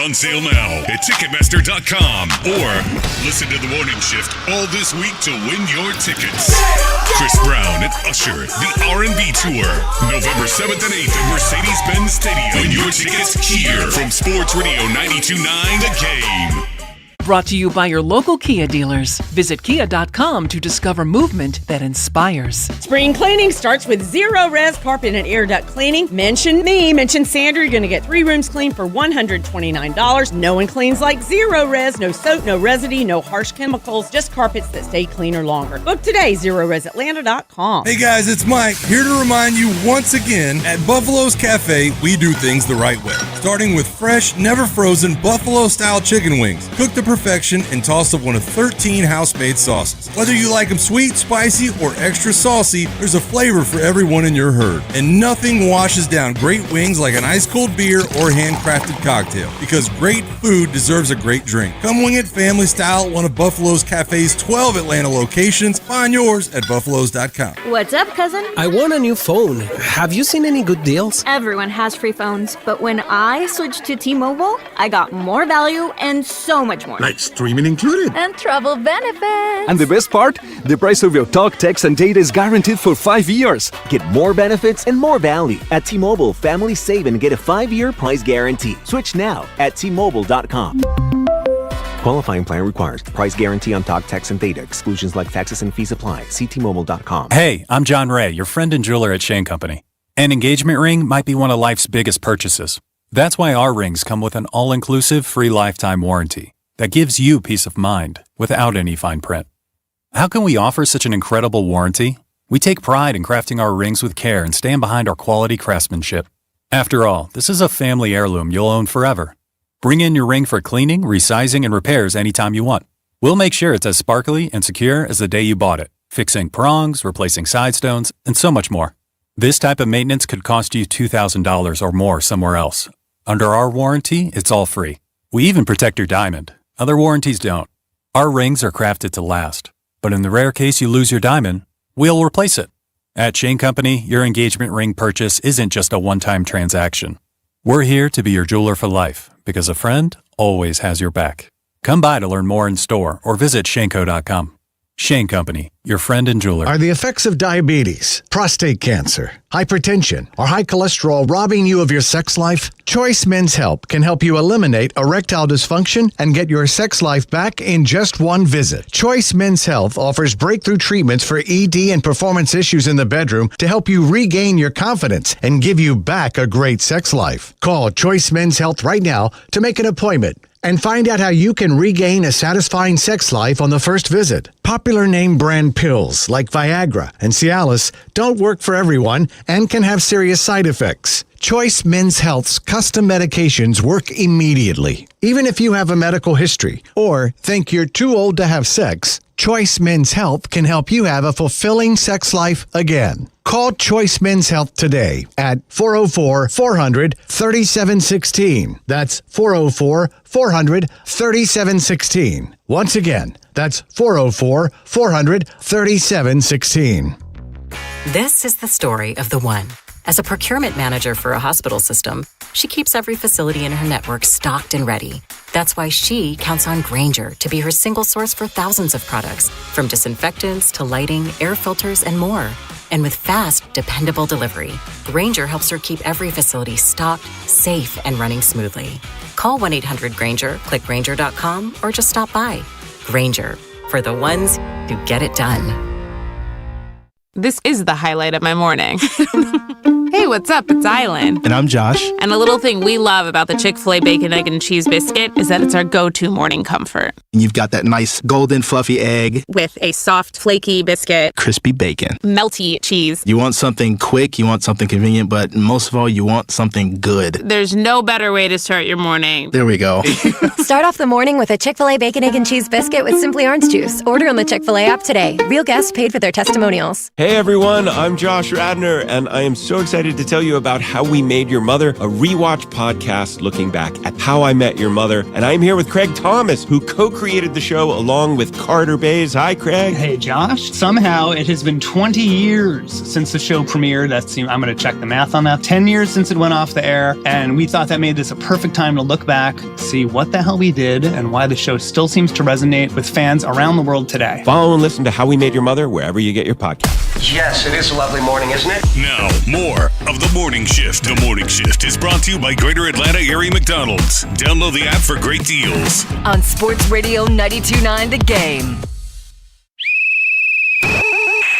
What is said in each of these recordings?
on sale now at Ticketmaster.com. Or listen to The Morning Shift all this week to win your tickets. Chris Brown and Usher, the R&B Tour, November 7th and 8th at Mercedes-Benz Stadium. Win your tickets here from Sports Radio 92.9 The Game. Brought to you by your local Kia dealers. Visit kia.com to discover movement that inspires. Spring cleaning starts with Zero Res Carpet and Air Duct Cleaning. Mention me, mention Sandra. You're going to get 3 rooms cleaned for $129. No one cleans like Zero Res. No soap, no residue, no harsh chemicals, just carpets that stay cleaner longer. Book today, ZeroResAtlanta.com. Hey guys, it's Mike, here to remind you once again, at Buffalo's Cafe, we do things the right way. Starting with fresh, never frozen Buffalo-style chicken wings, cooked to perfection and tossed with one of 13 house-made sauces. Whether you like them sweet, spicy, or extra saucy, there's a flavor for everyone in your herd. And nothing washes down great wings like an ice-cold beer or handcrafted cocktail, because great food deserves a great drink. Come wing it family style at one of Buffalo's Cafe's 12 Atlanta locations. Find yours at buffalo's.com. What's up, cousin? I want a new phone. Have you seen any good deals? Everyone has free phones, but when I switched to T-Mobile, I got more value and so much more. Like streaming included. And travel benefits. And the best part? The price of your talk, text, and data is guaranteed for 5 years. Get more benefits and more value. At T-Mobile, families save and get a 5-year price guarantee. Switch now at T-Mobile.com. Qualifying plan requires price guarantee on talk, text, and data. Exclusions like taxes and fees apply. See T-Mobile.com. Hey, I'm John Ray, your friend and jeweler at Shane Company. An engagement ring might be one of life's biggest purchases. That's why our rings come with an all-inclusive free lifetime warranty that gives you peace of mind without any fine print. How can we offer such an incredible warranty? We take pride in crafting our rings with care and stand behind our quality craftsmanship. After all, this is a family heirloom you'll own forever. Bring in your ring for cleaning, resizing, and repairs anytime you want. We'll make sure it's as sparkly and secure as the day you bought it, fixing prongs, replacing side stones, and so much more. This type of maintenance could cost you $2,000 or more somewhere else. Under our warranty, it's all free. We even protect your diamond. Other warranties don't. Our rings are crafted to last. But in the rare case you lose your diamond, we'll replace it. At Shane Company, your engagement ring purchase isn't just a one-time transaction. We're here to be your jeweler for life, because a friend always has your back. Come by to learn more in store or visit shaneco.com. Shane Company, your friend and jeweler. Are the effects of diabetes, prostate cancer, hypertension, or high cholesterol robbing you of your sex life? Choice Men's Health can help you eliminate erectile dysfunction and get your sex life back in just one visit. Choice Men's Health offers breakthrough treatments for ED and performance issues in the bedroom to help you regain your confidence and give you back a great sex life. Call Choice Men's Health right now to make an appointment and find out how you can regain a satisfying sex life on the first visit. Popular name brand pills like Viagra and Cialis don't work for everyone and can have serious side effects. Choice Men's Health's custom medications work immediately. Even if you have a medical history or think you're too old to have sex, Choice Men's Health can help you have a fulfilling sex life again. Call Choice Men's Health today at 404-400-3716. That's 404-400-3716. Once again, that's 404-400-3716. This is the story of the one. As a procurement manager for a hospital system, she keeps every facility in her network stocked and ready. That's why she counts on Grainger to be her single source for thousands of products, from disinfectants to lighting, air filters, and more. And with fast, dependable delivery, Grainger helps her keep every facility stocked, safe, and running smoothly. Call 1-800-GRAINGER, click Grainger.com, or just stop by. Grainger, for the ones who get it done. This is the highlight of my morning. Hey, what's up? It's Island. And I'm Josh. And a little thing we love about the Chick-fil-A Bacon, Egg, and Cheese Biscuit is that it's our go-to morning comfort. And you've got that nice golden fluffy egg. With a soft, flaky biscuit. Crispy bacon. Melty cheese. You want something quick, you want something convenient, but most of all, you want something good. There's no better way to start your morning. There we go. Start off the morning with a Chick-fil-A Bacon, Egg, and Cheese Biscuit with Simply Orange Juice. Order on the Chick-fil-A app today. Real guests paid for their testimonials. Hey everyone, I'm Josh Radner, and I am so excited excited to tell you about How We Made Your Mother, a rewatch podcast looking back at How I Met Your Mother. And I'm here with Craig Thomas, who co-created the show along with Carter Bays. Hi, Craig. Hey, Josh. Somehow it has been 20 years since the show premiered. I'm going to check the math on that. 10 years since it went off the air. And we thought that made this a perfect time to look back, see what the hell we did, and why the show still seems to resonate with fans around the world today. Follow and listen to How We Made Your Mother wherever you get your podcast. Yes, it is a lovely morning, isn't it? Now, more of The Morning Shift. The Morning Shift is brought to you by Greater Atlanta Area McDonald's. Download the app for great deals. On Sports Radio 92.9 The Game.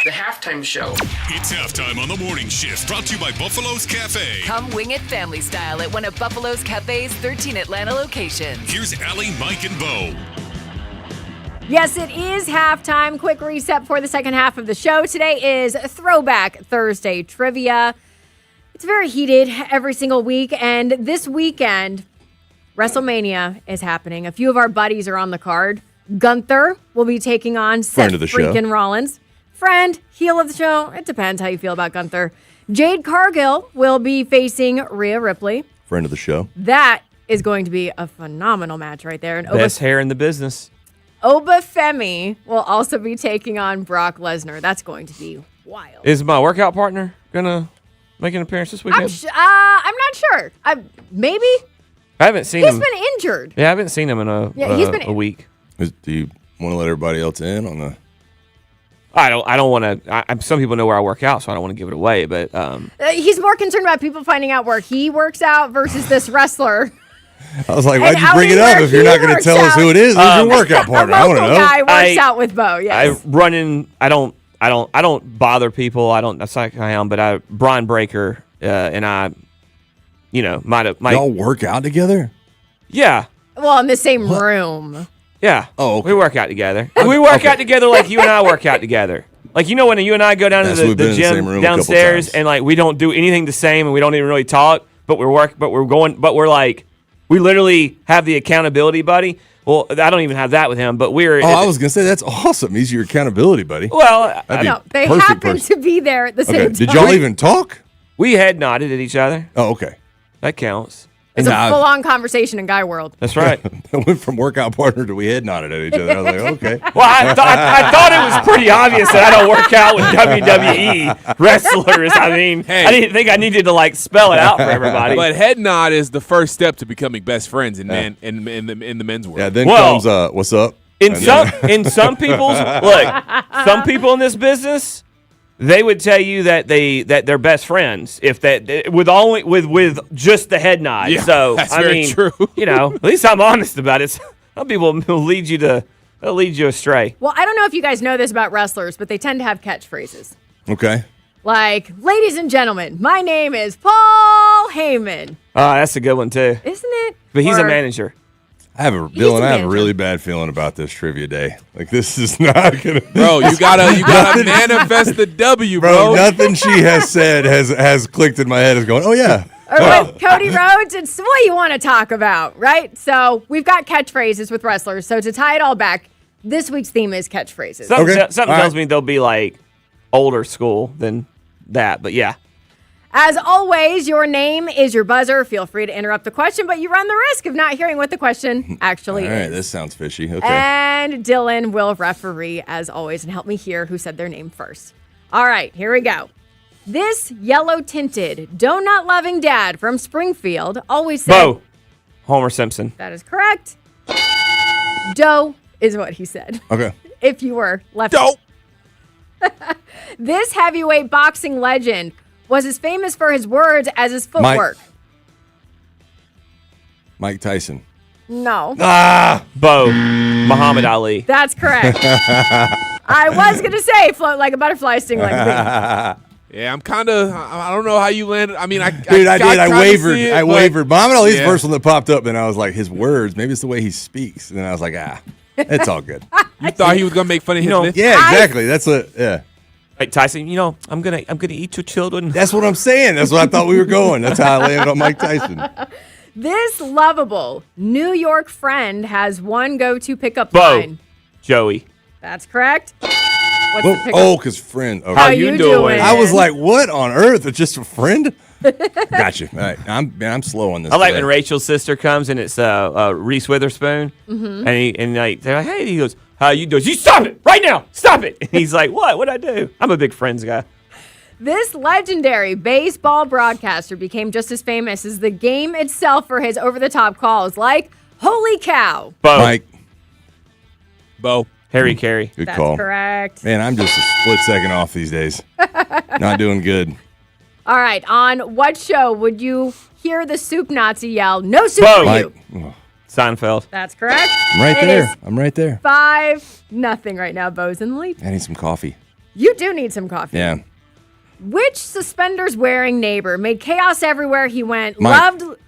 The halftime show. It's halftime on The Morning Shift, brought to you by Buffalo's Cafe. Come wing it family style at one of Buffalo's Cafe's 13 Atlanta locations. Here's Allie, Mike, and Bo. Yes, it is halftime. Quick reset for the second half of the show. Today is Throwback Thursday trivia. It's very heated every single week, and this weekend, WrestleMania is happening. A few of our buddies are on the card. Gunther will be taking on Seth freaking Rollins. Friend, heel of the show. It depends how you feel about Gunther. Jade Cargill will be facing Rhea Ripley. Friend of the show. That is going to be a phenomenal match right there. And Best hair in the business. Obafemi will also be taking on Brock Lesnar. That's going to be wild. Is my workout partner gonna make an appearance this weekend? I'm not sure. Maybe. I haven't seen him. He's been injured. Yeah, I haven't seen him in a week. Do you want to let everybody else in on the? I don't want to. Some people know where I work out, so I don't want to give it away. But he's more concerned about people finding out where he works out versus this wrestler. I was like, why'd you bring it up if you're not going to tell us who it is? Who's your workout partner? I want to know. Guy works out with Bo. Yes. I run in. I don't bother people. That's like I am. But Brian Breaker and I, y'all work out together. Yeah. Well, in the same room. Yeah. Oh, okay. We work out together. We work out together like you and I work out together. Like, when you and I go down to the gym downstairs and like we don't do anything the same and we don't even really talk, but we literally have the accountability buddy. Well, I don't even have that with him, but we're. Oh, I was gonna say that's awesome. He's your accountability buddy. Well, they happen to be there at the same time. Did y'all even talk? We head nodded at each other. Oh, okay. That counts. It's a full-on conversation in guy world. That's right. I went from workout partner to we head nodded at each other. I was like, okay. Well, I thought it was pretty obvious that I don't work out with WWE wrestlers. I mean, I didn't think I needed to spell it out for everybody. But head nod is the first step to becoming best friends in the men's world. Yeah. Then comes what's up? Some people in this business. They would tell you that they're best friends with just the head nod. Yeah, so that's very true. At least I'm honest about it. Some people will lead you astray. Well, I don't know if you guys know this about wrestlers, but they tend to have catchphrases. Okay. Like, ladies and gentlemen, my name is Paul Heyman. That's a good one too, isn't it? But he's a manager. I have a really bad feeling about this trivia day. Like, this is not gonna. Bro, you gotta manifest the W, bro. Nothing she has said has clicked in my head. Is going, oh yeah. Or with Cody Rhodes, it's what you want to talk about, right? So we've got catchphrases with wrestlers. So to tie it all back, this week's theme is catchphrases. Something tells me they'll be like older school than that, but yeah. As always, your name is your buzzer. Feel free to interrupt the question, but you run the risk of not hearing what the question actually is. All right, this sounds fishy. Okay. And Dylan will referee, as always, and help me hear who said their name first. All right, here we go. This yellow-tinted, donut-loving dad from Springfield always said... Bo. Homer Simpson. That is correct. Doe is what he said. Okay. If you were left... Doe. This heavyweight boxing legend was as famous for his words as his footwork. Mike Tyson. No. Bo. Muhammad Ali. That's correct. I was going to say float like a butterfly, sting like a bee. Yeah, I don't know how you landed. I mean, I did. I wavered. It, I wavered. Muhammad Ali's the first one that popped up, and I was like, his words, maybe it's the way he speaks. And then I was like, it's all good. You thought he was going to make fun of him? Yeah, exactly. That's what, yeah. Like Tyson, I'm gonna eat your children. That's what I'm saying. That's what I thought we were going. That's how I landed on Mike Tyson. This lovable New York friend has one go-to pickup Bo. line. Joey. That's correct. What's the pickup? Oh, because friend. Okay. How you doing? I was like, what on earth? It's just a friend? Gotcha. All right. I'm slow on this. I like today. when Rachel's sister comes and it's Reese Witherspoon, Mhm. and they're like, hey, he goes, how you doing? You stop it right now, stop it. And he's like, what? What'd I do? I'm a big Friends guy. This legendary baseball broadcaster became just as famous as the game itself for his over-the-top calls, like "Holy cow!" Bo. Mike. Bo. Harry Carey. Good That's call. correct. Man, I'm just a split second off these days. Not doing good. All right, on what show would you hear the soup Nazi yell, "No soup Bo. for Mike. you"? Seinfeld. That's correct. I'm right It there. is I'm right there. 5-0 right now. Bo's in the lead. I need some coffee. You do need some coffee. Yeah. Which suspenders-wearing neighbor made chaos everywhere he went? Mike. Loved.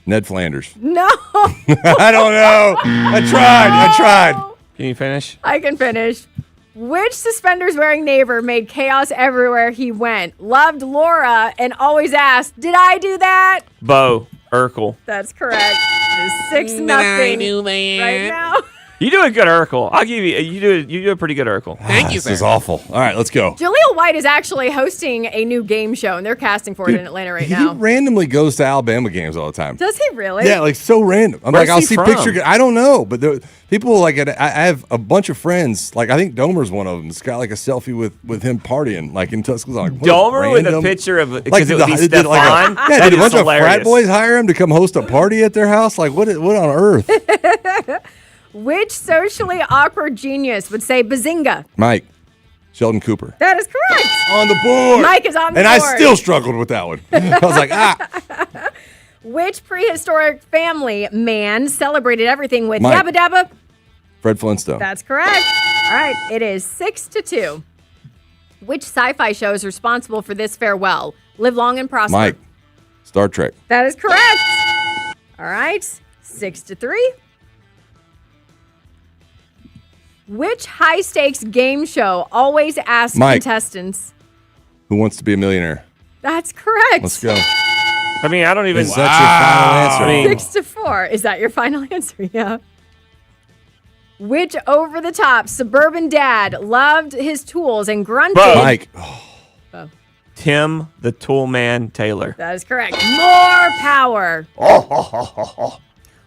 Ned Flanders. No. I don't know. I tried. Can you finish? I can finish. Which suspenders-wearing neighbor made chaos everywhere he went? Loved Laura and always asked, "Did I do that?" Bo. Urkel. That's correct. It is 6-0 right now. You do a good Urkel. I'll give you. You do a pretty good Urkel. This is awful. All right, let's go. Jaleel White is actually hosting a new game show, and they're casting for it in Atlanta right He now. randomly goes to Alabama games all the time. Does he really? Yeah, like so random. I'm Where's like, I'll he see from? picture. I don't know, but people like I have a bunch of friends. Like I think Domer's one of them. It's got like a selfie with him partying, like in Tuscaloosa. Like, what, Domer with a random? picture of Like, because it would be did Stefan. like That did a is bunch of frat hilarious. boys hire him to come host a party at their house? Like what on earth? Which socially awkward genius would say bazinga? Mike, Sheldon Cooper. That is correct. On the board. Mike is on the and board. I still struggled with that one. I was like, Which prehistoric family man celebrated everything with Mike. yabba dabba? Fred Flintstone. That's correct. All right, it is 6-2. Which sci-fi show is responsible for this farewell? Live long and prosper. Mike, Star Trek. That is correct. All right, 6-3. Which high-stakes game show always asks Mike. contestants? Who Wants to Be a Millionaire? That's correct. Let's go. I mean, I don't even. Is that your final answer? I mean, 6-4. Is that your final answer? Yeah. Which over-the-top suburban dad loved his tools and grunted? Mike. Bo. Tim the Tool Man Taylor. That is correct. More power.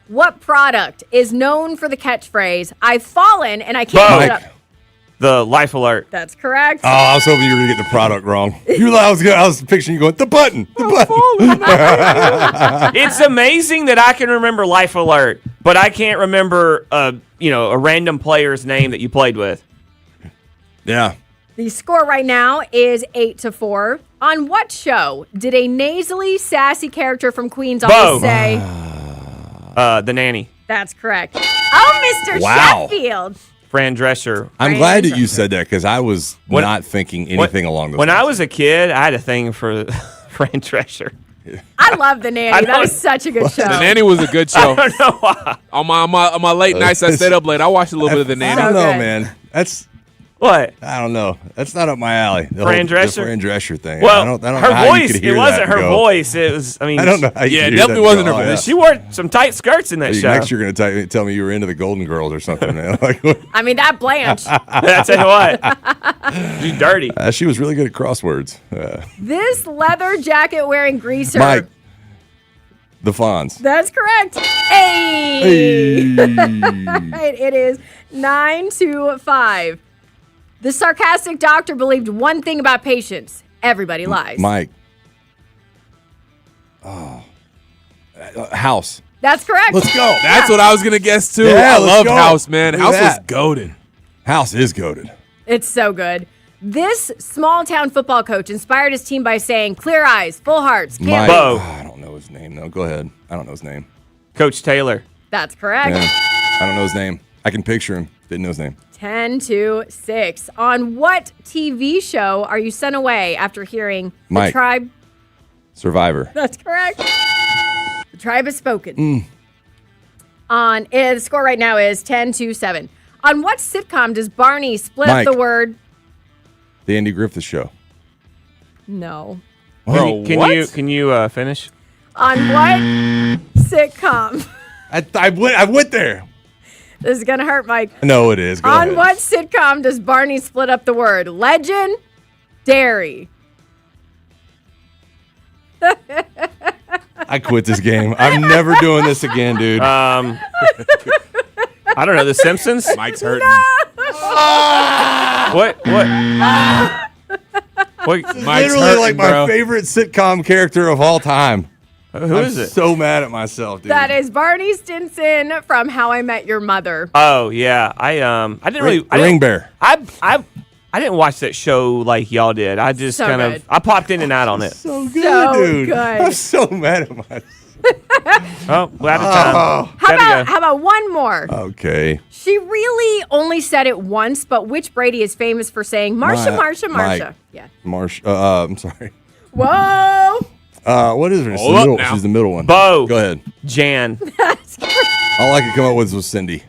What product is known for the catchphrase, "I've fallen and I can't get up"? The Life Alert. That's correct. Oh, I was hoping you were gonna get the product wrong. I was picturing you going the button. It's amazing that I can remember Life Alert, but I can't remember a random player's name that you played with. Yeah. The score right now is 8-4. On what show did a nasally, sassy character from Queens always say? The Nanny. That's correct. Oh, Mr. Wow. Sheffield. Fran Drescher. I'm glad that you said that because I was not thinking anything along those When lines. I was a kid, I had a thing for Fran Drescher. I love The Nanny. That is such a good show. The Nanny was a good show. I don't know why. On my late nights, I stayed up late. I watched a little bit of The Nanny. I don't know, good. man. That's what? I don't know. That's not up my alley. The Fran whole- Drescher? The Fran Drescher thing. Well, I don't know her how you voice, could hear it wasn't that her and go, voice. It was, I mean, I don't know how you Yeah, could it hear definitely that wasn't and her go, voice. she wore some tight skirts in that Oh, show. Next you're going to tell me you were into the Golden Girls or something, man. Like, I mean, that Blanche. I tell you what, she's dirty. she was really good at crosswords. This leather jacket wearing greaser. Mike, the Fonz. That's correct. Hey. All right, it is 9-5. The sarcastic doctor believed one thing about patients. Everybody lies. Mike. House. That's correct. Let's go. That's what I was gonna guess too. Yeah, I let's loved go. House, man. Look at House was that. goated. House is goaded. It's so good. This small town football coach inspired his team by saying, "Clear eyes, full hearts, can't Mike. wait." Bo. I don't know his name. No, go ahead. I don't know his name. Coach Taylor. That's correct. Yeah. I don't know his name. I can picture him. Didn't know his name. 10-6. On what TV show are you sent away after hearing the Mike. tribe? Survivor. That's correct. The tribe has spoken. The score right now is 10-7. On what sitcom does Barney split Mike. up the word? The Andy Griffith Show. No. Can you finish? On what sitcom I went there. This is going to hurt, Mike. No, it is. Go On ahead. what sitcom does Barney split up the word? Legend, dairy. I quit this game. I'm never doing this again, dude. I don't know. The Simpsons? Mike's hurting. What? Mike's Mike's literally hurting, like my bro. favorite sitcom character of all time. Who is it? So mad at myself, dude. That is Barney Stinson from How I Met Your Mother. Oh yeah, I didn't really. Ring Bear. I didn't watch that show like y'all did. I just So kind good. of I popped in and out on it. So good, So dude. good. I'm so mad at myself. Oh, we're out of time. How about one more? Okay. She really only said it once, but which Brady is famous for saying Marsha, Marsha, Mike. Marsha? Yeah. I'm sorry. Whoa. What is her? She's the Hold up middle- now. She's the middle one. Bo. Go ahead. Jan. All I could come up with was Cindy.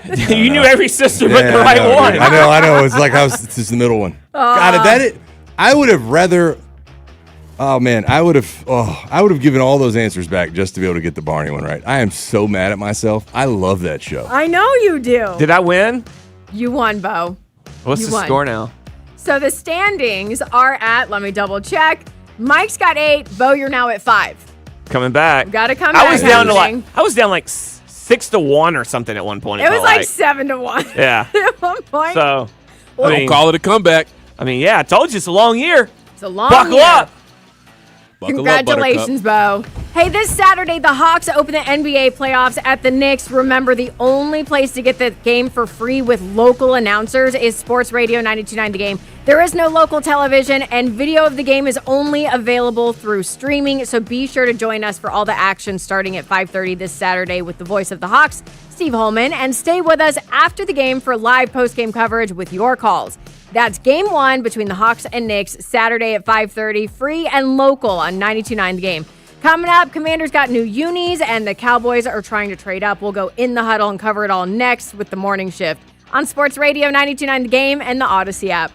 You knew every sister but the right one. Dude. I know. It's like it's just the middle one. God, if that it, I would have rather. Oh man, I would have given all those answers back just to be able to get the Barney one right. I am so mad at myself. I love that show. I know you do. Did I win? You won, Bo. What's You the won. score now? So the standings are at, let me double check. Mike's got 8. Bo, you're now at 5. Coming back. Gotta come I back, was down to everything. like 6-1 or something at one point. It was felt like 7-1 Yeah. at one point. So Don't call it a comeback. I mean, yeah, I told you it's a long year. It's a long Buckle year. up. Buckle up, Congratulations, Bo. Hey, this Saturday, the Hawks open the NBA playoffs at the Knicks. Remember, the only place to get the game for free with local announcers is Sports Radio 92.9 The Game. There is no local television, and video of the game is only available through streaming, so be sure to join us for all the action starting at 5:30 this Saturday with the voice of the Hawks, Steve Holman, and stay with us after the game for live post-game coverage with your calls. That's Game 1 between the Hawks and Knicks, Saturday at 5:30, free and local on 92.9 The Game. Coming up, Commanders got new unis, and the Cowboys are trying to trade up. We'll go in the huddle and cover it all next with the morning shift on Sports Radio 92.9 The Game and the Odyssey app.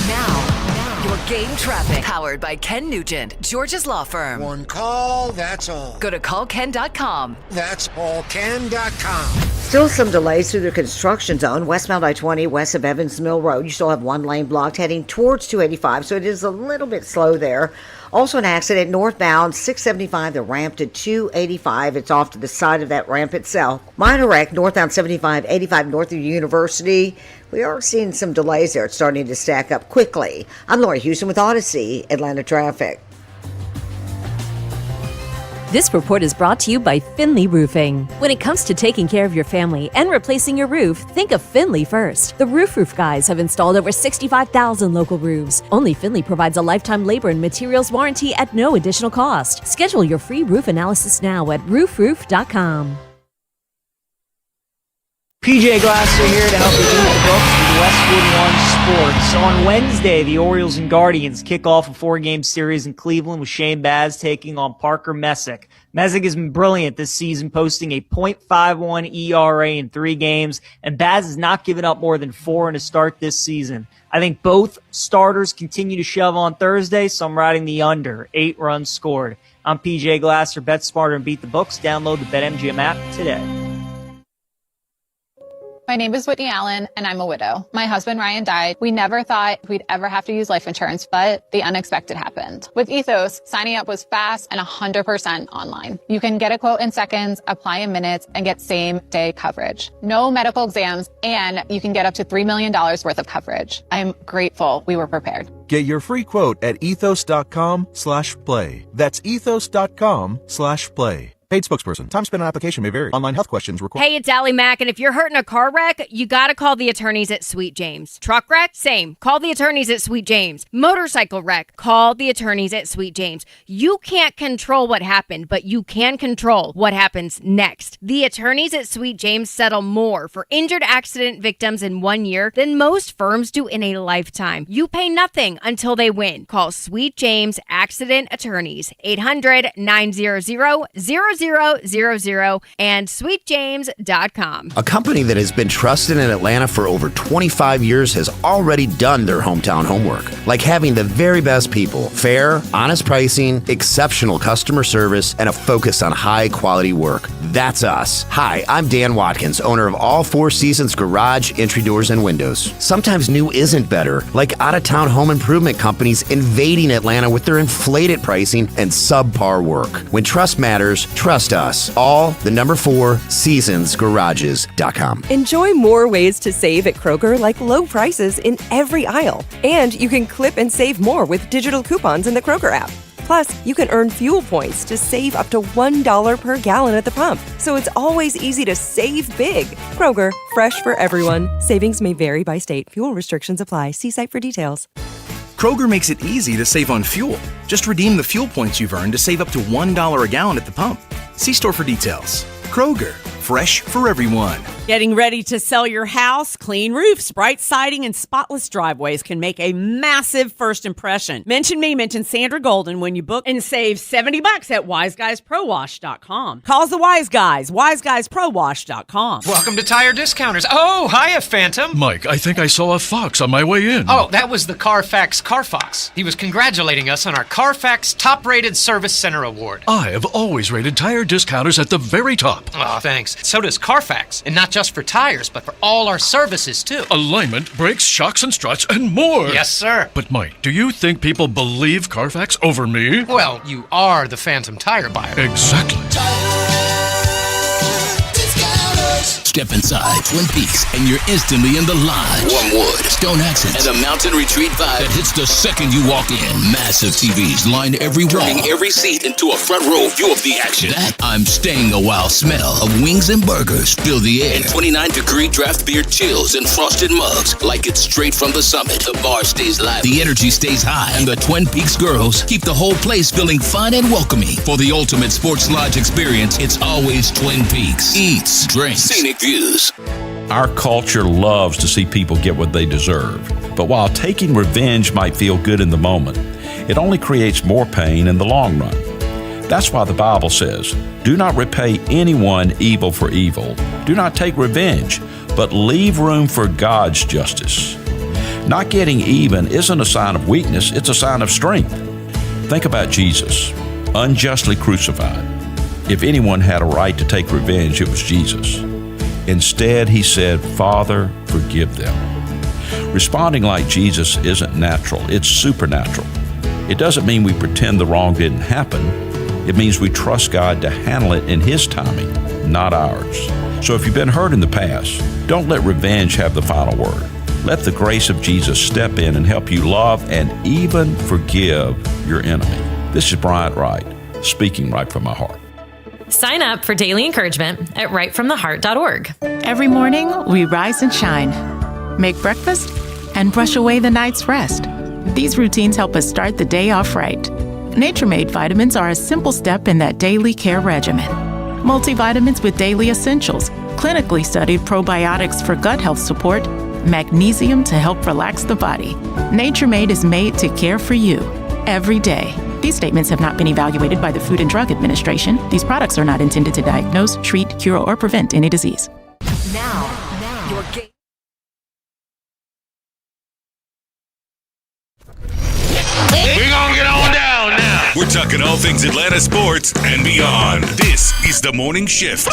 Now, your game traffic. Powered by Ken Nugent, George's law firm. One call, that's all. Go to callken.com. That's allken.com. Still some delays through the construction zone. Westbound I-20 west of Evans Mill Road. You still have one lane blocked heading towards 285, so it is a little bit slow there. Also an accident northbound 675, the ramp to 285. It's off to the side of that ramp itself. Minor wreck northbound 75, 85 north of University. We are seeing some delays there. It's starting to stack up quickly. I'm Lori Houston with Odyssey, Atlanta Traffic. This report is brought to you by Finley Roofing. When it comes to taking care of your family and replacing your roof, think of Finley first. The Roof guys have installed over 65,000 local roofs. Only Finley provides a lifetime labor and materials warranty at no additional cost. Schedule your free roof analysis now at roofroof.com. PJ Glasser here to help you beat the books with Westwood One Sports. On Wednesday, the Orioles and Guardians kick off a 4-game series in Cleveland with Shane Baz taking on Parker Messick. Messick has been brilliant this season, posting a .51 ERA in 3 games, and Baz has not given up more than 4 in a start this season. I think both starters continue to shove on Thursday, so I'm riding the under. 8 runs scored. I'm PJ Glasser. Bet smarter and beat the books. Download the BetMGM app today. My name is Whitney Allen, and I'm a widow. My husband, Ryan, died. We never thought we'd ever have to use life insurance, but the unexpected happened. With Ethos, signing up was fast and 100% online. You can get a quote in seconds, apply in minutes, and get same-day coverage. No medical exams, and you can get up to $3 million worth of coverage. I'm grateful we were prepared. Get your free quote at ethos.com/play. That's ethos.com/play. Paid spokesperson. Time spent on application may vary. Online health questions required. Hey, it's Allie Mack, and if you're hurt in a car wreck, you gotta call the attorneys at Sweet James. Truck wreck? Same. Call the attorneys at Sweet James. Motorcycle wreck? Call the attorneys at Sweet James. You can't control what happened, but you can control what happens next. The attorneys at Sweet James settle more for injured accident victims in 1 year than most firms do in a lifetime. You pay nothing until they win. Call Sweet James Accident Attorneys. 800-900-00 0000 and sweetjames.com. A company that has been trusted in Atlanta for over 25 years has already done their hometown homework, like having the very best people, fair, honest pricing, exceptional customer service, and a focus on high-quality work. That's us. Hi, I'm Dan Watkins, owner of All Four Seasons Garage, Entry Doors, and Windows. Sometimes new isn't better, like out-of-town home improvement companies invading Atlanta with their inflated pricing and subpar work. When trust matters, trust us. All the number 4 seasonsgarages.com. Enjoy more ways to save at Kroger, like low prices in every aisle. And you can clip and save more with digital coupons in the Kroger app. Plus, you can earn fuel points to save up to $1 per gallon at the pump. So it's always easy to save big. Kroger, fresh for everyone. Savings may vary by state. Fuel restrictions apply. See site for details. Kroger makes it easy to save on fuel. Just redeem the fuel points you've earned to save up to $1 a gallon at the pump. See store for details. Kroger, fresh for everyone. Getting ready to sell your house? Clean roofs, bright siding, and spotless driveways can make a massive first impression. Mention me, mention Sandra Golden when you book and save $70 at wiseguysprowash.com. Calls the Wise Guys, wiseguysprowash.com. Welcome to Tire Discounters. Oh, hiya, Phantom. Mike, I think I saw a fox on my way in. Oh, that was the Carfax Carfox. He was congratulating us on our Carfax Top-Rated Service Center Award. I have always rated Tire Discounters at the very top. Oh, thanks. So does Carfax. And not just for tires, but for all our services, too. Alignment, brakes, shocks, and struts, and more. Yes, sir. But, Mike, do you think people believe Carfax over me? Well, you are the phantom tire buyer. Exactly. Step inside Twin Peaks and you're instantly in the lodge. Wormwood, Stone Accents, and a mountain retreat vibe that hits the second you walk in. Massive TVs line every wall, turning every seat into a front row view of the action. That I'm staying a while smell of wings and burgers fill the air. And 29-degree draft beer chills in frosted mugs like it's straight from the summit. The bar stays live, the energy stays high, and the Twin Peaks girls keep the whole place feeling fun and welcoming. For the ultimate sports lodge experience, it's always Twin Peaks. Eats, drinks, scenic views. Our culture loves to see people get what they deserve. But while taking revenge might feel good in the moment, it only creates more pain in the long run. That's why the Bible says, "Do not repay anyone evil for evil. Do not take revenge, but leave room for God's justice." Not getting even isn't a sign of weakness, it's a sign of strength. Think about Jesus, unjustly crucified. If anyone had a right to take revenge, it was Jesus. Instead, he said, "Father, forgive them." Responding like Jesus isn't natural, it's supernatural. It doesn't mean we pretend the wrong didn't happen. It means we trust God to handle it in His timing, not ours. So if you've been hurt in the past, don't let revenge have the final word. Let the grace of Jesus step in and help you love and even forgive your enemy. This is Bryant Wright, speaking right from my heart. Sign up for daily encouragement at rightfromtheheart.org. Every morning, we rise and shine, make breakfast, and brush away the night's rest. These routines help us start the day off right. Nature Made vitamins are a simple step in that daily care regimen. Multivitamins with daily essentials, clinically studied probiotics for gut health support, magnesium to help relax the body. Nature Made is made to care for you every day. These statements have not been evaluated by the Food and Drug Administration. These products are not intended to diagnose, treat, cure, or prevent any disease. Now, your game. We're gonna get on down now. We're talking all things Atlanta sports and beyond. This is The Morning Shift.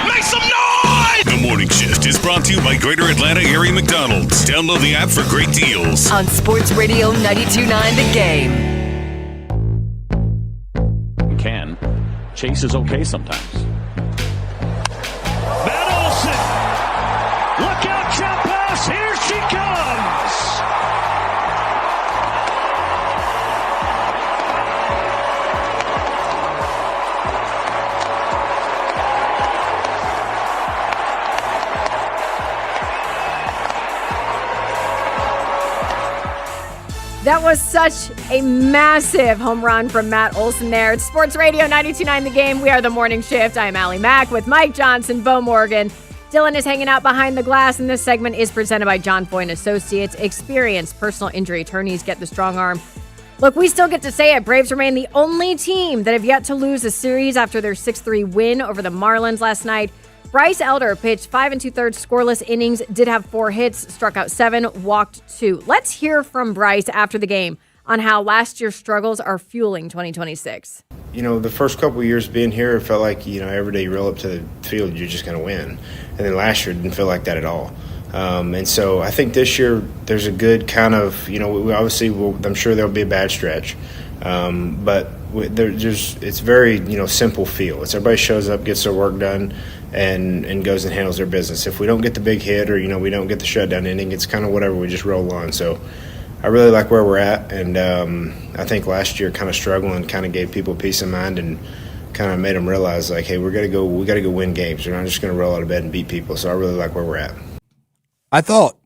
Make some noise! The Morning Shift is brought to you by Greater Atlanta Area McDonald's. Download the app for great deals. On Sports Radio 92.9 The Game. Chase is okay sometimes. Matt Olson! Look out, jump pass! Here she comes! That was such a massive home run from Matt Olson there. It's Sports Radio 92.9 The Game. We are The Morning Shift. I'm Allie Mack with Mike Johnson, Bo Morgan. Dylan is hanging out behind the glass, and this segment is presented by John Foy & Associates. Experienced personal injury attorneys get the strong arm Look, we still get to say it. Braves remain the only team that have yet to lose a series after their 6-3 win over the Marlins last night. Bryce Elder pitched 5 2/3 scoreless innings, did have 4 hits, struck out 7, walked 2. Let's hear from Bryce after the game on how last year's struggles are fueling 2026. The first couple of years being here, it felt like, every day you roll up to the field, you're just going to win. And then last year, it didn't feel like that at all. And so I think this year there's a good kind of, I'm sure there'll be a bad stretch. But it's very, simple feel. It's everybody shows up, gets their work done, and goes and handles their business. If we don't get the big hit or, we don't get the shutdown inning, it's kind of whatever, we just roll on. So I really like where we're at, and I think last year kind of struggling kind of gave people peace of mind and kind of made them realize, like, hey, we got to go win games. We're not just going to roll out of bed and beat people. So I really like where we're at. I thought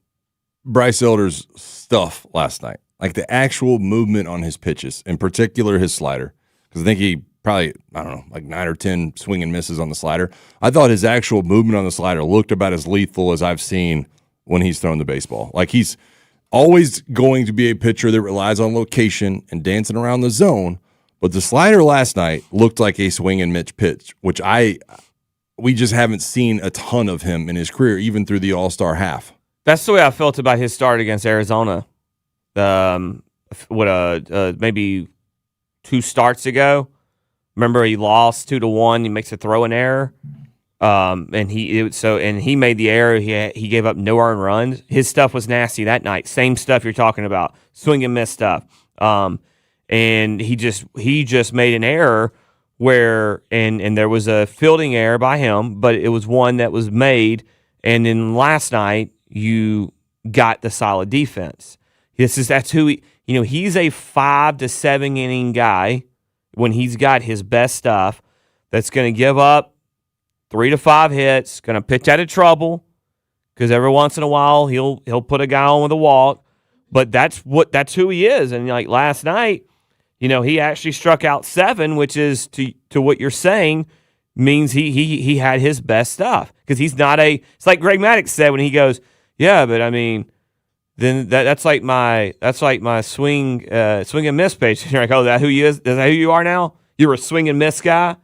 Bryce Elder's stuff last night, like the actual movement on his pitches, in particular his slider, because I think he probably, like 9 or 10 swing and misses on the slider. I thought his actual movement on the slider looked about as lethal as I've seen when he's thrown the baseball. Like, he's always going to be a pitcher that relies on location and dancing around the zone, but the slider last night looked like a swing and miss pitch, which we just haven't seen a ton of him in his career, even through the All-Star half. That's the way I felt about his start against Arizona. Maybe 2 starts ago. Remember, he lost 2-1. He makes a throwing error, and he made the error. He gave up no earned runs. His stuff was nasty that night. Same stuff you're talking about, swing and miss stuff. And he just made an error where and there was a fielding error by him, but it was one that was made. And then last night you got the solid defense. That's who he's a 5 to 7 inning guy when he's got his best stuff. That's going to give up 3 to 5 hits, going to pitch out of trouble because every once in a while he'll put a guy on with a walk. But that's who he is. And like last night, he actually struck out 7, which is to what you're saying means he had his best stuff because he's not it's like Greg Maddux said when he goes, yeah, but I mean, then that's like my swing and miss pitch. You're like, oh, is that who you are now? You're a swing and miss guy.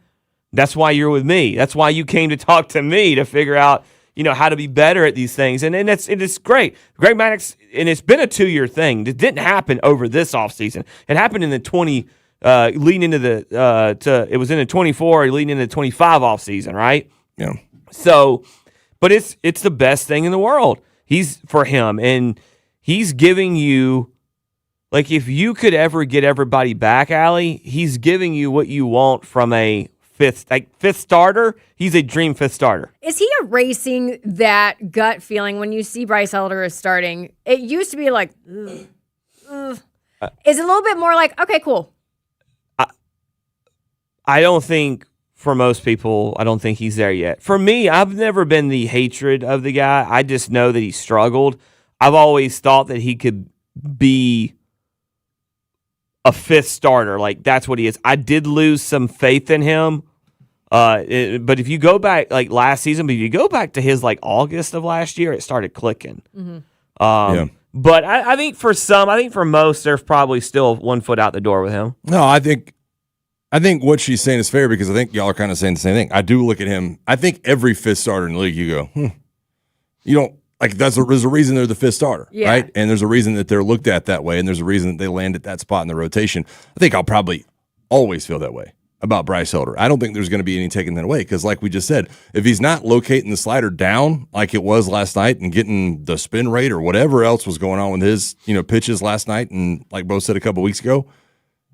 That's why you're with me. That's why you came to talk to me to figure out, how to be better at these things. And it's great. Greg Maddux, and it's been a 2-year thing. It didn't happen over this offseason. It happened in the leading into the it was in the 24 leading into the 25 offseason, right? Yeah. So, but it's the best thing in the world. For him, and he's giving you, like, if you could ever get everybody back, Allie, he's giving you what you want from a fifth starter. He's a dream 5th starter. Is he erasing that gut feeling when you see Bryce Elder is starting? It used to be like, ugh, ugh. Is it a little bit more like, okay, cool? I don't think, for most people, I don't think he's there yet. For me, I've never been the hatred of the guy. I just know that he struggled. I've always thought that he could be a 5th starter. Like, that's what he is. I did lose some faith in him. But if you go back, like last season, but if you go back to his, like, August of last year, it started clicking. Mm-hmm. Yeah. But I think for most, there's probably still 1 foot out the door with him. No, I think what she's saying is fair because I think y'all are kind of saying the same thing. I do look at him. I think every 5th starter in the league, you go, you don't like. There's a reason they're the 5th starter, right? And there's a reason that they're looked at that way, and there's a reason that they land at that spot in the rotation. I think I'll probably always feel that way about Bryce Elder. I don't think there's going to be any taking that away because, like we just said, if he's not locating the slider down like it was last night and getting the spin rate or whatever else was going on with his pitches last night, and like Bo said a couple weeks ago,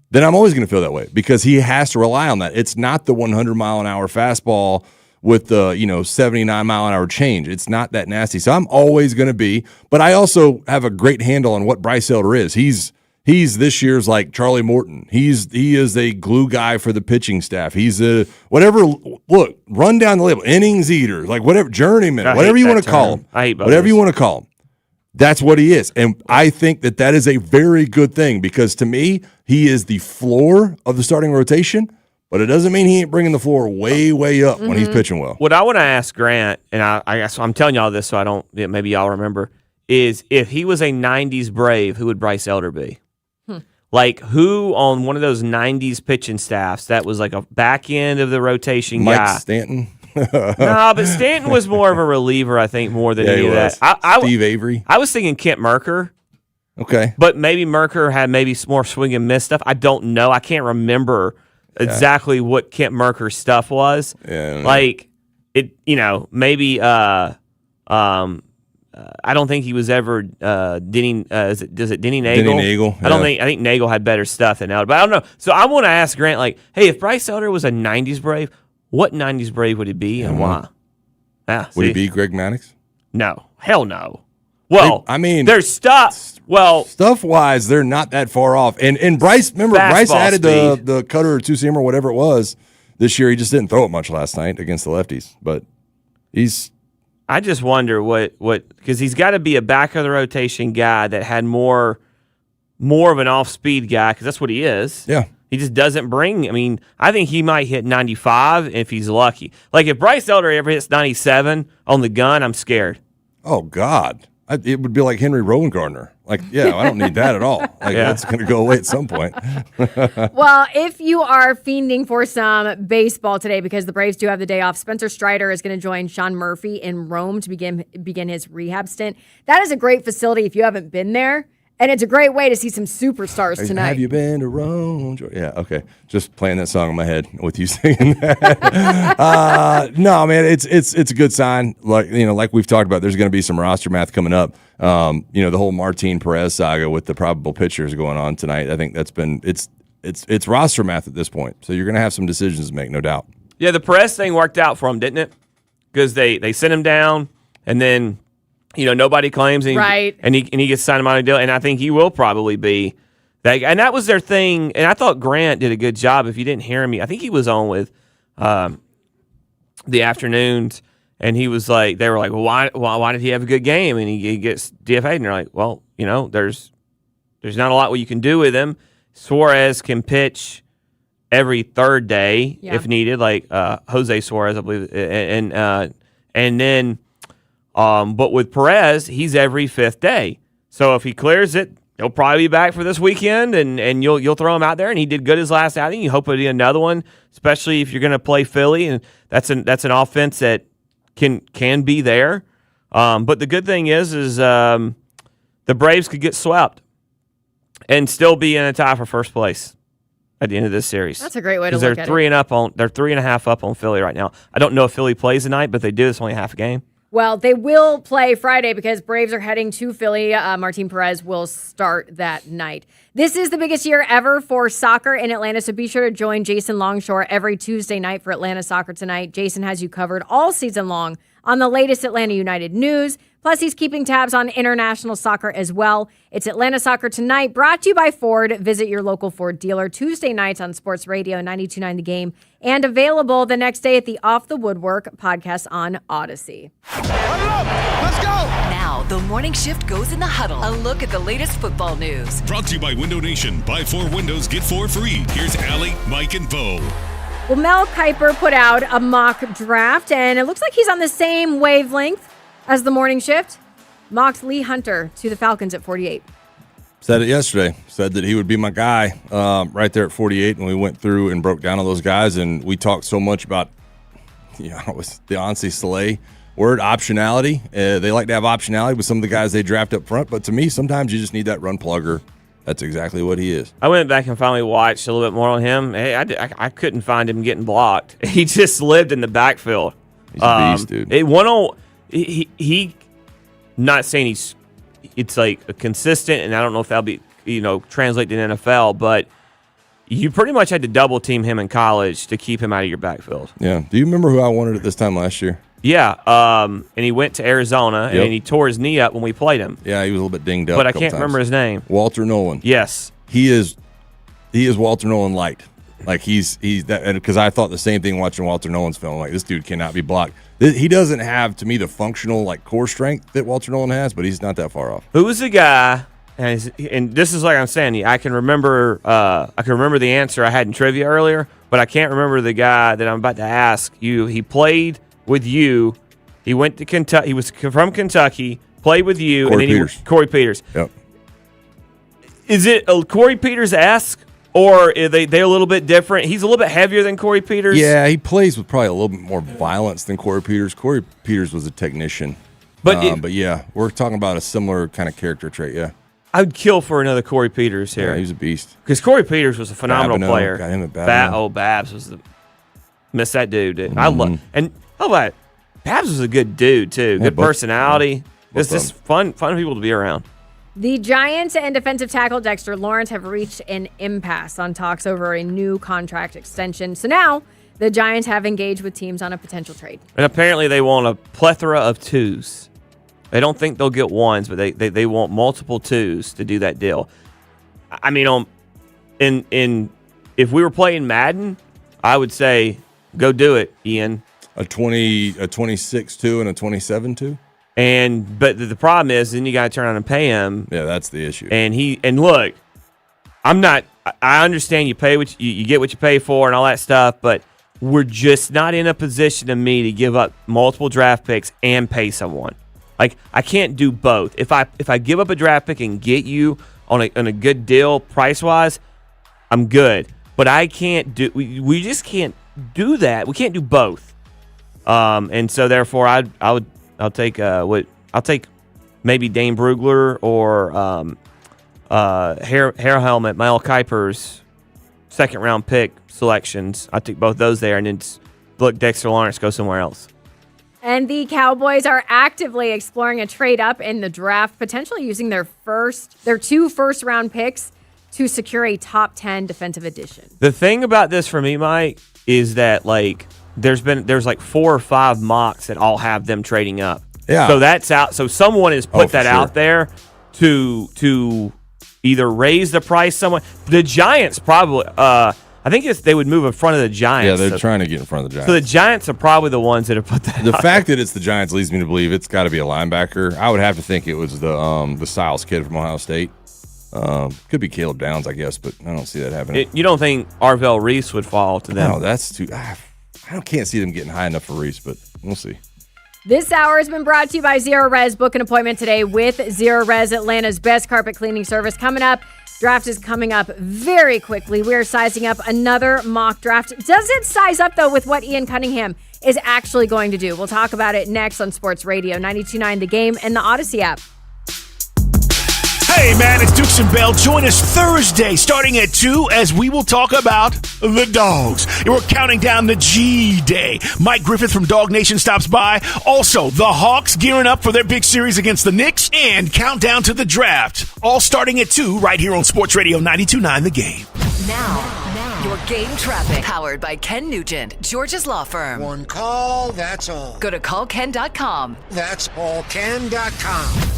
then I'm always going to feel that way because he has to rely on that. It's not the 100-mile-an-hour fastball with the 79-mile-an-hour change. It's not that nasty. So I'm always going to be, but I also have a great handle on what Bryce Elder is. He's this year's like Charlie Morton. He is a glue guy for the pitching staff. He's a whatever. Look, run down the label. Innings eater, like whatever, journeyman, whatever you want to call him. I hate both. Whatever you want to call him. That's what he is. And I think that is a very good thing because to me, he is the floor of the starting rotation, but it doesn't mean he ain't bringing the floor way, way up when he's pitching well. What I want to ask Grant, and I guess I'm telling y'all this so maybe y'all remember, is if he was a 90s Brave, who would Bryce Elder be? Like, who on one of those 90s pitching staffs that was like a back end of the rotation Mike guy? Stanton. No, but Stanton was more of a reliever, I think, more than any of that. Steve Avery. I was thinking Kent Merker. Okay. But maybe Merker had maybe more swing and miss stuff. I don't know. I can't remember exactly what Kent Merker's stuff was. Yeah. Like, maybe I don't think he was ever Denny. Does it Denny Nagel? Denny Nagel. I think Nagel had better stuff than Elder. But I don't know. So I want to ask Grant, like, hey, if Bryce Elder was a '90s Brave, what '90s Brave would he be and why? Yeah, would he be Greg Maddux? No, hell no. Well, I mean, there's stuff. Well, stuff wise, they're not that far off. And Bryce, remember, Bryce added the cutter or two seamer, whatever it was, this year. He just didn't throw it much last night against the lefties, but he's. I just wonder what because he's got to be a back of the rotation guy that had more of an off speed guy because that's what he is. Yeah. He just doesn't bring. I mean, I think he might hit 95 if he's lucky. Like if Bryce Elder ever hits 97 on the gun, I'm scared. Oh God. It would be like Henry Rowan-Gardner. Like, yeah, I don't need that at all. Like, that's going to go away at some point. Well, if you are fiending for some baseball today, because the Braves do have the day off, Spencer Strider is going to join Sean Murphy in Rome to begin his rehab stint. That is a great facility if you haven't been there. And it's a great way to see some superstars tonight. Have you been to Rome? Yeah, okay. Just playing that song in my head with you singing that. No, man, it's a good sign. Like we've talked about, there's going to be some roster math coming up. The whole Martin Perez saga with the probable pitchers going on tonight. I think that's been it's roster math at this point. So you're going to have some decisions to make, no doubt. Yeah, the Perez thing worked out for him, didn't it? Because they sent him down, and then. Nobody claims, and he gets signed him on a deal, and I think he will probably be. And that was their thing, and I thought Grant did a good job. If you didn't hear me, I think he was on with the afternoons, and he was like, they were like, well, why did he have a good game? And he gets DFA'd, and they're like, well, there's not a lot what you can do with him. Suarez can pitch every third day if needed, like Jose Suarez, I believe, and then. But with Perez, he's every fifth day. So if he clears it, he'll probably be back for this weekend, and you'll throw him out there. And he did good his last outing. You hope it'll be another one, especially if you're going to play Philly, and that's an offense that can be there. But the good thing is the Braves could get swept and still be in a tie for first place at the end of this series. That's a great way to look at it. They're 3.5 up on Philly right now. I don't know if Philly plays tonight, but they do. It's only half a game. Well, they will play Friday because Braves are heading to Philly. Martin Perez will start that night. This is the biggest year ever for soccer in Atlanta, so be sure to join Jason Longshore every Tuesday night for Atlanta Soccer Tonight. Jason has you covered all season long on the latest Atlanta United news. Plus, he's keeping tabs on international soccer as well. It's Atlanta Soccer Tonight, brought to you by Ford. Visit your local Ford dealer Tuesday nights on Sports Radio 92.9 The Game, and available the next day at the Off the Woodwork podcast on Odyssey. Let's go! Now, the morning shift goes in the huddle. A look at the latest football news. Brought to you by Window Nation. Buy 4 windows, get 4 free. Here's Allie, Mike, and Bo. Well, Mel Kiper put out a mock draft, and it looks like he's on the same wavelength as the morning shift. Mocked Lee Hunter to the Falcons at 48. Said it yesterday. Said that he would be my guy right there at 48, and we went through and broke down all those guys, and we talked so much about, it was the Deontay Slay word, optionality. They like to have optionality with some of the guys they draft up front, but to me, sometimes you just need that run plugger. That's exactly what he is. I went back and finally watched a little bit more on him. Hey, I couldn't find him getting blocked. He just lived in the backfield. He's a beast, dude. He not saying it's like a consistent, and I don't know if that'll be translate to the NFL, but you pretty much had to double team him in college to keep him out of your backfield. Yeah. Do you remember who I wanted at this time last year? Yeah. And he went to Arizona, and he tore his knee up when we played him. Yeah, he was a little bit dinged up. But I can't remember his name. Walter Nolan. Yes. He is Walter Nolan light. Like he's that, because I thought the same thing watching Walter Nolan's film. Like, this dude cannot be blocked. He doesn't have, to me, the functional core strength that Walter Nolan has, but he's not that far off. Who was the guy? And this is like I'm saying, I can remember the answer I had in trivia earlier, but I can't remember the guy that I'm about to ask you. He played with you. He went to Kentucky. He was from Kentucky. Played with you, Corey Peters. Corey Peters. Yep. Is it a Corey Peters-esque, or are they're a little bit different? He's a little bit heavier than Corey Peters. Yeah, he plays with probably a little bit more violence than Corey Peters. Corey Peters was a technician. But yeah, we're talking about a similar kind of character trait, yeah. I would kill for another Corey Peters here. Yeah, he was a beast. Because Corey Peters was a phenomenal player. Got him at Babineau. Babs was miss that dude. I love and Babs was a good dude too. Good personality. It's just fun people to be around. The Giants and defensive tackle Dexter Lawrence have reached an impasse on talks over a new contract extension. So now the Giants have engaged with teams on a potential trade. And apparently they want a plethora of twos. They don't think they'll get ones, but they want multiple twos to do that deal. I mean, if we were playing Madden, I would say go do it, Ian. A 26-2 and a 27-2? But the problem is, then you got to turn around and pay him. Yeah, that's the issue. And look, I understand you pay what you get what you pay for and all that stuff, but we're just not in a position of me to give up multiple draft picks and pay someone. Like, I can't do both. If I give up a draft pick and get you on a good deal price wise, I'm good. But I can't do. We just can't do that. We can't do both. And so therefore, I'll take maybe Dane Brugler or Hair Helmet, Mel Kiper's second round pick selections. I took both those there, and then look, Dexter Lawrence go somewhere else. And the Cowboys are actively exploring a trade up in the draft, potentially using their 2 first-round picks to secure a top 10 defensive addition. The thing about this for me, Mike, is that there's 4 or 5 mocks that all have them trading up. Yeah. So that's out. So someone has put that out there to either raise the price somewhat. The Giants probably. I think they would move in front of the Giants. Yeah, they're trying to get in front of the Giants. So the Giants are probably the ones that have put that. The fact that it's the Giants leads me to believe it's got to be a linebacker. I would have to think it was the Styles kid from Ohio State. Could be Caleb Downs, I guess, but I don't see that happening. You don't think Arvell Reese would fall to them? No, that's too. I can't see them getting high enough for Reese, but we'll see. This hour has been brought to you by Zero Res. Book an appointment today with Zero Res, Atlanta's best carpet cleaning service. Coming up, draft is coming up very quickly. We are sizing up another mock draft. Does it size up, though, with what Ian Cunningham is actually going to do? We'll talk about it next on Sports Radio 92.9 The Game and the Odyssey app. Hey, man, it's Dukes and Bell. Join us Thursday starting at 2 as we will talk about the Dogs. And we're counting down the G-Day. Mike Griffith from Dog Nation stops by. Also, the Hawks gearing up for their big series against the Knicks and countdown to the draft. All starting at 2 right here on Sports Radio 92.9 The Game. Now, your game traffic. Powered by Ken Nugent, George's Law Firm. One call, that's all. Go to callken.com. That's allken.com.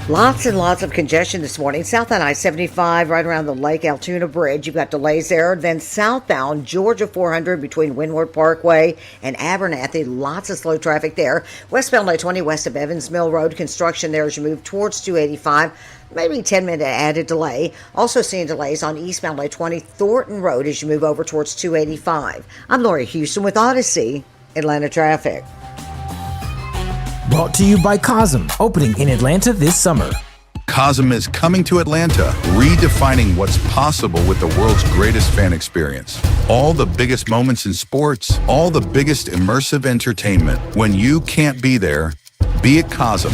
Lots and lots of congestion this morning. Southbound I-75 right around the Lake Altoona Bridge. You've got delays there. Then southbound Georgia 400 between Windward Parkway and Abernathy. Lots of slow traffic there. Westbound I-20 west of Evans Mill Road. Construction there as you move towards 285. Maybe 10-minute added delay. Also seeing delays on eastbound I-20 Thornton Road as you move over towards 285. I'm Lori Houston with Odyssey Atlanta Traffic. Brought to you by Cosm, opening in Atlanta this summer. Cosm is coming to Atlanta, redefining what's possible with the world's greatest fan experience. All the biggest moments in sports, all the biggest immersive entertainment. When you can't be there, be at Cosm.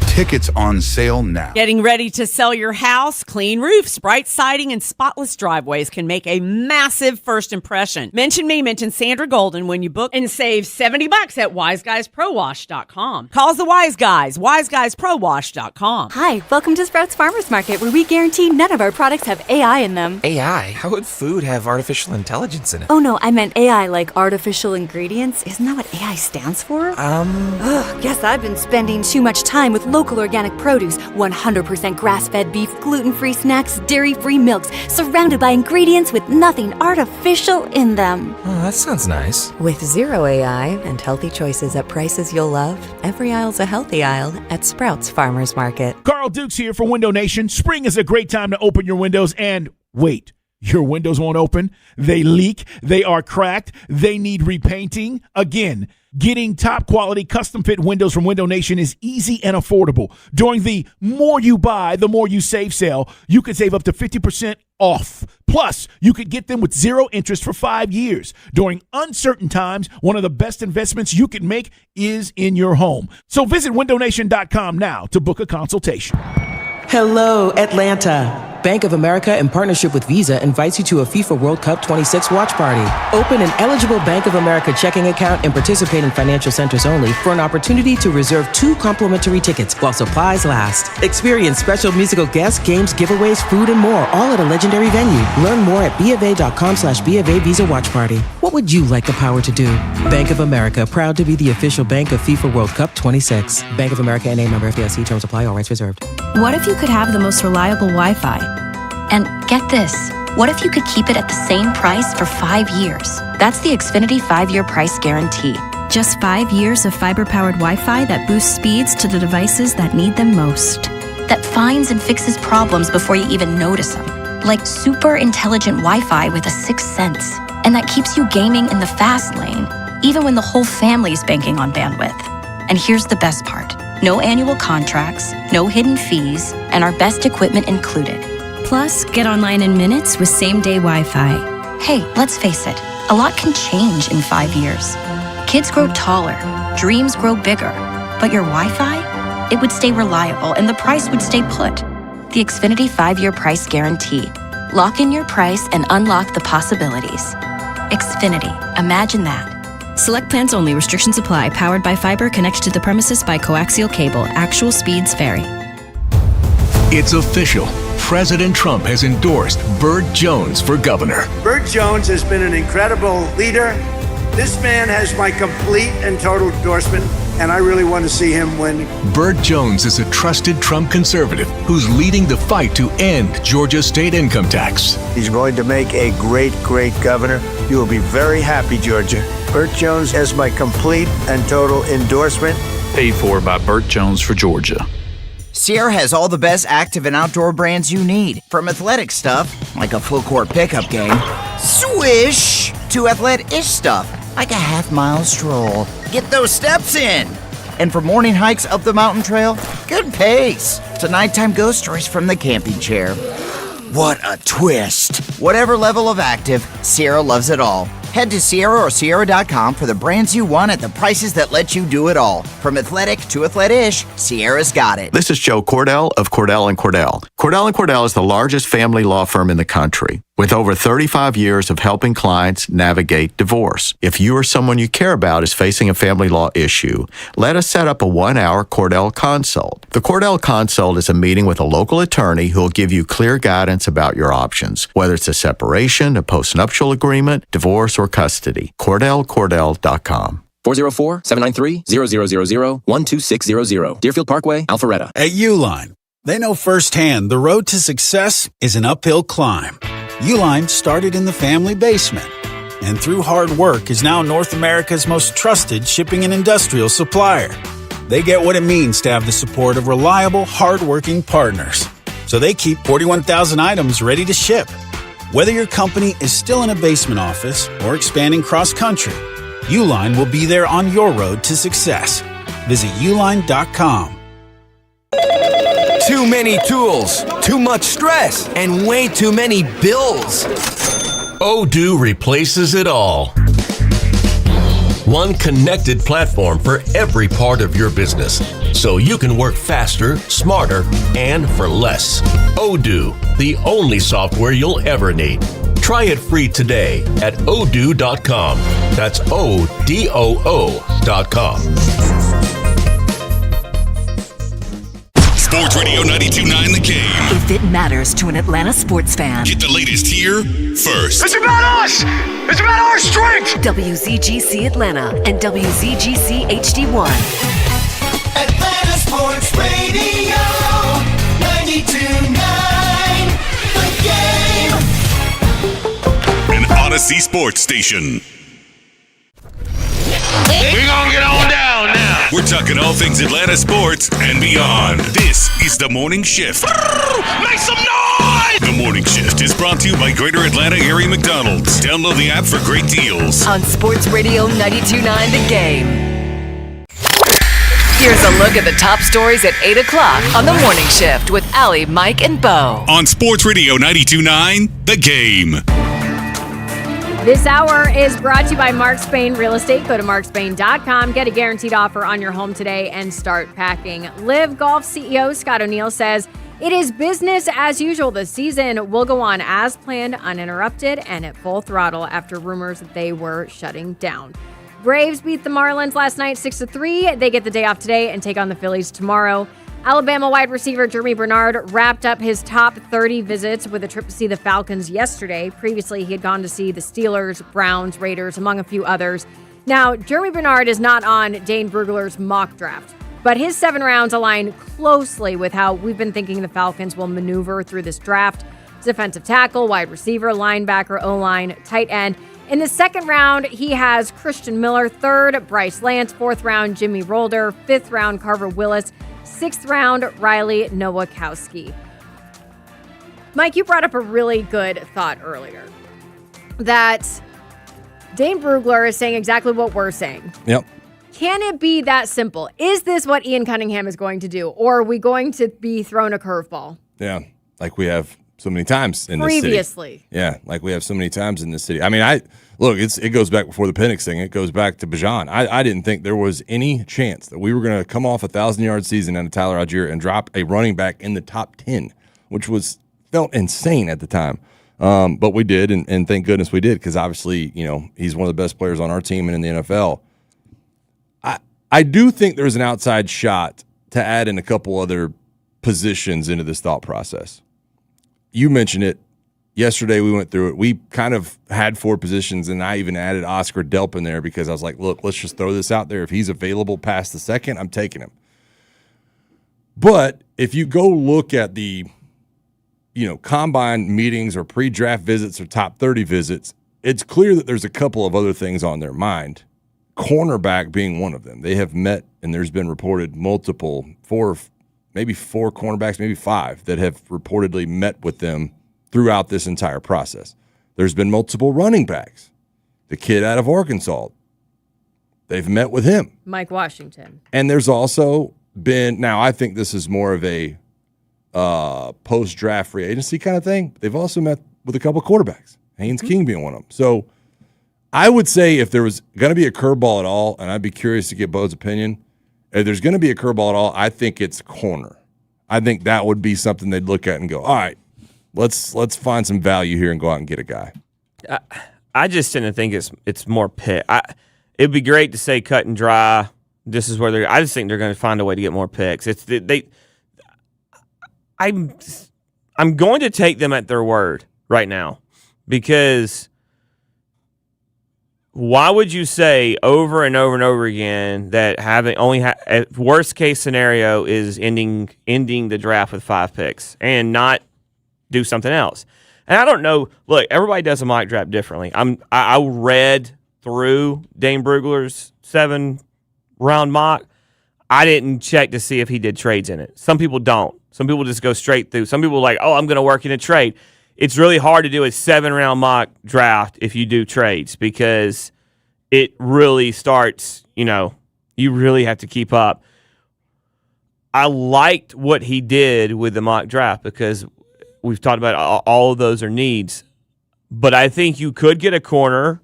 Tickets on sale now. Getting ready to sell your house? Clean roofs, bright siding, and spotless driveways can make a massive first impression. Mention Sandra Golden when you book and save $70 at wiseguysprowash.com. Call the Wise Guys, wiseguysprowash.com. Hi, welcome to Sprouts Farmers Market, where we guarantee none of our products have AI in them. AI? How would food have artificial intelligence in it? Oh no, I meant AI like artificial ingredients. Isn't that what AI stands for? Guess I've been spending too much time with local organic produce, 100% grass-fed beef, gluten-free snacks, dairy-free milks, surrounded by ingredients with nothing artificial in them. Oh, that sounds nice. With zero AI and healthy choices at prices you'll love, every aisle's a healthy aisle at Sprouts Farmers Market. Carl Dukes here for Window Nation. Spring is a great time to open your windows and wait. Your windows won't open. They leak. They are cracked. They need repainting. Again, Getting top quality custom fit windows from Window Nation is easy and affordable. During the more you buy, the more you save sale, you can save up to 50% off. Plus, you could get them with 0 interest for 5 years. During uncertain times, one of the best investments you can make is in your home. So visit windownation.com now to book a consultation. Hello, Atlanta. Bank of America, in partnership with Visa, invites you to a FIFA World Cup 26 watch party. Open an eligible Bank of America checking account and participate in financial centers only for an opportunity to reserve 2 complimentary tickets while supplies last. Experience special musical guests, games, giveaways, food, and more, all at a legendary venue. Learn more at BofA.com/BofA Visa Watch Party. What would you like the power to do? Bank of America, proud to be the official bank of FIFA World Cup 26. Bank of America NA, member FDIC. Terms apply. All rights reserved. What if you could have the most reliable Wi-Fi? And get this, what if you could keep it at the same price for 5 years? That's the Xfinity 5-year price guarantee. Just 5 years of fiber-powered Wi-Fi that boosts speeds to the devices that need them most. That finds and fixes problems before you even notice them. Like super intelligent Wi-Fi with a 6th sense. And that keeps you gaming in the fast lane, even when the whole family's banking on bandwidth. And here's the best part. No annual contracts, no hidden fees, and our best equipment included. Plus, get online in minutes with same-day Wi-Fi. Hey, let's face it, a lot can change in 5 years. Kids grow taller, dreams grow bigger, but your Wi-Fi? It would stay reliable and the price would stay put. The Xfinity 5-year price guarantee. Lock in your price and unlock the possibilities. Xfinity, imagine that. Select plans only. Restrictions apply. Powered by fiber. Connected to the premises by coaxial cable. Actual speeds vary. It's official. President Trump has endorsed Burt Jones for governor. Burt Jones has been an incredible leader. This man has my complete and total endorsement, and I really want to see him win. Burt Jones is a trusted Trump conservative who's leading the fight to end Georgia's state income tax. He's going to make a great, great governor. You will be very happy, Georgia. Burt Jones has my complete and total endorsement. Paid for by Burt Jones for Georgia. Sierra has all the best active and outdoor brands you need. From athletic stuff, like a full court pickup game, swish, to athletic-ish stuff, like a half-mile stroll. Get those steps in. And for morning hikes up the mountain trail, good pace. To nighttime ghost stories from the camping chair. What a twist. Whatever level of active, Sierra loves it all. Head to Sierra or Sierra.com for the brands you want at the prices that let you do it all. From athletic to athletic-ish, Sierra's got it. This is Joe Cordell of Cordell & Cordell. Cordell & Cordell is the largest family law firm in the country, with over 35 years of helping clients navigate divorce. If you or someone you care about is facing a family law issue, let us set up a 1-hour Cordell Consult. The Cordell Consult is a meeting with a local attorney who will give you clear guidance about your options, whether it's a separation, a postnuptial agreement, divorce, or custody. CordellCordell.com. 404-793-0000-12600. Deerfield Parkway, Alpharetta. At Uline, they know firsthand the road to success is an uphill climb. Uline started in the family basement, and through hard work is now North America's most trusted shipping and industrial supplier. They get what it means to have the support of reliable, hardworking partners. So they keep 41,000 items ready to ship. Whether your company is still in a basement office or expanding cross-country, Uline will be there on your road to success. Visit uline.com. Too many tools, too much stress, and way too many bills. Odoo replaces it all. One connected platform for every part of your business, so you can work faster, smarter, and for less. Odoo, the only software you'll ever need. Try it free today at odoo.com. That's ODOO.com. Sports Radio 92.9 The Game. If it matters to an Atlanta sports fan. Get the latest here first. It's about us! It's about our strength! WZGC Atlanta and WZGC HD1. Atlanta Sports Radio 92.9 The Game. An Odyssey Sports Station. We're gonna get on down now. We're talking all things Atlanta sports and beyond. This is The Morning Shift. Make some noise! The Morning Shift is brought to you by Greater Atlanta Area McDonald's. Download the app for great deals. On Sports Radio 92.9 The Game. Here's a look at the top stories at 8 o'clock on The Morning Shift with Allie, Mike, and Bo. On Sports Radio 92.9 The Game. This hour is brought to you by Mark Spain Real Estate. Go to markspain.com. Get a guaranteed offer on your home today and start packing. Live Golf CEO Scott O'Neill says it is business as usual. The season will go on as planned, uninterrupted, and at full throttle after rumors that they were shutting down. Braves beat the Marlins last night 6-3. They get the day off today and take on the Phillies tomorrow. Alabama wide receiver Jeremy Bernard wrapped up his top 30 visits with a trip to see the Falcons yesterday. Previously, he had gone to see the Steelers, Browns, Raiders, among a few others. Now, Jeremy Bernard is not on Dane Brugler's mock draft, but his 7 rounds align closely with how we've been thinking the Falcons will maneuver through this draft. Defensive tackle, wide receiver, linebacker, O-line, tight end. In the second round, he has Christian Miller, 3rd, Bryce Lance, 4th round, Jimmy Rolder, 5th round, Carver Willis, 6th round, Riley Nowakowski. Mike, you brought up a really good thought earlier that Dane Brugler is saying exactly what we're saying. Yep. Can it be that simple? Is this what Ian Cunningham is going to do? Or are we going to be thrown a curveball? Yeah, like we have so many times in this city. Previously. Yeah, like we have so many times in this city. I mean, it goes back before the Penix thing. It goes back to Bijan. I didn't think there was any chance that we were going to come off a 1,000-yard season out of Tyler Algier and drop a running back in the top 10, which felt insane at the time. But we did, and thank goodness we did, because obviously, he's one of the best players on our team and in the NFL. I do think there's an outside shot to add in a couple other positions into this thought process. You mentioned it. Yesterday we went through it. We kind of had 4 positions, and I even added Oscar Delp in there because I was like, look, let's just throw this out there. If he's available past the second, I'm taking him. But if you go look at the combine meetings or pre-draft visits or top 30 visits, it's clear that there's a couple of other things on their mind, cornerback being one of them. They have met, and there's been reported multiple, 4 cornerbacks, maybe 5, that have reportedly met with them throughout this entire process. There's been multiple running backs. The kid out of Arkansas, they've met with him. Mike Washington. And there's also been, now I think this is more of a post-draft free agency kind of thing. They've also met with a couple of quarterbacks, Haynes King being one of them. So I would say if there was going to be a curveball at all, and I'd be curious to get Bo's opinion, if there's going to be a curveball at all, I think it's corner. I think that would be something they'd look at and go, all right, let's find some value here and go out and get a guy. I just tend to think it's more pick. It'd be great to say cut and dry. This is where they're. I just think they're going to find a way to get more picks. I'm going to take them at their word right now, because why would you say over and over and over again that worst case scenario is ending the draft with 5 picks and not do something else? And I don't know. Look, everybody does a mock draft differently. I read through Dane Brugler's 7-round mock. I didn't check to see if he did trades in it. Some people don't. Some people just go straight through. Some people are like, oh, I'm going to work in a trade. It's really hard to do a 7-round mock draft if you do trades, because it really starts, you really have to keep up. I liked what he did with the mock draft because we've talked about all of those are needs. But I think you could get a corner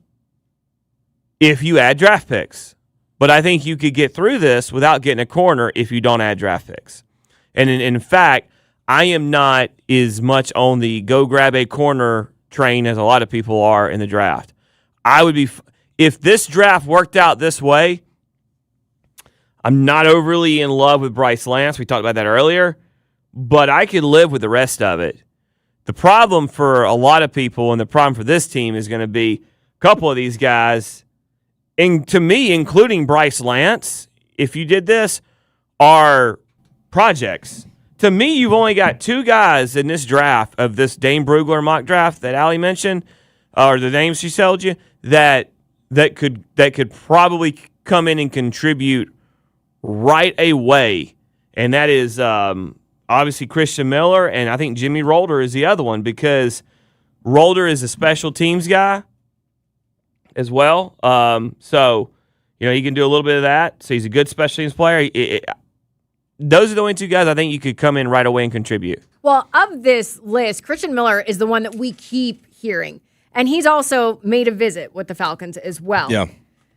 if you add draft picks. But I think you could get through this without getting a corner if you don't add draft picks. And in fact, I am not as much on the go grab a corner train as a lot of people are in the draft. I would be, if this draft worked out this way, I'm not overly in love with Bryce Lance. We talked about that earlier, but I could live with the rest of it. The problem for a lot of people and the problem for this team is going to be a couple of these guys, and to me, including Bryce Lance, if you did this, are projects. To me, you've only got 2 guys in this draft of this Dane Brugler mock draft that Allie mentioned, or the names she told you, that could probably come in and contribute right away, and that is obviously Christian Miller, and I think Jimmy Rolder is the other one because Rolder is a special teams guy as well. So, he can do a little bit of that. So he's a good special teams player. Those are the only two guys I think you could come in right away and contribute. Well, of this list, Christian Miller is the one that we keep hearing. And he's also made a visit with the Falcons as well. Yeah.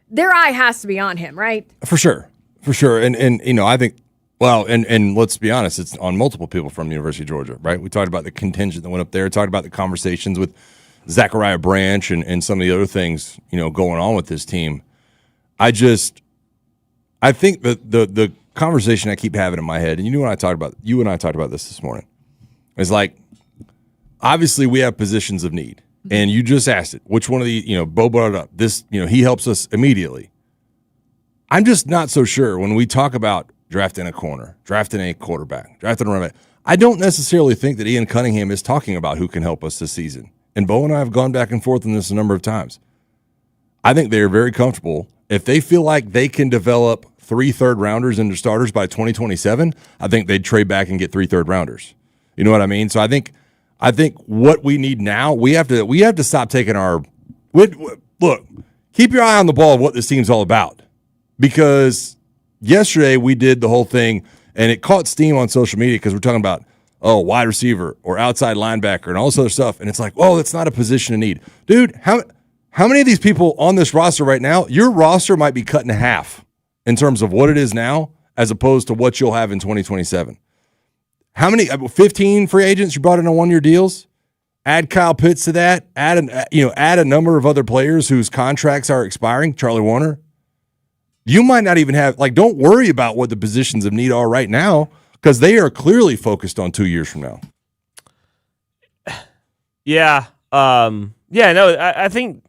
Their eye has to be on him, right? For sure. And I think, and let's be honest, it's on multiple people from the University of Georgia, right? We talked about the contingent that went up there, talked about the conversations with Zachariah Branch and some of the other things, going on with this team. I think that the conversation I keep having in my head, and you and I talked about this morning, is like, obviously we have positions of need. And you just asked it, which one of the, Bo brought it up. This, he helps us immediately. I'm just not so sure when we talk about drafting a corner, drafting a quarterback, drafting a running back. I don't necessarily think that Ian Cunningham is talking about who can help us this season. And Bo and I have gone back and forth on this a number of times. I think they are very comfortable. If they feel like they can develop 3 third-rounders into starters by 2027, I think they'd trade back and get 3 third-rounders. You know what I mean? So I think what we need now, we have to stop taking look, keep your eye on the ball of what this team's all about. Because yesterday we did the whole thing, and it caught steam on social media because we're talking about, wide receiver or outside linebacker and all this other stuff. And it's like, that's not a position of need. Dude, how many of these people on this roster right now, your roster might be cut in half in terms of what it is now as opposed to what you'll have in 2027. How many? 15 free agents you brought in on 1-year deals? Add Kyle Pitts to that. Add a number of other players whose contracts are expiring. Charlie Warner. You might not even have, don't worry about what the positions of need are right now because they are clearly focused on 2 years from now. Yeah. I think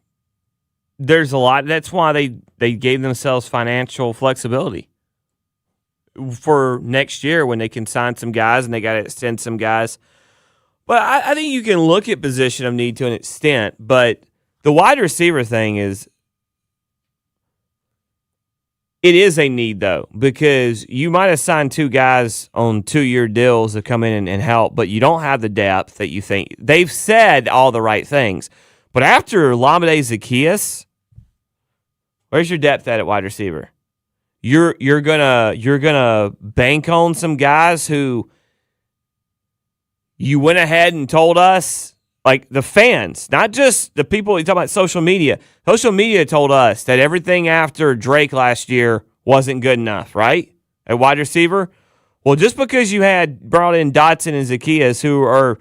there's a lot. That's why they gave themselves financial flexibility for next year when they can sign some guys and they got to extend some guys. But I think you can look at position of need to an extent, but the wide receiver thing it is a need, though, because you might have signed 2 guys on 2-year deals to come in and help, but you don't have the depth that you think. They've said all the right things. But after Olamide Zaccheaus, where's your depth at wide receiver? You're gonna bank on some guys who you went ahead and told us, like the fans, not just the people you talk about social media. Social media told us that everything after Drake last year wasn't good enough, right? At wide receiver. Well, just because you had brought in Dotson and Zaccheaus, who are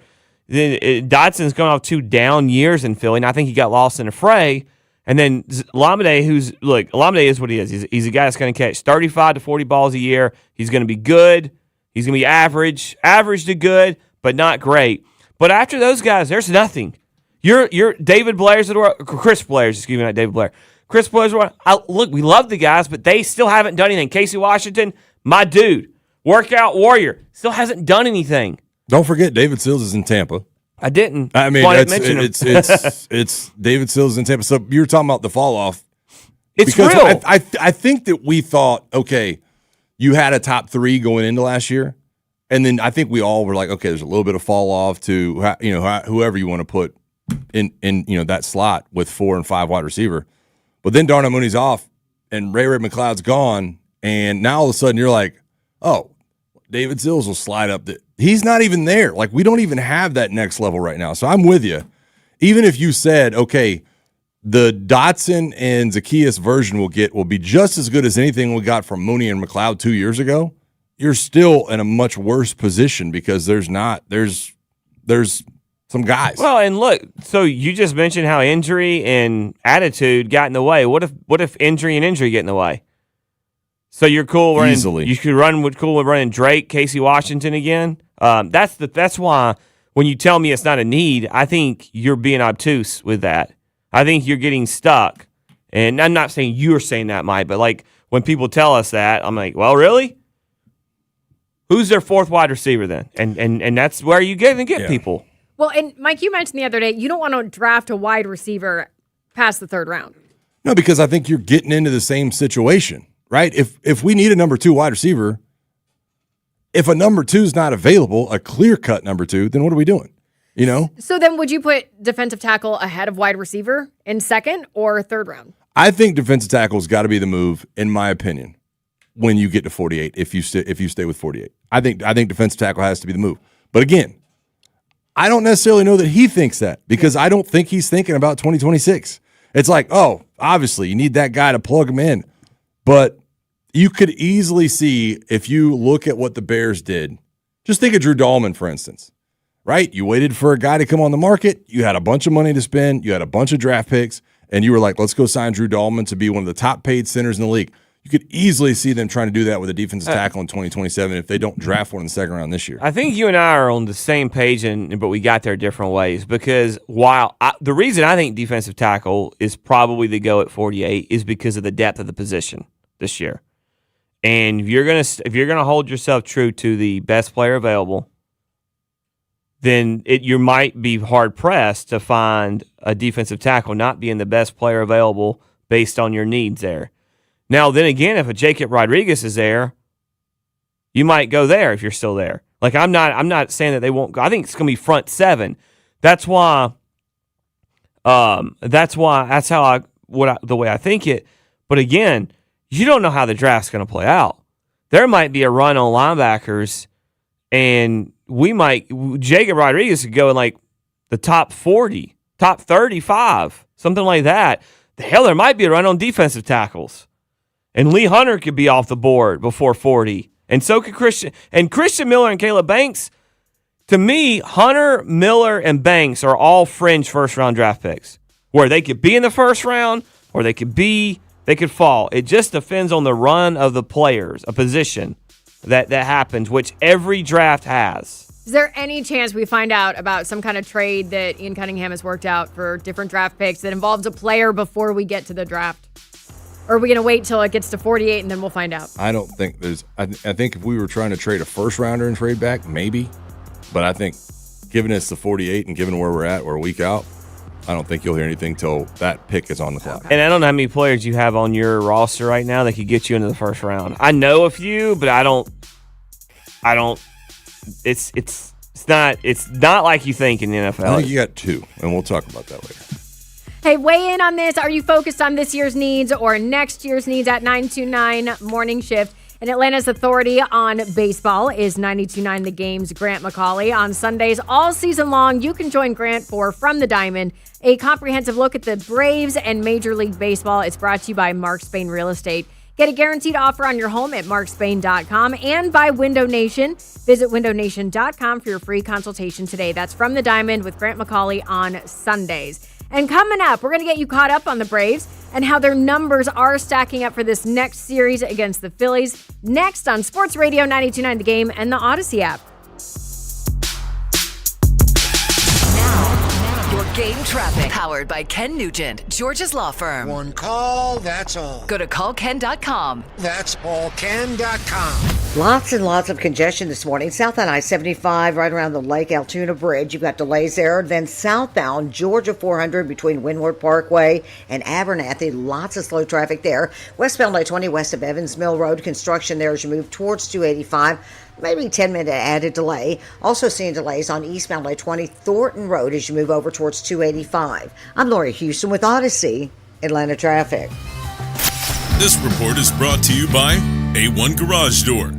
Dotson's going off 2 down years in Philly, and I think he got lost in the fray. And then Olamide, Olamide is what he is. He's a guy that's going to catch 35 to 40 balls a year. He's going to be good. He's going to be average to good, but not great. But after those guys, there's nothing. You're David Blair's of the world, Chris Blair's, excuse me, not David Blair. Chris Blair's of the world. Look, we love the guys, but they still haven't done anything. Casey Washington, my dude, workout warrior, still hasn't done anything. Don't forget, David Sills is in Tampa. I didn't. I mean, it's David Sills in Tampa. So you were talking about the fall off. It's real. I think that we thought, okay, you had a top 3 going into last year, and then I think we all were like, okay, there's a little bit of fall off to whoever you want to put in that slot with 4 and 5 wide receiver. But then Darnell Mooney's off, and Ray McLeod's gone, and now all of a sudden you're like, oh, David Sills will slide up. He's not even there. Like, we don't even have that next level right now. So I'm with you. Even if you said, okay, the Dotson and Zaccheaus version will be just as good as anything we got from Mooney and McLeod 2 years ago, you're still in a much worse position because there's some guys. Well, and look, so you just mentioned how injury and attitude got in the way. What if injury and injury get in the way? So you're cool running easily. You could cool with running Drake, Casey Washington again. That's why when you tell me it's not a need, I think you're being obtuse with that. I think you're getting stuck. And I'm not saying you're saying that, Mike, but like when people tell us that, I'm like, well, really? Who's their 4th wide receiver then? And that's where you get people. Well, and Mike, you mentioned the other day, you don't want to draft a wide receiver past the 3rd round. No, because I think you're getting into the same situation. right? If we need a number 2 wide receiver, if a number 2 is not available, a clear-cut number 2, then what are we doing? You know? So then would you put defensive tackle ahead of wide receiver in second or third round? I think defensive tackle's got to be the move, in my opinion, when you get to 48, if you stay with 48. I think defensive tackle has to be the move. But again, I don't necessarily know that he thinks that because I don't think he's thinking about 2026. It's like, oh, obviously you need that guy to plug him in. But you could easily see if you look at what the Bears did. Just think of Drew Dahlman, for instance, right? You waited for a guy to come on the market. You had a bunch of money to spend. You had a bunch of draft picks. And you were like, let's go sign Drew Dahlman to be one of the top paid centers in the league. You could easily see them trying to do that with a defensive tackle in 2027 if they don't draft one in the second round this year. I think you and I are on the same page, but we got there different ways because the reason I think defensive tackle is probably the go at 48 is because of the depth of the position this year. And if you're gonna hold yourself true to the best player available, then you might be hard pressed to find a defensive tackle not being the best player available based on your needs there. Now, then again, if a Jacob Rodriguez is there, you might go there if you're still there. Like I'm not saying that they won't go. I think it's going to be front 7. That's why. The way I think it. But again, you don't know how the draft's going to play out. There might be a run on linebackers, and Jacob Rodriguez could go in like the top 40, top 35, something like that. The hell, there might be a run on defensive tackles. And Lee Hunter could be off the board before 40. And so could Christian. And Christian Miller and Caleb Banks, to me, Hunter, Miller, and Banks are all fringe first-round draft picks, where they could be in the first round or they could fall. It just depends on the run of the players, a position that happens, which every draft has. Is there any chance we find out about some kind of trade that Ian Cunningham has worked out for different draft picks that involves a player before we get to the draft? Or are we going to wait till it gets to 48 and then we'll find out? I don't think there's – I think if we were trying to trade a first-rounder and trade back, maybe. But I think given it's the 48 and given where we're at, we're a week out, I don't think you'll hear anything till that pick is on the clock. And I don't know how many players you have on your roster right now that could get you into the first round. I know a few, but I don't – it's not like you think in the NFL. I think you got 2, and we'll talk about that later. Hey, weigh in on this. Are you focused on this year's needs or next year's needs at 929 Morning Shift? And Atlanta's authority on baseball is 92.9 The Game's Grant McCauley. On Sundays all season long, you can join Grant for From the Diamond, a comprehensive look at the Braves and Major League Baseball. It's brought to you by Mark Spain Real Estate. Get a guaranteed offer on your home at markspain.com and by Window Nation. Visit windownation.com for your free consultation today. That's From the Diamond with Grant McCauley on Sundays. And coming up, we're going to get you caught up on the Braves and how their numbers are stacking up for this next series against the Phillies. Next on Sports Radio 92.9 The Game and the Odyssey app. Your game traffic, powered by Ken Nugent, Georgia's law firm. One call, that's all. Go to callken.com. That's allken.com. Lots and lots of congestion this morning. Southbound I-75 right around the Lake Altoona Bridge. You've got delays there. Then southbound Georgia 400 between Windward Parkway and Abernathy. Lots of slow traffic there. Westbound I-20 west of Evans Mill Road. Construction there as you move towards 285. Maybe 10-minute added delay. Also seeing delays on eastbound I-20 Thornton Road as you move over towards 285. I'm Lori Houston with Odyssey, Atlanta Traffic. This report is brought to you by A1 Garage Door.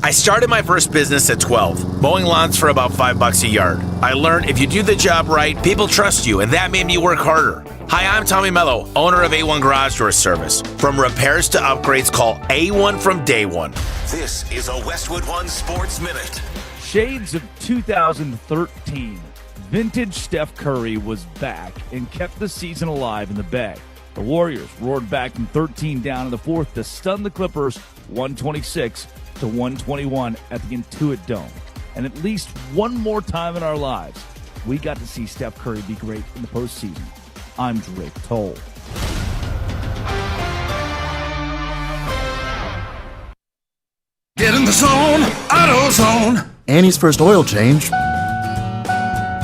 I started my first business at 12, mowing lawns for about $5 a yard. I learned if you do the job right, people trust you, and that made me work harder. Hi, I'm Tommy Mello, owner of A1 Garage Door Service. From repairs to upgrades, call A1 from day one. This is a Westwood One Sports Minute. Shades of 2013. Vintage Steph Curry was back and kept the season alive in the Bay. The Warriors roared back from 13 down in the fourth to stun the Clippers 126-121 at the Intuit Dome. And at least one more time in our lives, we got to see Steph Curry be great in the postseason. I'm Drake Toll. Get in the zone, AutoZone. Annie's first oil change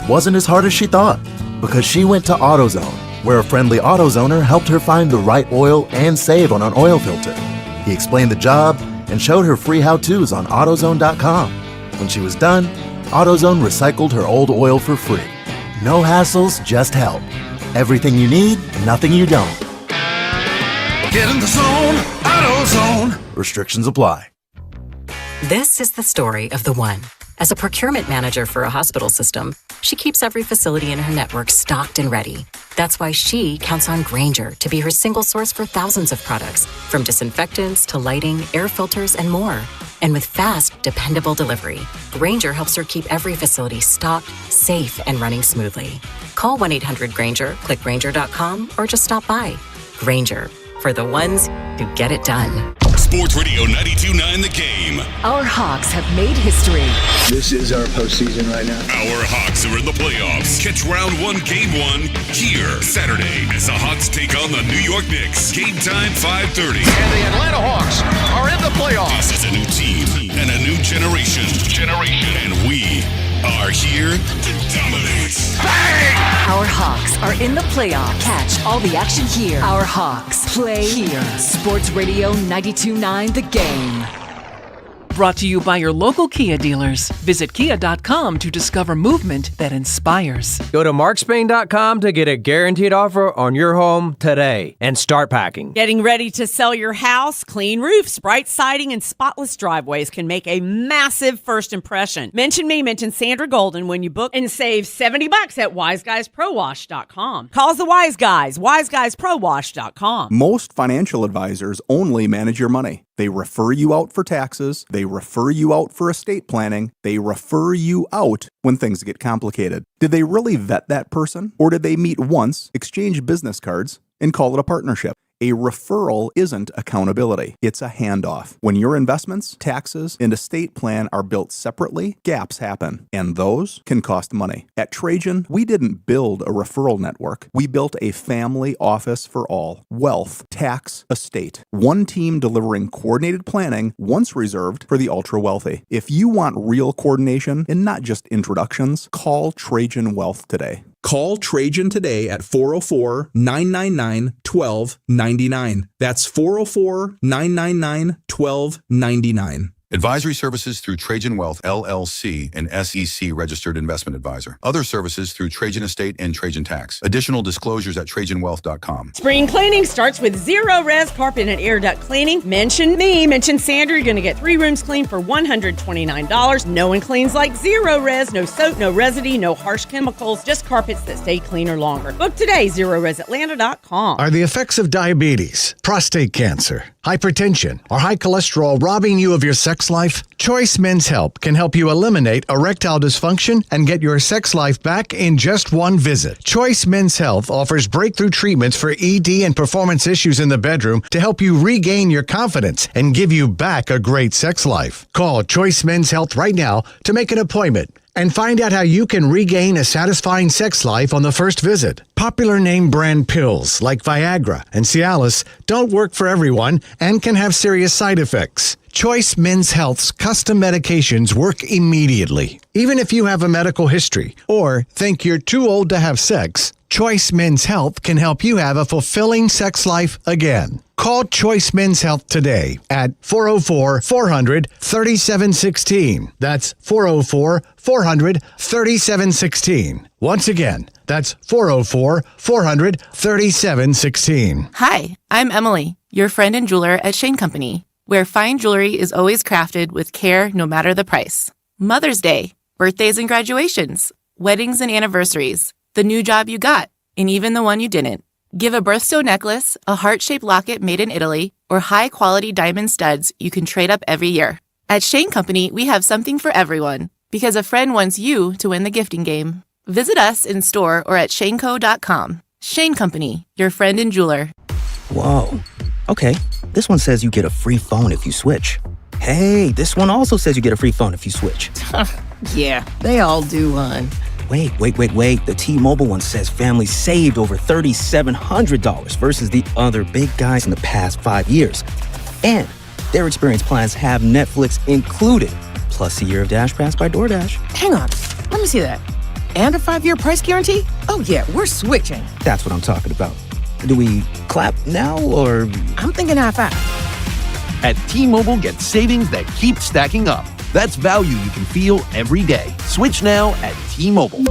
wasn't as hard as she thought because she went to AutoZone, where a friendly AutoZoner helped her find the right oil and save on an oil filter. He explained the job and showed her free how-tos on AutoZone.com. When she was done, AutoZone recycled her old oil for free. No hassles, just help. Everything you need, nothing you don't. Get in the zone, AutoZone. Restrictions apply. This is the story of the one. As a procurement manager for a hospital system, she keeps every facility in her network stocked and ready. That's why she counts on Grainger to be her single source for thousands of products, from disinfectants to lighting, air filters, and more. And with fast, dependable delivery, Grainger helps her keep every facility stocked, safe, and running smoothly. Call 1-800-GRAINGER, click Grainger.com, or just stop by. Grainger, for the ones who get it done. Sports Radio 92.9 The Game. Our Hawks have made history. This is our postseason right now. Our Hawks are in the playoffs. Catch round 1, game 1 here Saturday as the Hawks take on the New York Knicks. Game time 5:30. And the Atlanta Hawks are in the playoffs. This is a new team and a new generation. And we are here to dominate. Bang! Our Hawks are in the playoffs. Catch all the action here. Our Hawks play here. Sports Radio 92.9 The Game. Brought to you by your local Kia dealers. Visit kia.com to discover movement that inspires. Go to markspain.com to get a guaranteed offer on your home today and start packing. Getting ready to sell your house? Clean roofs, bright siding, and spotless driveways can make a massive first impression. Mention Sandra Golden when you book and save $70 at wiseguysprowash.com. Calls the Wise Guys, wiseguysprowash.com. Most financial advisors only manage your money. They refer you out for taxes. They refer you out for estate planning. They refer you out when things get complicated. Did they really vet that person? Or did they meet once, exchange business cards, and call it a partnership? A referral isn't accountability. It's a handoff. When your investments, taxes, and estate plan are built separately, gaps happen, and those can cost money. At Trajan, we didn't build a referral network. We built a family office for all. Wealth, tax, estate. One team delivering coordinated planning, once reserved for the ultra-wealthy. If you want real coordination and not just introductions, call Trajan Wealth today. Call Trajan today at 404-999-1299. That's 404-999-1299. Advisory services through Trajan Wealth, LLC, an SEC registered investment advisor. Other services through Trajan Estate and Trajan Tax. Additional disclosures at TrajanWealth.com. Spring cleaning starts with zero res carpet and air duct cleaning. Mention Sandra. You're going to get 3 rooms cleaned for $129. No one cleans like zero res. No soap, no residue, no harsh chemicals, just carpets that stay cleaner longer. Book today, ZeroResAtlanta.com. Are the effects of diabetes, prostate cancer, hypertension, or high cholesterol robbing you of your sex life? Choice Men's Health can help you eliminate erectile dysfunction and get your sex life back in just one visit. Choice Men's Health offers breakthrough treatments for ED and performance issues in the bedroom to help you regain your confidence and give you back a great sex life. Call Choice Men's Health right now to make an appointment and find out how you can regain a satisfying sex life on the first visit. Popular name brand pills like Viagra and Cialis don't work for everyone and can have serious side effects. Choice Men's Health's custom medications work immediately. Even if you have a medical history or think you're too old to have sex, Choice Men's Health can help you have a fulfilling sex life again. Call Choice Men's Health today at 404-400-3716. That's 404-400-3716. Once again, that's 404-400-3716. Hi, I'm Emily, your friend and jeweler at Shane Company, where fine jewelry is always crafted with care no matter the price. Mother's Day, birthdays and graduations, weddings and anniversaries, the new job you got, and even the one you didn't. Give a birthstone necklace, a heart-shaped locket made in Italy, or high-quality diamond studs you can trade up every year. At Shane Company, we have something for everyone, because a friend wants you to win the gifting game. Visit us in store or at shaneco.com. Shane Company, your friend and jeweler. Whoa. Okay, this one says you get a free phone if you switch. Hey, this one also says you get a free phone if you switch. Yeah, they all do, hon. Wait. The T-Mobile one says families saved over $3,700 versus the other big guys in the past 5 years. And their experience plans have Netflix included, plus a year of Dash Pass by DoorDash. Hang on, let me see that. And a 5-year price guarantee? Oh yeah, we're switching. That's what I'm talking about. Do we clap now, or...? I'm thinking high five. At T-Mobile, get savings that keep stacking up. That's value you can feel every day. Switch now at T-Mobile.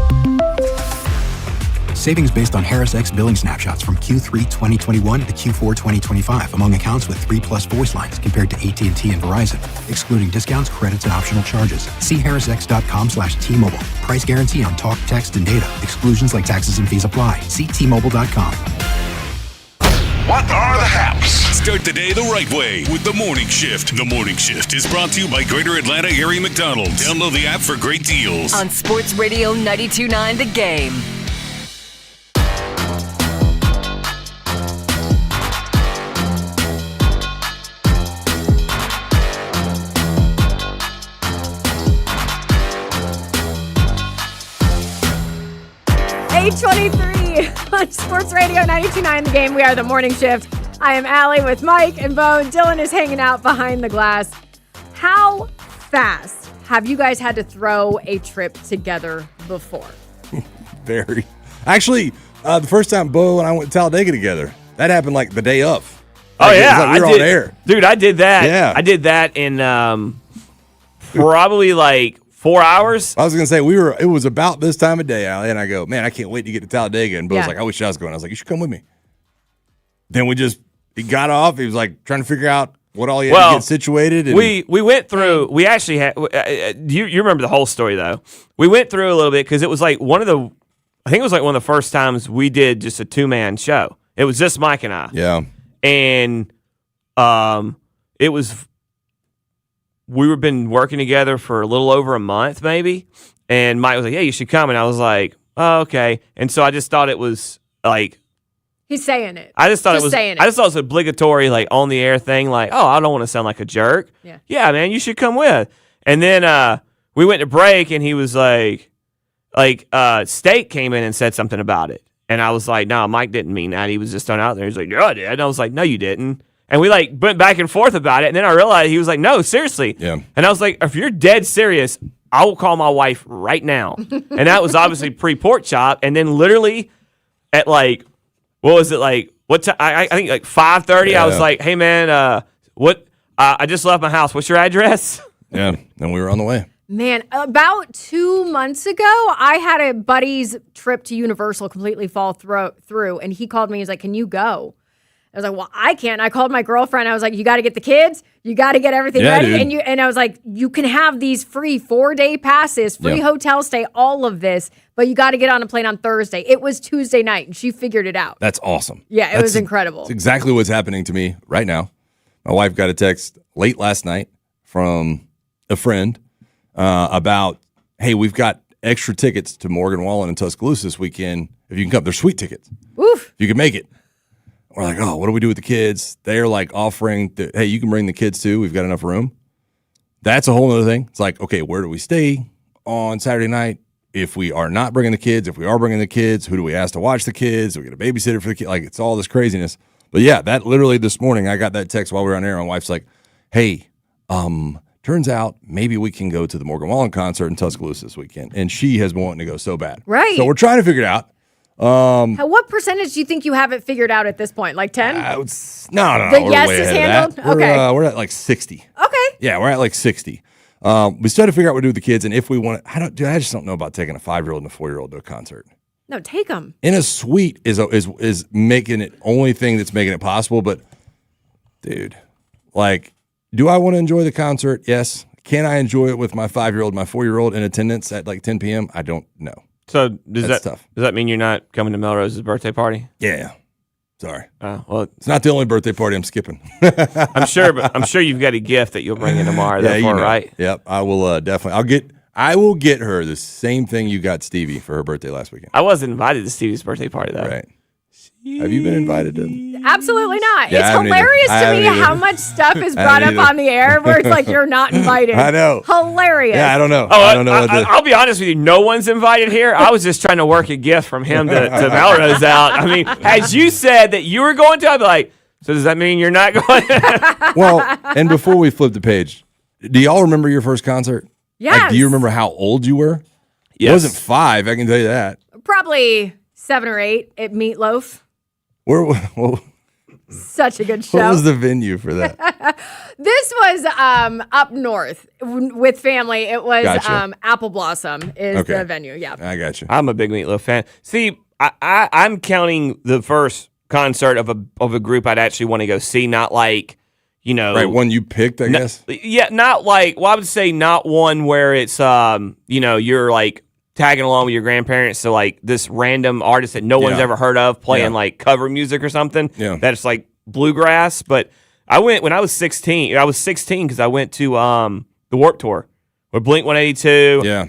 Savings based on Harris X billing snapshots from Q3 2021 to Q4 2025 among accounts with 3+ voice lines compared to AT&T and Verizon, excluding discounts, credits, and optional charges. See harrisx.com/T-Mobile. Price guarantee on talk, text, and data. Exclusions like taxes and fees apply. See T-Mobile.com. What are the haps? Start the day the right way with The Morning Shift. The Morning Shift is brought to you by Greater Atlanta Area McDonald's. Download the app for great deals. On Sports Radio 92.9 The Game. On Sports Radio 92.9 The Game, we are The Morning Shift. I am Allie with Mike and Bo. Dylan is hanging out behind the glass. How fast have you guys had to throw a trip together before? Very. Actually, the first time Bo and I went to Talladega together, that happened like the day of. Oh, yeah. Like we were on air. Dude, I did that. Yeah. I did that in probably like 4 hours. I was going to say, it was about this time of day, Allie, and I go, man, I can't wait to get to Talladega. And Bo's like, I wish I was going. I was like, you should come with me. Then he got off. He was like trying to figure out what all he had to get situated. And we went through, we actually had, you remember the whole story though. We went through a little bit because it was like one of the first times we did just a 2-man show. It was just Mike and I. Yeah. And it was, we've been working together for a little over a month, maybe. And Mike was like, yeah, you should come. And I was like, oh, okay. And so I just thought it was like, He's saying it. I just thought it was obligatory, like on the air thing. Like, oh, I don't want to sound like a jerk. Yeah, man, you should come with. And then we went to break, and he was like, State came in and said something about it. And I was like, no, Mike didn't mean that. He was just throwing out there. He's like, yeah, I did. And I was like, no, you didn't. And we like went back and forth about it. And then I realized he was like, no, seriously. Yeah. And I was like, if you're dead serious, I will call my wife right now. And that was obviously pre-pork chop. And then literally at like, what was it like? What time? I think like 5:30. Yeah. I was like, hey man, I just left my house. What's your address? Yeah. Then we were on the way. Man, about 2 months ago, I had a buddy's trip to Universal completely fall through, and he called me. He was like, can you go? I was like, well, I can't. I called my girlfriend. I was like, you got to get the kids. You got to get everything ready. Dude. And I was like, you can have these free 4-day passes, free hotel stay, all of this, but you got to get on a plane on Thursday. It was Tuesday night, and she figured it out. That's awesome. Yeah, it was incredible. That's exactly what's happening to me right now. My wife got a text late last night from a friend about, hey, we've got extra tickets to Morgan Wallen and Tuscaloosa this weekend. If you can come, they're sweet tickets. Oof. If you can make it. We're like, oh, what do we do with the kids? They're like offering, hey, you can bring the kids too. We've got enough room. That's a whole other thing. It's like, okay, where do we stay on Saturday night? If we are not bringing the kids, if we are bringing the kids, who do we ask to watch the kids? Do we get a babysitter for the kids? Like, it's all this craziness. But yeah, that literally this morning, I got that text while we were on air. My wife's like, hey, turns out maybe we can go to the Morgan Wallen concert in Tuscaloosa this weekend. And she has been wanting to go so bad. Right. So we're trying to figure it out. What percentage do you think you have it figured out at this point? Like 10? No. The We're yes way is ahead of handled? that. We're at like 60. Okay. Yeah, we're at like 60. We still have to figure out what to do with the kids, and if we want to, I just don't know about taking a 5-year-old and a 4-year-old to a concert. No, take them. In a suite is making it only thing that's making it possible. But dude, like, do I want to enjoy the concert? Yes. Can I enjoy it with my 5-year-old, my 4-year-old in attendance at like 10 p.m.? I don't know. So does tough. Does that mean you're not coming to Melrose's birthday party? Yeah. Sorry. Well, it's not the only birthday party I'm skipping. I'm sure you've got a gift that you'll bring in tomorrow. Yeah, right? Yep. I will definitely. I will get her the same thing you got Stevie for her birthday last weekend. I wasn't invited to Stevie's birthday party though. Right. Have you been invited to? Absolutely not. Yeah, it's hilarious to me how much stuff is brought up on the air where it's like you're not invited. I know. Hilarious. Yeah, I don't know. I don't know. I'll be honest with you. No one's invited here. I was just trying to work a gift from him to Melrose out. I mean, as you said that you were going to, I'd be like, so does that mean you're not going? Well, and before we flip the page, do y'all remember your first concert? Yes. Like, do you remember how old you were? Yes. It wasn't 5, I can tell you that. Probably 7 or 8 at Meatloaf. Well, Such a good show. What was the venue for that? This was up north with family. It was Gotcha. Apple Blossom is the venue. Yeah. I got you. I'm a big Meatloaf fan. See, I'm counting the first concert of a group I'd actually want to go see, not like, Right, one you picked, I guess? Yeah, not like, I would say not one where it's, you're like tagging along with your grandparents, so like this random artist that no one's ever heard of playing like cover music or something. Yeah. That's like bluegrass. But I went when I was 16. I was 16 because I went to the Warped Tour with Blink-182. Yeah.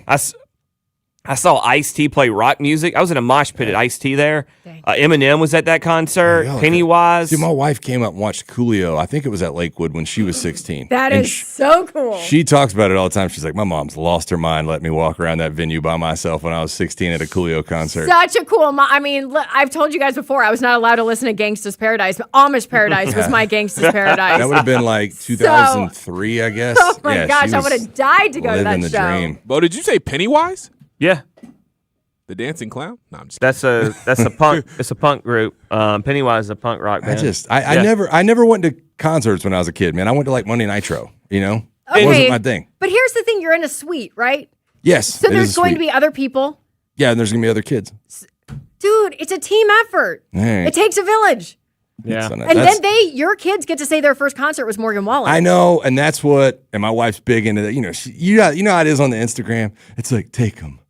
I saw Ice-T play rock music. I was in a mosh pit at Ice-T there. Eminem was at that concert. Pennywise. See, my wife came up and watched Coolio. I think it was at Lakewood when she was 16. That is so cool. She talks about it all the time. She's like, my mom's lost her mind letting me walk around that venue by myself when I was 16 at a Coolio concert. Such a cool I mean, look, I've told you guys before, I was not allowed to listen to Gangsta's Paradise, but Amish Paradise was my Gangsta's Paradise. That would have been like 2003, I guess. Oh my gosh, I would have died to go to that show. Dream. Bo, did you say Pennywise? Yeah. The Dancing Clown? No, I'm just That's a punk. It's a punk group. Pennywise is a punk rock band. I never went to concerts when I was a kid, man. I went to like Monday Nitro, It Okay, wasn't my thing. But here's the thing, you're in a suite, right? Yes. So there's going to be other people. Yeah, and there's going to be other kids. Dude, it's a team effort. Hey. It takes a village. Yeah. And then your kids get to say their first concert was Morgan Wallen. I know, and that's what, and my wife's big into that. You know how it is on the Instagram? It's like, take them.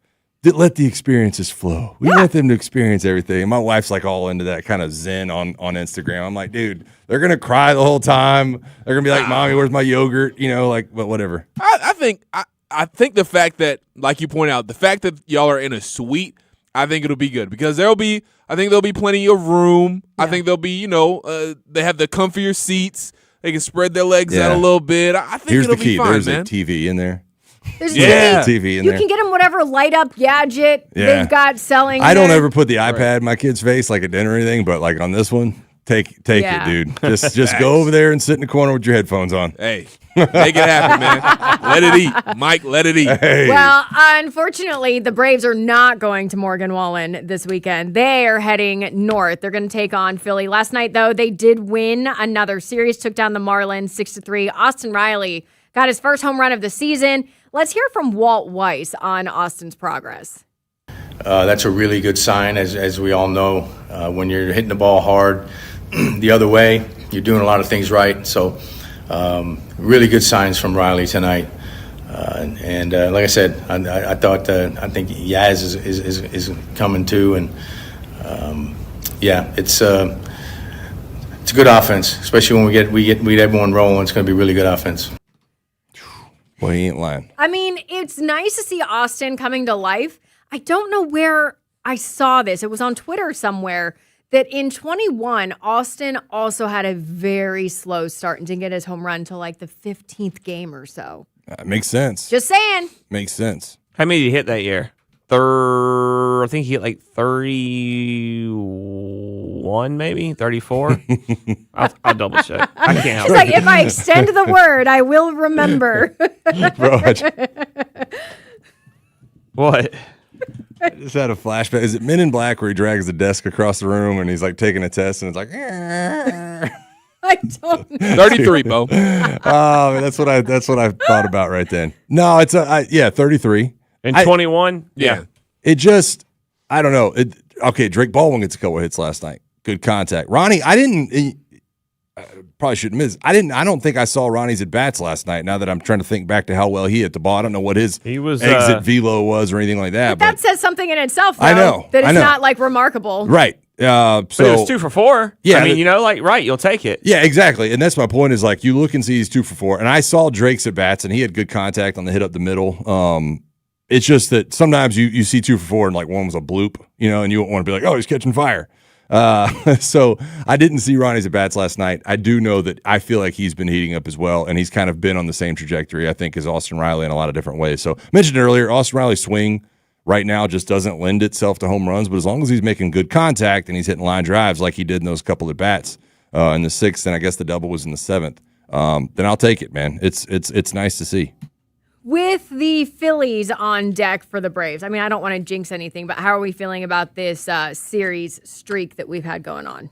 Let the experiences flow. We want them to experience everything. And my wife's like all into that kind of zen on Instagram. I'm like, dude, they're going to cry the whole time. They're going to be like, Mommy, where's my yogurt? But whatever. I think the fact that, like you point out, the fact that y'all are in a suite, I think it'll be good because there'll be plenty of room. Yeah. I think there'll be, they have the comfier seats. They can spread their legs out a little bit. I think it'll be fine, There's man. a TV in there. There's TV in you there. can get them whatever light up gadget they've got selling. I don't ever put the iPad in my kid's face like at dinner or anything, but like on this one, take it, dude. Just go over there and sit in the corner with your headphones on. Hey, make it happen, man. Let it eat, Mike. Let it eat. Hey. Well, unfortunately, the Braves are not going to Morgan Wallen this weekend. They are heading north. They're going to take on Philly. Last night, though, they did win another series, took down the Marlins 6-3. Austin Riley got his first home run of the season. Let's hear from Walt Weiss on Austin's progress. That's a really good sign, as we all know. When you're hitting the ball hard the other way, you're doing a lot of things right. So really good signs from Riley tonight. And like I said, I think Yaz is coming too. And it's a good offense, especially when we get everyone rolling. It's going to be really good offense. Well, he ain't lying. I mean, it's nice to see Austin coming to life. I don't know where I saw this. It was on Twitter somewhere that in 21, Austin also had a very slow start and didn't get his home run until like the 15th game or so. Makes sense. Just saying. Makes sense. How many did he hit that year? I think he hit like 31, maybe 34. I'll double check. I can't help It's like, if I extend the word, I will remember. Bro, what? I just had a flashback. Is it Men in Black where he drags the desk across the room and he's like taking a test and it's like, I don't know. 33, Bo. Oh, man, that's what I thought about right then. No, it's 33. And 21? Yeah. It just, I don't know. Okay, Drake Baldwin gets a couple hits last night. Good contact. Ronnie, I probably shouldn't miss. I don't think I saw Ronnie's at bats last night. Now that I'm trying to think back to how well he hit the ball, I don't know what his exit velo was or anything like that. But that says something in itself, though. I know. That it's not like remarkable. Right. So it was 2 for 4. Yeah, I mean, you'll take it. Yeah, exactly. And that's my point is like you look and see he's 2 for 4. And I saw Drake's at bats and he had good contact on the hit up the middle. It's just that sometimes you see 2 for 4 and like one was a bloop, and you don't want to be like, oh, he's catching fire. So I didn't see Ronnie's at bats last night. I do know that I feel like he's been heating up as well, and he's kind of been on the same trajectory, I think, as Austin Riley in a lot of different ways. So mentioned earlier, Austin Riley's swing right now just doesn't lend itself to home runs, but as long as he's making good contact and he's hitting line drives like he did in those couple at bats in the 6th, and I guess the double was in the 7th, then I'll take it, man. It's nice to see. With the Phillies on deck for the Braves, I mean, I don't want to jinx anything, but how are we feeling about this series streak that we've had going on?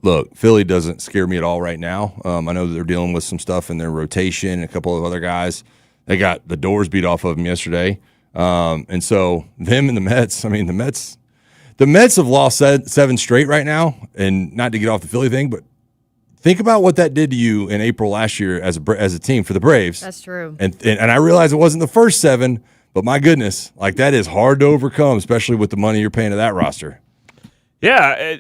Look, Philly doesn't scare me at all right now. I know that they're dealing with some stuff in their rotation and a couple of other guys. They got the doors beat off of them yesterday. And so them and the Mets, I mean, the Mets have lost 7 straight right now, and not to get off the Philly thing, but think about what that did to you in April last year as a team for the Braves. That's true. And I realize it wasn't the first 7, but my goodness, like that is hard to overcome, especially with the money you're paying to that roster. Yeah,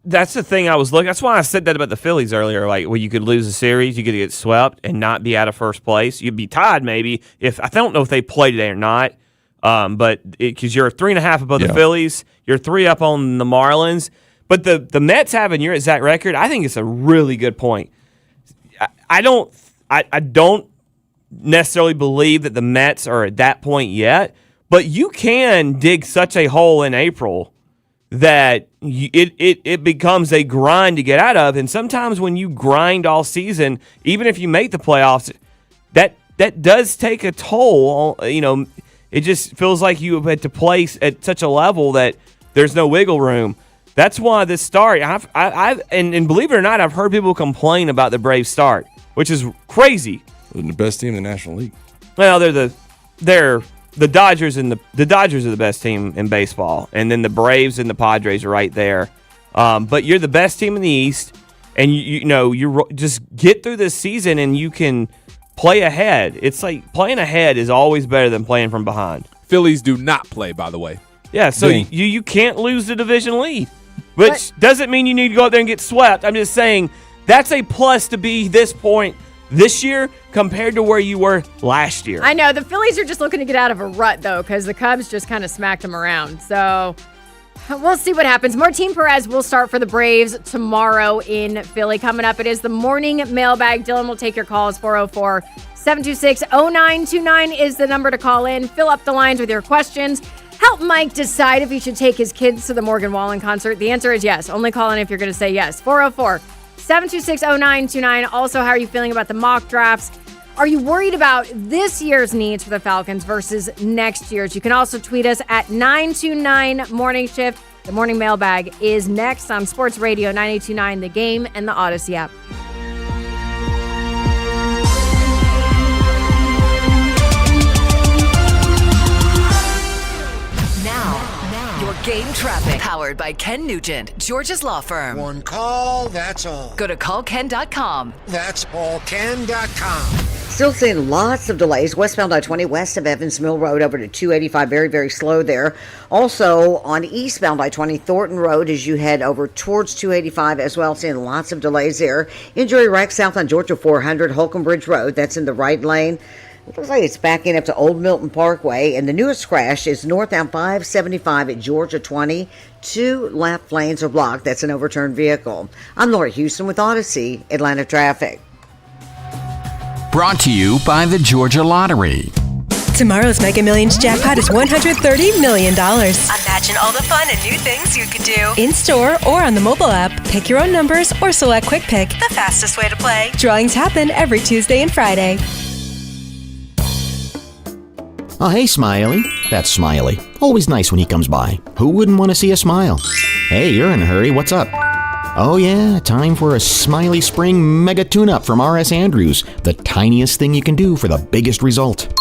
that's the thing I was looking. That's why I said that about the Phillies earlier. Like, well, you could lose a series, you could get swept, and not be out of first place. You'd be tied maybe. I don't know if they play today or not, but because you're 3.5 above the Phillies, you're 3 up on the Marlins. But the Mets having your exact record, I think it's a really good point. I don't necessarily believe that the Mets are at that point yet, but you can dig such a hole in April that it becomes a grind to get out of. And sometimes when you grind all season, even if you make the playoffs, that does take a toll. It just feels like you have had to play at such a level that there's no wiggle room. That's why this start, and believe it or not, I've heard people complain about the Braves start, which is crazy. They're the best team in the National League. Well, they're the Dodgers, and the Dodgers are the best team in baseball, and then the Braves and the Padres are right there. But you're the best team in the East, and you just get through this season and you can play ahead. It's like playing ahead is always better than playing from behind. Phillies do not play, by the way. Yeah, so you can't lose the division lead, which doesn't mean you need to go out there and get swept. I'm just saying that's a plus to be this point this year compared to where you were last year. I know. The Phillies are just looking to get out of a rut, though, because the Cubs just kind of smacked them around. So we'll see what happens. Martin Perez will start for the Braves tomorrow in Philly. Coming up, it is the morning mailbag. Dylan will take your calls. 404-726-0929 is the number to call in. Fill up the lines with your questions. Help Mike decide if he should take his kids to the Morgan Wallen concert. The answer is yes. Only call in if you're going to say yes. 404-726-0929. Also, how are you feeling about the mock drafts? Are you worried about this year's needs for the Falcons versus next year's? You can also tweet us at 929 Morning Shift. The morning mailbag is next on Sports Radio 92.9 The Game and the Odyssey app. Your game traffic. Powered by Ken Nugent, Georgia's law firm. One call, that's all. Go to callken.com. That's callken.com. Still seeing lots of delays westbound I-20 west of Evans Mill Road over to 285. Very, very slow there. Also on eastbound I-20 Thornton Road as you head over towards 285 as well. Seeing lots of delays there. Injury wreck south on Georgia 400 Holcomb Bridge Road. That's in the right lane. It looks like it's backing up to Old Milton Parkway, and the newest crash is northbound 575 at Georgia 20. 2 left lanes are blocked. That's an overturned vehicle. I'm Laura Houston with Odyssey Atlanta Traffic. Brought to you by the Georgia Lottery. Tomorrow's Mega Millions jackpot is $130 million. Imagine all the fun and new things you could do. In-store or on the mobile app, pick your own numbers or select Quick Pick. The fastest way to play. Drawings happen every Tuesday and Friday. Oh, hey, Smiley. That's Smiley. Always nice when he comes by. Who wouldn't want to see a smile? Hey, you're in a hurry. What's up? Oh, yeah, time for a Smiley Spring Mega Tune-Up from R.S. Andrews. The tiniest thing you can do for the biggest result.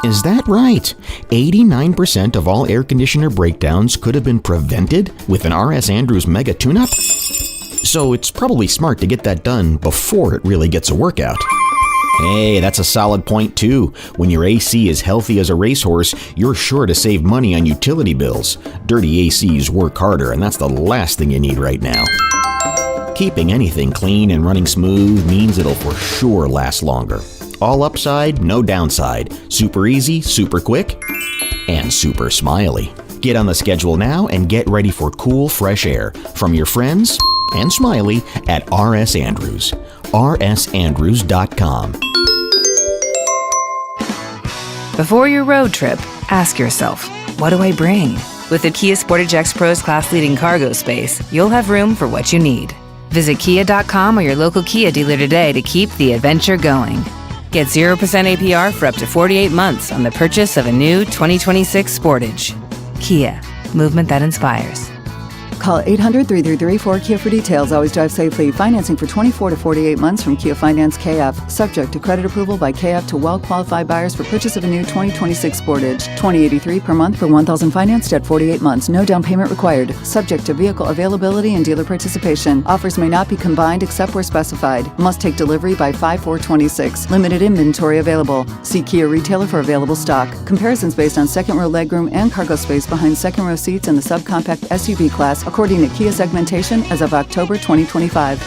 Is that right? 89% of all air conditioner breakdowns could have been prevented with an R.S. Andrews Mega Tune-Up? So it's probably smart to get that done before it really gets a workout. Hey, that's a solid point too. When your AC is healthy as a racehorse, you're sure to save money on utility bills. Dirty ACs work harder, and that's the last thing you need right now. Keeping anything clean and running smooth means it'll for sure last longer. All upside, no downside. Super easy, super quick, and super smiley. Get on the schedule now and get ready for cool, fresh air from your friends and Smiley at RS Andrews. rsandrews.com. Before your road trip, ask yourself, what do I bring? With the Kia Sportage X Pro's class-leading cargo space, you'll have room for what you need. Visit kia.com or your local Kia dealer today to keep the adventure going. Get 0% APR for up to 48 months on the purchase of a new 2026 Sportage. Kia, movement that inspires. Call 800-333-4KIA for details. Always drive safely. Financing for 24 to 48 months from Kia Finance KF. Subject to credit approval by KF to well-qualified buyers for purchase of a new 2026 Sportage. $20.83 per month for 1,000 financed at 48 months. No down payment required. Subject to vehicle availability and dealer participation. Offers may not be combined except where specified. Must take delivery by 5/4/26. Limited inventory available. See Kia retailer for available stock. Comparisons based on second row legroom and cargo space behind second row seats in the subcompact SUV class according to Kia segmentation as of October 2025.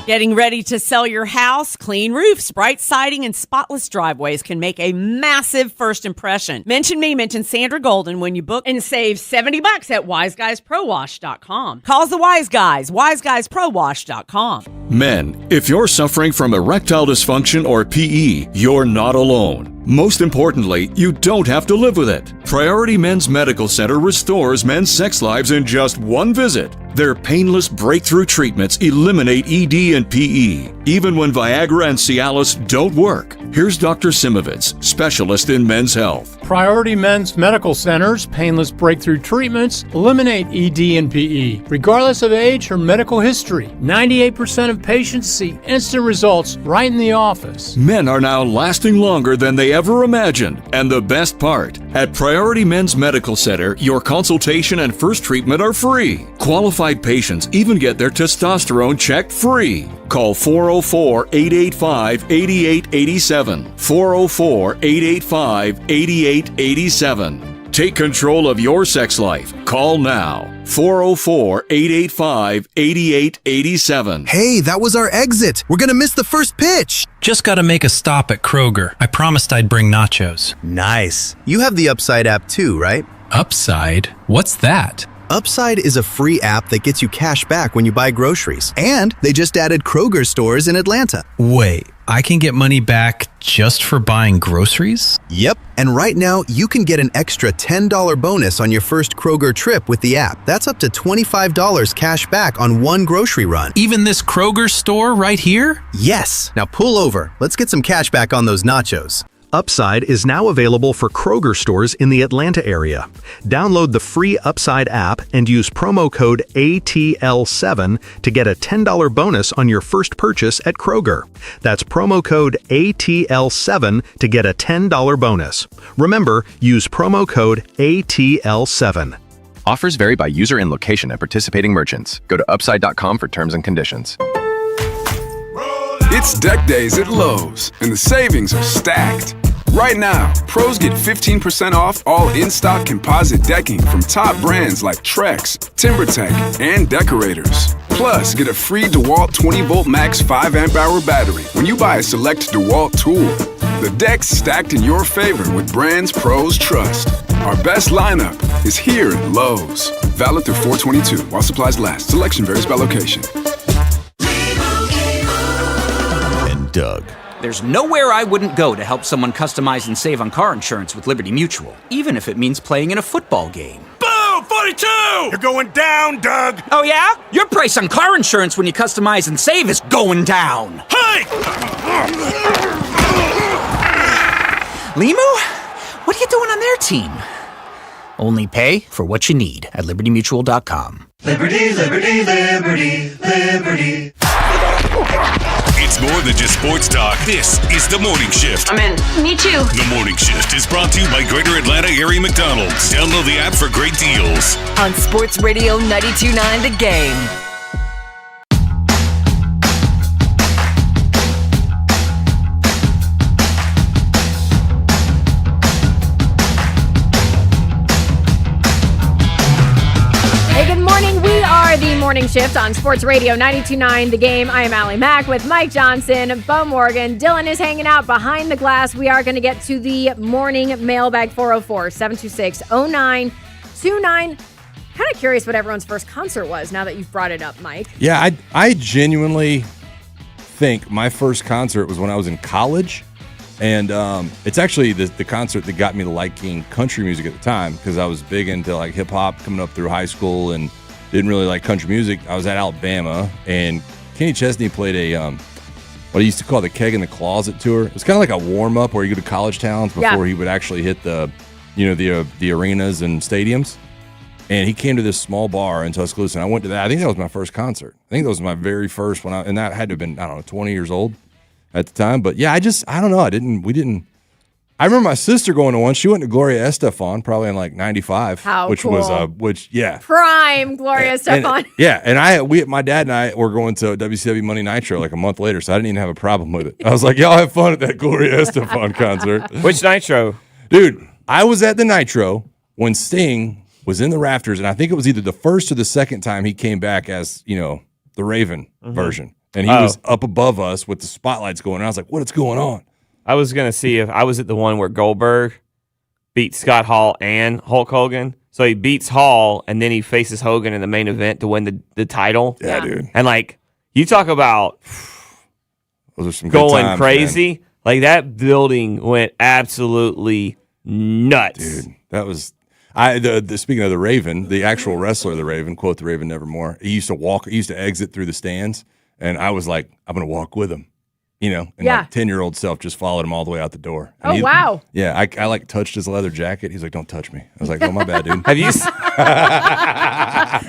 Getting ready to sell your house? Clean roofs, bright siding, and spotless driveways can make a massive first impression. Mention me, mention Sandra Golden when you book and save $70 at wiseguysprowash.com. Calls the Wise Guys, wiseguysprowash.com. Men, if you're suffering from erectile dysfunction or PE, you're not alone. Most importantly, you don't have to live with it. Priority Men's Medical Center restores men's sex lives in just one visit. Their painless breakthrough treatments eliminate ED and PE, even when Viagra and Cialis don't work. Here's Dr. Simovitz, specialist in men's health. Priority Men's Medical Center's painless breakthrough treatments eliminate ED and PE, regardless of age or medical history. 98% of patients see instant results right in the office. Men are now lasting longer than they ever imagined. And the best part, at Priority Men's Medical Center, your consultation and first treatment are free. Qualified patients even get their testosterone checked free. Call 404-885-8887. 404-885-8887. Take control of your sex life. Call now. 404-885-8887. Hey, that was our exit. We're going to miss the first pitch. Just got to make a stop at Kroger. I promised I'd bring nachos. Nice. You have the Upside app too, right? Upside? What's that? Upside is a free app that gets you cash back when you buy groceries. And they just added Kroger stores in Atlanta. Wait, I can get money back just for buying groceries? Yep. And right now, you can get an extra $10 bonus on your first Kroger trip with the app. That's up to $25 cash back on one grocery run. Even this Kroger store right here? Yes. Now pull over. Let's get some cash back on those nachos. Upside is now available for Kroger stores in the Atlanta area. Download the free Upside app and use promo code ATL7 to get a $10 bonus on your first purchase at Kroger. That's promo code ATL7 to get a $10 bonus. Remember, use promo code ATL7. Offers vary by user and location at participating merchants. Go to upside.com for terms and conditions. It's deck days at Lowe's, and the savings are stacked. Right now, pros get 15% off all in-stock composite decking from top brands like Trex, TimberTech, and Decorators. Plus, get a free DeWalt 20-volt max 5-amp-hour battery when you buy a select DeWalt tool. The deck's stacked in your favor with brands pros trust. Our best lineup is here at Lowe's. Valid through 4/22 while supplies last. Selection varies by location. Doug. There's nowhere I wouldn't go to help someone customize and save on car insurance with Liberty Mutual, even if it means playing in a football game. Boom! 42! You're going down, Doug! Oh yeah? Your price on car insurance when you customize and save is going down. Hey! Limu? What are you doing on their team? Only pay for what you need at libertymutual.com. Liberty, liberty, liberty, liberty. It's more than just sports talk. This is The Morning Shift. I'm in. Me too. The Morning Shift is brought to you by Greater Atlanta Area McDonald's. Download the app for great deals. On Sports Radio 92.9 The Game. The Morning Shift on Sports Radio 92.9 The Game. I am Allie Mack with Mike Johnson, Bo Morgan. Dylan is hanging out behind the glass. We are going to get to the morning mailbag 404-726-0929. Kind of curious what everyone's first concert was now that you've brought it up, Mike. Yeah, I genuinely think my first concert was when I was in college. And it's actually the concert that got me to liking country music at the time because I was big into like hip hop coming up through high school and didn't really like country music. I was at Alabama, and Kenny Chesney played a what he used to call the Keg in the Closet tour. It was kind of like a warm-up where you go to college towns before he would actually hit the the arenas and stadiums. And he came to this small bar in Tuscaloosa, and I went to that. I think that was my first concert. I think that was my very first one, and that had to have been, 20 years old at the time. But yeah, I don't know. I remember my sister going to one. She went to Gloria Estefan, probably in like 95. How which cool. was, Prime Gloria Estefan. And my dad and I were going to WCW Monday Nitro like a month later, so I didn't even have a problem with it. I was like, y'all have fun at that Gloria Estefan concert. Which Nitro? Dude, I was at the Nitro when Sting was in the rafters, and I think it was either the first or the second time he came back as, the Raven version. And he was up above us with the spotlights going. And I was like, what is going on? I was going to see if I was at the one where Goldberg beat Scott Hall and Hulk Hogan. So he beats Hall, and then he faces Hogan in the main event to win the title. Yeah, dude. And, you talk about those are some going good times, crazy. Man. Like, that building went absolutely nuts. Dude, that was... speaking of the Raven, the actual wrestler of the Raven, quote the Raven nevermore, he used to exit through the stands, and I was like, I'm going to walk with him. And my 10-year-old self just followed him all the way out the door. And wow. Yeah, I touched his leather jacket. He's like, don't touch me. I was like, oh, my bad, dude. Have you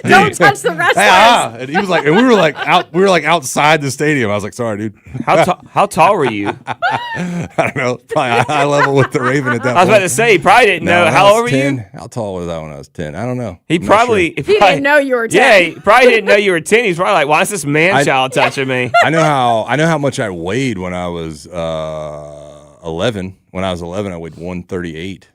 Don't touch the wrestlers. And he was like, and we were like outside the stadium. I was like, sorry, dude. How tall were you? I don't know. Probably high level with the Raven at that point. I was about to say, he probably didn't know. How old were 10, you? How tall was I when I was 10? I don't know. He probably didn't know you were 10. Yeah, he probably didn't know you were 10. He's probably like, why is this man-child touching me? I know how much I weighed when I was 11. When I was 11, I weighed 138.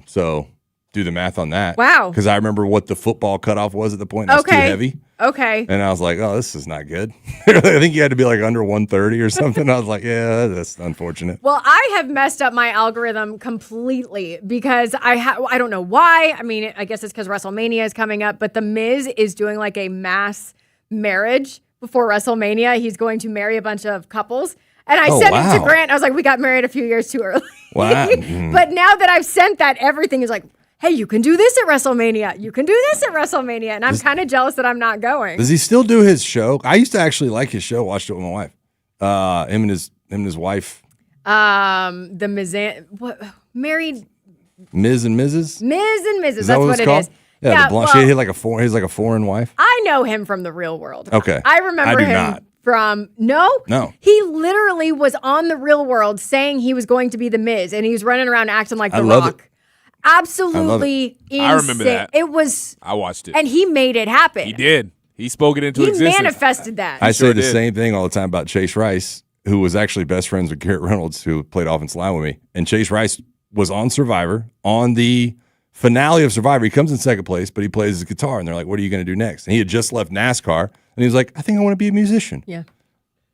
So do the math on that. Wow. Because I remember what the football cutoff was at the point. That's too heavy. Okay. And I was like, oh, this is not good. I think you had to be like under 130 or something. I was like, yeah, that's unfortunate. Well, I have messed up my algorithm completely because I don't know why. I mean, I guess it's because WrestleMania is coming up, but The Miz is doing like a mass marriage before WrestleMania. He's going to marry a bunch of couples. And I sent it to Grant. I was like, we got married a few years too early. Wow. But now that I've sent that, everything is like, hey, you can do this at WrestleMania. You can do this at WrestleMania. And I'm kind of jealous that I'm not going. Does he still do his show? I used to actually like his show. Watched it with my wife. Him and his wife. The Miz, married. Miz and Mrs. Miz and Mrs. Is That's what what it's it called? is. Yeah, the blonde. She had like a foreign wife. I know him from the real world. Okay. I remember I do him not. from No. He literally was on the Real World saying he was going to be the Miz, and he was running around acting like The Rock. Absolutely insane. I remember that. It was. I watched it. And he made it happen. He did. He spoke it into He existence. manifested that. I say the same thing all the time about Chase Rice, who was actually best friends with Garrett Reynolds, who played offensive line with me. And Chase Rice was on Survivor, on the finale of Survivor. He comes in second place, but he plays his guitar. And they're like, what are you going to do next? And he had just left NASCAR. And he was like, I think I want to be a musician. Yeah.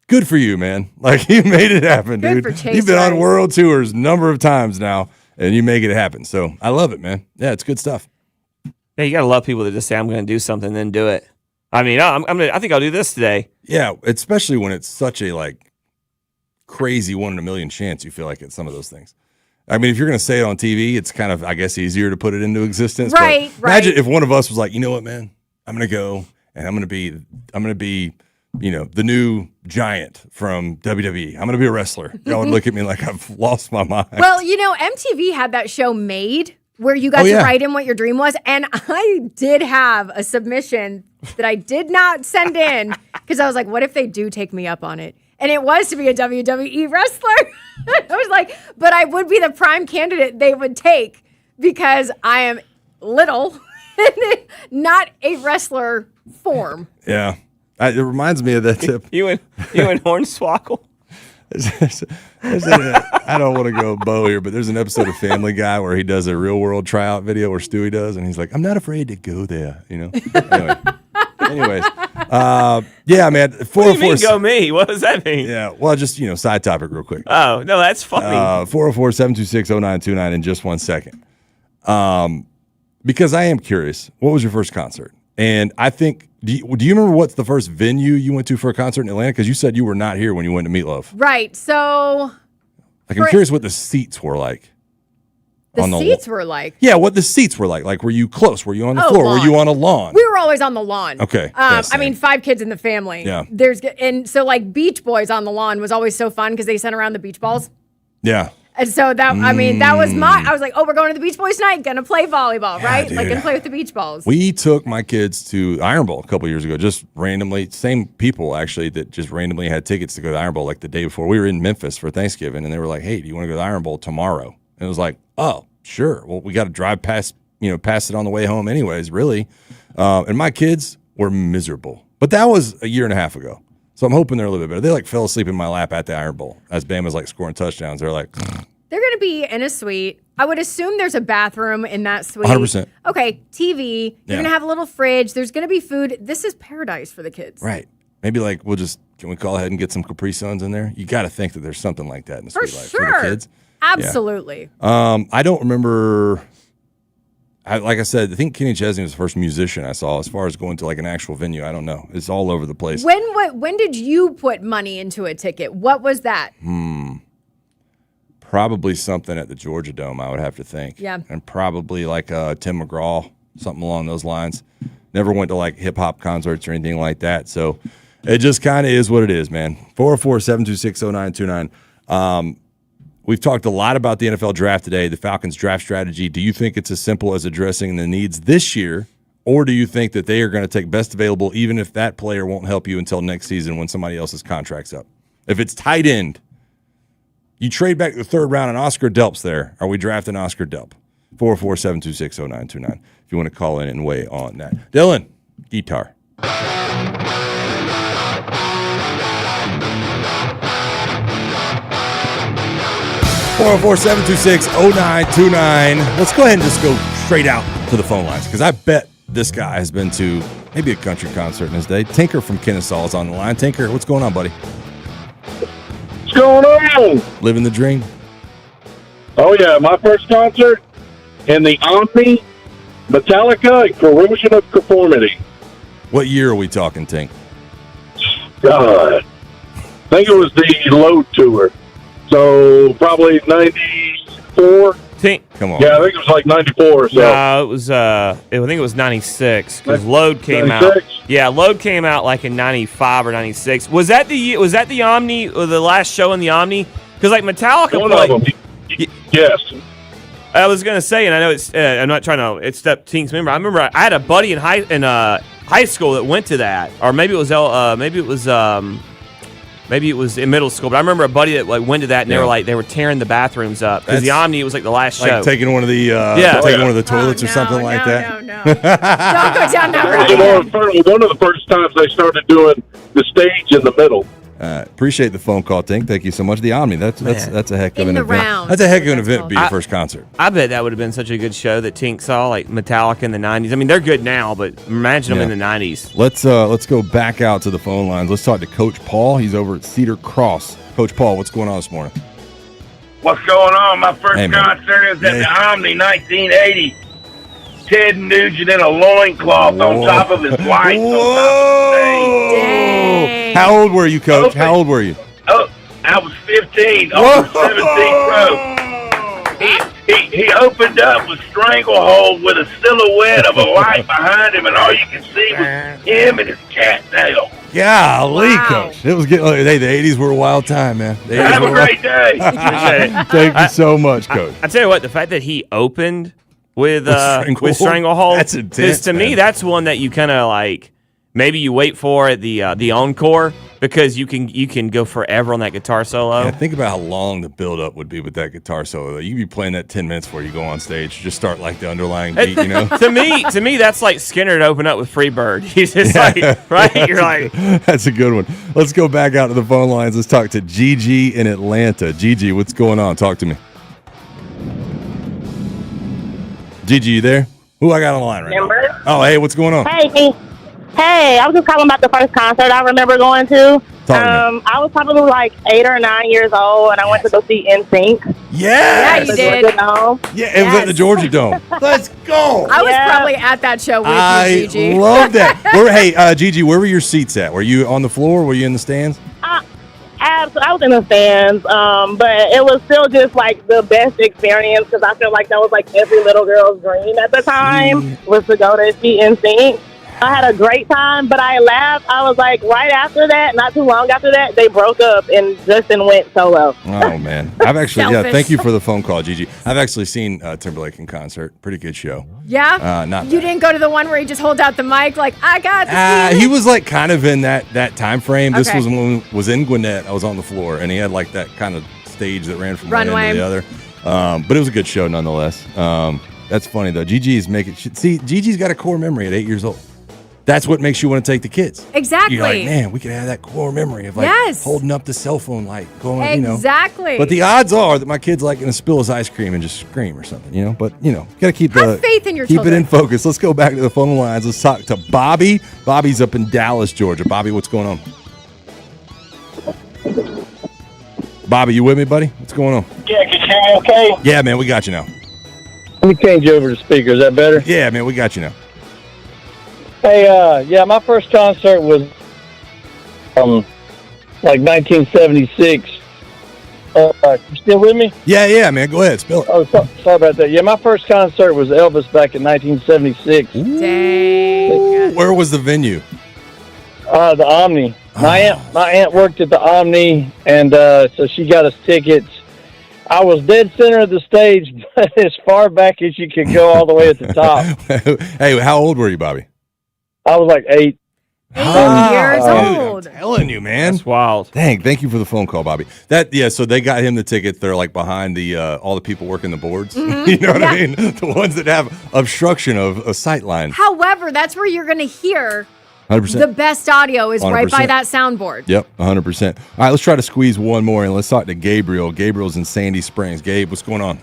Good for you, man. Like, you made it happen, Good dude. for Chase You've been on Rice. world tours a number of times now, and you make it happen. So I love it, man. Yeah, it's good stuff. Yeah, you gotta love people that just say, I'm going to do something, then do it. I mean, I think I'll do this today. Yeah, especially when it's such a, like, crazy 1 in a million chance you feel like it's some of those things. I mean, if you're going to say it on TV, it's kind of, I guess, easier to put it into existence. Right, but imagine if one of us was like, you know what, man? I'm going to go, and I'm going to be, the new giant from WWE. I'm going to be a wrestler. Y'all would look at me like I've lost my mind. Well, MTV had that show Made where you got to write in what your dream was. And I did have a submission that I did not send in because I was like, what if they do take me up on it? And it was to be a WWE wrestler. I was like, but I would be the prime candidate they would take because I am little, not a wrestler form. Yeah. It reminds me of that tip. You and Hornswoggle. I don't want to go Bo here, but there's an episode of Family Guy where he does a real world tryout video where Stewie does, and he's like, I'm not afraid to go there, Anyways, yeah, man. 404. What do you mean, go me? What does that mean? Yeah, well, just, side topic real quick. Oh, no, that's funny. 404-726-0929 in just 1 second. Because I am curious, what was your first concert? And I think, do you remember what's the first venue you went to for a concert in Atlanta? Because you said you were not here when you went to Meatloaf. Right. So. I'm curious what the seats were like. The seats were like? Yeah, what the seats were like. Like, were you close? Were you on the floor? Lawn. Were you on a lawn? We were always on the lawn. Okay. I mean, 5 kids in the family. Yeah. And so like Beach Boys on the lawn was always so fun because they sent around the beach balls. Yeah. And so that was I was like, oh, we're going to the Beach Boys tonight, gonna play volleyball, right? dude. Like gonna play with the beach balls. We took my kids to Iron Bowl a couple years ago, just randomly. Same people actually that just randomly had tickets to go to Iron Bowl like the day before. We were in Memphis for Thanksgiving, and they were like, "Hey, do you want to go to Iron Bowl tomorrow?" And it was like, "Oh, sure." Well, we got to drive past it on the way home, anyways. Really, and my kids were miserable, but that was a year and a half ago. So I'm hoping they're a little bit better. They like fell asleep in my lap at the Iron Bowl as Bama's like scoring touchdowns. They're like. They're going to be in a suite. I would assume there's a bathroom in that suite. 100%. Okay, TV. You're going to have a little fridge. There's going to be food. This is paradise for the kids. Right. Maybe like can we call ahead and get some Capri Suns in there? You got to think that there's something like that in the suite life for the kids. Absolutely. Yeah. I don't remember. Like I said, I think Kenny Chesney was the first musician I saw. As far as going to like an actual venue, I don't know. It's all over the place. When did you put money into a ticket? What was that? Probably something at the Georgia Dome, I would have to think. Yeah. And probably like Tim McGraw, something along those lines. Never went to like hip-hop concerts or anything like that. So it just kind of is what it is, man. 404-726-0929. We've talked a lot about the NFL draft today, the Falcons draft strategy. Do you think it's as simple as addressing the needs this year, or do you think that they are going to take best available even if that player won't help you until next season when somebody else's contract's up? If it's tight end, you trade back the third round and Oscar Delp's there. Are we drafting Oscar Delp? 404-726-0929 if you want to call in and weigh on that. Dylan, guitar. 404-726-0929. Let's go ahead and just go straight out to the phone lines because I bet this guy has been to maybe a country concert in his day. Tinker from Kennesaw is on the line. Tinker, what's going on, buddy? What's going on? Living the dream. Oh, yeah. My first concert in the Omni, Metallica, Corrosion of Conformity. What year are we talking, Tink? God. I think it was the Load Tour. So probably 94. Come on. Yeah, I think it was like 94. So. No, it was. I think it was 96 because Load came 96? out. Yeah, Load came out like in 95 or 96. Was that the Omni or the last show in the Omni? Because like Metallica One played. of them. Yes. I was gonna say, and I know it's. I'm not trying to. It's step Tink's member. I remember I had a buddy in high school that went to that, or maybe it was Maybe it was in middle school, but I remember a buddy that like went to that and they were tearing the bathrooms up because the Omni was like the last show. Like taking one of the one of the toilets or something like that. No. Don't go down that road. One of the first times they started doing the stage in the middle. Appreciate the phone call, Tink. Thank you so much. The Omni, that's a heck of an event. Round, that's a heck of an event to be your first concert. I bet that would have been such a good show that Tink saw, like Metallica in the 90s. I mean, they're good now, but imagine them in the 90s. Let's go back out to the phone lines. Let's talk to Coach Paul. He's over at Cedar Cross. Coach Paul, what's going on this morning? What's going on? My first concert is at the Omni 1980. Ted Nugent in a loincloth on top of his wife. Whoa! How old were you, Coach? How old were you? Oh, I was 15. Over 17th row. He opened up with Stranglehold with a silhouette of a light behind him, and all you could see was him and his cat tail. Golly, Coach. It was getting. Hey, the 80s were a wild time, man. Have a great day. Thank you so much, Coach. I tell you what, the fact that he opened with Stranglehold, that's intense. To me, that's one that you kind of like. Maybe you wait for at the encore because you can go forever on that guitar solo. Yeah, think about how long the build up would be with that guitar solo. You'd be playing that 10 minutes before you go on stage. Just start like the underlying beat, you know. to me, that's like Skinner to open up with Freebird. He's just like right. You're like, that's a good one. Let's go back out to the phone lines. Let's talk to Gigi in Atlanta. Gigi, what's going on? Talk to me. Gigi, you there? Who I got on the line right now? Oh, hey, what's going on? Hey, I was just calling about the first concert I remember going to. I was probably like 8 or 9 years old, and I went to go see NSYNC. Yeah, you did. Yeah, it was at the Georgia Dome. Let's go. I was probably at that show with you, Gigi. I love that. Hey, Gigi, where were your seats at? Were you on the floor? Were you in the stands? I was in the stands, but it was still just like the best experience because I feel like that was like every little girl's dream at the time was to go to see NSYNC. I had a great time, but I laughed. I was like, right after that, not too long after that, they broke up and Justin went solo. Oh, man. I've actually, Selfish. thank you for the phone call, Gigi. I've actually seen Timberlake in concert. Pretty good show. Yeah? Not You bad. didn't go to the one where he just holds out the mic like, I got the He was like kind of in that time frame. This Okay. was when was in Gwinnett. I was on the floor, and he had like that kind of stage that ran from one Runway. end to the other. But it was a good show nonetheless. That's funny though. Gigi's making see. Gigi's got a core memory at 8 years old. That's what makes you want to take the kids. Exactly. You're like, man, we could have that core memory of like Yes. holding up the cell phone light, going, Exactly. But the odds are that my kid's like going to spill his ice cream and just scream or something, But got to keep Have faith in your keep children. it in focus. Let's go back to the phone lines. Let's talk to Bobby. Bobby's up in Dallas, Georgia. Bobby, what's going on? Bobby, you with me, buddy? What's going on? Yeah, can you hear me okay? Yeah, man, we got you now. Let me change over the speaker. Is that better? Yeah, man, we got you now. Hey, yeah, my first concert was like 1976. You still with me? Yeah, man. Go ahead, spill it. Oh, sorry about that. Yeah, my first concert was Elvis back in 1976. Dang. Where was the venue? The Omni. My aunt worked at the Omni, and so she got us tickets. I was dead center of the stage, but as far back as you could go, all the way at the top. Hey, how old were you, Bobby? I was like 8. 8 years old. I'm telling you, man. That's wild. Dang, thank you for the phone call, Bobby. So they got him the tickets. They're like behind the all the people working the boards. You know what I mean? The ones that have obstruction of a sight line. However, that's where you're going to hear 100%. the best audio is right by 100%. that soundboard. Yep, 100%. All right, let's try to squeeze one more and let's talk to Gabriel. Gabriel's in Sandy Springs. Gabe, what's going on?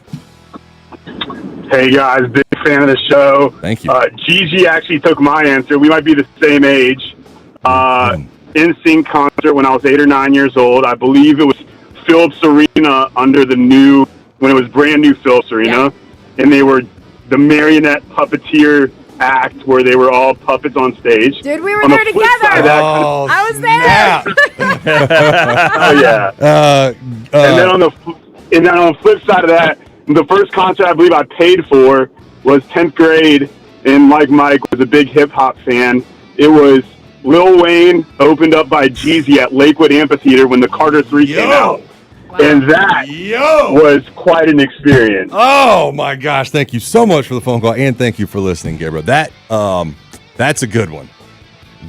Hey guys, big fan of the show. Thank you. Gigi actually took my answer. We might be the same age. NSYNC concert when I was 8 or 9 years old. I believe it was Phillips Arena under when it was brand new Phillips Arena, and they were the marionette puppeteer act where they were all puppets on stage. Dude, we were On the there flip together. side of that- I was there. Oh yeah. And then on the flip side of that, the first concert I believe I paid for was 10th grade, and like Mike was a big hip hop fan. It was Lil Wayne opened up by Jeezy at Lakewood Amphitheater when the Carter 3 came out. And that was quite an experience. Oh my gosh! Thank you so much for the phone call, and thank you for listening, Gabriel. That's a good one.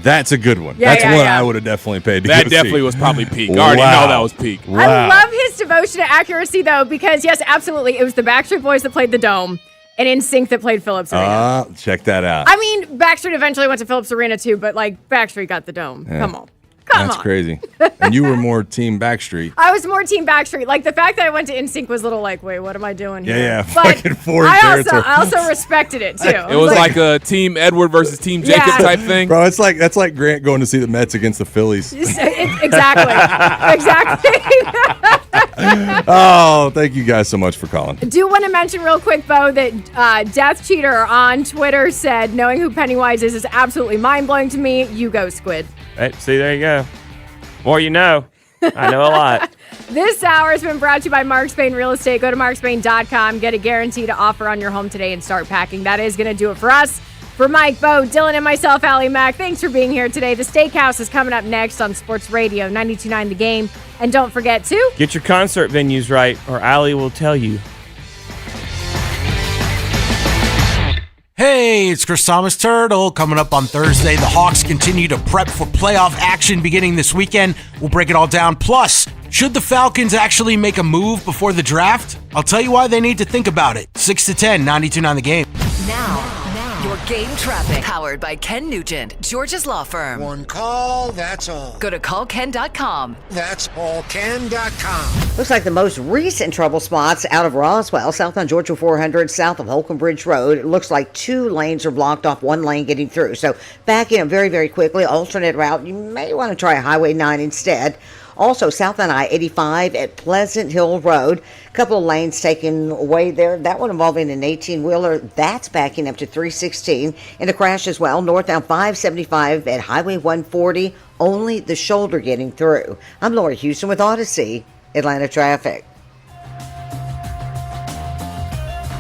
That's a good one. Yeah, That's yeah, one yeah. I would have definitely paid to That go definitely see. was probably peak. I already know that was peak. I love his devotion to accuracy, though, because, yes, absolutely, it was the Backstreet Boys that played the Dome and NSYNC that played Phillips Arena. Check that out. I mean, Backstreet eventually went to Phillips Arena, too, but, like, Backstreet got the Dome. Yeah. Come on. That's crazy. And you were more Team Backstreet. I was more Team Backstreet. Like, the fact that I went to NSYNC was a little like, wait, what am I doing here? Yeah, But fucking foreign I territory. also respected it, too. It was like a Team Edward versus Team Jacob type thing. Bro, that's like Grant going to see the Mets against the Phillies. Exactly. Oh, thank you guys so much for calling. Do want to mention real quick, Bo, that Death Cheater on Twitter said, knowing who Pennywise is absolutely mind-blowing to me. You go, Squid. Right, see, there you go. More you know. I know a lot. This hour has been brought to you by Mark Spain Real Estate. Go to markspain.com, get a guaranteed offer on your home today, and start packing. That is going to do it for us. For Mike, Bo, Dylan, and myself, Allie Mack, thanks for being here today. The Steakhouse is coming up next on Sports Radio 92.9 The Game. And don't forget to Get your concert venues right, or Allie will tell you. Hey, it's Chris Thomas Turtle. Coming up on Thursday, the Hawks continue to prep for playoff action beginning this weekend. We'll break it all down. Plus, should the Falcons actually make a move before the draft? I'll tell you why they need to think about it. 6 to 10, 92.9 The Game. Now, your game traffic. Powered by Ken Nugent, Georgia's law firm. One call, that's all. Go to callken.com. That's allken.com. Looks like the most recent trouble spots out of Roswell, south on Georgia 400, south of Holcomb Bridge Road. It looks like 2 lanes are blocked off, 1 lane getting through. So backing up very, very quickly. Alternate route. You may want to try Highway 9 instead. Also, south on I-85 at Pleasant Hill Road. A couple of lanes taken away there. That one involving an 18-wheeler. That's backing up to 316. And a crash as well. Northbound 575 at Highway 140. Only the shoulder getting through. I'm Laura Houston with Odyssey, Atlanta Traffic.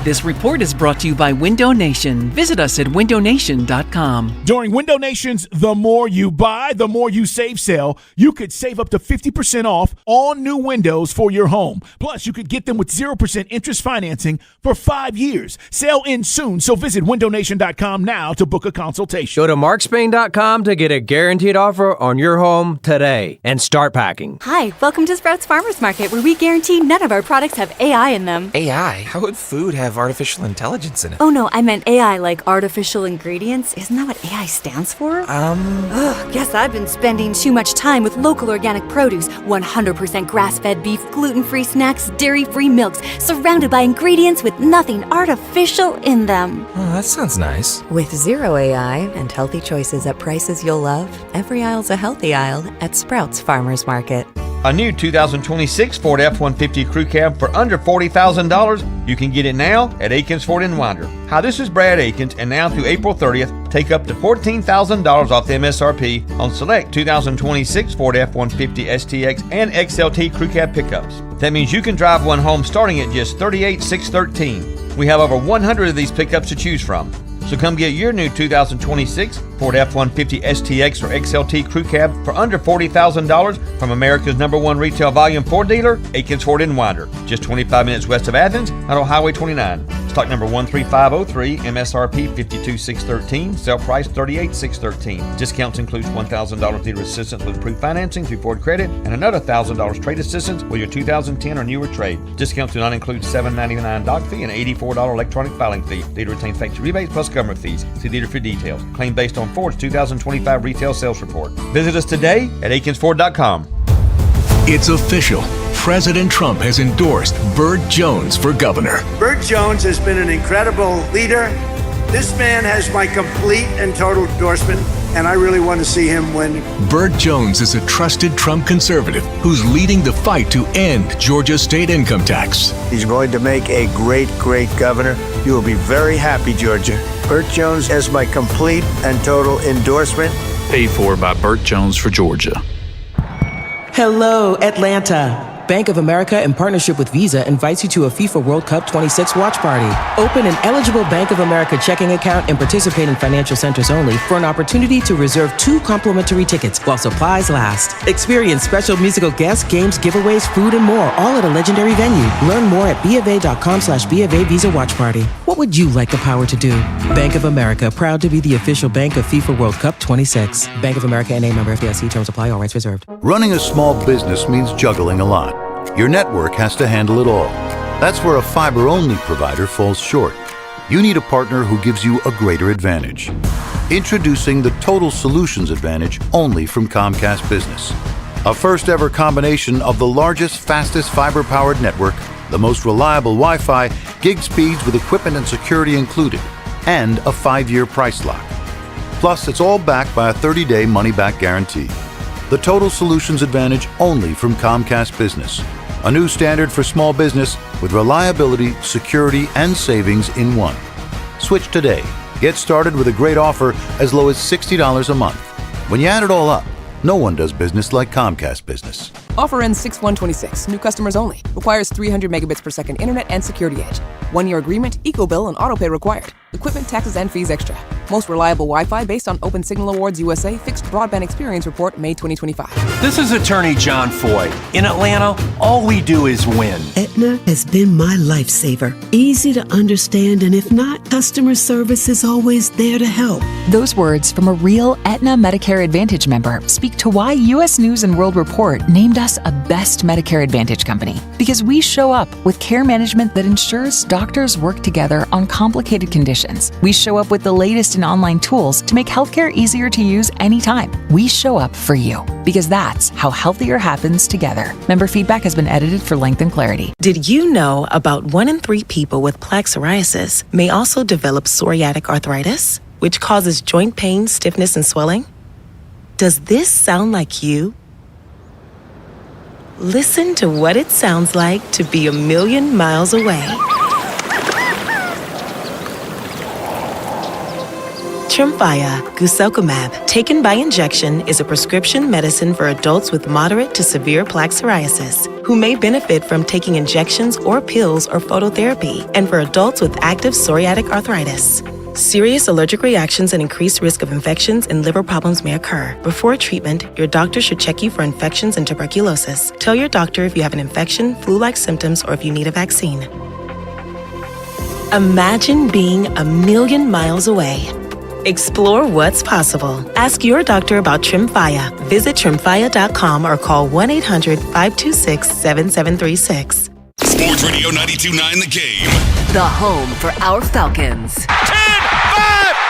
This report is brought to you by Window Nation. Visit us at windownation.com. During Window Nation's The More You Buy, The More You Save sale, you could save up to 50% off all new windows for your home. Plus, you could get them with 0% interest financing for 5 years. Sale ends soon, so visit windownation.com now to book a consultation. Go to markspain.com to get a guaranteed offer on your home today and start packing. Hi, welcome to Sprouts Farmers Market, where we guarantee none of our products have AI in them. AI? How would food have artificial intelligence in it? Oh no, I meant AI like artificial ingredients. Isn't that what AI stands for? Guess I've been spending too much time with local organic produce, 100% grass-fed beef, gluten-free snacks, dairy-free milks, surrounded by ingredients with nothing artificial in them. Oh, that sounds nice. With zero AI and healthy choices at prices you'll love, every aisle's a healthy aisle at Sprouts Farmers Market. A new 2026 Ford F-150 Crew Cab for under $40,000. You can get it now at Akins Ford in Winder. Hi, this is Brad Akins, and now through April 30th, take up to $14,000 off the MSRP on select 2026 Ford F-150 STX and XLT Crew Cab pickups. That means you can drive one home starting at just $38,613. We have over 100 of these pickups to choose from. So come get your new 2026 Ford F-150 STX or XLT Crew Cab for under $40,000 from America's #1 retail volume Ford dealer, Akins Ford in Winder. Just 25 minutes west of Athens, out on Highway 29. Stock number 13503, MSRP $52,613, sale price $38,613. Discounts includes $1,000 dealer assistance with approved financing through Ford Credit and another $1,000 trade assistance with your 2010 or newer trade. Discounts do not include $7.99 dock fee and $84 electronic filing fee. Dealer retains factory rebates plus government fees. See dealer for details. Claim based on Ford's 2025 retail sales report. Visit us today at AkinsFord.com. It's official. President Trump has endorsed Burt Jones for governor. Burt Jones has been an incredible leader. This man has my complete and total endorsement, and I really want to see him win. Burt Jones is a trusted Trump conservative who's leading the fight to end Georgia's state income tax. He's going to make a great, great governor. You will be very happy, Georgia. Burt Jones has my complete and total endorsement. Paid for by Burt Jones for Georgia. Hello, Atlanta. Bank of America, in partnership with Visa, invites you to a FIFA World Cup 26 watch party. Open an eligible Bank of America checking account and participate in financial centers only for an opportunity to reserve 2 complimentary tickets while supplies last. Experience special musical guests, games, giveaways, food, and more, all at a legendary venue. Learn more at BofA.com/BofA Visa Watch Party. What would you like the power to do? Bank of America, proud to be the official bank of FIFA World Cup 26. Bank of America N.A. member FDIC. Terms apply. All rights reserved. Running a small business means juggling a lot. Your network has to handle it all. That's where a fiber-only provider falls short. You need a partner who gives you a greater advantage. Introducing the Total Solutions Advantage only from Comcast Business. A first-ever combination of the largest, fastest fiber-powered network, the most reliable Wi-Fi, gig speeds with equipment and security included, and a 5-year price lock. Plus, it's all backed by a 30-day money-back guarantee. The Total Solutions Advantage only from Comcast Business. A new standard for small business with reliability, security, and savings in one. Switch today. Get started with a great offer as low as $60 a month. When you add it all up, no one does business like Comcast Business. Offer ends 6/1/26. New customers only. Requires 300 megabits per second internet and security edge. 1-year agreement, eco-bill, and autopay required. Equipment, taxes, and fees extra. Most reliable Wi-Fi based on Open Signal Awards USA Fixed Broadband Experience Report, May 2025. This is attorney John Foy. In Atlanta, all we do is win. Aetna has been my lifesaver. Easy to understand, and if not, customer service is always there to help. Those words from a real Aetna Medicare Advantage member speak to why U.S. News & World Report named us a best Medicare Advantage company. Because we show up with care management that ensures doctors work together on complicated conditions. We show up with the latest in online tools to make healthcare easier to use anytime. We show up for you, because that's how healthier happens together. Member feedback has been edited for length and clarity. Did you know about 1 in 3 people with plaque psoriasis may also develop psoriatic arthritis, which causes joint pain, stiffness, and swelling? Does this sound like you? Listen to what it sounds like to be a million miles away. Tremfya, guselkumab, taken by injection, is a prescription medicine for adults with moderate to severe plaque psoriasis who may benefit from taking injections or pills or phototherapy, and for adults with active psoriatic arthritis. Serious allergic reactions and increased risk of infections and liver problems may occur. Before treatment, your doctor should check you for infections and tuberculosis. Tell your doctor if you have an infection, flu-like symptoms, or if you need a vaccine. Imagine being a million miles away. Explore what's possible. Ask your doctor about Tremfya. Visit Tremfya.com or call 1-800-526-7736. Sports Radio 92.9 The Game. The home for our Falcons. 10-5!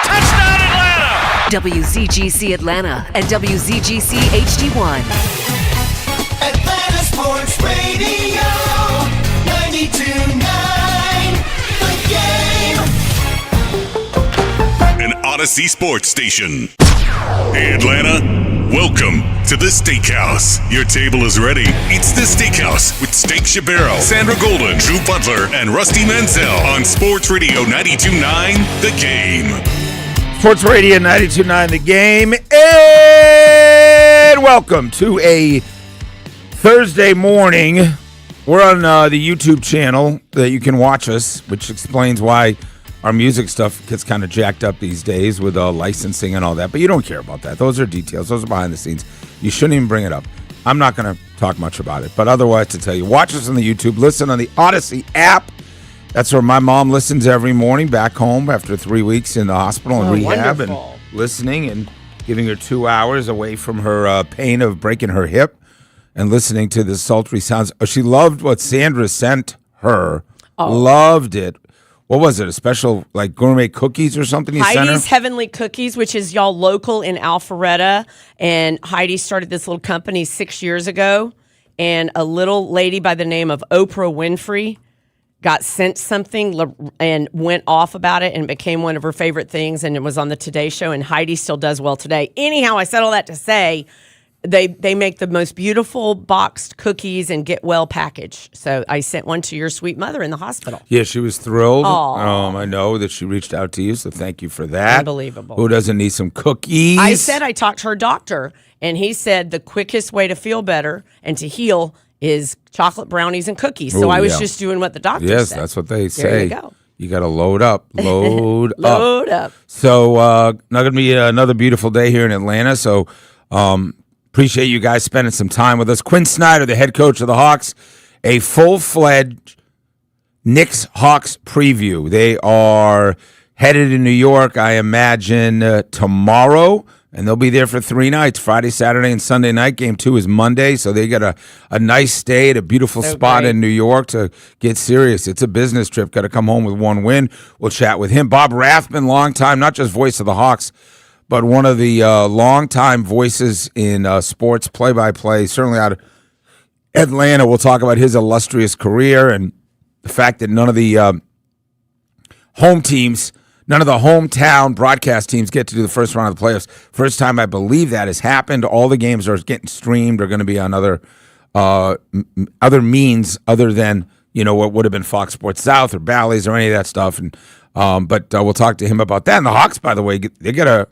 Touchdown Atlanta! WZGC Atlanta and WZGC HD1. Atlanta Sports Radio 92.9 The Game. An Odyssey Sports Station. Hey Atlanta, welcome to the Steakhouse. Your table is ready. It's the Steakhouse with Steak Shabaro, Sandra Golden, Drew Butler, and Rusty Mansell on Sports Radio 92.9 The Game. Sports Radio 92.9 The Game, and welcome to a Thursday morning. We're on the YouTube channel that you can watch us, which explains why our music stuff gets kind of jacked up these days with licensing and all that, but you don't care about that. Those are details. Those are behind the scenes. You shouldn't even bring it up. I'm not going to talk much about it, but otherwise to tell you, watch us on the YouTube, listen on the Odyssey app. That's where my mom listens every morning back home after 3 weeks in the hospital and rehab, wonderful. And listening and giving her 2 hours away from her pain of breaking her hip and listening to the sultry sounds. Oh, she loved what Sandra sent her. Loved it. What was it? A special like gourmet cookies or something you sent her? Heidi's Heavenly Cookies, which is y'all local in Alpharetta. And Heidi started this little company 6 years ago. And a little lady by the name of Oprah Winfrey got sent something and went off about it and became one of her favorite things. And it was on the Today Show. And Heidi still does well today. Anyhow, I said all that to say they make the most beautiful boxed cookies and get well packaged. So I sent one to your sweet mother in the hospital. Yeah, she was thrilled. I know that she reached out to you, so thank you for that. Unbelievable. Who doesn't need some cookies? I said I talked to her doctor, and he said the quickest way to feel better and to heal is chocolate brownies and cookies. So I was just doing what the doctor said. Yes, that's what they say. There you go. You got to load up. Load up. Load up. So not going to be another beautiful day here in Atlanta, so appreciate you guys spending some time with us. Quinn Snyder, the head coach of the Hawks, a full-fledged Knicks-Hawks preview. They are headed to New York, I imagine, tomorrow, and they'll be there for 3 nights, Friday, Saturday, and Sunday night. Game 2 is Monday, so they got a nice stay at a beautiful spot in New York to get serious. It's a business trip. Got to come home with 1 win. We'll chat with him. Bob Rathman, long time, not just voice of the Hawks, but one of the longtime voices in sports play-by-play, certainly out of Atlanta. We'll talk about his illustrious career and the fact that none of the home teams, none of the hometown broadcast teams get to do the first round of the playoffs. First time I believe that has happened. All the games are getting streamed. Are going to be on other means other than what would have been Fox Sports South or Bally's or any of that stuff. And but we'll talk to him about that. And the Hawks, by the way, they got a.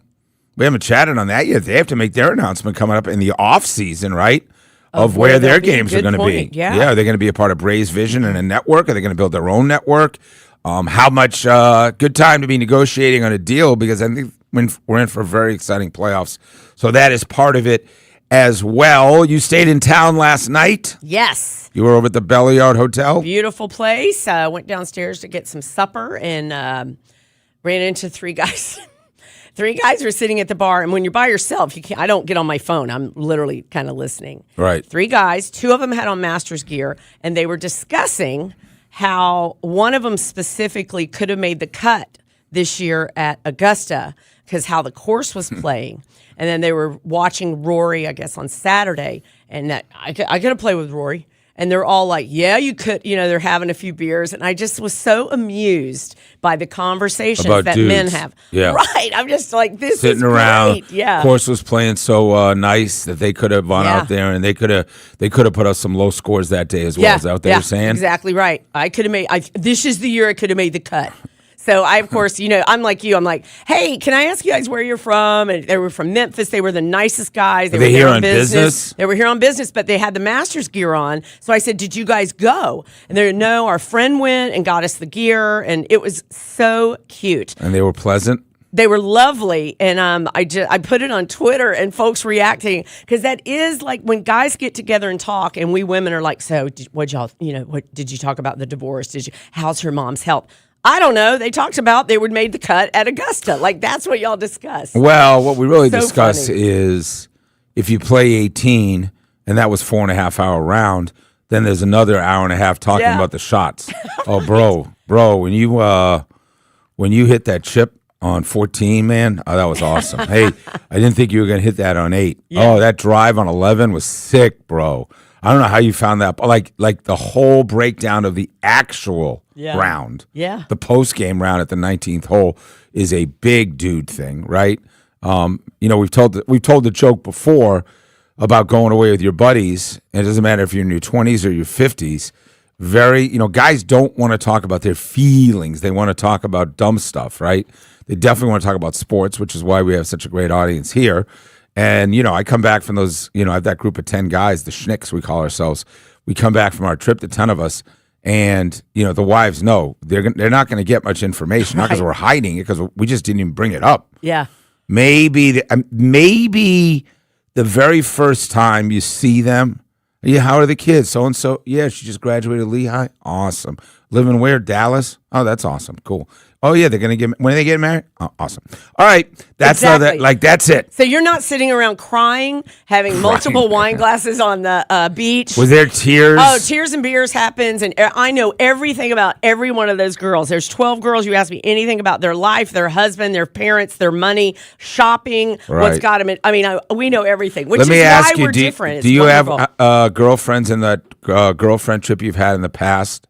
We haven't chatted on that yet. They have to make their announcement coming up in the off season, right? Of where their games are going to be. Yeah. Are they going to be a part of Braves Vision and a network? Are they going to build their own network? How much good time to be negotiating on a deal, because I think we're in for very exciting playoffs. So that is part of it as well. You stayed in town last night? Yes. You were over at the Belliard Hotel? Beautiful place. Went downstairs to get some supper and ran into 3 guys. 3 guys were sitting at the bar, and when you're by yourself, I don't get on my phone. I'm literally kind of listening. Right. 3 guys, 2 of them had on Masters gear, and they were discussing how one of them specifically could have made the cut this year at Augusta because how the course was playing. And then they were watching Rory, I guess, on Saturday, and that I could have played with Rory. And they're all like, yeah, you could, they're having a few beers. And I just was so amused by the conversations about that dudes. Men have. Yeah. Right. I'm just like, this sitting is around. great. Yeah. Course was playing so nice that they could have gone out there and they could have put up some low scores that day as well. Is that what they were saying? Exactly right. I could have made, this is the year I could have made the cut. So I, of course, I'm like you. I'm like, hey, can I ask you guys where you're from? And they were from Memphis. They were the nicest guys. They were here on business? They were here on business, but they had the Masters gear on. So I said, did you guys go? And they're no, our friend went and got us the gear, and it was so cute. And they were pleasant? They were lovely, and I put it on Twitter, and folks reacting, because that is like when guys get together and talk, and we women are like, so what did you talk about the divorce? How's her mom's health? I don't know. They talked about they would made the cut at Augusta. Like, that's what y'all discuss. Well, what we really discuss is if you play 18, and that was 4.5 hour round, then there's another hour and a half talking about the shots. Oh, bro, when you hit that chip on 14, man, that was awesome. Hey, I didn't think you were going to hit that on 8. Yeah. Oh, that drive on 11 was sick, bro. I don't know how you found that. Like the whole breakdown of the actual round. Yeah. The post-game round at the 19th hole is a big dude thing, right? We've told the joke before about going away with your buddies, and it doesn't matter if you're in your 20s or your 50s. Guys don't want to talk about their feelings. They want to talk about dumb stuff, right? They definitely want to talk about sports, which is why we have such a great audience here. And, I come back from those, I have that group of 10 guys, the schnicks we call ourselves. We come back from our trip, the 10 of us, and, the wives know they're not going to get much information, not because we're hiding it, because we just didn't even bring it up. Yeah. Maybe the very first time you see them, yeah, how are the kids? So-and-so, yeah, she just graduated Lehigh. Awesome. Living where? Dallas? Oh, that's awesome. Cool. Oh, yeah, they're going to when are they getting married? Oh, awesome. All right. That's that's it. So you're not sitting around crying, having multiple wine glasses on the beach. Was there tears? Oh, tears and beers happens, and I know everything about every one of those girls. There's 12 girls. You ask me anything about their life, their husband, their parents, their money, shopping, what's got them in. I mean, we know everything, which is why we're different. Do you have girlfriends in that girlfriend trip you've had in the past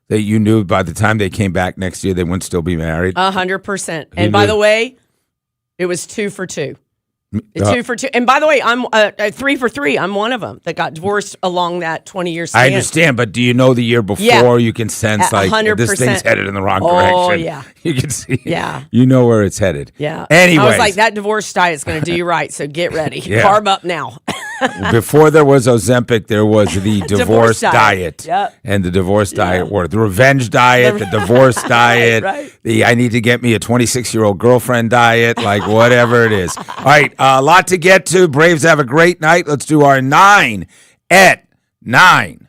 that you knew by the time they came back next year they wouldn't still be married? 100%. And by the way, it was 2 for 2. 2 for 2. And by the way, I'm 3 for 3. I'm one of them that got divorced along that 20-year span. I understand, but do you know the year before you can sense 100%. This thing's headed in the wrong direction? Oh, yeah. You can see. Yeah. You know where it's headed. Yeah. Anyways. I was like, that divorce diet's going to do you right, so get ready. Carb up now. Before there was Ozempic, there was the divorce diet. Yep. And the divorce diet were the revenge diet, the divorce diet, the I need to get me a 26-year-old girlfriend diet, like whatever it is. All right, a lot to get to. Braves have a great night. Let's do our 9 at 9.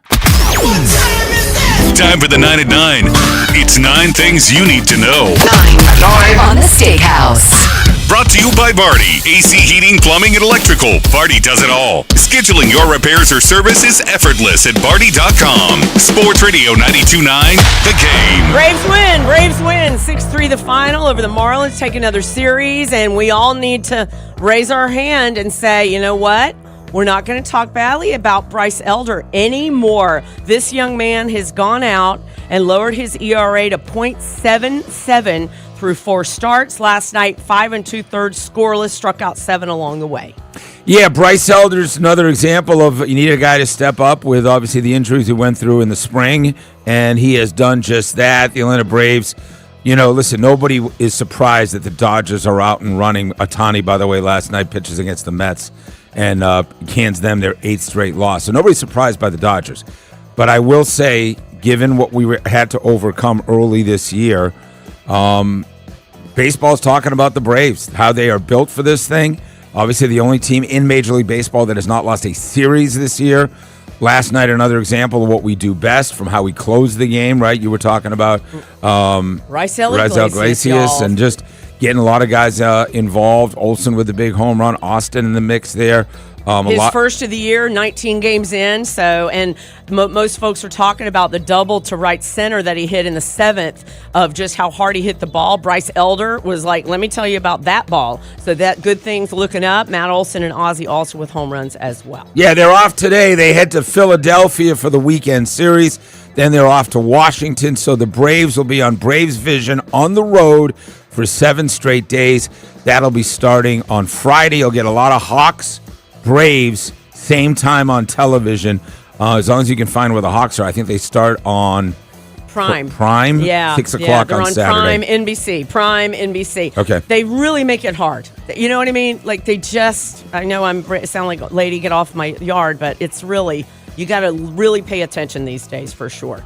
Time for the 9 at 9. It's 9 things you need to know. 9 on the Steakhouse. Brought to you by Barty. AC heating, plumbing, and electrical. Barty does it all. Scheduling your repairs or service is effortless at Barty.com. Sports Radio 92.9, The Game. Braves win. 6-3 the final over the Marlins. Take another series, and we all need to raise our hand and say, you know what? We're not going to talk badly about Bryce Elder anymore. This young man has gone out and lowered his ERA to .77 through 4 starts. Last night, 5 2/3 scoreless, struck out 7 along the way. Yeah, Bryce Elder's another example of you need a guy to step up with obviously the injuries he went through in the spring, and he has done just that. The Atlanta Braves, listen, nobody is surprised that the Dodgers are out and running. Ohtani, by the way, last night pitches against the Mets and hands them their 8th straight loss. So nobody's surprised by the Dodgers. But I will say, given what we had to overcome early this year, baseball's talking about the Braves, how they are built for this thing. Obviously, the only team in Major League Baseball that has not lost a series this year. Last night, another example of what we do best from how we close the game, right? You were talking about Raisel Iglesias and just getting a lot of guys involved. Olsen with the big home run. Austin in the mix there. His first of the year, 19 games in. So, and most folks are talking about the double to right center that he hit in the 7th of just how hard he hit the ball. Bryce Elder was like, let me tell you about that ball. So that good thing's looking up. Matt Olson and Ozzie also with home runs as well. Yeah, they're off today. They head to Philadelphia for the weekend series. Then they're off to Washington. So the Braves will be on Braves Vision on the road for 7 straight days. That'll be starting on Friday. You'll get a lot of Hawks, Braves, same time on television. As long as you can find where the Hawks are. I think they start on Prime. Prime? Yeah. 6 yeah, o'clock they're on Saturday. Prime NBC. Okay. They really make it hard. You know what I mean? Like they just, I know I sound like a lady, get off my yard, but it's really, you got to really pay attention these days for sure.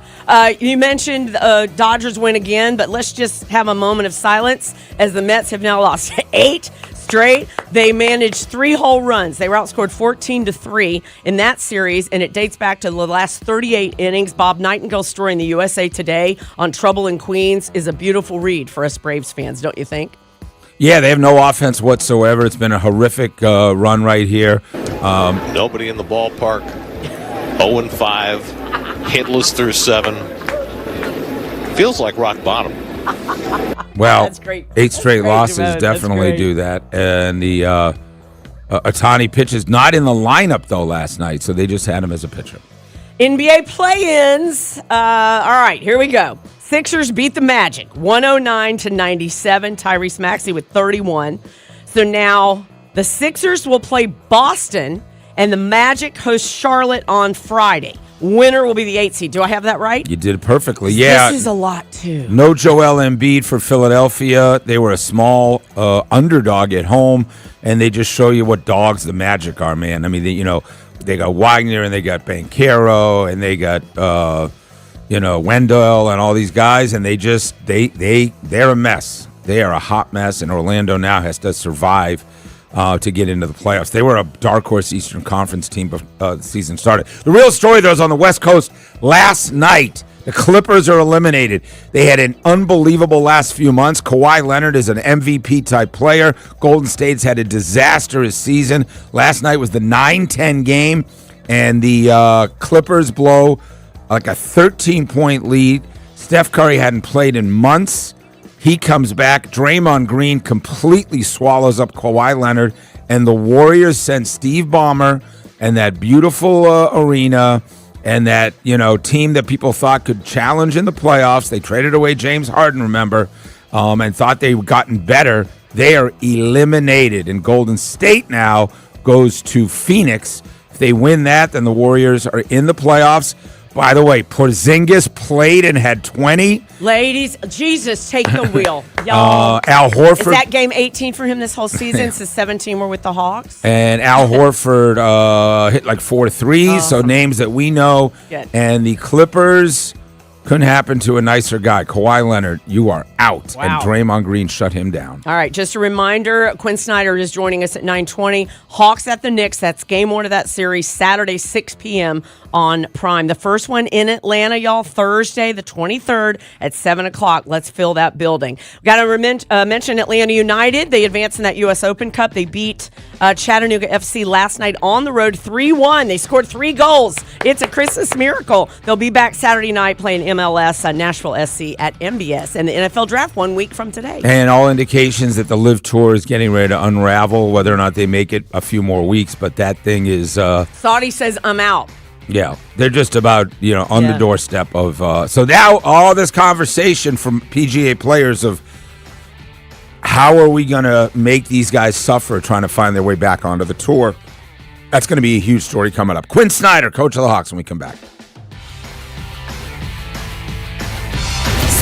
You mentioned Dodgers win again, but let's just have a moment of silence as the Mets have now lost 8 straight. They managed 3 whole runs. They were outscored 14-3 in that series, and it dates back to the last 38 innings. Bob Nightingale's story in the USA Today on Trouble in Queens is a beautiful read for us Braves fans, don't you think? Yeah, they have no offense whatsoever. It's been a horrific run right here. Nobody in the ballpark. 0-5. Hitless through 7. Feels like rock bottom. Well, That's great. 8 straight Great, losses Devon. definitely That's do that. And the Ohtani pitches not in the lineup, though, last night, so they just had him as a pitcher. NBA play-ins. All right, here we go. Sixers beat the Magic 109-97. Tyrese Maxey with 31. So now the Sixers will play Boston, and the Magic host Charlotte on Friday. Winner will be the 8th seed. Do I have that right? You did it perfectly. Yeah. This is a lot, too. No Joel Embiid for Philadelphia. They were a small underdog at home, and they just show you what dogs the Magic are, man. I mean, they got Wagner, and they got Banchero, and they got Wendell, and all these guys, and they're a mess. They are a hot mess, and Orlando now has to survive to get into the playoffs. They were a dark horse Eastern Conference team before the season started. The real story, though, is on the West Coast. Last night, the Clippers are eliminated. They had an unbelievable last few months. Kawhi Leonard is an MVP-type player. Golden State's had a disastrous season. Last night was the 9-10 game, and the Clippers blow like a 13-point lead. Steph Curry hadn't played in months. He comes back. Draymond Green completely swallows up Kawhi Leonard, and the Warriors send Steve Ballmer and that beautiful arena and that team that people thought could challenge in the playoffs. They traded away James Harden, remember, and thought they'd gotten better. They are eliminated, and Golden State now goes to Phoenix. If they win that, then the Warriors are in the playoffs. By the way, Porzingis played and had 20. Ladies, Jesus, take the wheel. Y'all. Al Horford. Is that game 18 for him this whole season since 17 were with the Hawks? And Al Horford hit like 4 threes, so names that we know. Good. And the Clippers couldn't happen to a nicer guy. Kawhi Leonard, you are out. Wow. And Draymond Green shut him down. All right, just a reminder, Quinn Snyder is joining us at 9:20. Hawks at the Knicks. That's game 1 of that series, Saturday, 6 p.m. on Prime. The first one in Atlanta, y'all, Thursday, the 23rd at 7 o'clock. Let's fill that building. We got to mention Atlanta United. They advanced in that U.S. Open Cup. They beat Chattanooga FC last night on the road 3-1. They scored 3 goals. It's a Christmas miracle. They'll be back Saturday night playing MLS, Nashville SC at MBS, and the NFL Draft 1 week from today. And all indications that the Live Tour is getting ready to unravel, whether or not they make it a few more weeks, but that thing is... Saudi says, I'm out. Yeah, they're just about, on the doorstep of... so now all this conversation from PGA players of how are we going to make these guys suffer trying to find their way back onto the tour? That's going to be a huge story coming up. Quinn Snyder, coach of the Hawks, when we come back.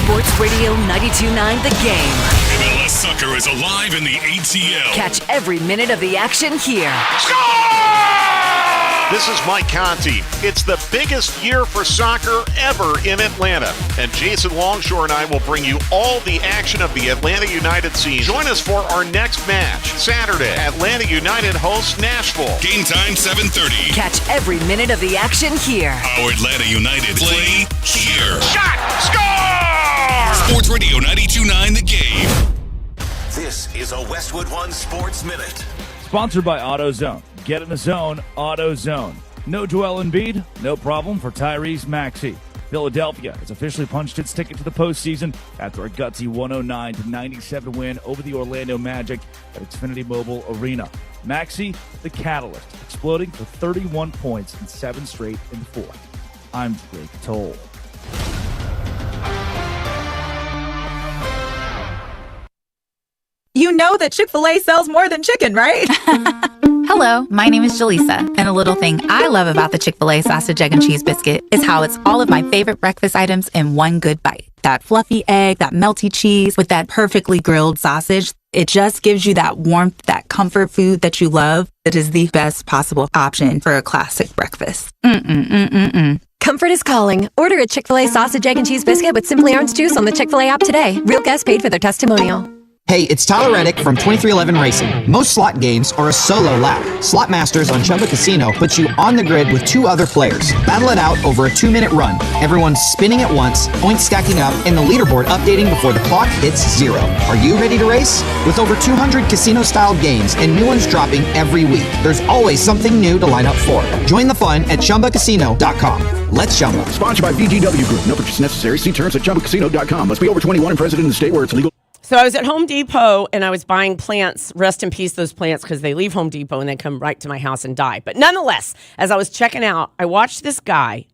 Sports Radio 92.9 The Game. MLS soccer is alive in the ATL. Catch every minute of the action here. This is Mike Conti. It's the biggest year for soccer ever in Atlanta. And Jason Longshore and I will bring you all the action of the Atlanta United season. Join us for our next match. Saturday, Atlanta United hosts Nashville. Game time 7:30. Catch every minute of the action here. Our Atlanta United play here. Shot! Score! Sports Radio 92.9 The Game. This is a Westwood One Sports Minute. Sponsored by AutoZone. Get in the zone, AutoZone. No Joel Embiid, no problem for Tyrese Maxey. Philadelphia has officially punched its ticket to the postseason after a gutsy 109-97 win over the Orlando Magic at Xfinity Mobile Arena. Maxey, the catalyst, exploding for 31 points in 7 straight in the fourth. I'm Drake Toll. You know that Chick-fil-A sells more than chicken, right? Hello, my name is Jaleesa, and a little thing I love about the Chick-fil-A sausage, egg, and cheese biscuit is how it's all of my favorite breakfast items in one good bite. That fluffy egg, that melty cheese with that perfectly grilled sausage. It just gives you that warmth, that comfort food that you love. It is the best possible option for a classic breakfast. Comfort is calling. Order a Chick-fil-A sausage, egg, and cheese biscuit with Simply Orange juice on the Chick-fil-A app today. Real guests paid for their testimonial. Hey, it's Tyler Reddick from 2311 Racing. Most slot games are a solo lap. Slot Masters on Chumba Casino puts you on the grid with 2 other players. Battle it out over a 2-minute run. Everyone's spinning at once, points stacking up, and the leaderboard updating before the clock hits 0. Are you ready to race? With over 200 casino-style games and new ones dropping every week, there's always something new to line up for. Join the fun at ChumbaCasino.com. Let's Chumba. Sponsored by VGW Group. No purchase necessary. See terms at ChumbaCasino.com. Must be over 21 and present in the state where it's legal. So I was at Home Depot and I was buying plants. Rest in peace, those plants, because they leave Home Depot and they come right to my house and die. But nonetheless, as I was checking out, I watched this guy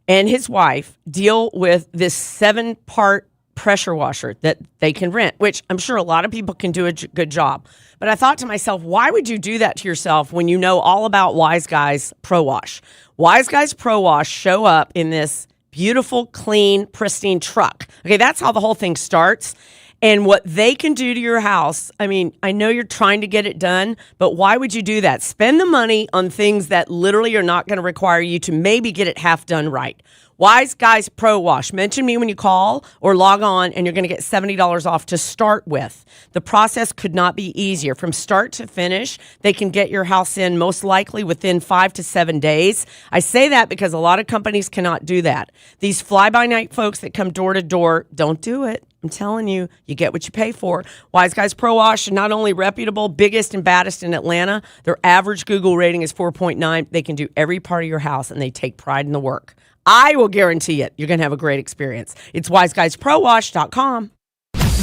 and his wife deal with this 7-part pressure washer that they can rent, which I'm sure a lot of people can do a good job. But I thought to myself, why would you do that to yourself when you know all about Wise Guys Pro Wash? Wise Guys Pro Wash show up in this beautiful, clean, pristine truck. Okay, that's how the whole thing starts. And what they can do to your house, I mean, I know you're trying to get it done, but why would you do that? Spend the money on things that literally are not going to require you to maybe get it half done right. Wise Guys Pro Wash. Mention me when you call or log on, and you're going to get $70 off to start with. The process could not be easier. From start to finish, they can get your house in most likely within 5 to 7 days. I say that because a lot of companies cannot do that. These fly-by-night folks that come door to door, don't do it. I'm telling you, you get what you pay for. Wise Guys Pro Wash, not only reputable, biggest and baddest in Atlanta, their average Google rating is 4.9. They can do every part of your house, and they take pride in the work. I will guarantee it. You're going to have a great experience. It's wiseguysprowash.com.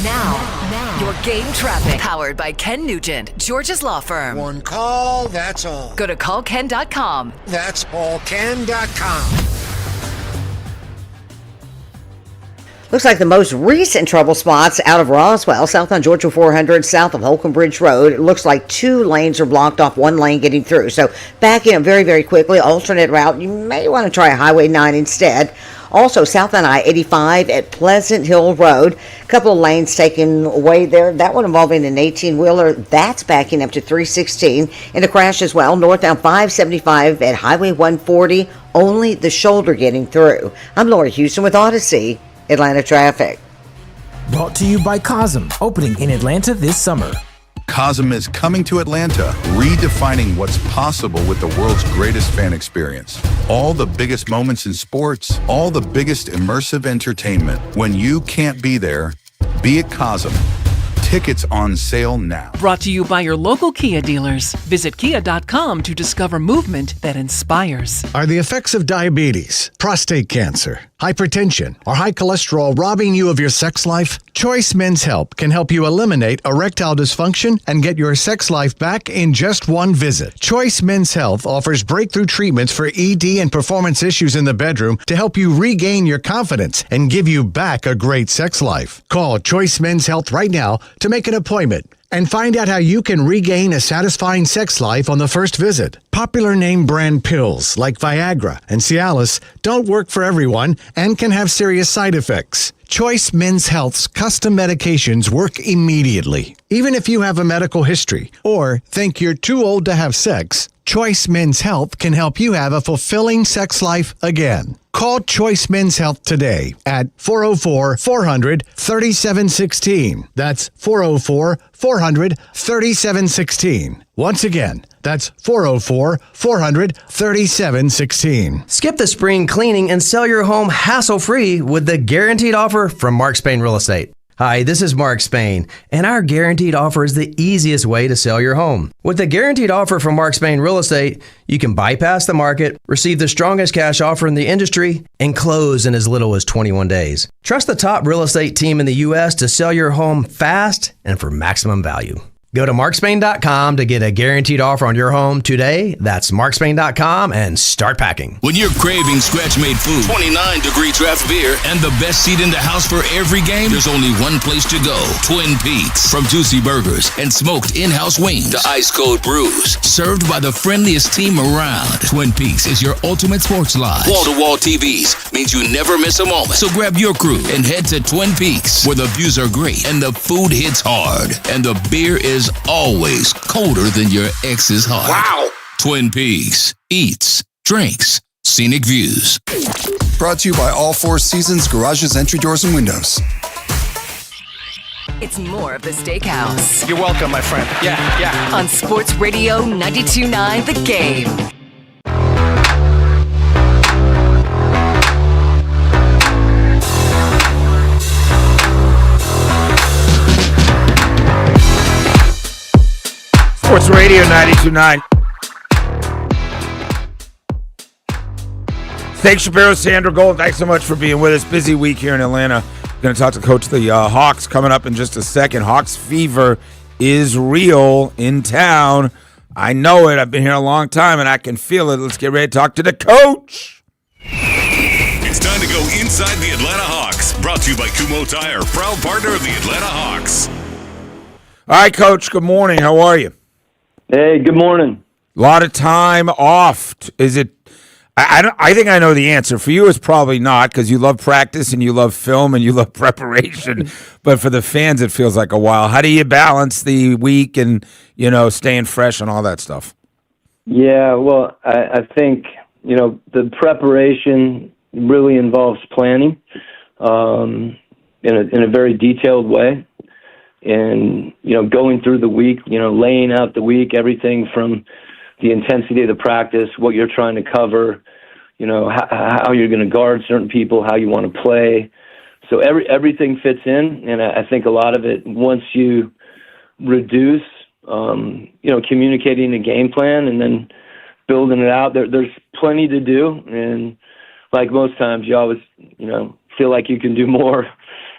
Now, your game traffic. Powered by Ken Nugent, Georgia's law firm. One call, that's all. Go to callken.com. That's allken.com. Looks like the most recent trouble spots out of Roswell, south on Georgia 400, south of Holcomb Bridge Road. It looks like 2 lanes are blocked off, 1 lane getting through. So backing up very, very quickly. Alternate route. You may want to try Highway 9 instead. Also, south on I-85 at Pleasant Hill Road. A couple of lanes taken away there. That one involving an 18-wheeler. That's backing up to 316. And a crash as well. North down 575 at Highway 140. Only the shoulder getting through. I'm Laura Houston with Odyssey Atlanta Traffic. Brought to you by Cosm, opening in Atlanta this summer. Cosm is coming to Atlanta, redefining what's possible with the world's greatest fan experience. All the biggest moments in sports, all the biggest immersive entertainment. When you can't be there, be at Cosm. Tickets on sale now. Brought to you by your local Kia dealers. Visit kia.com to discover movement that inspires. Are the effects of diabetes, prostate cancer, hypertension, or high cholesterol robbing you of your sex life? Choice Men's Health can help you eliminate erectile dysfunction and get your sex life back in just one visit. Choice Men's Health offers breakthrough treatments for ED and performance issues in the bedroom to help you regain your confidence and give you back a great sex life. Call Choice Men's Health right now to make an appointment and find out how you can regain a satisfying sex life on the first visit. Popular name brand pills like Viagra and Cialis don't work for everyone and can have serious side effects. Choice Men's Health's custom medications work immediately. Even if you have a medical history or think you're too old to have sex, Choice Men's Health can help you have a fulfilling sex life again. Call Choice Men's Health today at 404-400-3716. That's 404-400-3716. Once again, that's 404-400-3716. Skip the spring cleaning and sell your home hassle-free with the guaranteed offer from Mark Spain Real Estate. Hi, this is Mark Spain, and our guaranteed offer is the easiest way to sell your home. With the guaranteed offer from Mark Spain Real Estate, you can bypass the market, receive the strongest cash offer in the industry, and close in as little as 21 days. Trust the top real estate team in the U.S. to sell your home fast and for maximum value. Go to markspain.com to get a guaranteed offer on your home today. That's markspain.com and start packing. When you're craving scratch-made food, 29-degree draft beer, and the best seat in the house for every game, there's only one place to go. Twin Peaks. From juicy burgers and smoked in-house wings to ice-cold brews, served by the friendliest team around. Twin Peaks is your ultimate sports lodge. Wall-to-wall TVs means you never miss a moment. So grab your crew and head to Twin Peaks, where the views are great and the food hits hard, and the beer is always colder than your ex's heart. Wow! Twin Peaks. Eats, drinks, scenic views. Brought to you by All Four Seasons Garages, Entry Doors, and Windows. It's more of the Steakhouse. You're welcome, my friend. Yeah. On Sports Radio 92.9 The Game. Sports Radio 92.9. Steak Shapiro, Sandra Gold, thanks so much for being with us. Busy week here in Atlanta. Going to talk to Coach of the Hawks coming up in just a second. Hawks fever is real in town. I know it. I've been here a long time, and I can feel it. Let's get ready to talk to the coach. It's time to go inside the Atlanta Hawks. Brought to you by Kumho Tire, proud partner of the Atlanta Hawks. All right, Coach, good morning. How are you? Hey, good morning. A lot of time off. Is it? I think I know the answer. For you, it's probably not, because you love practice and you love film and you love preparation. But for the fans, it feels like a while. How do you balance the week and, staying fresh and all that stuff? Yeah, well, I think, the preparation really involves planning in a very detailed way. And, going through the week, laying out the week, everything from the intensity of the practice, what you're trying to cover, how you're going to guard certain people, how you want to play. So everything fits in. And I think a lot of it, once you reduce, communicating the game plan and then building it out, there's plenty to do. And like most times, you always, feel like you can do more.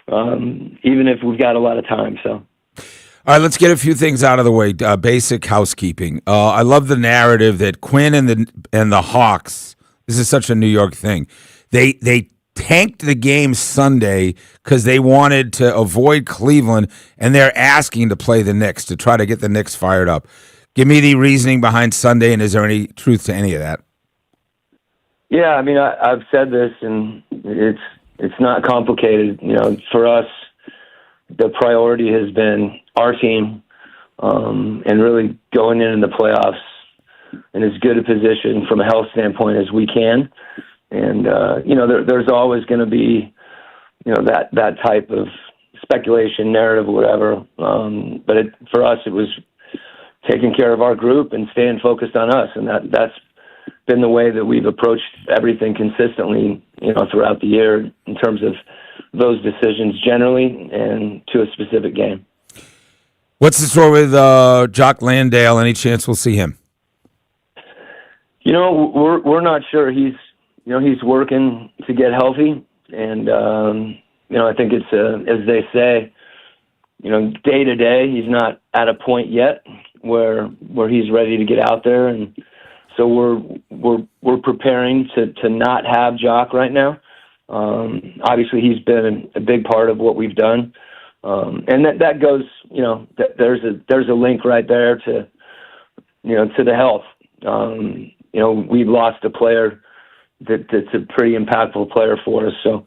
Even if we've got a lot of time. So, all right, let's get a few things out of the way. Basic housekeeping. I love the narrative that Quinn and the Hawks. This is such a New York thing. They tanked the game Sunday because they wanted to avoid Cleveland, and they're asking to play the Knicks to try to get the Knicks fired up. Give me the reasoning behind Sunday, and is there any truth to any of that? Yeah, I mean, I've said this, and it's not complicated. For us, the priority has been our team and really going in the playoffs in as good a position from a health standpoint as we can. And, there's always going to be, that type of speculation, narrative, whatever. But for us, it was taking care of our group and staying focused on us. And that's been the way that we've approached everything consistently, throughout the year in terms of those decisions generally and to a specific game. What's the story with Jock Landale? Any chance we'll see him? We're not sure. He's working to get healthy, and I think it's as they say, day to day. He's not at a point yet where he's ready to get out there, and so we're preparing to not have Jock right now. Obviously, he's been a big part of what we've done, and that goes. There's a link right there to the health. We lost a player that's a pretty impactful player for us, so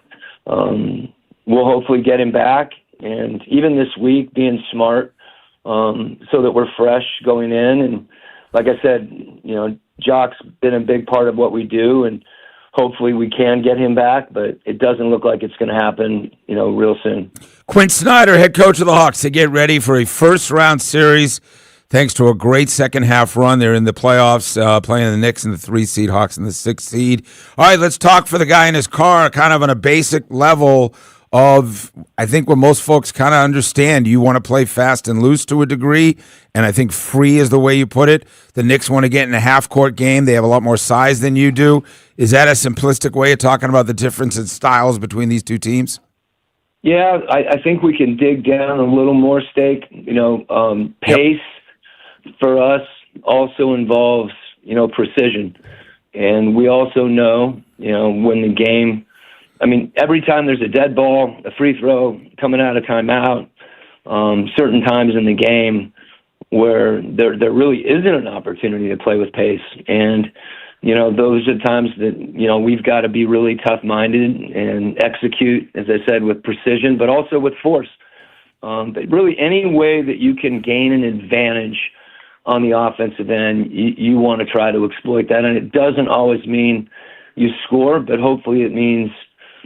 we'll hopefully get him back. And even this week, being smart so that we're fresh going in. And like I said, Jock's been a big part of what we do, and hopefully we can get him back, but it doesn't look like it's going to happen, real soon. Quinn Snyder, head coach of the Hawks, to get ready for a first-round series thanks to a great second-half run. They're in the playoffs, playing the Knicks in the 3 seed, Hawks in the 6 seed. All right, let's talk for the guy in his car, kind of on a basic level of, I think, what most folks kind of understand. You want to play fast and loose to a degree, and I think free is the way you put it. The Knicks want to get in a half-court game. They have a lot more size than you do. Is that a simplistic way of talking about the difference in styles between these two teams? Yeah, I think we can dig down a little more, Steak. Pace for us also involves, precision. And we also know, when the game, every time there's a dead ball, a free throw, coming out of timeout, certain times in the game where there really isn't an opportunity to play with pace. And, those are times that, we've got to be really tough-minded and execute, as I said, with precision, but also with force. But really any way that you can gain an advantage on the offensive end, you want to try to exploit that. And it doesn't always mean you score, but hopefully it means,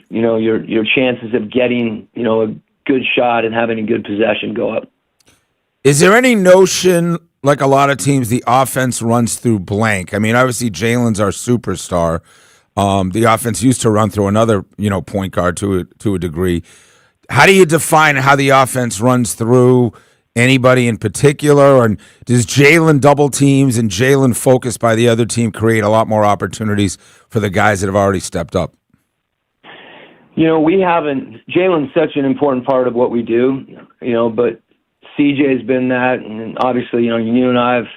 your chances of getting, a good shot and having a good possession go up. Is there any notion, like a lot of teams, the offense runs through blank? Obviously Jalen's our superstar. The offense used to run through another, point guard to a degree. How do you define how the offense runs through anybody in particular? And does Jalen double teams and Jalen focused by the other team create a lot more opportunities for the guys that have already stepped up? We haven't. Jalen's such an important part of what we do, but CJ's been that, and obviously, you and I have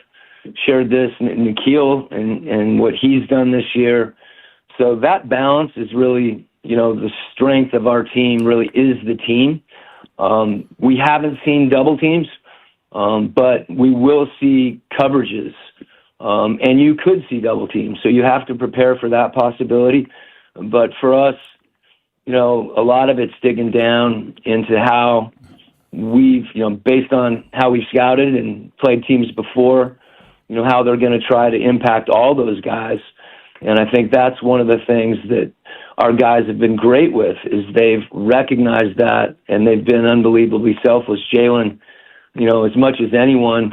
shared this, Nikhil, and what he's done this year. So that balance is really, the strength of our team really is the team. We haven't seen double teams, but we will see coverages, and you could see double teams. So you have to prepare for that possibility. But for us, a lot of it's digging down into how we've, based on how we've scouted and played teams before, how they're going to try to impact all those guys. And I think that's one of the things that our guys have been great with, is they've recognized that, and they've been unbelievably selfless. Jalen, as much as anyone.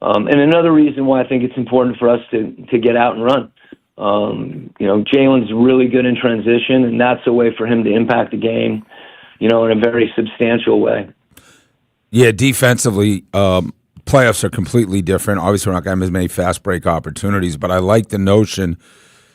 And another reason why I think it's important for us to get out and run. Jalen's really good in transition, and that's a way for him to impact the game, in a very substantial way. Yeah, defensively, playoffs are completely different. Obviously, we're not going to have as many fast break opportunities, but I like the notion.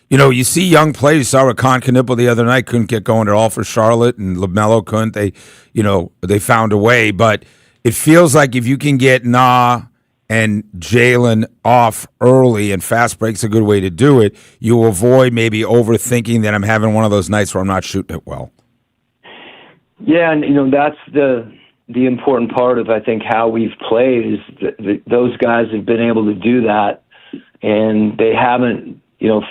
You see young players. You saw Rakan Knipple the other night couldn't get going at all for Charlotte, and LaMelo couldn't. They found a way, but it feels like if you can get and Jalen off early, and fast break's a good way to do it, you avoid maybe overthinking that I'm having one of those nights where I'm not shooting it well. Yeah, and that's the important part of, I think, how we've played, is that those guys have been able to do that, and they haven't,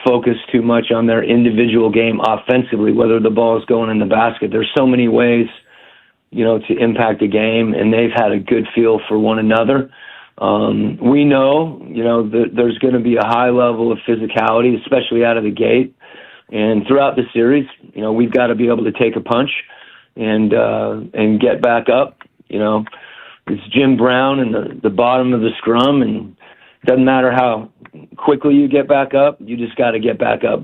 focused too much on their individual game offensively, whether the ball is going in the basket. There's so many ways, to impact a game, and they've had a good feel for one another. We know, that there's going to be a high level of physicality, especially out of the gate. And throughout the series, we've got to be able to take a punch and get back up. It's Jim Brown in the bottom of the scrum, and it doesn't matter how quickly you get back up. You just got to get back up.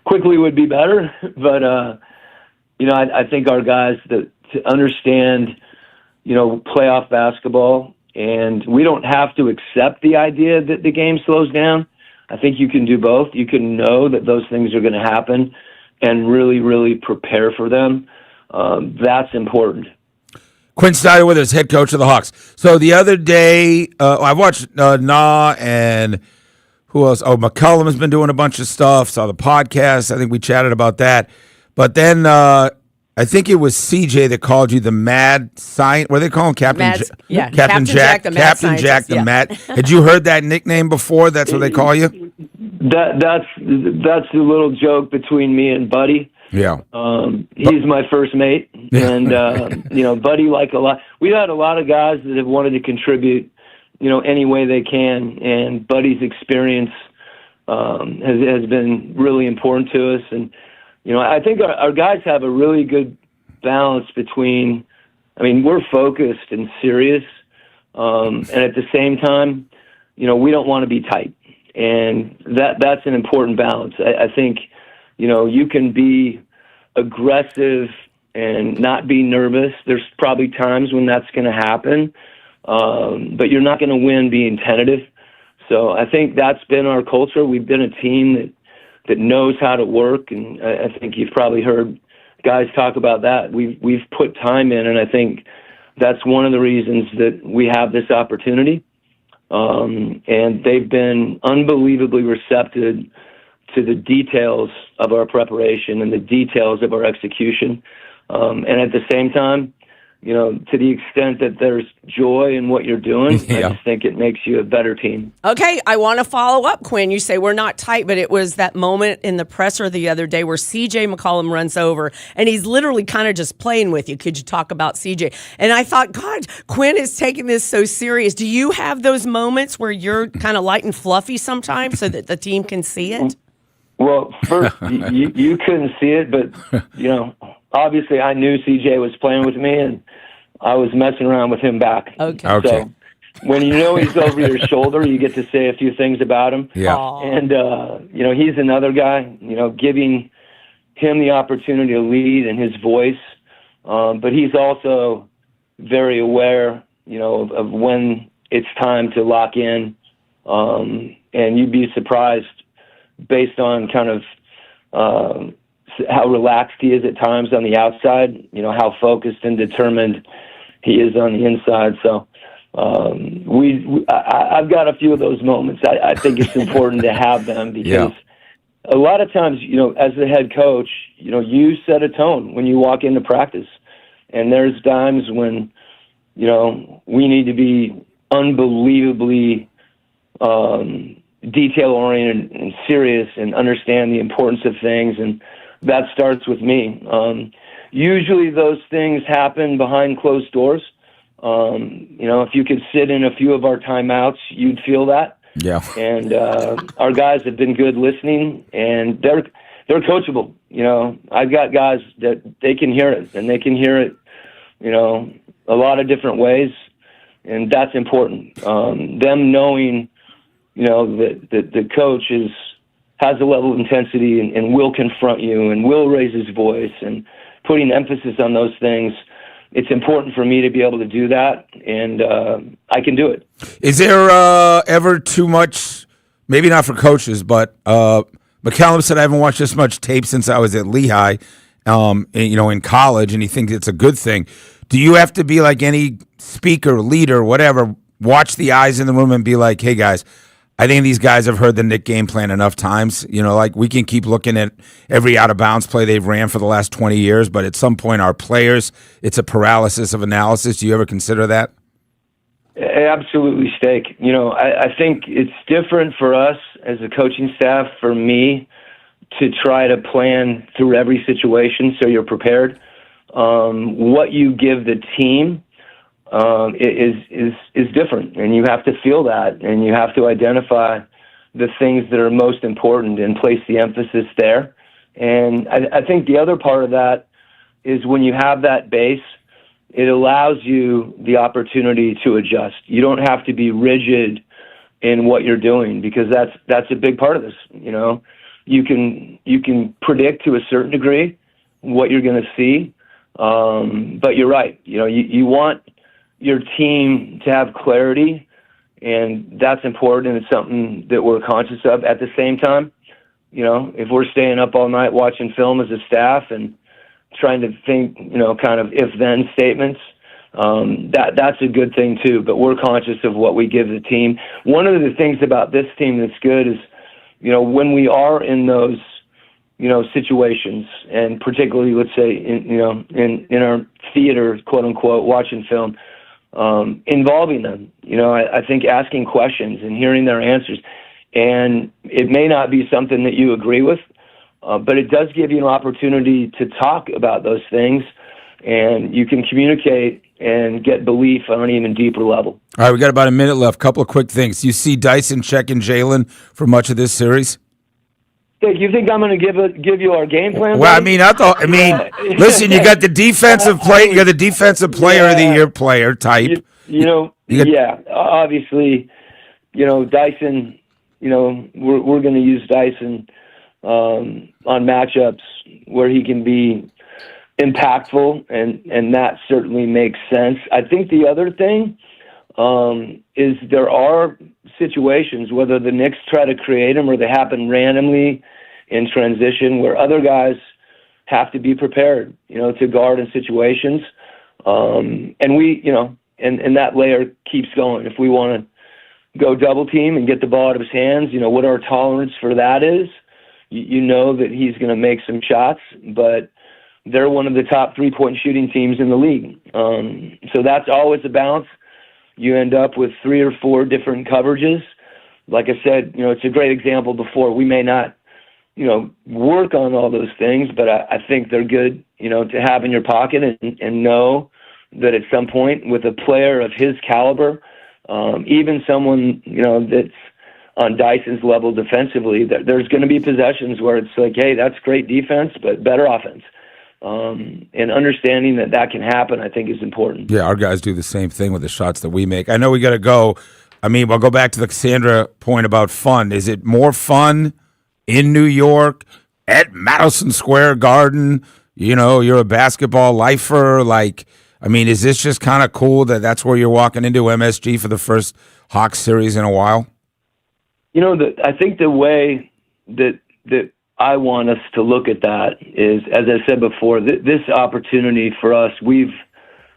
Quickly would be better, but I think our guys to understand, playoff basketball. And we don't have to accept the idea that the game slows down. I think you can do both. You can know that those things are going to happen and really, really prepare for them. That's important. Quinn Snyder with us, head coach of the Hawks. So the other day, I watched Na and who else? Oh, McCollum has been doing a bunch of stuff. Saw the podcast. I think we chatted about that. But then I think it was CJ that called you the mad scientist. What do they call him? Captain Jack. Captain Jack, the mad. Had you heard that nickname before? That's what they call you? That's a little joke between me and Buddy. Yeah. He's my first mate. And, Buddy, we've had a lot of guys that have wanted to contribute, any way they can. And Buddy's experience has been really important to us. And, I think our guys have a really good balance between, we're focused and serious. And at the same time, we don't want to be tight. And that's an important balance. I think, you can be aggressive and not be nervous. There's probably times when that's going to happen, but you're not going to win being tentative. So I think that's been our culture. We've been a team that knows how to work, and I think you've probably heard, guys talk about that. We've put time in, and I think that's one of the reasons that we have this opportunity. And they've been unbelievably receptive to the details of our preparation and the details of our execution. And at the same time, you know, to the extent that there's joy in what you're doing, I just think it makes you a better team. Okay, I want to follow up, Quinn. You say we're not tight, but it was that moment in the presser the other day where C.J. McCollum runs over, and he's literally kind of just playing with you. Could you talk about C.J.? And I thought, God, Quinn is taking this so serious. Do you have those moments where you're kind of light and fluffy sometimes so that the team can see it? Well, first, you couldn't see it, but, you know, obviously I knew CJ was playing with me, and I was messing around with him back. Okay. So when you know he's over your shoulder, you get to say a few things about him. Yeah. And, you know, he's another guy, you know, giving him the opportunity to lead in his voice. But he's also very aware, you know, of when it's time to lock in. And you'd be surprised based on kind of how relaxed he is at times on the outside, you know, how focused and determined he is on the inside. So I've got a few of those moments. I think it's important to have them because a lot of times, you know, as the head coach, you know, you set a tone when you walk into practice. And there's times when, you know, we need to be unbelievably detail-oriented and serious and understand the importance of things, and that starts with me. Usually those things happen behind closed doors. You know, if you could sit in a few of our timeouts, you'd feel that. Yeah. And our guys have been good listening, and they're coachable. You know, I've got guys that they can hear it, and they can hear it, you know, a lot of different ways, and that's important. Them knowing, you know, that the coach has a level of intensity and will confront you and will raise his voice, and putting emphasis on those things. It's important for me to be able to do that, and I can do it. Is there ever too much, maybe not for coaches, but McCallum said I haven't watched this much tape since I was at Lehigh, you know, in college, and he thinks it's a good thing. Do you have to be like any speaker, leader, whatever, watch the eyes in the room and be like, hey, guys, I think these guys have heard the Nick game plan enough times. You know, like we can keep looking at every out-of-bounds play they've ran for the last 20 years, but at some point our players, it's a paralysis of analysis. Do you ever consider that? Absolutely, Steak. You know, I think it's different for us as a coaching staff, for me, to try to plan through every situation so you're prepared. What you give the team is different, and you have to feel that, and you have to identify the things that are most important and place the emphasis there. And I think the other part of that is when you have that base, it allows you the opportunity to adjust. You don't have to be rigid in what you're doing, because that's a big part of this. You know, you can predict to a certain degree what you're going to see, but you're right. You know, you want your team to have clarity, and that's important, and it's something that we're conscious of. At the same time, you know, if we're staying up all night watching film as a staff and trying to think, you know, kind of if-then statements, that's a good thing too, but we're conscious of what we give the team. One of the things about this team that's good is, you know, when we are in those, you know, situations, and particularly, let's say, in our theater, quote unquote, watching film, involving them, you know, I think asking questions and hearing their answers, and it may not be something that you agree with, but it does give you an opportunity to talk about those things, and you can communicate and get belief on an even deeper level. All right, we got about a minute left. Couple of quick things. You see Dyson checking Jalen for much of this series? Hey, you think I'm going to give you our game plan? Well, I mean, listen, you got the defensive play. You got the defensive player of the year player type. Obviously, you know, Dyson. You know, we're going to use Dyson on matchups where he can be impactful, and that certainly makes sense. I think the other thing is there are situations, whether the Knicks try to create them or they happen randomly in transition, where other guys have to be prepared, to guard in situations. And we, and that layer keeps going. If we want to go double team and get the ball out of his hands, what our tolerance for that is. You know that he's going to make some shots, but they're one of the top 3-point shooting teams in the league. So that's always a balance. You end up with 3 or 4 different coverages. Like I said, it's a great example before. We may not, work on all those things, but I think they're good, to have in your pocket and know that at some point with a player of his caliber, even someone, that's on Dyson's level defensively, there's going to be possessions where it's like, hey, that's great defense, but better offense. And understanding that can happen, I think, is important. Yeah, our guys do the same thing with the shots that we make. I know we got to go. I mean, we'll go back to the Cassandra point about fun. Is it more fun in New York at Madison Square Garden? You're a basketball lifer. Is this just kind of cool that that's where you're walking into MSG for the first Hawks series in a while? I think the way that I want us to look at that is, as I said before, this opportunity for us, we've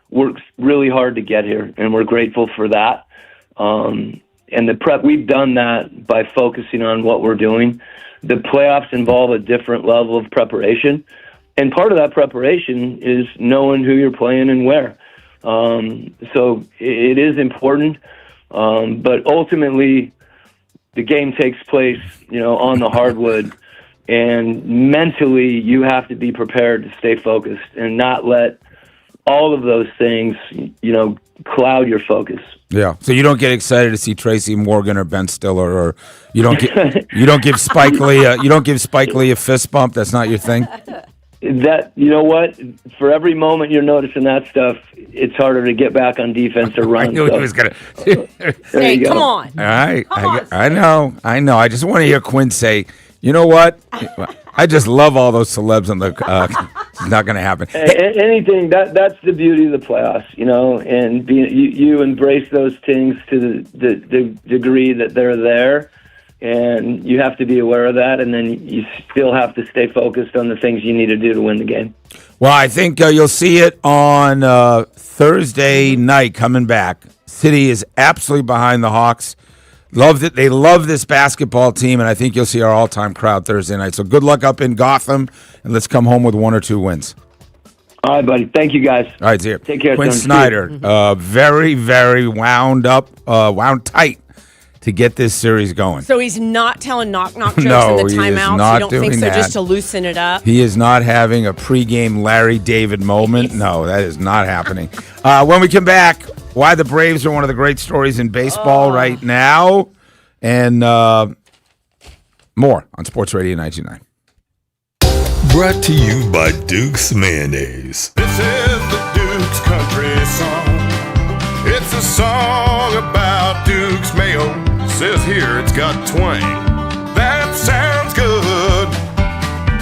worked really hard to get here, and we're grateful for that. And the prep, we've done that by focusing on what we're doing. The playoffs involve a different level of preparation, and part of that preparation is knowing who you're playing and where. So it is important, but ultimately, the game takes place, on the hardwood, and mentally you have to be prepared to stay focused and not let all of those things, cloud your focus. Yeah. So you don't get excited to see Tracy Morgan or Ben Stiller, or you don't give Spike Lee a fist bump. That's not your thing. That, what? For every moment you're noticing that stuff, it's harder to get back on defense or run. I knew he was gonna. Hey, come on! All right, I know. I just want to hear Quinn say, "You know what? I just love all those celebs on the." It's not going to happen. Anything that's the beauty of the playoffs, and you embrace those things to the degree that they're there. And you have to be aware of that, and then you still have to stay focused on the things you need to do to win the game. Well, I think you'll see it on Thursday night coming back. City is absolutely behind the Hawks. They love this basketball team, and I think you'll see our all-time crowd Thursday night. So good luck up in Gotham, and let's come home with 1 or 2 wins. All right, buddy. Thank you, guys. All right, see you. Take care, Quinn son. Snyder, very, very wound tight to get this series going. So he's not telling knock-knock jokes No, in the he is timeouts? not You don't think doing so, that. just to loosen it up? He is not having a pregame Larry David moment. No, that is not happening. When we come back, why the Braves are one of the great stories in baseball right now, and more on Sports Radio 99. Brought to you by Duke's Mayonnaise. This is the Duke's Country Song. It's a song about Duke's Mayo. Says here it's got twang. That sounds good.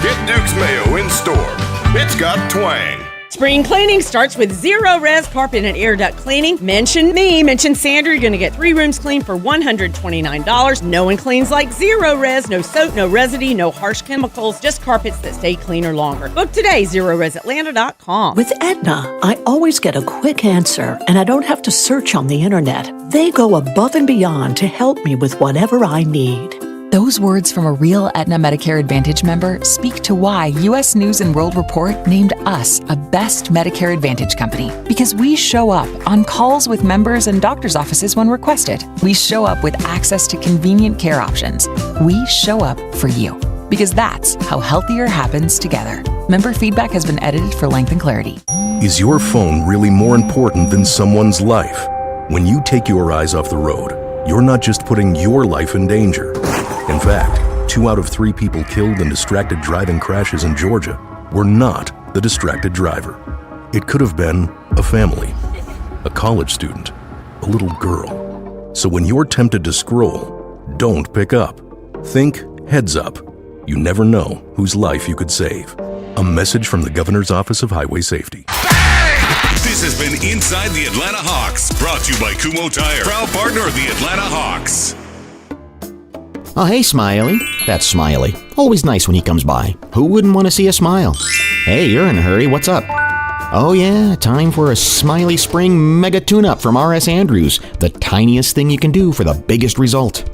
Get Duke's Mayo in store. It's got twang. Spring cleaning starts with Zero Res Carpet and Air Duct Cleaning. Mention me, mention Sandra. You're going to get 3 rooms cleaned for $129. No one cleans like Zero Res. No soap, no residue, no harsh chemicals, just carpets that stay cleaner longer. Book today, ZeroResAtlanta.com. With Aetna, I always get a quick answer, and I don't have to search on the internet. They go above and beyond to help me with whatever I need. Those words from a real Aetna Medicare Advantage member speak to why U.S. News & World Report named us a Best Medicare Advantage company. Because we show up on calls with members and doctor's offices when requested. We show up with access to convenient care options. We show up for you. Because that's how healthier happens together. Member feedback has been edited for length and clarity. Is your phone really more important than someone's life? When you take your eyes off the road, you're not just putting your life in danger. In fact, 2 out of 3 people killed in distracted driving crashes in Georgia were not the distracted driver. It could have been a family, a college student, a little girl. So when you're tempted to scroll, don't pick up. Think heads up. You never know whose life you could save. A message from the Governor's Office of Highway Safety. This has been Inside the Atlanta Hawks, brought to you by Kumho Tire, proud partner of the Atlanta Hawks. Oh, hey, Smiley. That's Smiley. Always nice when he comes by. Who wouldn't want to see a smile? Hey, you're in a hurry. What's up? Oh yeah, time for a Smiley Spring Mega Tune-Up from R.S. Andrews, the tiniest thing you can do for the biggest result.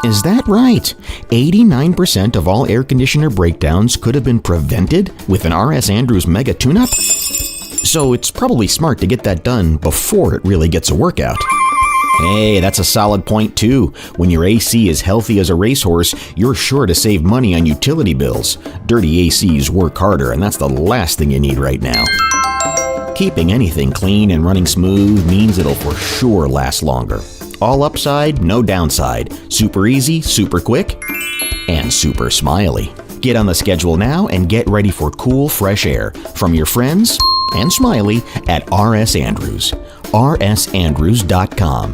Is that right? 89% of all air conditioner breakdowns could have been prevented with an R.S. Andrews Mega Tune-Up? So it's probably smart to get that done before it really gets a workout. Hey, that's a solid point too. When your AC is healthy as a racehorse, you're sure to save money on utility bills. Dirty ACs work harder, and that's the last thing you need right now. Keeping anything clean and running smooth means it'll for sure last longer. All upside, no downside. Super easy, super quick, and super smiley. Get on the schedule now and get ready for cool, fresh air from your friends and Smiley at R.S. Andrews. rsandrews.com.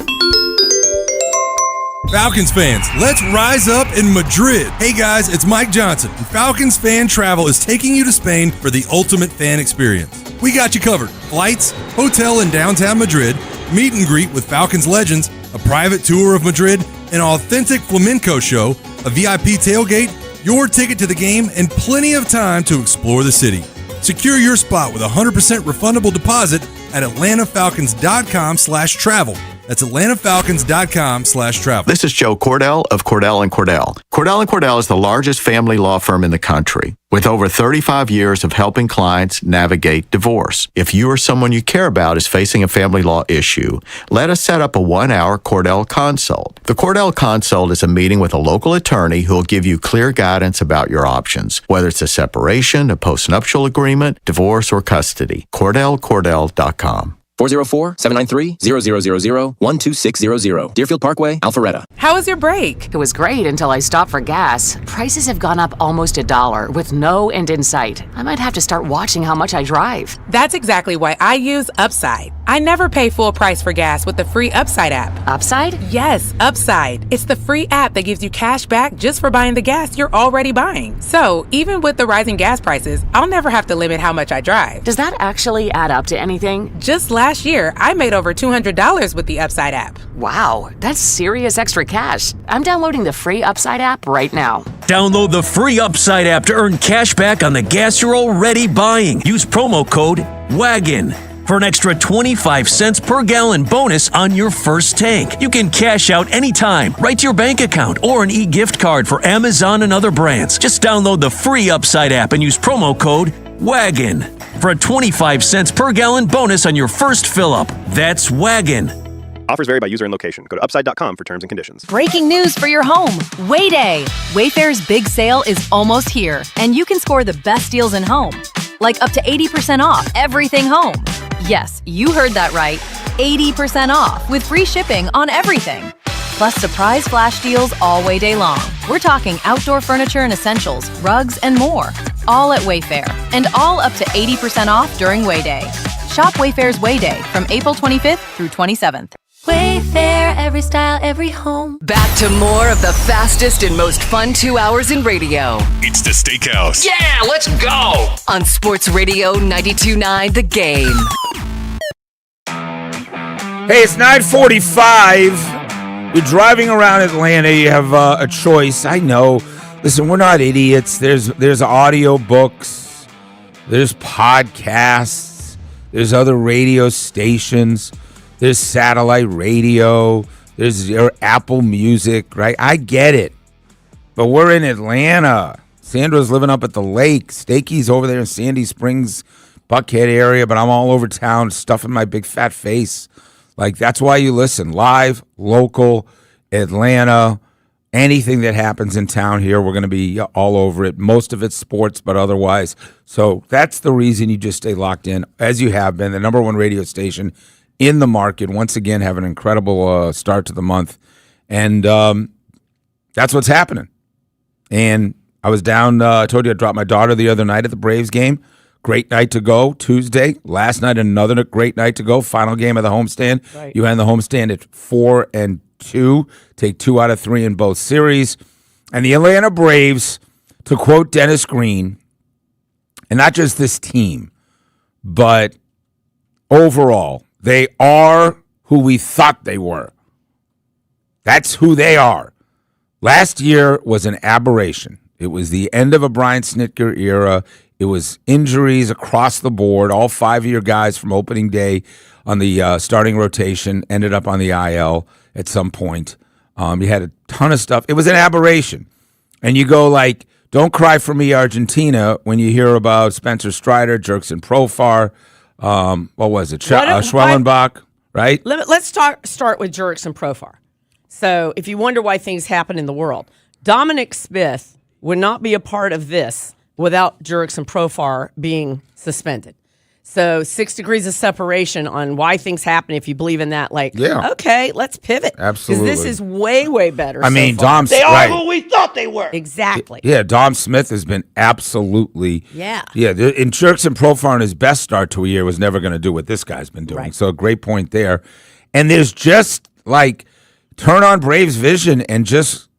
Falcons fans, let's rise up in Madrid. Hey guys, it's Mike Johnson, and Falcons Fan Travel is taking you to Spain for the ultimate fan experience. We got you covered. Flights, hotel in downtown Madrid, meet and greet with Falcons legends, a private tour of Madrid, an authentic flamenco show, a VIP tailgate, your ticket to the game, and plenty of time to explore the city. Secure your spot with a 100% refundable deposit at atlantafalcons.com/travel. That's atlantafalcons.com/travel. This is Joe Cordell of Cordell & Cordell. Cordell & Cordell is the largest family law firm in the country with over 35 years of helping clients navigate divorce. If you or someone you care about is facing a family law issue, let us set up a 1-hour Cordell Consult. The Cordell Consult is a meeting with a local attorney who will give you clear guidance about your options, whether it's a separation, a postnuptial agreement, divorce, or custody. CordellCordell.com. 404-793-0000-12600. Deerfield Parkway, Alpharetta. How was your break? It was great until I stopped for gas. Prices have gone up almost $1 with no end in sight. I might have to start watching how much I drive. That's exactly why I use Upside. I never pay full price for gas with the free Upside app. Upside? Yes, Upside. It's the free app that gives you cash back just for buying the gas you're already buying. So, even with the rising gas prices, I'll never have to limit how much I drive. Does that actually add up to anything? Just last year, I made over $200 with the Upside app. Wow, that's serious extra cash. I'm downloading the free Upside app right now. Download the free Upside app to earn cash back on the gas you're already buying. Use promo code WAGON for an extra 25 cents per gallon bonus on your first tank. You can cash out anytime, right to your bank account, or an e-gift card for Amazon and other brands. Just download the free Upside app and use promo code WAGON for a 25 cents per gallon bonus on your first fill-up. That's WAGON. Offers vary by user and location. Go to upside.com for terms and conditions. Breaking news for your home. Wayday. Wayfair's big sale is almost here, and you can score the best deals in home. Like up to 80% off everything home. Yes, you heard that right. 80% off with free shipping on everything. Plus surprise flash deals all Wayday long. We're talking outdoor furniture and essentials, rugs, and more. All at Wayfair. And all up to 80% off during Wayday. Shop Wayfair's Wayday from April 25th through 27th. Wayfair, every style, every home. Back to more of the fastest and most fun 2 hours in radio. It's the Steakhouse. Yeah, let's go! On Sports Radio 92.9 The Game. Hey, it's 9:45. You're driving around Atlanta. You have a choice. I know. Listen, we're not idiots. There's audio books. There's podcasts. There's other radio stations. There's satellite radio. There's your Apple Music, right? I get it. But we're in Atlanta. Sandra's living up at the lake. Stakey's over there in Sandy Springs, Buckhead area, but I'm all over town stuffing my big fat face. Like, that's why you listen. Live, local, Atlanta, anything that happens in town here, we're going to be all over it. Most of it's sports, but otherwise. So that's the reason you just stay locked in, as you have been, the number one radio station in the market. Once again, have an incredible start to the month. And that's what's happening. And I was down, I told you I dropped my daughter the other night at the Braves game. Great night to go Tuesday. Last night, another great night to go. Final game of the homestand. Right. You had the homestand at 4-2. Take 2 out of 3 in both series. And the Atlanta Braves, to quote Dennis Green, and not just this team, but overall, they are who we thought they were. That's who they are. Last year was an aberration. It was the end of a Brian Snitker era. It was injuries across the board. All 5 of your guys from opening day on the starting rotation ended up on the IL at some point. You had a ton of stuff. It was an aberration. And you go like, don't cry for me, Argentina, when you hear about Spencer Strider, Jurickson Profar, what was it, Schwellenbach, right? Let's start with Jurickson Profar. So if you wonder why things happen in the world, Dominic Smith would not be a part of this without Jurickson Profar being suspended. So 6 degrees of separation on why things happen if you believe in that. Like, okay, let's pivot. Absolutely. Because this is way, way better. I mean, Dom They are who we thought they were. Exactly. Yeah, Dom Smith has been absolutely. Yeah. Yeah, and Jurickson Profar in his best start to a year was never going to do what this guy's been doing. Right. So a great point there. And there's just like, turn on Braves vision and just,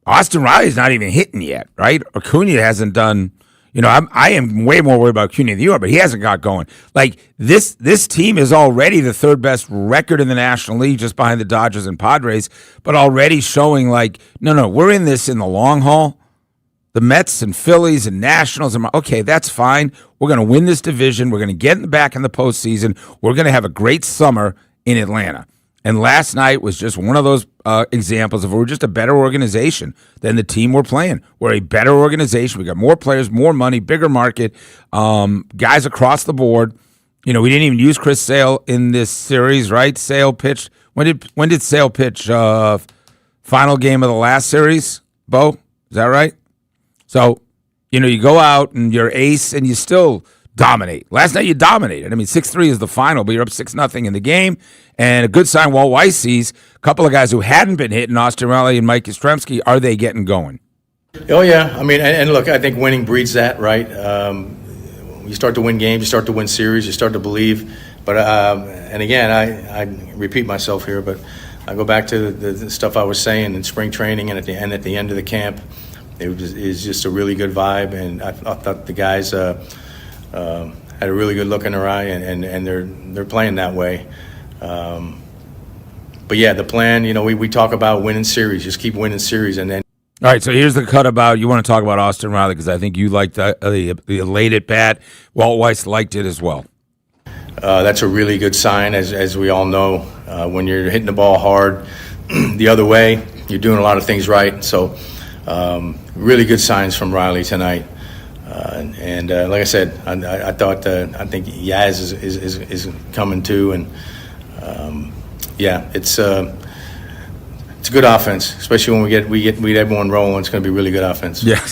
Austin Riley's not even hitting yet, right? Acuna hasn't done. I am way more worried about Acuna than you are, but he hasn't got going. Like, this team is already the third best record in the National League, just behind the Dodgers and Padres, but already showing like, no, we're in this in the long haul. The Mets and Phillies and Nationals, okay, that's fine. We're going to win this division. We're going to get back in the postseason. We're going to have a great summer in Atlanta. And last night was just one of those examples of we're just a better organization than the team we're playing. We're a better organization. We got more players, more money, bigger market, guys across the board. We didn't even use Chris Sale in this series, right? Sale pitched. When did Sale pitch? Final game of the last series, Bo? Is that right? So, you go out and you're ace and you still dominate. Last night you dominated. I mean, 6-3 is the final, but you're up 6-0 in the game. And a good sign Walt Weiss sees a couple of guys who hadn't been hitting, Austin Riley and Mike Yastrzemski, are they getting going? Oh, yeah. I mean, and look, I think winning breeds that, right? You start to win games, you start to win series, you start to believe. But, and again, I repeat myself here, but I go back to the stuff I was saying in spring training and at the end of the camp. It was just a really good vibe, and I thought the guys had a really good look in their eye, and they're playing that way. But yeah, the plan, we talk about winning series, just keep winning series, and then. All right, so here's the cut about, you want to talk about Austin Riley, because I think you liked the late at bat. Walt Weiss liked it as well. That's a really good sign, as we all know. When you're hitting the ball hard the other way, you're doing a lot of things right. So really good signs from Riley tonight. And like I said, I think Yaz is coming too, and it's a good offense, especially when we get everyone rolling. It's going to be really good offense. Yeah.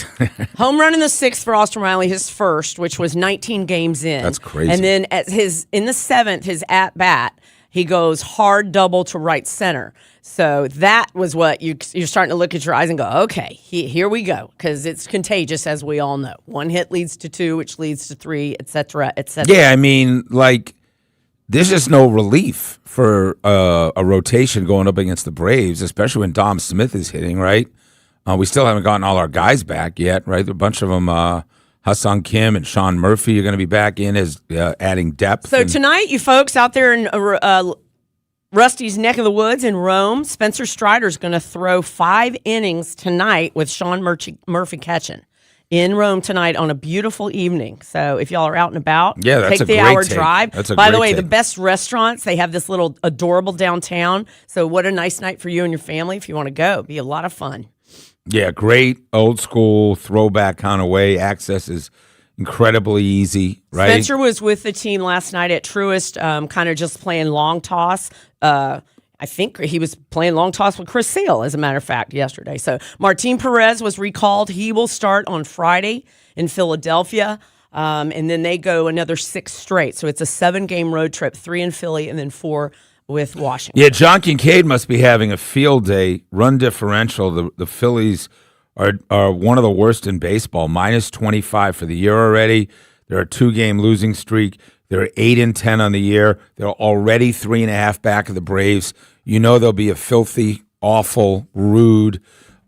Home run in the 6th for Austin Riley, his first, which was 19 games in. That's crazy. And then in the 7th, his at bat, he goes hard double to right center. So that was what you're starting to look at your eyes and go, okay, here we go, because it's contagious, as we all know. One hit leads to 2, which leads to 3, et cetera, et cetera. Yeah, I mean, like, there's just no relief for a rotation going up against the Braves, especially when Dom Smith is hitting, right? We still haven't gotten all our guys back yet, right? A bunch of them, Ha-Seong Kim and Sean Murphy are going to be back in as adding depth. So tonight, you folks out there in Rusty's neck of the woods in Rome, Spencer Strider's going to throw 5 innings tonight with Sean Murphy catching in Rome tonight on a beautiful evening. So if y'all are out and about, take the hour drive. By the way, the best restaurants, they have this little adorable downtown. So what a nice night for you and your family if you want to go. Be a lot of fun. Yeah, great old school throwback kind of way. Access is incredibly easy, right? Spencer was with the team last night at Truist, kind of just playing long toss. I think he was playing long toss with Chris Sale, as a matter of fact, yesterday. So Martin Perez was recalled. He will start on Friday in Philadelphia, and then they go another 6 straight. So it's a 7-game road trip, 3 in Philly and then 4 with Washington. Yeah, John Kincaid must be having a field day. Run differential, the Phillies are one of the worst in baseball, -25 for the year already. They're a 2-game losing streak. They're 8-10 on the year. They're already 3.5 back of the Braves. They'll be a filthy, awful, rude,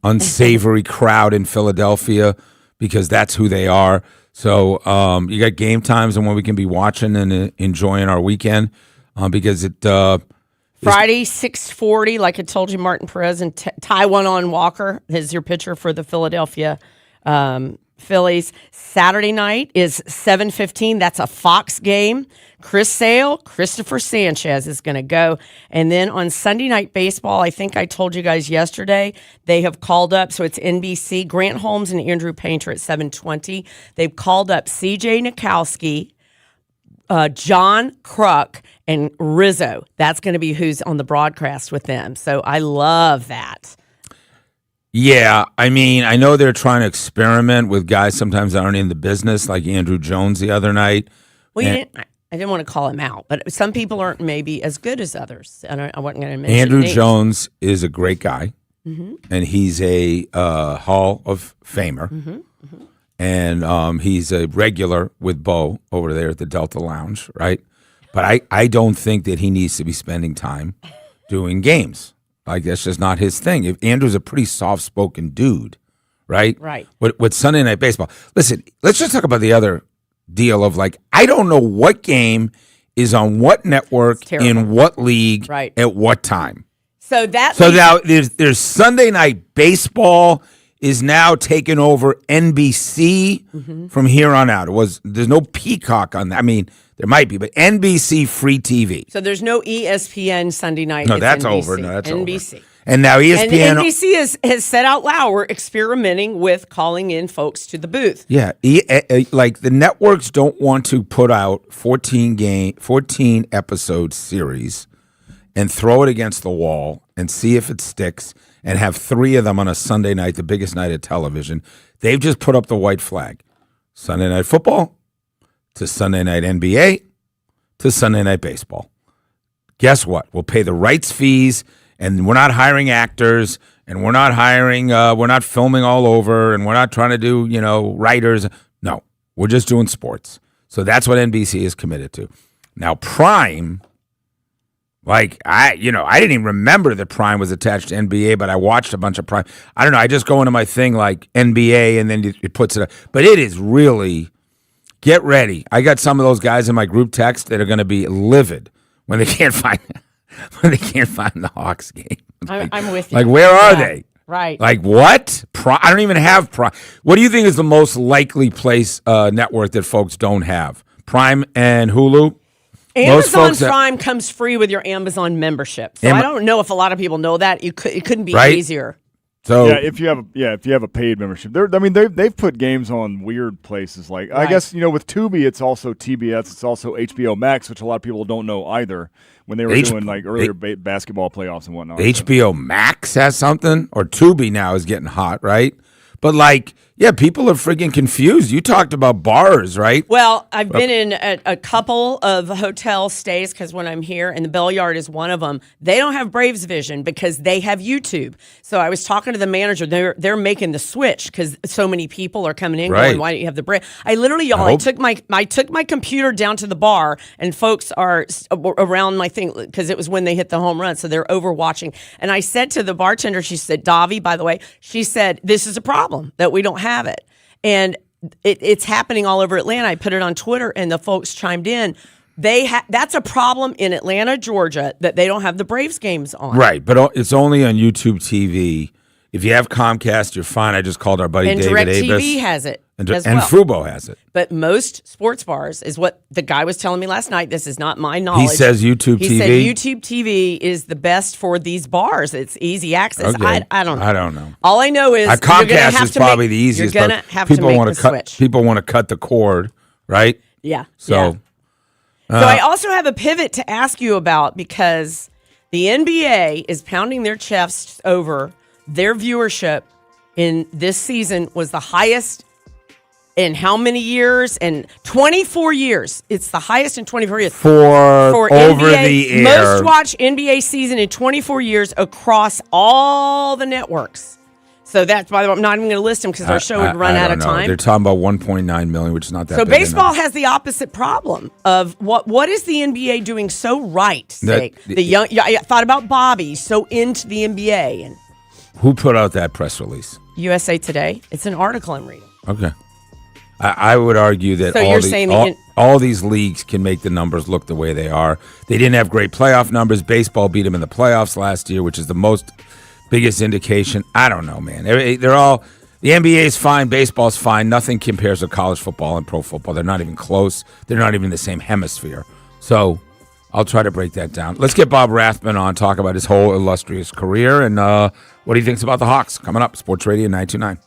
unsavory crowd in Philadelphia because that's who they are. So you got game times and when we can be watching and enjoying our weekend because it Friday, 6:40, like I told you, Martin Perez and Taijuan Walker is your pitcher for the Philadelphia Phillies. Saturday night is 7:15. That's a Fox game. Chris Sale, Christopher Sanchez is going to go. And then on Sunday Night Baseball, I think I told you guys yesterday, they have called up, so it's NBC, Grant Holmes and Andrew Painter at 7:20. They've called up C.J. Nikowski, John Kruk, and Rizzo. That's going to be who's on the broadcast with them. So I love that. Yeah, I mean, I know they're trying to experiment with guys sometimes that aren't in the business, like Andrew Jones the other night. Well, I didn't want to call him out, but some people aren't maybe as good as others. I wasn't going to mention Andrew names. Jones is a great guy, and he's a Hall of Famer, and he's a regular with Bo over there at the Delta Lounge, right? But I don't think that he needs to be spending time doing games. Like, that's just not his thing. If Andrew's a pretty soft-spoken dude, right? Right. With Sunday Night Baseball. Listen, let's just talk about the other deal of, like, I don't know what game is on what network, in what league, right, at what time. So now there's Sunday Night Baseball is now taking over NBC from here on out. There's no Peacock on that. I mean, there might be, but NBC free TV. So there's no ESPN Sunday night. No, it's that's NBC. over. No, that's NBC. over. And now ESPN. And NBC has said out loud, we're experimenting with calling in folks to the booth. Yeah, like the networks don't want to put out 14 episode series and throw it against the wall and see if it sticks and have 3 of them on a Sunday night, the biggest night of television. They've just put up the white flag. Sunday Night Football to Sunday Night NBA to Sunday Night Baseball. Guess what? We'll pay the rights fees, and we're not hiring actors, and we're not hiring, we're not filming all over, and we're not trying to do, writers. No, we're just doing sports. So that's what NBC is committed to. Now, Prime, I didn't even remember that Prime was attached to NBA, but I watched a bunch of Prime. I don't know. I just go into my thing like NBA, and then it puts it up. But it is really, get ready. I got some of those guys in my group text that are going to be livid when they can't find the Hawks game. I'm with you. Like, where are they? Right. Like, what? I don't even have Prime. What do you think is the most likely place network that folks don't have? Prime and Hulu? Amazon Prime comes free with your Amazon membership. So I don't know if a lot of people know that. It couldn't be easier. So if you have a paid membership, they've put games on weird places. Like I guess with Tubi, it's also TBS, it's also HBO Max, which a lot of people don't know either. When they were doing like earlier basketball playoffs and whatnot. HBO Max has something, or Tubi now is getting hot, right? But people are freaking confused. You talked about bars, right? Well, I've been in a couple of hotel stays because when I'm here, and the Bell Yard is one of them, they don't have Braves Vision because they have YouTube. So I was talking to the manager. They're making the switch because so many people are coming in going, why don't you have the Braves? I literally, I took my computer down to the bar, and folks are around my thing because it was when they hit the home run. So they're overwatching. And I said to the bartender, she said, Davi, by the way, she said, this is a problem that we don't have it. And it's happening all over Atlanta. I put it on Twitter, and the folks chimed in. That's a problem in Atlanta, Georgia, that they don't have the Braves games on. Right, but it's only on YouTube TV. If you have Comcast, you're fine. I just called our buddy David Avis. And DirecTV has it as well. And Fubo has it. But most sports bars is what the guy was telling me last night. This is not my knowledge. He says YouTube TV. He said YouTube TV is the best for these bars. It's easy access. Okay. I don't know. I don't know. All I know is Comcast is probably the easiest. You're going to have people to make want the to cut. switch. People want to cut the cord, right? Yeah. So I also have a pivot to ask you about because the NBA is pounding their chests over their viewership in this season was the highest in how many years? In 24 years. It's the highest in 24 years. For over NBA, the air. Most watched NBA season in 24 years across all the networks. So that's, by the way, I'm not even going to list them because our show would run out of time. They're talking about 1.9 million, which is not that so big. So baseball has the opposite problem of what is the NBA doing so right? I thought about Bobby, so into the NBA. And who put out that press release? USA Today. It's an article I'm reading. Okay. I would argue that all these leagues can make the numbers look the way they are. They didn't have great playoff numbers. Baseball beat them in the playoffs last year, which is the biggest indication. I don't know, man. They're all The NBA is fine. Baseball's fine. Nothing compares to college football and pro football. They're not even close. They're not even in the same hemisphere. So I'll try to break that down. Let's get Bob Rathman on, talk about his whole illustrious career and what he thinks about the Hawks. Coming up, Sports Radio 929.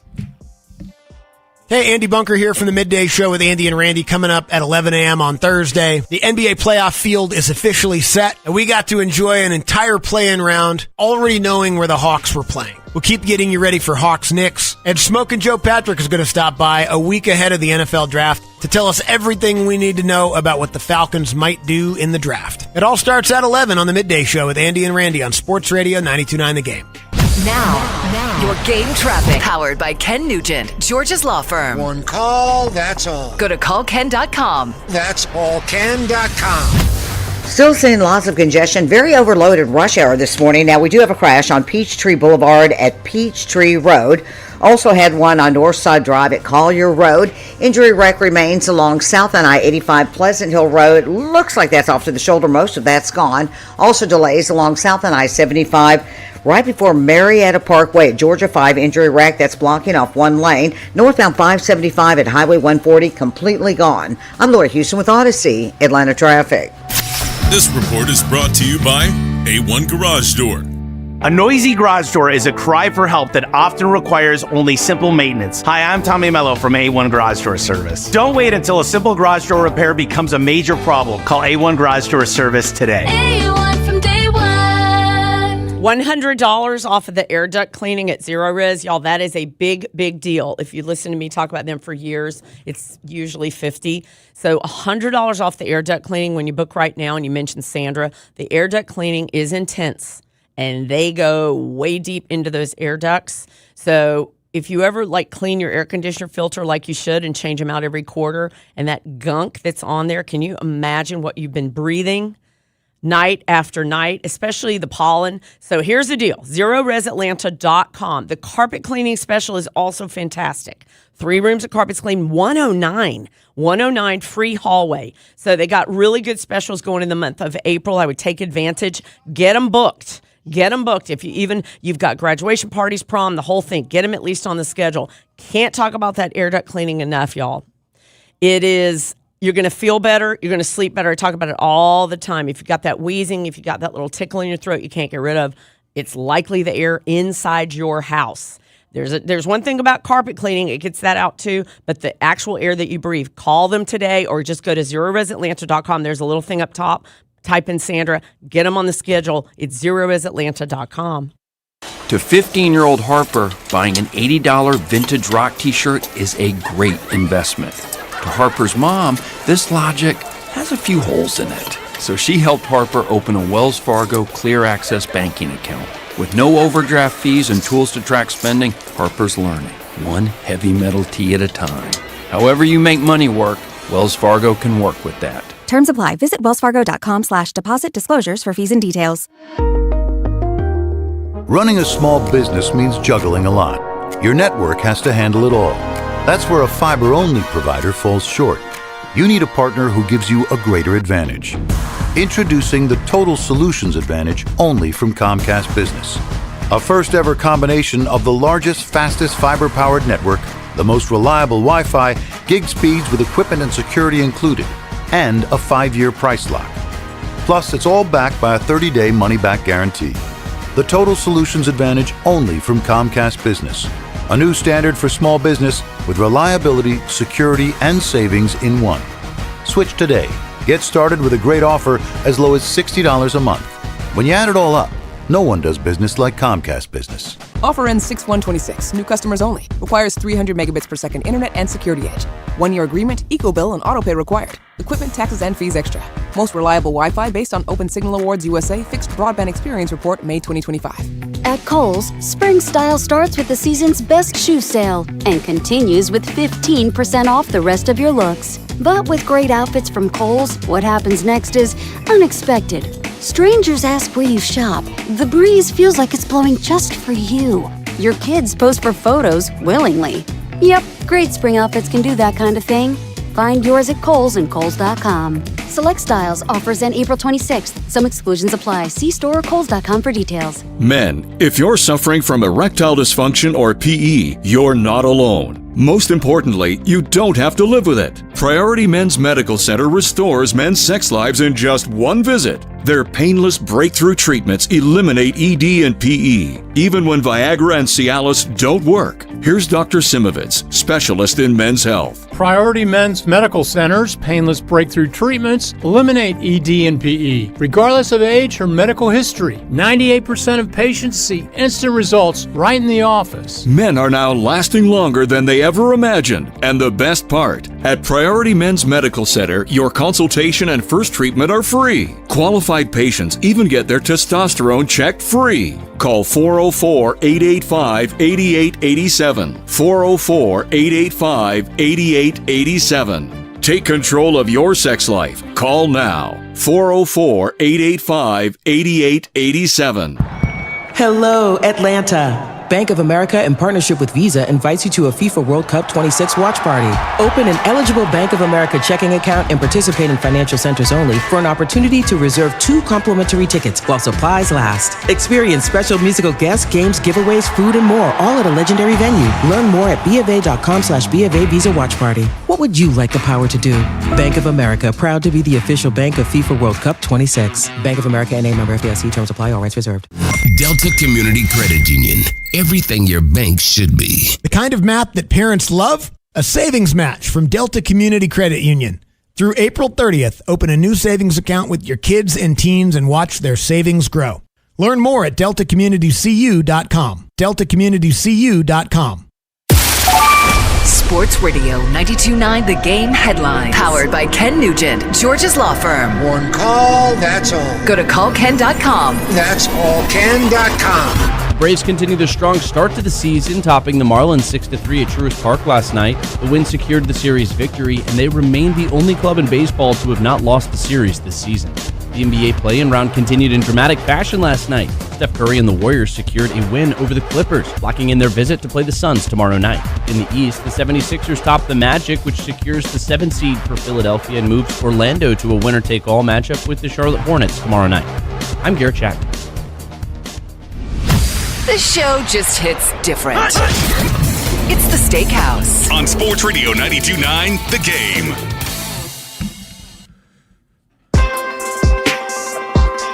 Hey, Andy Bunker here from the Midday Show with Andy and Randy, coming up at 11 a.m. on Thursday. The NBA playoff field is officially set, and we got to enjoy an entire play-in round already knowing where the Hawks were playing. We'll keep getting you ready for Hawks-Knicks, and Smokin' Joe Patrick is going to stop by a week ahead of the NFL draft to tell us everything we need to know about what the Falcons might do in the draft. It all starts at 11 on the Midday Show with Andy and Randy on Sports Radio 92.9 The Game. Now, your game traffic. Powered by Ken Nugent, George's law firm. One call, that's all. Go to callken.com. That's allken.com. Still seeing lots of congestion, very overloaded rush hour this morning. Now, we do have a crash on Peachtree Boulevard at Peachtree Road. Also had one on Northside Drive at Collier Road. Injury wreck remains along South and I-85 Pleasant Hill Road. Looks like that's off to the shoulder. Most of that's gone. Also delays along South and I-75 right before Marietta Parkway at Georgia 5. Injury wreck that's blocking off one lane. Northbound 575 at Highway 140 completely gone. I'm Laura Houston with Odyssey Atlanta Traffic. This report is brought to you by A1 Garage Door. A noisy garage door is a cry for help that often requires only simple maintenance. Hi, I'm Tommy Mello from A1 Garage Door Service. Don't wait until a simple garage door repair becomes a major problem. Call A1 Garage Door Service today. A1 from day one. $100 off of the air duct cleaning at Zero Res. Y'all, that is a big, big deal. If you listen to me talk about them for years, it's usually $50. So $100 off the air duct cleaning when you book right now and you mention Sandra. The air duct cleaning is intense, and they go way deep into those air ducts. So if you ever clean your air conditioner filter like you should and change them out every quarter, and that gunk that's on there, can you imagine what you've been breathing night after night, especially the pollen? So here's the deal. ZeroResAtlanta.com. The carpet cleaning special is also fantastic. 3 rooms of carpets clean, 109 free hallway. So they got really good specials going in the month of April. I would take advantage. Get them booked. Get them booked. If you've got graduation parties, prom, the whole thing, get them at least on the schedule. Can't talk about that air duct cleaning enough, y'all. You're going to feel better. You're going to sleep better. I talk about it all the time. If you've got that wheezing, if you've got that little tickle in your throat you can't get rid of, it's likely the air inside your house. There's one thing about carpet cleaning. It gets that out too, but the actual air that you breathe, call them today or just go to ZeroResAtlanta.com. There's a little thing up top. Type in Sandra. Get them on the schedule. It's ZeroResAtlanta.com. To 15-year-old Harper, buying an $80 vintage rock t-shirt is a great investment. To Harper's mom, this logic has a few holes in it. So she helped Harper open a Wells Fargo Clear Access banking account. With no overdraft fees and tools to track spending, Harper's learning, one heavy metal tee at a time. However you make money work, Wells Fargo can work with that. Terms apply. Visit wellsfargo.com/deposit disclosures for fees and details. Running a small business means juggling a lot. Your network has to handle it all. That's where a fiber-only provider falls short. You need a partner who gives you a greater advantage. Introducing the Total Solutions Advantage only from Comcast Business. A first-ever combination of the largest, fastest fiber-powered network, the most reliable Wi-Fi, gig speeds with equipment and security included, and a 5-year price lock. Plus, it's all backed by a 30-day money-back guarantee. The Total Solutions Advantage only from Comcast Business. A new standard for small business with reliability, security, and savings in one. Switch today. Get started with a great offer as low as $60 a month. When you add it all up, no one does business like Comcast Business. Offer ends 6/1/26. New customers only. Requires 300 megabits per second internet and security edge. 1-year agreement, eco-bill, and autopay required. Equipment, taxes, and fees extra. Most reliable Wi-Fi based on Open Signal Awards USA Fixed Broadband Experience Report, May 2025. At Kohl's, spring style starts with the season's best shoe sale and continues with 15% off the rest of your looks. But with great outfits from Kohl's, what happens next is unexpected. Strangers ask where you shop. The breeze feels like it's blowing just for you. Your kids post for photos willingly. Yep, great spring outfits can do that kind of thing. Find yours at Kohl's and Kohl's.com. Select styles, offers end April 26th. Some exclusions apply. See store or Kohl's.com for details. Men, if you're suffering from erectile dysfunction or PE, you're not alone. Most importantly, you don't have to live with it. Priority Men's Medical Center restores men's sex lives in just one visit. Their painless breakthrough treatments eliminate ED and PE, even when Viagra and Cialis don't work. Here's Dr. Simovitz, specialist in men's health. Priority Men's Medical Center's painless breakthrough treatments eliminate ED and PE, regardless of age or medical history. 98% of patients see instant results right in the office. Men are now lasting longer than they ever imagined. And the best part, at Priority Men's Medical Center, your consultation and first treatment are free. Qualified patients even get their testosterone checked free. Call 404-885-8887. 404-885-8887. Take control of your sex life. Call now. 404-885-8887. Hello, Atlanta. Bank of America, in partnership with Visa, invites you to a FIFA World Cup 26 watch party. Open an eligible Bank of America checking account and participate in financial centers only for an opportunity to reserve 2 complimentary tickets while supplies last. Experience special musical guests, games, giveaways, food, and more, all at a legendary venue. Learn more at BofA.com/BofA Visa Watch Party. What would you like the power to do? Bank of America, proud to be the official bank of FIFA World Cup 26. Bank of America NA, member FDIC. Terms apply. All rights reserved. Delta Community Credit Union. Everything your bank should be. The kind of map that parents love? A savings match from Delta Community Credit Union. Through April 30th, open a new savings account with your kids and teens and watch their savings grow. Learn more at deltacommunitycu.com. deltacommunitycu.com. Sports Radio 92.9 The Game headline. Powered by Ken Nugent, George's Law Firm. One call, that's all. Go to callken.com. That's allken.com. Braves continue their strong start to the season, topping the Marlins 6-3 at Truist Park last night. The win secured the series victory, and they remain the only club in baseball to have not lost the series this season. The NBA play-in round continued in dramatic fashion last night. Steph Curry and the Warriors secured a win over the Clippers, locking in their visit to play the Suns tomorrow night. In the East, the 76ers topped the Magic, which secures the 7th seed for Philadelphia and moves Orlando to a winner-take-all matchup with the Charlotte Hornets tomorrow night. I'm Garrett Chapman. The show just hits different. It's the Steakhouse. On Sports Radio 92.9 The Game.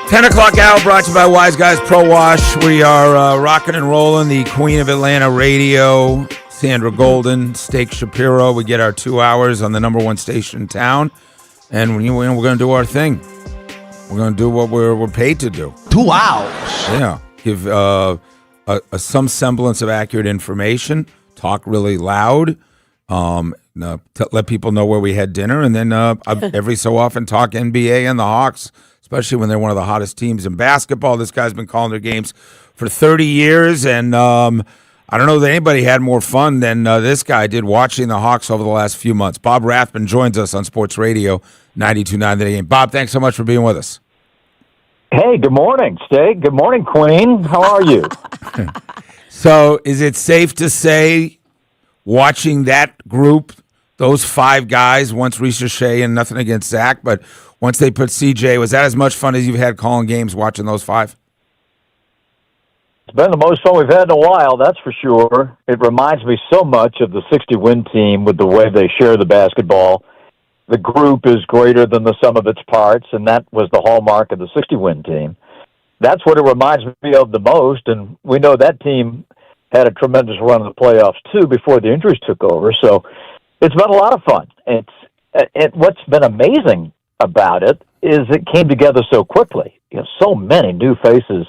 10 o'clock hour brought to you by Wise Guys Pro Wash. We are rocking and rolling the Queen of Atlanta radio, Sandra Golden, Steak Shapiro. We get our 2 hours on the number one station in town, and we're going to do our thing. We're going to do what we're paid to do. 2 hours. Yeah. Give some semblance of accurate information, talk really loud, let people know where we had dinner, and then every so often talk NBA and the Hawks, especially when they're one of the hottest teams in basketball. This guy's been calling their games for 30 years, and I don't know that anybody had more fun than this guy did watching the Hawks over the last few months. Bob Rathman joins us on Sports Radio 92.9 The Game. Bob, thanks so much for being with us. Hey, good morning, Steak. Good morning, Queen. How are you? So is it safe to say, watching that group, those 5 guys, once Reese Shea, and nothing against Zach, but once they put CJ, was that as much fun as you've had calling games watching those 5? It's been the most fun we've had in a while, that's for sure. It reminds me so much of the 60-win team with the way they share the basketball. The group is greater than the sum of its parts, and that was the hallmark of the 60-win team. That's what it reminds me of the most, and we know that team had a tremendous run in the playoffs, too, before the injuries took over. So it's been a lot of fun. What's been amazing about it is it came together so quickly. So many new faces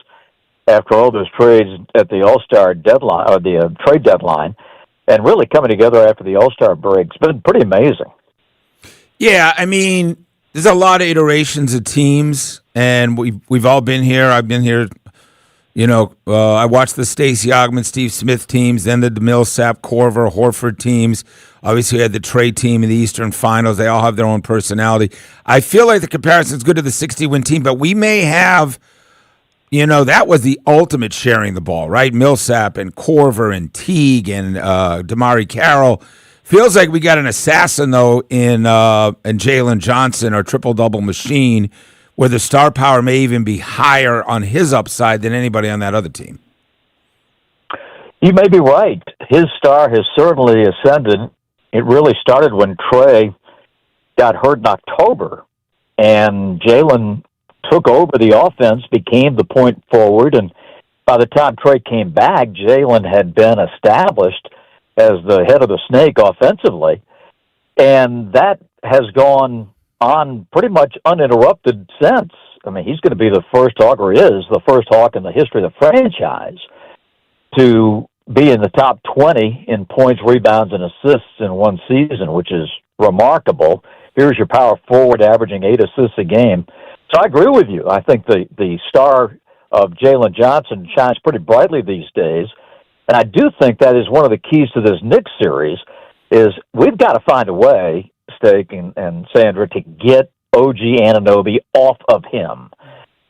after all those trades at the All-Star deadline, or the trade deadline, and really coming together after the All-Star break. It's been pretty amazing. Yeah, I mean, there's a lot of iterations of teams, and we've all been here. I've been here. I watched the Stacey Augmon, Steve Smith teams, then the Millsap, Korver, Horford teams. Obviously, we had the Trey team in the Eastern Finals. They all have their own personality. I feel like the comparison is good to the 60-win team, but we may have, that was the ultimate sharing the ball, right? Millsap and Korver and Teague and Damari Carroll. Feels like we got an assassin, though, in Jalen Johnson, our triple-double machine, where the star power may even be higher on his upside than anybody on that other team. You may be right. His star has certainly ascended. It really started when Trey got hurt in October, and Jalen took over the offense, became the point forward, and by the time Trey came back, Jalen had been established as the head of the snake offensively, and that has gone on pretty much uninterrupted since. I mean, he's going to be the first Hawk, or is the first Hawk in the history of the franchise to be in the top 20 in points, rebounds, and assists in one season, which is remarkable. Here's your power forward averaging 8 assists a game. So I agree with you. I think the star of Jalen Johnson shines pretty brightly these days. And I do think that is one of the keys to this Knicks series is we've got to find a way, Steak and Sandra, to get OG Anunoby off of him.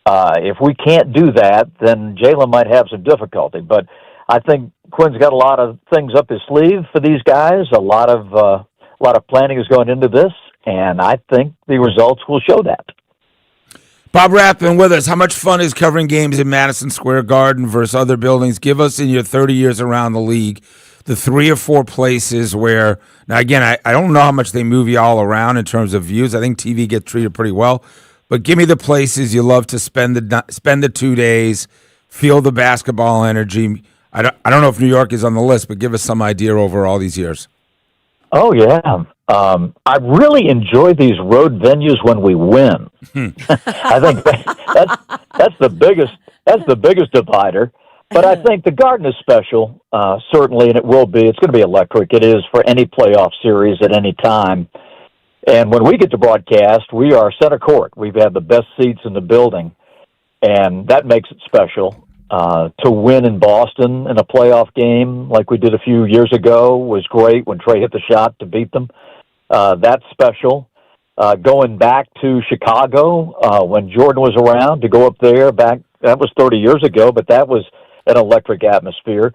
If we can't do that, then Jalen might have some difficulty. But I think Quinn's got a lot of things up his sleeve for these guys. A lot of planning is going into this, and I think the results will show that. Bob Rathman with us. How much fun is covering games in Madison Square Garden versus other buildings? Give us, in your 30 years around the league, the 3 or 4 places where, now again, I don't know how much they move you all around in terms of views. I think TV gets treated pretty well. But give me the places you love to spend the 2 days, feel the basketball energy. I don't know if New York is on the list, but give us some idea over all these years. Oh, yeah. I really enjoy these road venues when we win. I think that's the biggest divider. But I think the Garden is special, certainly, and it will be. It's going to be electric. It is for any playoff series at any time. And when we get to broadcast, we are center court. We've had the best seats in the building, and that makes it special. To win in Boston in a playoff game like we did a few years ago was great when Trey hit the shot to beat them. That's special. Going back to Chicago when Jordan was around, to go up there back, that was 30 years ago, but that was an electric atmosphere.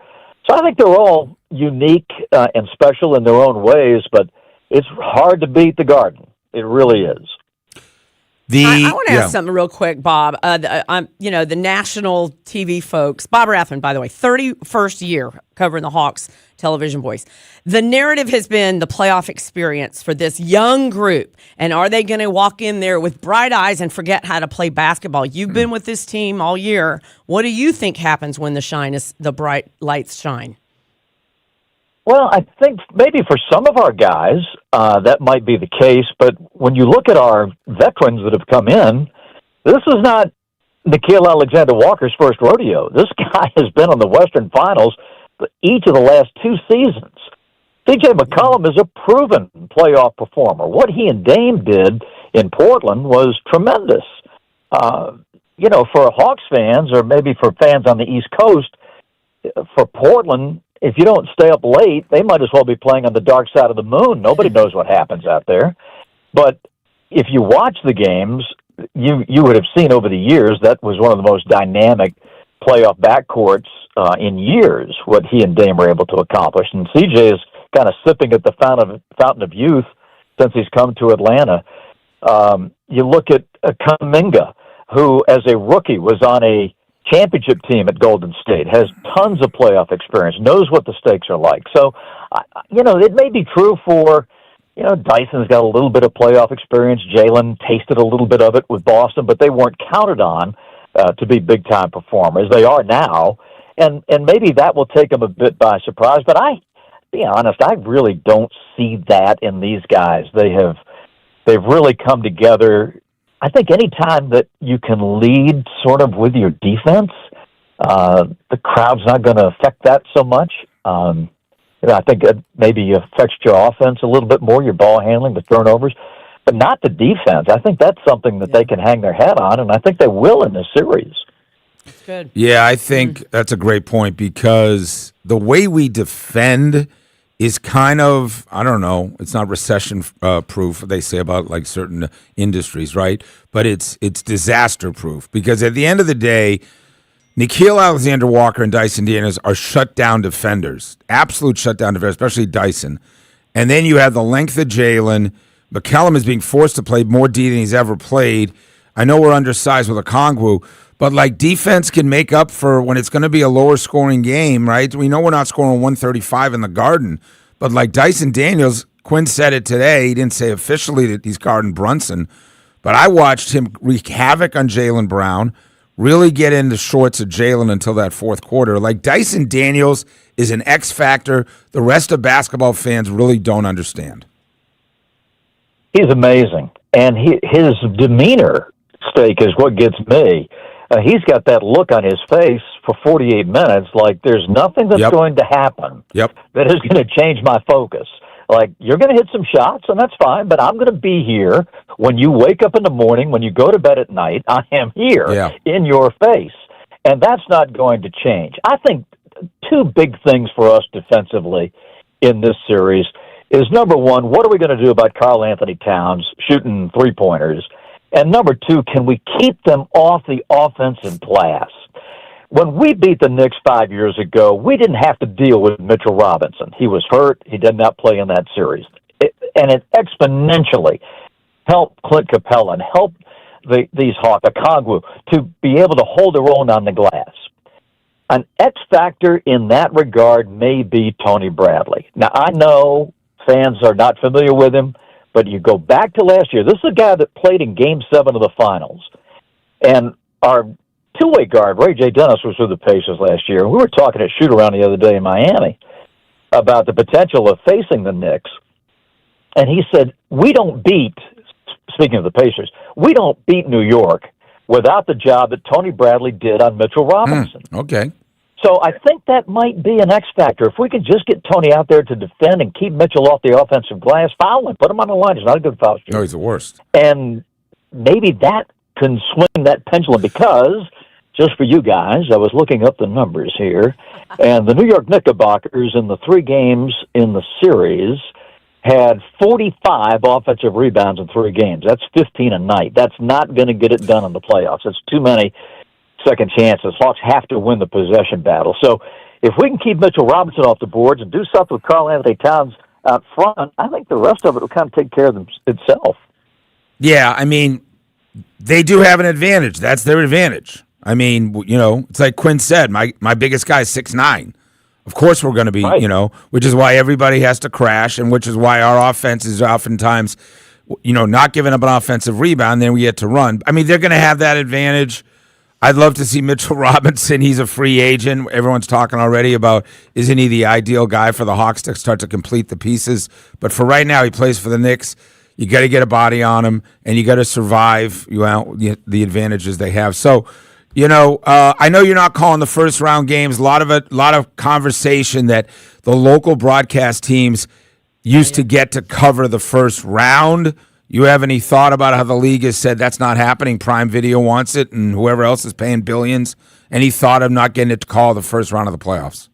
So I think they're all unique and special in their own ways, but it's hard to beat the Garden. It really is. I want to ask something real quick, Bob. The national TV folks, Bob Rathman, by the way, 31st year covering the Hawks television voice. The narrative has been the playoff experience for this young group. And are they going to walk in there with bright eyes and forget how to play basketball? You've been with this team all year. What do you think happens when the bright lights shine? Well, I think maybe for some of our guys, that might be the case. But when you look at our veterans that have come in, this is not Nickeil Alexander-Walker's first rodeo. This guy has been on the Western Finals each of the last 2 seasons. C.J. McCollum is a proven playoff performer. What he and Dame did in Portland was tremendous. For Hawks fans, or maybe for fans on the East Coast, for Portland, if you don't stay up late, they might as well be playing on the dark side of the moon. Nobody knows what happens out there. But if you watch the games, you would have seen over the years that was one of the most dynamic playoff backcourts in years, what he and Dame were able to accomplish. And CJ is kind of sipping at the fountain of youth since he's come to Atlanta. You look at Kuminga, who as a rookie was on a championship team at Golden State, has tons of playoff experience, knows what the stakes are like. So, it may be true for, Dyson's got a little bit of playoff experience. Jalen tasted a little bit of it with Boston, but they weren't counted on to be big-time performers. They are now, and maybe that will take them a bit by surprise. But to be honest, I really don't see that in these guys. They've really come together. I think any time that you can lead sort of with your defense, the crowd's not going to affect that so much. I think it maybe affects your offense a little bit more, your ball handling, the turnovers, but not the defense. I think that's something that they can hang their hat on, and I think they will in this series. That's good. Yeah, I think that's a great point, because the way we defend is kind of, I don't know, it's not recession proof, they say about like certain industries, right? But it's disaster proof, because at the end of the day, Nickeil Alexander-Walker and Dyson Daniels are shutdown defenders, absolute shutdown defenders, especially Dyson. And then you have the length of Jalen. McCallum is being forced to play more D than he's ever played. I know we're undersized with Okongwu, but like defense can make up for when it's going to be a lower scoring game, right? We know we're not scoring 135 in the Garden, but like Dyson Daniels, Quinn said it today. He didn't say officially that he's guarding Brunson, but I watched him wreak havoc on Jaylen Brown, really get in the shorts of Jalen until that fourth quarter. Like Dyson Daniels is an X factor the rest of basketball fans really don't understand. He's amazing, and his demeanor stake is what gets me. He's got that look on his face for 48 minutes like there's nothing that's going to happen that is going to change my focus. Like, you're going to hit some shots, and that's fine, but I'm going to be here when you wake up in the morning, when you go to bed at night. I am here in your face, and that's not going to change. I think two big things for us defensively in this series is, number one, what are we going to do about Karl Anthony Towns shooting three-pointers? And number two, can we keep them off the offensive glass? When we beat the Knicks 5 years ago, we didn't have to deal with Mitchell Robinson. He was hurt. He did not play in that series. And it exponentially helped Clint Capella and helped these Hawks, Okongwu, to be able to hold their own on the glass. An X factor in that regard may be Tony Bradley. Now, I know fans are not familiar with him, but you go back to last year. This is a guy that played in Game 7 of the Finals. And our two-way guard, Ray J. Dennis, was with the Pacers last year. We were talking at shoot-around the other day in Miami about the potential of facing the Knicks. And he said, we don't beat, speaking of the Pacers, we don't beat New York without the job that Tony Bradley did on Mitchell Robinson. Okay. So I think that might be an X factor. If we can just get Tony out there to defend and keep Mitchell off the offensive glass, foul him, put him on the line. He's not a good foul shooter. No, he's the worst. And maybe that can swing that pendulum, because, just for you guys, I was looking up the numbers here, and the New York Knickerbockers in the 3 games in the series had 45 offensive rebounds in 3 games. That's 15 a night. That's not going to get it done in the playoffs. It's too many second chances. Hawks have to win the possession battle. So if we can keep Mitchell Robinson off the boards and do something with Karl Anthony Towns out front, I think the rest of it will kind of take care of itself. Yeah, I mean, they do have an advantage. That's their advantage. I mean, you know, it's like Quinn said, my biggest guy is 6'9". Of course we're going to be, you know, which is why everybody has to crash, and which is why our offense is oftentimes, you know, not giving up an offensive rebound, then we get to run. I mean, they're going to have that advantage. I'd love to see Mitchell Robinson. He's a free agent. Everyone's talking already about, isn't he the ideal guy for the Hawks to start to complete the pieces? But for right now, he plays for the Knicks. You got to get a body on him, and you got to survive the advantages they have. So, you know, I know you're not calling the first round games. A lot of conversation that the local broadcast teams used to get to cover the first round. You have any thought about how the league has said that's not happening? Prime Video wants it, and whoever else is paying billions. Any thought of not getting it to call the first round of the playoffs?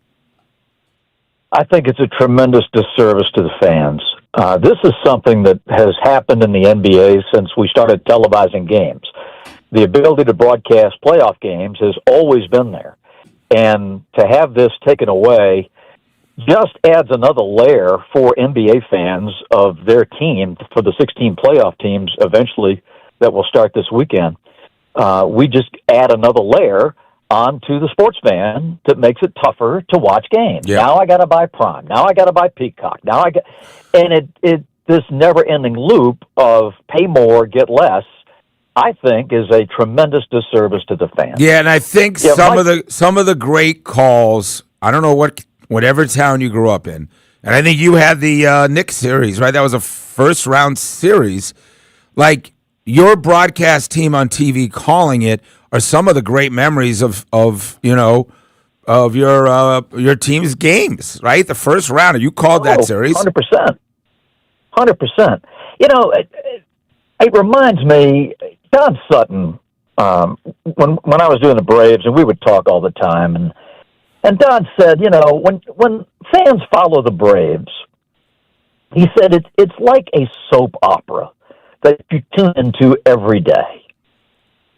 I think it's a tremendous disservice to the fans. This is something that has happened in the NBA since we started televising games. The ability to broadcast playoff games has always been there. And to have this taken away just adds another layer for NBA fans of their team, for the 16 playoff teams eventually that will start this weekend. We just add another layer onto the sports fan that makes it tougher to watch games. Yeah. Now I got to buy Prime. Now I got to buy Peacock. And this never-ending loop of pay more, get less, I think, is a tremendous disservice to the fans. Yeah, and I think some of the great calls, I don't know whatever town you grew up in, and I think you had the Knicks series, right? That was a first-round series. Like, your broadcast team on TV calling it are some of the great memories of your team's games, right? The first round, you called that series. 100%. 100%. You know, it reminds me, Don Sutton, when I was doing the Braves, and we would talk all the time, and Don said, you know, when fans follow the Braves, he said it's like a soap opera that you tune into every day.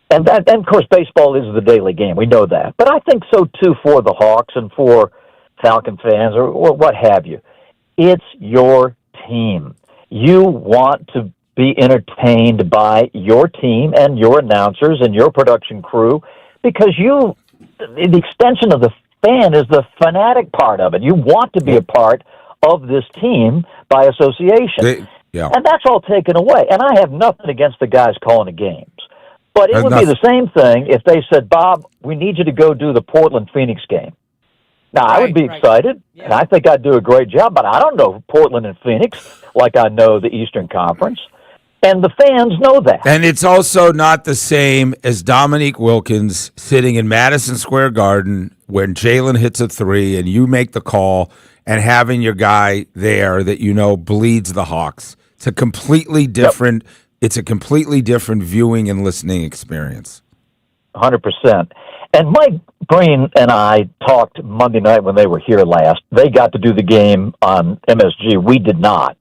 And of course, baseball is the daily game. We know that. But I think so, too, for the Hawks and for Falcon fans or what have you. It's your team. You want to be entertained by your team and your announcers and your production crew because the extension of the fan is the fanatic part of it. You want to be a part of this team by association. And that's all taken away. And I have nothing against the guys calling the games. But it would be the same thing if they said, Bob, we need you to go do the Portland-Phoenix game. Now, I would be excited, and I think I'd do a great job, but I don't know Portland and Phoenix like I know the Eastern Conference. And the fans know that. And it's also not the same as Dominique Wilkins sitting in Madison Square Garden when Jalen hits a three and you make the call and having your guy there that you know bleeds the Hawks. It's a completely different it's a completely different viewing and listening experience. 100%. And Mike Breen and I talked Monday night when they were here last. They got to do the game on MSG. We did not,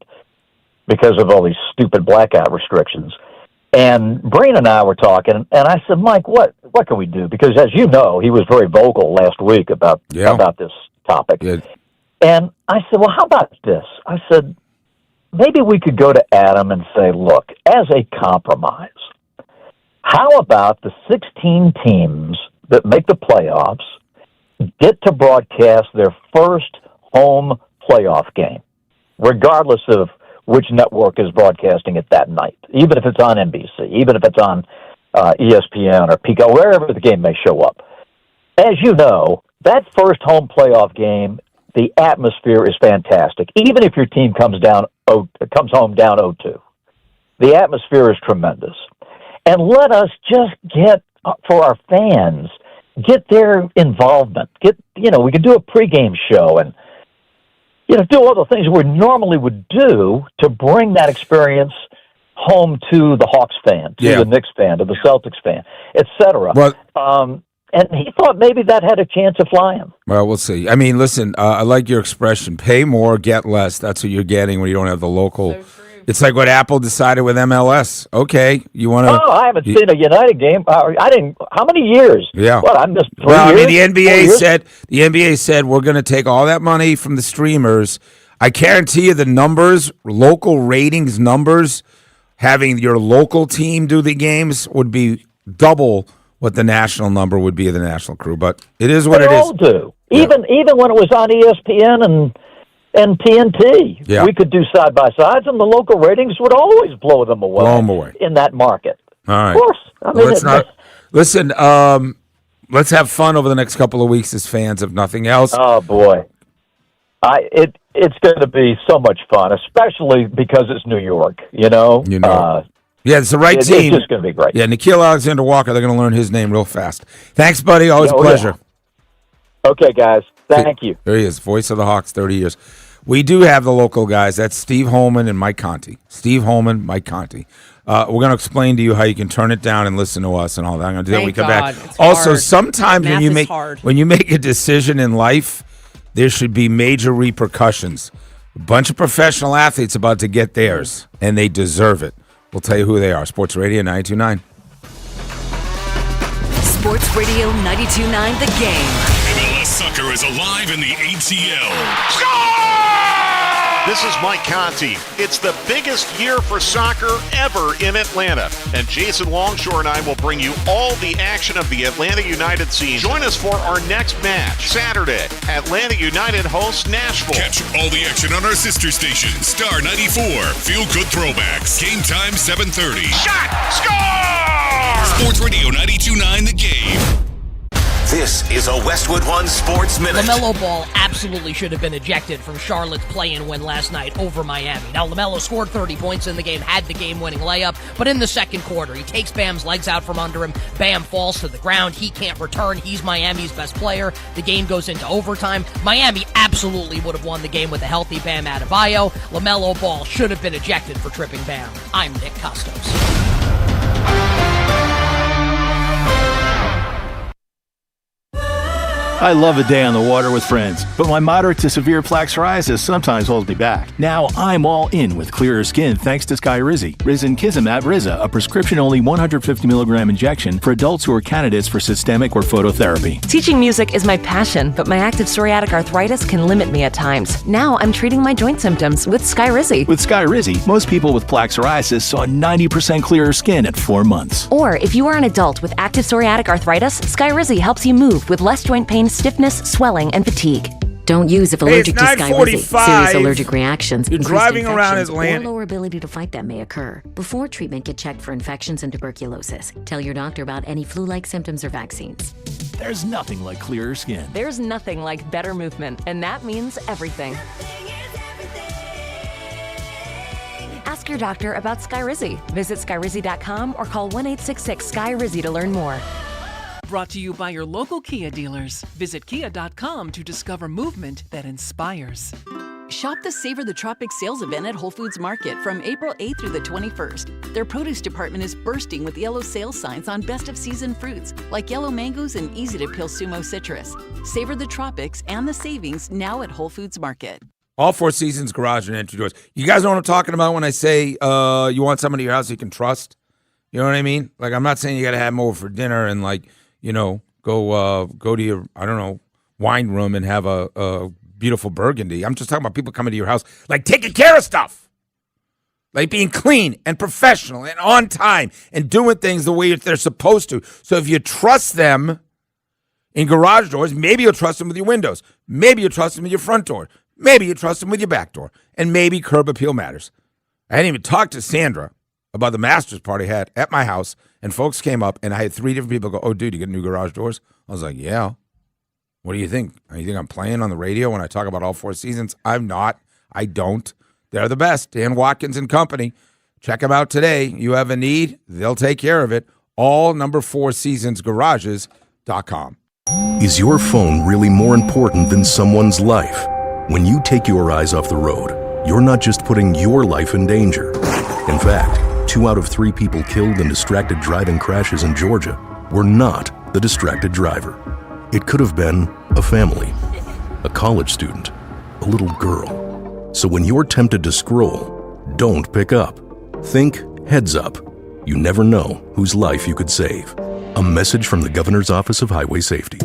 because of all these stupid blackout restrictions. And Breen and I were talking, and I said, Mike, what can we do? Because as you know, he was very vocal last week about this topic. And I said, well, how about this? I said, maybe we could go to Adam and say, look, as a compromise, how about the 16 teams that make the playoffs get to broadcast their first home playoff game, regardless of which network is broadcasting it that night, even if it's on NBC, even if it's on ESPN or Pico, wherever the game may show up. As you know, that first home playoff game, the atmosphere is fantastic. Even if your team comes home down 0-2, the atmosphere is tremendous. And let us just get, for our fans, get their involvement. We can do a pregame show and do all the things we normally would do to bring that experience home to the Hawks fan, to the Knicks fan, to the Celtics fan, etc. And he thought maybe that had a chance of flying. Well, we'll see. I mean, listen, I like your expression, pay more, get less. That's what you're getting when you don't have the local. It's like what Apple decided with MLS. Okay, you want to... Oh, I haven't seen a United game. I didn't... How many years? Yeah. What, I missed 3 years? Well, I mean, the NBA said we're going to take all that money from the streamers. I guarantee you the numbers, local ratings numbers, having your local team do the games would be double what the national number would be of the national crew. But it is what it is. They all do. Yeah. Even when it was on ESPN and TNT, we could do side-by-sides, and the local ratings would always blow them away, in that market. All right. Of course. I mean, listen, let's have fun over the next couple of weeks as fans, if nothing else. Oh, boy. It's going to be so much fun, especially because it's New York, Yeah, it's the right team. It's just going to be great. Yeah, Nickeil Alexander-Walker, they're going to learn his name real fast. Thanks, buddy. Always a pleasure. Yeah. Okay, guys. Thank you. There he is, voice of the Hawks, 30 years. We do have the local guys. That's Steve Holman and Mike Conti. Steve Holman, Mike Conti. We're going to explain to you how you can turn it down and listen to us and all that. I'm going to do that when we come back. It's also, hard. sometimes Math when you make a decision in life, there should be major repercussions. A bunch of professional athletes about to get theirs, and they deserve it. We'll tell you who they are. Sports Radio 92.9. Sports Radio 92.9 The Game. MLS soccer is alive in the ATL. This is Mike Conti. It's the biggest year for soccer ever in Atlanta. And Jason Longshore and I will bring you all the action of the Atlanta United season. Join us for our next match, Saturday. Atlanta United hosts Nashville. Catch all the action on our sister station, Star 94. Feel good throwbacks. Game time 7:30. Shot! Score! Sports Radio 92.9 The Game. This is a Westwood One Sports Minute. LaMelo Ball absolutely should have been ejected from Charlotte's play-in win last night over Miami. Now, LaMelo scored 30 points in the game, had the game-winning layup, but in the second quarter, he takes Bam's legs out from under him. Bam falls to the ground. He can't return. He's Miami's best player. The game goes into overtime. Miami absolutely would have won the game with a healthy Bam Adebayo. LaMelo Ball should have been ejected for tripping Bam. I'm Nick Costos. I love a day on the water with friends, but my moderate to severe plaque psoriasis sometimes holds me back. Now I'm all in with clearer skin thanks to Skyrizi. Risankizumab Riza, a prescription-only 150 milligram injection for adults who are candidates for systemic or phototherapy. Teaching music is my passion, but my active psoriatic arthritis can limit me at times. Now I'm treating my joint symptoms with Skyrizi. With Skyrizi, most people with plaque psoriasis saw 90% clearer skin at 4 months. Or if you are an adult with active psoriatic arthritis, Skyrizi helps you move with less joint pain, stiffness, swelling, and fatigue. Don't use if allergic to Skyrizi. 9:45. Serious allergic reactions, You're increased driving around infections, Atlanta. or lower ability to fight them may occur. Before treatment, get checked for infections and tuberculosis. Tell your doctor about any flu-like symptoms or vaccines. There's nothing like clearer skin. There's nothing like better movement, and that means everything. Ask your doctor about Skyrizi. Visit Skyrizi.com or call 1-866-SKY-RIZZI to learn more. Brought to you by your local Kia dealers. Visit kia.com to discover movement that inspires. Shop the Savor the Tropics sales event at Whole Foods Market from April 8th through the 21st. Their produce department is bursting with yellow sales signs on best of season fruits like yellow mangoes and easy to peel sumo citrus. Savor the Tropics and the savings now at Whole Foods Market. All Four Seasons garage and entry doors. You guys know what I'm talking about when I say you want someone to your house you can trust? You know what I mean? Like, I'm not saying you got to have them over for dinner and, like, you know, go to your, I don't know, wine room and have a beautiful burgundy. I'm just talking about people coming to your house, like, taking care of stuff. Like being clean and professional and on time and doing things the way they're supposed to. So if you trust them in garage doors, maybe you'll trust them with your windows. Maybe you'll trust them with your front door. Maybe you trust them with your back door. And maybe curb appeal matters. I hadn't even talked to Sandra about the master's party I had at my house, and folks came up, and I had 3 different people go, "Oh, dude, you get new garage doors?" I was like, "Yeah." What do you think? You think I'm playing on the radio when I talk about All Four Seasons? I'm not. I don't. They're the best. Dan Watkins and Company. Check them out today. You have a need, they'll take care of it. All number 4 Seasons Garages.com. Is your phone really more important than someone's life? When you take your eyes off the road, you're not just putting your life in danger. In fact, 2 out of 3 people killed in distracted driving crashes in Georgia were not the distracted driver. It could have been a family, a college student, a little girl. So when you're tempted to scroll, don't pick up. Think heads up. You never know whose life you could save. A message from the Governor's Office of Highway Safety.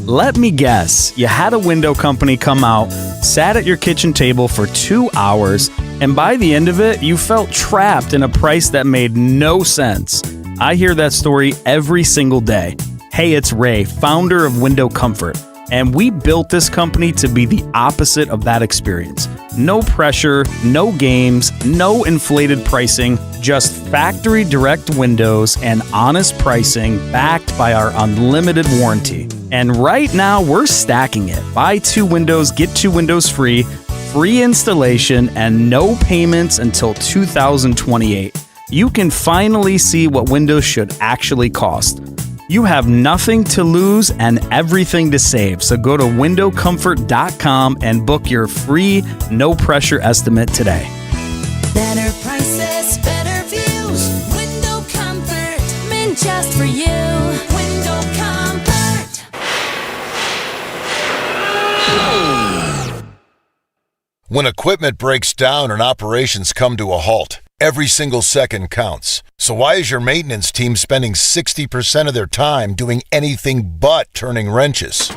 Let me guess, you had a window company come out, sat at your kitchen table for 2 hours, and by the end of it, you felt trapped in a price that made no sense. I hear that story every single day. Hey, it's Ray, founder of Window Comfort, and we built this company to be the opposite of that experience. No pressure, no games, no inflated pricing, just factory direct windows and honest pricing backed by our unlimited warranty. And right now, we're stacking it. Buy 2 windows, get 2 windows free installation, and no payments until 2028. You can finally see what windows should actually cost. You have nothing to lose and everything to save. So go to windowcomfort.com and book your free, no-pressure estimate today. Better prices, better views. Window Comfort, meant just for you. Window Comfort. When equipment breaks down and operations come to a halt, every single second counts. So why is your maintenance team spending 60% of their time doing anything but turning wrenches?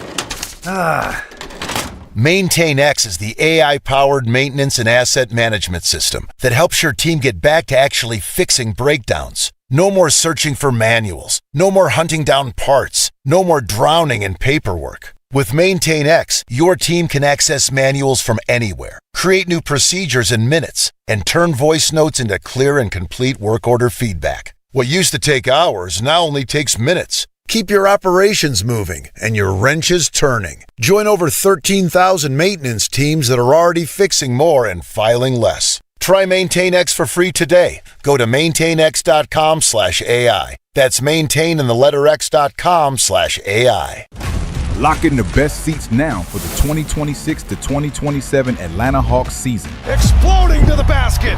MaintainX is the AI-powered maintenance and asset management system that helps your team get back to actually fixing breakdowns. No more searching for manuals. No more hunting down parts. No more drowning in paperwork. With MaintainX, your team can access manuals from anywhere, create new procedures in minutes, and turn voice notes into clear and complete work order feedback. What used to take hours now only takes minutes. Keep your operations moving and your wrenches turning. Join over 13,000 maintenance teams that are already fixing more and filing less. Try MaintainX for free today. Go to maintainx.com/AI. That's maintain and the letter x.com/AI. Lock in the best seats now for the 2026 to 2027 Atlanta Hawks season. Exploding to the basket.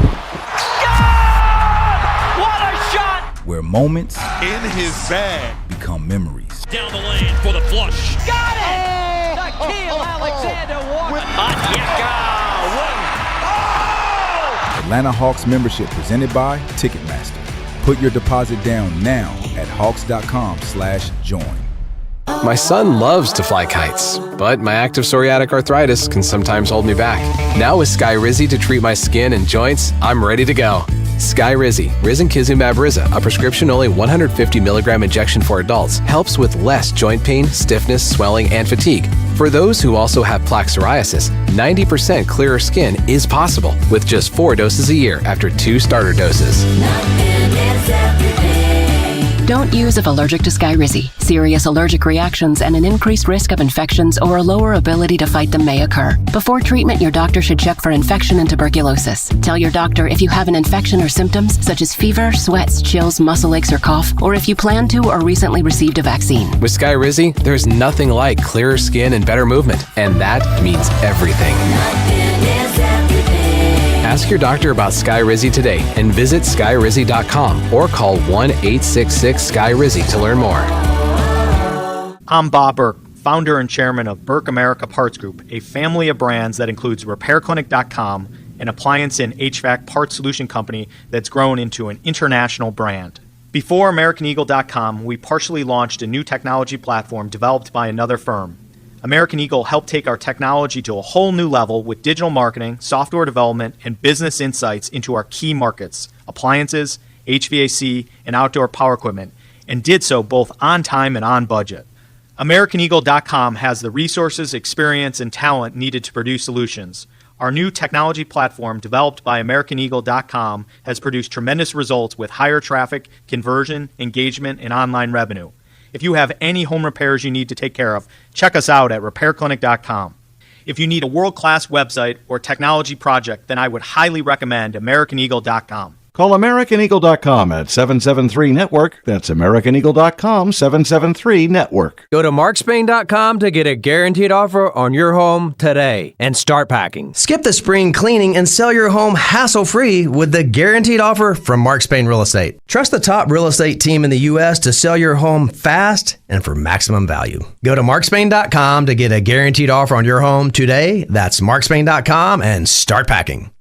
What a shot! Where moments in his bag become memories. Down the lane for the flush. Got it! Atlanta Hawks membership presented by Ticketmaster. Put your deposit down now at hawks.com/join. My son loves to fly kites, but my active psoriatic arthritis can sometimes hold me back. Now with Skyrizi to treat my skin and joints, I'm ready to go. Skyrizi, risankizumab Riza, a prescription-only 150 milligram injection for adults, helps with less joint pain, stiffness, swelling, and fatigue. For those who also have plaque psoriasis, 90% clearer skin is possible with just 4 doses a year after 2 starter doses. Don't use if allergic to Skyrizi. Serious allergic reactions and an increased risk of infections or a lower ability to fight them may occur. Before treatment, your doctor should check for infection and tuberculosis. Tell your doctor if you have an infection or symptoms such as fever, sweats, chills, muscle aches, or cough, or if you plan to or recently received a vaccine. With Skyrizi, there's nothing like clearer skin and better movement, and that means everything. Ask your doctor about Skyrizi today and visit skyrizi.com or call 1-866-SKY-RIZZI to learn more. I'm Bob Burke, founder and chairman of Burke America Parts Group, a family of brands that includes RepairClinic.com, an appliance and HVAC parts solution company that's grown into an international brand. Before AmericanEagle.com, we partially launched a new technology platform developed by another firm. American Eagle helped take our technology to a whole new level with digital marketing, software development, and business insights into our key markets, appliances, HVAC, and outdoor power equipment, and did so both on time and on budget. AmericanEagle.com has the resources, experience, and talent needed to produce solutions. Our new technology platform, developed by AmericanEagle.com, has produced tremendous results with higher traffic, conversion, engagement, and online revenue. If you have any home repairs you need to take care of, check us out at RepairClinic.com. If you need a world-class website or technology project, then I would highly recommend AmericanEagle.com. Call AmericanEagle.com at 773-NETWORK. That's AmericanEagle.com, 773-NETWORK. Go to markspain.com to get a guaranteed offer on your home today and start packing. Skip the spring cleaning and sell your home hassle-free with the guaranteed offer from Mark Spain Real Estate. Trust the top real estate team in the U.S. to sell your home fast and for maximum value. Go to markspain.com to get a guaranteed offer on your home today. That's markspain.com and start packing.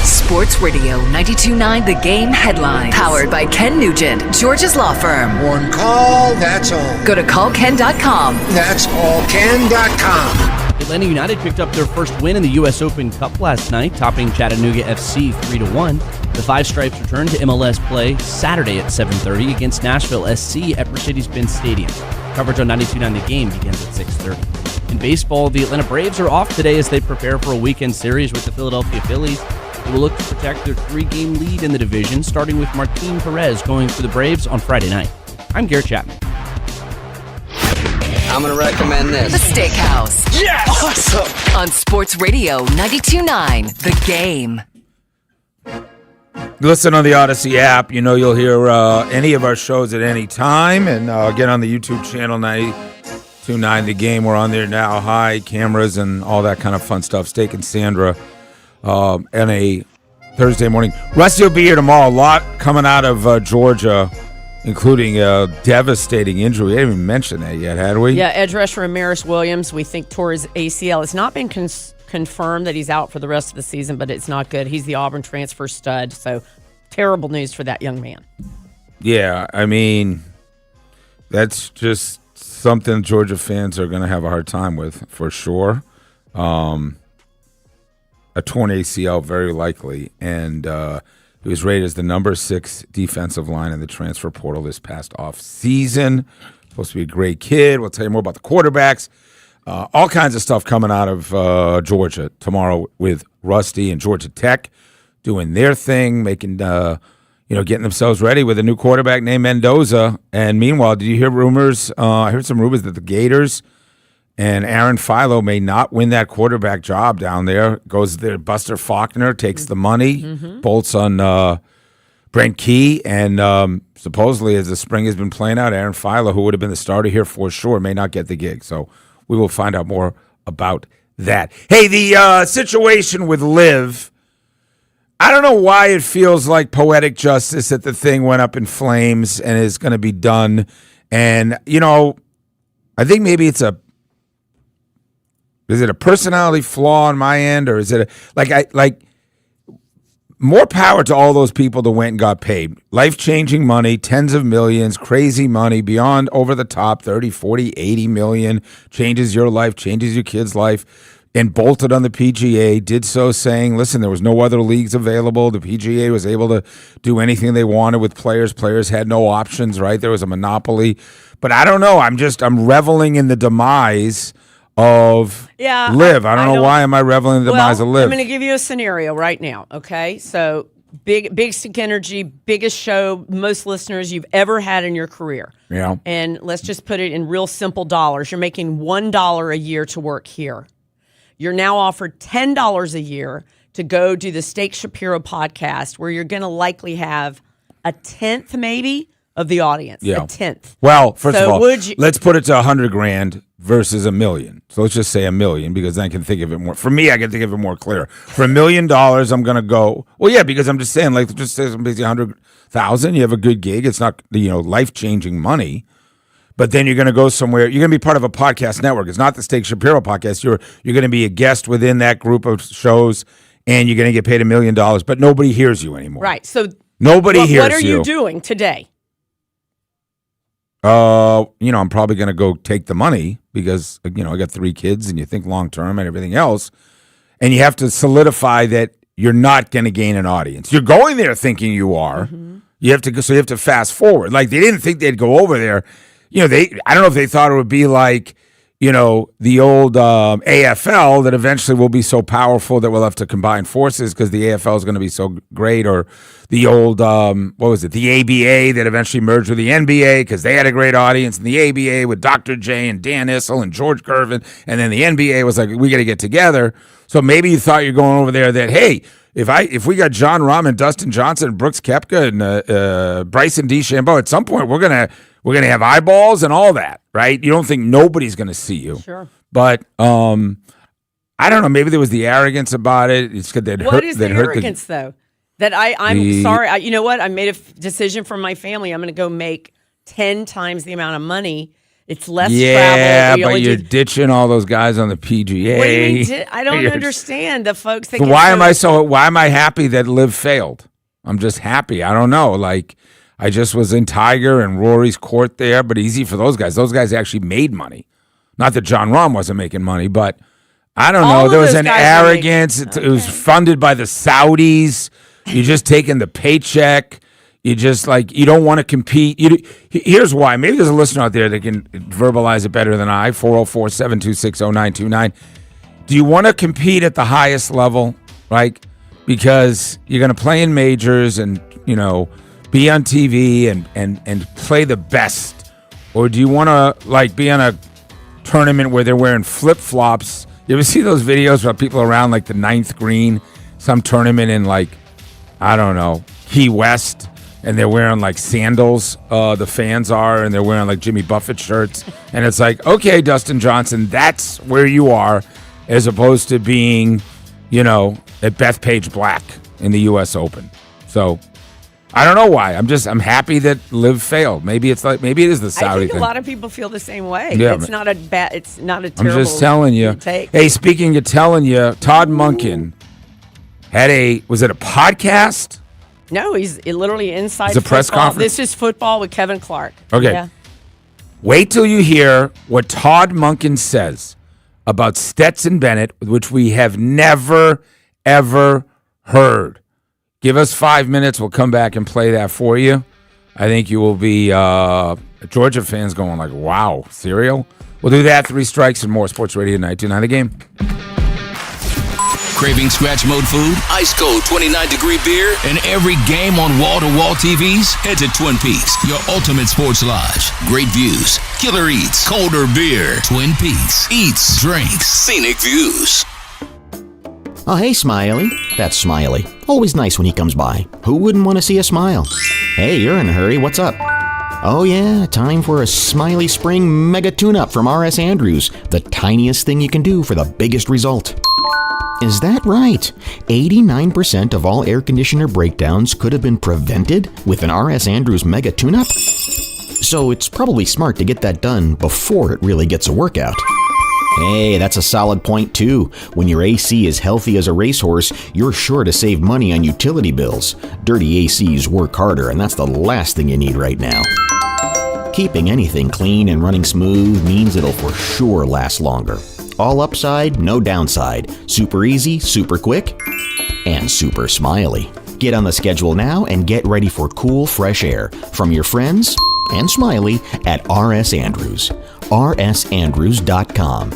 Sports Radio 92.9 The Game headline. Powered by Ken Nugent, George's law firm. One call, that's all. Go to callken.com. That's callken.com. Atlanta United picked up their first win in the U.S. Open Cup last night, topping Chattanooga FC 3-1. The Five Stripes return to MLS play Saturday at 7:30 against Nashville SC at Mercedes-Benz Stadium. Coverage on 92.9 The Game begins at 6:30. In baseball, the Atlanta Braves are off today as they prepare for a weekend series with the Philadelphia Phillies. They will look to protect their 3-game lead in the division, starting with Martin Perez going for the Braves on Friday night. I'm Garrett Chapman. I'm going to recommend this. The Steakhouse. Yes! Awesome! On Sports Radio 92.9 The Game. Listen on the Odyssey app. You know you'll hear any of our shows at any time. And get on the YouTube channel, 92.9 The Game. We're on there now. Hi, cameras and all that kind of fun stuff. Steak and Sandra. And a Thursday morning. Rusty will be here tomorrow. A lot coming out of Georgia, including a devastating injury. We didn't even mention that yet, had we? Yeah, edge rusher Amaris Williams, we think tore his ACL. It's not been confirmed that he's out for the rest of the season, but it's not good. He's the Auburn transfer stud, so terrible news for that young man. Yeah, I mean, that's just something Georgia fans are going to have a hard time with, for sure. A torn ACL, very likely, and he was rated as the number 6 defensive line in the transfer portal this past off season. Supposed to be a great kid. We'll tell you more about the quarterbacks. All kinds of stuff coming out of Georgia tomorrow with Rusty and Georgia Tech doing their thing, making getting themselves ready with a new quarterback named Mendoza. And meanwhile, did you hear rumors? I heard some rumors that the Gators and Aaron Philo may not win that quarterback job down there. Goes there, Buster Faulkner takes the money, bolts on Brent Key, and supposedly as the spring has been playing out, Aaron Philo, who would have been the starter here for sure, may not get the gig. So we will find out more about that. Hey, the situation with Liv, I don't know why it feels like poetic justice that the thing went up in flames and is going to be done. And, I think maybe it's a Is it a personality flaw on my end, or is it more power to all those people that went and got paid. Life-changing money, tens of millions, crazy money, beyond over the top, 30, 40, 80 million, changes your life, changes your kid's life, and bolted on the PGA, did so saying, listen, there was no other leagues available. The PGA was able to do anything they wanted with players. Players had no options, right? There was a monopoly. But I don't know. I'm reveling in the demise of Live. I don't know why am I reveling in the demise of Live. I'm going to give you a scenario right now, okay? So Big Stick Energy, biggest show, most listeners you've ever had in your career. Yeah. And let's just put it in real simple dollars. You're making $1 a year to work here. You're now offered $10 a year to go do the Steak Shapiro podcast, where you're going to likely have a tenth maybe of the audience. Yeah. A tenth. Well, first of all, let's put it to $100,000 versus $1 million. So let's just say $1 million, because then I can think of it more. For me, I can think of it more clear. For $1 million, I'm going to go. Well, yeah, because I'm just saying, like, just say somebody's $100,000. You have a good gig. It's not, life-changing money. But then you're going to go somewhere. You're going to be part of a podcast network. It's not the Steak Shapiro podcast. You're going to be a guest within that group of shows, and you're going to get paid $1 million. But nobody hears you anymore. Right. So nobody hears you. What are you doing today? I'm probably going to go take the money because, I got 3 kids, and you think long term and everything else. And you have to solidify that you're not going to gain an audience. You're going there thinking you are. Mm-hmm. You have to fast forward. Like, they didn't think they'd go over there. I don't know if they thought it would be like, the old AFL that eventually will be so powerful that we'll have to combine forces because the AFL is going to be so great, or the old, the ABA that eventually merged with the NBA because they had a great audience, and the ABA with Dr. J and Dan Issel and George Gervin, and then the NBA was like, we got to get together. So maybe you thought you're going over there that, hey, if we got John Rahm and Dustin Johnson and Brooks Koepka and Bryson DeChambeau, at some point we're gonna have eyeballs and all that, right? You don't think nobody's gonna see you, sure? But I don't know. Maybe there was the arrogance about it. It's good that what is the arrogance though? That I'm sorry. You know what? I made a decision for my family. I'm going to go make 10 times the amount of money. It's less travel. Yeah, but you're ditching all those guys on the PGA. What do you mean? I don't understand the folks that. So why am I happy that Liv failed? I'm just happy. I don't know. Like, I just was in Tiger and Rory's court there, but easy for those guys. Those guys actually made money. Not that John Rahm wasn't making money, but I don't know. There was an arrogance. It was funded by the Saudis. You're just taking the paycheck. You just you don't want to compete. Here's why. Maybe there's a listener out there that can verbalize it better than I. 404-726-0929. Do you want to compete at the highest level, right? Because you're going to play in majors and, be on TV and play the best. Or do you want to be on a tournament where they're wearing flip-flops? You ever see those videos where people are around the 9th green, some tournament in I don't know, Key West, and they're wearing sandals, the fans are, and they're wearing Jimmy Buffett shirts. And it's okay, Dustin Johnson, that's where you are, as opposed to being, at Bethpage Black in the U.S. Open. So I don't know why. I'm happy that Liv failed. Maybe it is the Saudi thing. I think thing. a lot of people feel the same way. Yeah, it's not a terrible. I'm just telling you. Take. Hey, speaking of telling you, Todd Monken had was it a podcast? No, he's literally inside it's a press conference. This is Football with Kevin Clark. Okay. Yeah. Wait till you hear what Todd Monken says about Stetson Bennett, which we have never, ever heard. Give us 5 minutes. We'll come back and play that for you. I think you will be Georgia fans going wow, cereal? We'll do that. 3 strikes and more. Sports Radio 929 The Game. Craving scratch mode food, ice cold 29-degree beer, and every game on wall-to-wall TVs? Head to Twin Peaks, your ultimate sports lodge. Great views, killer eats, colder beer. Twin Peaks, eats, drinks, scenic views. Oh, hey, Smiley. That's Smiley. Always nice when he comes by. Who wouldn't want to see a smile? Hey, you're in a hurry. What's up? Oh, yeah, time for a Smiley Spring Mega Tune-Up from R.S. Andrews. The tiniest thing you can do for the biggest result. Is that right? 89% of all air conditioner breakdowns could have been prevented with an R.S. Andrews Mega Tune-Up? So it's probably smart to get that done before it really gets a workout. Hey, that's a solid point too. When your AC is healthy as a racehorse, you're sure to save money on utility bills. Dirty ACs work harder, and that's the last thing you need right now. Keeping anything clean and running smooth means it'll for sure last longer. All upside, no downside. Super easy, super quick, and super smiley. Get on the schedule now and get ready for cool, fresh air from your friends and Smiley at RS Andrews. rsandrews.com.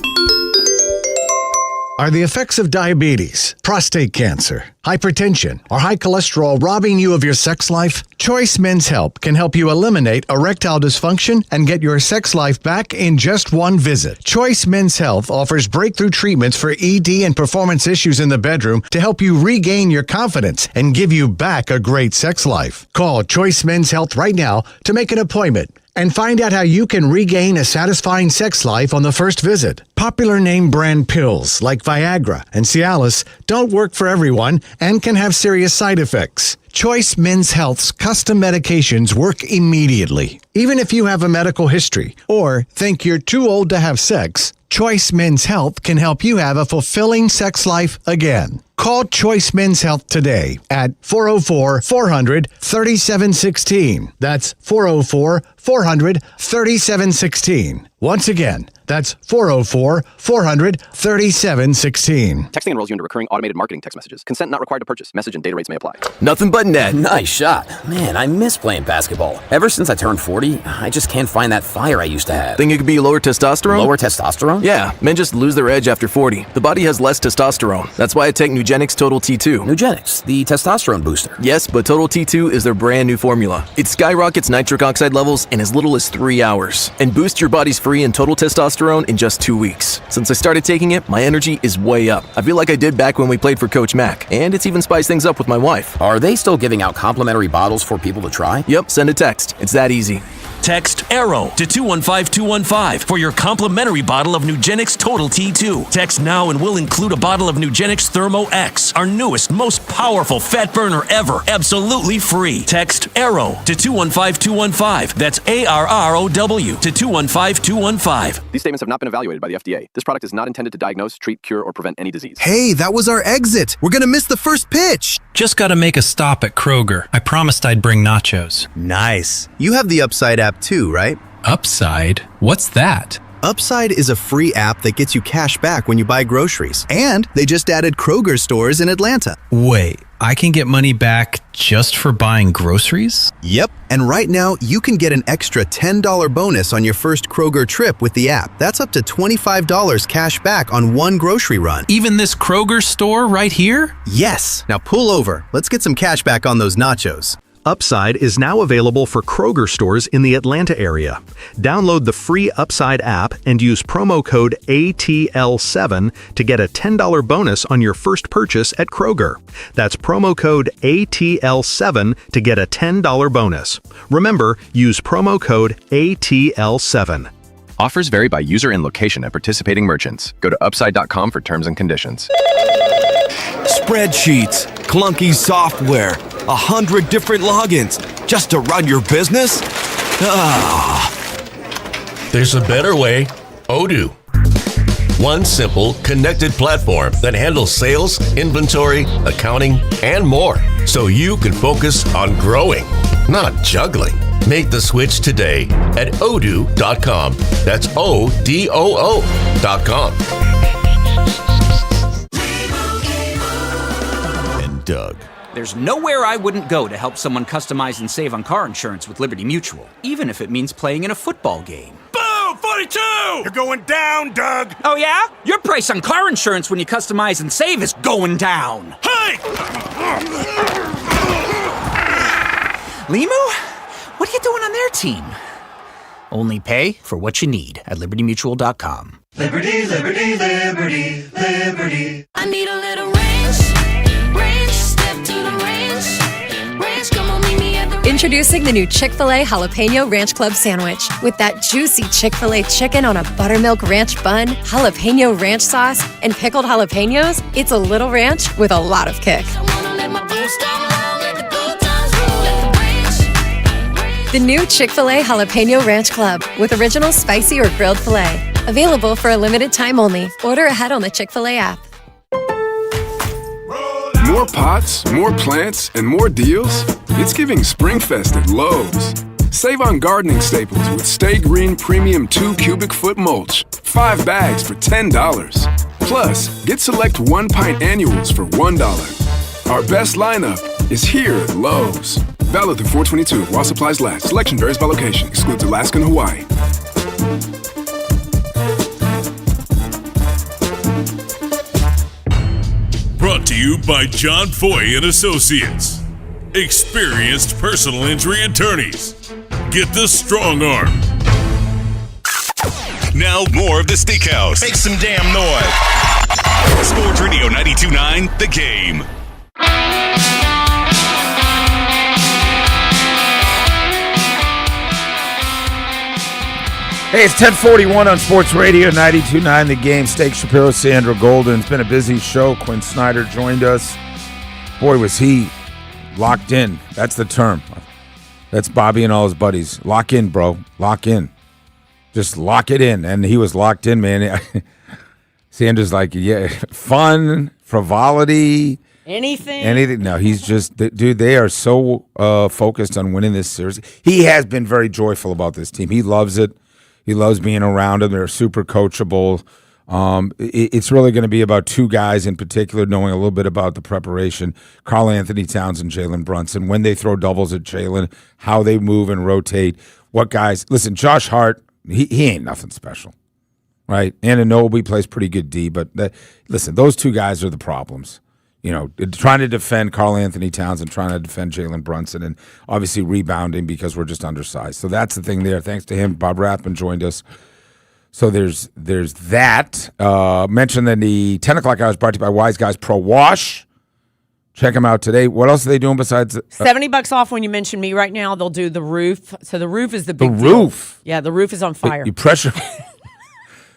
Are the effects of diabetes, prostate cancer, hypertension, or high cholesterol robbing you of your sex life? Choice Men's Health can help you eliminate erectile dysfunction and get your sex life back in just one visit. Choice Men's Health offers breakthrough treatments for ED and performance issues in the bedroom to help you regain your confidence and give you back a great sex life. Call Choice Men's Health right now to make an appointment and find out how you can regain a satisfying sex life on the first visit. Popular name brand pills like Viagra and Cialis don't work for everyone and can have serious side effects. Choice Men's Health's custom medications work immediately. Even if you have a medical history or think you're too old to have sex, Choice Men's Health can help you have a fulfilling sex life again. Call Choice Men's Health today at 404-400-3716. That's 404-400-3716. Once again, that's 404-400-3716. Texting enrolls you into recurring automated marketing text messages. Consent not required to purchase. Message and data rates may apply. Nothing but net. Nice shot. Man, I miss playing basketball. Ever since I turned 40, I just can't find that fire I used to have. Think it could be lower testosterone? Lower testosterone? Yeah, men just lose their edge after 40. The body has less testosterone. That's why I take Nugenix Total T2. Nugenix, the testosterone booster. Yes, but Total T2 is their brand new formula. It skyrockets nitric oxide levels in as little as 3 hours and boosts your body's free and total testosterone in just 2 weeks. Since I started taking it, my energy is way up. I feel like I did back when we played for Coach Mac, and it's even spiced things up with my wife. Are they still giving out complimentary bottles for people to try? Yep, send a text. It's that easy. Text ARROW to 215-215 for your complimentary bottle of Nugenix Total T2. Text now and we'll include a bottle of Nugenix Thermo X, our newest, most powerful fat burner ever, absolutely free. Text ARROW to 215-215. That's ARROW to 215-215. These statements have not been evaluated by the FDA. This product is not intended to diagnose, treat, cure, or prevent any disease. Hey, that was our exit. We're gonna miss the first pitch. Just gotta make a stop at Kroger. I promised I'd bring nachos. Nice. You have the Upside app too, right? Upside? What's that? Upside is a free app that gets you cash back when you buy groceries. And they just added Kroger stores in Atlanta. Wait, I can get money back just for buying groceries? Yep. And right now, you can get an extra $10 bonus on your first Kroger trip with the app. That's up to $25 cash back on one grocery run. Even this Kroger store right here? Yes. Now pull over. Let's get some cash back on those nachos. Upside is now available for Kroger stores in the Atlanta area. Download the free Upside app and use promo code ATL7 to get a $10 bonus on your first purchase at Kroger. That's promo code ATL7 to get a $10 bonus. Remember, use promo code ATL7. Offers vary by user and location at participating merchants. Go to upside.com for terms and conditions. Spreadsheets, clunky software, 100 different logins just to run your business? There's a better way. Odoo. One simple, connected platform that handles sales, inventory, accounting, and more, so you can focus on growing, not juggling. Make the switch today at odoo.com. That's ODOO.com. And Doug. There's nowhere I wouldn't go to help someone customize and save on car insurance with Liberty Mutual, even if it means playing in a football game. Boom! 42! You're going down, Doug! Oh yeah? Your price on car insurance when you customize and save is going down. Hey! Limu? What are you doing on their team? Only pay for what you need at libertymutual.com. Liberty, liberty, liberty, liberty. I need a little range. Step to the range. Come on, meet me at the Introducing the new Chick-fil-A Jalapeno Ranch Club Sandwich. With that juicy Chick-fil-A chicken on a buttermilk ranch bun, jalapeno ranch sauce, and pickled jalapenos, it's a little ranch with a lot of kick. The new Chick-fil-A Jalapeno Ranch Club with original spicy or grilled filet. Available for a limited time only. Order ahead on the Chick-fil-A app. More pots, more plants, and more deals? It's giving SpringFest at Lowe's. Save on gardening staples with Stay Green Premium 2 cubic foot mulch. 5 bags for $10. Plus, get select 1-pint annuals for $1. Our best lineup is here at Lowe's. Valid through 4/22 while supplies last. Selection varies by location. Excludes Alaska and Hawaii. Brought to you by John Foy and Associates. Experienced personal injury attorneys. Get the strong arm. Now more of the Steakhouse. Make some damn noise. Sports Radio 92.9, The Game. Hey, it's 10:41 on Sports Radio 92.9 The Game. Steak Shapiro, Sandra Golden. It's been a busy show. Quinn Snyder joined us. Boy, was he locked in. That's the term. That's Bobby and all his buddies. Lock in, bro. Lock in. Just lock it in. And he was locked in, man. Sandra's like, yeah, fun, frivolity. Anything. No, he's just, dude, they are so focused on winning this series. He has been very joyful about this team. He loves it. He loves being around them. They're super coachable. It's really going to be about two guys in particular, knowing a little bit about the preparation. Karl Anthony Towns and Jalen Brunson. When they throw doubles at Jalen, how they move and rotate. What guys? Listen, Josh Hart, he ain't nothing special, right? Anunoby plays pretty good D, but listen, those two guys are the problems. You know, trying to defend Karl Anthony Towns and trying to defend Jalen Brunson, and obviously rebounding because we're just undersized. So that's the thing there. Thanks to him, Bob Rathman joined us. So there's that. Mentioned that the 10 o'clock hour is brought to you by Wise Guys Pro Wash. Check them out today. What else are they doing besides $70 off when you mention me right now? They'll do the roof. So the roof is the big roof. Deal. Yeah, the roof is on fire. You pressure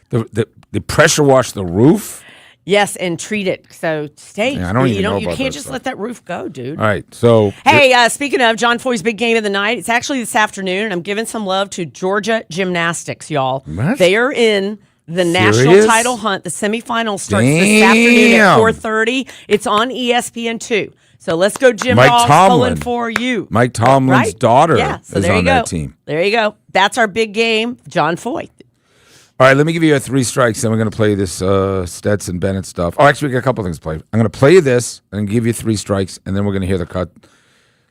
the pressure wash the roof. Yes, and treat it. So stay. Yeah, I don't even know You about can't that just stuff. let that roof go, dude. All right. So hey, speaking of John Foy's big game of the night, it's actually this afternoon, and I'm giving some love to Georgia Gymnastics, y'all. What? They are in the national Serious? title hunt. The semifinals starts this afternoon at 4:30. It's on ESPN2. So let's go, Jim Mike Ross, Tomlin. pulling for you. Mike Tomlin's Right? daughter Yeah, so is there on you go. that team. There you go. That's our big game, John Foy. All right, let me give you 3 strikes, then we're going to play this Stetson Bennett stuff. Oh, actually, we got a couple things to play. I'm going to play you this and give you 3 strikes, and then we're going to hear the cut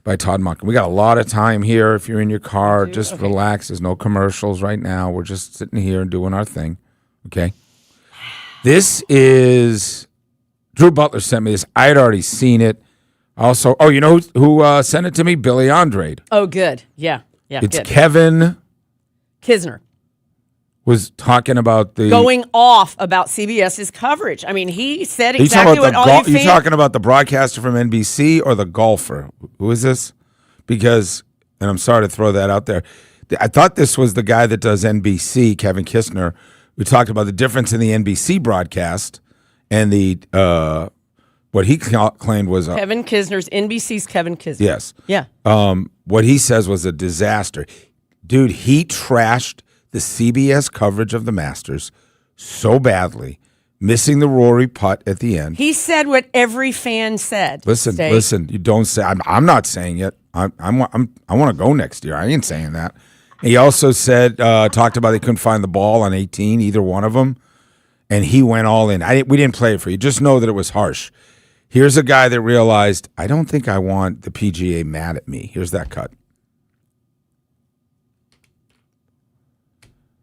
by Todd Monken. We got a lot of time here. If you're in your car, just relax. There's no commercials right now. We're just sitting here and doing our thing, okay? This is Drew Butler sent me this. I had already seen it. Also, you know who sent it to me? Billy Andrade. Oh, good. Yeah, It's good. Kevin Kisner. Was talking about the Going off about CBS's coverage. I mean, he said Are you exactly talking what about all you you fans... talking about the broadcaster from NBC or the golfer? Who is this? Because, and I'm sorry to throw that out there, I thought this was the guy that does NBC, Kevin Kisner. We talked about the difference in the NBC broadcast and the what he claimed was Kevin Kisner's NBC's Kevin Kisner. Yes. Yeah. What he says was a disaster. Dude, he trashed the CBS coverage of the Masters so badly, missing the Rory putt at the end. He said what every fan said. Listen. You don't say. I'm not saying it. I want to go next year. I ain't saying that. He also said, talked about they couldn't find the ball on 18, either one of them, and he went all in. We didn't play it for you. Just know that it was harsh. Here's a guy that realized, I don't think I want the PGA mad at me. Here's that cut.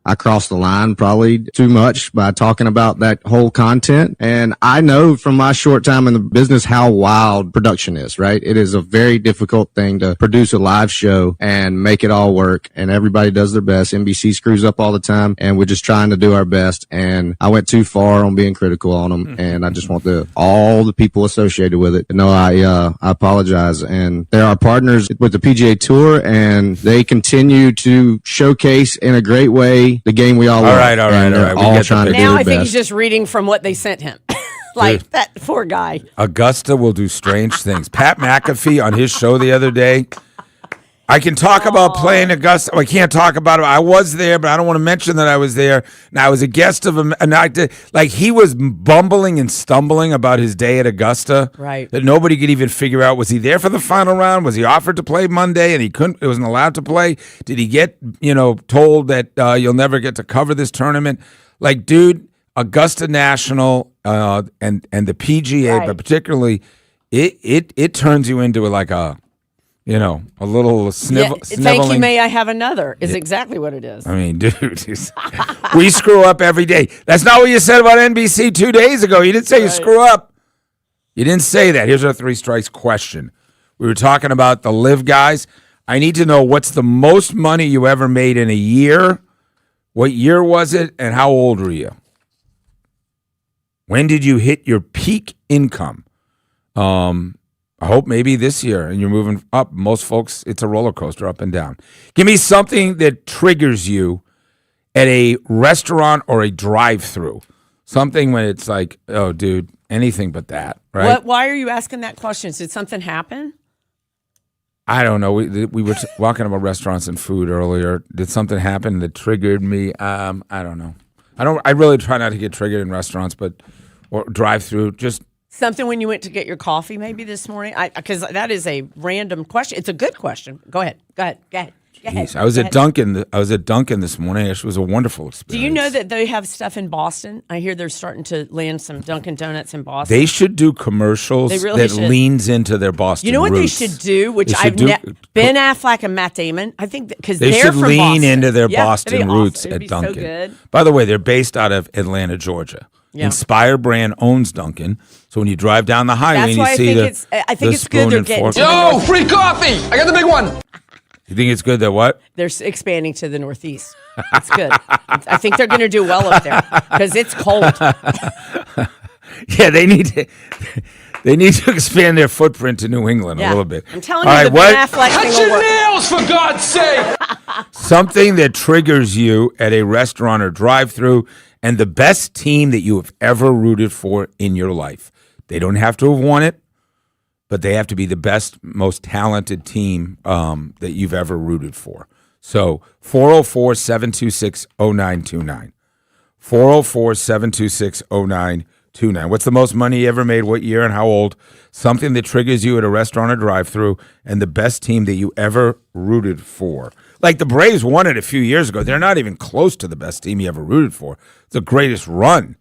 I crossed the line probably too much by talking about that whole content. And I know from my short time in the business how wild production is, right? It is a very difficult thing to produce a live show and make it all work. And everybody does their best. NBC screws up all the time and we're just trying to do our best. And I went too far on being critical on them. And I just want all the people associated with it to know I apologize. And they're our partners with the PGA Tour and they continue to showcase in a great way the game we all love. All right. All trying to do Now their I think best. he's just reading from what they sent him. Like that poor guy. Augusta will do strange things. Pat McAfee on his show the other day, I can talk about playing Augusta. I can't talk about it. I was there, but I don't want to mention that I was there. Now, I was a guest of him, and he was bumbling and stumbling about his day at Augusta. Right. That nobody could even figure out. Was he there for the final round? Was he offered to play Monday and he wasn't allowed to play? Did he get, told that you'll never get to cover this tournament? Like, dude, Augusta National and the PGA, but particularly, it turns you into like a little sniveling. Thank you, may I have another, is exactly what it is. I mean, dude, we screw up every day. That's not what you said about NBC 2 days ago. You didn't say you screw up. You didn't say that. Here's our 3 strikes question. We were talking about the live guys. I need to know what's the most money you ever made in a year. What year was it, and how old were you? When did you hit your peak income? I hope maybe this year, and you're moving up. Most folks, it's a roller coaster up and down. Give me something that triggers you at a restaurant or a drive-through. Something when it's like, oh, dude, anything but that, right? Why are you asking that question? Did something happen? I don't know. We were walking about restaurants and food earlier. Did something happen that triggered me? I don't know. I really try not to get triggered in restaurants, or drive-through. Just something when you went to get your coffee maybe this morning? Because that is a random question. It's a good question. Go ahead. Jeez, I was at Dunkin'. I was at Dunkin' this morning. It was a wonderful experience. Do you know that they have stuff in Boston? I hear they're starting to land some Dunkin' Donuts in Boston. They should do commercials that leans into their Boston. You know what roots. they should do? Which Ben Affleck and Matt Damon. I think because they should from lean Boston. into their Yeah, Boston roots awesome. at Dunkin'. So good. By the way, they're based out of Atlanta, Georgia. Yeah. Inspire Brand owns Dunkin', so when you drive down the highway, That's why and you see I think it's good they're getting. Yo, free coffee! I got the big one. You think it's good that what? They're expanding to the Northeast. It's good. I think they're going to do well up there because it's cold. Yeah, they need to expand their footprint to New England a little bit. I'm telling you, the Ben Affleck thing will work. Nails, for God's sake! Something that triggers you at a restaurant or drive-through, and the best team that you have ever rooted for in your life. They don't have to have won it, but they have to be the best, most talented team that you've ever rooted for. So 404-726-0929. 404-726-0929. What's the most money you ever made? What year and how old? Something that triggers you at a restaurant or drive-through, and the best team that you ever rooted for. Like the Braves won it a few years ago. They're not even close to the best team you ever rooted for. It's the greatest run.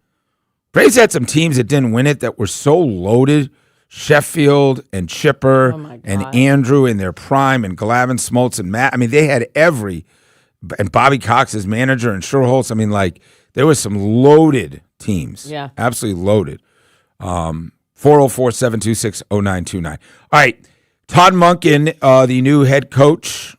Braves had some teams that didn't win it that were so loaded. Sheffield and Chipper and Andrew in their prime, and Glavine, Smoltz, and Matt. I mean, they had and Bobby Cox as manager, and Schuerholz. I mean, like, there was some loaded teams. Yeah. Absolutely loaded. 404-726-0929. All right. Todd Monken, the new head coach.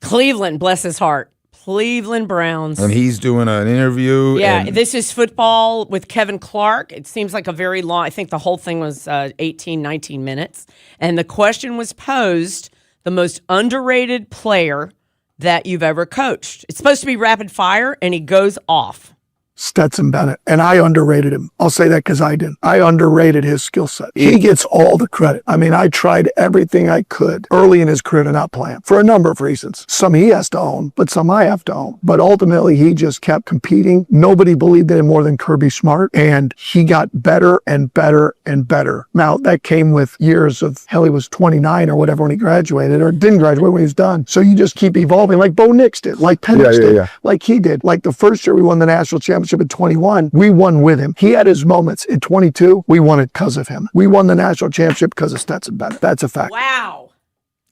Cleveland, bless his heart. Cleveland Browns. And he's doing an interview. Yeah, this is football with Kevin Clark. It seems like a very long, I think the whole thing was 18, 19 minutes. And the question was posed, the most underrated player that you've ever coached. It's supposed to be rapid fire, and he goes off. Stetson Bennett, and I underrated him. I'll say that because I didn't. I underrated his skill set. He gets all the credit. I mean, I tried everything I could early in his career to not play him for a number of reasons. Some he has to own, but some I have to own. But ultimately, he just kept competing. Nobody believed in him more than Kirby Smart, and he got better and better and better. Now, that came with years of, hell, he was 29 or whatever when he graduated, or didn't graduate when he was done. So you just keep evolving, like Bo Nix did, like Penix did, like he did. Like the first year we won the national championship at 21, we won with him. He had his moments. At 22, we won it because of him. We won the national championship because of Stetson Bennett. That's a fact. Wow.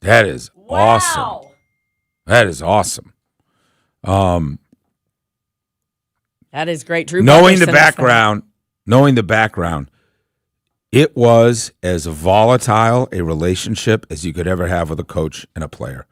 That is awesome. That is awesome. That is great. Drew knowing Butler the background, it was as volatile a relationship as you could ever have with a coach and a player.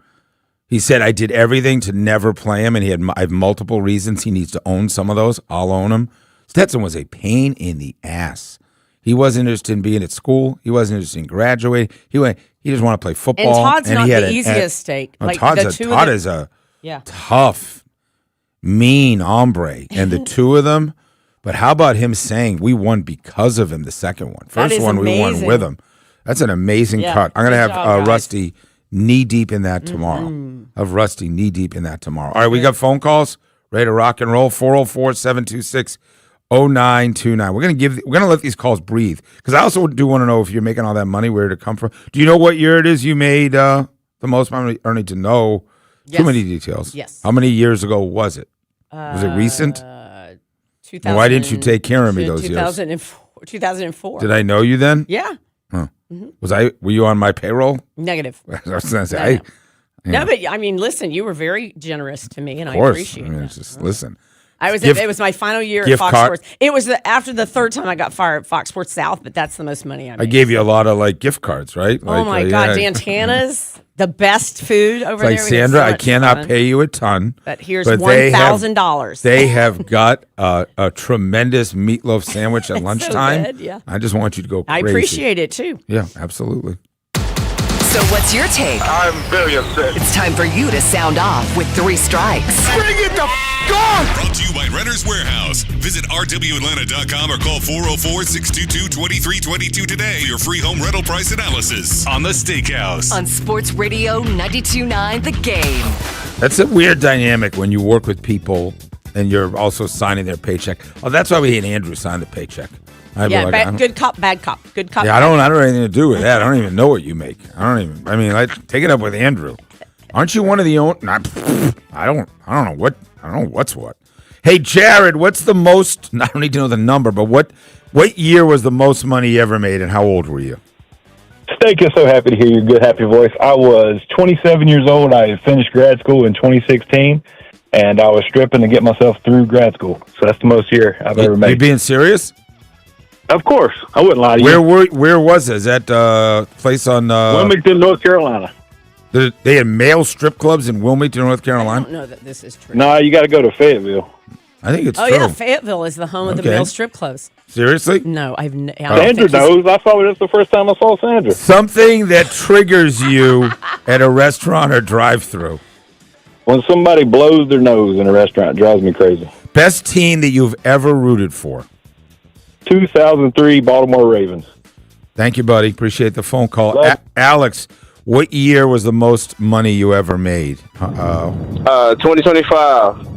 He said, I did everything to never play him, and I have multiple reasons he needs to own some of those. I'll own them. Stetson was a pain in the ass. He wasn't interested in being at school. He wasn't interested in graduating. He just wanted to play football. And Todd's not the easiest steak. Like Todd is a tough, mean hombre. And the two of them, but how about him saying we won because of him the second one? First one we won with him. That's an amazing cut. I'm going to have Rusty knee deep in that tomorrow. Of Rusty knee deep in that tomorrow. All right, we got phone calls. Ready to rock and roll? 404-726-0929. We're gonna let these calls breathe because I also do want to know if you're making all that money, where did it come from? Do you know what year it is you made the most money? I need to know. Yes. Too many details. Yes. How many years ago was it? Was it recent? 2000, Why didn't you take care of me those years? 2004. Did I know you then? Yeah. Huh. Were you on my payroll? Negative. I was going to say. No, but I mean, listen, you were very generous to me, and Of course. I appreciate it. Just listen. It was my final year at Fox Sports. It was after the third time I got fired at Fox Sports South, but that's the most money I made. I gave you a lot of like gift cards, right? Oh my God, Dantana's, the best food over there. Like Sandra, I cannot pay you a ton, but here's $1,000. They have got a tremendous meatloaf sandwich at lunchtime. So good, yeah. I just want you to go crazy. I appreciate it too. Yeah, absolutely. So what's your take? I'm very upset. It's time for you to sound off with 3 strikes. Bring it the f*** on! Brought to you by Renter's Warehouse. Visit rwatlanta.com or call 404-622-2322 today for your free home rental price analysis on The Steakhouse. On Sports Radio 92.9 The Game. That's a weird dynamic when you work with people and you're also signing their paycheck. Oh, that's why we hate Andrew sign the paycheck. Good cop, bad cop. Good cop. Yeah, I don't have anything to do with that. I don't even know what you make. I take it up with Andrew. Aren't you one of the own? I don't know what's what. Hey, Jared, what's the most? I don't need to know the number, but what year was the most money you ever made, and how old were you? Steak is so happy to hear your good, happy voice. I was 27 years old. I had finished grad school in 2016, and I was stripping to get myself through grad school. So that's the most year I've ever made. You being serious? Of course. I wouldn't lie to you. Where was it? Is that place on Wilmington, North Carolina. They had male strip clubs in Wilmington, North Carolina? I don't know that this is true. No, you got to go to Fayetteville. I think it's true. Yeah, Fayetteville is the home of the male strip clubs. Seriously? No, Sandra knows. I saw it. That's the first time I saw Sandra. Something that triggers you at a restaurant or drive-thru. When somebody blows their nose in a restaurant, it drives me crazy. Best team that you've ever rooted for? 2003 Baltimore Ravens. Thank you, buddy. Appreciate the phone call. Alex, what year was the most money you ever made? 2025.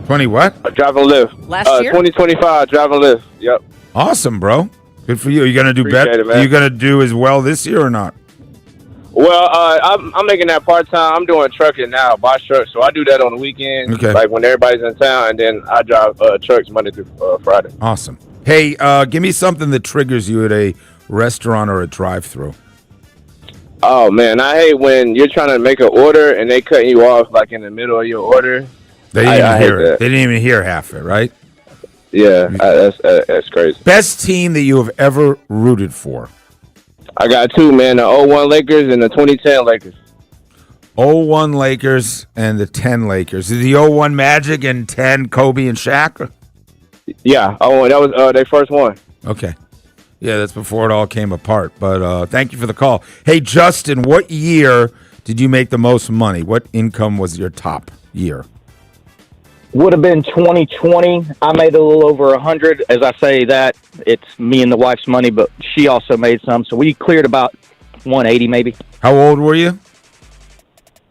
20 what? Driving Lyft. Last year? 2025 driving Lyft. Yep. Awesome, bro. Good for you. Are you gonna do Appreciate better? it, man. Are you gonna do as well this year or not? Well, I'm making that part time. I'm doing trucking now, box truck. So I do that on the weekend, like when everybody's in town, and then I drive trucks Monday through Friday. Awesome. Hey, give me something that triggers you at a restaurant or a drive-thru. Oh man, I hate when you're trying to make an order and they cut you off like in the middle of your order. They didn't even hear hate it. that. They didn't even hear half of it, right? Yeah, that's crazy. Best team that you have ever rooted for? I got 2, man. The 01 Lakers and the 2010 Lakers. 01 Lakers and the 10 Lakers. Is the 01 Magic and 10 Kobe and Shaq? Yeah, that was their first one. Okay. Yeah, that's before it all came apart. But thank you for the call. Hey, Justin, what year did you make the most money? What income was your top year? Would have been 2020. I made a little over 100. As I say that, it's me and the wife's money, but she also made some. So we cleared about 180 maybe. How old were you?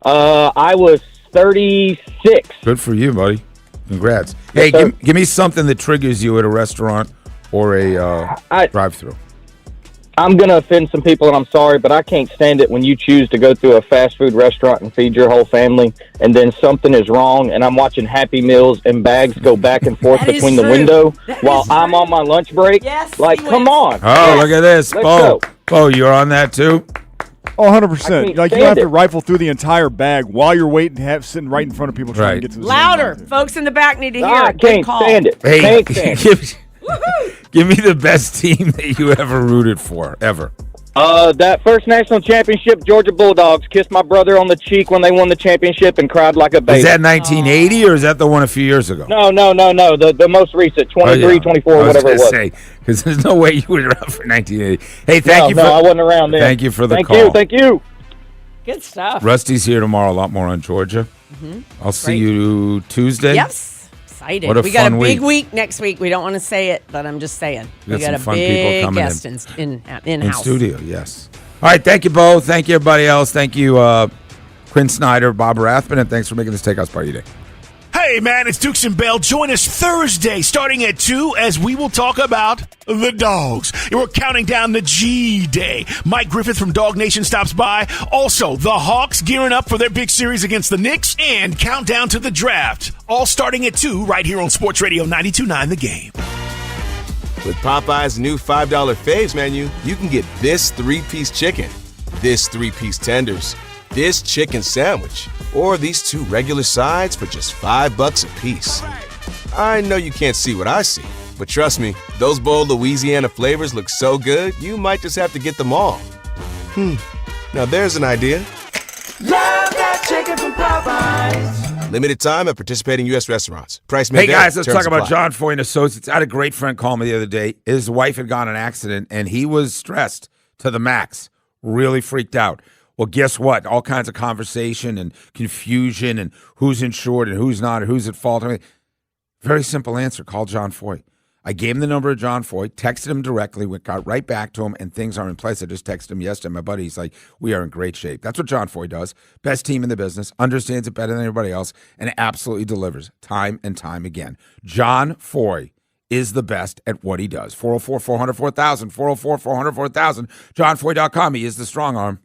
I was 36. Good for you, buddy. Congrats. Hey, give me something that triggers you at a restaurant or a drive-thru. I'm going to offend some people, and I'm sorry, but I can't stand it when you choose to go through a fast food restaurant and feed your whole family, and then something is wrong, and I'm watching Happy Meals and bags go back and forth between the window while I'm on my lunch break. Yes, like, come on. Oh, look at this. Let's Bo, go. Bo, you're on that too? Oh, 100%. Like, you don't have to it. rifle through the entire bag while you're waiting to have sitting right in front of people trying to get to the Louder. Folks in the back need to hear I it. Good can't call. stand it. Hey, Can't stand it. give me the best team that you ever rooted for, ever. That first national championship, Georgia Bulldogs, kissed my brother on the cheek when they won the championship and cried like a baby. Is that 1980 or is that the one a few years ago? No. The most recent, 23, 24, whatever it was. Because there's no way you were around for 1980. Hey, thank you for I wasn't around then. Thank you for the call. Thank you. Good stuff. Rusty's here tomorrow. A lot more on Georgia. I'll see you Tuesday. Yes. Excited. What a we got a fun big week. week next week. We don't want to say it, but I'm just saying. We got some a fun big people coming guest in in house. studio. Yes. All right, thank you both. Thank you, everybody else. Thank you, Quinn Snyder, Bob Rathman, and thanks for making this Takehouse Party Day. Hey, man, it's Dukes and Bell. Join us Thursday starting at 2 as we will talk about the dogs. And we're counting down the G-Day. Mike Griffith from Dog Nation stops by. Also, the Hawks gearing up for their big series against the Knicks and countdown to the draft. All starting at 2 right here on Sports Radio 92.9 The Game. With Popeye's new $5 faves menu, you can get this 3-piece chicken, this 3-piece tenders, this chicken sandwich, or these 2 regular sides for just $5 a piece. I know you can't see what I see, but trust me, those bold Louisiana flavors look so good, you might just have to get them all. Now there's an idea. Love that chicken from Popeyes. Limited time at participating U.S. restaurants. Price may Hey, vary. guys, let's Terms talk about apply. John Foy and Associates. I had a great friend call me the other day. His wife had gone in an accident, and he was stressed to the max, really freaked out. Well, guess what? All kinds of conversation and confusion and who's insured and who's not and who's at fault. I mean, very simple answer. Call John Foy. I gave him the number of John Foy, texted him directly, got right back to him, and things are in place. I just texted him yesterday. My buddy, he's like, we are in great shape. That's what John Foy does. Best team in the business, understands it better than everybody else, and absolutely delivers time and time again. John Foy is the best at what he does. 404-400-4000, 404-400-4000, johnfoy.com. He is the strong arm.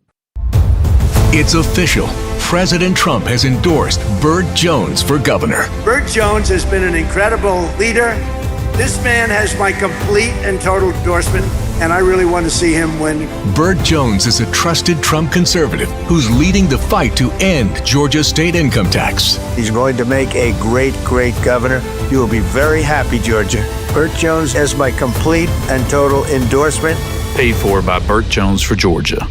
It's official. President Trump has endorsed Burt Jones for governor. Burt Jones has been an incredible leader. This man has my complete and total endorsement, and I really want to see him win. Burt Jones is a trusted Trump conservative who's leading the fight to end Georgia's state income tax. He's going to make a great, great governor. You will be very happy, Georgia. Burt Jones has my complete and total endorsement. Paid for by Burt Jones for Georgia.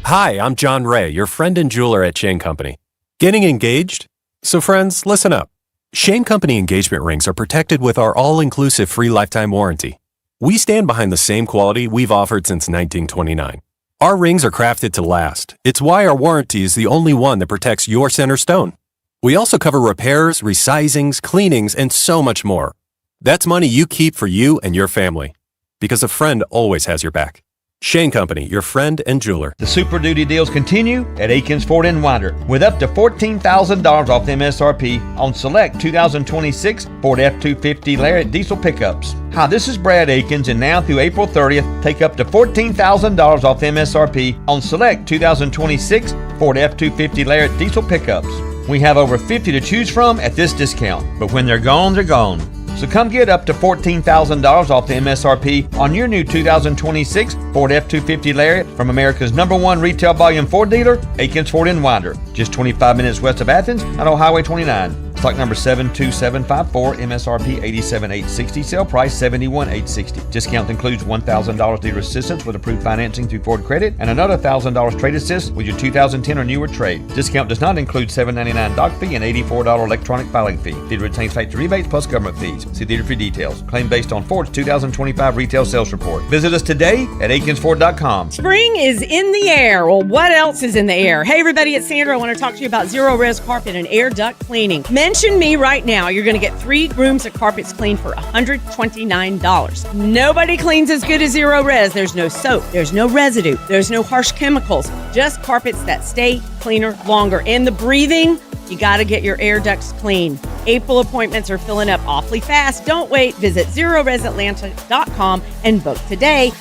Hi, I'm John Ray, your friend and jeweler at Shane Company. Getting engaged? So friends, listen up. Shane Company engagement rings are protected with our all-inclusive free lifetime warranty. We stand behind the same quality we've offered since 1929. Our rings are crafted to last. It's why our warranty is the only one that protects your center stone. We also cover repairs, resizings, cleanings, and so much more. That's money you keep for you and your family. Because a friend always has your back. Shane Company, your friend and jeweler. The Super Duty deals continue at Aikens Ford & Winder with up to $14,000 off the MSRP on select 2026 Ford F-250 Lariat diesel pickups. Hi, this is Brad Aikens, and now through April 30th, take up to $14,000 off the MSRP on select 2026 Ford F-250 Lariat diesel pickups. We have over 50 to choose from at this discount, but when they're gone, they're gone. So come get up to $14,000 off the MSRP on your new 2026 Ford F-250 Lariat from America's #1 retail volume Ford dealer, Aikens Ford & Winder. Just 25 minutes west of Athens on Old Highway 29. Stock number 72754, MSRP $87,860, sale price $71,860. Discount includes $1,000 dealer assistance with approved financing through Ford Credit and another $1,000 trade assist with your 2010 or newer trade. Discount does not include $7.99 doc fee and $84 electronic filing fee. Dealer retains factory rebates plus government fees. See dealer for details. Claim based on Ford's 2025 retail sales report. Visit us today at AikinsFord.com. Spring is in the air. Well, what else is in the air? Hey, everybody, it's Sandra. I want to talk to you about Zero Res Carpet and Air Duct Cleaning. Mention me right now. You're going to get 3 rooms of carpets cleaned for $129. Nobody cleans as good as Zero Res. There's no soap. There's no residue. There's no harsh chemicals. Just carpets that stay cleaner longer. And the breathing, you got to get your air ducts clean. April appointments are filling up awfully fast. Don't wait. Visit ZeroResAtlanta.com and book today.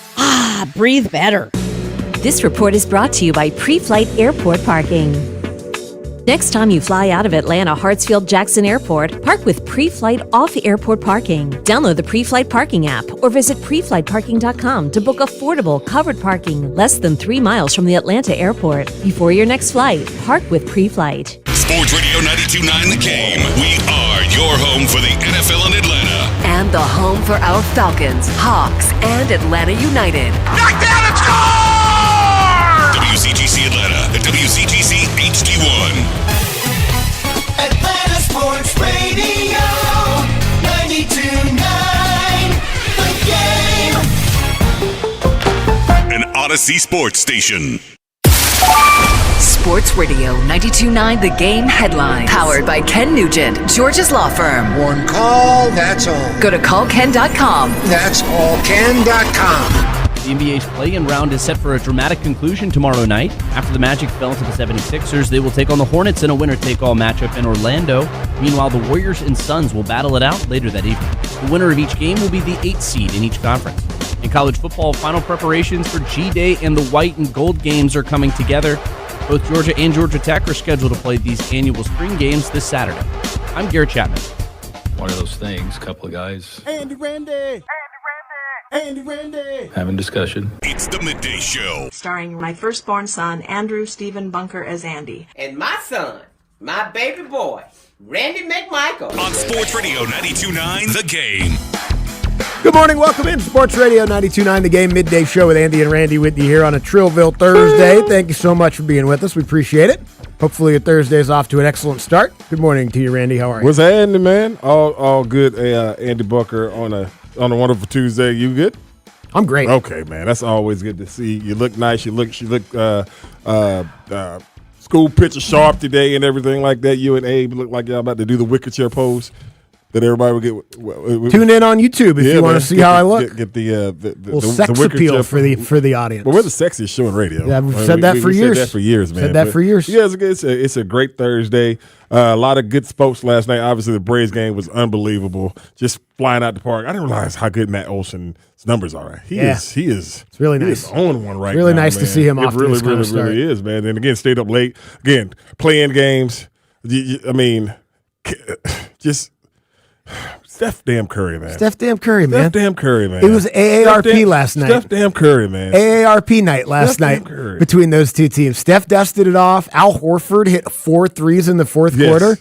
Breathe better. This report is brought to you by Pre-Flight Airport Parking. Next time you fly out of Atlanta Hartsfield Jackson Airport, park with Pre-Flight off-airport parking. Download the Pre-Flight Parking app or visit preflightparking.com to book affordable, covered parking less than 3 miles from the Atlanta airport. Before your next flight, park with Pre-Flight. Sports Radio 92.9 The Game. We are your home for the NFL in Atlanta. And the home for our Falcons, Hawks, and Atlanta United. Knockdown and score! WCGC Atlanta at WCGC HD1. Atlanta Sports Radio 92.9 The Game. An Odyssey Sports Station. Sports Radio 92.9 The Game headline. Powered by Ken Nugent, George's law firm. One call, that's all. Go to callken.com. That's all. Ken.com. The NBA's play-in round is set for a dramatic conclusion tomorrow night. After the Magic fell to the 76ers, they will take on the Hornets in a winner-take-all matchup in Orlando. Meanwhile, the Warriors and Suns will battle it out later that evening. The winner of each game will be the 8th seed in each conference. In college football, final preparations for G-Day and the white and gold games are coming together. Both Georgia and Georgia Tech are scheduled to play these annual spring games this Saturday. I'm Garrett Chapman. One of those things, couple of guys Andy Randy. Andy Randy. having discussion. It's the Midday Show. Starring my firstborn son, Andrew Stephen Bunker, as Andy. And my son, my baby boy, Randy McMichael. On Sports Radio 92.9 The Game. Good morning. Welcome in Sports Radio 92.9 The Game Midday Show with Andy and Randy with you here on a Trillville Thursday. Thank you so much for being with us. We appreciate it. Hopefully your Thursday is off to an excellent start. Good morning to you, Randy. How are you? What's happening, man? All good. Andy Bunker on a wonderful Tuesday. You good? I'm great. Okay, man. That's always good to see. You look nice. You look school picture sharp today and everything like that. You and Abe look like y'all about to do the wicker chair pose that everybody would get. Tune in on YouTube if you want to see how I look. Get the little sex appeal for the audience. But we're the sexiest show in radio. Yeah, we've said that for years. Said that for years, man. Said that for years. Yeah, it's a great Thursday. A lot of good sports last night. Obviously, the Braves game was unbelievable. Just flying out the park. I didn't realize how good Matt Olson's numbers are. He is. It's really nice. He is on one right now. Really nice man. to see him off. It really is, man. And again, stayed up late. Again, playing games. I mean, just. Steph damn Curry, man. Steph damn Curry, man. It was AARP last night. Steph damn Curry, man. AARP night last night between those two teams. Steph dusted it off. Al Horford hit 4 threes in the fourth quarter.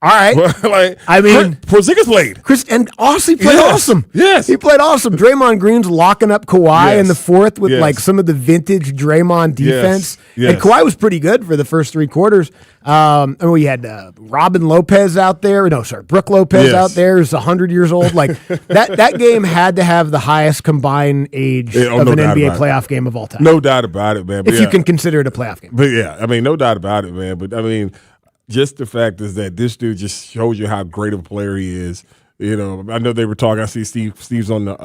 All right. Porzingis played. And Aussie played awesome. Yes. He played awesome. Draymond Green's locking up Kawhi in the fourth with like some of the vintage Draymond defense. Yes. And Kawhi was pretty good for the first 3 quarters. And we had Robin Lopez out there. Brooke Lopez out there, who's 100 years old. Like that game had to have the highest combined age of an NBA playoff game of all time. No doubt about it, man. If you can consider it a playoff game. But yeah, I mean, no doubt about it, man. But I mean, just the fact is that this dude just shows you how great of a player he is. You know, I know they were talking. I see Steve's on the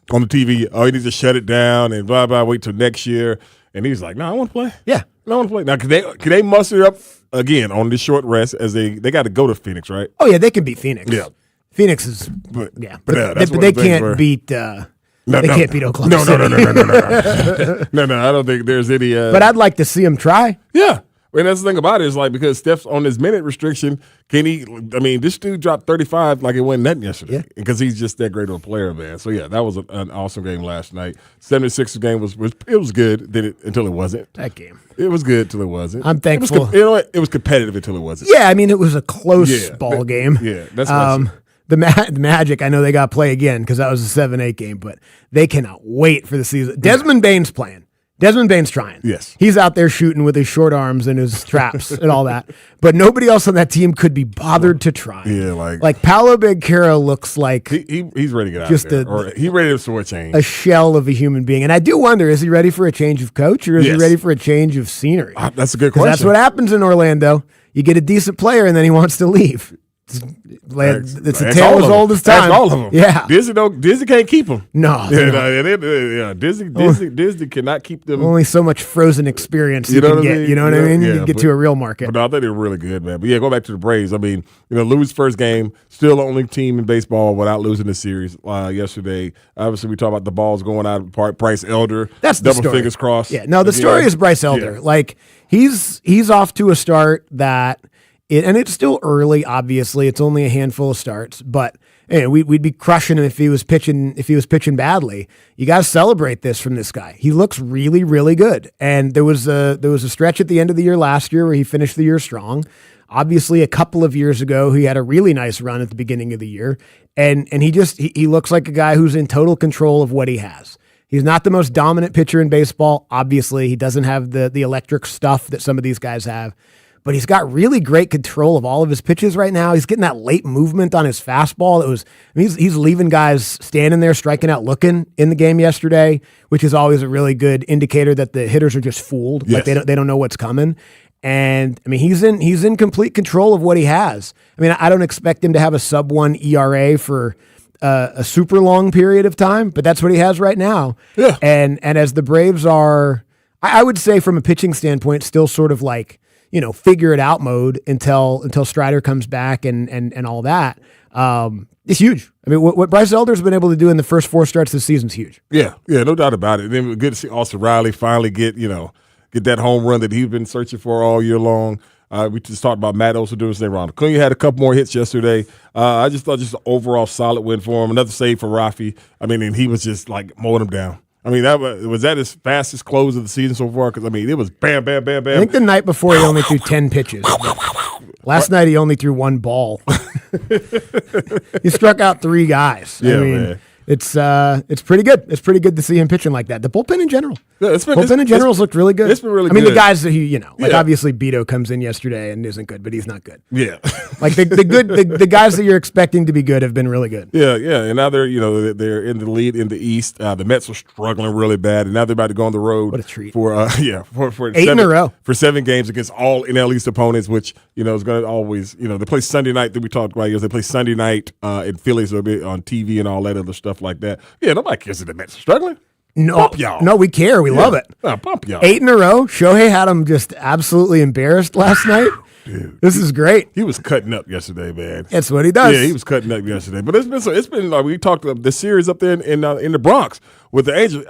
TV. Oh, he needs to shut it down and blah blah. Wait till next year. And he's like, "No, I want to play. Yeah, I want to play." Now, can they muster up again on this short rest as they got to go to Phoenix, right? Oh yeah, they can beat Phoenix. Yeah, Phoenix is but they can't beat. They can't beat Oklahoma City. No. I don't think there's any. But I'd like to see him try. Yeah. And that's the thing about it is like because Steph's on his minute restriction, can he? I mean, this dude dropped 35 like it wasn't nothing yesterday because he's just that great of a player, man. So yeah, that was an awesome game last night. 76ers game was good until it wasn't. That game. It was good until it wasn't. I'm thankful. You know what? It was competitive until it wasn't. Yeah, I mean it was a close ball game. Yeah, that's what the Magic, I know they got to play again because that was a 7-8 game, but they cannot wait for the season. Desmond Bain's playing. Desmond Bain's trying. Yes. He's out there shooting with his short arms and his traps and all that. But nobody else on that team could be bothered to try. Yeah, like Paolo Banchero looks like he's ready to get just out there. Or he's ready to sword change. A shell of a human being. And I do wonder, is he ready for a change of coach or is he ready for a change of scenery? That's a good question. That's what happens in Orlando. You get a decent player and then he wants to leave. It's a tale as old as time. That's all of them. Yeah. Disney can't keep them. No. Disney cannot keep them. Only so much Frozen experience you can get. You know what I mean? You can get to a real market. But no, I think they're really good, man. But yeah, go back to the Braves. I mean, lose first game, still the only team in baseball without losing the series yesterday. Obviously, we talk about the balls going out of the park. Bryce Elder. That's the double story. Fingers crossed. Yeah. No, the story is Bryce Elder. Yeah. Like he's off to a start that. And it's still early, obviously. It's only a handful of starts, but we'd be crushing him if he was pitching badly. You got to celebrate this from this guy. He looks really, really good. And there was a stretch at the end of the year last year where he finished the year strong. Obviously, a couple of years ago, he had a really nice run at the beginning of the year, and he looks like a guy who's in total control of what he has. He's not the most dominant pitcher in baseball. Obviously, he doesn't have the electric stuff that some of these guys have. But he's got really great control of all of his pitches right now. He's getting that late movement on his fastball. He's leaving guys standing there, striking out, looking in the game yesterday, which is always a really good indicator that the hitters are just fooled. Yes. Like they don't know what's coming. And I mean, he's in complete control of what he has. I mean, I don't expect him to have a sub-1 ERA for a super long period of time, but that's what he has right now. Yeah. And as the Braves are, I would say from a pitching standpoint, still sort of like, figure it out mode until Strider comes back and all that. It's huge. I mean, what Bryce Elder's been able to do in the first 4 starts this season is huge. Yeah, no doubt about it. And then good to see Austin Riley finally get that home run that he's been searching for all year long. We just talked about Matt Olson doing his thing wrong. Acuna had a couple more hits yesterday. I just thought just an overall solid win for him. Another save for Rafi. I mean, and he was just like mowing him down. I mean, was that his fastest close of the season so far? Because, I mean, it was bam, bam, bam, bam. I think the night before he only threw 10 pitches. Last night he only threw 1 ball. He struck out 3 guys. Yeah, I mean, man. It's pretty good. It's pretty good to see him pitching like that. The bullpen in general. Yeah, bullpen in general's looked really good. It's been really good. I mean, good. the guys that he, Yeah. obviously Beto comes in yesterday and isn't good, but he's not good. Yeah. Like the guys that you're expecting to be good have been really good. Yeah, and now they're they're in the lead in the East. The Mets were struggling really bad, and now they're about to go on the road. What a treat! For 8 in a row for 7 games against all NL East opponents, which is going to always they play Sunday night that we talked about. They play Sunday night in Philly, so it'll be on TV and all that other stuff like that. Yeah, nobody cares if the Mets are struggling. No, Bump y'all. No, we care. We love it. Bump y'all. 8 in a row. Shohei had him just absolutely embarrassed last night. Dude, this is great. He was cutting up yesterday, man. That's what he does. Yeah, he was cutting up yesterday. But it's been like we talked about the series up there in the Bronx with the Angels.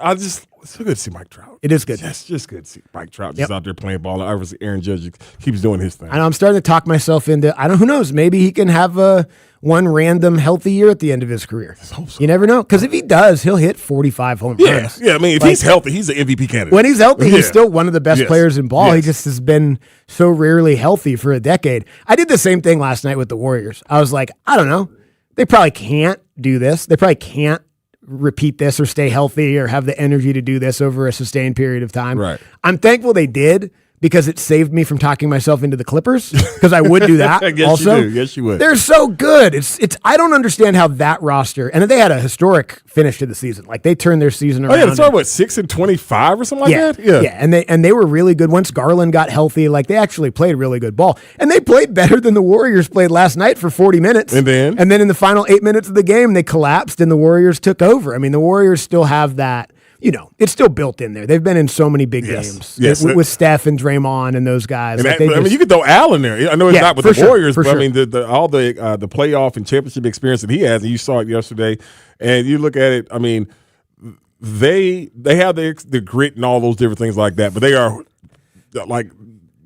It's so good to see Mike Trout. It is good. It's just good to see Mike Trout just out there playing ball. Obviously, Aaron Judge keeps doing his thing. I know I'm starting to talk myself into. Who knows? Maybe he can have one random healthy year at the end of his career. I hope so. You never know, because if he does, he'll hit 45 home runs. Yeah. I mean, if he's healthy, he's an MVP candidate. When he's healthy, he's still one of the best Yes. players in ball. He Yes. just has been so rarely healthy for a decade. I did the same thing last night with the Warriors. I was like, I don't know. They probably can't do this. They probably can't repeat this or stay healthy or have the energy to do this over a sustained period of time. Right. I'm thankful they did, because it saved me from talking myself into the Clippers, because I would do that. Yes, also. you do. Yes, you would. They're so good. It's. I don't understand how that roster, and they had a historic finish to the season. Like, they turned their season around. Oh yeah, it's all 6-25 or something like that. Yeah, and they were really good once Garland got healthy. Like, they actually played really good ball, and they played better than the Warriors played last night for 40 minutes. And then in the final 8 minutes of the game, they collapsed, and the Warriors took over. I mean, the Warriors still have that. It's still built in there. They've been in so many big games with Steph and Draymond and those guys. And like I mean, you could throw Al in there. I know it's not with the Warriors, but I mean, all the playoff and championship experience that he has, and you saw it yesterday. And you look at it. I mean, they have the grit and all those different things like that, but they are like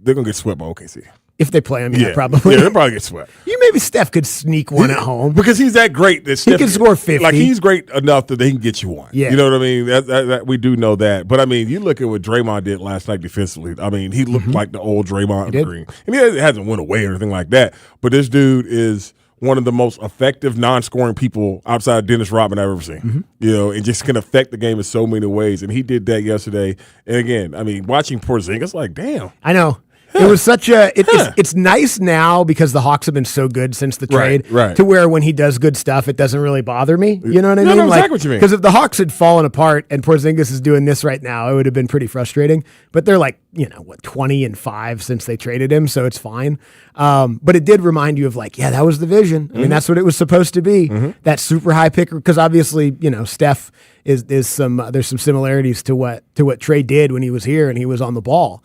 they're gonna get swept by OKC. If they play him, probably. Yeah, they'll probably get swept. Maybe Steph could sneak one at home. Because he's that great. That he can score 50. Like, he's great enough that they can get you one. Yeah. You know what I mean? That we do know that. But, I mean, you look at what Draymond did last night defensively. I mean, he looked like the old Draymond Green. And he hasn't went away or anything like that. But this dude is one of the most effective non-scoring people outside of Dennis Rodman I've ever seen. And just can affect the game in so many ways. And he did that yesterday. And, again, I mean, watching Porzingis, like, damn. I know. It was such a. It's nice now because the Hawks have been so good since the trade, right. to where when he does good stuff, it doesn't really bother me. You know what I mean? No, exactly what you mean. Because if the Hawks had fallen apart and Porzingis is doing this right now, it would have been pretty frustrating. But they're like 20-5 since they traded him, so it's fine. But it did remind you of that was the vision. I mean, that's what it was supposed to be. That super high picker, because obviously Steph there's some similarities to what Trey did when he was here and he was on the ball.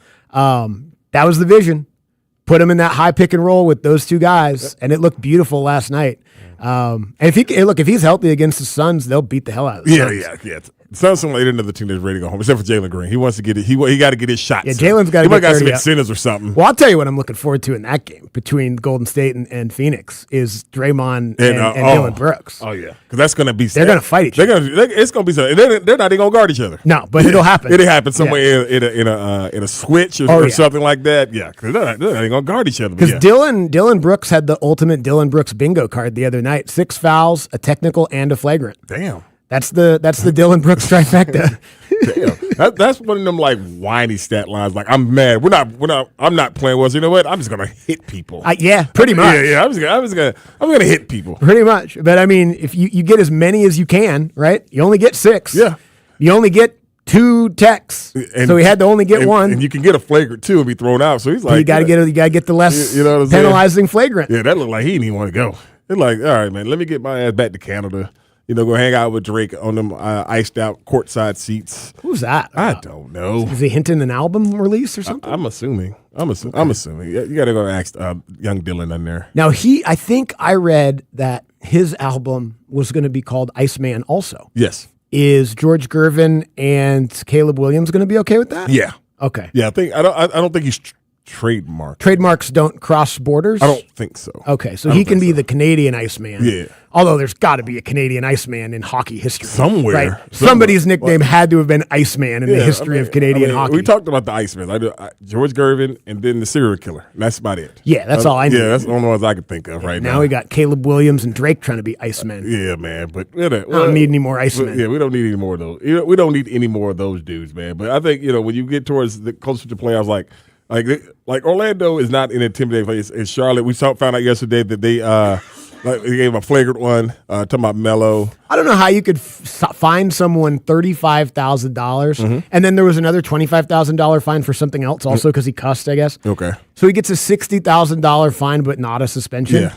That was the vision. Put him in that high pick and roll with those two guys, and it looked beautiful last night. And if he's healthy against the Suns, they'll beat the hell out of the Suns. Yeah. Sounds like another team that's ready to go home, except for Jalen Green. He wants to get it. He got to get his shot. Yeah, Jalen's got to get 30 some incentives or something. Well, I'll tell you what I'm looking forward to in that game between Golden State and Phoenix is Draymond and Dillon Brooks. Oh yeah, because that's going to be. They're going to fight each other. It's going to be. They're not even going to guard each other. No, but it'll happen. It'll happen somewhere in a switch or something like that. Yeah, because they're not even going to guard each other. Because Dillon Brooks had the ultimate Dillon Brooks bingo card the other night: 6 fouls, a technical, and a flagrant. Damn. That's the Dillon Brooks trifecta. Damn, that's one of them whiny stat lines. Like, I'm mad. I'm not playing well. So you know what? I'm just gonna hit people. Yeah, pretty much. Yeah. I'm gonna hit people. Pretty much. But I mean, if you get as many as you can, right? You only get 6. Yeah. You only get 2 techs, so he had to only get 1. And you can get a flagrant too and be thrown out. So he's like, you got to get the less you know what I'm penalizing saying? flagrant. Yeah, that looked like he didn't even want to go. It's like, all right, man, let me get my ass back to Canada. Go hang out with Drake on them iced out courtside seats. Who's that? I don't know. Is he hinting an album release or something? I'm assuming. I'm assuming. You got to go ask young Dylan in there. Now I think I read that his album was going to be called Iceman also. Yes. Is George Gervin and Caleb Williams going to be okay with that? Yeah. Okay. Yeah, I don't think he's trademarked. Trademarks don't cross borders? I don't think so. Okay, so he can be the Canadian Iceman. Yeah. Although there's got to be a Canadian Iceman in hockey history. Somewhere. Right? Somebody's nickname had to have been Iceman in the history of Canadian hockey. We talked about the Iceman. George Gervin and then the serial killer. And that's about it. Yeah, that's all I know. Yeah, that's the only ones I can think of right now. Now we got Caleb Williams and Drake trying to be Icemen. Yeah, man. But I don't need any more Icemen. Yeah, we don't need any more of those. We don't need any more of those dudes, man. But I think, when you get towards the closer to playoffs, like Orlando is not an intimidating place. And Charlotte, we found out yesterday that they gave him a flagrant one, talking about Melo. I don't know how you could fine someone $35,000, and then there was another $25,000 fine for something else also because he cussed, I guess. Okay. So he gets a $60,000 fine but not a suspension? Yeah.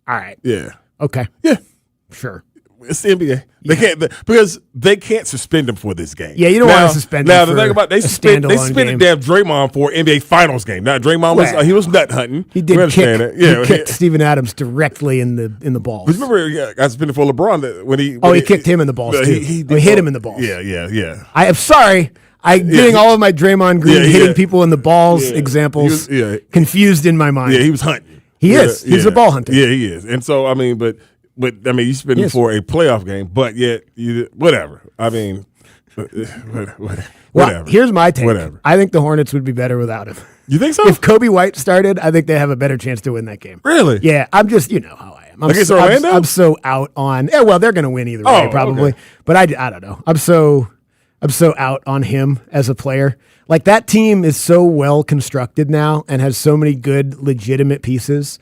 All right. Yeah. Okay. Yeah. Sure. It's the NBA. They can't because they can't suspend him for this game. Yeah, you don't want to suspend him. Now for the thing about they suspended damn Draymond for NBA Finals game. Now Draymond was he was nut hunting. He did he kicked Steven Adams directly in the balls. But remember, I suspended for LeBron when he kicked him in the balls too. He hit him in the balls. Yeah. I'm sorry. I'm getting all of my Draymond Green hitting people in the balls examples confused in my mind. Yeah, he was hunting. He is. He's a ball hunter. Yeah, he is. And so But you spend it for a playoff game, but yet whatever. Whatever. Well, here's my take. Whatever. I think the Hornets would be better without him. You think so? If Kobe White started, I think they have a better chance to win that game. Really? Yeah. I'm just, you know how I am. Against Orlando? I'm so out on. Yeah, well, they're going to win either way, probably. Okay. But I don't know. I'm so out on him as a player. Like that team is so well constructed now and has so many good, legitimate pieces.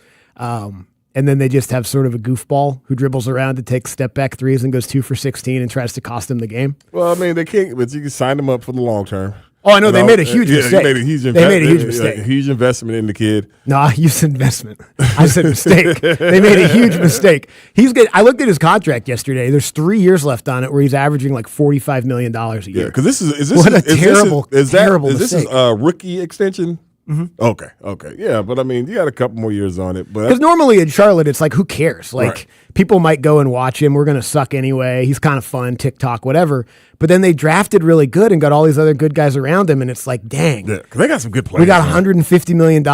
And then they just have sort of a goofball who dribbles around to take step back threes and goes 2 for 16 and tries to cost them the game. Well, they can't, but you can sign them up for the long term. Oh, I know. They made a huge mistake. They made a huge mistake. A huge investment in the kid. No, I used investment. I said mistake. They made a huge mistake. He's good. I looked at his contract yesterday. There's 3 years left on it where he's averaging like $45 million a year. Yeah, because this is what a terrible mistake. This is a rookie extension? Mm-hmm. Okay. Yeah, but you got a couple more years on it. Because normally in Charlotte, it's like, who cares? Like, people might go and watch him. We're going to suck anyway. He's kind of fun, TikTok, whatever. But then they drafted really good and got all these other good guys around him. And it's like, dang. Yeah, because they got some good players. We got $150 million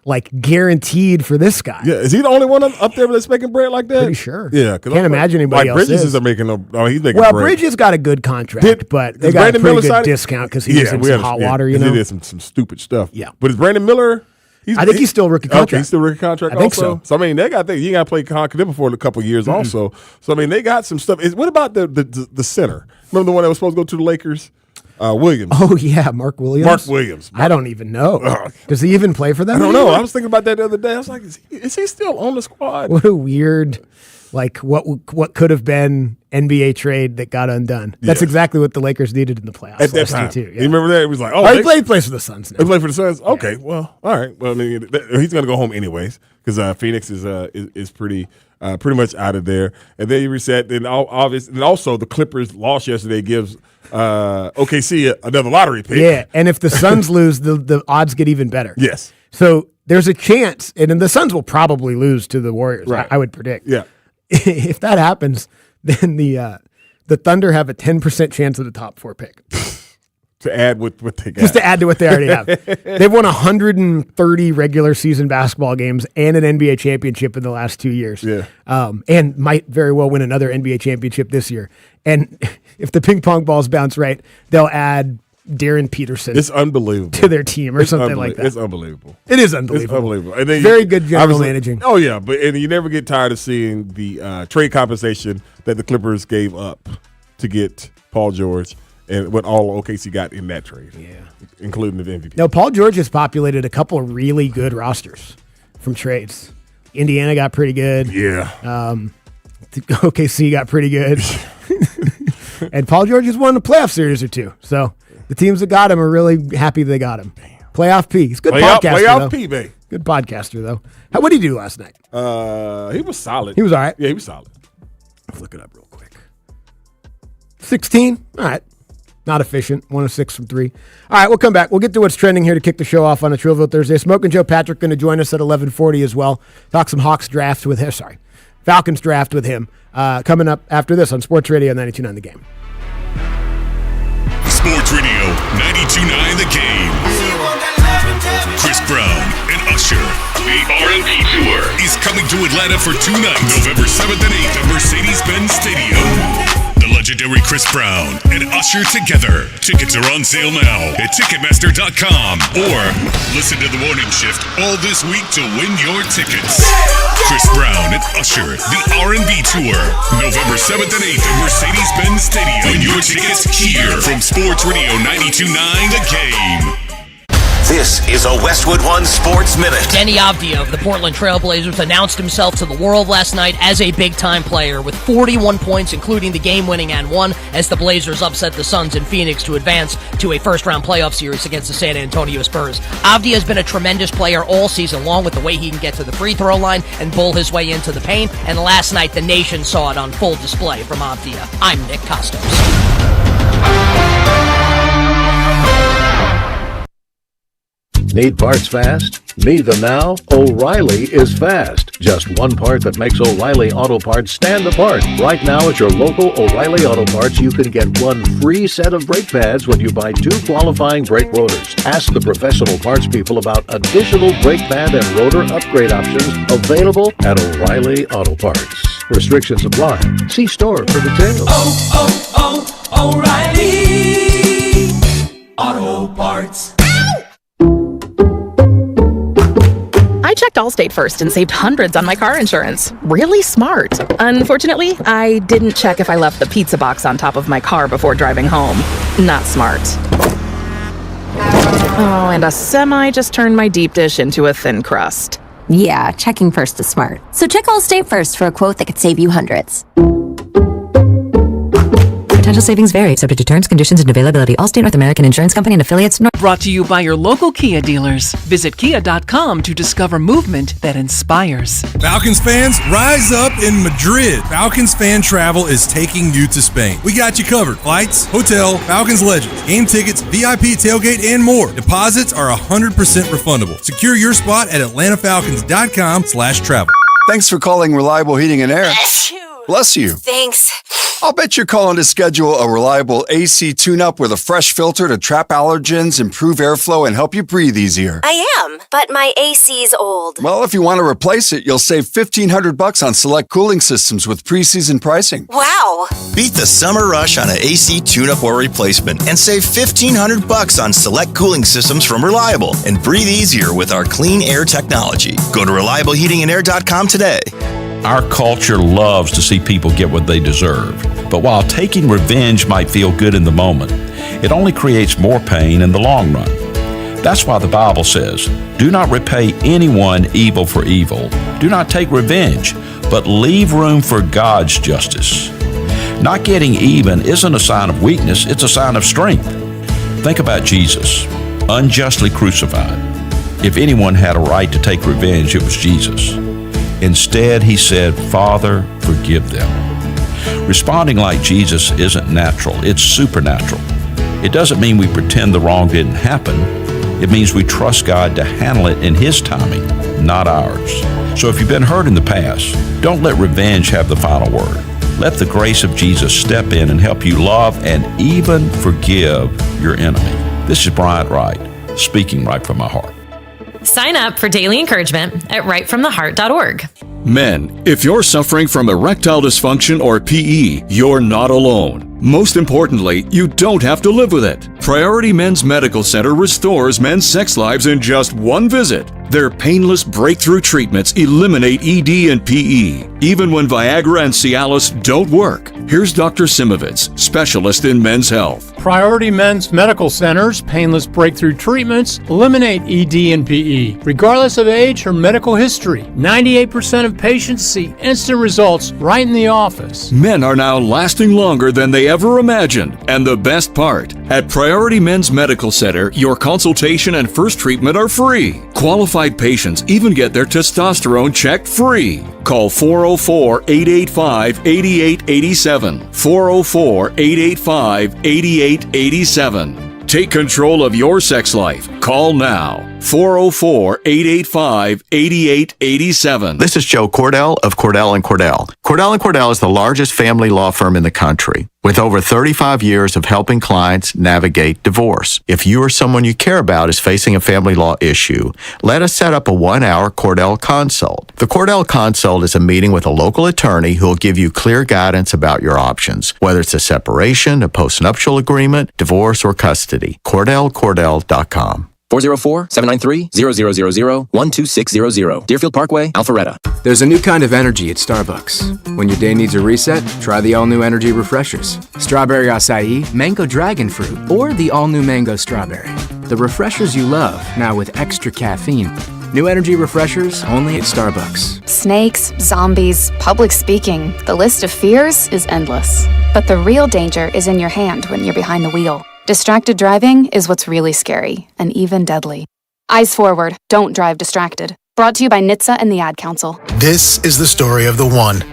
like guaranteed for this guy. Yeah, is he the only one up there that's making bread like that? Pretty sure. Yeah, can't imagine anybody else. Bridges isn't making no. He's making bread. Well, Bridges got a good contract, but they got a pretty good discount because he was in some hot water. He did some stupid stuff. Yeah, but is Brandon Miller? I think he's still rookie contract. Okay, he's still rookie contract. I think so. So they got you got to play Connor for a couple of years also. So they got some stuff. What about the center? Remember the one that was supposed to go to the Lakers? Williams. Oh, yeah, Mark Williams. I don't even know. Does he even play for them? I don't know. I was thinking about that the other day. I was like, is he still on the squad? What a weird, what could have been NBA trade that got undone. That's exactly what the Lakers needed in the playoffs at that time. Too. Yeah. You remember that? It was like, he plays for the Suns now. He plays for the Suns? Okay, yeah. Well, all right. Well, he's going to go home anyways because Phoenix is pretty much out of there. And then you reset. And also the Clippers lost yesterday gives OKC another lottery pick. Yeah, and if the Suns lose, the odds get even better. Yes. So there's a chance, and the Suns will probably lose to the Warriors, right. I would predict. Yeah. If that happens, then the Thunder have a 10% chance of the top 4 pick. To add what they got. Just to add to what they already have. They've won 130 regular season basketball games and an NBA championship in the last 2 years. Yeah. And might very well win another NBA championship this year. And if the ping pong balls bounce right, they'll add Darren Peterson. It's unbelievable. To their team or something like that. It's unbelievable. It is unbelievable. It's unbelievable. And then very good general managing. Oh, yeah. And you never get tired of seeing the trade compensation that the Clippers gave up to get Paul George and what all OKC got in that trade. Yeah. Including the MVP. No, Paul George has populated a couple of really good rosters from trades. Indiana got pretty good. Yeah. OKC got pretty good. And Paul George has won a playoff series or two. So the teams that got him are really happy they got him. Playoff P. He's a good podcaster, Playoff P, babe. Good podcaster, though. What did he do last night? He was solid. He was all right. Yeah, he was solid. Let's look it up real quick. 16. All right. Not efficient. 1 of 6 from 3. All right, we'll come back. We'll get to what's trending here to kick the show off on a Trillville Thursday. Smoke and Joe Patrick going to join us at 11:40 as well. Talk some Hawks draft with him. Sorry, Falcons draft with him. Coming up after this on Sports Radio 92.9 The Game. Sports Radio 92.9 The Game. Chris Brown and Usher. The R&B Tour is coming to Atlanta for 2 nights, November 7th and 8th at Mercedes-Benz Stadium. The legendary Chris Brown and Usher together. Tickets are on sale now at Ticketmaster.com or listen to The Morning Shift all this week to win your tickets. Chris Brown and Usher, the R&B Tour, November 7th and 8th at Mercedes-Benz Stadium. Win your tickets here from Sports Radio 92.9 The Game. This is a Westwood One Sports Minute. Deni Avdija of the Portland Trail Blazers announced himself to the world last night as a big-time player with 41 points, including the game-winning and one, as the Blazers upset the Suns in Phoenix to advance to a first-round playoff series against the San Antonio Spurs. Avdija has been a tremendous player all season long with the way he can get to the free throw line and bull his way into the paint, and last night the nation saw it on full display from Avdija. I'm Nick Costos. Need parts fast? Need them now? O'Reilly is fast. Just one part that makes O'Reilly Auto Parts stand apart. Right now at your local O'Reilly Auto Parts, you can get one free set of brake pads when you buy 2 qualifying brake rotors. Ask the professional parts people about additional brake pad and rotor upgrade options available at O'Reilly Auto Parts. Restrictions apply. See store for details. O'Reilly Auto Parts. I checked Allstate first and saved hundreds on my car insurance. Really smart. Unfortunately, I didn't check if I left the pizza box on top of my car before driving home. Not smart. Oh, and a semi just turned my deep dish into a thin crust. Yeah, checking first is smart. So check Allstate first for a quote that could save you hundreds. Potential savings vary, subject to terms, conditions, and availability. Allstate North American Insurance Company and affiliates. Brought to you by your local Kia dealers. Visit kia.com to discover movement that inspires. Falcons fans, rise up in Madrid. Falcons Fan Travel is taking you to Spain. We got you covered. Flights, hotel, Falcons Legends, game tickets, VIP tailgate, and more. Deposits are 100% refundable. Secure your spot at atlantafalcons.com/travel. Thanks for calling Reliable Heating and Air. Bless you. Thanks. I'll bet you're calling to schedule a reliable AC tune-up with a fresh filter to trap allergens, improve airflow, and help you breathe easier. I am, but my AC's old. Well, if you want to replace it, you'll save $1,500 on select cooling systems with preseason pricing. Wow. Beat the summer rush on an AC tune-up or replacement and save $1,500 on select cooling systems from Reliable and breathe easier with our clean air technology. Go to ReliableHeatingandAir.com today. Our culture loves to see people get what they deserve. But while taking revenge might feel good in the moment, it only creates more pain in the long run. That's why the Bible says, "Do not repay anyone evil for evil. Do not take revenge, but leave room for God's justice." Not getting even isn't a sign of weakness, it's a sign of strength. Think about Jesus, unjustly crucified. If anyone had a right to take revenge, it was Jesus. Instead, he said, "Father, forgive them." Responding like Jesus isn't natural, it's supernatural. It doesn't mean we pretend the wrong didn't happen. It means we trust God to handle it in His timing, not ours. So if you've been hurt in the past, don't let revenge have the final word. Let the grace of Jesus step in and help you love and even forgive your enemy. This is Bryant Wright, speaking right from my heart. Sign up for daily encouragement at rightfromtheheart.org. Men, if you're suffering from erectile dysfunction or PE, you're not alone. Most importantly, you don't have to live with it. Priority Men's Medical Center restores men's sex lives in just one visit. Their painless breakthrough treatments eliminate ED and PE, even when Viagra and Cialis don't work. Here's Dr. Simovitz, specialist in men's health. Priority Men's Medical Center's painless breakthrough treatments eliminate ED and PE, regardless of age or medical history. 98% of patients see instant results right in the office. Men are now lasting longer than they ever imagined. And the best part, at Priority Men's Medical Center, your consultation and first treatment are free. Qualified patients even get their testosterone checked free. Call 404-885-8887. 404-885-8887. Take control of your sex life. Call now. 404-885-8887. This is Joe Cordell of Cordell & Cordell. Cordell & Cordell is the largest family law firm in the country with over 35 years of helping clients navigate divorce. If you or someone you care about is facing a family law issue, let us set up a 1-hour Cordell Consult. The Cordell Consult is a meeting with a local attorney who will give you clear guidance about your options, whether it's a separation, a postnuptial agreement, divorce, or custody. CordellCordell.com. 404-793-0000-12600. Deerfield Parkway, Alpharetta. There's a new kind of energy at Starbucks. When your day needs a reset, try the all-new energy refreshers. Strawberry acai, mango dragon fruit, or the all-new mango strawberry. The refreshers you love, now with extra caffeine. New energy refreshers only at Starbucks. Snakes, zombies, public speaking. The list of fears is endless. But the real danger is in your hand when you're behind the wheel. Distracted driving is what's really scary and even deadly. Eyes forward, don't drive distracted. Brought to you by NHTSA and the Ad Council. This is the story of the one.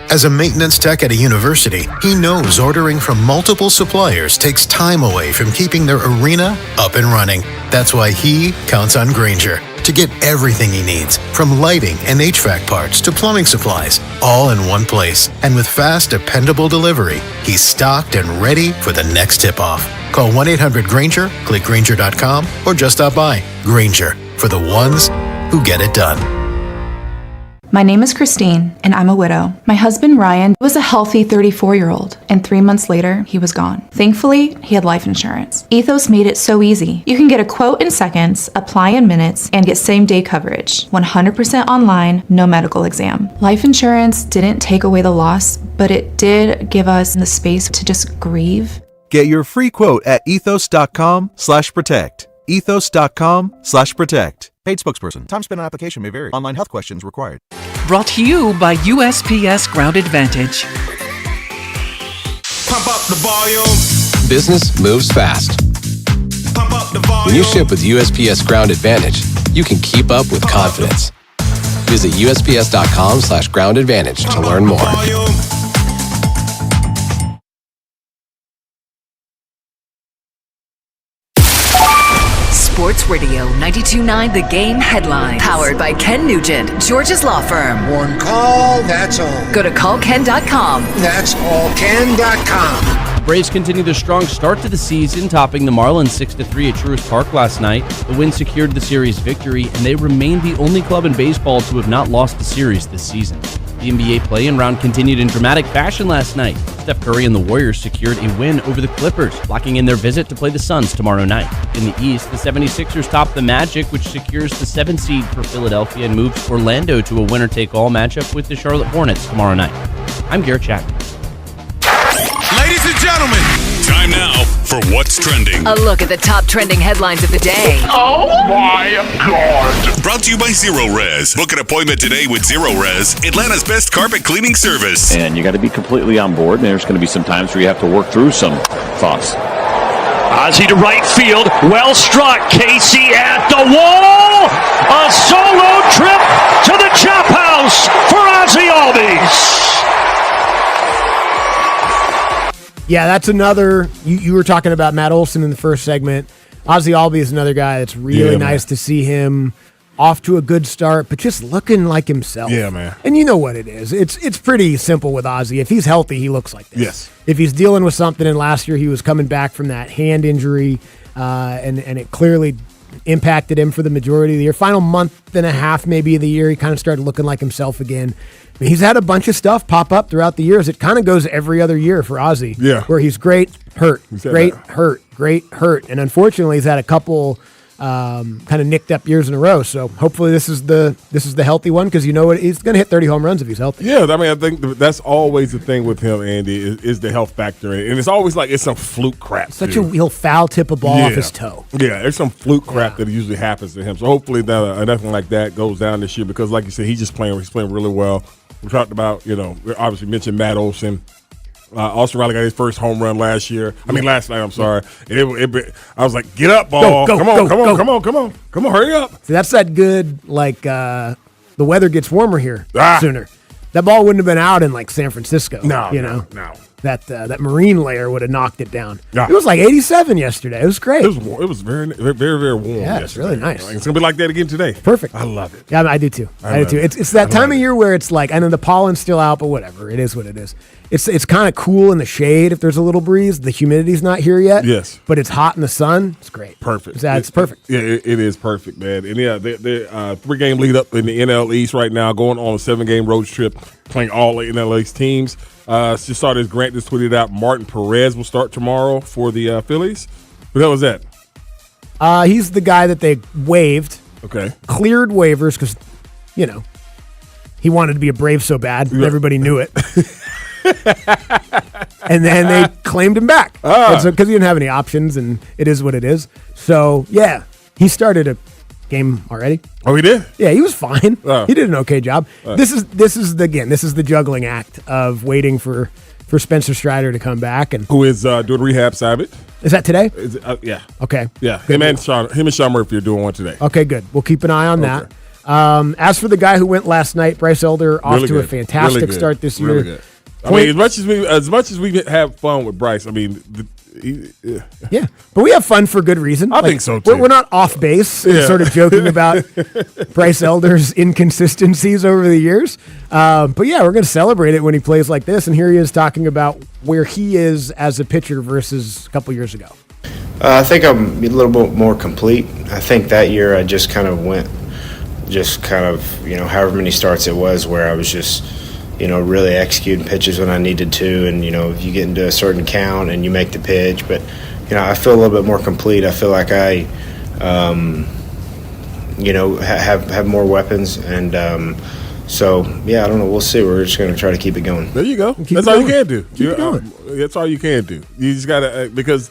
As a maintenance tech at a university, he knows ordering from multiple suppliers takes time away from keeping their arena up and running. That's why he counts on Grainger to get everything he needs, from lighting and HVAC parts to plumbing supplies, all in one place. And with fast, dependable delivery, he's stocked and ready for the next tip-off. Call 1-800-GRAINGER, click Grainger.com, or just stop by. Grainger, for the ones who get it done. My name is Christine, and I'm a widow. My husband, Ryan, was a healthy 34-year-old, and 3 months later, he was gone. Thankfully, he had life insurance. Ethos made it so easy. You can get a quote in seconds, apply in minutes, and get same-day coverage. 100% online, no medical exam. Life insurance didn't take away the loss, but it did give us the space to just grieve. Get your free quote at ethos.com/protect. Ethos.com/protect. Paid spokesperson. Time spent on application may vary. Online health questions required. Brought to you by USPS Ground Advantage. Pump up the volume. Business moves fast. Pump up the volume. When you ship with USPS Ground Advantage, you can keep up with confidence. Visit USPS.com/Ground Advantage to learn more. Sports Radio 92.9 The Game headline. Powered by Ken Nugent, George's Law Firm. One call, that's all. Go to callken.com. That's allken.com. Braves continue their strong start to the season, topping the Marlins 6-3 at Truist Park last night. The win secured the series victory, and they remain the only club in baseball to have not lost the series this season. The NBA play-in round continued in dramatic fashion last night. Steph Curry and the Warriors secured a win over the Clippers, locking in their visit to play the Suns tomorrow night. In the East, the 76ers topped the Magic, which secures the 7th seed for Philadelphia and moves Orlando to a winner-take-all matchup with the Charlotte Hornets tomorrow night. I'm Garrett Chapman. Ladies and gentlemen, time now for What's Trending. A look at the top trending headlines of the day. Oh my God. Brought to you by Zero Res. Book an appointment today with Zero Res, Atlanta's best carpet cleaning service. And you got to be completely on board, and there's going to be some times where you have to work through some thoughts. Ozzie to right field, well struck, Casey at the wall, a solo trip to the chop house for Ozzie Albies. Yeah, that's another. You were talking about Matt Olson in the first segment. Ozzie Albies is another guy that's really nice to see him off to a good start, but just looking like himself. Yeah, man. And you know what it is. It's pretty simple with Ozzie. If he's healthy, he looks like this. Yes. If he's dealing with something, and last year he was coming back from that hand injury, and it clearly impacted him for the majority of the year. Final month and a half maybe of the year, he kind of started looking like himself again. I mean, he's had a bunch of stuff pop up throughout the years. It kind of goes every other year for Ozzie. Yeah. Where he's great, hurt, great, hurt, great, hurt. And unfortunately, he's had a couple kind of nicked up years in a row. So hopefully this is the healthy one, because you know what, he's going to hit 30 home runs if he's healthy. Yeah, I mean, I think that's always the thing with him, Andy, is the health factor. And it's always like it's some fluke crap. He'll foul tip a ball off his toe. Yeah, there's some fluke crap that usually happens to him. So hopefully nothing like that goes down this year, because like you said, he's playing really well. We talked about, we obviously mentioned Matt Olson. Austin Riley got his first home run last night, I'm sorry. And I was like, get up, ball. Come on, hurry up. See, that's that good, the weather gets warmer here sooner. That ball wouldn't have been out in like San Francisco. No. That marine layer would have knocked it down. Yeah. It was like 87 yesterday. It was great. It was very, very, very warm. Yeah, it's really nice. It's gonna be like that again today. Perfect. I love it. Yeah, I do too. I do too. It's that time of year where it's like, I know the pollen's still out, but whatever. It is what it is. It's kind of cool in the shade if there's a little breeze. The humidity's not here yet. Yes. But it's hot in the sun. It's great. Perfect. It's perfect. Yeah, it is perfect, man. And yeah, they're 3-game lead up in the NL East right now, going on a 7-game road trip, playing all NL East teams. Just saw this. Grant just tweeted out Martin Perez will start tomorrow for the Phillies. Who the hell was that? He's the guy that they waived. Okay. Cleared waivers because, he wanted to be a Brave so bad. And everybody knew it. And then they claimed him back. Because he didn't have any options, and it is what it is. So, yeah, he started a game already. Oh, he did? Yeah, he was fine. He did an okay job. This is the juggling act of waiting for Spencer Strider to come back, and who is doing rehab side of it. Is that today? Yeah. Okay. Yeah. Him and Sean Murphy are doing one today. Okay, good. We'll keep an eye on that. As for the guy who went last night, Bryce Elder, off to a fantastic start this year. Really good. I mean, as much as we have fun with Bryce, I mean, yeah, but we have fun for good reason. I think so too. We're not off base, sort of joking about Bryce Elder's inconsistencies over the years. But yeah, we're going to celebrate it when he plays like this. And here he is talking about where he is as a pitcher versus a couple years ago. I think I'm a little bit more complete. I think that year I just kind of went, however many starts it was, where I was just, really executing pitches when I needed to. And, if you get into a certain count and you make the pitch. But, I feel a little bit more complete. I feel like I, have more weapons. And so, yeah, I don't know. We'll see. We're just going to try to keep it going. There you go. That's all you can do. That's all you can do. You just got to because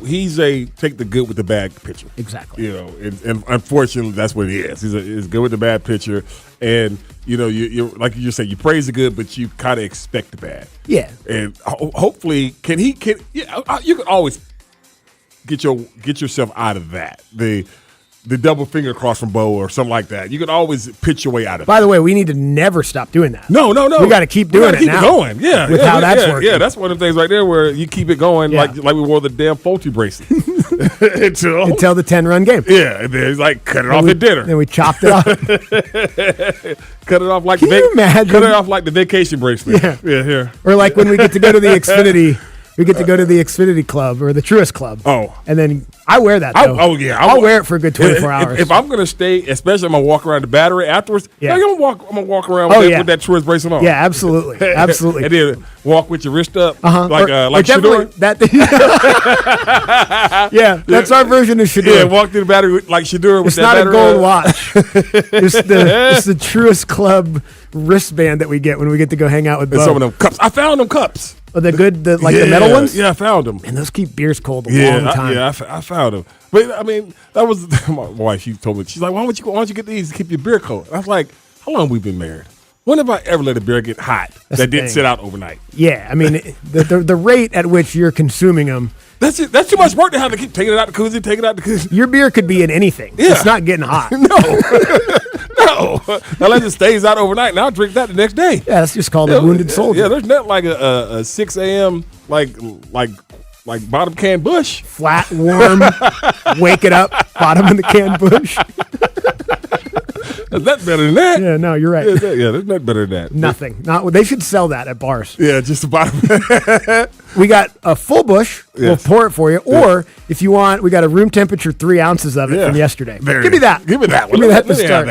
he's a take the good with the bad pitcher. Exactly. And unfortunately, that's what he is. He's good with the bad pitcher. And, you're like you just said, you praise the good, but you kind of expect the bad. Yeah. And hopefully, you can always get yourself out of that. The double finger across from Bo or something like that. You can always pitch your way out of it. By the way, we need to never stop doing that. No. We got to keep doing it now. Keep it going. Yeah. With how that's working. Yeah, that's one of the things right there where you keep it going like we wore the damn Fulty bracelet. until the 10-run game. Yeah. And then it's like cut it off at dinner. Then we chopped it off. Cut it off like Can you imagine? Cut it off like the vacation bracelet. Yeah. Here. Or like when we get to go to the Xfinity. We get to go to the Xfinity Club or the Truist Club. Oh. And then I wear that, though. I'll wear it for a good 24 hours. If I'm going to stay, especially I'm going to walk around the Battery afterwards, I'm going to walk around with that Truist bracelet on. Yeah, absolutely. Absolutely. And then walk with your wrist up like Shador. That's our version of Shador. Yeah, walk through the Battery like Shador with it's that It's not a gold watch. It's the Truist Club wristband that we get when we get to go hang out with Bo. And some of them cups. I found them cups. Oh, the metal ones? Yeah, I found them. And those keep beers cold a long time. I found them. But, I mean, that was my wife. She told me, she's like, why don't you get these to keep your beer cold? I was like, how long have we been married? When have I ever let a beer get hot that didn't sit out overnight? Yeah, I mean, the rate at which you're consuming them. That's too much work to have to keep taking it out the koozie, Your beer could be in anything. Yeah. It's not getting hot. No. Unless it stays out overnight, and I'll drink that the next day. Yeah, that's just called a wounded soldier. Yeah, there's not like a 6 a.m. like bottom can Bush. Flat, warm, wake it up, bottom of the can Bush. That's better than that. Yeah, no, you're right. Yeah, there's nothing better than that. Nothing. They should sell that at bars. Yeah, just the bottom. We got a full Bush. Yes. We'll pour it for you. Or if you want, we got a room temperature 3 ounces of it from yesterday. Give me that. Give me that one. Give me that to start.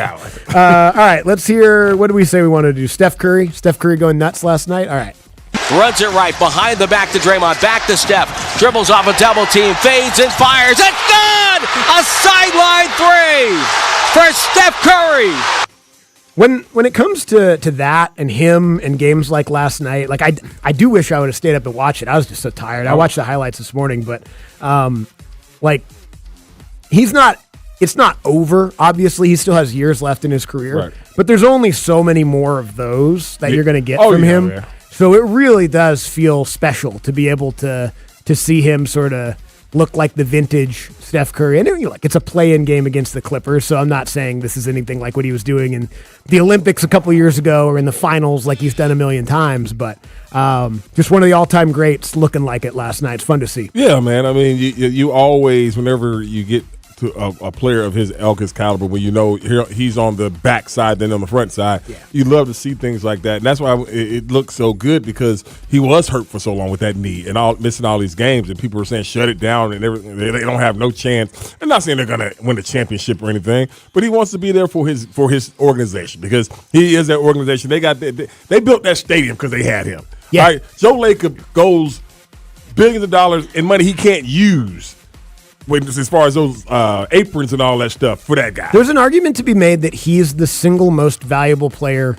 All right, let's hear. What do we say we want to do? Steph Curry. Steph Curry going nuts last night. All right. Runs it right behind the back to Draymond. Back to Steph. Dribbles off a double team. Fades and fires. It's good! A sideline three for Steph Curry. When it comes to that and him and games like last night, like I do wish I would have stayed up and watched it. I was just so tired. I watched the highlights this morning, but it's not over. Obviously, he still has years left in his career, right. But there's only so many more of those that you're going to get from him. Yeah. So it really does feel special to be able to see him sort of look like the vintage Steph Curry. And it's a play-in game against the Clippers, so I'm not saying this is anything like what he was doing in the Olympics a couple years ago or in the finals like he's done a million times, but just one of the all-time greats looking like it last night. It's fun to see. Yeah, man. I mean, you always, whenever you get to a player of his ilk, his caliber, when you know he's on the back side than on the front side, you love to see things like that. And that's why it looks so good, because he was hurt for so long with that knee and missing all these games, and people were saying shut it down and everything. They don't have no chance. I'm not saying they're going to win the championship or anything, but he wants to be there for his organization, because he is that organization. They built that stadium because they had him. Yeah. Right? Joe Lacob goes billions of dollars in money he can't use as far as those aprons and all that stuff for that guy. There's an argument to be made that he is the single most valuable player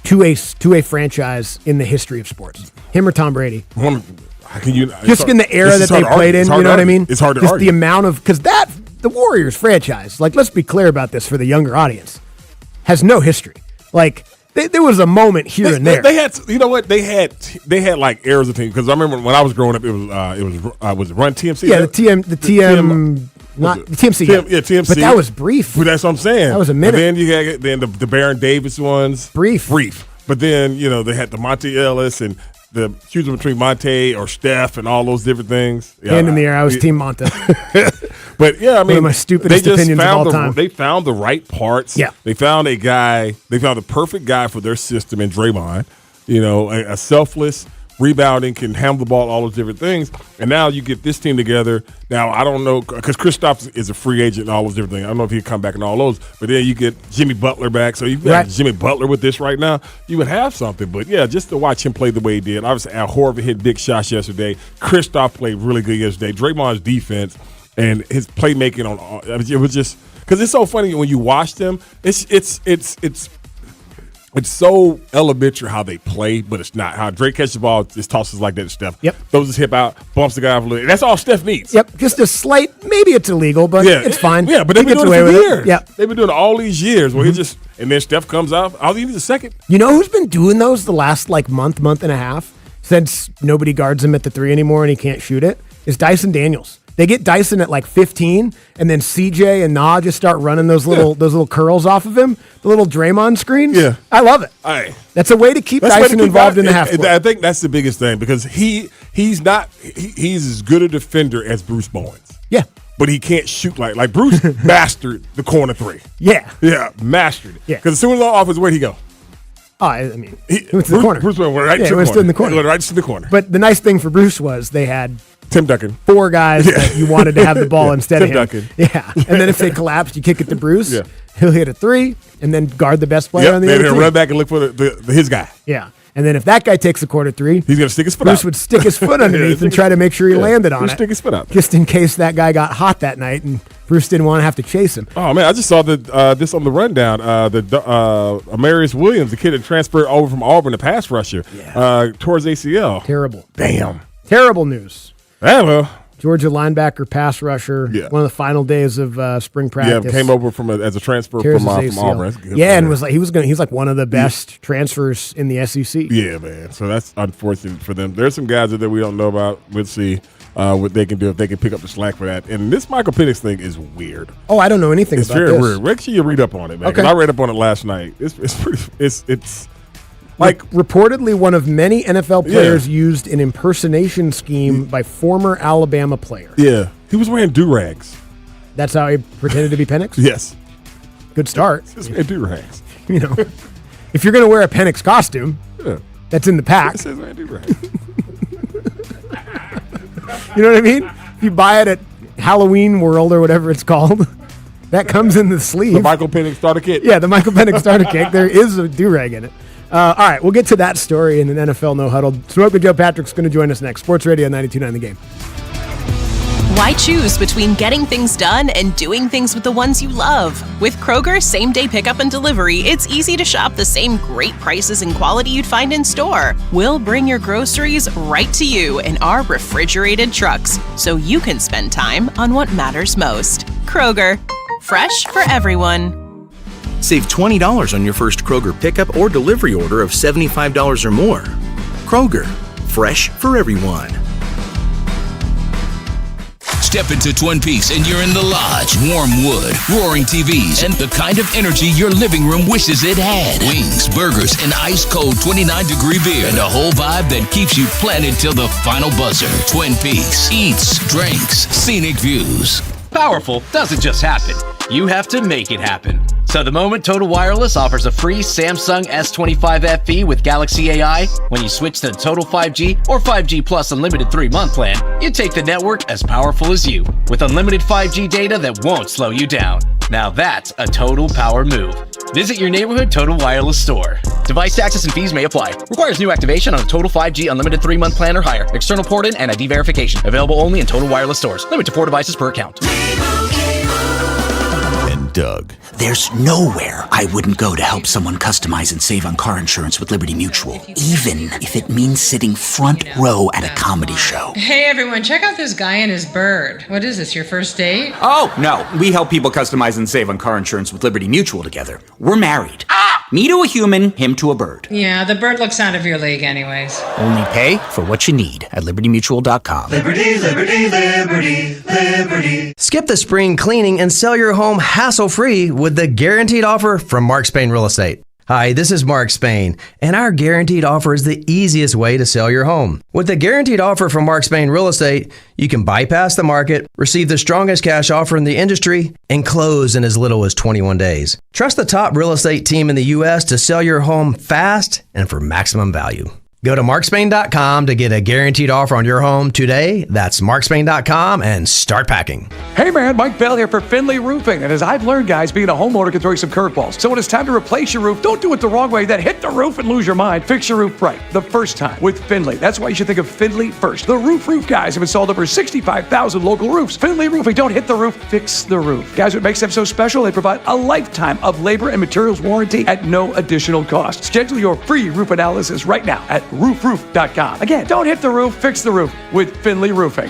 to a franchise in the history of sports. Him or Tom Brady. How can you, just in the era that they played in, you know what I mean? It's hard to just argue. The amount of, because the Warriors franchise, like, let's be clear about this for the younger audience, has no history. Like, there was a moment here and there. They had, you know what? They had like eras of teams, because I remember when I was growing up, it was Run TMC. Yeah, the TMC. Yeah, TMC. But that was brief. But that's what I'm saying. That was a minute. And then you had the Baron Davis ones. Brief. But then they had the Monte Ellis and the choosing between Monte or Steph and all those different things. Yeah, Hand in the air. I was Team Monte. But yeah, I mean, one of my stupidest opinions of all time. They found the right parts. Yeah. They found the perfect guy for their system in Draymond. A selfless, rebounding, can handle the ball, all those different things. And now you get this team together. Now, I don't know, because Kristaps is a free agent and all those different things. I don't know if he'd come back and all those. But then you get Jimmy Butler back. So you've got Jimmy Butler with this right now. You would have something. But, yeah, just to watch him play the way he did. Obviously, Al Horford hit big shots yesterday. Kristaps played really good yesterday. Draymond's defense and his playmaking it was just – because it's so funny when you watch them. It's so elementary how they play, but it's not. How Drake catches the ball, just tosses like that to Steph. Yep. Throws his hip out, bumps the guy off a little. That's all Steph needs. Yep. Just a slight, maybe it's illegal, but it's fine. Yeah, but they've been doing it for years. Yeah. They've been doing it all these years where he just, and then Steph comes out. All he needs is a second. You know who's been doing those the last month and a half since nobody guards him at the 3 anymore and he can't shoot it? Is Dyson Daniels. They get Dyson at 15, and then CJ and Na just start running those little curls off of him, the little Draymond screens. Yeah, I love it. That's a way to keep Dyson involved in the half court. I think that's the biggest thing, because he's as good a defender as Bruce Bowens. Yeah, but he can't shoot like Bruce mastered the corner 3. Yeah, mastered it. Yeah, because as soon as the offense, where'd he go? Oh, I mean, he went to the corner. Bruce went right to the corner. He went right to the corner. But the nice thing for Bruce was they had Tim Duncan, 4 guys that you wanted to have the ball instead of him. Duncan. Yeah, and then if they collapsed, you kick it to Bruce. Yeah. He'll hit a 3 and then guard the best player on the other team. Then run back and look for his guy. Yeah. And then if that guy takes a corner 3, he's going to stick his foot Bruce out. would stick his foot underneath and try to make sure he landed on it. Stick his foot out. Just in case that guy got hot that night and Bruce didn't want to have to chase him. Oh, man, I just saw this on the rundown. Amarius Williams, the kid that transferred over from Auburn, the pass rusher, towards ACL. Terrible. Damn. Terrible news. Yeah, well. Georgia linebacker, pass rusher, one of the final days of spring practice. Yeah, came over as a transfer from Auburn. And he's like one of the best transfers in the SEC. Yeah, man. So that's unfortunate for them. There's some guys that we don't know about. We'll see what they can do, if they can pick up the slack for that. And this Michael Penix thing is weird. Oh, I don't know anything about this. It's very weird. Make sure you read up on it, man. Okay. I read up on it last night. It's reportedly one of many NFL players used an impersonation scheme by former Alabama player. Yeah. He was wearing do-rags. That's how he pretended to be Penix? Yes. Good start. Just wearing do-rags. If you're going to wear a Penix costume, that's in the pack. It says wearing do-rags. You know what I mean? If you buy it at Halloween World or whatever it's called, that comes in the sleeve. The Michael Penix starter kit. Yeah, the Michael Penix starter kit. There is a do-rag in it. All right, we'll get to that story in an NFL No Huddle. Smoke with Joe Patrick's going to join us next. Sports Radio 92.9 The Game. Why choose between getting things done and doing things with the ones you love? With Kroger same-day pickup and delivery, it's easy to shop the same great prices and quality you'd find in store. We'll bring your groceries right to you in our refrigerated trucks, so you can spend time on what matters most. Kroger, fresh for everyone. Save $20 on your first Kroger pickup or delivery order of $75 or more. Kroger, fresh for everyone. Step into Twin Peaks and you're in the lodge. Warm wood, roaring TVs, and the kind of energy your living room wishes it had. Wings, burgers, and ice-cold 29-degree beer. And a whole vibe that keeps you planted till the final buzzer. Twin Peaks. Eats, drinks, scenic views. Powerful doesn't just happen. You have to make it happen. So the moment Total Wireless offers a free Samsung S25 FE with Galaxy AI, when you switch to Total 5G or 5G Plus Unlimited 3-month plan, you take the network as powerful as you, with unlimited 5G data that won't slow you down. Now that's a total power move. Visit your neighborhood Total Wireless store. Device taxes and fees may apply. Requires new activation on a Total 5G Unlimited 3-month plan or higher. External port-in and ID verification. Available only in Total Wireless stores. Limit to 4 devices per account. Doug. There's nowhere I wouldn't go to help someone customize and save on car insurance with Liberty Mutual, even if it means sitting front row at a comedy show. Hey everyone, check out this guy and his bird. What is this, your first date? Oh, no. We help people customize and save on car insurance with Liberty Mutual together. We're married. Me to a human, him to a bird. Yeah, the bird looks out of your league anyways. Only pay for what you need at libertymutual.com. Liberty, liberty, liberty, liberty. Skip the spring cleaning and sell your home hassle-free with the guaranteed offer from Mark Spain Real Estate. Hi, this is Mark Spain, and our guaranteed offer is the easiest way to sell your home. With the guaranteed offer from Mark Spain Real Estate, you can bypass the market, receive the strongest cash offer in the industry, and close in as little as 21 days. Trust the top real estate team in the U.S. to sell your home fast and for maximum value. Go to markspain.com to get a guaranteed offer on your home today. That's markspain.com and start packing. Hey man, Mike Bell here for Finley Roofing. And as I've learned, guys, being a homeowner can throw you some curveballs. So when it's time to replace your roof, don't do it the wrong way, then hit the roof and lose your mind. Fix your roof right the first time with Finley. That's why you should think of Finley first. The roof guys have installed over 65,000 local roofs. Finley Roofing, don't hit the roof, fix the roof. Guys, what makes them so special, they provide a lifetime of labor and materials warranty at no additional cost. Schedule your free roof analysis right now at roofroof.com. Again, don't hit the roof, fix the roof with Finley Roofing.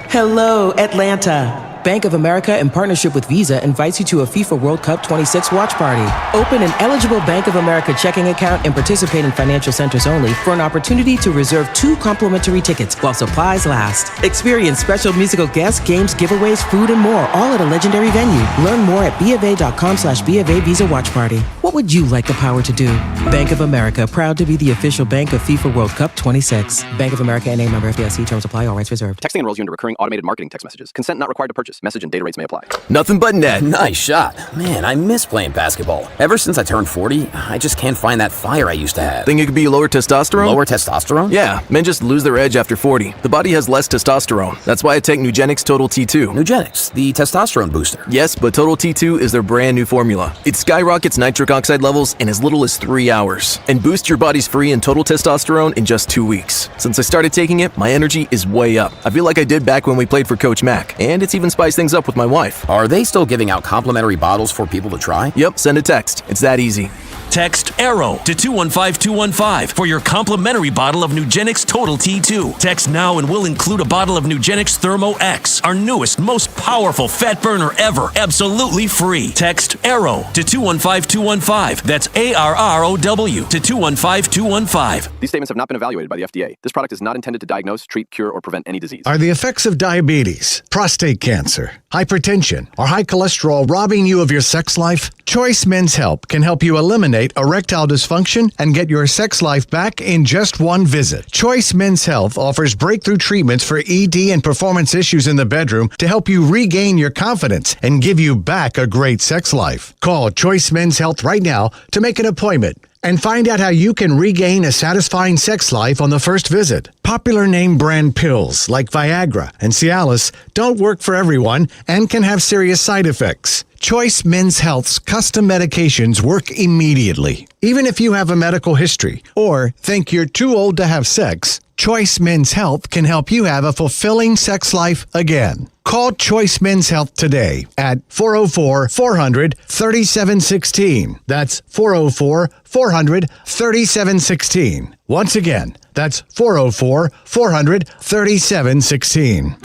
Hello, Atlanta. Bank of America, in partnership with Visa, invites you to a FIFA World Cup 26 watch party. Open an eligible Bank of America checking account and participate in financial centers only for an opportunity to reserve 2 complimentary tickets while supplies last. Experience special musical guests, games, giveaways, food, and more, all at a legendary venue. Learn more at BofA.com/BofA Visa Watch Party. What would you like the power to do? Bank of America, proud to be the official bank of FIFA World Cup 26. Bank of America NA, member FDIC. Terms apply. All rights reserved. Texting enrolls you into recurring automated marketing text messages. Consent not required to purchase. Message and data rates may apply. Nothing but net. Nice shot. Man, I miss playing basketball. Ever since I turned 40, I just can't find that fire I used to have. Think it could be lower testosterone? Lower testosterone? Yeah, men just lose their edge after 40. The body has less testosterone. That's why I take Nugenix Total T2. Nugenix, the testosterone booster. Yes, but Total T2 is their brand new formula. It skyrockets nitric oxide levels in as little as 3 hours and boosts your body's free and total testosterone in just 2 weeks. Since I started taking it, my energy is way up. I feel like I did back when we played for Coach Mac, and it's even spiced things up with my wife. Are they still giving out complimentary bottles for people to try? Yep, send a text. It's that easy. Text ARROW to 215-215 for your complimentary bottle of Nugenix Total T2. Text now and we'll include a bottle of Nugenix Thermo X, our newest, most powerful fat burner ever, absolutely free. Text ARROW to 215-215. That's ARROW to 215-215. These statements have not been evaluated by the FDA. This product is not intended to diagnose, treat, cure, or prevent any disease. Are the effects of diabetes, prostate cancer, hypertension, or high cholesterol robbing you of your sex life? Choice Men's Health can help you eliminate erectile dysfunction and get your sex life back in just one visit. Choice Men's Health offers breakthrough treatments for ED and performance issues in the bedroom to help you regain your confidence and give you back a great sex life. Call Choice Men's Health right now to make an appointment and find out how you can regain a satisfying sex life on the first visit. Popular name brand pills like Viagra and Cialis don't work for everyone and can have serious side effects. Choice Men's Health's custom medications work immediately. Even if you have a medical history or think you're too old to have sex, Choice Men's Health can help you have a fulfilling sex life again. Call Choice Men's Health today at 404-400-3716. That's 404-400-3716. Once again, that's 404-400-3716.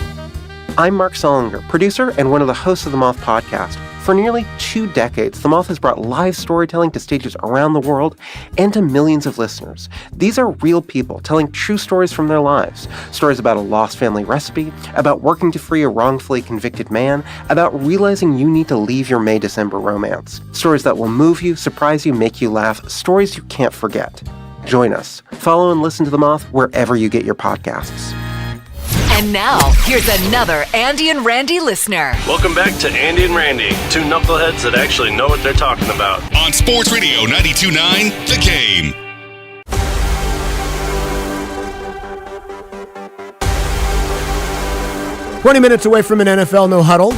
I'm Mark Solinger, producer and one of the hosts of the Moth Podcast. For nearly 2 decades, The Moth has brought live storytelling to stages around the world and to millions of listeners. These are real people telling true stories from their lives. Stories about a lost family recipe, about working to free a wrongfully convicted man, about realizing you need to leave your May-December romance. Stories that will move you, surprise you, make you laugh. Stories you can't forget. Join us. Follow and listen to The Moth wherever you get your podcasts. And now, here's another Andy and Randy listener. Welcome back to Andy and Randy, two knuckleheads that actually know what they're talking about. On Sports Radio 92.9, The Game. "20 minutes away from an NFL no huddle.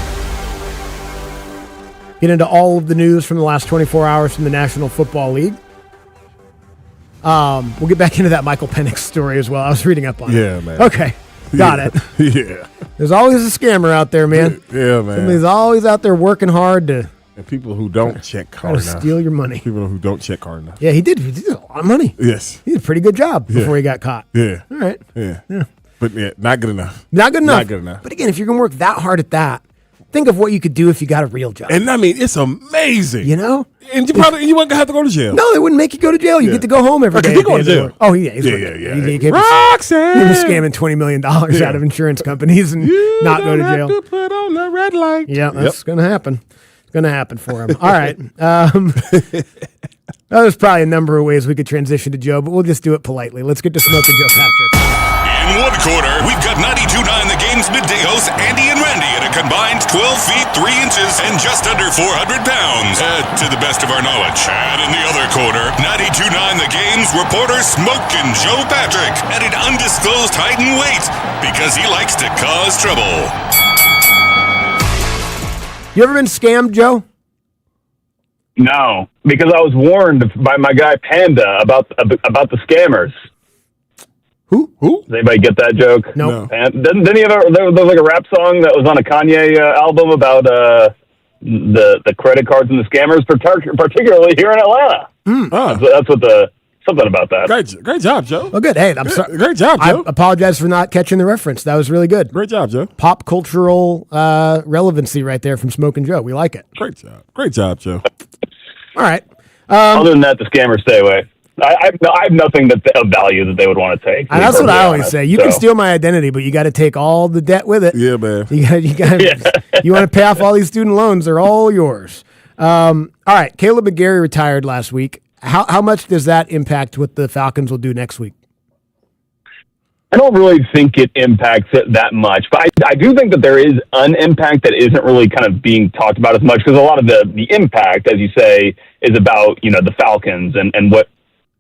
Get into all of the news from the last 24 hours from the National Football League. We'll get back into that Michael Penix story as well. I was reading up on it. Yeah, man. Okay. Got it. Yeah. There's always a scammer out there, man. Yeah, man. Somebody's always out there working hard to And people who don't check try hard to enough. steal your money. People who don't check hard enough. Yeah, he did. He did a lot of money. Yes. He did a pretty good job before he got caught. Yeah. All right. Yeah. Yeah. But yeah, not good enough. Not good enough. Not good enough. But again, if you're going to work that hard at that, think of what you could do if you got a real job. And I mean, it's amazing. You know? And you probably you wouldn't have to go to jail. No, they wouldn't make you go to jail. You get to go home every day. He going to jail. Oh, yeah. He's Yeah. He Roxanne! was scamming $20 million out of insurance companies and not go to jail. To put on the red light. Yeah, that's going to happen. It's going to happen for him. All right. There's probably a number of ways we could transition to Joe, but we'll just do it politely. Let's get to Smoking Joe Patrick. In one quarter, we've got 92.9 The Game's midday hosts Andy and Randy at a combined 12 feet 3 inches and just under 400 pounds, to the best of our knowledge. And in the other quarter, 92.9 The Game's reporter Smoking Joe Patrick at an undisclosed height and weight because he likes to cause trouble. You ever been scammed, Joe? No, because I was warned by my guy Panda about the scammers. Who? Does anybody get that joke? No. Didn't he ever? There was like a rap song that was on a Kanye album about the credit cards and the scammers, particularly here in Atlanta. That's what something about that. Great job, Joe. Well, good. Hey, I'm sorry. Great job, Joe. I apologize for not catching the reference. That was really good. Great job, Joe. Pop cultural relevancy right there from Smoking Joe. We like it. Great job, Joe. All right. Other than that, the scammers stay away. I have nothing of value that they would want to take. And that's what I always say. You can steal my identity, but you got to take all the debt with it. Yeah, man. You want to pay off all these student loans. They're all yours. All right. Caleb McGarry retired last week. How much does that impact what the Falcons will do next week? I don't really think it impacts it that much, but I do think that there is an impact that isn't really kind of being talked about as much because a lot of the impact, as you say, is about, the Falcons and what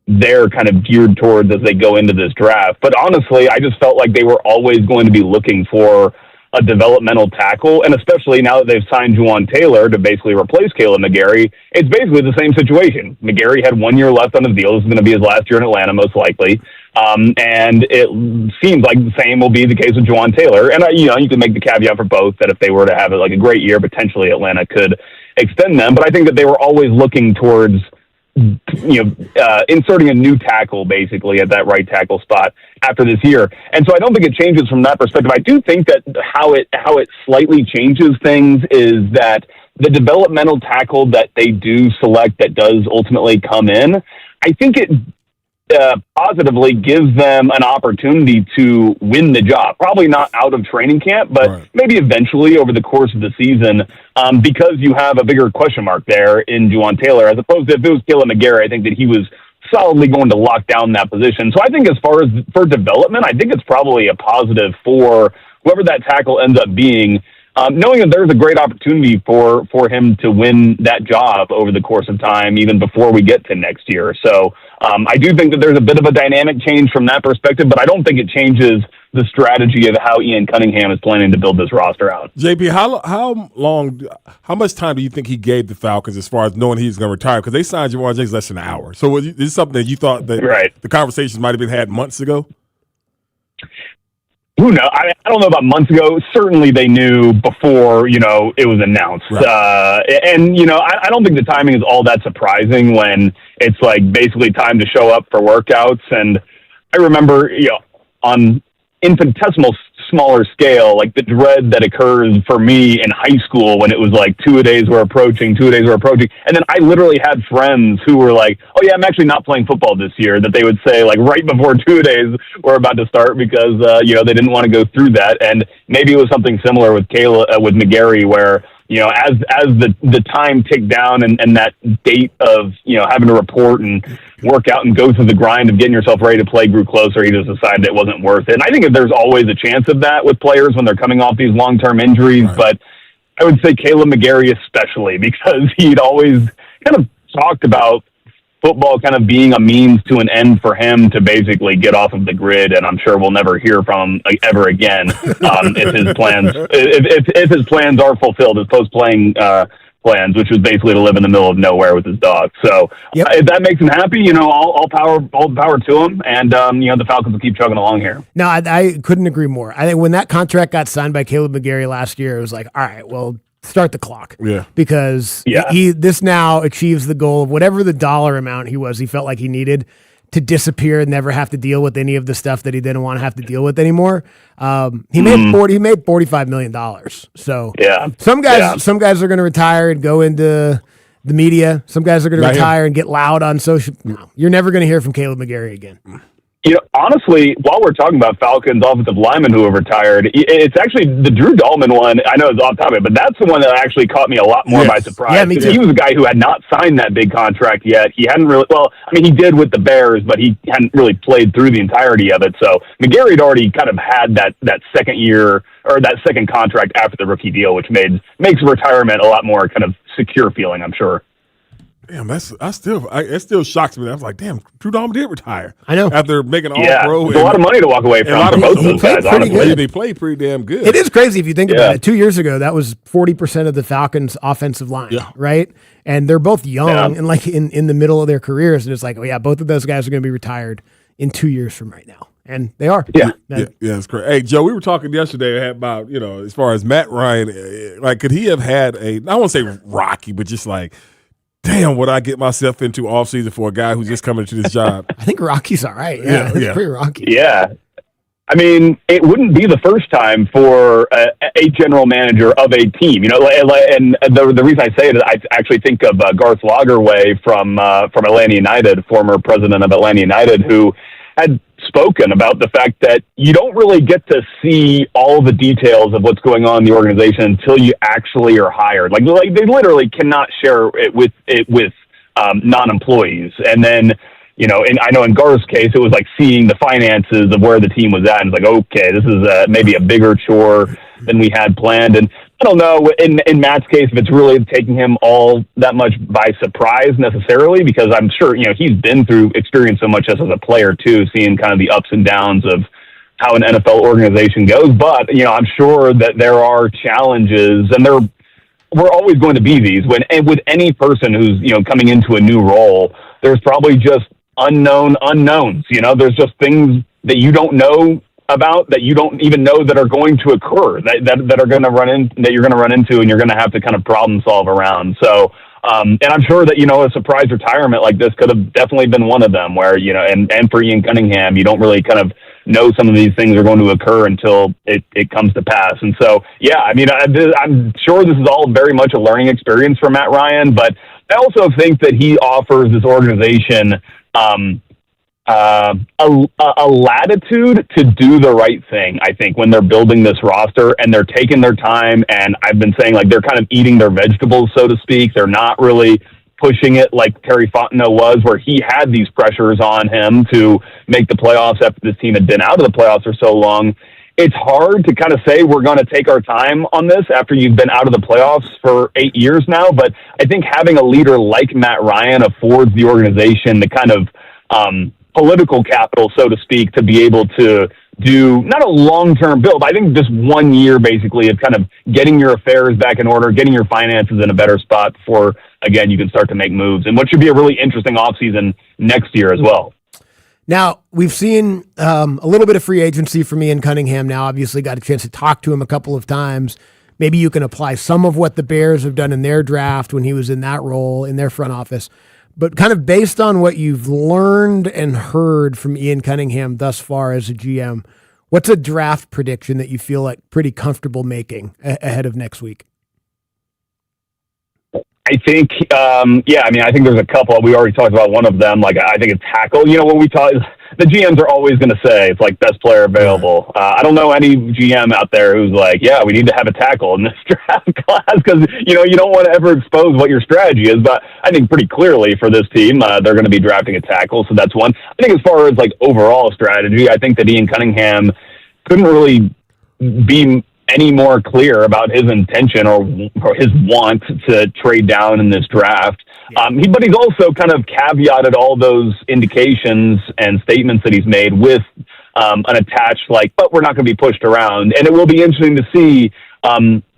they're kind of geared towards as they go into this draft. But honestly, I just felt like they were always going to be looking for a developmental tackle, and especially now that they've signed Juwan Taylor to basically replace Caleb McGarry, it's basically the same situation. McGarry had 1 year left on his deal. This is going to be his last year in Atlanta, most likely. And it seems like the same will be the case with Juwan Taylor. And, you can make the caveat for both that if they were to have a great year, potentially Atlanta could extend them. But I think that they were always looking towards inserting a new tackle basically at that right tackle spot after this year. And so I don't think it changes from that perspective. I do think that how it slightly changes things is that the developmental tackle that they do select that does ultimately come in, I think it positively gives them an opportunity to win the job. Probably not out of training camp, but maybe eventually over the course of the season, because you have a bigger question mark there in Juwan Taylor, as opposed to if it was Caleb McGarry, I think that he was solidly going to lock down that position. So I think as far as for development, I think it's probably a positive for whoever that tackle ends up being, knowing that there's a great opportunity for him to win that job over the course of time, even before we get to next year. So I do think that there's a bit of a dynamic change from that perspective, but I don't think it changes the strategy of how Ian Cunningham is planning to build this roster out. JP, how much time do you think he gave the Falcons as far as knowing he's going to retire? Because they signed Ja'Marr Chase less than an hour. So is this something that you thought that the conversations might have been had months ago? Who knows? I don't know about months ago. Certainly they knew before, it was announced. Right. I don't think the timing is all that surprising when it's basically time to show up for workouts. And I remember, on infinitesimal smaller scale, like the dread that occurs for me in high school when it was like two-a-days were approaching. And then I literally had friends who were like, oh yeah, I'm actually not playing football this year, that they would say like right before two-a-days were about to start because, they didn't want to go through that. And maybe it was something similar with with McGarry where, as the time ticked down and that date of, having to report and work out and go through the grind of getting yourself ready to play grew closer, he just decided it wasn't worth it. And I think that there's always a chance of that with players when they're coming off these long-term injuries, right. But I would say Caleb McGarry especially, because he'd always kind of talked about football kind of being a means to an end for him to basically get off of the grid, and I'm sure we'll never hear from him ever again if his plans are fulfilled, his post-playing plans, which was basically to live in the middle of nowhere with his dog. So if that makes him happy, all power to him, and the Falcons will keep chugging along here. No, I couldn't agree more. I think when that contract got signed by Caleb McGarry last year, it was like, all right, well, start the clock. Yeah. Because this now achieves the goal of whatever the dollar amount he felt like he needed to disappear and never have to deal with any of the stuff that he didn't want to have to deal with anymore. He made $45 million. So some guys are going to retire and go into the media. Some guys are going to retire and get loud on social. No, you're never going to hear from Caleb McGarry again. Honestly, while we're talking about Falcons offensive linemen who have retired, it's actually the Drew Dahlman one. I know it's off topic, but that's the one that actually caught me a lot more by surprise. Yeah, me too. He was a guy who had not signed that big contract yet. He hadn't really, he did with the Bears, but he hadn't really played through the entirety of it. So McGarry had already kind of had that second year or that second contract after the rookie deal, which makes retirement a lot more kind of secure feeling, I'm sure. Damn, it still shocks me. I was like, damn, Drew Dahlman did retire. I know. After making all pro. It's a lot of money to walk away from for both of those guys, honestly. They played pretty damn good. It is crazy if you think about it. 2 years ago, that was 40% of the Falcons' offensive line, right? And they're both young and like in the middle of their careers. And it's like, both of those guys are going to be retired in 2 years from right now. And they are. Yeah, it's great. Hey, Joe, we were talking yesterday about, as far as Matt Ryan, like, could he have had I won't say rocky, but just like, damn, what I get myself into offseason for a guy who's just coming to this job. I think Rocky's all right. Yeah, it's pretty rocky. Yeah. I mean, it wouldn't be the first time for a general manager of a team. And the reason I say it is I actually think of Garth Lagerwey from Atlanta United, former president of Atlanta United, who had spoken about the fact that you don't really get to see all the details of what's going on in the organization until you actually are hired. Like they literally cannot share it with non-employees. And then, I know in Garth's case, it was like seeing the finances of where the team was at. And it's like, okay, this is maybe a bigger chore than we had planned. And I don't know, in Matt's case, if it's really taking him all that much by surprise necessarily, because I'm sure, he's been through experience so much as a player too, seeing kind of the ups and downs of how an NFL organization goes. But, I'm sure that there are challenges, and we're always going to be these with any person who's, coming into a new role. There's probably just unknown unknowns. There's just things that you don't know about, that you don't even know that are going to occur, that are going to that you're going to run into, and you're going to have to kind of problem solve around. So, and I'm sure that, a surprise retirement like this could have definitely been one of them where, and for Ian Cunningham, you don't really kind of know some of these things are going to occur until it comes to pass. And so, I'm sure this is all very much a learning experience for Matt Ryan, but I also think that he offers this organization a latitude to do the right thing, I think, when they're building this roster and they're taking their time. And I've been saying, like, they're kind of eating their vegetables, so to speak. They're not really pushing it like Terry Fontenot was, where he had these pressures on him to make the playoffs after this team had been out of the playoffs for so long. It's hard to kind of say we're going to take our time on this after you've been out of the playoffs for 8 years now. But I think having a leader like Matt Ryan affords the organization the kind of political capital, so to speak, to be able to do not a long-term build. I think just 1 year basically of kind of getting your affairs back in order, getting your finances in a better spot before, again, you can start to make moves. And what should be a really interesting offseason next year as well. Now, we've seen a little bit of free agency from Ian Cunningham now. Obviously got a chance to talk to him a couple of times. Maybe you can apply some of what the Bears have done in their draft when he was in that role in their front office. But kind of based on what you've learned and heard from Ian Cunningham thus far as a GM, What's a draft prediction that you feel like pretty comfortable making ahead of next week? I think, I think there's a couple. We already talked about one of them. Like, I think it's tackle. When we talk, the GMs are always going to say it's like best player available. I don't know any GM out there who's like, yeah, we need to have a tackle in this draft class because, you don't want to ever expose what your strategy is. But I think pretty clearly for this team, they're going to be drafting a tackle. So that's one. I think as far as like overall strategy, I think that Ian Cunningham couldn't really be any more clear about his intention or his want to trade down in this draft. But he's also kind of caveated all those indications and statements that he's made with an attached, but we're not going to be pushed around. And it will be interesting to see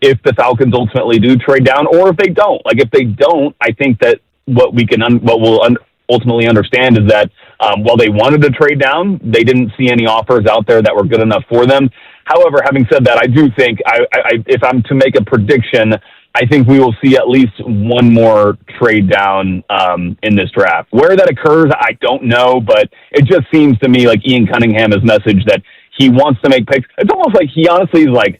if the Falcons ultimately do trade down or if they don't. Like, if they don't, I think that what we'll ultimately understand is that while they wanted to trade down, they didn't see any offers out there that were good enough for them. However, having said that, I do think if I'm to make a prediction, I think we will see at least one more trade down in this draft. Where that occurs, I don't know, but it just seems to me like Ian Cunningham has messaged that he wants to make picks. It's almost like he honestly is like,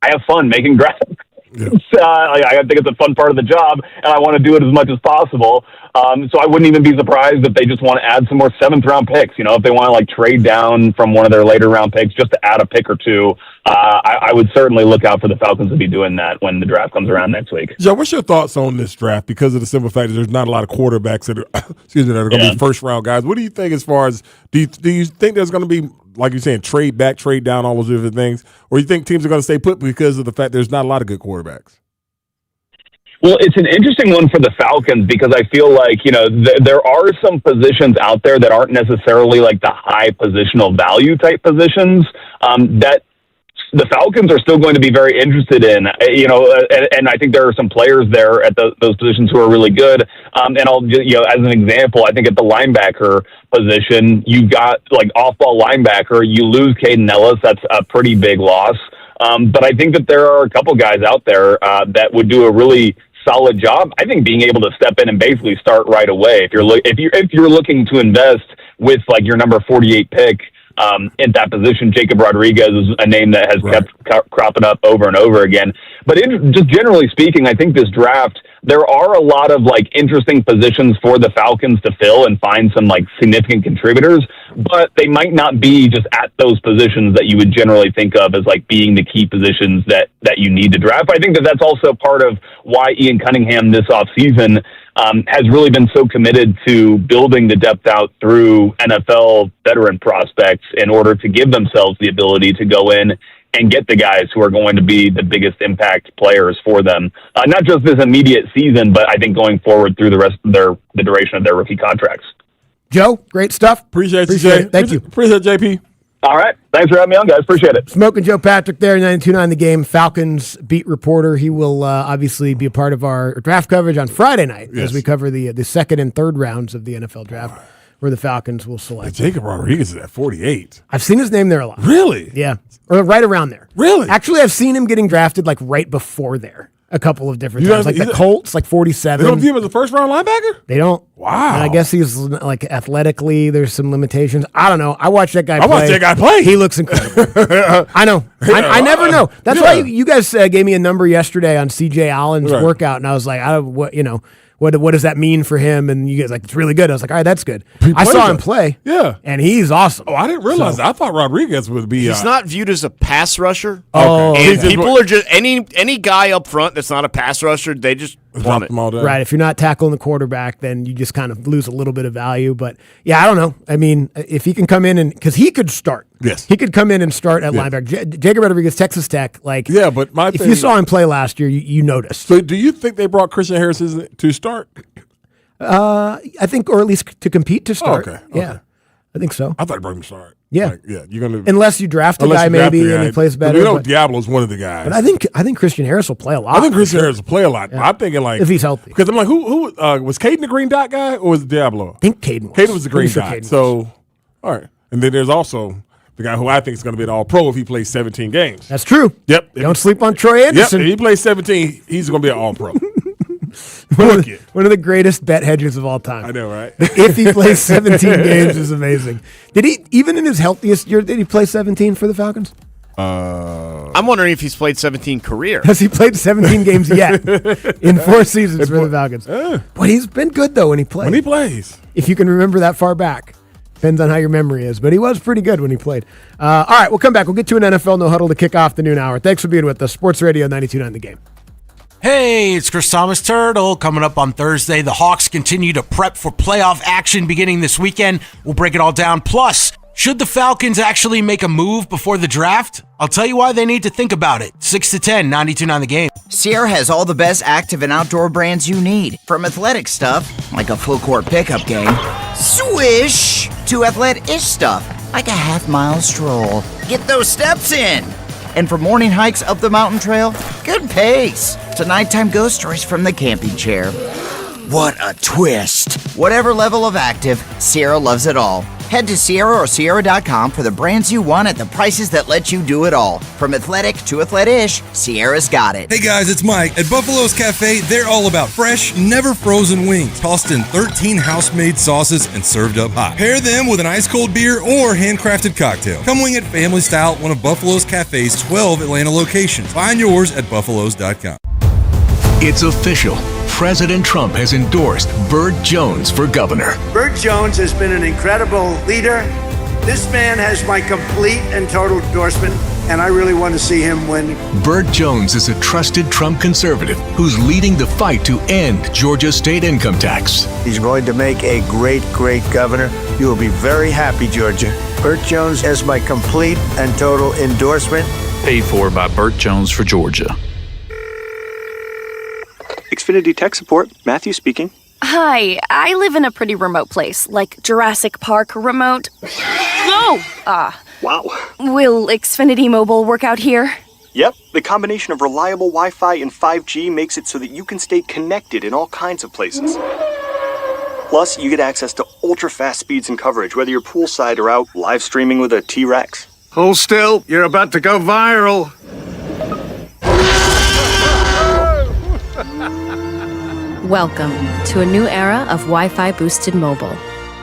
I have fun making drafts. Yeah. I think it's a fun part of the job, and I want to do it as much as possible. So I wouldn't even be surprised if they just want to add some more 7th-round picks. If they want to trade down from one of their later round picks just to add a pick or two, I would certainly look out for the Falcons to be doing that when the draft comes around next week. Joe, what's your thoughts on this draft? Because of the simple fact that there's not a lot of quarterbacks that are going to be first-round guys. What do you think as far as do you think there's going to be, like you're saying, trade back, trade down, all those different things? Or you think teams are going to stay put because of the fact there's not a lot of good quarterbacks? Well, it's an interesting one for the Falcons because I feel like, there are some positions out there that aren't necessarily like the high positional value type positions that the Falcons are still going to be very interested in, and I think there are some players there at those positions who are really good. And I'll, as an example, I think at the linebacker position, you've got like off-ball linebacker, you lose Caden Ellis. That's a pretty big loss. But I think that there are a couple guys out there that would do a really solid job. I think being able to step in and basically start right away. If you're looking to invest with like your number 48 pick in that position, Jacob Rodriguez is a name that has kept cropping up over and over again. But just generally speaking, I think this draft, there are a lot of like interesting positions for the Falcons to fill and find some like significant contributors, but they might not be just at those positions that you would generally think of as like being the key positions that you need to draft. I think that that's also part of why Ian Cunningham this offseason has really been so committed to building the depth out through NFL veteran prospects in order to give themselves the ability to go in and get the guys who are going to be the biggest impact players for them. Not just this immediate season, but I think going forward through the rest of the duration of their rookie contracts. Joe, great stuff. Appreciate you, Jay. Thank you. Appreciate it, JP. All right. Thanks for having me on, guys. Appreciate it. Smoking Joe Patrick there, 92.9 The Game, Falcons beat reporter. He will obviously be a part of our draft coverage on Friday night as we cover the second and third rounds of the NFL draft, where the Falcons will select. Jacob Rodriguez is at 48. I've seen his name there a lot. Really? Yeah. Or right around there. Really? Actually, I've seen him getting drafted like right before there a couple of different times. Like the Colts, like 47. They don't view him as a first-round linebacker? They don't. Wow. And I guess he's like athletically, there's some limitations. I don't know. I watched that guy play. I watched that guy play. He looks incredible. I know. I never know. That's why you guys gave me a number yesterday on C.J. Allen's workout, and I was like, what does that mean for him? And you guys like, it's really good. I was like, all right, that's good. I saw him play. Yeah. And he's awesome. Oh, I didn't realize that. I thought Rodriguez would be. He's not viewed as a pass rusher. Oh, and people are just any guy up front that's not a pass rusher, they just plummet. Them all down. Right. If you're not tackling the quarterback, then you just kind of lose a little bit of value. But yeah, I don't know. I mean, if he can come in because he could start. Yes. He could come in and start at linebacker. Jacob Rodriguez, Texas Tech. Like, yeah, but if you saw him play last year, you noticed. So do you think they brought Christian Harris to start? I think, or at least to compete to start. Okay. Yeah, I think so. I thought he brought him to start. Yeah, you're gonna unless you draft a guy maybe and he plays better. We know Diablo's one of the guys. But I think Christian Harris will play a lot. I think Christian Harris will play a lot. Yeah. I'm thinking like if he's healthy, because I'm like, who was Caden the green dot guy or was it Diablo? I think Caden. Caden was the green dot. So all right, and then there's also the guy who I think is going to be an All-Pro if he plays 17 games. That's true. Yep. Don't sleep on Troy Anderson. Yep. If he plays 17, he's going to be an All-Pro. One of the greatest bet hedges of all time. I know, right? If he plays 17 games is amazing. Did he, even in his healthiest year, did he play 17 for the Falcons? I'm wondering if he's played 17 career. Has he played 17 games yet in 4 seasons for the Falcons? But he's been good, though, when he plays. When he plays. If you can remember that far back. Depends on how your memory is. But he was pretty good when he played. All right, we'll come back. We'll get to an NFL No Huddle to kick off the noon hour. Thanks for being with us. Sports Radio 92.9 The Game. Hey, it's Chris Thomas Turtle. Coming up on Thursday, the Hawks continue to prep for playoff action beginning this weekend. We'll break it all down. Plus, should the Falcons actually make a move before the draft? I'll tell you why they need to think about it. 6 to 10, 92.9 The Game. Sierra has all the best active and outdoor brands you need. From athletic stuff, like a full court pickup game, swish, to athletic-ish stuff, like a half-mile stroll. Get those steps in. And for morning hikes up the mountain trail, good pace. To nighttime ghost stories from the camping chair. What a twist. Whatever level of active, Sierra loves it all. Head to Sierra or Sierra.com for the brands you want at the prices that let you do it all. From athletic to athletic-ish, Sierra's got it. Hey guys, it's Mike. At Buffalo's Cafe, they're all about fresh, never frozen wings, tossed in 13 house-made sauces and served up hot. Pair them with an ice-cold beer or handcrafted cocktail. Come wing it family style at one of Buffalo's Cafe's 12 Atlanta locations. Find yours at buffalo's.com. It's official. President Trump has endorsed Burt Jones for governor. Burt Jones has been an incredible leader. This man has my complete and total endorsement, and I really want to see him win. Burt Jones is a trusted Trump conservative who's leading the fight to end Georgia's state income tax. He's going to make a great, great governor. You will be very happy, Georgia. Burt Jones has my complete and total endorsement. Paid for by Burt Jones for Georgia. Xfinity Tech Support, Matthew speaking. Hi, I live in a pretty remote place, like Jurassic Park remote. Wow. Will Xfinity Mobile work out here? Yep, the combination of reliable Wi-Fi and 5G makes it so that you can stay connected in all kinds of places. Plus, you get access to ultra-fast speeds and coverage, whether you're poolside or out live streaming with a T-Rex. Hold still, you're about to go viral. Welcome to a new era of Wi-Fi boosted mobile.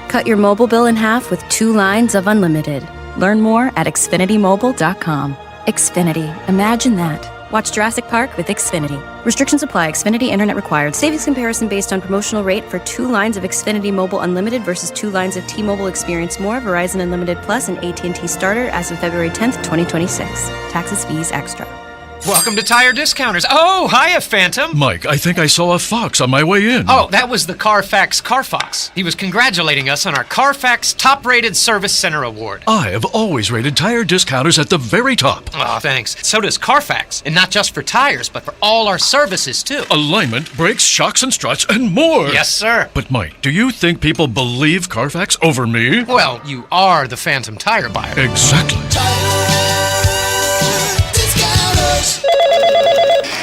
Cut your mobile bill in half with 2 lines of unlimited. Learn more at xfinitymobile.com. Xfinity, imagine that. Watch Jurassic Park with Xfinity. Restrictions apply. Xfinity internet required. Savings comparison based on promotional rate for 2 lines of Xfinity Mobile Unlimited versus 2 lines of T-Mobile Experience More, Verizon Unlimited Plus, and AT&T Starter as of February 10th, 2026. Taxes, fees, extra. Welcome to Tire Discounters. Oh, hiya, Phantom. Mike, I think I saw a fox on my way in. Oh, that was the Carfax Carfox. He was congratulating us on our Carfax Top-Rated Service Center Award. I have always rated Tire Discounters at the very top. Oh, thanks. So does Carfax. And not just for tires, but for all our services, too. Alignment, brakes, shocks and struts, and more. Yes, sir. But Mike, do you think people believe Carfax over me? Well, you are the Phantom tire buyer. Exactly.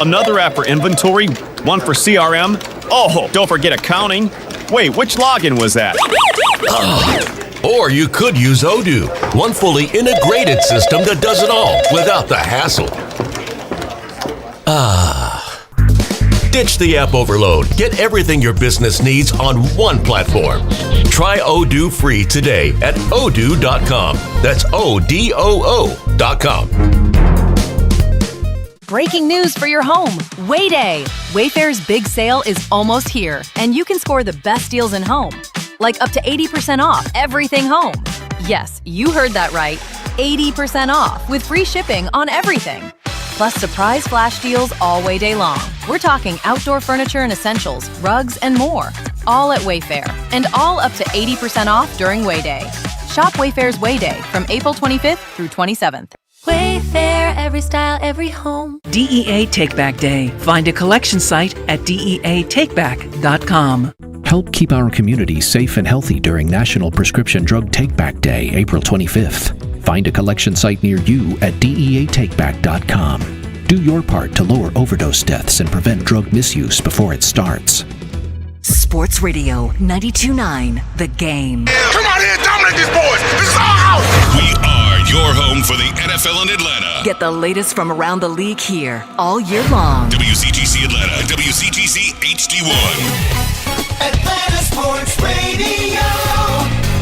Another app for inventory, one for CRM. Oh, don't forget accounting. Wait, which login was that? Or you could use Odoo, one fully integrated system that does it all without the hassle. Ditch the app overload. Get everything your business needs on one platform. Try Odoo free today at odoo.com. That's ODOO.com. Breaking news for your home. Wayday. Wayfair's big sale is almost here, and you can score the best deals in home. Like up to 80% off everything home. Yes, you heard that right. 80% off with free shipping on everything. Plus surprise flash deals all Wayday long. We're talking outdoor furniture and essentials, rugs, and more. All at Wayfair, and all up to 80% off during Wayday. Shop Wayfair's Wayday from April 25th through 27th. Wayfair, every style, every home. DEA Take Back Day. Find a collection site at DEATakeback.com. Help keep our community safe and healthy during National Prescription Drug Take Back Day, April 25th. Find a collection site near you at DEATakeback.com. Do your part to lower overdose deaths and prevent drug misuse before it starts. Sports Radio 92.9 The Game. Come on here, dominate these boys. This is our house. We are your home for the NFL in Atlanta. Get the latest from around the league here all year long. WCTC Atlanta and WCTC HD1. Atlanta Sports Radio,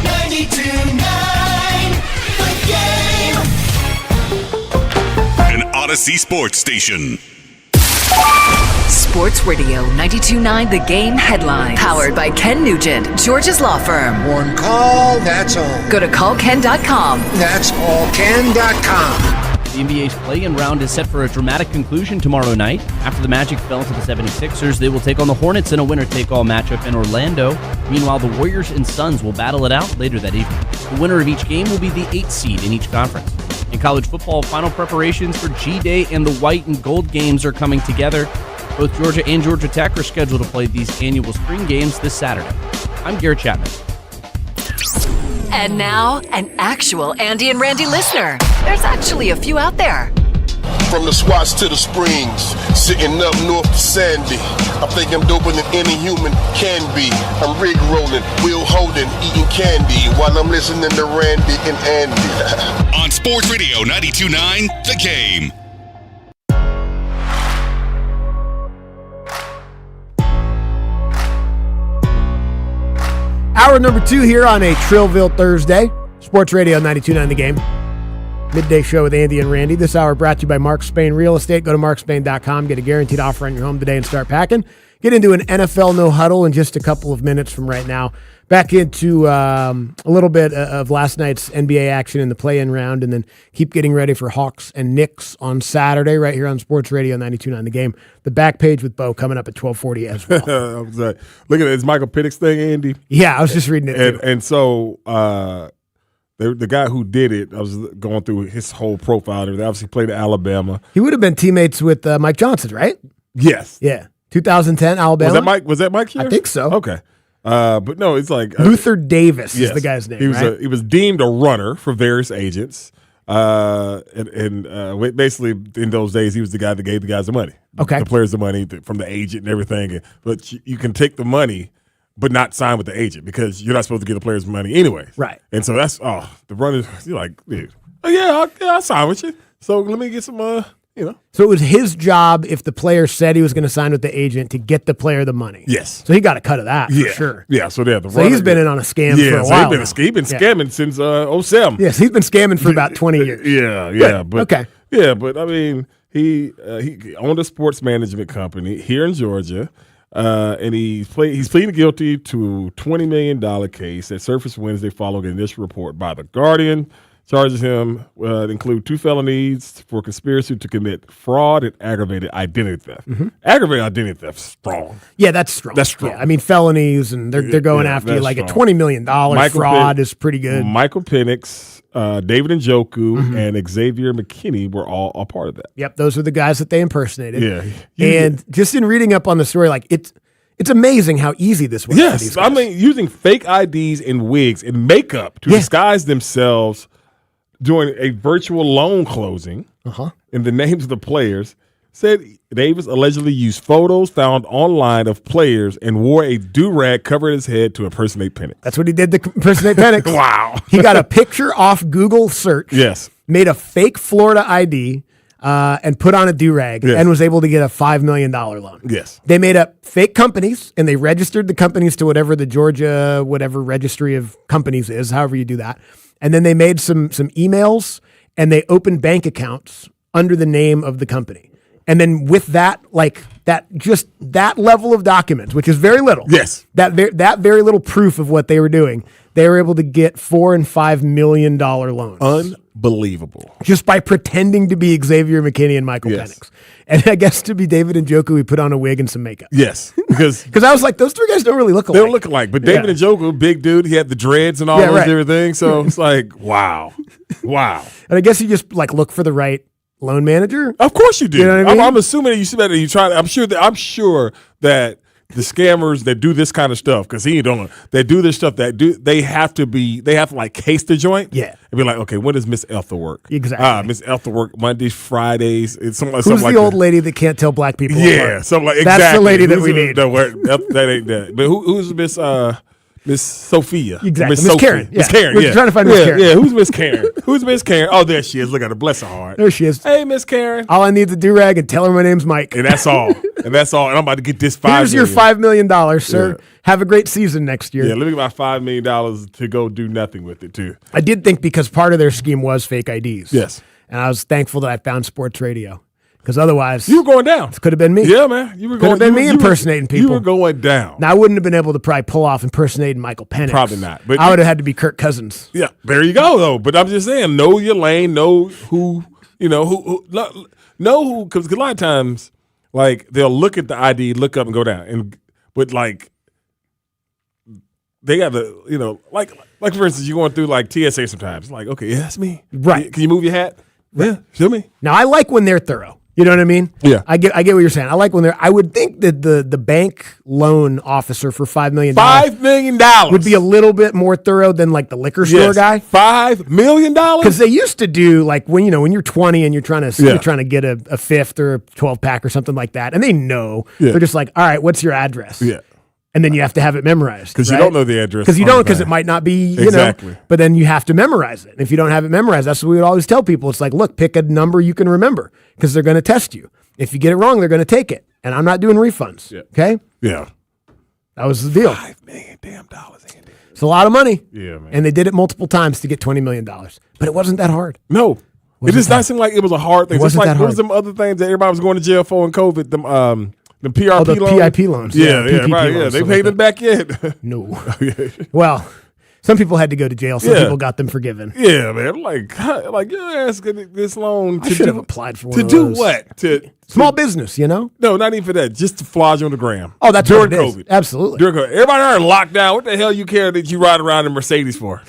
92.9 The Game. An Odyssey Sports Station. Sports Radio 92.9 The Game headlines. Powered by Ken Nugent, Georgia's law firm. One call, that's all. Go to callken.com. That's allken.com. The NBA's play-in round is set for a dramatic conclusion tomorrow night. After the Magic fell to the 76ers, they will take on the Hornets in a winner-take-all matchup in Orlando. Meanwhile, the Warriors and Suns will battle it out later that evening. The winner of each game will be the 8th seed in each conference. In college football, final preparations for G-Day and the white and gold games are coming together. Both Georgia and Georgia Tech are scheduled to play these annual spring games this Saturday. I'm Garrett Chapman. And now, an actual Andy and Randy listener. There's actually a few out there. From the Swats to the Springs, sitting up north to Sandy. I think I'm doper than any human can be. I'm rig rolling, wheel holding, eating candy while I'm listening to Randy and Andy. On Sports Radio 92.9 The Game. Hour number 2 here on a Trillville Thursday. Sports Radio 92.9 The Game. Midday show with Andy and Randy. This hour brought to you by Mark Spain Real Estate. Go to markspain.com. Get a guaranteed offer on your home today and start packing. Get into an NFL no huddle in just a couple of minutes from right now. Back into a little bit of last night's NBA action in the play-in round, and then keep getting ready for Hawks and Knicks on Saturday right here on Sports Radio 92.9 The Game. The back page with Bo coming up at 12:40 as well. I was like, look at this Michael Penix thing, Andy. Yeah, I was just reading it too. And so the guy who did it, I was going through his whole profile. They obviously played at Alabama. He would have been teammates with Mike Johnson, right? Yes. Yeah. 2010 Alabama. Was that Mike here? I think so. Okay. But no, it's like Luther Davis is the guy's name. He was deemed a runner for various agents, and basically in those days he was the guy that gave the guys the money. Okay, the players the money from the agent and everything. But you can take the money, but not sign with the agent because you're not supposed to give the players money anyway. Right. And so that's the runners. You're like, dude, I'll sign with you. So let me get some. So it was his job if the player said he was going to sign with the agent to get the player the money. Yes. So he got a cut of that for sure. Yeah. So he's been in on a scam for a while. He's been scamming since 07. Yes, he's been scamming for about 20 years. Yeah. But, okay. Yeah, but I mean, he owned a sports management company here in Georgia, and he's pleading guilty to a $20 million case that surfaced Wednesday following an initial report by The Guardian. Charges him include 2 felonies for conspiracy to commit fraud and aggravated identity theft. Mm-hmm. Aggravated identity theft is strong. Yeah, that's strong. That's strong. Yeah, I mean, felonies, and they're going after you like strong. A $20 million fraud is pretty good. Michael Penix, David Njoku, and Xavier McKinney were all a part of that. Yep, those are the guys that they impersonated. Yeah. And just in reading up on the story, like it's amazing how easy this was. Yes, for these guys. I mean, using fake IDs and wigs and makeup to disguise themselves during a virtual loan closing in the names of the players, said Davis allegedly used photos found online of players and wore a do-rag covering his head to impersonate Penix. That's what he did to impersonate Penix. Wow. He got a picture off Google search. Yes. Made a fake Florida ID and put on a do-rag and was able to get a $5 million loan. Yes. They made up fake companies, and they registered the companies to whatever the Georgia, registry of companies is, however you do that. And then they made some emails, and they opened bank accounts under the name of the company. And then with that, that level of documents, which is very little. Yes. That very little proof of what they were doing, they were able to get $4 and $5 million loans. Unbelievable. Just by pretending to be Xavier McKinney and Michael Penix. And I guess to be David Njoku, we put on a wig and some makeup. Yes. Because I was like, those 3 guys don't really look alike. They don't look alike. But David Njoku, big dude, he had the dreads and all those everything. So it's like, wow. Wow. And I guess you just look for the right loan manager. Of course you do. You know what I mean? I'm assuming that you see that you try. I'm sure that the scammers that do this kind of stuff, because he don't know, that do this stuff, they have to case the joint. Yeah. And be like, okay, when does Miss Ethel work? Exactly. Miss Ethel work Mondays, Fridays. It's something Who's the old lady that can't tell black people apart? Something like That's the lady that we need. That ain't that. But who's Miss Miss Sophia. Exactly. Miss Sophie. Karen. Yeah. Miss Karen. We're Yeah. trying to find Miss Karen. Yeah. Who's Miss Karen? Who's Miss Karen? Oh, there she is. Look at her. Bless her heart. There she is. Hey, Miss Karen. All I need is a do-rag and tell her my name's Mike. And that's all. And that's all. And I'm about to get this Here's your $5 million, sir. Yeah. Have a great season next year. Yeah, let me get my $5 million to go do nothing with it, too. I did think because part of their scheme was fake IDs. Yes. And I was thankful that I found sports radio. Because otherwise, You were going down. it could have been me. Yeah, man. You were Could have going been me impersonating people. You were going down. Now, I wouldn't have been able to probably pull off impersonating Michael Penix. Probably not, but I would have had to be Kirk Cousins. Yeah, there you go, though. But I'm just saying, know your lane, know who, know who, because a lot of times, like, they'll look at the ID, look up and go down. But, like, they got the, like for instance, you're going through, like, TSA sometimes. Like, okay, yeah, that's me. Right. Can you move your hat? Yeah, show me. Now, I like when they're thorough. You know what I mean? Yeah. I get what you're saying. I like when they're. I would think that the bank loan officer for $5 million $5 million would be a little bit more thorough than like the liquor store guy. $5 million? Because they used to do like when you're 20 and you're trying to get a fifth or a 12 pack or something like that, and they know they're just like, all right, what's your address? Yeah. And then you have to have it memorized. Because you don't know the address. Because you don't, because it might not be, Exactly. but then you have to memorize it. And if you don't have it memorized, that's what we would always tell people. It's like, look, pick a number you can remember because they're going to test you. If you get it wrong, they're going to take it. And I'm not doing refunds. Yeah. Okay? Yeah. That was the deal. $5 million damn dollars, Andy. It's a lot of money. Yeah, man. And they did it multiple times to get $20 million. But it wasn't that hard. No. It does not seem like it was a hard thing. It wasn't Just like that what was hard. them other things that everybody was going to jail for in COVID, the PRP the loans? PIP loans. Yeah, Yeah, PPP right, loans, they stuff paid like them back yet? No. Well, some people had to go to jail. Some Yeah. people got them forgiven. Yeah, man. Like your ass getting this loan I to should do, have applied for one to of do those. what? To Small business, No, not even for that. Just to flog you on the gram. Oh, that's during what it is. COVID. Absolutely. During COVID. Everybody are locked down. What the hell you care that you ride around in Mercedes for?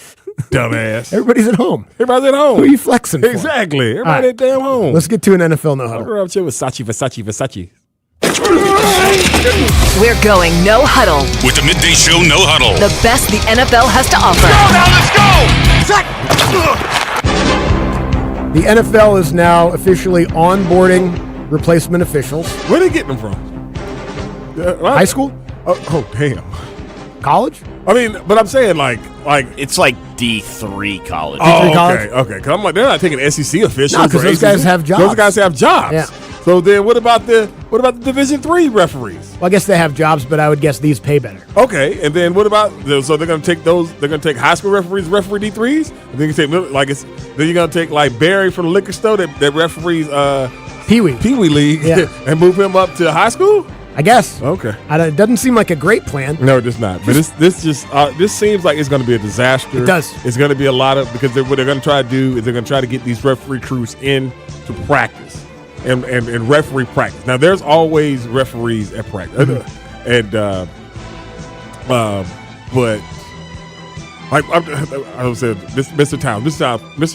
Dumbass. Everybody's at home. Everybody's at home. Who are you flexing for? Exactly. All Everybody right. at damn home. Let's get to an NFL no huddle. We're up here with Versace. We're going no huddle. With the Midday Show No Huddle. The best the NFL has to offer. The NFL is now officially onboarding replacement officials. Where are they getting them from? High school? Oh, damn. College? I mean, but I'm saying like it's like D3 college. Oh, college? okay. Because I'm like, they're not taking SEC officials. No, 'cause or those guys ACC. have jobs. Those guys have jobs. Yeah. So then, what about the Division III referees? Well, I guess they have jobs, but I would guess these pay better. Okay, and then what about so they're going to take those? They're going to take high school referees, referee D3s. And then you take then you're going to take like Barry from the liquor store that referees Pee Wee League, Yeah. and move him up to high school. I guess. Okay. It doesn't seem like a great plan. No, it does not. But this seems like it's going to be a disaster. It does. It's going to be a lot of because what they're going to try to do is they're going to try to get these referee crews in to practice and referee practice. Now, there's always referees at practice, but like I was saying, Mr.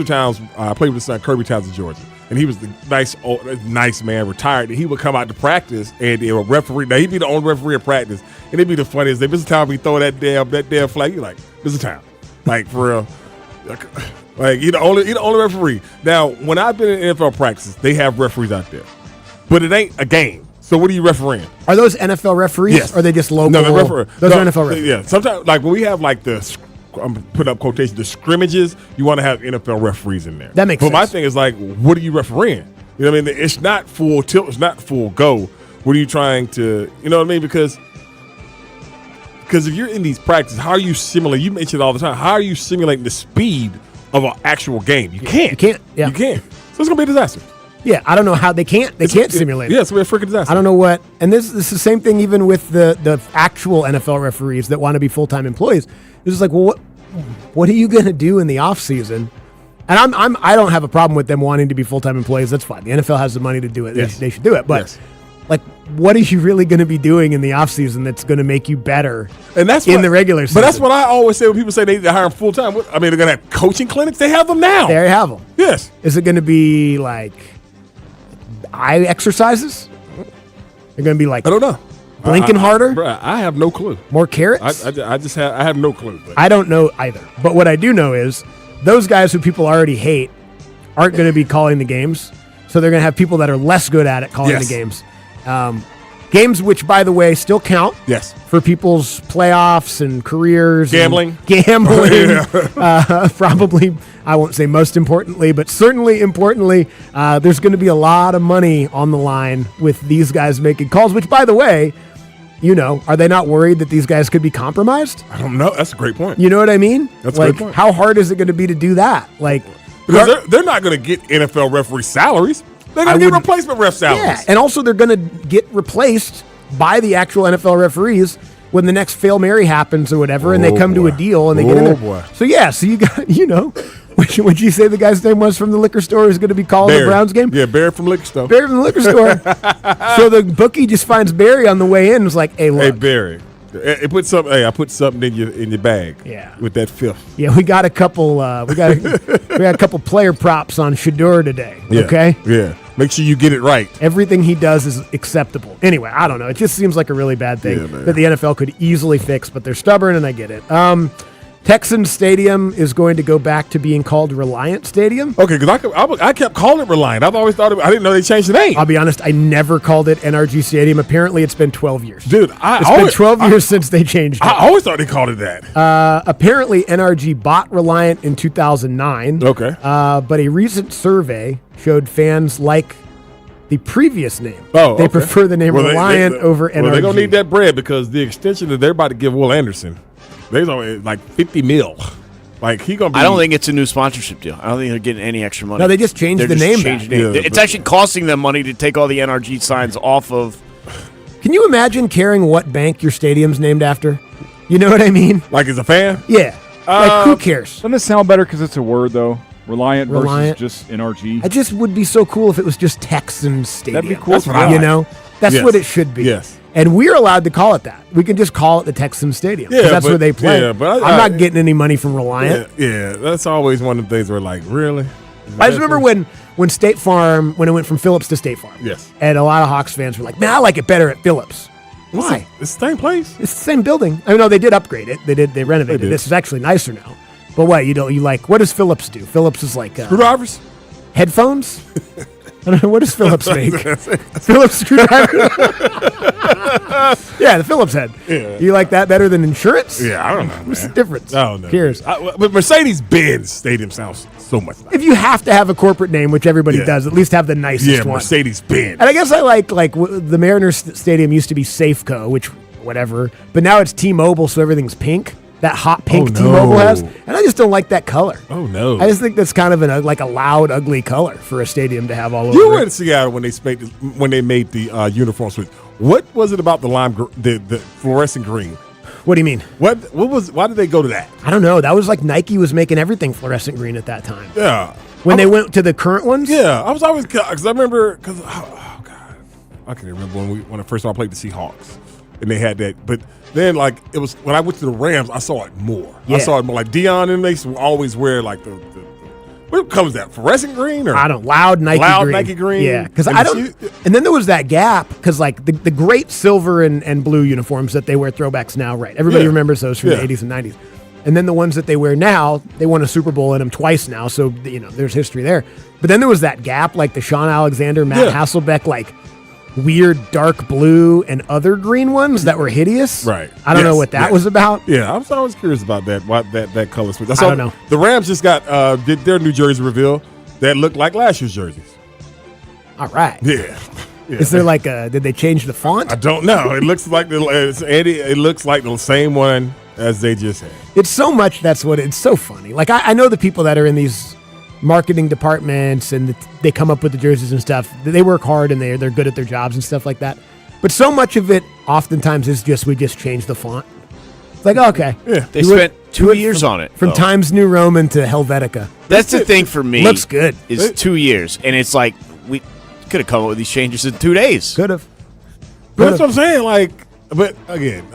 Towns played with his son Kirby Towns in Georgia. And he was the nice man, retired. And he would come out to practice, and a referee. Now he'd be the only referee at practice, and it'd be the funniest thing. Mr. Town be throw that damn flag. You're like, Mr. Town, like for real, like he the only referee. Now when I've been in NFL practices, they have referees out there, but it ain't a game. So what are you refereeing? Are those NFL referees? Yes. Or are they just local? No, those are NFL referees. Yeah, sometimes like when we have like I'm putting up quotations, the scrimmages, you want to have NFL referees in there. That makes sense. But my thing is like, what are you refereeing? You know what I mean? It's not full tilt. It's not full go. What are you trying to, you know what I mean? Because if you're in these practices, how are you simulating? You mention it all the time. How are you simulating the speed of an actual game? You can't. You can't. Yeah. You can't. So it's going to be a disaster. Yeah, I don't know how they can't simulate it. Yeah, it's going to be a freaking disaster. I don't know what, and this is the same thing even with the actual NFL referees that want to be full-time employees. It's just like, well, what are you going to do in the off season? And I don't have a problem with them wanting to be full-time employees. That's fine. The NFL has the money to do it. Yes. They should do it. But Yes. like, what are you really going to be doing in the off season that's going to make you better? And that's in the regular season. But that's what I always say when people say they hire them full-time. I mean, they're going to have coaching clinics. They have them now. They have them. Yes. Is it going to be like eye exercises? They're going to be like, I don't know. Blinking harder? Bro, I have no clue. More carrots? I have no clue. But. I don't know either. But what I do know is those guys who people already hate aren't going to be calling the games. So they're going to have people that are less good at it calling Yes. the games. Games which, by the way, still count. Yes. For people's playoffs and careers. Gambling. Probably, I won't say most importantly, but certainly importantly, there's going to be a lot of money on the line with these guys making calls, which, by the way, are they not worried that these guys could be compromised? I don't know. That's a great point. You know what I mean? That's a great point. How hard is it going to be to do that? Because they're not going to get NFL referee salaries. They're going to get replacement ref salaries. Yeah, and also they're going to get replaced by the actual NFL referees when the next Fail Mary happens or whatever, and they come to a deal and they get in there. Boy. So you got, what'd you say the guy's name was from the liquor store is going to be calling the Browns game? Yeah, Barry from liquor store. Barry from the liquor store. So the bookie just finds Barry on the way in and is like, hey, look. Hey, Barry. I put something in your bag. Yeah. With that fifth. Yeah, we got a couple. We got a couple player props on Shedeur today. Yeah. Okay. Yeah. Make sure you get it right. Everything he does is acceptable. Anyway, I don't know. It just seems like a really bad thing that the NFL could easily fix, but they're stubborn, and I get it. Texans Stadium is going to go back to being called Reliant Stadium. Okay, because I kept calling it Reliant. I've always thought I didn't know they changed the name. I'll be honest, I never called it NRG Stadium. Apparently, it's been 12 years. Dude, it's been 12 years since they changed it. I always thought they called it that. Apparently, NRG bought Reliant in 2009. Okay. But a recent survey showed fans like the previous name. Oh, they okay. prefer the name Reliant over NRG. Well, they're going to need that bread because the extension that they're about to give Will Anderson, there's only like $50 million. Like he gonna be. I don't think it's a new sponsorship deal. I don't think they're getting any extra money. No, they just changed the name back. It's actually costing them money to take all the NRG signs off of. Can you imagine caring what bank your stadium's named after? You know what I mean? Like as a fan? Yeah. Like who cares? Doesn't it sound better because it's a word though? Reliant versus just NRG. It just would be so cool if it was just Texans Stadium. That'd be cool. That's what I like. That's what it should be. Yes. And we're allowed to call it that. We can just call it the Texans Stadium. Yeah, that's where they play. Yeah, but I'm not getting any money from Reliant. Yeah, that's always one of the things where like, really? I just remember when State Farm, when it went from Phillips to State Farm. Yes. And a lot of Hawks fans were like, man, I like it better at Phillips. Why? It's the same place. It's the same building. I mean, no, they did upgrade it. They renovated it. This is actually nicer now. But what, what does Phillips do? Phillips is like screwdrivers? Headphones? I don't know. What does Phillips make? Phillips screwdriver? Yeah, the Phillips head. Yeah. You like that better than insurance? Yeah, I don't know. What's the difference? I don't know. Cheers. But Mercedes-Benz Stadium sounds so much nicer. If you have to have a corporate name, which everybody does, at least have the nicest one. Mercedes-Benz. And I guess I like the Mariners Stadium used to be Safeco, which whatever, but now it's T-Mobile, so everything's pink. That hot pink T-Mobile has, and I just don't like that color. Oh no! I just think that's kind of a loud, ugly color for a stadium to have all over. You were in Seattle when they made the uniform switch. What was it about the the fluorescent green? What do you mean? Why did they go to that? I don't know. That was like Nike was making everything fluorescent green at that time. Yeah. When they went to the current ones. Yeah, I was always because I remember oh god, I can't remember when I first time I played the Seahawks. And they had that, but then it was when I went to the Rams, I saw it more. Yeah. I saw it more like Dion and they always wear like the what color is that? Fluorescent green or I don't loud Nike green. Yeah, because I don't. And then there was that gap because the great silver and blue uniforms that they wear throwbacks now, right? Everybody remembers those from the 80s and 90s. And then the ones that they wear now, they won a Super Bowl in them twice now, so there's history there. But then there was that gap, like the Sean Alexander, Matt Hasselbeck, weird dark blue and other green ones that were hideous. Right. I don't know what that was about. Yeah, I was always curious about that. Why that color switch? I don't know. The Rams just got did their new jersey reveal that looked like last year's jerseys. All right. Yeah. Is there did they change the font? I don't know. It looks like it looks like the same one as they just had. It's so much. It's so funny. Like I know the people that are in these marketing departments and they come up with the jerseys and stuff. They work hard and they're good at their jobs and stuff like that. But so much of it oftentimes is we just change the font. It's like, okay. Yeah. They spent 2 years on it. From Times New Roman to Helvetica. That's the thing for me. Looks good. It's 2 years. And it's like, we could have come up with these changes in 2 days. Could have. But that's what I'm saying. But again,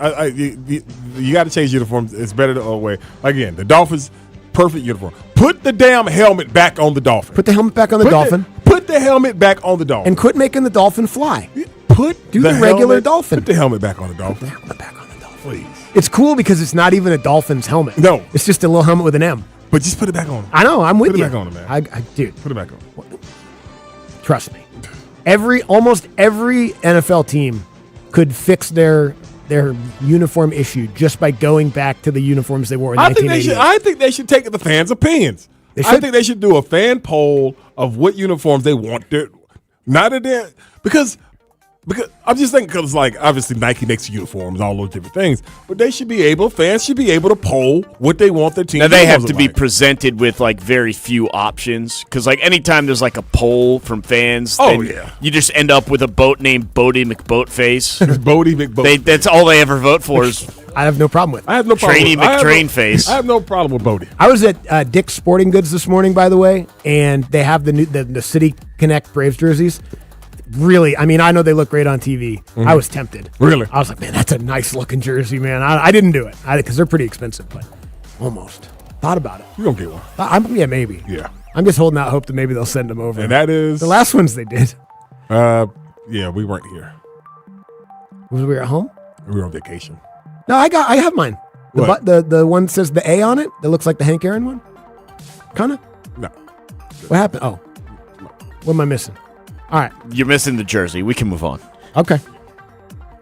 you got to change uniforms. It's better the old way. Again, the Dolphins, perfect uniform. Put the damn helmet back on the Dolphin. Put the helmet back on the Dolphin. Put the helmet back on the Dolphin. And quit making the Dolphin fly. Do the regular Dolphin. Put the helmet back on the Dolphin. Put the helmet back on the Dolphin. Please. It's cool because it's not even a Dolphin's helmet. No. It's just a little helmet with an M. But just put it back on. I know. I'm with you. Put it back on, man. Dude. Put it back on. Trust me. Almost every NFL team could fix their uniform issue just by going back to the uniforms they wore in 1988. I think they should take the fans' opinions. I think they should do a fan poll of what uniforms they want. Because I'm just thinking, because like obviously Nike makes uniforms, all those different things, but fans should be able to poll what they want their team. Now they have to be presented with like very few options, because like anytime there's like a poll from fans, you just end up with a boat named Bodie McBoatface. Bodie McBoat. That's all they ever vote for is. I have no problem with it. I have no problem. Trainee McTrainface. I have no problem with Bodie. I was at Dick's Sporting Goods this morning, by the way, and they have the City Connect Braves jerseys. Really, I mean, I know they look great on TV. Mm-hmm. I was tempted. Really? I was like, man, that's a nice looking jersey, man. I didn't do it because they're pretty expensive, but almost thought about it. You don't get one. Yeah, maybe. Yeah. I'm just holding out hope that maybe they'll send them over. And that is the last ones they did. Yeah, we weren't here. Was we at home? We were on vacation. No, I have mine. What? The one that says the A on it. That looks like the Hank Aaron one. Kinda. No. What happened? Oh, what am I missing? All right. You're missing the jersey. We can move on. Okay.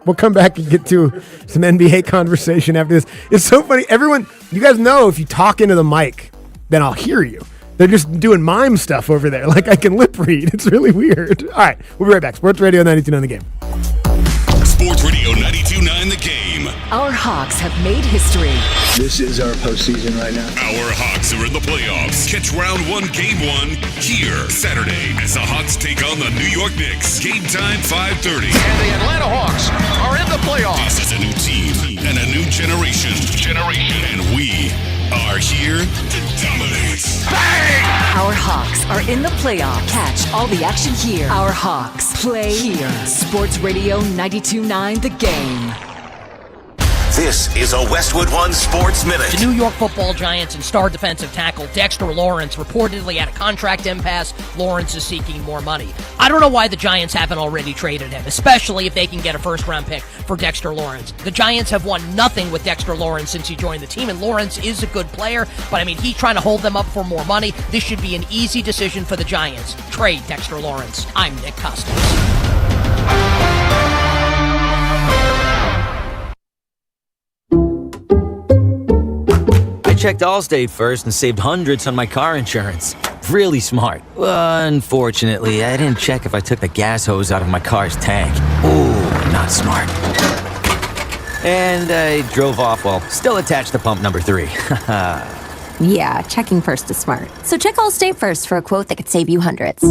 We'll come back and get to some NBA conversation after this. It's so funny. Everyone, you guys know if you talk into the mic, then I'll hear you. They're just doing mime stuff over there. Like I can lip read. It's really weird. All right. We'll be right back. Sports Radio 92.9 The Game. Sports Radio 92.9 The Game. Our Hawks have made history. This is our postseason right now. Our Hawks are in the playoffs. Catch round 1, game 1 here Saturday as the Hawks take on the New York Knicks. Game time 5:30. And the Atlanta Hawks are in the playoffs. This is a new team and a new generation. And we are here to dominate. Bang! Our Hawks are in the playoffs. Catch all the action here. Our Hawks play here. Sports Radio 92.9 The Game. This is a Westwood One Sports Minute. The New York Football Giants and star defensive tackle Dexter Lawrence reportedly at a contract impasse. Lawrence is seeking more money. I don't know why the Giants haven't already traded him, especially if they can get a first-round pick for Dexter Lawrence. The Giants have won nothing with Dexter Lawrence since he joined the team, and Lawrence is a good player, but I mean, he's trying to hold them up for more money. This should be an easy decision for the Giants. Trade Dexter Lawrence. I'm Nick Costas. I checked Allstate first and saved hundreds on my car insurance. Really smart. Unfortunately, I didn't check if I took the gas hose out of my car's tank. Ooh, not smart. And I drove off while still attached to pump number 3. Yeah, checking first is smart. So check Allstate first for a quote that could save you hundreds.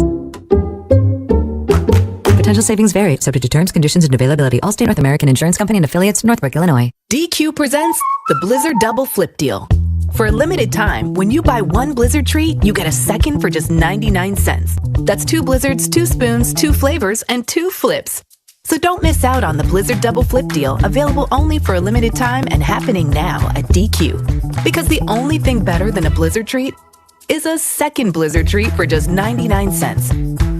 Potential savings vary, subject to terms, conditions, and availability. Allstate North American Insurance Company and affiliates, Northbrook, Illinois. DQ presents the Blizzard Double Flip Deal. For a limited time, when you buy one Blizzard treat, you get a second for just 99 cents. That's 2 Blizzards, 2 spoons, 2 flavors, and 2 flips. So don't miss out on the Blizzard Double Flip Deal, available only for a limited time and happening now at DQ. Because the only thing better than a Blizzard treat is a second Blizzard treat for just 99 cents.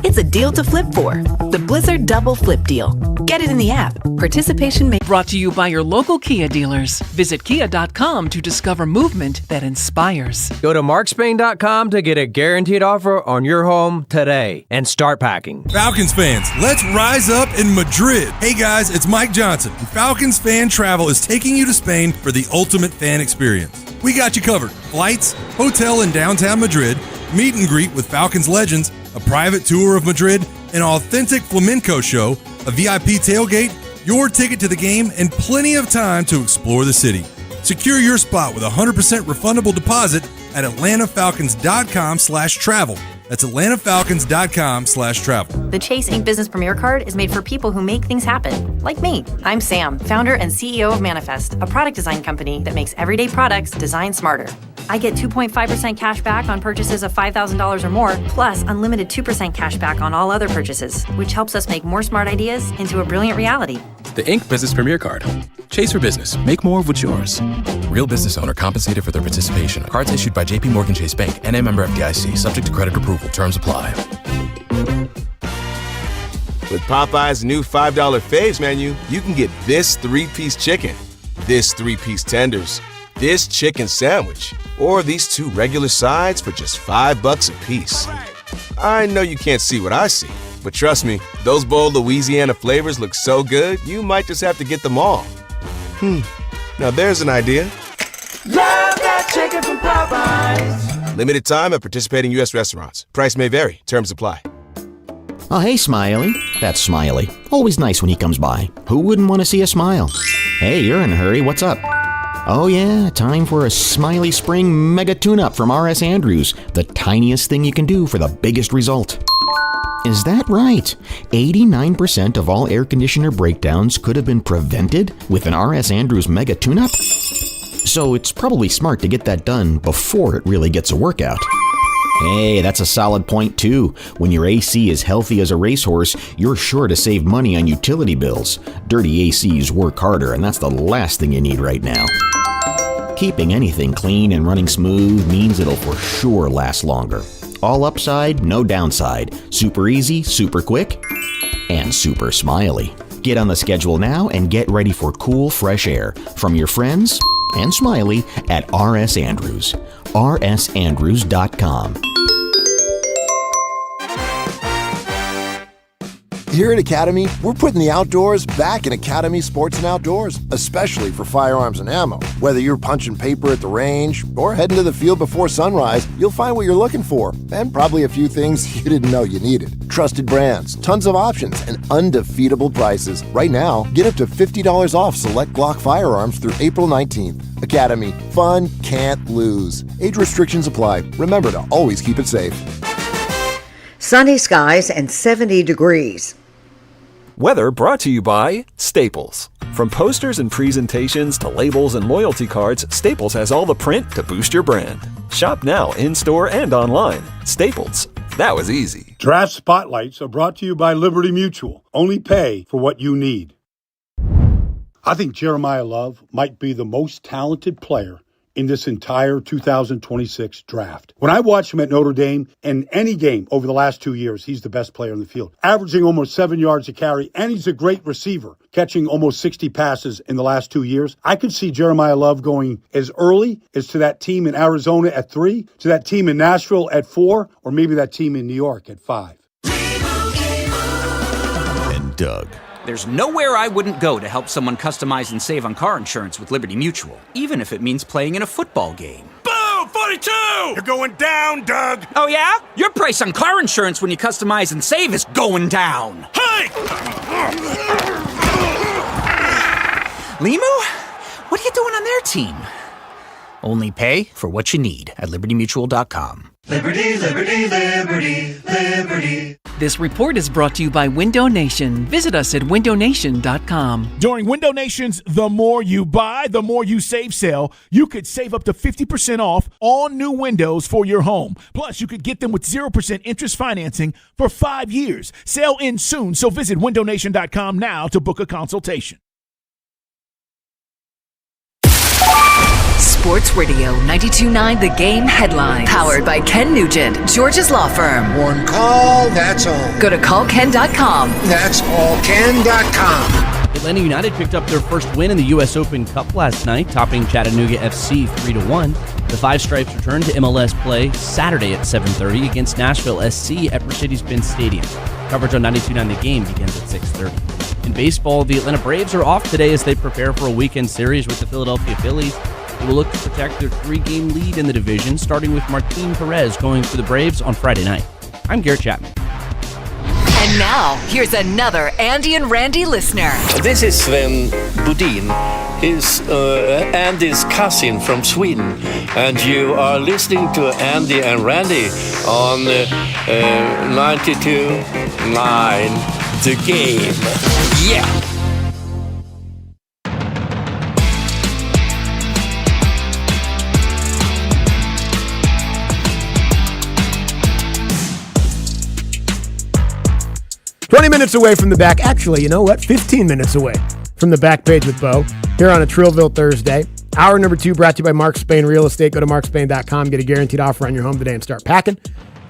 It's a deal to flip for. The Blizzard Double Flip Deal. Get it in the app. Participation may... Brought to you by your local Kia dealers. Visit kia.com to discover movement that inspires. Go to markspain.com to get a guaranteed offer on your home today and start packing. Falcons fans, let's rise up in Madrid. Hey guys, it's Mike Johnson. And Falcons Fan Travel is taking you to Spain for the ultimate fan experience. We got you covered. Flights, hotel in downtown Madrid, meet and greet with Falcons legends, a private tour of Madrid, an authentic flamenco show, a VIP tailgate, your ticket to the game, and plenty of time to explore the city. Secure your spot with a 100% refundable deposit at atlantafalcons.com/travel. That's atlantafalcons.com/travel. The Chase Ink Business Premier Card is made for people who make things happen, like me. I'm Sam, founder and CEO of Manifest, a product design company that makes everyday products designed smarter. I get 2.5% cash back on purchases of $5,000 or more, plus unlimited 2% cash back on all other purchases, which helps us make more smart ideas into a brilliant reality. The Ink Business Premier Card. Chase for business. Make more of what's yours. Real business owner compensated for their participation. Cards issued by J.P. Morgan Chase Bank and a member FDIC. Subject to credit approval. Terms apply. With Popeye's new $5 faves menu, you can get this 3-piece chicken, this 3-piece tenders, this chicken sandwich, or these 2 regular sides for just $5 a piece. I know you can't see what I see, But trust me, those bold Louisiana flavors look so good, you might just have to get them all. Now there's an idea. Love that chicken from Popeyes. Limited time at participating U.S. restaurants. Price may vary. Terms apply. Oh, hey, Smiley. That's Smiley. Always nice when he comes by. Who wouldn't want to see a smile? Hey, you're in a hurry. What's up? Oh, yeah, time for a Smiley Spring Mega Tune-Up from R.S. Andrews. The tiniest thing you can do for the biggest result. Is that right? 89% of all air conditioner breakdowns could have been prevented with an R.S. Andrews Mega Tune-Up? So it's probably smart to get that done before it really gets a workout. Hey, that's a solid point too. When your AC is healthy as a racehorse, you're sure to save money on utility bills. Dirty ACs work harder, and that's the last thing you need right now. Keeping anything clean and running smooth means it'll for sure last longer. All upside, no downside. Super easy, super quick, and super smiley. Get on the schedule now and get ready for cool, fresh air from your friends and Smiley at R.S. Andrews. rsandrews.com. Here at Academy, we're putting the outdoors back in Academy Sports and Outdoors, especially for firearms and ammo. Whether you're punching paper at the range or heading to the field before sunrise, you'll find what you're looking for, and probably a few things you didn't know you needed. Trusted brands, tons of options, and undefeatable prices. Right now, get up to $50 off select Glock firearms through April 19th. Academy, fun can't lose. Age restrictions apply. Remember to always keep it safe. Sunny skies and 70 degrees. Weather brought to you by Staples. From posters and presentations to labels and loyalty cards, Staples has all the print to boost your brand. Shop now in-store and online. Staples. That was easy. Draft Spotlights are brought to you by Liberty Mutual. Only pay for what you need. I think Jeremiah Love might be the most talented player in this entire 2026 draft. When I watched him at Notre Dame, in any game over the last 2 years, he's the best player in the field, averaging almost 7 yards a carry, and he's a great receiver, catching almost 60 passes in the last 2 years. I could see Jeremiah Love going as early as to that team in Arizona at 3, to that team in Nashville at 4, or maybe that team in New York at 5. And Doug. There's nowhere I wouldn't go to help someone customize and save on car insurance with Liberty Mutual, even if it means playing in a football game. Boom! 42! You're going down, Doug! Oh, yeah? Your price on car insurance when you customize and save is going down. Hey! Limu? What are you doing on their team? Only pay for what you need at libertymutual.com. Liberty, liberty, liberty, liberty. This report is brought to you by Window Nation. Visit us at windownation.com. During Window Nation's The More You Buy, The More You Save sale, you could save up to 50% off all new windows for your home. Plus, you could get them with 0% interest financing for 5 years. Sale ends soon, so visit windownation.com now to book a consultation. Sports Radio 92.9 The Game headlines. Powered by Ken Nugent, George's Law Firm. One call, that's all. Go to callken.com. That's callken.com. Atlanta United picked up their first win in the U.S. Open Cup last night, topping Chattanooga FC 3-1. The Five Stripes return to MLS play Saturday at 7:30 against Nashville SC at Mercedes-Benz Stadium. Coverage on 92.9 The Game begins at 6:30. In baseball, the Atlanta Braves are off today as they prepare for a weekend series with the Philadelphia Phillies. They will look to protect their 3-game lead in the division, starting with Martin Perez going for the Braves on Friday night. I'm Garrett Chapman. And now, here's another Andy and Randy listener. This is Sven Budin. He's Andy's cousin from Sweden. And you are listening to Andy and Randy on 92.9 The Game. Yeah! 20 minutes away from the back. Actually, you know what? 15 minutes away from the back page with Bo here on a Trillville Thursday. Hour number 2 brought to you by Mark Spain Real Estate. Go to markspain.com. Get a guaranteed offer on your home today and start packing.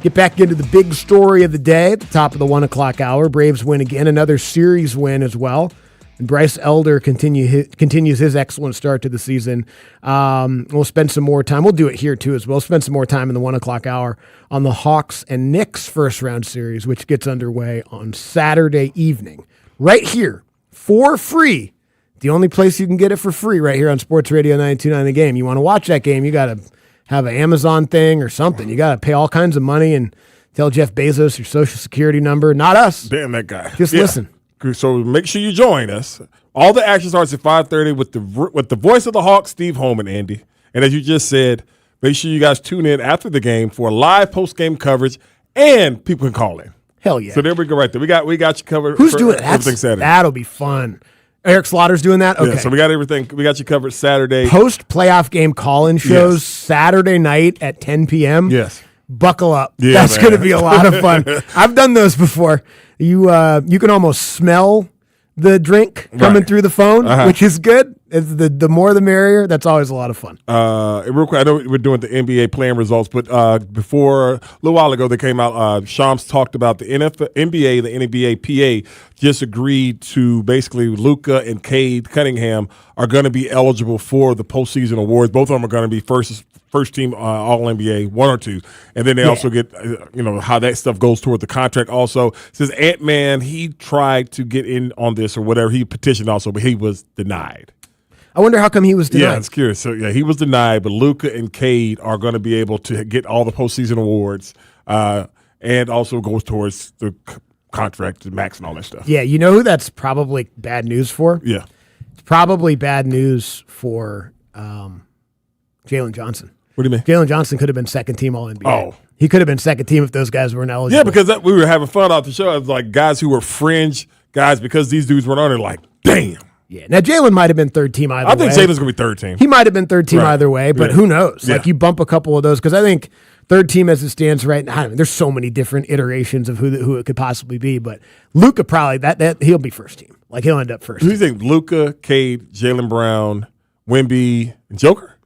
Get back into the big story of the day at the top of the 1 o'clock hour. Braves win again. Another series win as well. And Bryce Elder continues his excellent start to the season. We'll spend some more time. We'll do it here too as well. Spend some more time in the 1 o'clock hour on the Hawks and Knicks first round series, which gets underway on Saturday evening, right here for free. The only place you can get it for free right here on Sports Radio 92.9 The Game. You want to watch that game, you got to have an Amazon thing or something. You got to pay all kinds of money and tell Jeff Bezos your social security number. Not us. Damn that guy. Just listen. So make sure you join us. All the action starts at 5:30 with the voice of the Hawks, Steve Holman, Andy. And as you just said, make sure you guys tune in after the game for live post-game coverage, and people can call in. Hell yeah. So there we go right there. We got you covered. Who's doing that? Everything Saturday. That'll be fun. Eric Slaughter's doing that? Okay. Yeah, so we got everything. We got you covered Saturday. Post-playoff game call-in shows Saturday night at 10 p.m. Yes. Buckle up. Yeah, that's going to be a lot of fun. I've done those before. You can almost smell the drink coming through the phone, which is good. It's the more the merrier. That's always a lot of fun. Real quick, I know we're doing the NBA playing results, but before a little while ago, they came out. Shams talked about the NBA, the NBA PA just agreed to basically Luka and Cade Cunningham are going to be eligible for the postseason awards. Both of them are going to be first team All-NBA, one or two. And then they also get, how that stuff goes toward the contract also. Says Ant-Man, he tried to get in on this or whatever. He petitioned also, but he was denied. I wonder how come he was denied. Yeah, it's curious. So, yeah, he was denied, but Luka and Cade are going to be able to get all the postseason awards and also goes towards the contract, the max and all that stuff. Yeah, you know who that's probably bad news for? Yeah. It's probably bad news for Jalen Johnson. What do you mean? Jalen Johnson could have been second team All-NBA. Oh. He could have been second team if those guys weren't eligible. Yeah, because we were having fun off the show. It was like guys who were fringe guys because these dudes weren't on it, like, damn. Yeah. Now, Jalen might have been third team either way. I think Jalen's going to be third team. He might have been third team either way, but who knows? Yeah. Like, you bump a couple of those because I think third team as it stands right now, there's so many different iterations of who it could possibly be, but Luka probably, that he'll be first team. Like, he'll end up first Who do you think? Luka, Cade, Jaylen Brown, Wemby, and Joker?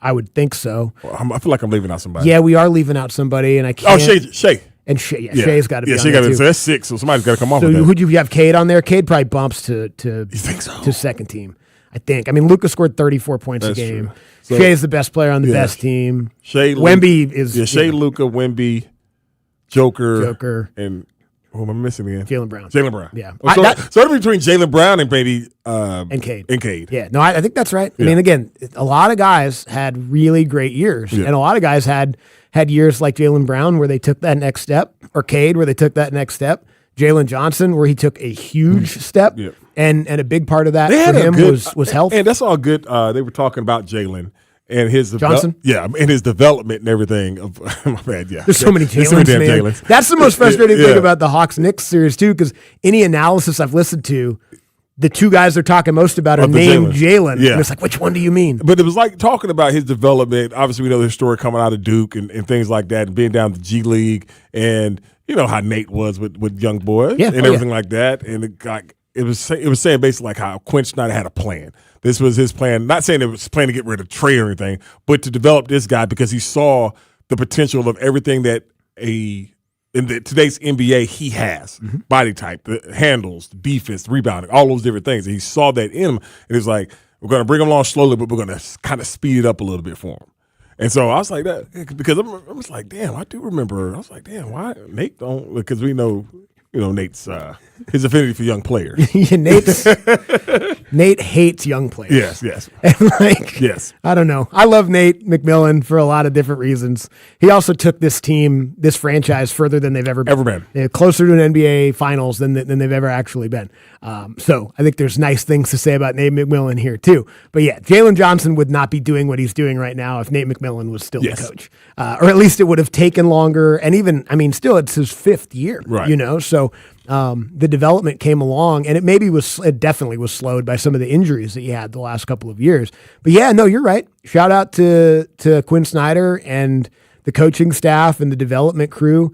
I would think so. Well, I feel like I'm leaving out somebody. Yeah, we are leaving out somebody, and I can't. Oh, Shea. And Shea's got to be on Shea there got too. So that's 6, so somebody's got to come off So with that. who'd you have Cade on there? Cade probably bumps to You think so? to second team. I think. I mean, Luka scored 34 points That's a game. true. So, Shea's the best player on the best team. Wemby is Shea, Luka, Wemby, Joker, and who am I missing again? Jaylen Brown. Jaylen Brown. Yeah. So it'll be between Jaylen Brown and maybe and Cade. And Cade. Yeah. No, I think that's right. Yeah. I mean, again, a lot of guys had really great years, and a lot of guys had years like Jaylen Brown where they took that next step, or Cade where they took that next step. Jalen Johnson where he took a huge step, and a big part of that for him was health. And that's all good. They were talking about Jalen and his Johnson, and his development and everything. My bad, yeah. There's so many Jalens, man. That's the most frustrating thing about the Hawks-Knicks series too, because any analysis I've listened to, the two guys they're talking most about are named Jalen. Yeah. And it's like, which one do you mean? But it was like talking about his development. Obviously, we know his story coming out of Duke and things like that, and being down the G League, and you know how Nate was with young boys and everything like that. And it was saying basically like how Quinn Snyder had a plan. This was his plan. Not saying it was plan to get rid of Trey or anything, but to develop this guy because he saw the potential of everything that in today's NBA he has. Body type, the handles, the defense, the rebounding, all those different things. And he saw that in him, and it was like, we're going to bring him along slowly, but we're going to kind of speed it up a little bit for him. And so I was like that because I was like, damn, I do remember. I was like, damn, why Nate don't? Because we know, Nate's his affinity for young players. Nate hates young players. Yes. And yes. I don't know. I love Nate McMillan for a lot of different reasons. He also took this franchise further than they've ever been. Closer to an NBA Finals than they've ever actually been. So I think there's nice things to say about Nate McMillan here too. But yeah, Jalen Johnson would not be doing what he's doing right now if Nate McMillan was still the coach, or at least it would have taken longer. And even, still it's his 5th year, right? So the development came along, and it definitely was slowed by some of the injuries that he had the last couple of years. But yeah, no, you're right. Shout out to Quinn Snyder and the coaching staff and the development crew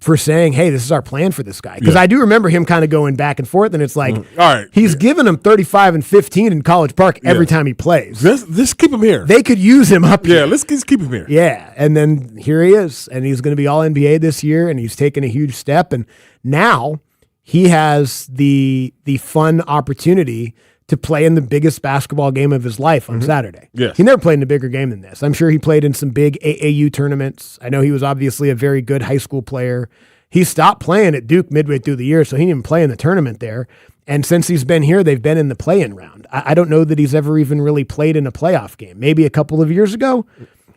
for saying, hey, this is our plan for this guy. Because I do remember him kind of going back and forth, and it's like, all right, he's given him 35 and 15 in College Park every time he plays. Let's keep him here. They could use him up here. Yeah, let's keep him here. Yeah, and then here he is, and he's going to be All NBA this year, and he's taken a huge step, and now he has the fun opportunity to play in the biggest basketball game of his life on Saturday. Yes. He never played in a bigger game than this. I'm sure he played in some big AAU tournaments. I know he was obviously a very good high school player. He stopped playing at Duke midway through the year, so he didn't even play in the tournament there. And since he's been here, they've been in the play-in round. I don't know that he's ever even really played in a playoff game. Maybe a couple of years ago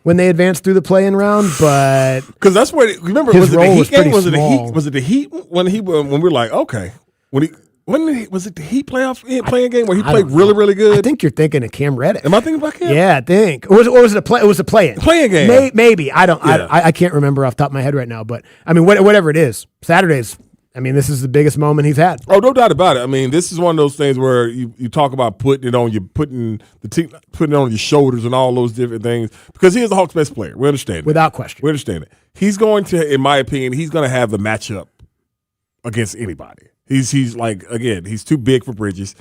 when they advanced through the play-in round, but because that's where remember his was it role the Heat was game? pretty Was it the small. Heat? Was it the Heat when we were like, okay, was it the Heat playing game where he played really, really good? I think you're thinking of Cam Reddish. Am I thinking about Cam? Yeah, I think. Or was it a play? It was a play-in. Playing game. Maybe. I don't. Yeah. I can't remember off the top of my head right now. But I mean, whatever it is, Saturday's. I mean, this is the biggest moment he's had. Oh, no doubt about it. I mean, this is one of those things where you talk about putting it on putting it on your shoulders and all those different things because he is the Hawks' best player. We understand it. Without question. We understand it. He's going to, in my opinion, he's going to have the matchup against anybody. He's like, again, he's too big for Bridges.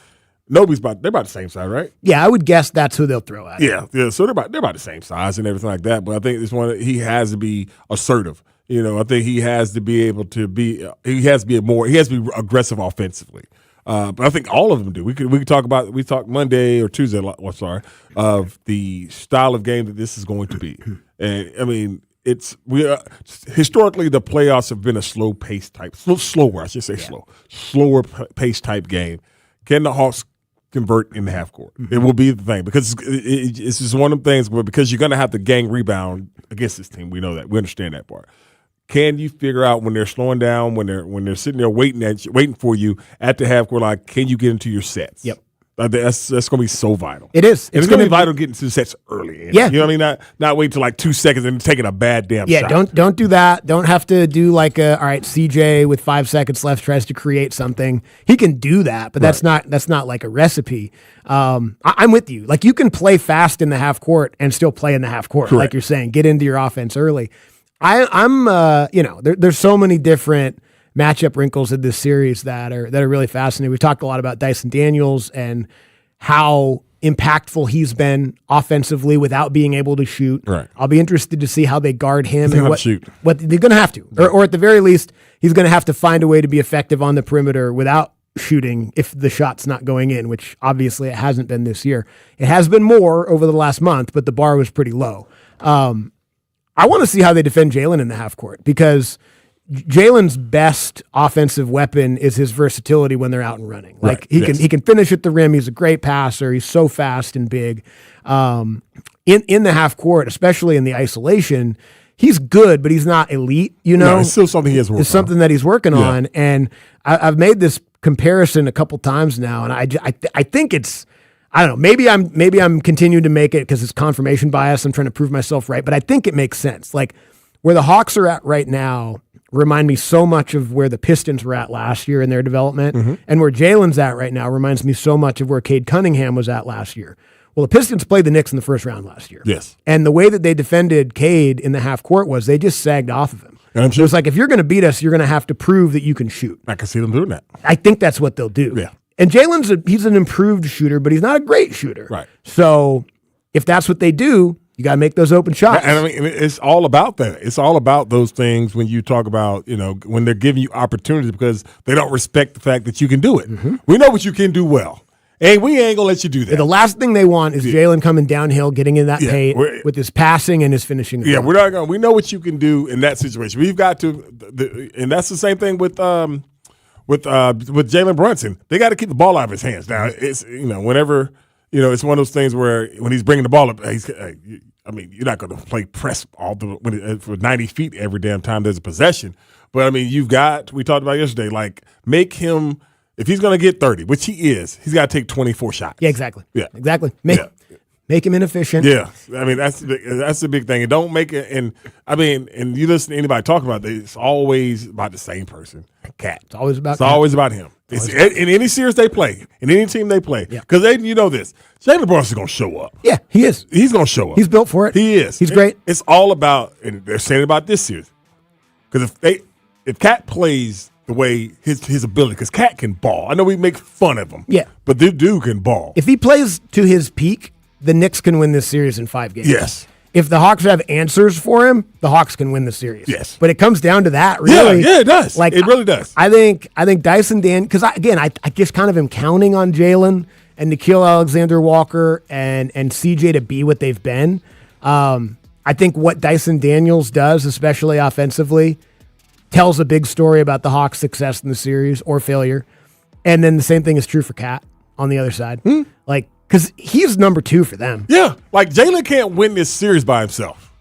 They're about the same size, right? Yeah, I would guess that's who they'll throw at. Yeah. So they're about the same size and everything like that. But I think it's one he has to be assertive. You know, I think he has to be able to be. He has to be aggressive offensively. But I think all of them do. We could talk about. We talked Monday or Tuesday. Of the style of game that this is going to be. And I mean, historically the playoffs have been a slower pace type game. Can the Hawks convert in the half court? It will be the thing because it's just one of the things where because you're going to have to gang rebound against this team. We know that. We understand that part. Can you figure out when they're slowing down, when they're sitting there waiting for you at the half court line? Can you get into your sets? Yep. That's going to be so vital. It is. It's going to be vital getting to the sets early. Yeah. You know what I mean? Not wait till like 2 seconds and taking a bad damn shot. Yeah, don't do that. Don't have to do like all right, CJ with 5 seconds left tries to create something. He can do that, but that's not like a recipe. I'm with you. Like you can play fast in the half court and still play in the half court. Correct. Like you're saying, get into your offense early. I'm there's so many different matchup wrinkles in this series that are really fascinating. We talked a lot about Dyson Daniels and how impactful he's been offensively without being able to shoot. Right. I'll be interested to see how they guard him and what they're going to have to, or at the very least, he's going to have to find a way to be effective on the perimeter without shooting if the shot's not going in, which obviously it hasn't been this year. It has been more over the last month, but the bar was pretty low. I want to see how they defend Jalen in the half court because Jalen's best offensive weapon is his versatility when they're out and running. Like he can finish at the rim. He's a great passer. He's so fast and big. In the half court, especially in the isolation, he's good, but he's not elite. You know, it's still something he has worked on. It's something that he's working on, and I've made this comparison a couple times now, and I think it's. I don't know. Maybe I'm continuing to make it because it's confirmation bias. I'm trying to prove myself right, but I think it makes sense. Like where the Hawks are at right now remind me so much of where the Pistons were at last year in their development, and where Jalen's at right now reminds me so much of where Cade Cunningham was at last year. Well, the Pistons played the Knicks in the first round last year. Yes, and the way that they defended Cade in the half court was they just sagged off of him. And I'm sure it was like if you're going to beat us, you're going to have to prove that you can shoot. I can see them doing that. I think that's what they'll do. Yeah. And Jalen's he's an improved shooter, but he's not a great shooter. Right. So if that's what they do, you got to make those open shots. And I mean, it's all about that. It's all about those things when you talk about, when they're giving you opportunities because they don't respect the fact that you can do it. We know what you can do well. And we ain't going to let you do that. The last thing they want is Jalen coming downhill, getting in that paint with his passing and his finishing. Yeah, we're not going. We know what you can do in that situation. We've got to, and that's the same thing with Jalen Brunson. They got to keep the ball out of his hands. Now it's whenever it's one of those things where when he's bringing the ball up, you're not going to play press for 90 feet every damn time there's a possession. But I mean, we talked about yesterday, like make him. If he's going to get 30, which he is, he's got to take 24 shots. Yeah, exactly. Yeah, exactly. Make him inefficient. Yeah, I mean that's the big thing. And don't make it. And I mean, and you listen to anybody talking about it, it's always about the same person. Cat. It's always about. It's always about him. In any series they play, in any team they play, because you know this. Jalen Brunson's going to show up. Yeah, he is. He's going to show up. He's built for it. He is. He's great. It's all about, and they're saying about this series, because if Cat plays the way his ability, because Cat can ball. I know we make fun of him. Yeah. But the dude can ball. If he plays to his peak, the Knicks can win this series in 5 games. Yes. if the Hawks have answers for him, the Hawks can win the series. Yes. But it comes down to that, really. Yeah, it does. Like, it really does. I think Dyson Dan, because I just kind of am counting on Jalen and Nickeil Alexander-Walker and CJ to be what they've been. I think what Dyson Daniels does, especially offensively, tells a big story about the Hawks' success in the series or failure. And then the same thing is true for Cat on the other side. Like, because he's number 2 for them. Yeah, like Jalen can't win this series by himself.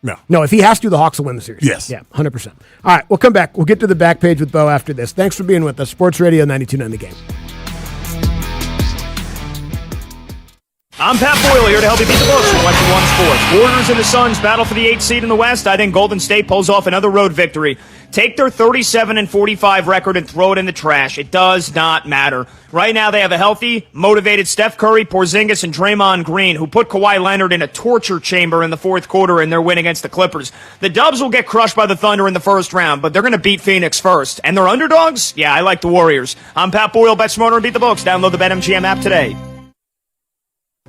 No, if he has to, the Hawks will win the series. Yes. Yeah, 100%. All right, we'll come back. We'll get to the back page with Bo after this. Thanks for being with us. Sports Radio 92.9 The Game. I'm Pat Boyle here to help you beat the books from Western One Sports. Warriors and the Suns battle for the 8th seed in the West. I think Golden State pulls off another road victory. Take their 37-45 record and throw it in the trash. It does not matter. Right now they have a healthy, motivated Steph Curry, Porzingis, and Draymond Green, who put Kawhi Leonard in a torture chamber in the fourth quarter in their win against the Clippers. The Dubs will get crushed by the Thunder in the first round, but they're going to beat Phoenix first. And they're underdogs? Yeah, I like the Warriors. I'm Pat Boyle, Bet Smarter and Beat the Books. Download the BetMGM app today.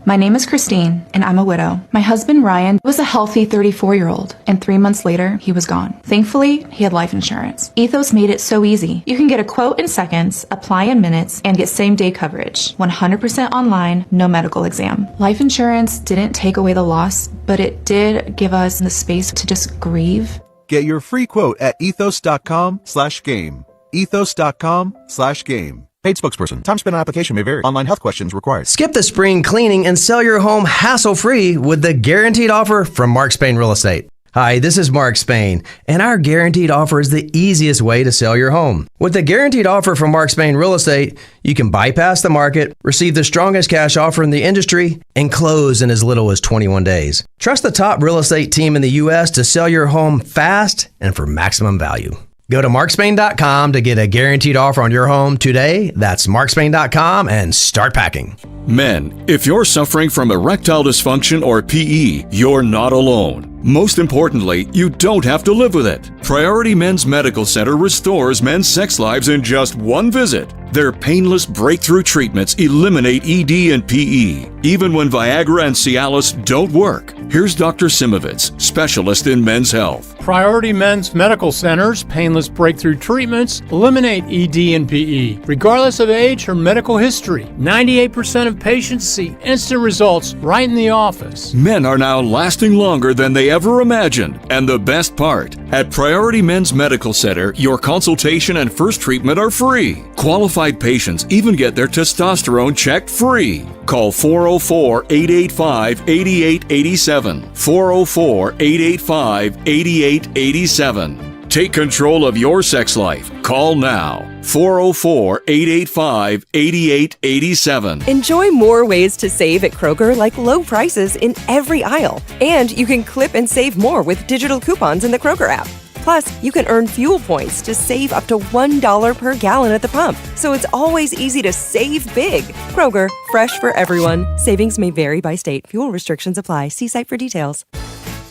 My name is Christine, and I'm a widow. My husband, Ryan, was a healthy 34-year-old, and 3 months later, he was gone. Thankfully, he had life insurance. Ethos made it so easy. You can get a quote in seconds, apply in minutes, and get same-day coverage. 100% online, no medical exam. Life insurance didn't take away the loss, but it did give us the space to just grieve. Get your free quote at ethos.com/game. Ethos.com/game. Paid spokesperson. Time spent on application may vary. Online health questions required. Skip the spring cleaning and sell your home hassle-free with the guaranteed offer from Mark Spain Real Estate. Hi, this is Mark Spain, and our guaranteed offer is the easiest way to sell your home. With the guaranteed offer from Mark Spain Real Estate, you can bypass the market, receive the strongest cash offer in the industry, and close in as little as 21 days. Trust the top real estate team in the U.S. to sell your home fast and for maximum value. Go to markspain.com to get a guaranteed offer on your home today. That's markspain.com and start packing. Men, if you're suffering from erectile dysfunction or PE, you're not alone. Most importantly, you don't have to live with it. Priority Men's Medical Center restores men's sex lives in just one visit. Their painless breakthrough treatments eliminate ED and PE, even when Viagra and Cialis don't work. Here's Dr. Simovitz, specialist in men's health. Priority Men's Medical Center's painless breakthrough treatments eliminate ED and PE, regardless of age or medical history. 98% of patients see instant results right in the office. Men are now lasting longer than they ever imagined. And the best part, at Priority Men's Medical Center, your consultation and first treatment are free. Qualified patients even get their testosterone checked free. Call 404-885-8887. 404-885-8887. Take control of your sex life. Call now. 404-885-8887. Enjoy more ways to save at Kroger, like low prices in every aisle. And you can clip and save more with digital coupons in the Kroger app. Plus, you can earn fuel points to save up to $1 per gallon at the pump. So it's always easy to save big. Kroger, fresh for everyone. Savings may vary by state. Fuel restrictions apply. See site for details.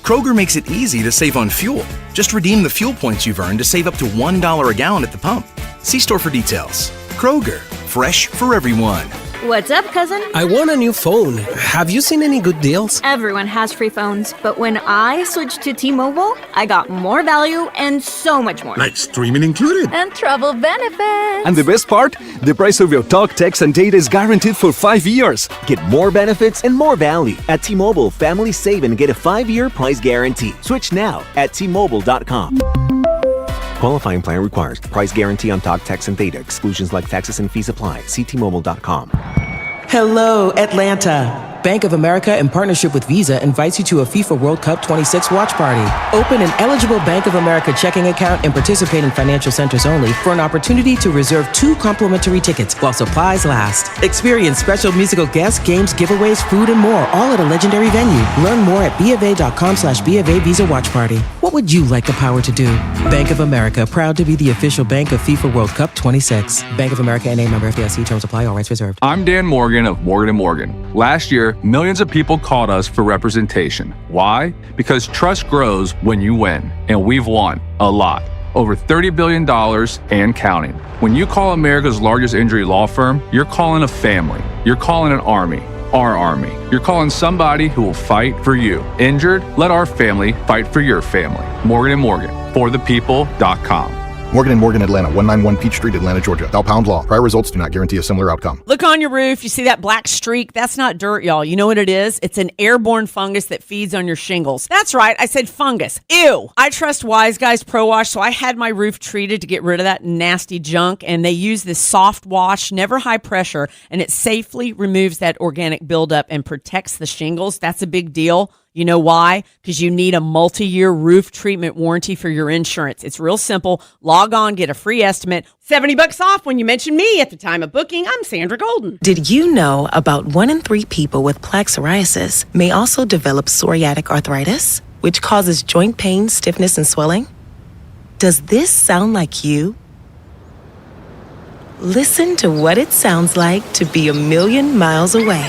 Kroger makes it easy to save on fuel. Just redeem the fuel points you've earned to save up to $1 a gallon at the pump. See store for details. Kroger, fresh for everyone. What's up, cousin? I want a new phone. Have you seen any good deals? Everyone has free phones, but when I switched to T-Mobile, I got more value and so much more. Like streaming included. And travel benefits. And the best part? The price of your talk, text, and data is guaranteed for 5 years. Get more benefits and more value. At T-Mobile, families save and get a 5-year price guarantee. Switch now at T-Mobile.com. Qualifying plan requires price guarantee on talk, text, and data. Exclusions like taxes and fees apply. See T-Mobile.com. Hello, Atlanta. Bank of America, in partnership with Visa, invites you to a FIFA World Cup 26 watch party. Open an eligible Bank of America checking account and participate in financial centers only for an opportunity to reserve 2 complimentary tickets while supplies last. Experience special musical guests, games, giveaways, food, and more, all at a legendary venue. Learn more at BofA.com/BofA Visa Watch Party. What would you like the power to do? Bank of America, proud to be the official bank of FIFA World Cup 26. Bank of America NA, member FDIC. Terms apply. All rights reserved. I'm Dan Morgan of Morgan & Morgan. Last year, millions of people called us for representation. Why? Because trust grows when you win, and we've won a lot. Over $30 billion and counting. When you call America's largest injury law firm, you're calling a family. You're calling an army. our army. You're calling somebody who will fight for you. Injured? Let our family fight for your family. Morgan & Morgan, forthepeople.com. Morgan & Morgan, Atlanta, 191 Peachtree, Atlanta, Georgia. Thou pound law. Prior results do not guarantee a similar outcome. Look on your roof. You see that black streak? That's not dirt, y'all. You know what it is? It's an airborne fungus that feeds on your shingles. That's right. I said fungus. Ew. I trust Wise Guys Pro Wash, so I had my roof treated to get rid of that nasty junk, and they use this soft wash, never high pressure, and it safely removes that organic buildup and protects the shingles. That's a big deal. You know why? Because you need a multi-year roof treatment warranty for your insurance. It's real simple. Log on, get a free estimate. $70 off when you mention me at the time of booking. I'm Sandra Golden. Did you know about 1 in 3 people with plaque psoriasis may also develop psoriatic arthritis, which causes joint pain, stiffness, and swelling? Does this sound like you? Listen to what it sounds like to be a million miles away.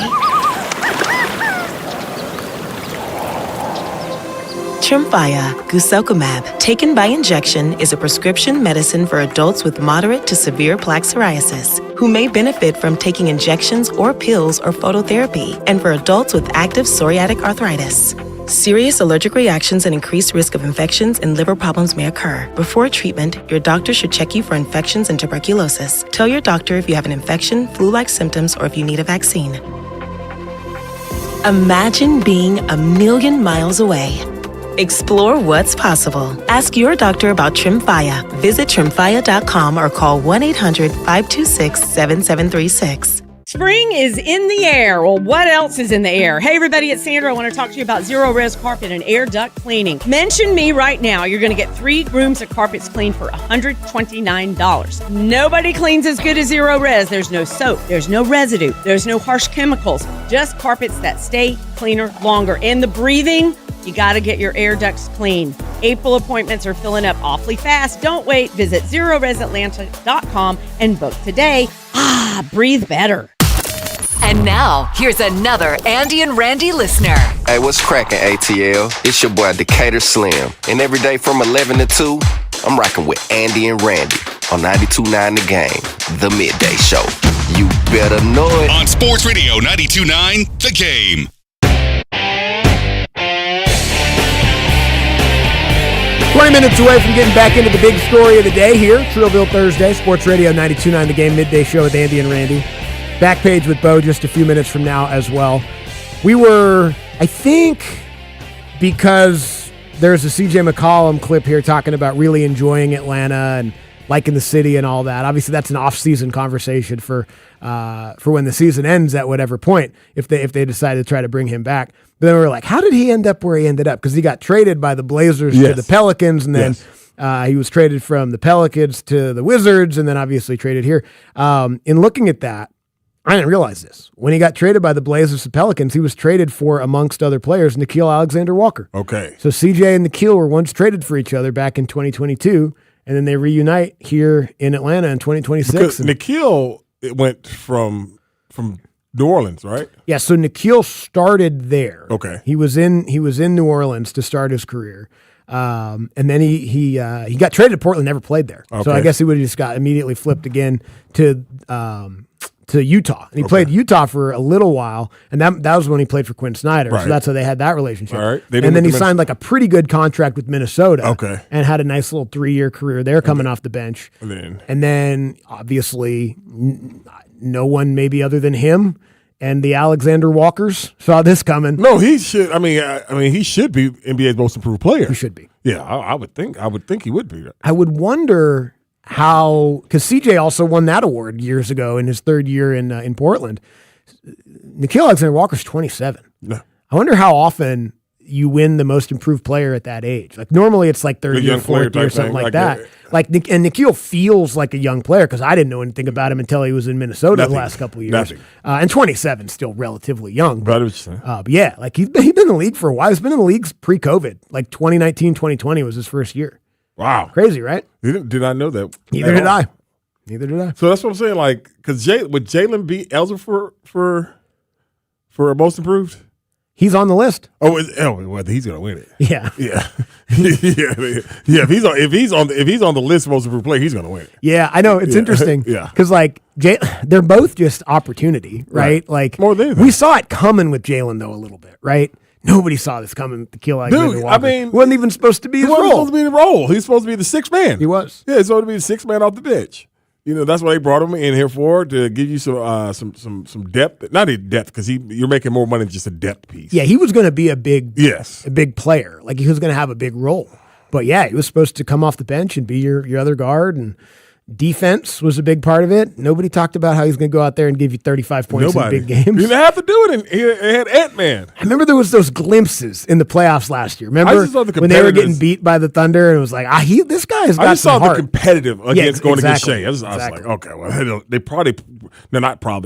Tremfya guselkumab, taken by injection, is a prescription medicine for adults with moderate to severe plaque psoriasis who may benefit from taking injections or pills or phototherapy, and for adults with active psoriatic arthritis. Serious allergic reactions and increased risk of infections and liver problems may occur. Before treatment, your doctor should check you for infections and tuberculosis. Tell your doctor if you have an infection, flu-like symptoms, or if you need a vaccine. Imagine being a million miles away. Explore what's possible. Ask your doctor about Tremfya. Visit Tremfya.com or call 1-800-526-7736. Spring is in the air. Well, what else is in the air? Hey, everybody, it's Sandra. I want to talk to you about Zero Res Carpet and Air Duct Cleaning. Mention me right now. You're going to get 3 rooms of carpets cleaned for $129. Nobody cleans as good as Zero Res. There's no soap. There's no residue. There's no harsh chemicals. Just carpets that stay cleaner longer. And the breathing, you got to get your air ducts clean. April appointments are filling up awfully fast. Don't wait. Visit ZeroResAtlanta.com and book today. Breathe better. And now, here's another Andy and Randy listener. Hey, what's cracking, ATL? It's your boy, Decatur Slim. And every day from 11 to 2, I'm rocking with Andy and Randy on 92.9 The Game, the midday show. You better know it. On Sports Radio 92.9 The Game. Minutes away from getting back into the big story of the day here. Trillville Thursday, Sports Radio 92.9 The Game, midday show with Andy and Randy. Back page with Bo just a few minutes from now as well. We were, I think, because there's a CJ McCollum clip here talking about really enjoying Atlanta and liking the city and all that. Obviously, that's an off-season conversation for when the season ends at whatever point, if they decide to try to bring him back. But then we were like, how did he end up where he ended up? Because he got traded by the Blazers to the Pelicans, and then he was traded from the Pelicans to the Wizards, and then obviously traded here. In looking at that, I didn't realize this. When he got traded by the Blazers to Pelicans, he was traded for, amongst other players, Nickeil Alexander-Walker. Okay. So CJ and Nickeil were once traded for each other back in 2022, and then they reunite here in Atlanta in 2026. Because Nickeil went from New Orleans, right? Yeah, so Nickeil started there. Okay. He was in New Orleans to start his career. And then he got traded to Portland, never played there. Okay. So I guess he would have just got immediately flipped again to Utah. And he played Utah for a little while, and that was when he played for Quinn Snyder. Right. So that's how they had that relationship. All right. And then he signed like a pretty good contract with Minnesota. Okay. And had a nice little 3-year career there coming off the bench. And then obviously no one maybe other than him and the Alexander Walkers saw this coming. No, he should. I mean, he should be NBA's most improved player. He should be. Yeah, I would think. I would think he would be. I would wonder how, because CJ also won that award years ago in his 3rd year in Portland. Nickeil Alexander-Walker's 27. Yeah. I wonder how often you win the most improved player at that age. Like normally it's like 30 or 40 or something like that. And Nickeil feels like a young player because I didn't know anything about him until he was in Minnesota the last couple of years. And 27 still relatively young. But yeah, like he's been in the league for a while. He's been in the league pre-COVID. Like 2019, 2020 was his first year. Wow. Crazy, right? Did not know that. Neither did I. Neither did I. So that's what I'm saying. Like, because would Jalen be eligible for most improved? He's on the list. Well, he's gonna win it. Yeah, yeah. If he's on the list of most improved player, he's gonna win it. Yeah, I know it's interesting. Yeah, because like they're both just opportunity, right? Like more than we saw it coming with Jalen though a little bit, right? Nobody saw this coming to kill Alexander Dude, Walker. I mean, wasn't even supposed to be his He wasn't role. to be the role. He's supposed to be the sixth man. He was. Yeah, he's supposed to be the sixth man off the bench. You know, that's why they brought him in here for, to give you some depth. Not a depth, because you're making more money than just a depth piece. Yeah, he was going to be a big player. Like he was going to have a big role. But yeah, he was supposed to come off the bench and be your other guard, and defense was a big part of it. Nobody talked about how he's going to go out there and give you 35 points in big games. You didn't have to do it. It had Ant-Man. I remember there was those glimpses in the playoffs last year. Remember when they were getting beat by the Thunder and it was like, this guy's got I just some saw heart. the competitive against going against Shea. I was exactly. like, okay, well,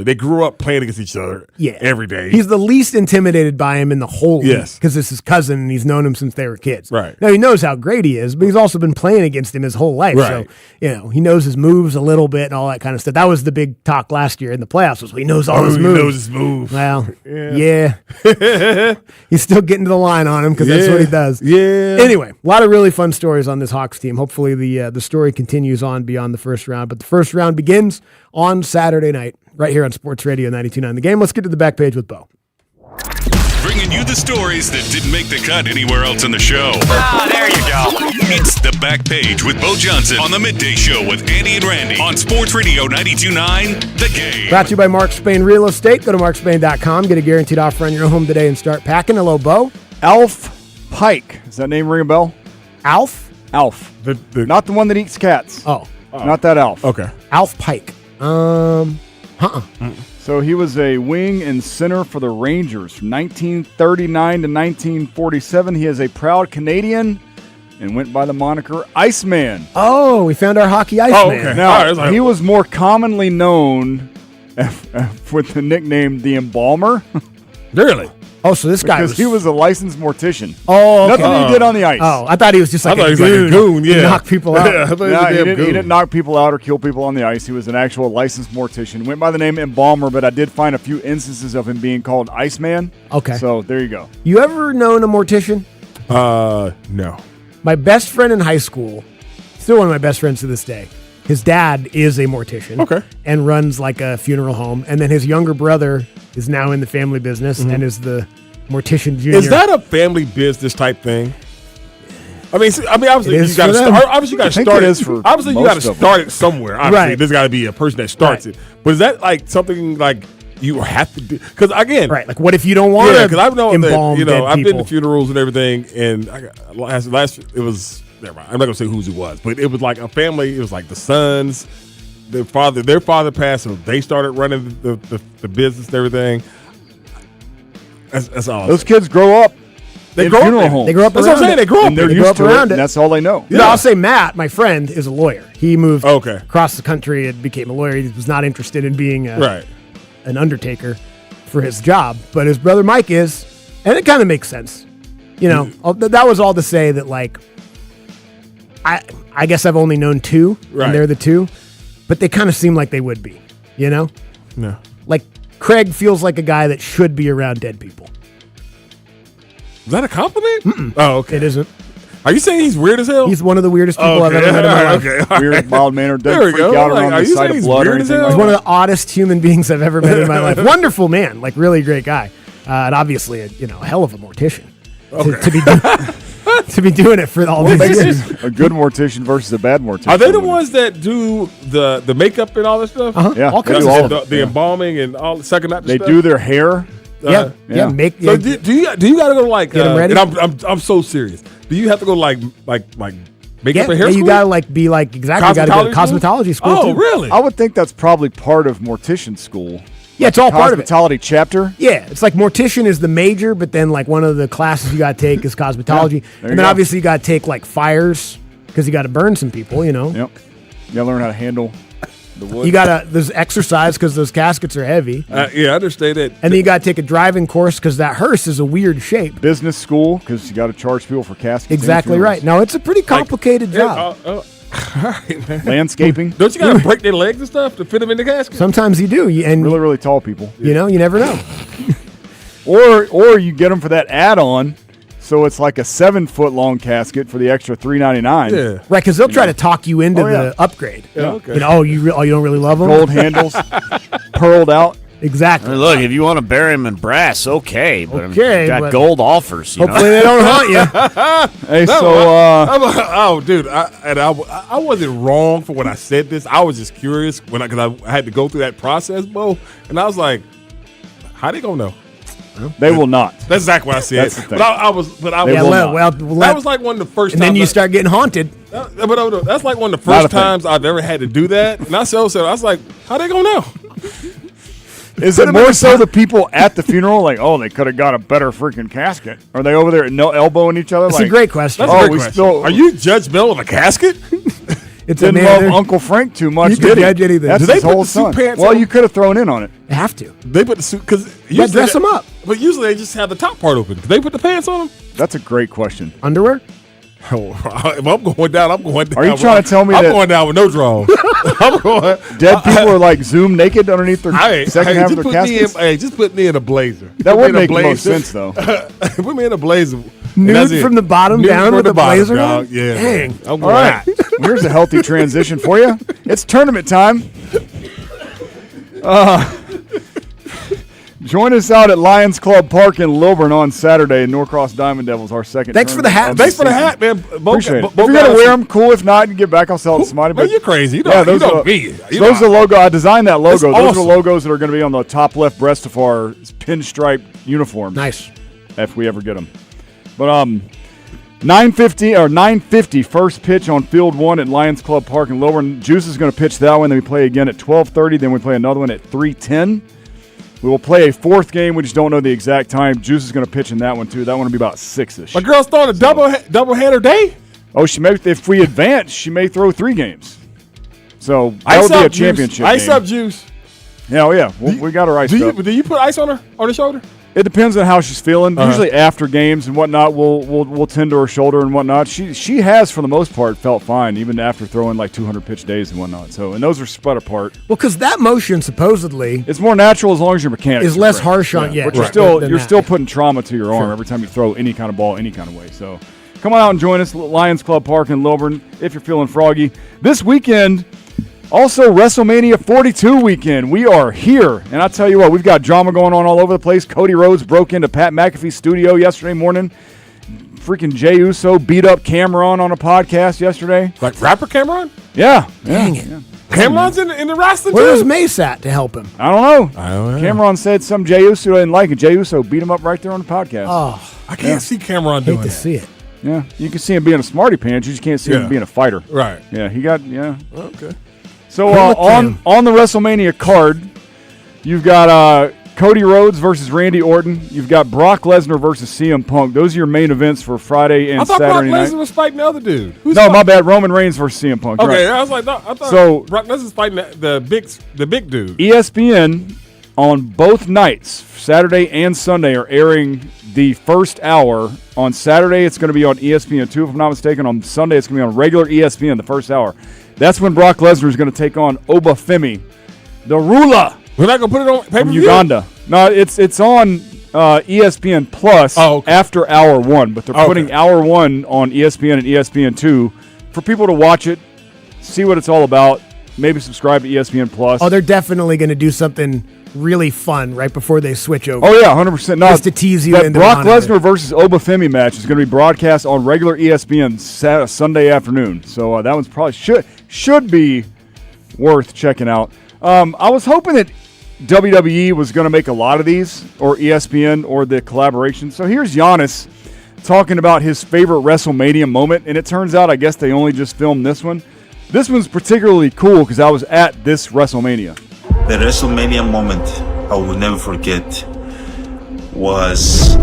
they grew up playing against each other every day. He's the least intimidated by him in the whole league. Yes. Because it's his cousin and he's known him since they were kids. Right. Now he knows how great he is, but he's also been playing against him his whole life. Right. So, he knows his moves a little bit and all that kind of stuff. That was the big talk last year in the playoffs, was he knows all his moves. He knows his moves. Well, yeah. He's still getting to the line on him because that's what he does. Yeah. Anyway, a lot of really fun stories on this Hawks team. Hopefully the story continues on beyond the first round. But the first round begins on Saturday night right here on Sports Radio 92.9 The Game. Let's get to the back page with Bo. Bringing you the stories that didn't make the cut anywhere else in the show. There you go. It's the back page with Bo Johnson on the Midday Show with Andy and Randy on Sports Radio 92.9 The Game. Brought to you by Mark Spain Real Estate. Go to markspain.com. Get a guaranteed offer on your home today and start packing. Hello, Bo. Alf Pike. Does that name ring a bell? Alf? Alf. Not the one that eats cats. Oh. Not that Alf. Okay. Alf Pike. So he was a wing and center for the Rangers from 1939 to 1947. He is a proud Canadian and went by the moniker Iceman. Oh, we found our hockey Iceman. okay. Now, he was more commonly known with the nickname the Embalmer. Really? Oh, so this guy because he was a licensed mortician. Oh, okay. Nothing he did on the ice. Oh, I thought he was just like a goon. He'd knock people out. Yeah, I thought he was No, a he damn didn't goon. knock people out or kill people on the ice. He was an actual licensed mortician. Went by the name Embalmer, but I did find a few instances of him being called Iceman. Okay. So there you go. You ever known a mortician? No. My best friend in high school, still one of my best friends to this day, his dad is a mortician. Okay. And runs like a funeral home. And then his younger brother is now in the family business and is the mortician junior. Is that a family business type thing? I mean, obviously It you is got to for them. start. Obviously, you got I to think start it it. is for Obviously, you most got to of start it somewhere. Obviously, Right. there's got to be a person that starts it. But is that like something like you have to do? Because again, right? Like, what if you don't want to because I've known that, embalm dead I've been people? to funerals and everything, and last it was. Never mind. I'm not gonna say whose it was, but it was like a family. It was like the sons, their father passed, so they started running the business and everything. That's all. Those kids grow up. They in grow up funeral in it. homes. They grow up That's what I'm around saying. it. They grow up And they're in it. grow used up to it, around and it. that's all they know. No, I'll say Matt, my friend, is a lawyer. He moved Okay. across the country and became a lawyer. He was not interested in being an undertaker for his job, but his brother Mike is, and it kind of makes sense. That was all to say that, like, I guess I've only known two, Right. and they're the two, but they kind of seem like they would be, No. Like, Craig feels like a guy that should be around dead people. Is that a compliment? Oh, okay. It isn't. Are you saying he's weird as hell? He's one of the weirdest people I've ever met in my life. Okay. Weird, mild-mannered, There doesn't we freak go. out Like, around are the you sight saying of he's blood or weird as anything hell? He's like one that. of the oddest human beings I've ever met in my life. Wonderful man, like really great guy, and obviously a hell of a mortician to be doing it for all these years. A good mortician versus a bad mortician. Are they the ones that do the makeup and all that stuff? Yeah, all they kinds do of all stuff. of it. The embalming and all the second out. They do their hair. Yeah. Yeah. Make So do you got to go like? Get 'em ready? And I'm so serious. Do you have to go like makeup and hair you school? gotta be like exactly. You gotta go to cosmetology school. Oh, too. really? I would think that's probably part of mortician school. Yeah, it's all part of it. Cosmetology chapter. Yeah, it's like mortician is the major, but then like one of the classes you got to take is cosmetology, you and then go. obviously you got to take like fires because you got to burn some people. Yep. You gotta learn how to handle the wood. You gotta there's exercise because those caskets are heavy, Yeah, I understand that. and then you got to take a driving course because that hearse is a weird shape. Business school because you got to charge people for caskets. and Exactly funerals. right. Now it's a pretty complicated job. all right, man. Landscaping. Don't you got to break their legs and stuff to fit them in the casket? Sometimes you do, and Really, really tall people. you never know. Or you get them for that add-on, so it's like a 7-foot long casket for the extra $3.99. Yeah, right. Because they'll try to talk you into the upgrade. Yeah, okay. You know, you don't really love them. Gold handles, pearled out. Exactly. I mean, look, if you want to bury them in brass, okay, but got gold offers. Hopefully they don't haunt you. Hey, dude, I wasn't wrong for when I said this. I was just curious because I had to go through that process, Bo, and I was like, how they gonna know? They will not. That's exactly what I said. That's the thing. That was like one of the first and times. then you start getting haunted. But that's like one of the first times I've ever had to do that. And I was like, how they gonna know? Is it more so the people at the funeral, like, oh, they could have got a better freaking casket? Are they over there elbowing each other? That's like, a great question. That's a great question. Are you judgmental of a casket? Didn't love Uncle Frank too much, You did can he? judge anything. That's Do they his put whole the suit son. pants Well, on? you could have thrown in on it. They have to. They put the suit because dress them up. But usually they just have the top part open. Do they put the pants on them? That's a great question. Underwear? If I'm going down, I'm going down. Are you trying to tell me I'm that going down with no drawers? I'm going. dead people are like Zoom naked underneath their second half of their caskets? Just put me in a blazer. That would make the most sense, though. Put me in a blazer. Nude from the bottom down with the blazer dog. on? Yeah. Dang. I'm All going right. Well, here's a healthy transition for you. It's tournament time. Join us out at Lions Club Park in Lilburn on Saturday. Norcross Diamond Devils, our second. Thanks for the hat. Thanks for the hat, man. Appreciate it. If you're going to wear them, cool. If not, you get back. I'll sell it to somebody. Man, you're crazy. You those don't are be. Those are the logo. I designed that logo. That's Those awesome. are the logos that are going to be on the top left breast of our pinstripe uniform. Nice. If we ever get them. But 9:50 first pitch on Field 1 at Lions Club Park in Lilburn. Juice is going to pitch that one. Then we play again at 12:30. Then we play another one at 3:10. We will play a fourth game. We just don't know the exact time. Juice is going to pitch in that one, too. That one will be about 6-ish. My girl's throwing a double header day? Oh, she may. If we advance, she may throw 3 games. So that would be a championship Ice game. up, Juice. Yeah, we got her iced up. Do you put ice on her shoulder? It depends on how she's feeling. Usually after games and whatnot, we'll tend to her shoulder and whatnot. She has, for the most part, felt fine, even after throwing like 200 pitch days and whatnot. So, and those are spread apart. Well, because that motion supposedly it's more natural as long as your mechanics is less harsh on. But you're still putting trauma to your arm every time you throw any kind of ball, any kind of way. So, come on out and join us, Lions Club Park in Lilburn, if you're feeling froggy this weekend. Also, WrestleMania 42 weekend. We are here. And I tell you what, we've got drama going on all over the place. Cody Rhodes broke into Pat McAfee's studio yesterday morning. Freaking Jey Uso beat up Cameron on a podcast yesterday. Like rapper Cameron? Yeah. Dang it. Yeah. Cameron's in the wrestling Where too? was Mace at to help him? I don't know. Cameron said some Jey Uso didn't like it. Jey Uso beat him up right there on the podcast. Oh, I can't see Cameron hate doing to that. see it. Yeah, you can see him being a smarty pants. You just can't see him being a fighter. Right. Yeah, he got, yeah. Okay. So on the WrestleMania card, you've got Cody Rhodes versus Randy Orton. You've got Brock Lesnar versus CM Punk. Those are your main events for Friday and I thought Saturday Brock night. Lesnar was fighting the other dude. No, my bad. Roman Reigns versus CM Punk. Okay, right. I was like, no, I thought So- Brock Lesnar's fighting the big dude. ESPN on both nights, Saturday and Sunday, are airing the first hour. On Saturday, it's going to be on ESPN2, if I'm not mistaken. On Sunday, it's going to be on regular ESPN, the first hour. That's when Brock Lesnar is going to take on Obafemi, the ruler. We're not going to put it on From pay-per-view? Uganda. No, it's on ESPN Plus after hour 1, but they're putting hour 1 on ESPN and ESPN2 for people to watch it, see what it's all about, maybe subscribe to ESPN Plus. Oh, they're definitely going to do something really fun right before they switch over. Oh, yeah, 100%. No, just to tease you that into Brock wanting it. Lesnar versus Obafemi match is going to be broadcast on regular ESPN Sunday afternoon. So that one's probably should be worth checking out. I was hoping that WWE was going to make a lot of these, or ESPN, or the collaboration. So here's Giannis talking about his favorite WrestleMania moment, and it turns out I guess they only just filmed this one. This one's particularly cool because I was at this WrestleMania. The WrestleMania moment I will never forget was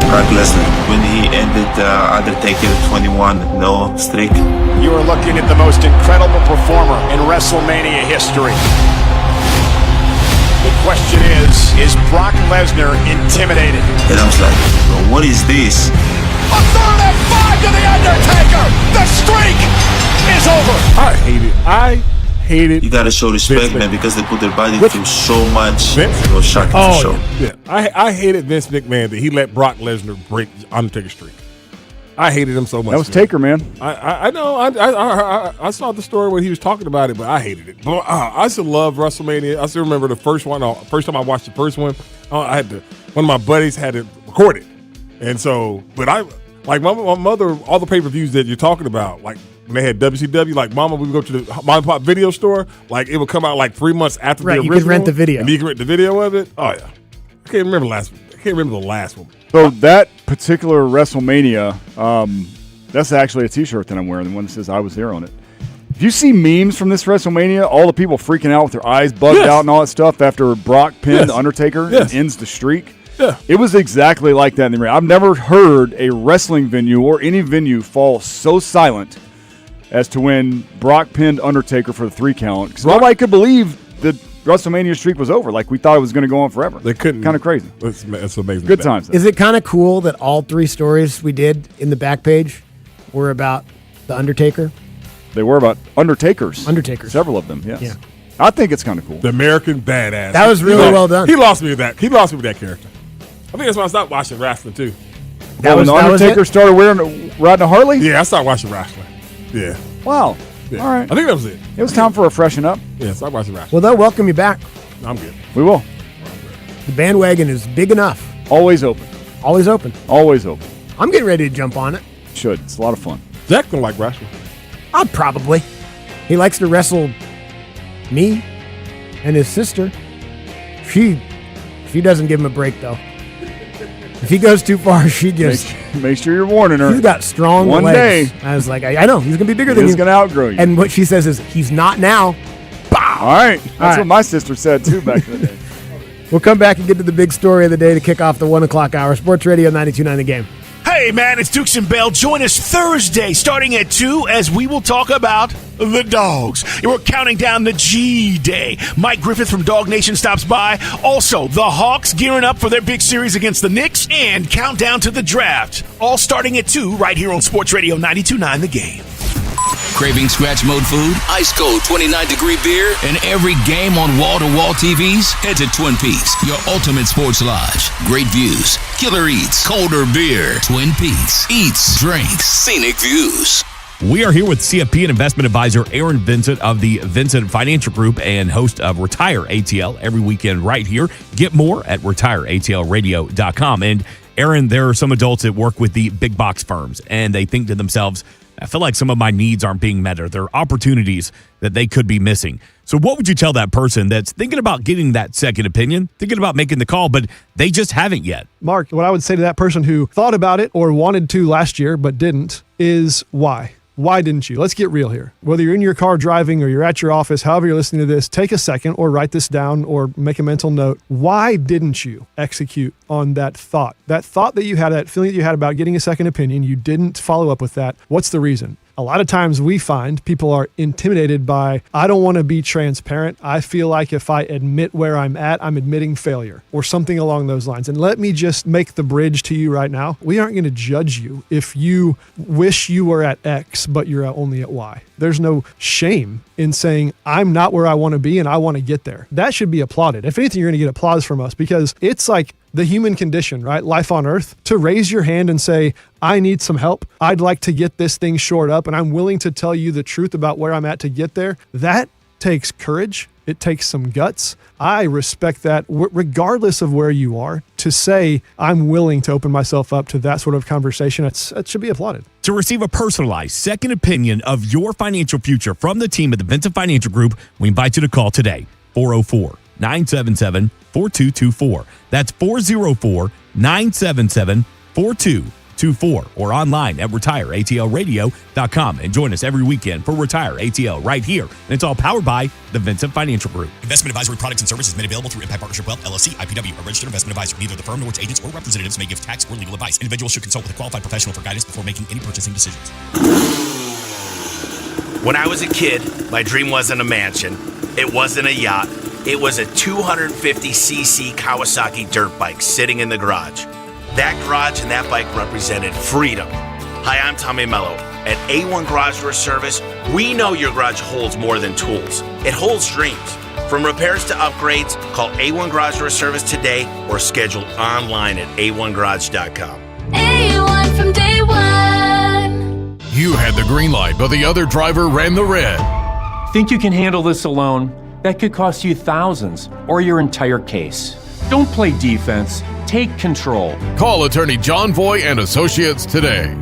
Brock Lesnar when he ended Undertaker 21-0 streak. You are looking at the most incredible performer in WrestleMania history. The question is Brock Lesnar intimidated? And I was like, well, what is this? A third and 5 to The Undertaker! The streak is over! I hated. You gotta show respect, man, because they put their body through so much. It was shocking for sure. Yeah. I hated Vince McMahon that he let Brock Lesnar break Undertaker's streak. I hated him so much. That was Taker, man. I know. I saw the story where he was talking about it, but I hated it. But, I still love WrestleMania. I still remember the first one. First time I watched the first one, one of my buddies had it recorded, and so. But my mother, all the pay-per-views that you're talking about, like when they had WCW, like Mama would go to the mom and pop video store, like it would come out like 3 months after the original. You could rent the video, and you could rent the video of it. Oh yeah, I can't remember the last one. So that particular WrestleMania, that's actually a T-shirt that I'm wearing, the one that says "I was there" on it. If you see memes from this WrestleMania, all the people freaking out with their eyes bugged out and all that stuff after Brock pinned the Undertaker and ends the streak. Yeah. It was exactly like that in the ring. I've never heard a wrestling venue or any venue fall so silent as to when Brock pinned Undertaker for the 3 count. Because nobody could believe the WrestleMania streak was over. Like, we thought it was going to go on forever. They couldn't. Kind of crazy. It's amazing. Good times. Is it kind of cool that all 3 stories we did in the back page were about the Undertaker? They were about Undertakers. Several of them, yes. Yeah. I think it's kind of cool. The American Badass. That was really well done. He lost me with that. He lost me with that character. I think that's why I stopped watching wrestling too. When the Undertaker started riding a Harley? Yeah, I started watching wrestling. Yeah. Wow. Yeah. All right. I think that was it. It was time for a freshen up. Yeah, start watching wrestling. Well, they'll welcome you back. I'm good. We will. The bandwagon is big enough. Always open. Always open. Always open. I'm getting ready to jump on it. Should. It's a lot of fun. Zach don't like wrestling. I'll probably. He likes to wrestle me and his sister. She doesn't give him a break, though. If he goes too far, she just... Make sure you're warning her. He's got strong One legs. day. I was like, I know. He's going to be bigger than you. He's going to outgrow you. And what she says is, he's not now. Bow! All right. That's what my sister said, too, back in the day. We'll come back and get to the big story of the day to kick off the 1 o'clock hour. Sports Radio 92.9 The Game. Hey, man, it's Dukes and Bell. Join us Thursday starting at 2 as we will talk about the dogs. And we're counting down the G-Day. Mike Griffith from Dog Nation stops by. Also, the Hawks gearing up for their big series against the Knicks and countdown to the draft. All starting at 2 right here on Sports Radio 92.9 The Game. Craving scratch mode food, ice cold 29-degree beer, and every game on wall-to-wall TVs? Head to Twin Peaks, your ultimate sports lodge. Great views, killer eats, colder beer. Twin Peaks, eats, drinks, scenic views. We are here with CFP and investment advisor Aaron Vincent of the Vincent Financial Group and host of Retire ATL every weekend right here. Get more at retireatlradio.com. And Aaron, there are some adults that work with the big box firms, and they think to themselves, I feel like some of my needs aren't being met, or there are opportunities that they could be missing. So what would you tell that person that's thinking about getting that second opinion, thinking about making the call, but they just haven't yet? Mark, what I would say to that person who thought about it or wanted to last year but didn't is why? Why didn't you? Let's get real here. Whether you're in your car driving or you're at your office, however you're listening to this, take a second or write this down or make a mental note. Why didn't you execute on that thought? That thought that you had, that feeling that you had about getting a second opinion, you didn't follow up with that. What's the reason? A lot of times we find people are intimidated by, I don't want to be transparent. I feel like if I admit where I'm at, I'm admitting failure or something along those lines. And let me just make the bridge to you right now. We aren't going to judge you if you wish you were at X, but you're only at Y. There's no shame in saying, I'm not where I want to be and I want to get there. That should be applauded. If anything, you're going to get applause from us because it's like the human condition, right? Life on earth, to raise your hand and say, I need some help. I'd like to get this thing shored up and I'm willing to tell you the truth about where I'm at to get there. That takes courage. It takes some guts. I respect that regardless of where you are, to say I'm willing to open myself up to that sort of conversation. That should be applauded. To receive a personalized second opinion of your financial future from the team at the Vincent Financial Group, we invite you to call today, 404-977-4224. That's 404-977-4224. Or online at retireatlradio.com and join us every weekend for Retire ATL right here. And it's all powered by the Vincent Financial Group. Investment advisory products and services made available through Impact Partnership Wealth, LLC, IPW, a registered investment advisor. Neither the firm nor its agents or representatives may give tax or legal advice. Individuals should consult with a qualified professional for guidance before making any purchasing decisions. When I was a kid, my dream wasn't a mansion. It wasn't a yacht. It was a 250cc Kawasaki dirt bike sitting in the garage. That garage and that bike represented freedom. Hi, I'm Tommy Mello. At A1 Garage Door Service, we know your garage holds more than tools. It holds dreams. From repairs to upgrades, call A1 Garage Door Service today or schedule online at a1garage.com. A1 from day one. You had the green light, but the other driver ran the red. Think you can handle this alone? That could cost you thousands or your entire case. Don't play defense. Take control. Call attorney John Voy and Associates today.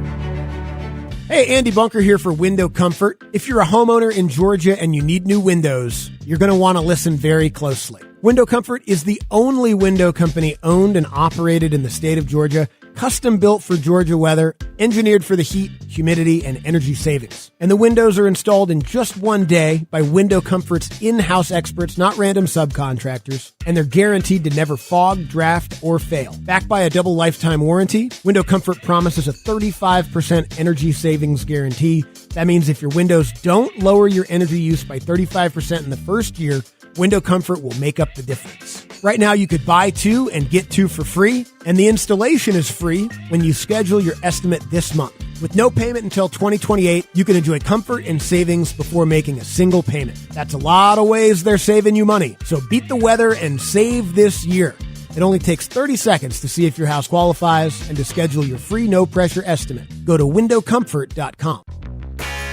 Hey, Andy Bunker here for Window Comfort. If you're a homeowner in Georgia and you need new windows, you're going to want to listen very closely. Window Comfort is the only window company owned and operated in the state of Georgia, custom built for Georgia weather, engineered for the heat, humidity, and energy savings. And the windows are installed in just one day by Window Comfort's in-house experts, not random subcontractors, and they're guaranteed to never fog, draft, or fail. Backed by a double lifetime warranty, Window Comfort promises a 35% energy savings guarantee. That means if your windows don't lower your energy use by 35% in the first year, Window Comfort will make up the difference. Right now, you could buy 2 and get 2 for free, and the installation is free when you schedule your estimate this month. With no payment until 2028, you can enjoy comfort and savings before making a single payment. That's a lot of ways they're saving you money. So beat the weather and save this year. It only takes 30 seconds to see if your house qualifies and to schedule your free no-pressure estimate. Go to windowcomfort.com.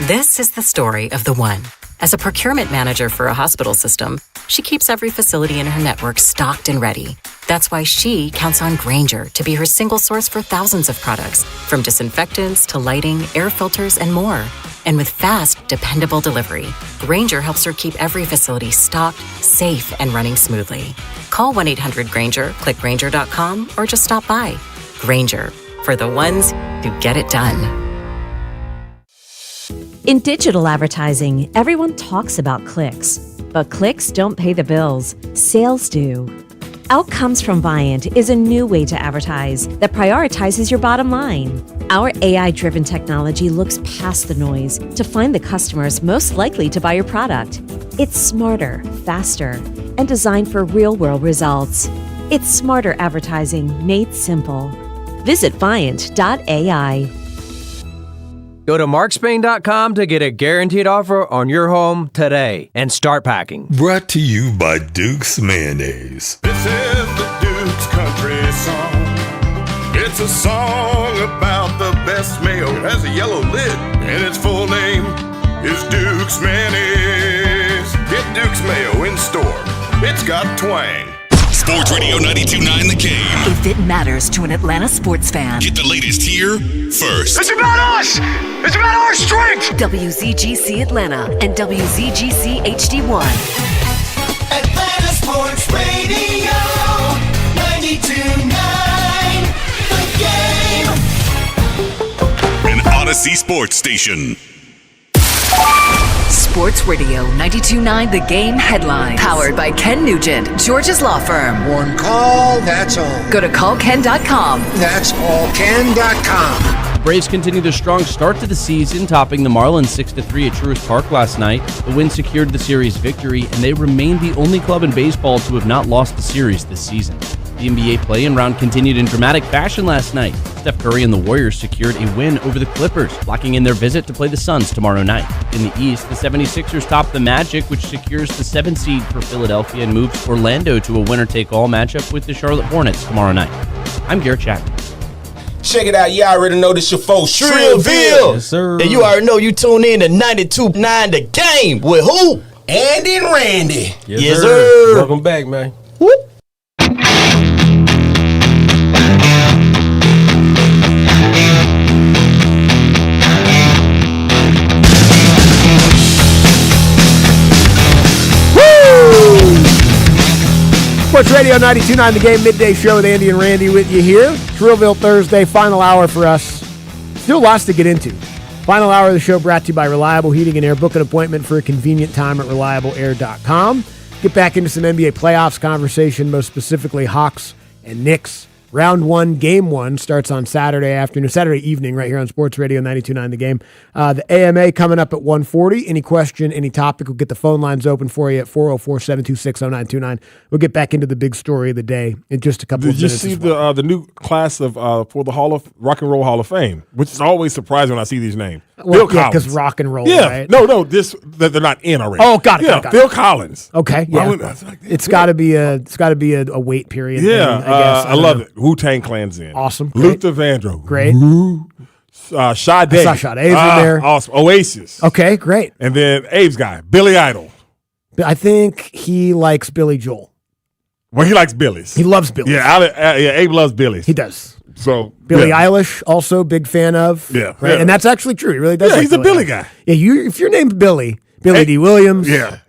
This is the story of the one. As a procurement manager for a hospital system, she keeps every facility in her network stocked and ready. That's why she counts on Grainger to be her single source for thousands of products, from disinfectants to lighting, air filters, and more. And with fast, dependable delivery, Grainger helps her keep every facility stocked, safe, and running smoothly. Call 1-800-GRAINGER, click Grainger.com, or just stop by. Grainger, for the ones who get it done. In digital advertising, everyone talks about clicks, but clicks don't pay the bills. Sales do. Outcomes from Viant is a new way to advertise that prioritizes your bottom line. Our AI-driven technology looks past the noise to find the customers most likely to buy your product. It's smarter, faster, and designed for real-world results. It's smarter advertising made simple. Visit Viant.ai. Go to markspain.com to get a guaranteed offer on your home today and start packing. Brought to you by Duke's Mayonnaise. This is the Duke's Country Song. It's a song about the best mayo. It has a yellow lid, and its full name is Duke's Mayonnaise. Get Duke's Mayo in store. It's got twang. Sports Radio 92.9 The Game. If it matters to an Atlanta sports fan. Get the latest here first. It's about us! It's about our strength! WZGC Atlanta and WZGC HD1. Atlanta Sports Radio 92.9 The Game. An Odyssey Sports Station. Sports Radio 92.9 The Game headline. Powered by Ken Nugent, Georgia's law firm. One call, that's all. Go to callken.com. That's all. Ken.com. Braves continue their strong start to the season, topping the Marlins 6-3 at Truist Park last night. The win secured the series victory, and they remain the only club in baseball to have not lost the series this season. The NBA play-in round continued in dramatic fashion last night. Steph Curry and the Warriors secured a win over the Clippers, locking in their visit to play the Suns tomorrow night. In the East, the 76ers topped the Magic, which secures the 7th seed for Philadelphia and moves Orlando to a winner-take-all matchup with the Charlotte Hornets tomorrow night. I'm Garrett Chapman. Check it out, you already know this your folks, Shrillville. Yes, sir. And you already know you tune in to 92.9 The Game with who? Andy and Randy. Yes, sir. Welcome back, man. Whoop. Sports Radio 92.9 The Game midday show with Andy and Randy with you here. Shrillville Thursday, final hour for us. Still lots to get into. Final hour of the show brought to you by Reliable Heating and Air. Book an appointment for a convenient time at reliableair.com. Get back into some NBA playoffs conversation, most specifically Hawks and Knicks. Round 1, Game 1 starts on Saturday evening right here on Sports Radio 92.9 The Game. The AMA coming up at 1:40. Any question, any topic, we'll get the phone lines open for you at 404-726-0929. We'll get back into the big story of the day in just a couple of minutes. Did you see the new class of for the Rock and Roll Hall of Fame, which is always surprising when I see these names. Well, Phil Collins. because rock and roll, Yeah, right? no, that they're not in already. Oh, got it. Phil Collins. Okay, yeah. It's got to be a wait period. Yeah, thing, I guess. I love it. Wu-Tang Clan's in. Awesome. Luther Vandross. Great. Sade. I saw Sade's in there. Awesome. Oasis. Okay, great. And then Abe's guy, Billy Idol. I think he likes Billy Joel. Well, he likes Billy's. He loves Billy's. Yeah, Abe loves Billy's. He does. So Billie Eilish, also big fan of. Yeah, right. yeah. And that's actually true. He really does. Yeah, like he's a Billy Eilish. guy. Yeah, if your name's Billy D. Williams. Yeah.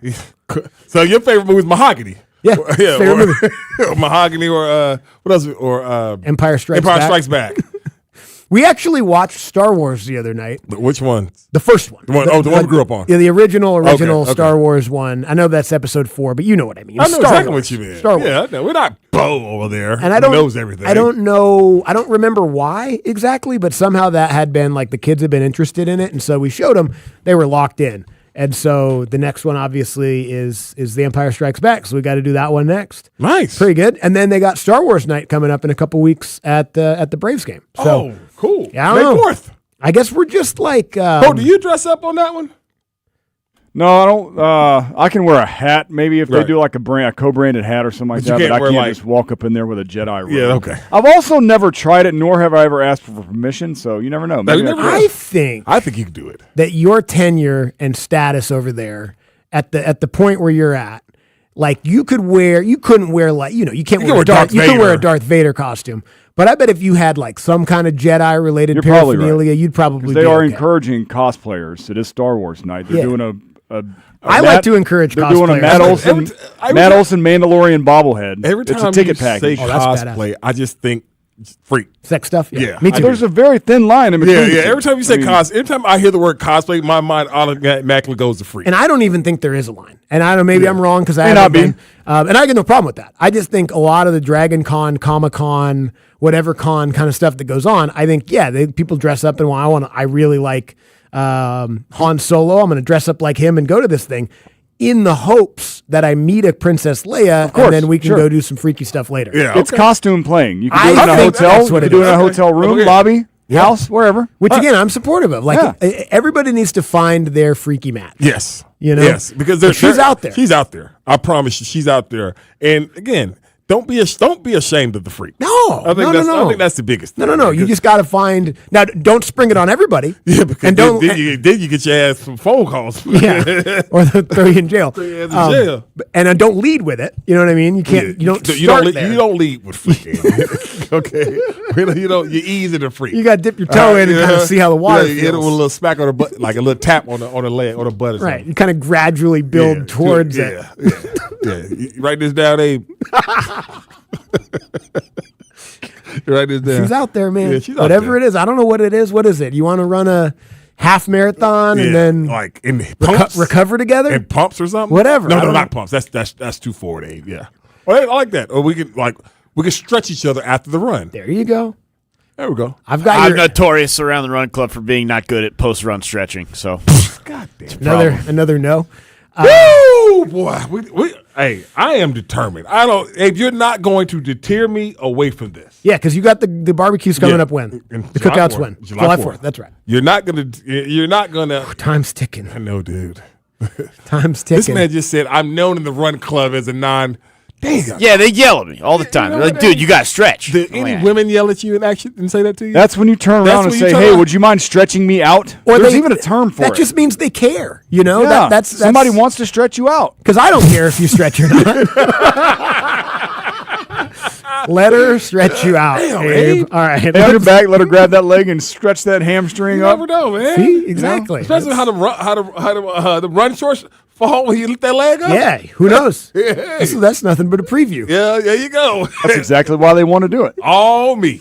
So your favorite movie is Mahogany. Yeah, favorite movie. Or Mahogany, or what else? Or Empire Strikes Back. Strikes Back. We actually watched Star Wars the other night. Which one? The first one. The one we grew up on. Yeah, the original Okay. Star Wars one. I know that's episode 4, but you know what I mean. I know Star exactly Wars. what you mean. Star Wars. Yeah, I know. We're not Bo over there. And who knows everything. I don't know. I don't remember why exactly, but somehow that had been like the kids had been interested in it, and so we showed them. They were locked in, and so the next one obviously is The Empire Strikes Back. So we got to do that one next. Nice, pretty good. And then they got Star Wars night coming up in a couple weeks at the Braves game. So, cool. Yeah, I May don't know. 4th. I guess we're just like. Bo, do you dress up on that one? No, I don't. I can wear a hat, maybe if they Right. do like a co-branded hat or something like But you that. can't But I wear, can't like- just walk up in there with a Jedi robe. Yeah, okay. I've also never tried it, nor have I ever asked for permission. So you never know. Maybe I think you can do it. That your tenure and status over there at the point where you're at, like you couldn't wear like you can't wear Darth you can wear a Vader. Darth Vader costume. But I bet if you had like some kind of Jedi related You're probably paraphernalia, right. you'd probably 'Cause be they are okay. encouraging cosplayers. It is Star Wars night. They're Yeah. doing a I like to encourage They're doing a cosplayers. Matt Olson, Matt Olson Mandalorian bobblehead. Every time it's a ticket you package. say cosplay, I just think freak. Sex stuff? Yeah. Me too. There's a very thin line in between. Yeah, the yeah. two. Every time you say I mean, every time I hear the word cosplay, my mind automatically goes to freak. And I don't even think there is a line. And I don't. Maybe I'm wrong because I May haven't not be. been. And I get no problem with that. I just think a lot of the Dragon Con, Comic Con, whatever con kind of stuff that goes on. I think people dress up and I really like Han Solo. I'm going to dress up like him and go to this thing, in the hopes that I meet a Princess Leia, course, and then we can sure. go do some freaky stuff later. Yeah, It's costume playing. You can do it I in a think hotel. that's You what can it do it is. in a hotel room, Okay. lobby, Yeah. house, wherever. Which again, I'm supportive of. Like Yeah. everybody needs to find their freaky match. Yes. You know? Yes, because she's out there. She's out there. I promise you, she's out there. And again, don't be ashamed of the freak. No, I think no. I think that's the biggest thing. No. You just got to find. Now, don't spring it on everybody. Yeah, because and don't. then you get your ass some phone calls. Yeah, or they'll throw you in jail. Throw you in jail. And don't lead with it. You know what I mean? You can't. You don't. You start don't. there. You don't lead with freaking. Okay. You don't. You ease into freak. You got to dip your toe in and kind of see how the water You hit it feels. with a little smack on the butt, like a little tap on the leg or the butt. Or Right. something. You kind of gradually build towards it. Yeah. You write this down, Abe. You write this down. She's out there, man. Yeah, she's out Whatever there. it is, I don't know what it is. What is it? You want to run a half marathon and then like in pumps recover together in pumps or something? Whatever. I No, don't not know. pumps. That's too forward, Abe. Yeah. Well, I like that. Or we can stretch each other after the run. There you go. There we go. I've got I'm your, notorious around the run club for being not good at post run stretching. So, another no. Woo, boy. Hey, I am determined. Abe, you're not going to deter me away from this. Yeah, because you got the barbecues coming Yeah. up when? In The July cookouts 4th. when? July 4th. That's right. You're not gonna. Time's ticking. I know, dude. Time's ticking. This man just said, I'm known in the run club as a non. Damn. yeah, they yell at me all the time. They're like, dude, you got to stretch. Did any women yell at you and say that to you? That's when you turn That's around and when you say, turn "Hey, around. would you mind stretching me out?" Or There's they- even a term for that it. just means they care. You know, Yeah. that's somebody wants to stretch you out. Because I don't care if you stretch or not. Let her stretch you out, Damn, Abe. Abe. All right. Hey, on your back, let her grab that leg and stretch that hamstring You up. never know, man. See? Exactly. Especially how the run shorts fall when you lift that leg up. Yeah, who knows? Yeah. That's nothing but a preview. Yeah, there you go. That's exactly why they want to do it. All me.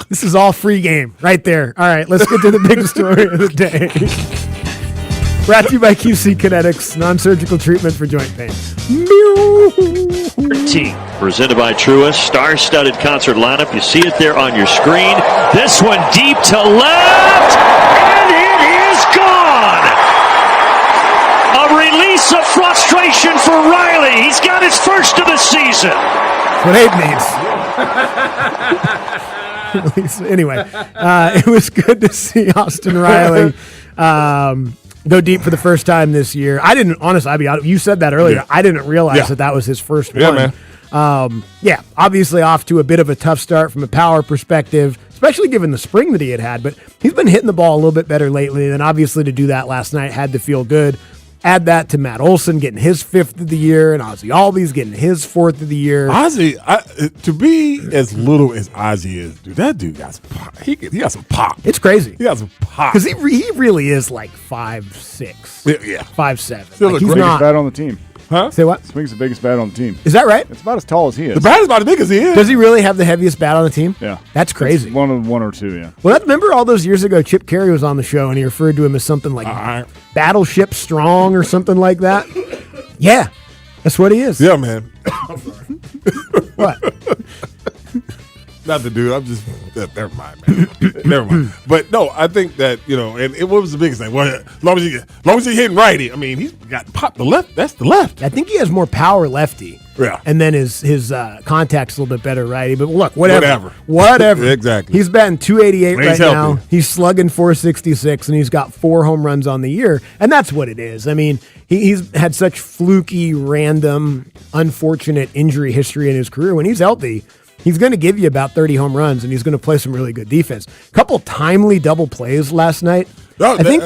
This is all free game right there. All right, let's get to the big story of the day. Brought to you by QC Kinetics, non-surgical treatment for joint pain. 13, presented by Truist, star-studded concert lineup. You see it there on your screen. This one deep to left, and it is gone. A release of frustration for Riley. He's got his first of the season. That's what Abe needs. Anyway, it was good to see Austin Riley go deep for the first time this year. I didn't, honestly, you said that earlier. Yeah. I didn't realize that was his first one. Man. Obviously off to a bit of a tough start from a power perspective, especially given the spring that he had. But he's been hitting the ball a little bit better lately. And obviously to do that last night had to feel good. Add that to Matt Olson getting his 5th of the year and Ozzie Albies getting his 4th of the year. Ozzie, to be as little as Ozzie is, dude, that dude got some pop. He got some pop. It's crazy. He got some pop. Because he really is like 5'6". Yeah. 5'7". Still Like, the he's biggest not. bat on the team. Huh? Say what? Swing's the biggest bat on the team. Is that right? It's about as tall as he is. The bat is about as big as he is. Does he really have the heaviest bat on the team? Yeah. That's crazy. It's one or two, yeah. Well, remember all those years ago, Chip Carey was on the show and he referred to him as something like Battleship Strong or something like that. Yeah, that's what he is. Yeah, man. What? Not the dude. I'm just never mind, man. Never mind. But no, I think that and what was the biggest thing? Well, as long as you're hitting righty. I mean, he's got pop the left. That's the left. I think he has more power lefty. Yeah. And then his contact's a little bit better righty. But look, whatever. Exactly. He's batting 288 When right he's now. healthy. He's slugging 466, and he's got 4 home runs on the year. And that's what it is. I mean, he's had such fluky, random, unfortunate injury history in his career. When he's healthy, he's going to give you about 30 home runs, and he's going to play some really good defense. Couple timely double plays last night. No, I think.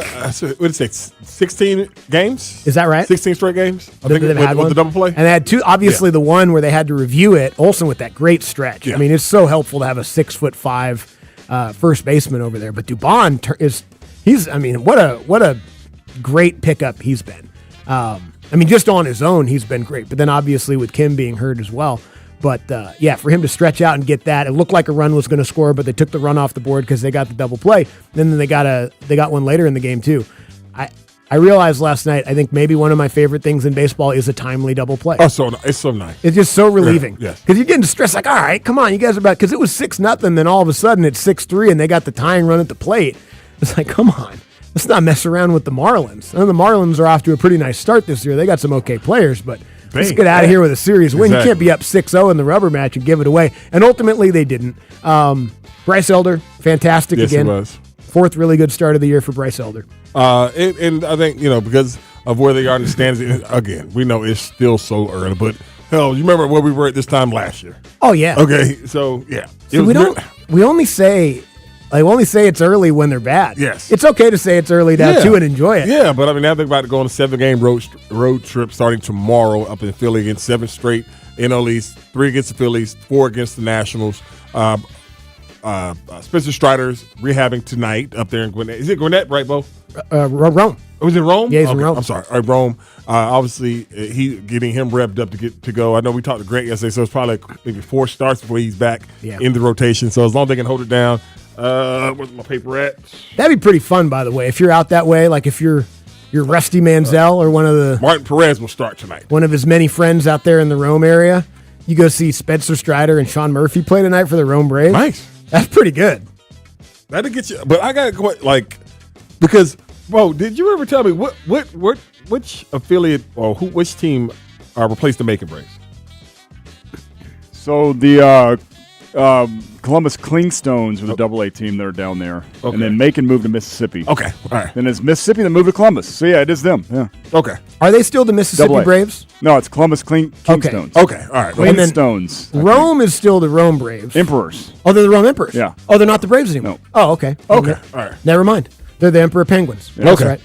what did it say? 16 games? Is that right? 16 straight games? I think They've had with one. the double play? And they had 2. Obviously, the one where they had to review it, Olsen with that great stretch. Yeah. I mean, it's so helpful to have a 6'5" first baseman over there. But Dubon what a great pickup he's been. I mean, just on his own, he's been great. But then obviously with Kim being hurt as well. But for him to stretch out and get that, it looked like a run was going to score, but they took the run off the board because they got the double play. Then they got one later in the game too. I realized last night, I think maybe one of my favorite things in baseball is a timely double play. Oh, it's so nice. It's just so relieving. Yes. Because you're getting stressed, like, all right, come on, you guys are about, because it was 6-0, then all of a sudden it's 6-3, and they got the tying run at the plate. It's like, come on, let's not mess around with the Marlins. And the Marlins are off to a pretty nice start this year. They got some okay players, but let's get out of here with a series win. Exactly. You can't be up 6-0 in the rubber match and give it away. And ultimately, they didn't. Bryce Elder, fantastic Yes, again. he was. 4th really good start of the year for Bryce Elder. And I think, because of where they are in the standings, again, we know it's still so early, but hell, you remember where we were at this time last year? Oh, yeah. Okay, so, yeah. So we only say it's early when they're bad. Yes. It's okay to say it's early now, too, and enjoy it. Yeah, but I mean, now they're about to go on a 7-game road trip starting tomorrow up in Philly against 7 straight NL East, 3 against the Phillies, 4 against the Nationals. Spencer Strider's rehabbing tonight up there in Gwinnett. Is it Gwinnett, right, Bo? Rome. Was it Rome? Yeah, he's in Rome. I'm sorry. All right, Rome. Obviously, he getting him revved up to go. I know we talked to Grant yesterday, so it's probably maybe 4 starts before he's back in the rotation. So as long as they can hold it down. Where's my paper at? That'd be pretty fun, by the way. If you're out that way, like if you're Rusty Manziel or one of the Martin Perez will start tonight. One of his many friends out there in the Rome area, you go see Spencer Strider and Sean Murphy play tonight for the Rome Braves. Nice. That's pretty good. That'll get you. But I got because Bo, did you ever tell me which affiliate or which team replaced the Macon Braves? So the Columbus Clingstones were the AA team that are down there. Okay. And then Macon moved to Mississippi. Okay, all right. Then it's Mississippi that moved to Columbus. So, yeah, it is them. Yeah. Okay. Are they still the Mississippi AA. Braves? No, it's Columbus Clingstones. Okay, all right. Clingstones. Rome is still the Rome Braves. Emperors. Oh, they're the Rome Emperors? Yeah. Oh, they're not the Braves anymore? No. Oh, okay. Okay, all right. Never mind. They're the Emperor Penguins. Yeah. That's Okay. right.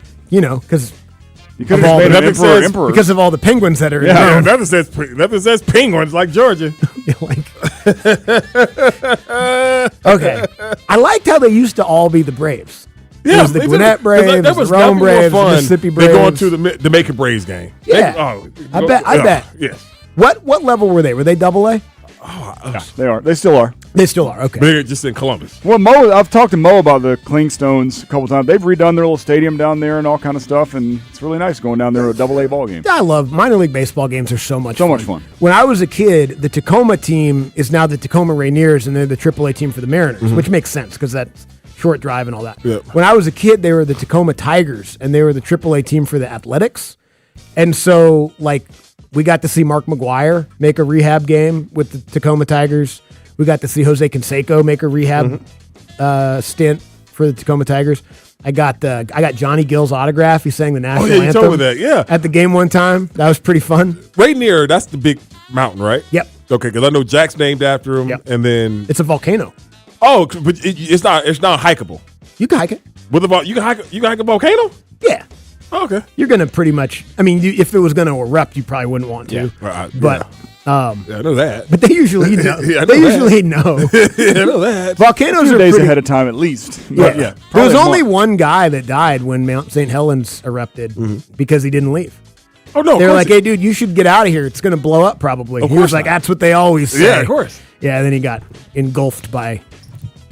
Because You could have made an emperor. because of all the penguins that are in Yeah, Rome. nothing says penguins like Georgia. Okay. I liked how they used to all be the Braves. Yeah, It was the they Gwinnett did. Braves, That was the Rome definitely more Braves, the fun Mississippi than Braves. going to the Macon Braves game. Yeah. I bet. Yes. What level were they? Were they AA? Yeah, they are. They still are. They still are. Okay. They're just in Columbus. Well, Mo, I've talked to Mo about the Clingstones a couple times. They've redone their little stadium down there and all kind of stuff, and it's really nice going down there to a AA ball game. I love minor league baseball games. Are so much fun. When I was a kid, the Tacoma team is now the Tacoma Rainiers, and they're the AAA team for the Mariners, which makes sense because that's short drive and all that. Yep. When I was a kid, they were the Tacoma Tigers, and they were the AAA team for the Athletics. And so, like, we got to see Mark McGuire make a rehab game with the Tacoma Tigers. We got to see Jose Canseco make a rehab stint for the Tacoma Tigers. I got Johnny Gill's autograph. He sang the national you anthem told me that, yeah. at the game one time. That was pretty fun. Rainier, that's the big mountain, right? Yep. Okay, because I know Jack's named after him, and then it's a volcano. Oh, but it's not hikeable. You can hike it. You can hike a volcano? Yeah. Oh, okay. You're going to pretty much, I mean, if it was going to erupt, you probably wouldn't want to. But I know that. But they usually know. Yeah, I know they that. usually know. I know that. Volcanoes 2 are days pretty, ahead of time at least. Yeah. Yeah. There was only one guy that died when Mount St. Helens erupted because he didn't leave. Oh, no. They were like, hey, dude, you should get out of here. It's going to blow up probably. He was like, that's what they always say. Yeah, of course. Yeah, and then he got engulfed by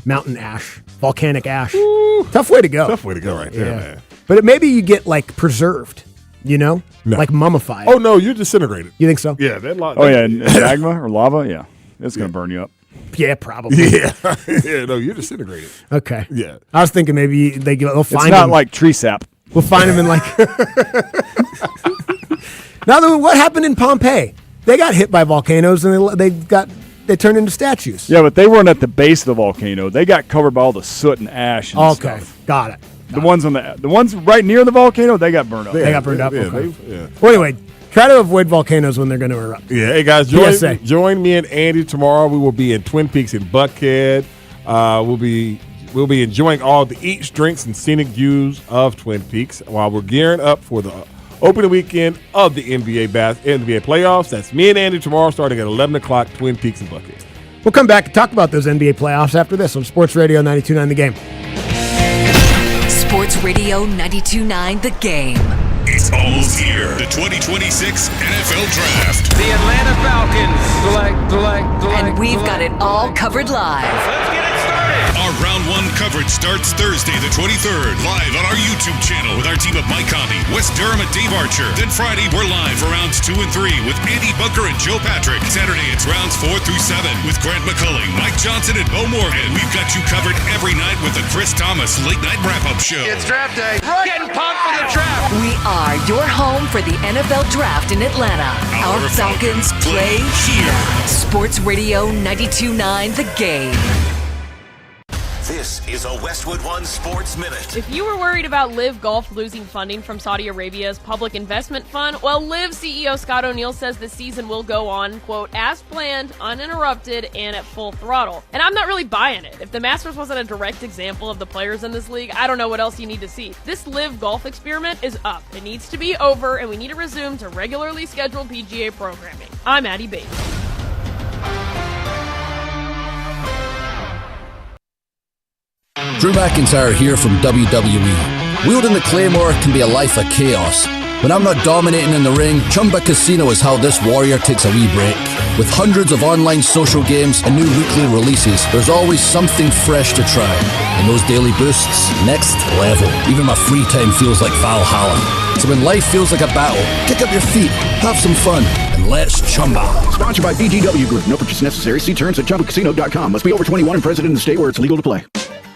mountain ash, volcanic ash. Tough way to go. Tough way to go right there, man. But maybe you get, like, preserved, you know? No. Like mummified. Oh, no, you're disintegrated. You think so? Yeah. And magma or lava? Yeah. It's going to burn you up. Yeah, probably. Yeah. Yeah, no, you're disintegrated. Okay. Yeah. I was thinking maybe they'll find him. It's not like tree sap. We'll find him in like. Now, what happened in Pompeii? They got hit by volcanoes and they turned into statues. Yeah, but they weren't at the base of the volcano. They got covered by all the soot and ash and stuff. Got it. The ones right near the volcano, they got burned up. They got burned up. Yeah, Okay. Well, anyway, try to avoid volcanoes when they're going to erupt. Yeah, hey guys, join me and Andy tomorrow. We will be in Twin Peaks in Buckhead. We'll be enjoying all the eats, drinks, and scenic views of Twin Peaks while we're gearing up for the opening weekend of the NBA playoffs. That's me and Andy tomorrow, starting at 11 o'clock. Twin Peaks in Buckhead. We'll come back and talk about those NBA playoffs after this on Sports Radio 92.9 The Game. Sports Radio 92.9 The Game. It's almost here. The 2026 NFL Draft. The Atlanta Falcons. And we've got it all covered live. Let's get it started. Our round one coverage starts Thursday the 23rd, live on our YouTube channel with our team of Mike Conti, Wes Durham, and Dave Archer. Then Friday, we're live for rounds 2 and 3 with Andy Bunker and Joe Patrick. Saturday, it's rounds 4 through 7 with Grant McCulling, Mike Johnson, and Bo Morgan. We've got you covered every night with the Chris Thomas Late Night Wrap-Up Show. It's draft day. Getting pumped for the draft. We are your home for the NFL Draft in Atlanta. Our Falcons play here. Sports Radio 92.9 The Game. This is a Westwood One Sports Minute. If you were worried about Live Golf losing funding from Saudi Arabia's public investment fund, well, Live CEO Scott O'Neill says the season will go on, quote, as planned, uninterrupted, and at full throttle. And I'm not really buying it. If the Masters wasn't a direct example of the players in this league, I don't know what else you need to see. This Live Golf experiment is up. It needs to be over, and we need to resume to regularly scheduled PGA programming. I'm Addie Bates. Drew McIntyre here from WWE. Wielding the Claymore can be a life of chaos. When I'm not dominating in the ring, Chumba Casino is how this warrior takes a wee break. With hundreds of online social games and new weekly releases, there's always something fresh to try. And those daily boosts, next level. Even my free time feels like Valhalla. So when life feels like a battle, kick up your feet, have some fun, and let's Chumba. Sponsored by BGW Group. No purchase necessary. See terms at ChumbaCasino.com. Must be over 21 and present in the state where it's legal to play.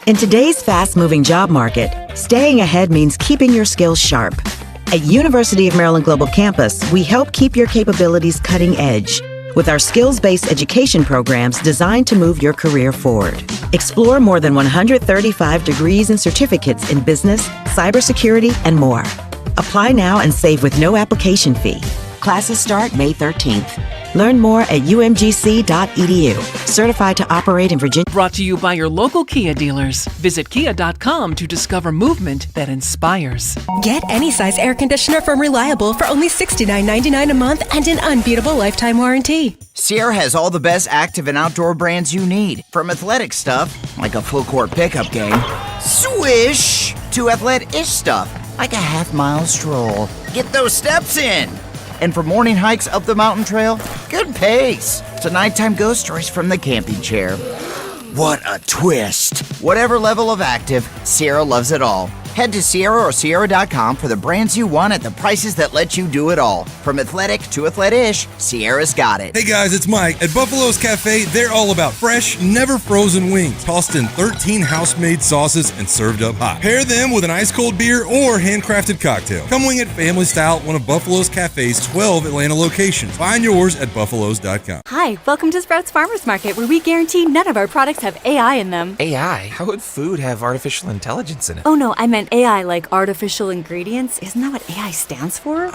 In today's fast-moving job market, staying ahead means keeping your skills sharp. At University of Maryland Global Campus, we help keep your capabilities cutting edge with our skills-based education programs designed to move your career forward. Explore more than 135 degrees and certificates in business, cybersecurity, and more. Apply now and save with no application fee. Classes start May 13th. Learn more at umgc.edu. Certified to operate in Virginia. Brought to you by your local Kia dealers. Visit kia.com to discover movement that inspires. Get any size air conditioner from Reliable for only $69.99 a month and an unbeatable lifetime warranty. Sierra has all the best active and outdoor brands you need. From athletic stuff, like a full court pickup game, swish, to athletic-ish stuff, like a half-mile stroll. Get those steps in. And for morning hikes up the mountain trail, good pace. to nighttime ghost stories from the camping chair. What a twist! Whatever level of active, Sierra loves it all. Head to Sierra or Sierra.com for the brands you want at the prices that let you do it all. From athletic to athlete-ish, Sierra's got it. Hey guys, it's Mike. At Buffalo's Cafe, they're all about fresh, never frozen wings, tossed in 13 house-made sauces and served up hot. Pair them with an ice-cold beer or handcrafted cocktail. Come wing it family style at one of Buffalo's Cafe's 12 Atlanta locations. Find yours at buffalo's.com. Hi, welcome to Sprouts Farmers Market, where we guarantee none of our products have AI in them. AI? How would food have artificial intelligence in it? Oh no, I meant AI like artificial ingredients. Isn't that what AI stands for?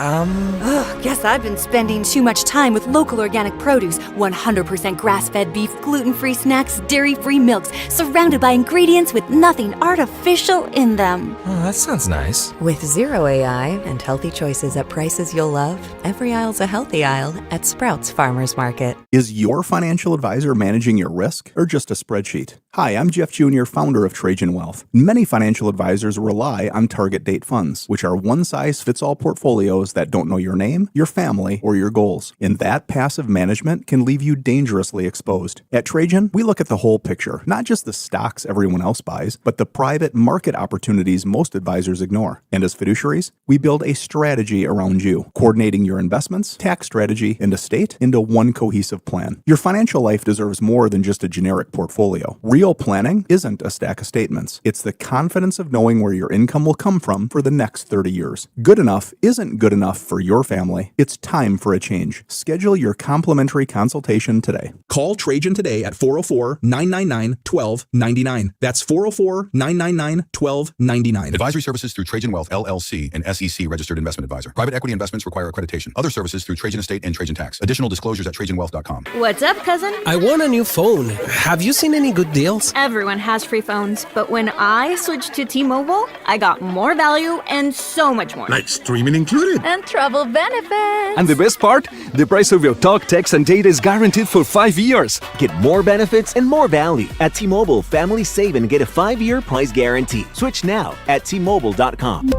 Guess I've been spending too much time with local organic produce, 100% grass-fed beef, gluten-free snacks, dairy-free milks, surrounded by ingredients with nothing artificial in them. Oh, that sounds nice. With zero AI and healthy choices at prices you'll love, every aisle's a healthy aisle at Sprouts Farmers Market. Is your financial advisor managing your risk or just a spreadsheet? Hi, I'm Jeff Jr., founder of Trajan Wealth. Many financial advisors rely on target date funds, which are one-size-fits-all portfolios that don't know your name, your family, or your goals. And that passive management can leave you dangerously exposed. At Trajan, we look at the whole picture, not just the stocks everyone else buys, but the private market opportunities most advisors ignore. And as fiduciaries, we build a strategy around you, coordinating your investments, tax strategy, and estate into one cohesive plan. Your financial life deserves more than just a generic portfolio. Real planning isn't a stack of statements. It's the confidence of knowing where your income will come from for the next 30 years. Good enough isn't good enough for your family. It's time for a change. Schedule your complimentary consultation today. Call Trajan today at 404-999-1299. That's 404-999-1299. Advisory services through Trajan Wealth, LLC, an SEC registered investment advisor. Private equity investments require accreditation. Other services through Trajan Estate and Trajan Tax. Additional disclosures at TrajanWealth.com. What's up, cousin? I want a new phone. Have you seen any good deals? Everyone has free phones, but when I switched to T-Mobile, I got more value and so much more. Like streaming included. And travel benefits. And the best part? The price of your talk, text, and data is guaranteed for 5 years. Get more benefits and more value. At T-Mobile, families save and get a 5-year price guarantee. Switch now at T-Mobile.com.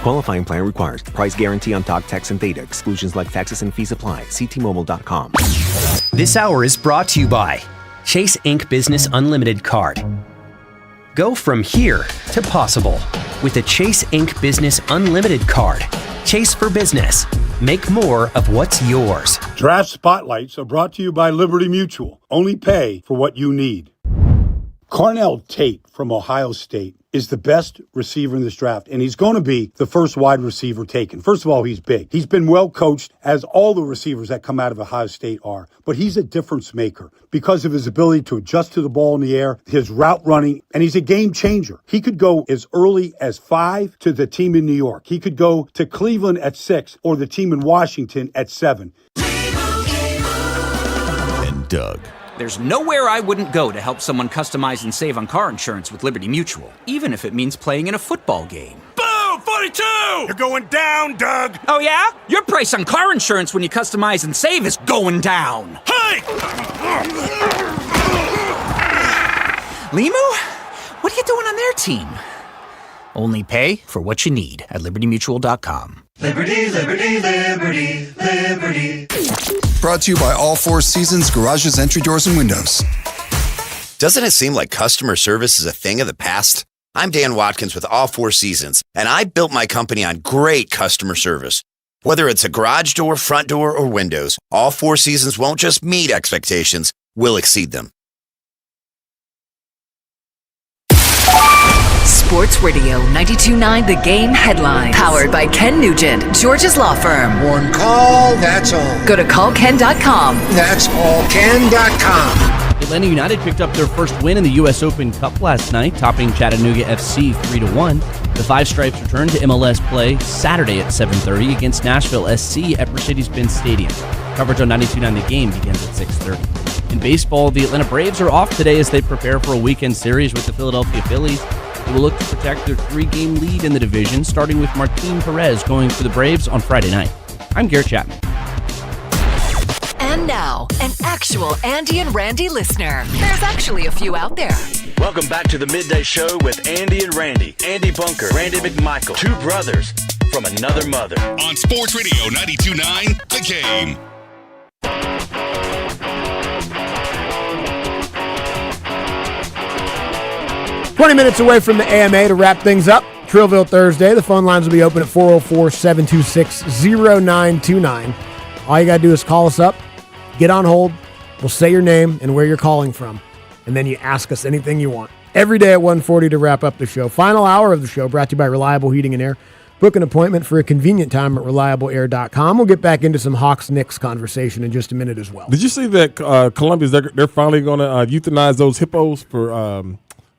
Qualifying plan requires price guarantee on talk, text, and data. Exclusions like taxes and fees apply. See T-Mobile.com. This hour is brought to you by Chase Ink Business Unlimited Card. Go from here to possible with the Chase Ink Business Unlimited Card. Chase for business. Make more of what's yours. Draft Spotlights are brought to you by Liberty Mutual. Only pay for what you need. Cornell Tate from Ohio State is the best receiver in this draft, and he's going to be the first wide receiver taken. First of all, he's big. He's been well coached, as all the receivers that come out of Ohio State are, but he's a difference maker because of his ability to adjust to the ball in the air, his route running, and he's a game changer. He could go as early as 5 to the team in New York. He could go to Cleveland at 6 or the team in Washington at 7. And Doug. There's nowhere I wouldn't go to help someone customize and save on car insurance with Liberty Mutual, even if it means playing in a football game. Boom! 42! You're going down, Doug! Oh, yeah? Your price on car insurance when you customize and save is going down. Hey! Limu? What are you doing on their team? Only pay for what you need at LibertyMutual.com. Liberty, liberty, liberty, liberty. Brought to you by All Four Seasons Garages, Entry Doors, and Windows. Doesn't it seem like customer service is a thing of the past? I'm Dan Watkins with All Four Seasons, and I built my company on great customer service. Whether it's a garage door, front door, or windows, All Four Seasons won't just meet expectations, we'll exceed them. Sports Radio 92.9 The Game headline. Powered by Ken Nugent, George's Law Firm. One call, that's all. Go to callken.com. That's allken.com. Atlanta United picked up their first win in the U.S. Open Cup last night, topping Chattanooga FC 3-1. The Five Stripes return to MLS play Saturday at 7:30 against Nashville SC at Mercedes-Benz Stadium. Coverage on 92.9 The Game begins at 6:30. In baseball, the Atlanta Braves are off today as they prepare for a weekend series with the Philadelphia Phillies. They will look to protect their 3-game lead in the division, starting with Martin Perez going for the Braves on Friday night. I'm Garrett Chapman. And now, an actual Andy and Randy listener. There's actually a few out there. Welcome back to the Midday Show with Andy and Randy. Andy Bunker, Randy McMichael, two brothers from another mother. On Sports Radio 92.9 The Game. 20 minutes away from the AMA to wrap things up. Trillville Thursday. The phone lines will be open at 404-726-0929. All you got to do is call us up, get on hold, we'll say your name and where you're calling from, and then you ask us anything you want. Every day at 1:40 to wrap up the show. Final hour of the show brought to you by Reliable Heating and Air. Book an appointment for a convenient time at reliableair.com. We'll get back into some Hawks-Knicks conversation in just a minute as well. Did you see that Columbia's, they're finally going to euthanize those hippos for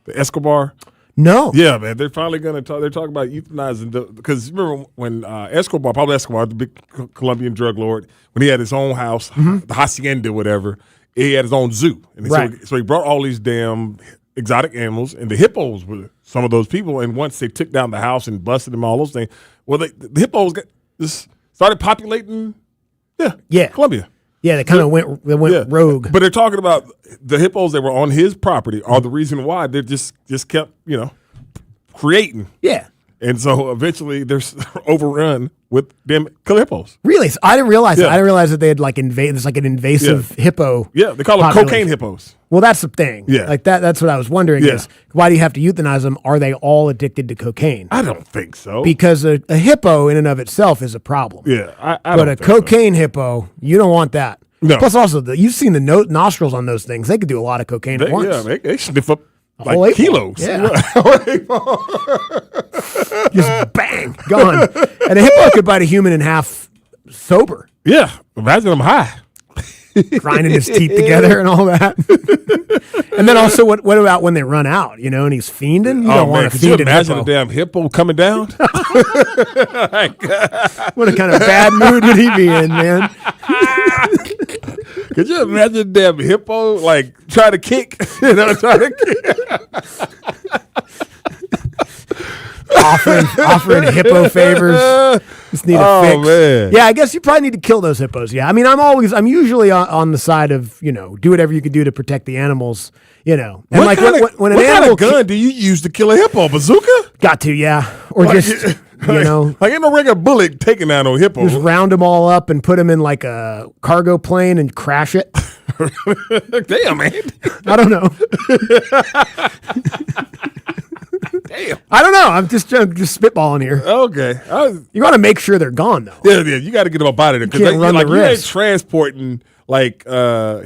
the Escobar? No. Yeah, man. They're finally going to talk. They're talking about euthanizing because remember when Pablo Escobar, the big Colombian drug lord, when he had his own house, the Hacienda, whatever, he had his own zoo. And so he brought all these damn exotic animals, and the hippos were some of those people. And once they took down the house and busted them, all those things, well, the hippos just started populating, Colombia. Yeah, they kind of went rogue. But they're talking about the hippos that were on his property are the reason why they just kept, creating. Yeah. And so eventually they're overrun with them killer hippos. Really? So I didn't realize that. I didn't realize that they had there's like an invasive hippo. Yeah, they call them cocaine hippos. Well, that's the thing. Yeah. Like that's what I was wondering is why do you have to euthanize them? Are they all addicted to cocaine? I don't think so. Because a hippo in and of itself is a problem. Yeah, I but don't a think cocaine hippo, you don't want that. No. Plus also, you've seen the nostrils on those things. They could do a lot of cocaine at once. Yeah, they sniff up A whole like eight kilos. ball. Yeah. Just bang, gone. And a hippo could bite a human in half sober. Yeah, imagine them high. Grinding his teeth together and all that. And then also, what about when they run out, and he's fiending? You don't want to feed a imagine hippo. a damn hippo coming down? What a kind of bad mood would he be in, man? Could you imagine a damn hippo, like, try to kick? Try to kick. offering hippo favors. Just need a fix. Man. Yeah, I guess you probably need to kill those hippos. Yeah, I mean, I'm usually on the side of do whatever you can do to protect the animals. And what kind an animal of gun do you use to kill a hippo? Bazooka? Got to, yeah, or like, just like ain't no regular bullet taking down no hippo. Just round them all up and put them in like a cargo plane and crash it. Damn, man. I don't know. Damn. I don't know. I'm just spitballing here. Okay. You got to make sure they're gone, though. Yeah. You got to get them up out of there. You can't run the you ain't risk. transporting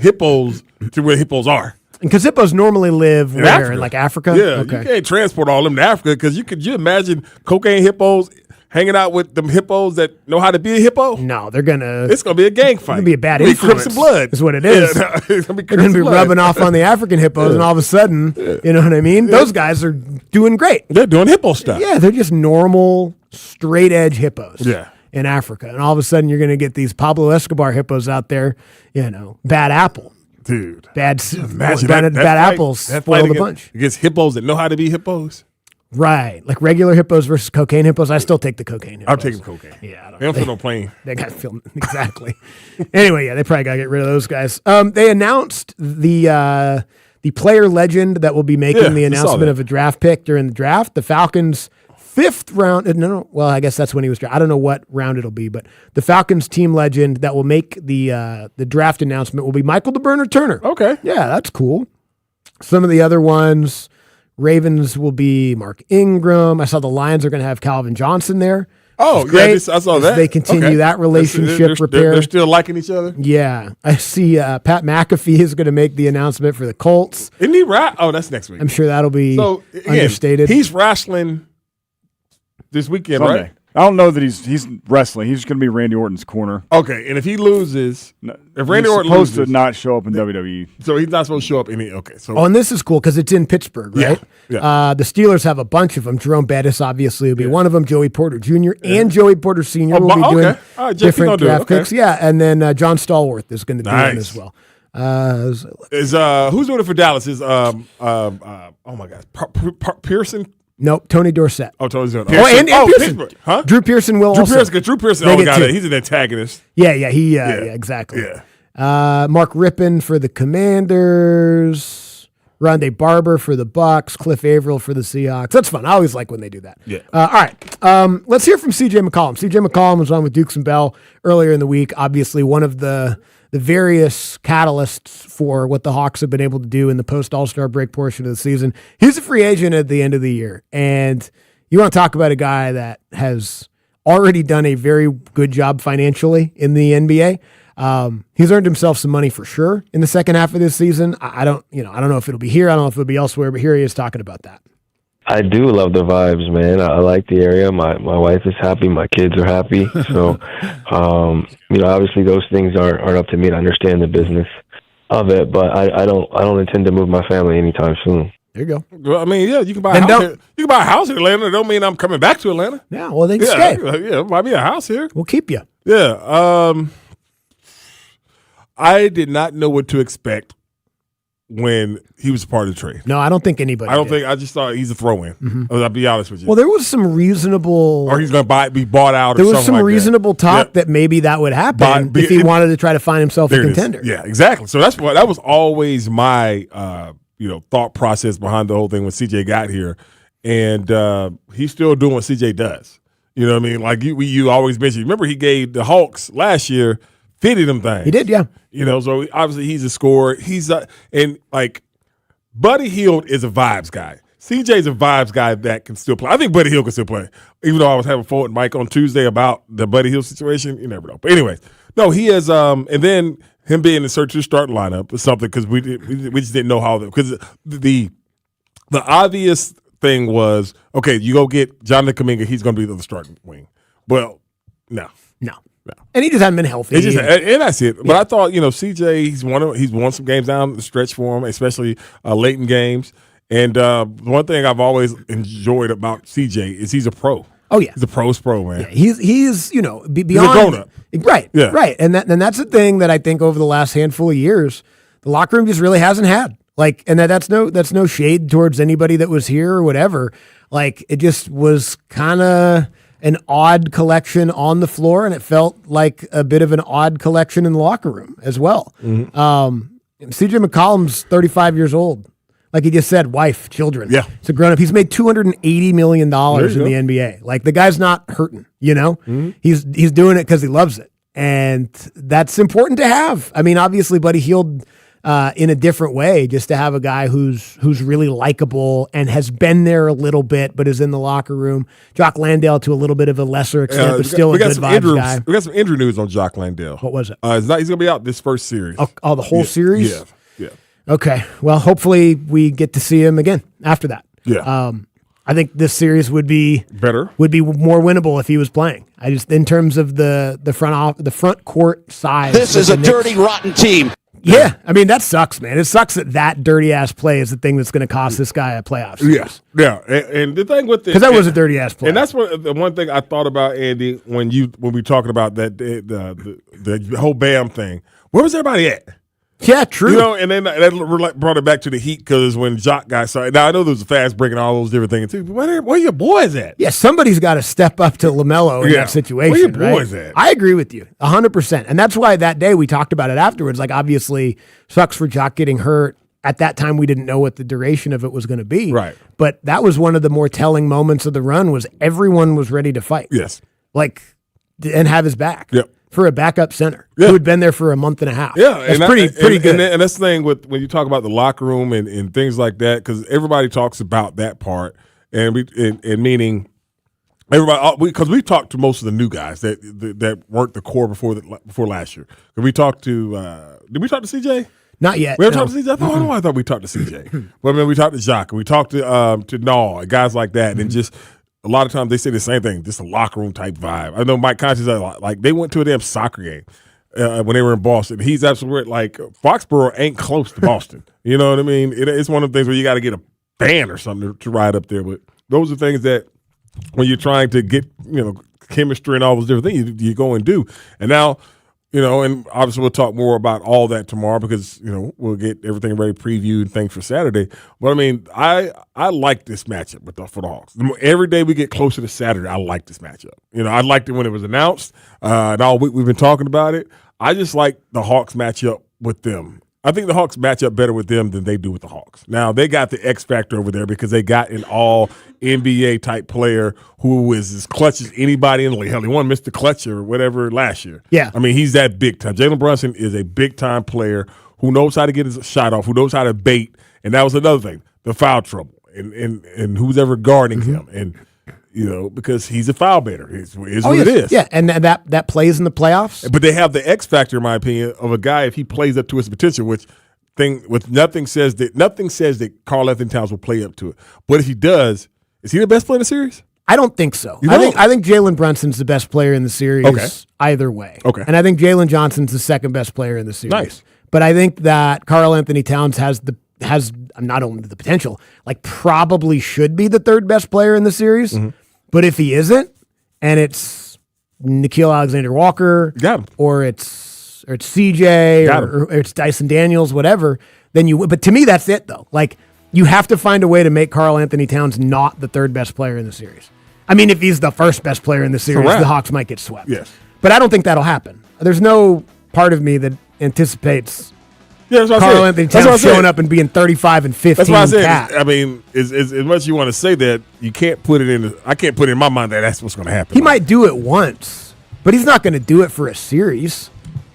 hippos to where hippos are. Because hippos normally live where? Africa. In like Africa? Yeah. Okay. You can't transport all of them to Africa because could you imagine cocaine hippos hanging out with them hippos that know how to be a hippo? No, they're gonna. It's gonna be a gang fight. It's gonna be a bad Crips influence. and blood Is what it is. Yeah, it's gonna be they're gonna be blood. rubbing off on the African hippos, and all of a sudden, you know what I mean? Those guys are doing great. They're doing hippo stuff. Yeah, they're just normal, straight edge hippos. Yeah. In Africa, and all of a sudden, you're gonna get these Pablo Escobar hippos out there. Bad apple. Dude, imagine that bad apples spoil the bunch. Against hippos that know how to be hippos. Right, like regular hippos versus cocaine hippos. I still take the cocaine hippos. I'm taking cocaine. Yeah, they don't feel no plane. They got film exactly. Anyway, yeah, they probably got to get rid of those guys. They announced the player legend that will be making the announcement of a draft pick during the draft. The Falcons' 5th round. No, well, I guess that's when he was drafted. I don't know what round it'll be, but the Falcons team legend that will make the draft announcement will be Michael DeBurner Turner. Okay, yeah, that's cool. Some of the other ones, Ravens will be Mark Ingram. I saw the Lions are going to have Calvin Johnson there. Oh, great. Yeah, I saw that. They continue that relationship repair. They're still liking each other. Yeah, I see. Pat McAfee is going to make the announcement for the Colts. Isn't he right? Oh, that's next week. I'm sure that'll be understated. He's wrestling this weekend, Sunday. right? I don't know that he's wrestling. He's going to be Randy Orton's corner. Okay, and if he loses, if Randy he's Orton supposed loses, to not show up in WWE, so he's not supposed to show up any. Okay, so and this is cool because it's in Pittsburgh, right? Yeah. The Steelers have a bunch of them. Jerome Bettis obviously will be one of them. Joey Porter Jr. and Joey Porter Sr. will be doing different draft picks. Yeah, and then John Stallworth is going to do one as well. Who's doing it for Dallas? Is oh my God, Pearson. Nope, Tony Dorsett. Oh, Tony Dorsett. And Pearson. Pittsburgh. Huh? Drew Pearson will Drew also. Drew Pearson. Oh, God, he's an antagonist. Yeah, exactly. Yeah. Mark Rippon for the Commanders. Rondé Barber for the Bucks. Cliff Averill for the Seahawks. That's fun. I always like when they do that. Yeah. All right. Let's hear from C.J. McCollum. C.J. McCollum was on with Dukes and Bell earlier in the week. Obviously, one of the the various catalysts for what the Hawks have been able to do in the post All-Star break portion of the season. He's a free agent at the end of the year. And you want to talk about a guy that has already done a very good job financially in the NBA. He's earned himself some money for sure in the second half of this season. I don't know if it'll be here. I don't know if it'll be elsewhere, but here he is talking about that. I do love the vibes, man. I like the area. My wife is happy. My kids are happy. So, obviously those things aren't up to me to understand the business of it, but I don't intend to move my family anytime soon. There you go. Well, I mean, yeah, you can buy a house here. You can buy a house in Atlanta. It don't mean I'm coming back to Atlanta. Yeah, well, they can stay. Yeah, it might be a house here. We'll keep you. Yeah. I did not know what to expect when he was a part of the trade. No, I don't think anybody did. I just thought he's a throw-in. Mm-hmm. I'll be honest with you. Well, there was some reasonable... Or he's going to be bought out or there something was some like reasonable talk that maybe that would happen if he wanted to try to find himself a contender. Yeah, exactly. So that was always my thought process behind the whole thing when CJ got here. And he's still doing what CJ does. You know what I mean? Like you always mention. Remember he gave the Hawks last year 50 them things. He did, yeah. So obviously he's a scorer. And Buddy Hield is a vibes guy. CJ's a vibes guy that can still play. I think Buddy Hield can still play. Even though I was having fun with Mike on Tuesday about the Buddy Hield situation, you never know. But anyways, no, he is. And then him being in search of the starting lineup is something because we just didn't know how because the obvious thing was okay. You go get Jonathan Kuminga. He's going to be the starting wing. Well, no. And he just hadn't been healthy. And that's it. But I thought, CJ, he's won some games down the stretch for him, especially late in games. And one thing I've always enjoyed about CJ is he's a pro. Oh yeah, he's a pro's pro, man. Yeah, he's beyond he's a grown-up. Right. Yeah. Right. And that's the thing that I think over the last handful of years, the locker room just really hasn't had. Like, and that's no shade towards anybody that was here or whatever. Like, it just was kind of an odd collection on the floor, and it felt like a bit of an odd collection in the locker room as well. Mm-hmm. CJ McCollum's 35 years old. Like he just said, wife, children. Yeah. It's a grown-up. He's made $280 million in the NBA. Like, the guy's not hurting, Mm-hmm. He's doing it because he loves it. And that's important to have. I mean, obviously, Buddy Hield in a different way, just to have a guy who's really likable and has been there a little bit, but is in the locker room. Jock Landale to a little bit of a lesser extent, but still a good vibes guy. We got some injury news on Jock Landale. What was it? He's going to be out this first series. Oh, the whole series? Yeah. Okay. Well, hopefully we get to see him again after that. Yeah. I think this series would be better. Would be more winnable if he was playing. I just, in terms of the front court size. This is a dirty, rotten team. Yeah, I mean, that sucks, man. It sucks that dirty-ass play is the thing that's going to cost this guy a playoff series. Yeah. And the thing with it, because that was a dirty-ass play. And that's the one thing I thought about, Andy, when we talking about that the whole Bam thing. Where was everybody at? Yeah, true. And then that brought it back to the Heat because when Jock got started. Now, I know there was a fast break and all those different things, too, but where your boys at? Yeah, somebody's got to step up to LaMelo in that situation. Where your boys at? I agree with you 100%. And that's why that day we talked about it afterwards. Like, obviously, sucks for Jock getting hurt. At that time, we didn't know what the duration of it was going to be. Right. But that was one of the more telling moments of the run was everyone was ready to fight. Yes. And have his back. Yep. For a backup center who had been there for a month and a half. Yeah, that's pretty good. And that's the thing with when you talk about the locker room and things like that, because everybody talks about that part, and meaning everybody because we talked to most of the new guys that weren't the core before last year. We talked to did we talk to CJ? Not yet. We haven't talked to CJ. I thought we talked to CJ. Well, I mean, we talked to Jacques, and we talked to Naw, and guys like that, and just. A lot of times they say the same thing, just a locker room type vibe. I know Mike Conchis, like they went to a damn soccer game when they were in Boston. He's absolutely like Foxborough ain't close to Boston. You know what I mean? It's one of the things where you got to get a van or something to ride up there. But those are things that when you're trying to get chemistry and all those different things, you go and do. And now. And obviously we'll talk more about all that tomorrow because, we'll get everything ready, previewed, and things for Saturday. But, I mean, I like this matchup for the Hawks. Every day we get closer to Saturday, I like this matchup. I liked it when it was announced, and all week we've been talking about it. I just like the Hawks matchup with them. I think the Hawks match up better with them than they do with the Hawks. Now, they got the X factor over there because they got an all-NBA type player who is as clutch as anybody in the league. Hell, he won Mr. Clutch or whatever last year. Yeah. I mean, he's that big time. Jalen Brunson is a big-time player who knows how to get his shot off, who knows how to bait. And that was another thing, the foul trouble and who's ever guarding him. And, because he's a foul baiter. It's what it is. Yeah, and that plays in the playoffs. But they have the X factor, in my opinion, of a guy if he plays up to his potential, nothing says that Karl Anthony Towns will play up to it. But if he does, is he the best player in the series? I don't think so. You I think Jalen Brunson's the best player in the series either way. Okay. And I think Jalen Johnson's the second best player in the series. Nice. But I think that Karl Anthony Towns has not only the potential, probably should be the third best player in the series. Mm-hmm. But if he isn't, and it's Nickeil Alexander-Walker, or it's CJ, or it's Dyson Daniels, whatever, then you. But to me, that's it though. You have to find a way to make Karl Anthony Towns not the third best player in the series. I mean, if he's the first best player in the series, the Hawks might get swept. Yes, but I don't think that'll happen. There's no part of me that anticipates Karl Anthony Towns showing up and being 35 and 15. That's what I said. I mean, as much as you want to say that, you can't put it in. I can't put it in my mind that that's what's going to happen. He might do it once, but he's not going to do it for a series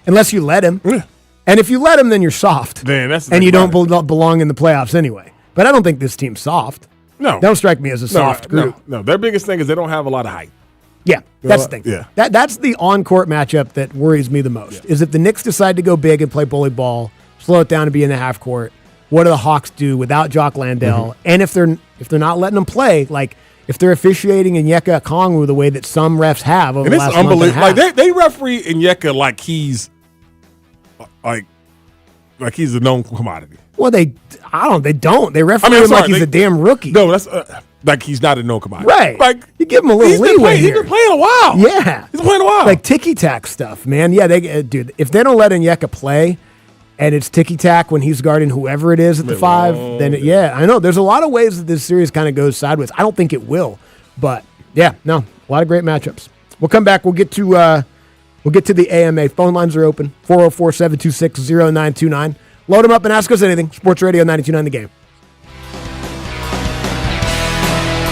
unless you let him. Yeah. And if you let him, then you're soft. Then that's and you don't belong in the playoffs anyway. But I don't think this team's soft. No, don't strike me as a soft group. No, their biggest thing is they don't have a lot of height. Yeah, that's the thing. Yeah. That's the on-court matchup that worries me the most. Yeah. Is if the Knicks decide to go big and play bully ball, slow it down and be in the half court, what do the Hawks do without Jock Landale? Mm-hmm. And if they're not letting them play, if they're officiating Onyeka Okongwu the way that some refs have over the last month and a half. They referee Onyeka like he's he's a known commodity. Well, they don't. They referee him like he's a damn rookie. No, that's like he's not a known commodity. Right. You give him a little leeway here. He's been playing a while. Yeah. He's playing a while. Ticky-tack stuff, man. Yeah, dude, if they don't let Onyeka play and it's ticky-tack when he's guarding whoever it is at the 5, then I know. There's a lot of ways that this series kind of goes sideways. I don't think it will. But, a lot of great matchups. We'll come back. We'll get to the AMA. Phone lines are open. 404-726-0929. Load them up and ask us anything. Sports Radio 92.9 The Game.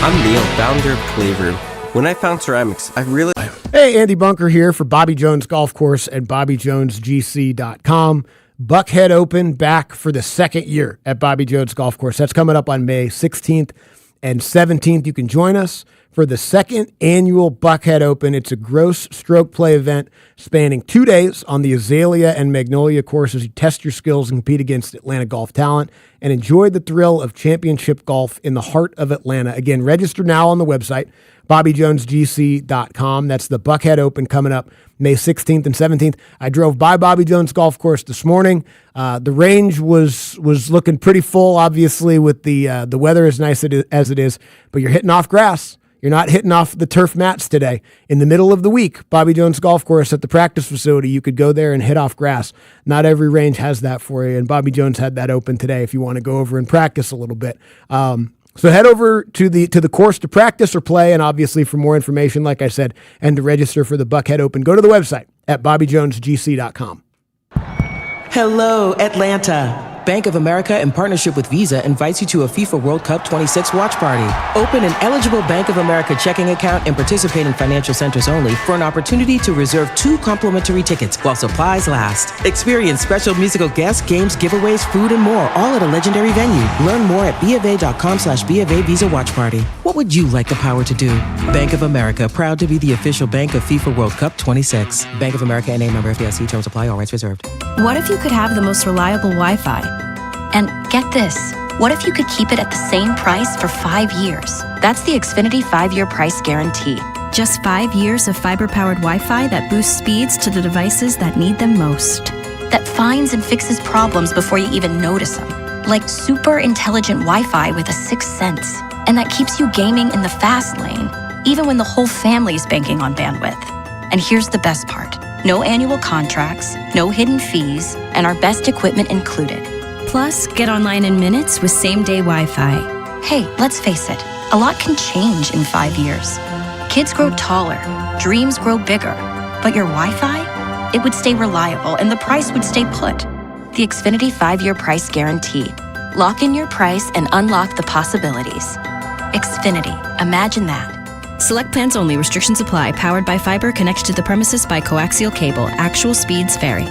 I'm Neil, founder of Claver. When I found ceramics, I really... Hey, Andy Bunker here for Bobby Jones Golf Course and BobbyJonesGC.com. Buckhead Open back for the second year at Bobby Jones Golf Course. That's coming up on May 16th and 17th. You can join us for the second annual Buckhead Open. It's a gross stroke play event spanning 2 days on the Azalea and Magnolia courses. You test your skills and compete against Atlanta golf talent and enjoy the thrill of championship golf in the heart of Atlanta. Again, register now on the website, BobbyJonesGC.com. That's the Buckhead Open coming up May 16th and 17th. I drove by Bobby Jones Golf Course this morning. The range was looking pretty full, obviously, with the weather as nice as it is, but you're hitting off grass. You're not hitting off the turf mats today. In the middle of the week, Bobby Jones Golf Course at the practice facility, you could go there and hit off grass. Not every range has that for you, and Bobby Jones had that open today if you want to go over and practice a little bit. So head over to the course to practice or play, and obviously for more information, like I said, and to register for the Buckhead Open, go to the website at BobbyJonesGC.com. Hello, Atlanta. Bank of America, in partnership with Visa, invites you to a FIFA World Cup 26 watch party. Open an eligible Bank of America checking account and participate in financial centers only for an opportunity to reserve 2 complimentary tickets while supplies last. Experience special musical guests, games, giveaways, food, and more, all at a legendary venue. Learn more at BofA.com/BofA Visa Watch Party. What would you like the power to do? Bank of America, proud to be the official bank of FIFA World Cup 26. Bank of America NA, member FDIC. Terms apply. All rights reserved. What if you could have the most reliable Wi-Fi? And get this, what if you could keep it at the same price for 5 years? That's the Xfinity 5-year price guarantee. Just 5 years of fiber-powered Wi-Fi that boosts speeds to the devices that need them most. That finds and fixes problems before you even notice them. Like super intelligent Wi-Fi with a 6th sense. And that keeps you gaming in the fast lane, even when the whole family's banking on bandwidth. And here's the best part. No annual contracts, no hidden fees, and our best equipment included. Plus, get online in minutes with same-day Wi-Fi. Hey, let's face it, a lot can change in 5 years. Kids grow taller, dreams grow bigger, but your Wi-Fi, it would stay reliable and the price would stay put. the Xfinity 5-year price guarantee. Lock in your price and unlock the possibilities. Xfinity. Imagine that. Select plans only. Restrictions apply. Powered by fiber. Connected to the premises by coaxial cable. Actual speeds vary.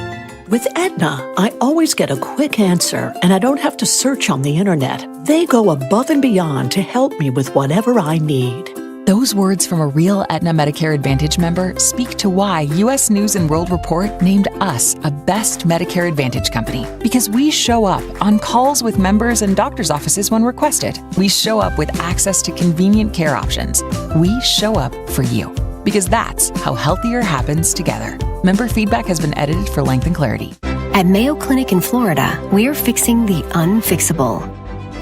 With Aetna, I always get a quick answer, and I don't have to search on the internet. They go above and beyond to help me with whatever I need. Those words from a real Aetna Medicare Advantage member speak to why U.S. News & World Report named us a Best Medicare Advantage company. Because we show up on calls with members and doctor's offices when requested. We show up with access to convenient care options. We show up for you. Because that's how healthier happens together. Member feedback has been edited for length and clarity. At Mayo Clinic in Florida, we are fixing the unfixable.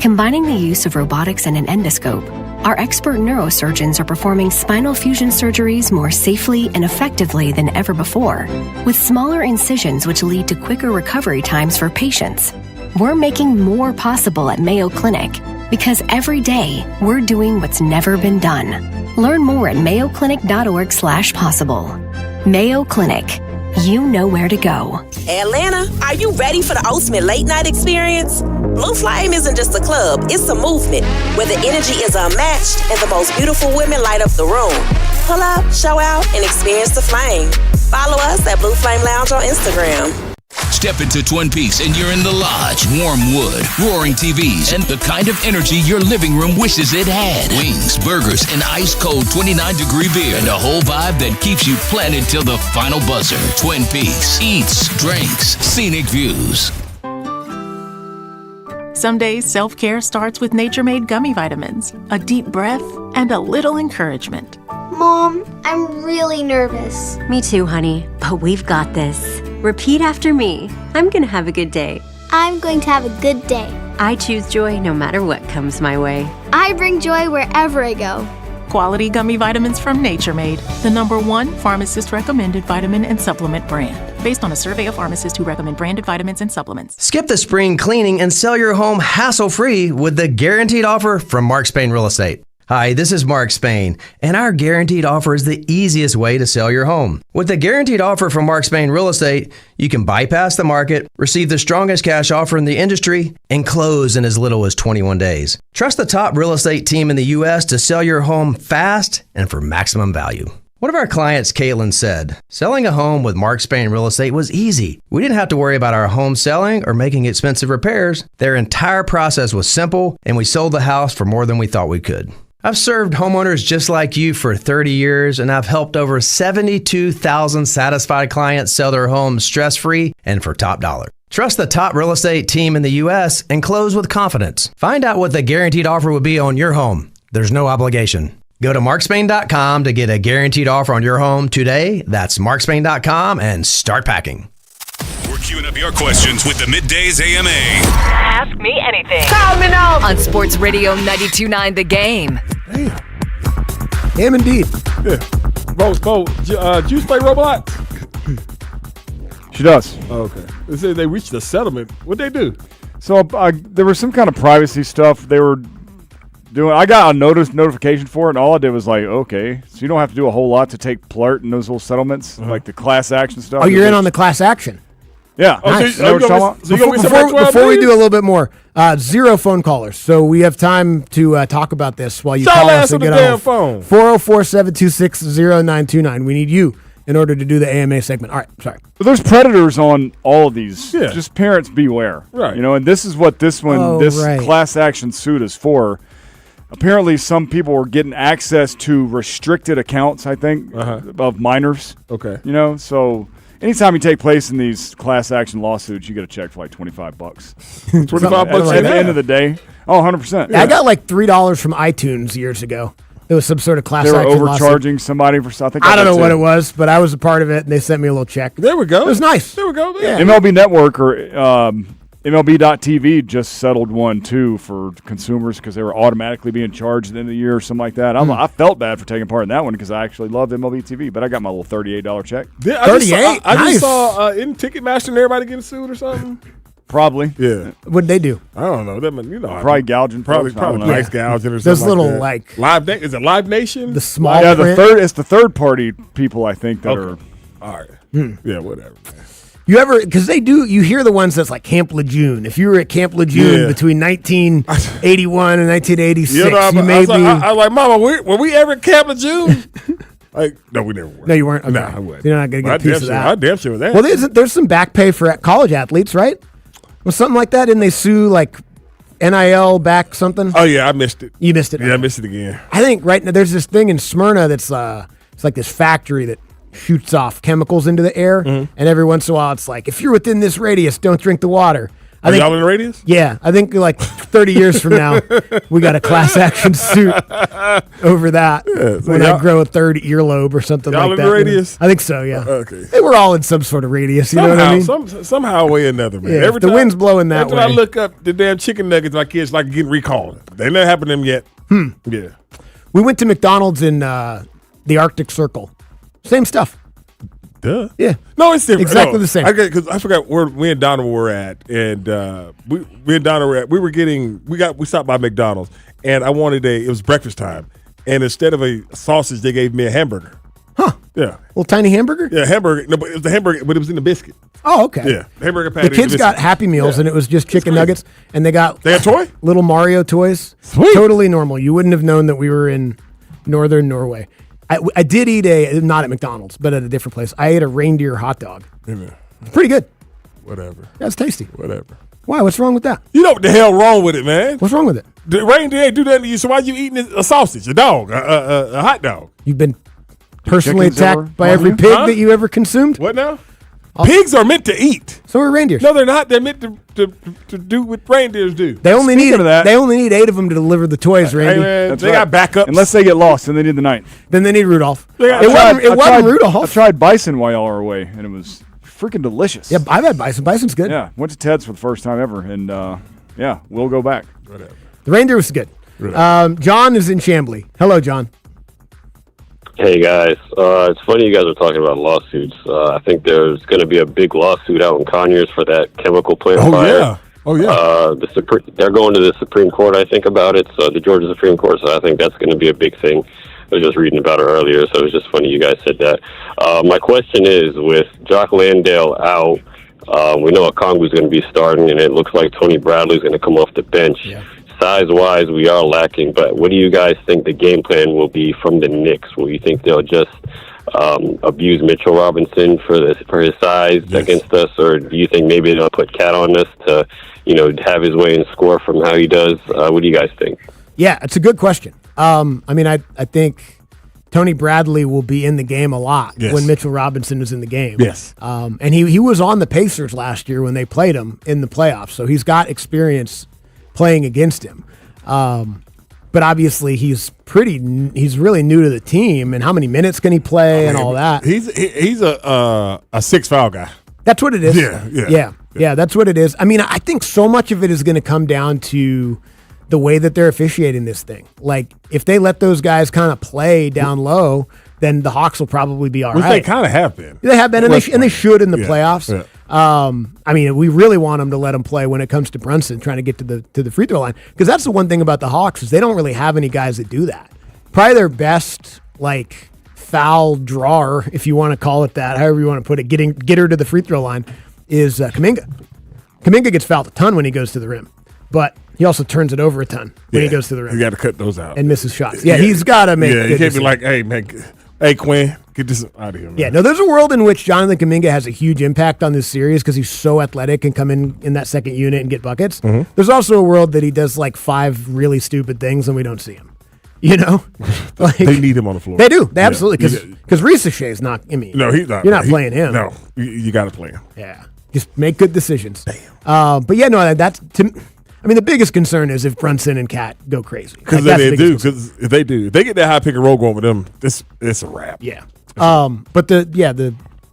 Combining the use of robotics and an endoscope, our expert neurosurgeons are performing spinal fusion surgeries more safely and effectively than ever before, with smaller incisions which lead to quicker recovery times for patients. We're making more possible at Mayo Clinic because every day we're doing what's never been done. Learn more at mayoclinic.org/possible. Mayo Clinic. You know where to go. Atlanta, are you ready for the ultimate late night experience? Blue Flame isn't just a club, it's a movement where the energy is unmatched and the most beautiful women light up the room. Pull up, show out, and experience the flame. Follow us at Blue Flame Lounge on Instagram. Step into Twin Peaks and you're in the lodge. Warm wood, roaring TVs, and the kind of energy your living room wishes it had. Wings, burgers, and ice-cold 29-degree beer. And a whole vibe that keeps you planted till the final buzzer. Twin Peaks. Eats, drinks, scenic views. Some days, self-care starts with Nature Made gummy vitamins. A deep breath and a little encouragement. Mom, I'm really nervous. Me too, honey, but we've got this. Repeat after me. I'm gonna have a good day. I'm going to have a good day. I choose joy no matter what comes my way. I bring joy wherever I go. Quality gummy vitamins from Nature Made, the #1 pharmacist-recommended vitamin and supplement brand. Based on a survey of pharmacists who recommend branded vitamins and supplements. Skip the spring cleaning and sell your home hassle-free with the guaranteed offer from Mark Spain Real Estate. Hi, this is Mark Spain, and our guaranteed offer is the easiest way to sell your home. With the guaranteed offer from Mark Spain Real Estate, you can bypass the market, receive the strongest cash offer in the industry, and close in as little as 21 days. Trust the top real estate team in the U.S. to sell your home fast and for maximum value. One of our clients, Caitlin, said, selling a home with Mark Spain Real Estate was easy. We didn't have to worry about our home selling or making expensive repairs. Their entire process was simple, and we sold the house for more than we thought we could. I've served homeowners just like you for 30 years, and I've helped over 72,000 satisfied clients sell their homes stress-free and for top dollar. Trust the top real estate team in the U.S. and close with confidence. Find out what the guaranteed offer would be on your home. There's no obligation. Go to markspain.com to get a guaranteed offer on your home today. That's markspain.com and start packing. We're queuing up your questions with the Middays AMA. Ask me anything. Call me now. On Sports Radio 92.9 The Game. Damn indeed. Yeah. Bo, Juice play Roblox? She does. Oh, okay. They said they reached a settlement. What'd they do? So there was some kind of privacy stuff they were doing. I got a notification for it, and all I did was like, okay. So you don't have to do a whole lot to take part in those little settlements, like the class action stuff. Oh, you're in on the class action. Yeah. Nice. Before we do a little bit more, 0 phone callers. So we have time to talk about this while you call us and get on phone. 404-726-0929. We need you in order to do the AMA segment. All right, sorry. But there's predators on all of these. Yeah. Just parents beware. Right. You know, and this is what this class action suit is for. Apparently, some people were getting access to restricted accounts, I think, of minors. Okay. You know, so anytime you take place in these class action lawsuits, you get a check for like $25. $25 at the end of the day. Oh, 100%. Yeah. I got like $3 from iTunes years ago. It was some sort of class action lawsuit. They were overcharging somebody for something. I don't know what it was, but I was a part of it, and they sent me a little check. There we go. It was nice. There we go. Yeah. MLB Network or MLB.TV just settled one, too, for consumers because they were automatically being charged at the end of the year or something like that. I felt bad for taking part in that one because I actually loved MLB TV, but I got my little $38 check. Yeah, I just saw in Ticketmaster and everybody getting sued or something. Probably. Yeah. What'd they do? I don't know. Probably gouging. Probably price gouging or something. Those little like Live Nation. Is it Live Nation? The small print? It's the third party people, I think, that are. All right. Yeah, whatever. You ever, because you hear the ones that's like Camp Lejeune. If you were at Camp Lejeune between 1981 and 1986, I was like, Mama, were we ever at Camp Lejeune? Like, no, we never were. No, you weren't? Okay. No, I wasn't. You're not going to get a piece of that. I damn sure was that. Well, there's some back pay for college athletes, right? Was something like that? Didn't they sue like NIL back something? Oh, yeah, I missed it. You missed it? Yeah, I missed it again. I think right now there's this thing in Smyrna that's it's like this factory that shoots off chemicals into the air, and every once in a while it's like, if you're within this radius, don't drink the water. Are y'all in the radius? Yeah, I think like 30 years from now, we got a class action suit over that when I grow a third earlobe or something like that. Y'all in the radius? I think so, yeah. Okay. They were all in some sort of radius, you know what I mean? Somehow way or another, man. Yeah, the wind's blowing that way. Every time I look up the damn chicken nuggets, my kids like getting recalled. They never happened to them yet. Yeah. We went to McDonald's in the Arctic Circle. Same stuff. Duh. Yeah. No, it's different. Exactly the same. Because I forgot where me and Donna were at, and we and Donna were at. We stopped by McDonald's, and I wanted it was breakfast time, and instead of a sausage, they gave me a hamburger. Huh. Yeah. Little tiny hamburger? Yeah, hamburger. No, but it was the hamburger, but it was in the biscuit. Oh, okay. Yeah, hamburger patty. The kids got Happy Meals, and it was just chicken nuggets, and they got a toy? Little Mario toys. Sweet. Totally normal. You wouldn't have known that we were in northern Norway. I did eat not at McDonald's, but at a different place. I ate a reindeer hot dog. Amen. It's pretty good. Whatever. That's tasty. Whatever. Why? What's wrong with that? You know what the hell wrong with it, man? What's wrong with it? The reindeer ain't do that to you, so why you eating a sausage, a dog, a hot dog? You've been personally attacked by every pig that you ever consumed? What now? Pigs are meant to eat. So are reindeers. No, they're not. They're meant to do what reindeers do. They only need 8 of them to deliver the toys, Randy. Hey, man, they got backups. Unless they get lost, and they need the 9th. Then they need Rudolph. It wasn't Rudolph. I tried bison while y'all were away, and it was freaking delicious. Yeah, I've had bison. Bison's good. Yeah, went to Ted's for the first time ever, and yeah, we'll go back. Whatever. The reindeer was good. John is in Chamblee. Hello, John. Hey guys, it's funny you guys are talking about lawsuits. I think there's going to be a big lawsuit out in Conyers for that chemical plant fire. Oh yeah. They're going to the Supreme Court, I think, about it. So the Georgia Supreme Court. So I think that's going to be a big thing. I was just reading about it earlier, so it was just funny you guys said that. My question is, with Jock Landale out, we know Okongwu's going to be starting, and it looks like Tony Bradley's going to come off the bench. Yeah. Size-wise, we are lacking, but what do you guys think the game plan will be from the Knicks? Will you think they'll just abuse Mitchell Robinson for his size against us, or do you think maybe they'll put Cat on us to, have his way and score from how he does? What do you guys think? Yeah, it's a good question. I think Tony Bradley will be in the game a lot when Mitchell Robinson is in the game. Yes. And he was on the Pacers last year when they played him in the playoffs, so he's got experience playing against him. But obviously he's really new to the team, and how many minutes can he play and all that. He's a 6 foul guy. That's what it is. Yeah, that's what it is. I mean, I think so much of it is going to come down to the way that they're officiating this thing. Like, if they let those guys kind of play down low, then the Hawks will probably be all right. They kind of have been. They have been, and they should in the playoffs. Yeah. I mean, we really want them to let him play when it comes to Brunson trying to get to the free throw line, because that's the one thing about the Hawks is they don't really have any guys that do that. Probably their best foul drawer, if you want to call it that, however you want to put it, get her to the free throw line, is Kuminga. Kuminga gets fouled a ton when he goes to the rim, but he also turns it over a ton when he goes to the rim. You got to cut those out and misses shots. Yeah, he's got to make. Yeah, you can't be like, hey man, hey Quinn, get this out of here. Man. Yeah, no, there's a world in which Jonathan Kuminga has a huge impact on this series because he's so athletic and come in that second unit and get buckets. Mm-hmm. There's also a world that he does 5 really stupid things and we don't see him. They need him on the floor. They do. They absolutely, because Ricochet is not. I mean, no, he's not. You're not playing him. No, you got to play him. Yeah, just make good decisions. Damn. But yeah, no, that's the biggest concern is if Brunson and Cat go crazy. Because they do. Because if they get that high pick and roll going with them, it's a wrap. Yeah. But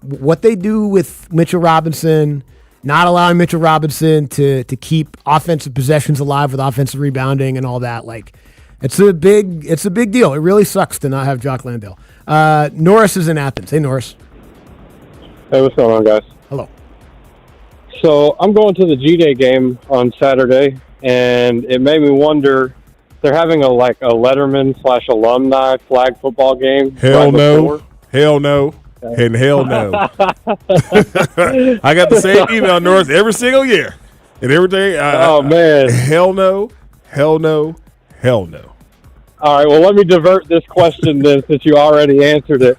what they do with Mitchell Robinson, not allowing Mitchell Robinson to keep offensive possessions alive with offensive rebounding and all that, it's a big deal. It really sucks to not have Jock Landale. Norris is in Athens. Hey, Norris. Hey, what's going on, guys? Hello. So I'm going to the G-Day game on Saturday, and it made me wonder, they're having a Letterman /alumni flag football game. Hell no. And hell no. I got the same email, Norris, every single year. And every day, oh, man. Hell no, hell no, hell no. All right, well, let me divert this question then since you already answered it.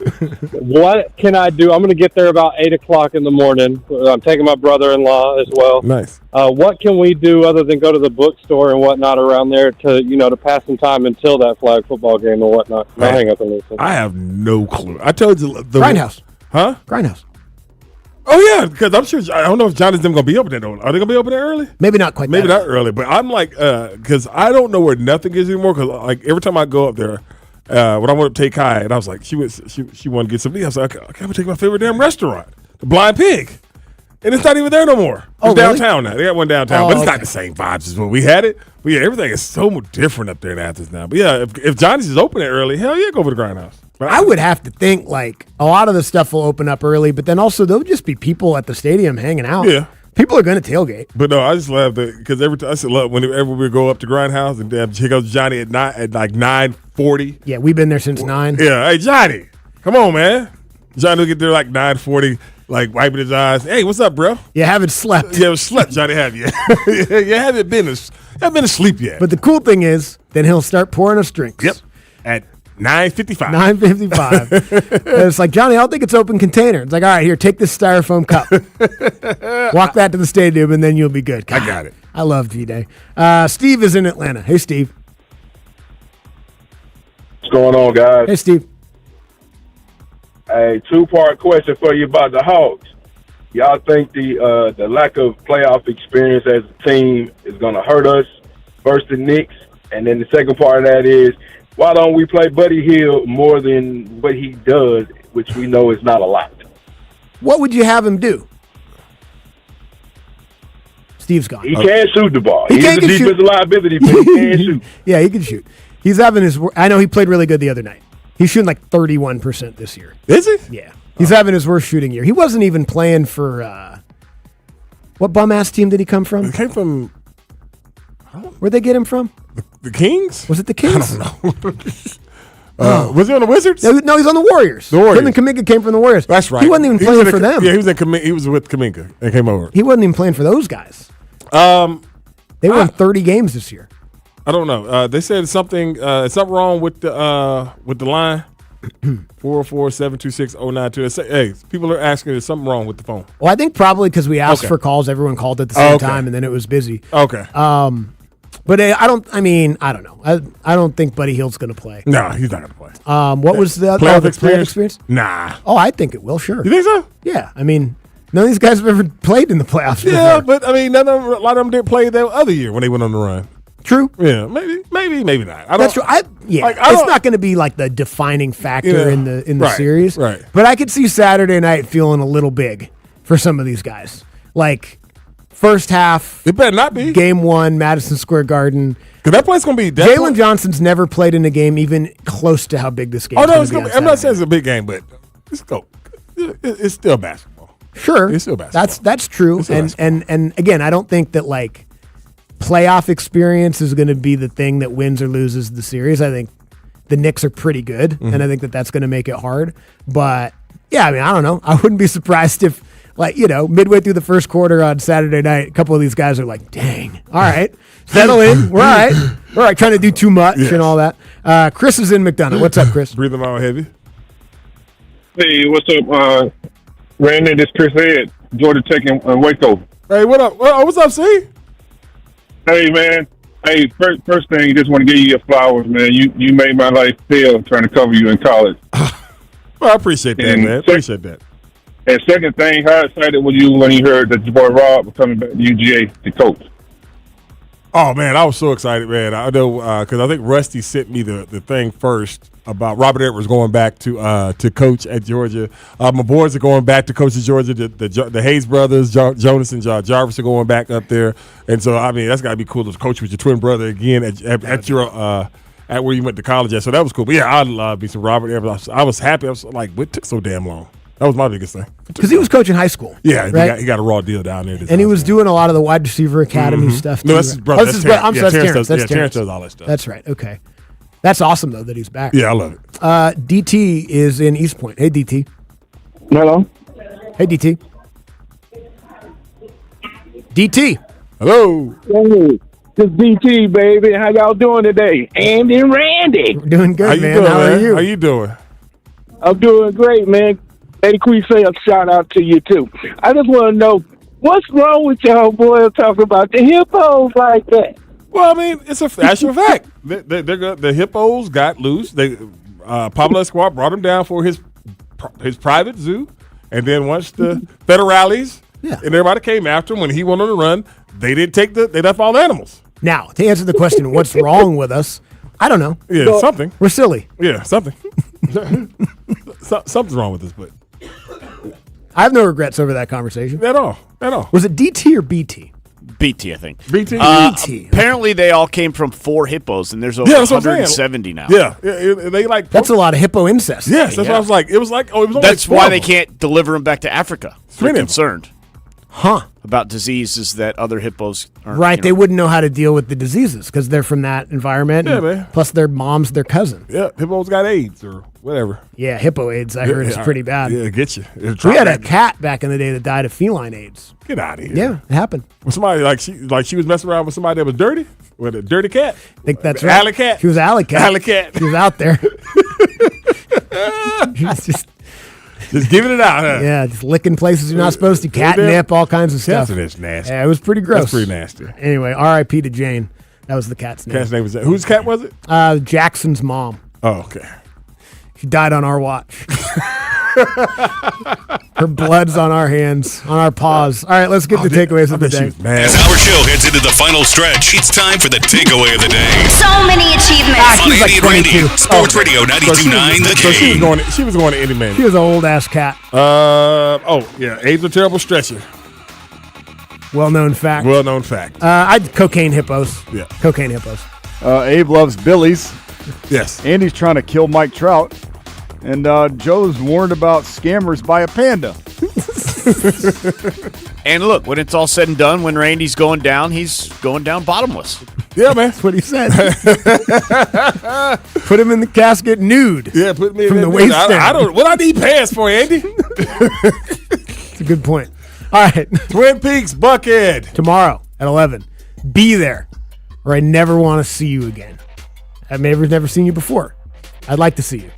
What can I do? I'm going to get there about 8 o'clock in the morning. I'm taking my brother-in-law as well. Nice. What can we do other than go to the bookstore and whatnot around there to pass some time until that flag football game or whatnot? I'll hang up and listen. I have no clue. I told you. Grindhouse. Huh? Grindhouse. Oh, yeah, because I'm sure, I don't know if Johnny's them going to be open there. Are they going to be open there early? Maybe not quite Maybe not early, but I'm like, because I don't know where nothing is anymore, because like every time I go up there, when I went to take Kai, and I was like, she wanted to get something. I was like, okay, I'm going to take my favorite damn restaurant, the Blind Pig. And it's not even there no more. It's downtown now. They got one downtown, but it's not the same vibes as when we had it. But yeah, everything is so different up there in Athens now. But yeah, if Johnny's is open there early, hell yeah, go over to Grindhouse. But I would have to think like a lot of the stuff will open up early, but then also there'll just be people at the stadium hanging out. Yeah. People are going to tailgate. But no, I just love that because every time I said, look, whenever we go up to Grindhouse and here goes Johnny at like 9:40. Yeah, we've been there since 9. Yeah, hey Johnny, come on, man. Johnny will get there like 9:40, like wiping his eyes. Hey, what's up, bro? You haven't slept. You haven't slept, Johnny, have you? You haven't been asleep yet. But the cool thing is, then he'll start pouring us drinks. Yep. At 9:55. 9:55. It's like, Johnny, I don't think it's open container. It's like, all right, here, take this styrofoam cup. Walk that to the stadium, and then you'll be good. God, I got it. I love G-Day. Steve is in Atlanta. Hey, Steve. What's going on, guys? Hey, Steve. A two-part question for you about the Hawks. Y'all think the lack of playoff experience as a team is going to hurt us versus the Knicks? And then the second part of that is, why don't we play Buddy Hield more than what he does, which we know is not a lot? What would you have him do? Steve's gone. He can shoot the ball. He's a defensive liability, but he can shoot. Yeah, he can shoot. He's having his – I know he played really good the other night. He's shooting like 31% this year. Is he? Yeah. He's having his worst shooting year. He wasn't even playing for what bum-ass team did he come from? He came from – where'd they get him from? The Kings? Was it the Kings? I don't know. Was he on the Wizards? No, he's on the Warriors. The Warriors. Him and Kuminga came from the Warriors. That's right. He wasn't even playing for them. Yeah, he was with Kuminga and came over. He wasn't even playing for those guys. They won 30 games this year. I don't know. They said something wrong with the line. 404-726-092. Hey, people are asking, is something wrong with the phone? Well, I think probably because we asked for calls, everyone called at the same time, and then it was busy. Okay. But I don't know. I don't think Buddy Hield's going to play. No, he's not going to play. What was the playoff experience? Nah. Oh, I think it will, sure. You think so? Yeah. I mean, none of these guys have ever played in the playoffs before. Yeah, but I mean, a lot of them didn't play that other year when they went on the run. True. Yeah, maybe not. That's true. It's not going to be like the defining factor in the series. Right. But I could see Saturday night feeling a little big for some of these guys. Like first half, it better not be game 1, Madison Square Garden. Because that place going to be. Jalen Johnson's never played in a game even close to how big this game. Oh no, I'm not saying it's a big game, but it's still basketball. Sure, it's still basketball. That's true. And again, I don't think that like playoff experience is going to be the thing that wins or loses the series. I think the Knicks are pretty good, and I think that that's going to make it hard. But yeah, I mean, I don't know. I wouldn't be surprised if, like, midway through the first quarter on Saturday night, a couple of these guys are like, "Dang, all right, settle in, we're all right, we're all right." Trying to do too much and all that. Chris is in McDonough. What's up, Chris? Breathing out heavy. Hey, what's up, Randy? This Chris Ed, Georgia Tech and Waco. Hey, what up? What's up, C? Hey, man. Hey, first thing, just want to give you your flowers, man. You made my life fail trying to cover you in college. Well, I appreciate that, man. Appreciate that. And second thing, how excited were you when you heard that your boy Rob was coming back to UGA to coach? Oh, man, I was so excited, man. I know because I think Rusty sent me the thing first about Robert Edwards going back to coach at Georgia. My boys are going back to coach at Georgia. The Hayes brothers, Jonas and Jarvis, are going back up there. And so, I mean, that's got to be cool to coach with your twin brother again at your at where you went to college at. So that was cool. But, yeah, I love me some Robert Edwards. I was happy. I was like, what took so damn long? That was my biggest thing. Because he was coaching high school. Yeah, right? he got a raw deal down there. And he was doing a lot of the wide receiver academy stuff, too. No, that's his brother. That's Terrence. Terrence does all that stuff. That's right. Okay. That's awesome, though, that he's back. Yeah, I love it. DT is in East Point. Hey, DT. Hello. Hey, DT. DT. Hello. Hey, this DT, baby. How y'all doing today? Andy and Randy. We're doing good, How you man. doing, How are man? you? How you doing? I'm doing great, man. Hey, Queen, say a shout out to you too. I just want to know what's wrong with y'all boys talking about the hippos like that. Well, I mean, it's a actual fact. The hippos got loose. Pablo Escobar brought him down for his private zoo, and then once the federales and everybody came after him when he went on the run, they left all the animals. Now, to answer the question, what's wrong with us? I don't know. Yeah, something. We're silly. Yeah, something. Something's wrong with this, but I have no regrets over that conversation. At all. Was it DT or BT? BT, I think. BT? BT. Apparently, they all came from 4 hippos, and there's over that's what I'm saying. 170 now. Yeah, they like. That's a lot of hippo incest. Yes, that's what I was like. It was like, That's why they can't deliver them back to Africa. They're concerned. Huh. About diseases that other hippos aren't. Right, they wouldn't know how to deal with the diseases because they're from that environment. Yeah, and man. Plus, their mom's their cousin. Yeah, hippos got AIDS or whatever. Yeah, hippo AIDS, I heard, is pretty bad. Yeah, get you. We had a cat back in the day that died of feline AIDS. Get out of here. Yeah, it happened. When somebody she was messing around with somebody that was dirty, with a dirty cat. I think that's right. Alley cat. She was alley cat. Alley cat. She was out there. She was just giving it out, huh? Yeah, just licking places you're not supposed to. Catnip, all kinds of stuff. That's nasty. Yeah, it was pretty gross. That's pretty nasty. Anyway, R.I.P. to Jane. That was the cat's name. Cat's name was that. Whose cat was it? Jackson's mom. Oh, okay. She died on our watch. Her blood's on our hands, on our paws. All right, let's get the takeaways of the day. As our show heads into the final stretch, it's time for the takeaway of the day. So many achievements. On Andy and Randy, Sports Radio 92.9 The King. She was going to Indy Man. She was an old ass cat. AIDS a terrible stretcher. Well-known fact. I'd cocaine hippos. Yeah. Cocaine hippos. Abe loves Billy's. Yes. Andy's trying to kill Mike Trout. And Joe's warned about scammers by a panda. And look, when it's all said and done, when Randy's going down, he's going down bottomless. Yeah, man. That's what he said. Put him in the casket nude. Yeah, put me from in the that waist nude. down. I don't. What I need pants for, Andy? It's a good point. All right. Twin Peaks, Buckhead. Tomorrow at 11. Be there, or I never want to see you again. I've never seen you before. I'd like to see you.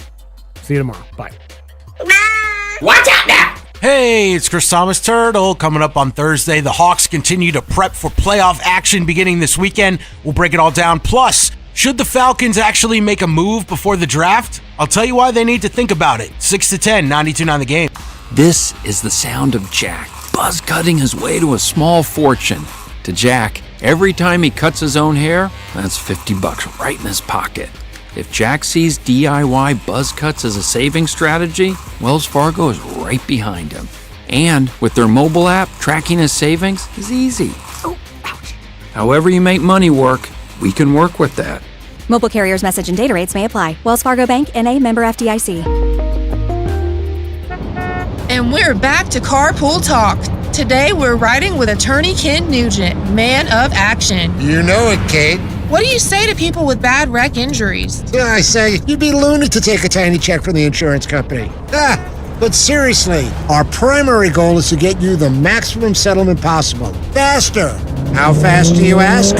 See you tomorrow. Bye. Watch out now! Hey, it's Chris Thomas Turtle. Coming up on Thursday, the Hawks continue to prep for playoff action beginning this weekend. We'll break it all down. Plus, should the Falcons actually make a move before the draft? I'll tell you why they need to think about it. 6 to 10, 92.9 The Game. This is the sound of Jack, buzz cutting his way to a small fortune. To Jack, every time he cuts his own hair, that's $50 right in his pocket. If Jack sees DIY buzz cuts as a saving strategy, Wells Fargo is right behind him. And with their mobile app, tracking his savings is easy. Oh, ouch. However you make money work, we can work with that. Mobile carriers' message and data rates may apply. Wells Fargo Bank, N.A., member FDIC. And we're back to Carpool Talk. Today we're riding with attorney Ken Nugent, man of action. You know it, Kate. What do you say to people with bad wreck injuries? Yeah, I say, you'd be loony to take a tiny check from the insurance company. But seriously, our primary goal is to get you the maximum settlement possible. Faster. How fast do you ask?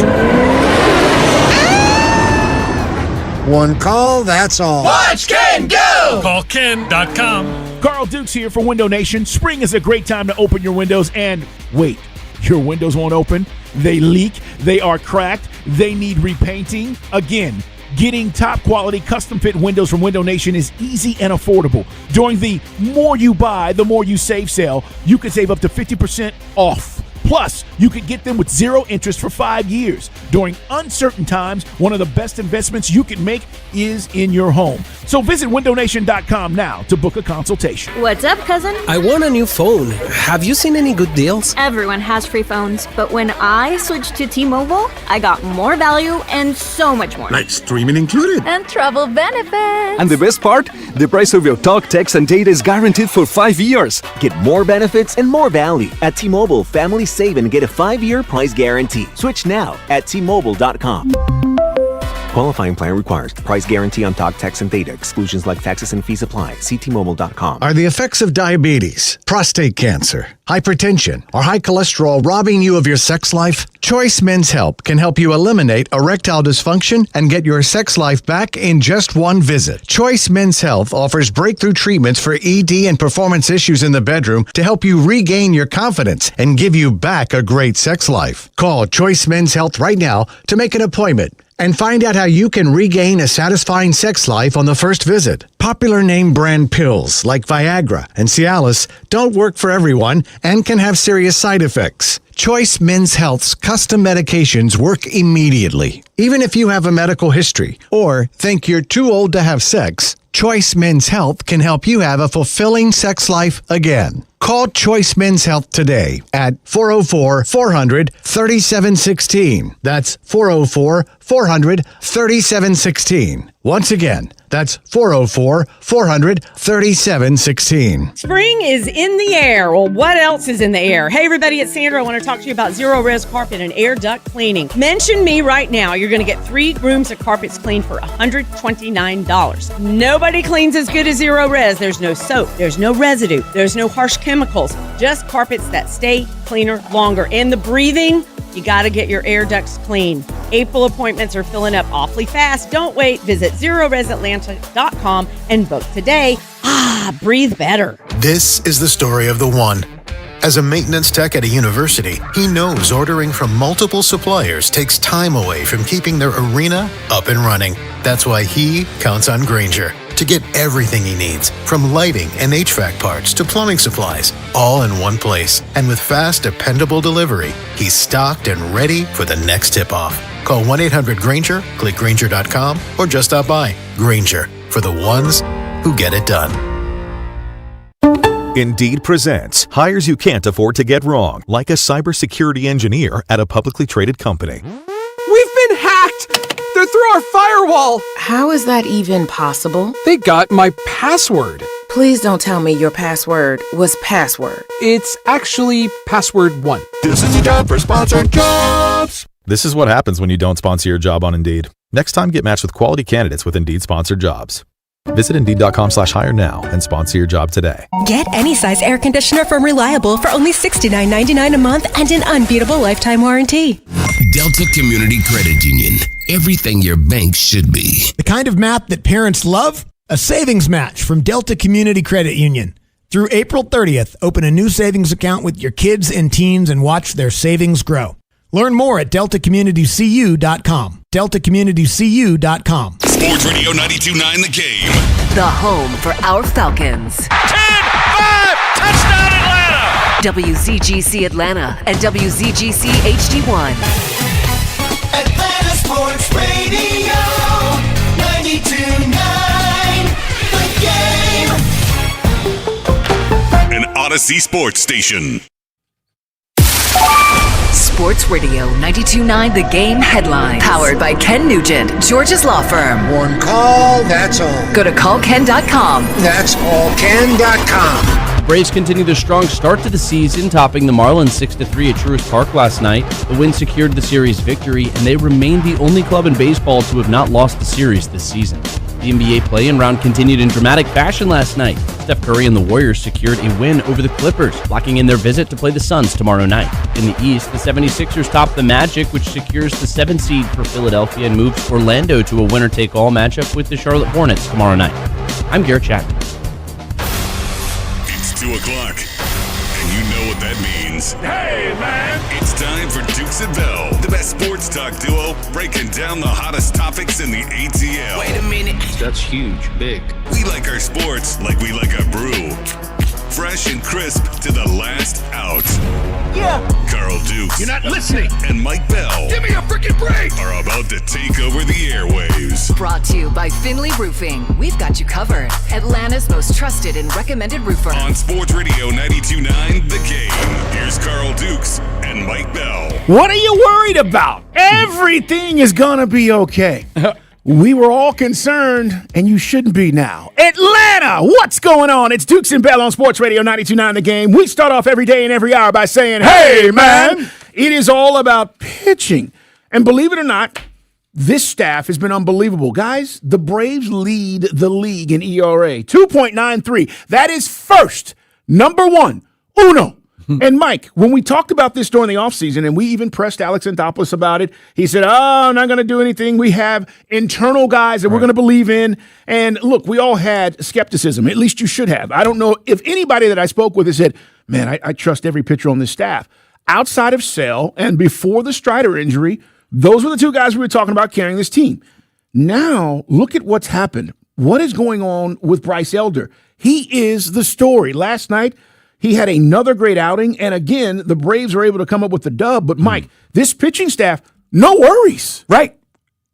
One call, that's all. Watch Ken go! Call CallKen.com. Carl Dukes here for Window Nation. Spring is a great time to open your windows, and wait, your windows won't open? They leak, they are cracked, they need repainting. Again, getting top quality custom fit windows from Window Nation is easy and affordable. During the more you buy, the more you save sale, you can save up to 50% off. Plus, you could get them with 0 interest for 5 years. During uncertain times, one of the best investments you can make is in your home. So visit windownation.com now to book a consultation. What's up, cousin? I want a new phone. Have you seen any good deals? Everyone has free phones, but when I switched to T-Mobile, I got more value and so much more. Like streaming included. And travel benefits. And the best part? The price of your talk, text, and data is guaranteed for 5 years. Get more benefits and more value. At T-Mobile, families save and get a 5-year price guarantee. Switch now at T-Mobile.com. Qualifying plan requires price guarantee on talk, text, and data. Exclusions like taxes and fees apply. See T-Mobile.com. Are the effects of diabetes, prostate cancer, hypertension, or high cholesterol robbing you of your sex life? Choice Men's Health can help you eliminate erectile dysfunction and get your sex life back in just one visit. Choice Men's Health offers breakthrough treatments for ED and performance issues in the bedroom to help you regain your confidence and give you back a great sex life. Call Choice Men's Health right now to make an appointment and find out how you can regain a satisfying sex life on the first visit. Popular name brand pills like Viagra and Cialis don't work for everyone and can have serious side effects. Choice Men's Health's custom medications work immediately. Even if you have a medical history or think you're too old to have sex, Choice Men's Health can help you have a fulfilling sex life again. Call Choice Men's Health today at 404-400-3716. That's 404-400-3716. Once again, that's 404-400-3716. Spring is in the air. Well, what else is in the air? Hey, everybody, it's Sandra. I want to talk to you about Zero Res Carpet and Air Duct Cleaning. Mention me right now. You're going to get 3 rooms of carpets cleaned for $129. Nobody cleans as good as Zero Res. There's no soap. There's no residue. There's no harsh chemicals. Just carpets that stay cleaner longer. And the breathing, you got to get your air ducts clean. April appointments are filling up awfully fast. Don't wait. Visit ZeroResAtlanta.com and book today. Breathe better. This is the story of the one. As a maintenance tech at a university, he knows ordering from multiple suppliers takes time away from keeping their arena up and running. That's why he counts on Grainger to get everything he needs, from lighting and HVAC parts to plumbing supplies, all in one place. And with fast, dependable delivery, he's stocked and ready for the next tip-off. Call 1-800-GRAINGER, click Grainger.com, or just stop by. Grainger, for the ones who get it done. Indeed presents hires you can't afford to get wrong, like a cybersecurity engineer at a publicly traded company. We've been hacked! They're through our firewall! How is that even possible? They got my password. Please don't tell me your password was password. It's actually password 1. This is your job for Sponsored Jobs. This is what happens when you don't sponsor your job on Indeed. Next time, get matched with quality candidates with Indeed Sponsored Jobs. Visit Indeed.com/hire now and sponsor your job today. Get any size air conditioner from Reliable for only $69.99 a month and an unbeatable lifetime warranty. Delta Community Credit Union. Everything your bank should be. The kind of map that parents love? A savings match from Delta Community Credit Union. Through April 30th, open a new savings account with your kids and teens and watch their savings grow. Learn more at deltacommunitycu.com. deltacommunitycu.com. Sports Radio 92.9 The Game. The home for our Falcons. 10-5! Touchdown Atlanta! WZGC Atlanta and WZGC HD1. Atlanta Sports Radio 92.9 The Game. An Odyssey Sports Station. Sports Radio 92.9 The Game headline. Powered by Ken Nugent, George's Law Firm. One call, that's all. Go to callken.com. That's allken.com. Braves continue their strong start to the season, topping the Marlins 6-3 at Truist Park last night. The win secured the series victory, and they remain the only club in baseball to have not lost the series this season. The NBA play-in round continued in dramatic fashion last night. Steph Curry and the Warriors secured a win over the Clippers, locking in their visit to play the Suns tomorrow night. In the East, the 76ers topped the Magic, which secures the 7th seed for Philadelphia and moves Orlando to a winner-take-all matchup with the Charlotte Hornets tomorrow night. I'm Garrett Chapman. It's 2 o'clock, and you know what that means. Hey, man! It's time for Dukes and Bell, the best sports talk duo, breaking down the hottest topics in the ATL. Wait a minute. That's huge. Big. We like our sports like we like our brew. Fresh and crisp to the last out. Yeah. Carl Dukes. You're not listening. And Mike Bell. Give me a freaking break. Are about to take over the airwaves. Brought to you by Finley Roofing. We've got you covered. Atlanta's most trusted and recommended roofer. On Sports Radio 92.9 The Game. Here's Carl Dukes and Mike Bell. What are you worried about? Everything is going to be okay. We were all concerned, and you shouldn't be now. Atlanta, what's going on? It's Dukes and Bell on Sports Radio 92.9 The Game. We start off every day and every hour by saying, hey, man, it is all about pitching. And believe it or not, This staff has been unbelievable. Guys, the Braves lead the league in ERA, 2.93. That is first, number one, uno. And Mike, when we talked about this during the offseason, and we even pressed Alex Anthopoulos about it, he said, I'm not going to do anything. We have internal guys that we're going to believe in. And look, we all had skepticism. At least you should have. I don't know if anybody that I spoke with has said, man, I trust every pitcher on this staff. Outside of Sale and before the Strider injury, those were the two guys we were talking about carrying this team. Now, look at what's happened. What is going on with Bryce Elder? He is the story. Last night, he had another great outing, and again, the Braves were able to come up with the dub. But, Mike, this pitching staff, no worries. Right.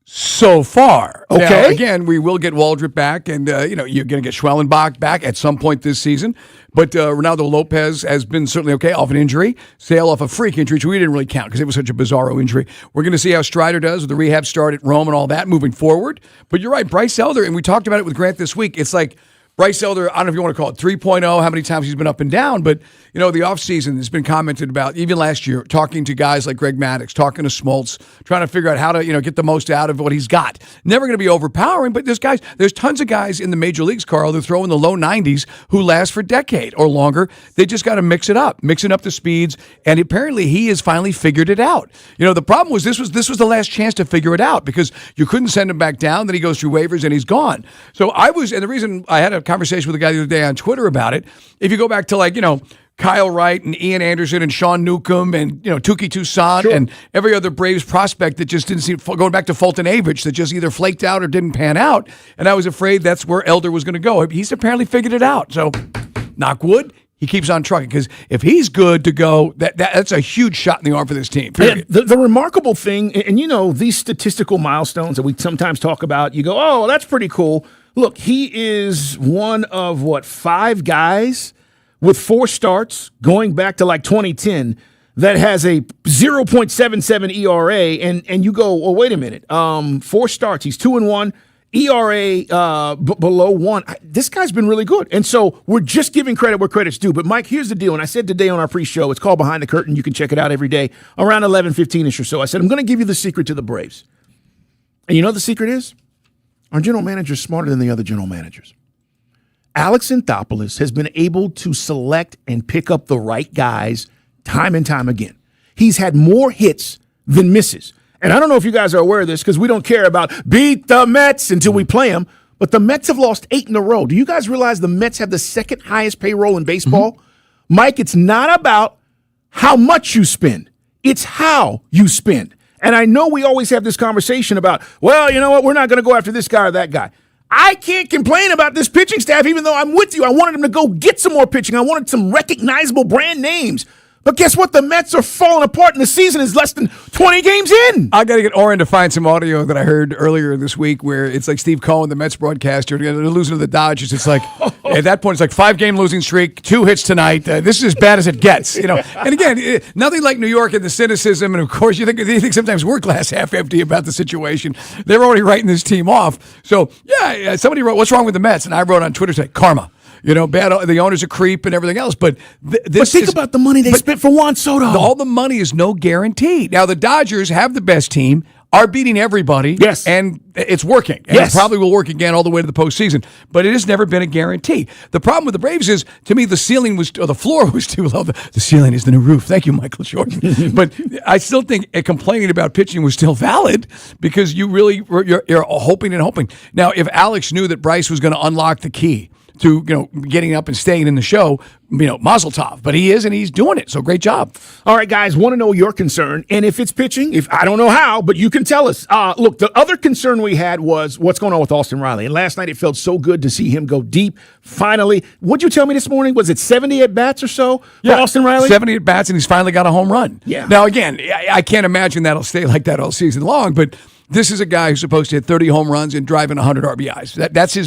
So far. Okay. Now, again, we will get Waldrop back, and, you're going to get Schwellenbach back at some point this season. But Ronaldo Lopez has been certainly okay off an injury. Sale off a freak injury, which we didn't really count because it was such a bizarro injury. We're going to see how Strider does with the rehab start at Rome and all that moving forward. But you're right, Bryce Elder, and we talked about it with Grant this week. It's like Bryce Elder, I don't know if you want to call it 3.0, how many times he's been up and down, but, the offseason has been commented about, even last year, talking to guys like Greg Maddux, talking to Smoltz, trying to figure out how to, get the most out of what he's got. Never going to be overpowering, but there's tons of guys in the major leagues, Carl, who throw in the low 90s who last for a decade or longer. They just got to mixing up the speeds, and apparently he has finally figured it out. The problem was this was the last chance to figure it out because you couldn't send him back down, then he goes through waivers and he's gone. So and the reason I had a conversation with a guy the other day on Twitter about it, if you go back to Kyle Wright and Ian Anderson and Sean Newcomb and Touki Toussaint and every other Braves prospect that just didn't seem, going back to Fulton Avich, that just either flaked out or didn't pan out, and I was afraid that's where Elder was going to go. He's apparently figured it out. So, knock wood, he keeps on trucking because if he's good to go, that's a huge shot in the arm for this team. Yeah, the remarkable thing, and these statistical milestones that we sometimes talk about, you go, oh, that's pretty cool. Look, he is one of, 5 guys with 4 starts going back to 2010 that has a 0.77 ERA, and you go, well, wait a minute, 4 starts, he's 2-1, ERA below 1. This guy's been really good, and so we're just giving credit where credit's due. But Mike, here's the deal, and I said today on our pre-show, it's called Behind the Curtain. You can check it out every day around 11:15ish or so. I said I'm going to give you the secret to the Braves, and you know what the secret is? Our general manager is smarter than the other general managers. Alex Anthopoulos has been able to select and pick up the right guys time and time again. He's had more hits than misses. And I don't know if you guys are aware of this because we don't care about beat the Mets until we play them, but the Mets have lost 8 in a row. Do you guys realize the Mets have the second highest payroll in baseball? Mm-hmm. Mike, it's not about how much you spend. It's how you spend. And I know we always have this conversation about, well, you know what, we're not going to go after this guy or that guy. I can't complain about this pitching staff, even though I'm with you. I wanted them to go get some more pitching. I wanted some recognizable brand names. But guess what? The Mets are falling apart, and the season is less than 20 games in. I got to get Oren to find some audio that I heard earlier this week where it's like Steve Cohen, the Mets broadcaster, they're losing to the Dodgers. It's like, at that point, it's like 5-game losing streak, 2 hits tonight. This is as bad as it gets. And again, nothing like New York and the cynicism. And, of course, you think sometimes we're glass half empty about the situation. They're already writing this team off. So, yeah, somebody wrote, what's wrong with the Mets? And I wrote on Twitter, saying, karma. Bad. The owner's a creep and everything else. But think about the money they spent for Juan Soto. All the money is no guarantee. Now, the Dodgers have the best team, are beating everybody. Yes. And it's working. And yes. It probably will work again all the way to the postseason. But it has never been a guarantee. The problem with the Braves is, to me, the floor was too low. The ceiling is the new roof. Thank you, Michael Jordan. But I still think complaining about pitching was still valid because you're hoping and hoping. Now, if Alex knew that Bryce was going to unlock the key to getting up and staying in the show, mazel tov. But he is, and he's doing it. So great job. All right, guys, want to know your concern. And if it's pitching, I don't know how, but you can tell us. Look, the other concern we had was what's going on with Austin Riley. And last night it felt so good to see him go deep. Finally, what'd you tell me this morning? Was it 70 at-bats or so for Austin Riley? 70 at-bats, and he's finally got a home run. Yeah. Now, again, I can't imagine that'll stay like that all season long, but this is a guy who's supposed to hit 30 home runs and drive in 100 RBIs.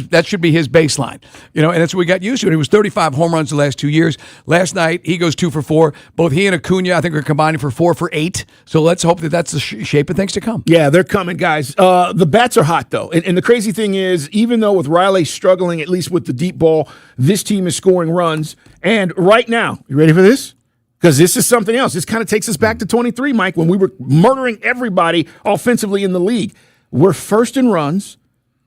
That should be his baseline. And that's what we got used to. And it was 35 home runs the last 2 years. Last night, he goes 2 for 4. Both he and Acuna, I think, are combining for 4 for 8. So let's hope that that's the shape of things to come. Yeah, they're coming, guys. The bats are hot, though. And the crazy thing is, even though with Riley struggling, at least with the deep ball, this team is scoring runs. And right now, you ready for this? Because this is something else. This kind of takes us back to 23, Mike, when we were murdering everybody offensively in the league. We're first in runs.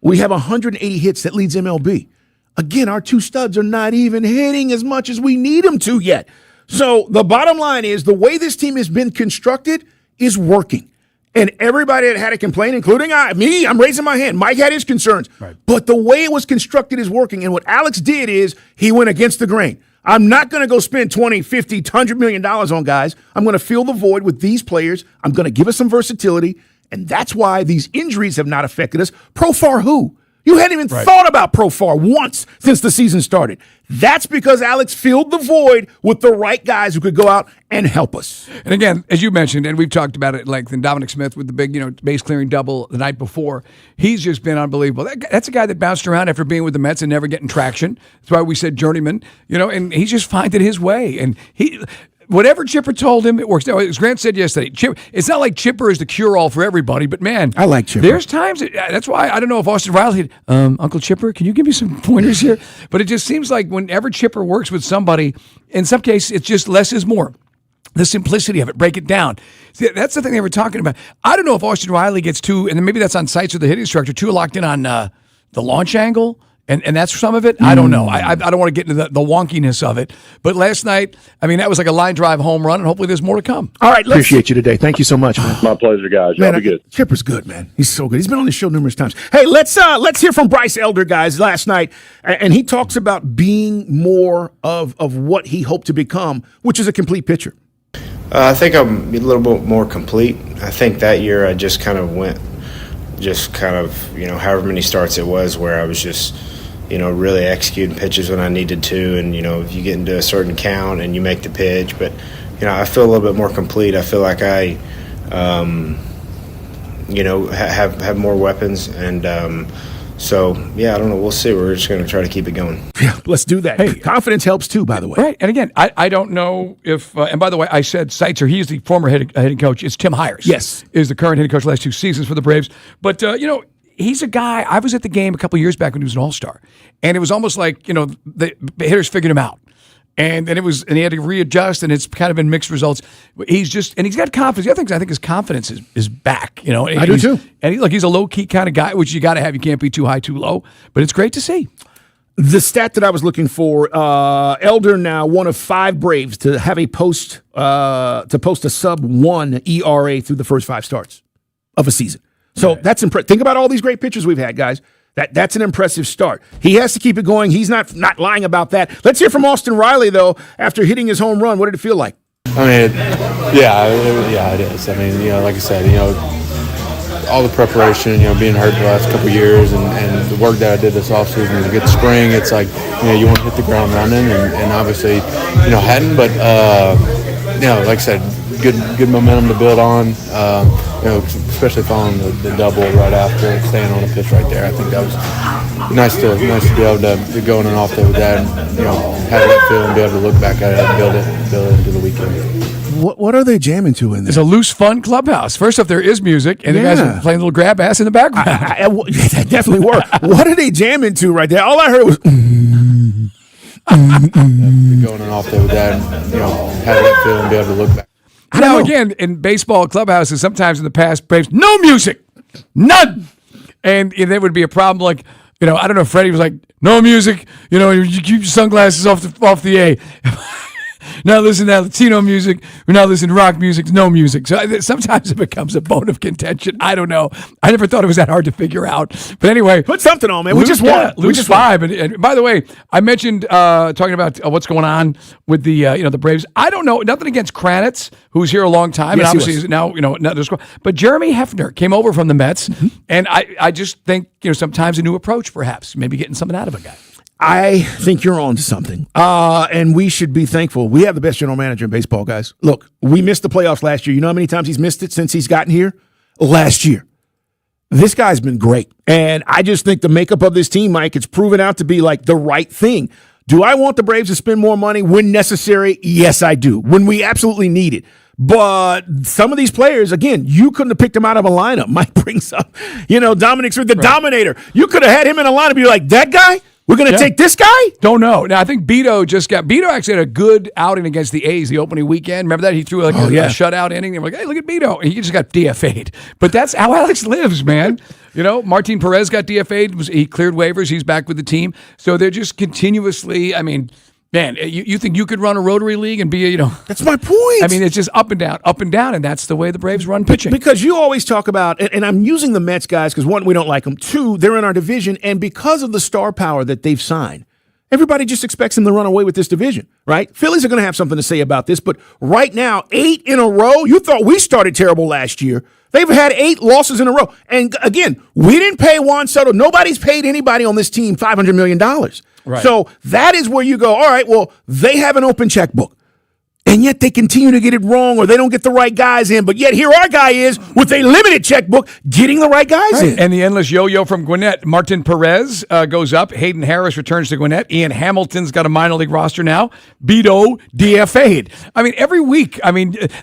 We have 180 hits that leads MLB. Again, our two studs are not even hitting as much as we need them to yet. So the bottom line is the way this team has been constructed is working. And everybody that had a complaint, including I'm raising my hand. Mike had his concerns. Right. But the way it was constructed is working. And what Alex did is he went against the grain. I'm not going to go spend $20, $50, $100 million on guys. I'm going to fill the void with these players. I'm going to give us some versatility. And that's why these injuries have not affected us. Profar who? You hadn't even thought about Profar once since the season started. That's because Alex filled the void with the right guys who could go out and help us. And again, as you mentioned, and we've talked about it at length, and Dominic Smith with the big, base clearing double the night before, he's just been unbelievable. That's a guy that bounced around after being with the Mets and never getting traction. That's why we said journeyman, and he's just finding his way. And whatever Chipper told him, it works. Now, as Grant said yesterday, it's not like Chipper is the cure-all for everybody, but man, I like Chipper. There's times, that's why I don't know if Austin Riley, Uncle Chipper, can you give me some pointers here? But it just seems like whenever Chipper works with somebody, in some cases, it's just less is more. The simplicity of it, break it down. See, that's the thing they were talking about. I don't know if Austin Riley gets too, and then maybe that's on sites with the hitting structure, too locked in on the launch angle. And that's some of it. I don't know. I don't want to get into the wonkiness of it. But last night, that was like a line drive home run, and hopefully there's more to come. All right. Appreciate you today. Thank you so much, man. My pleasure, guys. Man, Y'all be good. Chipper's good, man. He's so good. He's been on the show numerous times. Hey, let's hear from Bryce Elder, guys, last night. And he talks about being more of what he hoped to become, which is a complete pitcher. I think I'm a little bit more complete. I think that year I just kind of went, however many starts it was, where I was just – really executing pitches when I needed to. And, if you get into a certain count and you make the pitch. But, I feel a little bit more complete. I feel like I, have more weapons. And so, I don't know. We'll see. We're just going to try to keep it going. Yeah, let's do that. Hey, confidence helps too, by the way. Right. And again, I don't know if, and by the way, I said Seitzer, he's the former hitting coach. It's Tim Hires. Yes. Is the current hitting coach the last 2 seasons for the Braves. But, he's a guy, I was at the game a couple years back when he was an all-star, and it was almost like, the hitters figured him out. And he had to readjust, and it's kind of been mixed results. He's got confidence. The other thing I think his confidence is back. I do too. And he's a low-key kind of guy, which you got to have. You can't be too high, too low. But it's great to see. The stat that I was looking for, Elder now one of 5 Braves to have to post a sub-1 ERA through the first 5 starts of a season. So that's impressive. Think about all these great pitchers we've had, guys. That's an impressive start. He has to keep it going. He's not lying about that. Let's hear from Austin Riley, though, after hitting his home run. What did it feel like? It is. Like I said, all the preparation, being hurt the last couple of years and the work that I did this offseason to get the spring, it's like, you want to hit the ground running and obviously, hadn't, but, like I said, good momentum to build on, especially following the double right after, staying on the pitch right there. I think that was nice to be able to go in and off there with that and, have that feel and be able to look back at it and build it into the weekend. What are they jamming to in there? It's a loose, fun clubhouse. First off, there is music, and the guys are playing a little grab ass in the background. That definitely were. What are they jamming to right there? All I heard was going and off there with that and, have that feel and be able to look back. Now, again, in baseball clubhouses, sometimes in the past, Braves, no music. None. And there would be a problem like, I don't know, Freddie was like, no music. You keep your sunglasses off the A. Now listen to Latino music. We're now listening to rock music. No music. So sometimes it becomes a bone of contention. I don't know. I never thought it was that hard to figure out. But anyway, put something on, man. We just won. Lose 5. And by the way, I mentioned talking about what's going on with the the Braves. I don't know. Nothing against Kranitz, who's here a long time, yes, and obviously is now another score. But Jeremy Hefner came over from the Mets, and I just think sometimes a new approach, perhaps, maybe getting something out of a guy. I think you're on to something, and we should be thankful. We have the best general manager in baseball, guys. Look, we missed the playoffs last year. You know how many times he's missed it since he's gotten here? Last year. This guy's been great, and I just think the makeup of this team, Mike, it's proven out to be like the right thing. Do I want the Braves to spend more money when necessary? Yes, I do. When we absolutely need it. But some of these players, again, you couldn't have picked them out of a lineup. Mike brings up, Dominic Smith, the Dominator. You could have had him in a lineup and be like, that guy? We're going to take this guy? Don't know. Now, I think Beto actually had a good outing against the A's the opening weekend. Remember that? He threw a shutout inning. They were like, hey, look at Beto. And he just got DFA'd. But that's how Alex lives, man. Martin Perez got DFA'd. He cleared waivers. He's back with the team. So they're just continuously, man, you think you could run a Rotary League and be That's my point. It's just up and down, and that's the way the Braves run pitching. Because you always talk about, and I'm using the Mets guys because, one, we don't like them. Two, they're in our division, and because of the star power that they've signed, everybody just expects them to run away with this division, right? Phillies are going to have something to say about this, but right now, 8 in a row. You thought we started terrible last year. They've had 8 losses in a row. And again, we didn't pay Juan Soto. Nobody's paid anybody on this team $500 million. Right. So that is where you go, all right, well, they have an open checkbook. And yet they continue to get it wrong or they don't get the right guys in. But yet here our guy is with a limited checkbook getting the right guys in. And the endless yo-yo from Gwinnett. Martin Perez goes up. Hayden Harris returns to Gwinnett. Ian Hamilton's got a minor league roster now. Beto DFA'd. Every week,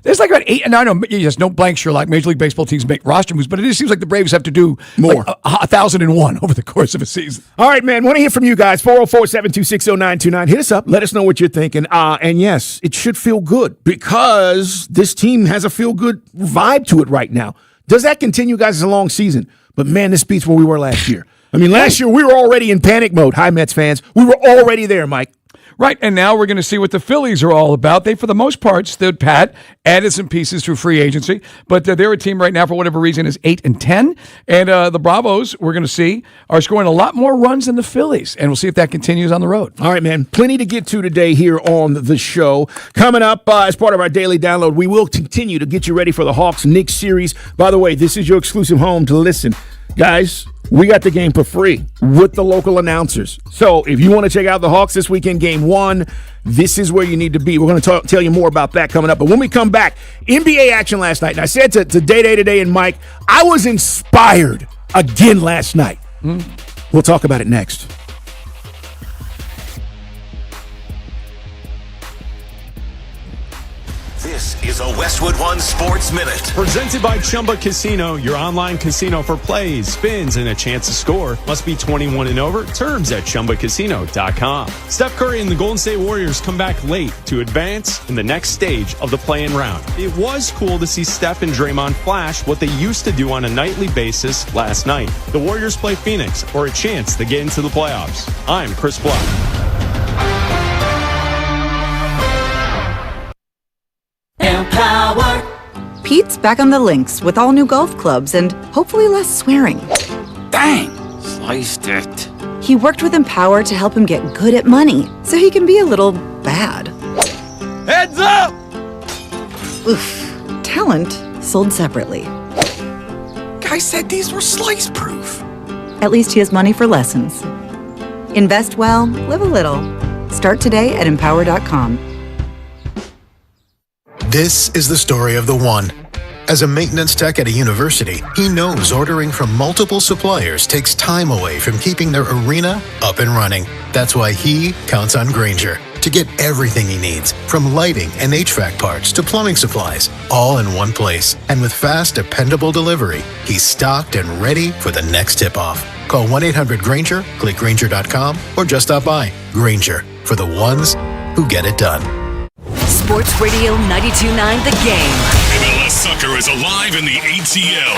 there's like about 8. And I know, yes, no blank sure like Major League Baseball teams make roster moves, but it just seems like the Braves have to do more. Like 1,001 over the course of a season. All right, man. Want to hear from you guys. 404-726-0929. Hit us up. Let us know what you're thinking. And yes, it should feel good because this team has a feel-good vibe to it right now. Does that continue, guys? It's a long season. But, man, this beats where we were last year. Last year we were already in panic mode. Hi, Mets fans. We were already there, Mike. Right, and now we're going to see what the Phillies are all about. They, for the most part, stood pat, added some pieces through free agency, but they're a team right now, for whatever reason, is 8-10, and the Bravos, we're going to see, are scoring a lot more runs than the Phillies, and we'll see if that continues on the road. All right, man, plenty to get to today here on the show. Coming up as part of our daily download, we will continue to get you ready for the Hawks-Knicks series. By the way, this is your exclusive home to listen. Guys, we got the game for free with the local announcers. So if you want to check out the Hawks this weekend, game 1, this is where you need to be. We're going to tell you more about that coming up. But when we come back, NBA action last night. And I said to Day today and Mike, I was inspired again last night. We'll talk about it next. This is a Westwood One Sports Minute. Presented by Chumba Casino, your online casino for plays, spins, and a chance to score. Must be 21 and over. Terms at ChumbaCasino.com. Steph Curry and the Golden State Warriors come back late to advance in the next stage of the play-in round. It was cool to see Steph and Draymond flash what they used to do on a nightly basis last night. The Warriors play Phoenix for a chance to get into the playoffs. I'm Chris Black. Empower. Pete's back on the links with all new golf clubs and hopefully less swearing. Dang! Sliced it. He worked with Empower to help him get good at money so he can be a little bad. Heads up! Oof. Talent sold separately. Guy said these were slice-proof. At least he has money for lessons. Invest well, live a little. Start today at Empower.com. This is the story of the one. As a maintenance tech at a university, he knows ordering from multiple suppliers takes time away from keeping their arena up and running. That's why he counts on Grainger to get everything he needs, from lighting and HVAC parts to plumbing supplies, all in one place. And with fast, dependable delivery, he's stocked and ready for the next tip-off. Call 1-800-GRAINGER, click Grainger.com, or just stop by. Grainger, for the ones who get it done. Sports Radio 92.9 The Game. MLS Soccer is alive in the ATL.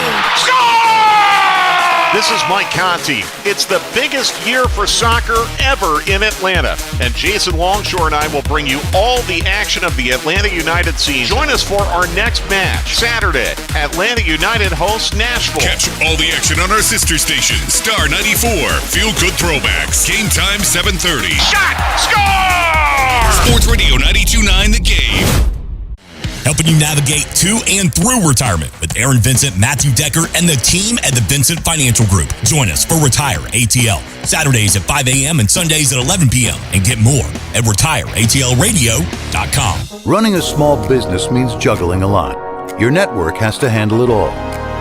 This is Mike Conti. It's the biggest year for soccer ever in Atlanta. And Jason Longshore and I will bring you all the action of the Atlanta United season. Join us for our next match, Saturday. Atlanta United hosts Nashville. Catch all the action on our sister station, Star 94. Feel good throwbacks. Game time 7:30. Shot! Score! Sports Radio 92.9 The Game. Helping you navigate to and through retirement with Aaron Vincent, Matthew Decker, and the team at the Vincent Financial Group. Join us for Retire ATL, Saturdays at 5 a.m. and Sundays at 11 p.m. And get more at retireatlradio.com. Running a small business means juggling a lot. Your network has to handle it all.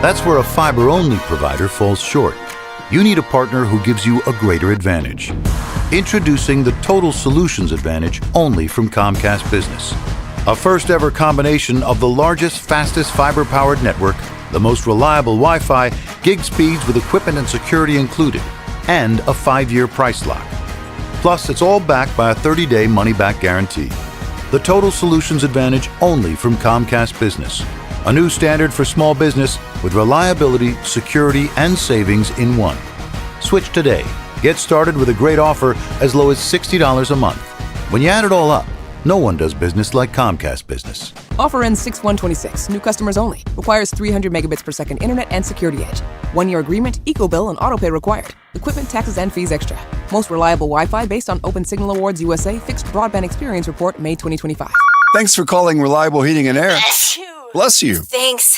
That's where a fiber-only provider falls short. You need a partner who gives you a greater advantage. Introducing the Total Solutions Advantage only from Comcast Business. A first-ever combination of the largest, fastest fiber-powered network, the most reliable Wi-Fi, gig speeds with equipment and security included, and a 5-year price lock. Plus, it's all backed by a 30-day money-back guarantee. The Total Solutions Advantage only from Comcast Business. A new standard for small business with reliability, security, and savings in one. Switch today. Get started with a great offer as low as $60 a month. When you add it all up, no one does business like Comcast Business. Offer ends 6/1/26. New customers only. Requires 300 megabits per second internet and security edge. 1-year agreement, eco-bill, and autopay required. Equipment, taxes, and fees extra. Most reliable Wi-Fi based on Open Signal Awards USA Fixed Broadband Experience Report, May 2025. Thanks for calling Reliable Heating and Air. Bless you. Thanks.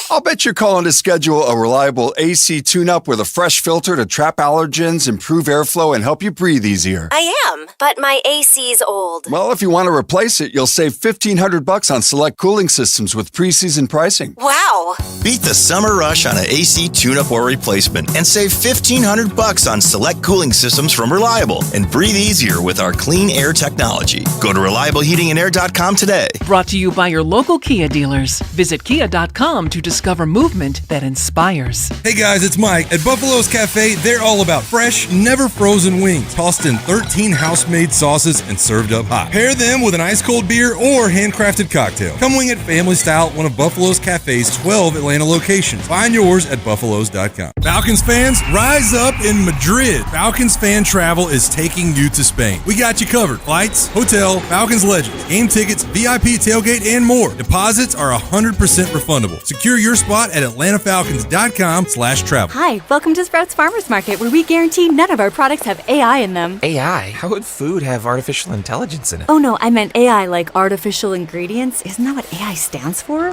I'll bet you're calling to schedule a reliable AC tune-up with a fresh filter to trap allergens, improve airflow, and help you breathe easier. I am, but my AC's old. Well, if you want to replace it, you'll save $1,500 on select cooling systems with preseason pricing. Wow. Beat the summer rush on an AC tune-up or replacement and save $1,500 on select cooling systems from Reliable and breathe easier with our clean air technology. Go to ReliableHeatingandAir.com today. Brought to you by your local Kia dealers. Visit Kia.com to discover movement that inspires. Hey guys, it's Mike. At Buffalo's Cafe, they're all about fresh, never frozen wings, tossed in 13 house-made sauces and served up hot. Pair them with an ice-cold beer or handcrafted cocktail. Come wing it family style at one of Buffalo's Cafe's 12 Atlanta locations. Find yours at buffaloes.com. Falcons fans, rise up in Madrid. Falcons Fan Travel is taking you to Spain. We got you covered. Flights, hotel, Falcons Legends, game tickets, VIP tailgate, and more. Deposits are 100% refundable. Secure your spot at atlantafalcons.com/travel. Hi, welcome to Sprouts Farmers Market, where we guarantee none of our products have AI in them. AI? How would food have artificial intelligence in it? Oh no, I meant AI like artificial ingredients. Isn't that what AI stands for?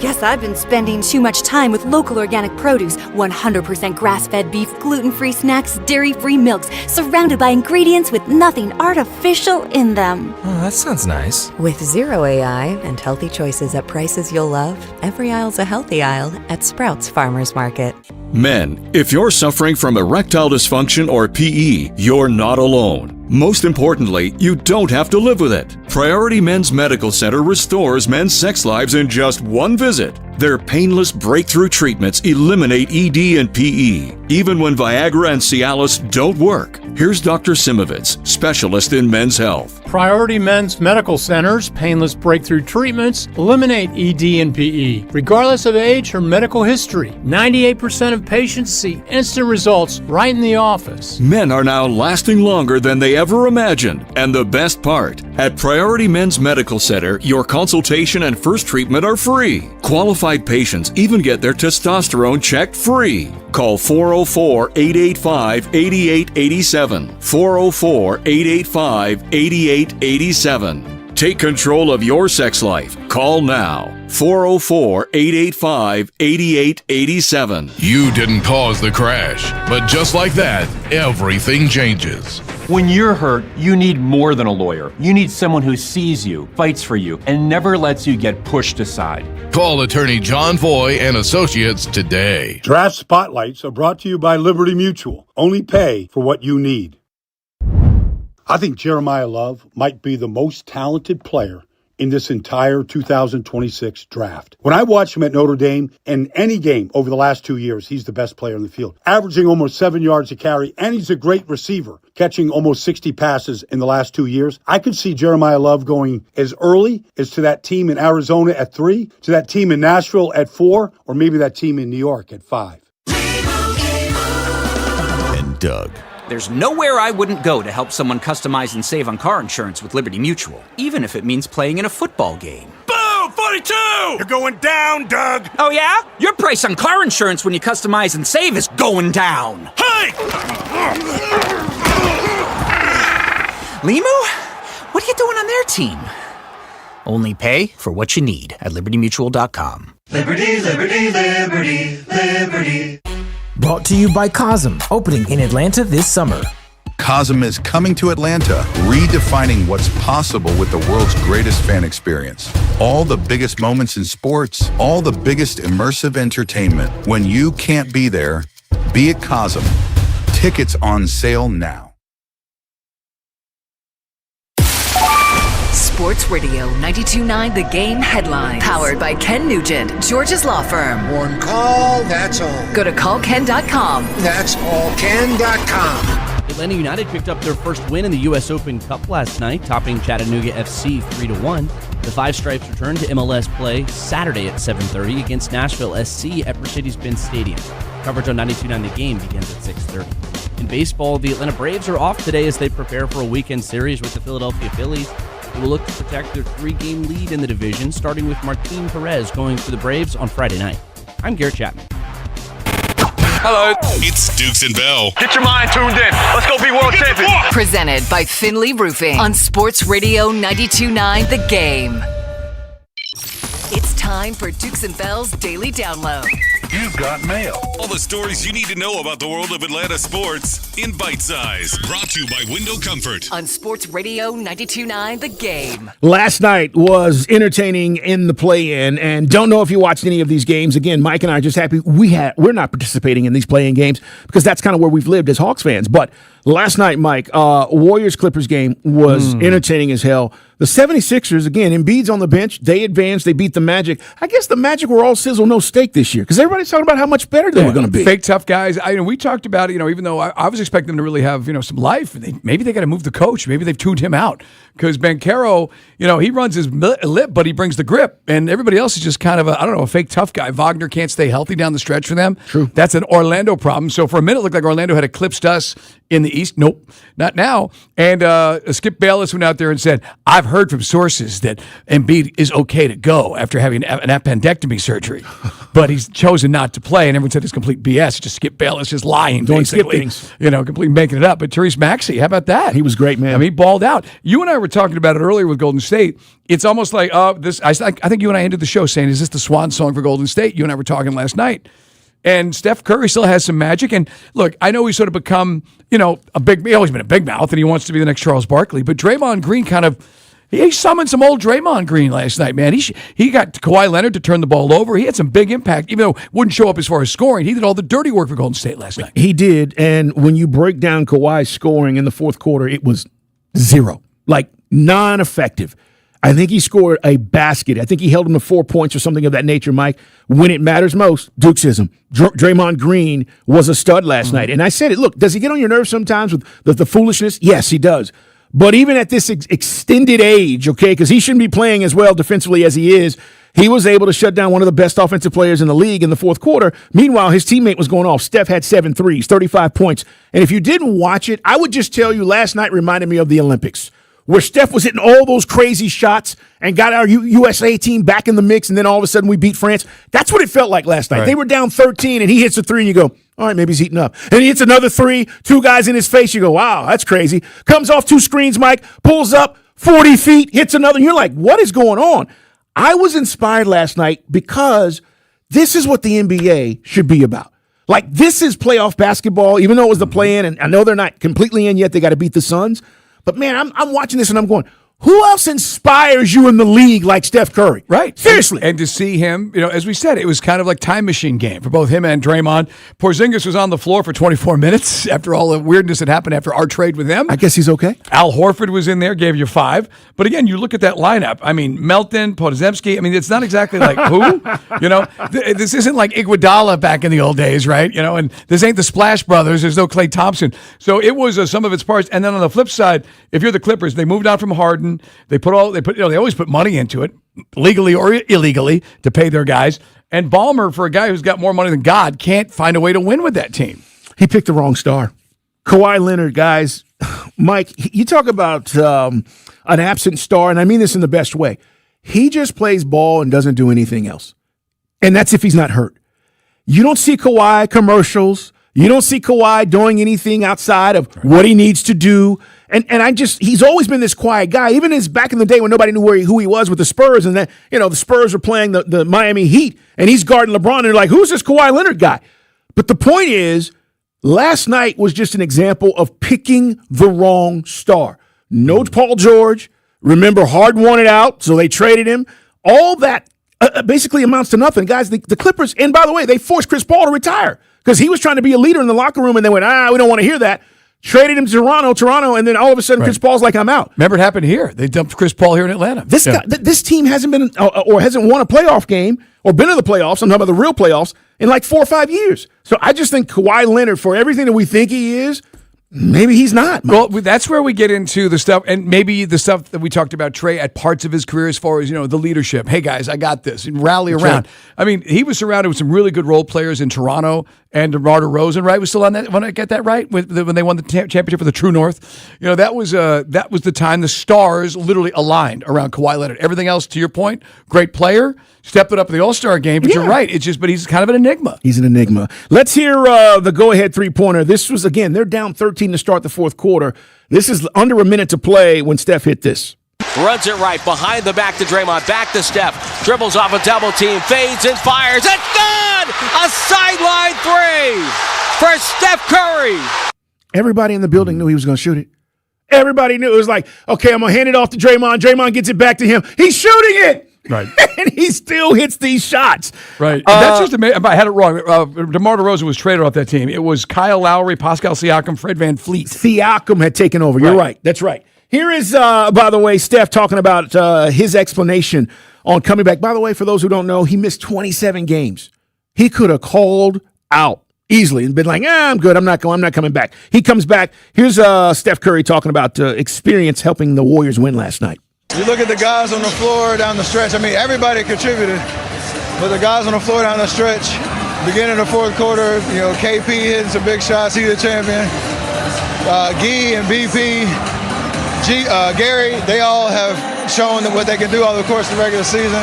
Guess I've been spending too much time with local organic produce, 100% grass-fed beef, gluten-free snacks, dairy-free milks, surrounded by ingredients with nothing artificial in them. Oh, that sounds nice. With zero AI and healthy choices at prices you'll love, every aisle's a healthy aisle at Sprouts Farmers Market. Men, if you're suffering from erectile dysfunction or PE, you're not alone. Most importantly, you don't have to live with it. Priority Men's Medical Center restores men's sex lives in just one visit. Their painless breakthrough treatments eliminate ED and PE, even when Viagra and Cialis don't work. Here's Dr. Simovitz, specialist in men's health. Priority Men's Medical Center's painless breakthrough treatments eliminate ED and PE, regardless of age or medical history. 98% of patients see instant results right in the office. Men are now lasting longer than they ever imagined. And the best part, at Priority Men's Medical Center, your consultation and first treatment are free. Qualified patients even get their testosterone checked free. Call 404-885-8887. 404-885-8887. Take control of your sex life. Call now. 404-885-8887. You didn't cause the crash, but just like that, everything changes. When you're hurt, you need more than a lawyer. You need someone who sees you, fights for you, and never lets you get pushed aside. Call attorney John Foy and Associates today. Draft Spotlights are brought to you by Liberty Mutual. Only pay for what you need. I think Jeremiah Love might be the most talented player in this entire 2026 draft. When I watch him at Notre Dame in any game over the last 2 years, he's the best player in the field, averaging almost 7 yards a carry, and he's a great receiver, catching almost 60 passes in the last 2 years. I could see Jeremiah Love going as early as to that team in Arizona at 3, to that team in Nashville at 4, or maybe that team in New York at 5. And Doug. There's nowhere I wouldn't go to help someone customize and save on car insurance with Liberty Mutual, even if it means playing in a football game. Boom! 42! You're going down, Doug! Oh yeah? Your price on car insurance when you customize and save is going down. Hey! Limu? What are you doing on their team? Only pay for what you need at LibertyMutual.com. Liberty, liberty, liberty, liberty. Brought to you by Cosm, opening in Atlanta this summer. Cosm is coming to Atlanta, redefining what's possible with the world's greatest fan experience. All the biggest moments in sports, all the biggest immersive entertainment. When you can't be there, be at Cosm. Tickets on sale now. Sports Radio 92.9 The Game headlines. Powered by Ken Nugent, George's Law Firm. One call, that's all. Go to callken.com. That's allken.com. Atlanta United picked up their first win in the U.S. Open Cup last night, topping Chattanooga FC 3-1. The Five Stripes return to MLS play Saturday at 7:30 against Nashville SC at Mercedes-Benz Stadium. Coverage on 92.9 The Game begins at 6:30. In baseball, the Atlanta Braves are off today as they prepare for a weekend series with the Philadelphia Phillies. They will look to protect their 3-game lead in the division, starting with Martin Perez going for the Braves on Friday night. I'm Garrett Chapman. Hello. It's Dukes and Bell. Get your mind tuned in. Let's go be world champions. Presented by Finley Roofing on Sports Radio 92.9 The Game. It's time for Dukes and Bell's Daily Download. You've got mail. All the stories you need to know about the world of Atlanta sports in bite size. Brought to you by Window Comfort. On Sports Radio 92.9 The Game. Last night was entertaining in the play-in, and don't know if you watched any of these games. Again, Mike and I are just happy we're not participating in these play-in games because that's kind of where we've lived as Hawks fans. But last night, Mike, Warriors-Clippers game was entertaining as hell. The 76ers, again, Embiid's on the bench. They advanced. They beat the Magic. I guess the Magic were all sizzle, no steak this year because everybody's talking about how much better they were going to be. Fake tough guys. We talked about it, even though I was expecting them to really have, some life. Maybe they got to move the coach. Maybe they've tuned him out because Banchero, he runs his lip, but he brings the grip. And everybody else is just kind of a fake tough guy. Wagner can't stay healthy down the stretch for them. True. That's an Orlando problem. So for a minute, it looked like Orlando had eclipsed us in the East. Nope, not now. And Skip Bayless went out there and said, I've heard from sources that Embiid is okay to go after having an appendectomy surgery, but he's chosen not to play. And everyone said it's complete BS. Just Skip Bayless just lying, doing basically. Skip things. Completely making it up. But Therese Maxey, how about that? He was great, man. He balled out. You and I were talking about it earlier with Golden State. It's almost like this. I think you and I ended the show saying, is this the swan song for Golden State? You and I were talking last night. And Steph Curry still has some magic. And look, I know he's sort of become, he's always been a big mouth and he wants to be the next Charles Barkley. But Draymond Green he summoned some old Draymond Green last night, man. He got Kawhi Leonard to turn the ball over. He had some big impact, even though it wouldn't show up as far as scoring. He did all the dirty work for Golden State last night. He did. And when you break down Kawhi's scoring in the fourth quarter, it was zero, like non-effective. I think he scored a basket. I think he held him to 4 points or something of that nature, Mike. When it matters most, Dukesism. Draymond Green was a stud last night. And I said it, look, does he get on your nerves sometimes with the foolishness? Yes, he does. But even at this extended age, okay, because he shouldn't be playing as well defensively as he is, he was able to shut down one of the best offensive players in the league in the fourth quarter. Meanwhile, his teammate was going off. Steph had 7 threes, 35 points. And if you didn't watch it, I would just tell you last night reminded me of the Olympics, where Steph was hitting all those crazy shots and got our USA team back in the mix, and then all of a sudden we beat France. That's what it felt like last night. Right. They were down 13, and he hits a 3, and you go, all right, maybe he's heating up. And he hits another 3, 2 guys in his face. You go, wow, that's crazy. Comes off 2 screens, Mike, pulls up 40 feet, hits another. And you're like, what is going on? I was inspired last night because this is what the NBA should be about. Like, this is playoff basketball, even though it was the play-in, and I know they're not completely in yet. They got to beat the Suns. But, man, I'm watching this and I'm going, who else inspires you in the league like Steph Curry? Right. Seriously. And to see him, as we said, it was kind of like time machine game for both him and Draymond. Porzingis was on the floor for 24 minutes after all the weirdness that happened after our trade with them. I guess he's okay. Al Horford was in there, gave you 5. But again, you look at that lineup. I mean, Melton, Podziemski. I mean, it's not exactly like who? This isn't like Iguodala back in the old days, right? And this ain't the Splash Brothers. There's no Klay Thompson. So it was some of its parts. And then on the flip side, if you're the Clippers, they moved on from Harden. They always put money into it, legally or illegally, to pay their guys. And Ballmer, for a guy who's got more money than God, can't find a way to win with that team. He picked the wrong star. Kawhi Leonard, guys. Mike, you talk about an absent star, and I mean this in the best way. He just plays ball and doesn't do anything else. And that's if he's not hurt. You don't see Kawhi commercials. You don't see Kawhi doing anything outside of what he needs to do. And he's always been this quiet guy, even as back in the day when nobody knew who he was with the Spurs, and that, the Spurs were playing the Miami Heat, and he's guarding LeBron, and they're like, who's this Kawhi Leonard guy? But the point is, last night was just an example of picking the wrong star. No Paul George. Remember, Harden wanted out, so they traded him. All that basically amounts to nothing. Guys, the Clippers, and by the way, they forced Chris Paul to retire because he was trying to be a leader in the locker room, and they went, we don't want to hear that. Traded him to Toronto, and then all of a sudden Chris Paul's like, I'm out. Remember it happened here. They dumped Chris Paul here in Atlanta. This team hasn't been or hasn't won a playoff game or been in the playoffs, I'm talking about the real playoffs, in like 4 or 5 years. So I just think Kawhi Leonard, for everything that we think he is, maybe he's not. Well, that's where we get into the stuff, and maybe the stuff that we talked about Trey at parts of his career as far as, the leadership. Hey, guys, I got this, and rally around. Right. I mean, he was surrounded with some really good role players in Toronto, and DeMar DeRozan, right, was still on that, when I get that right, when they won the championship for the True North. That was the time the stars literally aligned around Kawhi Leonard. Everything else, to your point, great player, stepped it up in the All-Star game, but you're right. But he's kind of an enigma. He's an enigma. Let's hear the go-ahead three-pointer. This was, again, they're down 13 to start the fourth quarter. This is under a minute to play when Steph hit this. Runs it right, behind the back to Draymond, back to Steph, dribbles off a double team, fades and fires. It's good! A sideline three for Steph Curry. Everybody in the building knew he was going to shoot it. Everybody knew. It was like, okay, I'm going to hand it off to Draymond. Draymond gets it back to him. He's shooting it! Right. And he still hits these shots. Right. That's just amazing. I had it wrong. DeMar DeRozan was traded off that team. It was Kyle Lowry, Pascal Siakam, Fred VanVleet. Siakam had taken over. You're right. That's right. Here is, by the way, Steph talking about his explanation on coming back. By the way, for those who don't know, he missed 27 games. He could have called out easily and been like, I'm good. I'm not coming back. He comes back. Here's Steph Curry talking about experience helping the Warriors win last night. You look at the guys on the floor down the stretch. I mean, everybody contributed, but the guys on the floor down the stretch, beginning of the fourth quarter, KP hitting some big shots. He's the champion. Guy and BP, Gary, they all have shown what they can do over the course of the regular season.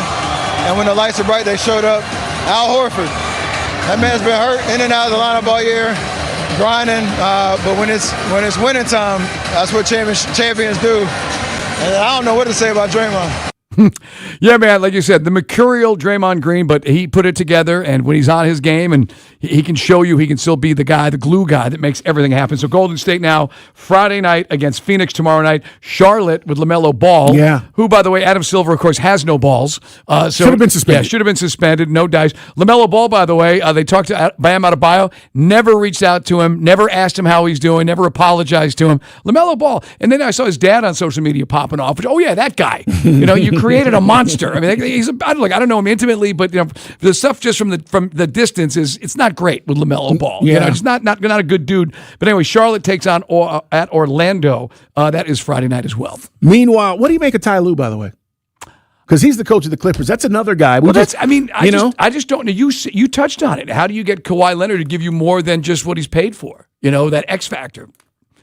And when the lights are bright, they showed up. Al Horford, that man's been hurt in and out of the lineup all year, grinding. But when it's winning time, that's what champions do. And I don't know what to say about Draymond. Yeah, man, like you said, the mercurial Draymond Green, but he put it together, and when he's on his game, and he can show you he can still be the guy, the glue guy that makes everything happen. So Golden State now, Friday night against Phoenix tomorrow night, Charlotte with LaMelo Ball, who, by the way, Adam Silver, of course, has no balls. Should have been suspended. Yeah, should have been suspended, no dice. LaMelo Ball, by the way, they talked to Bam Adebayo, never reached out to him, never asked him how he's doing, never apologized to him. LaMelo Ball. And then I saw his dad on social media popping off, which, that guy. You created a monster. I mean, I don't know him intimately, but the stuff just from the distance it's not great with LaMelo Ball. Yeah, he's not a good dude. But anyway, Charlotte takes on at Orlando. That is Friday night as well. Meanwhile, what do you make of Ty Lue, by the way? Because he's the coach of the Clippers. That's another guy. I just don't know. You touched on it. How do you get Kawhi Leonard to give you more than just what he's paid for? That X factor.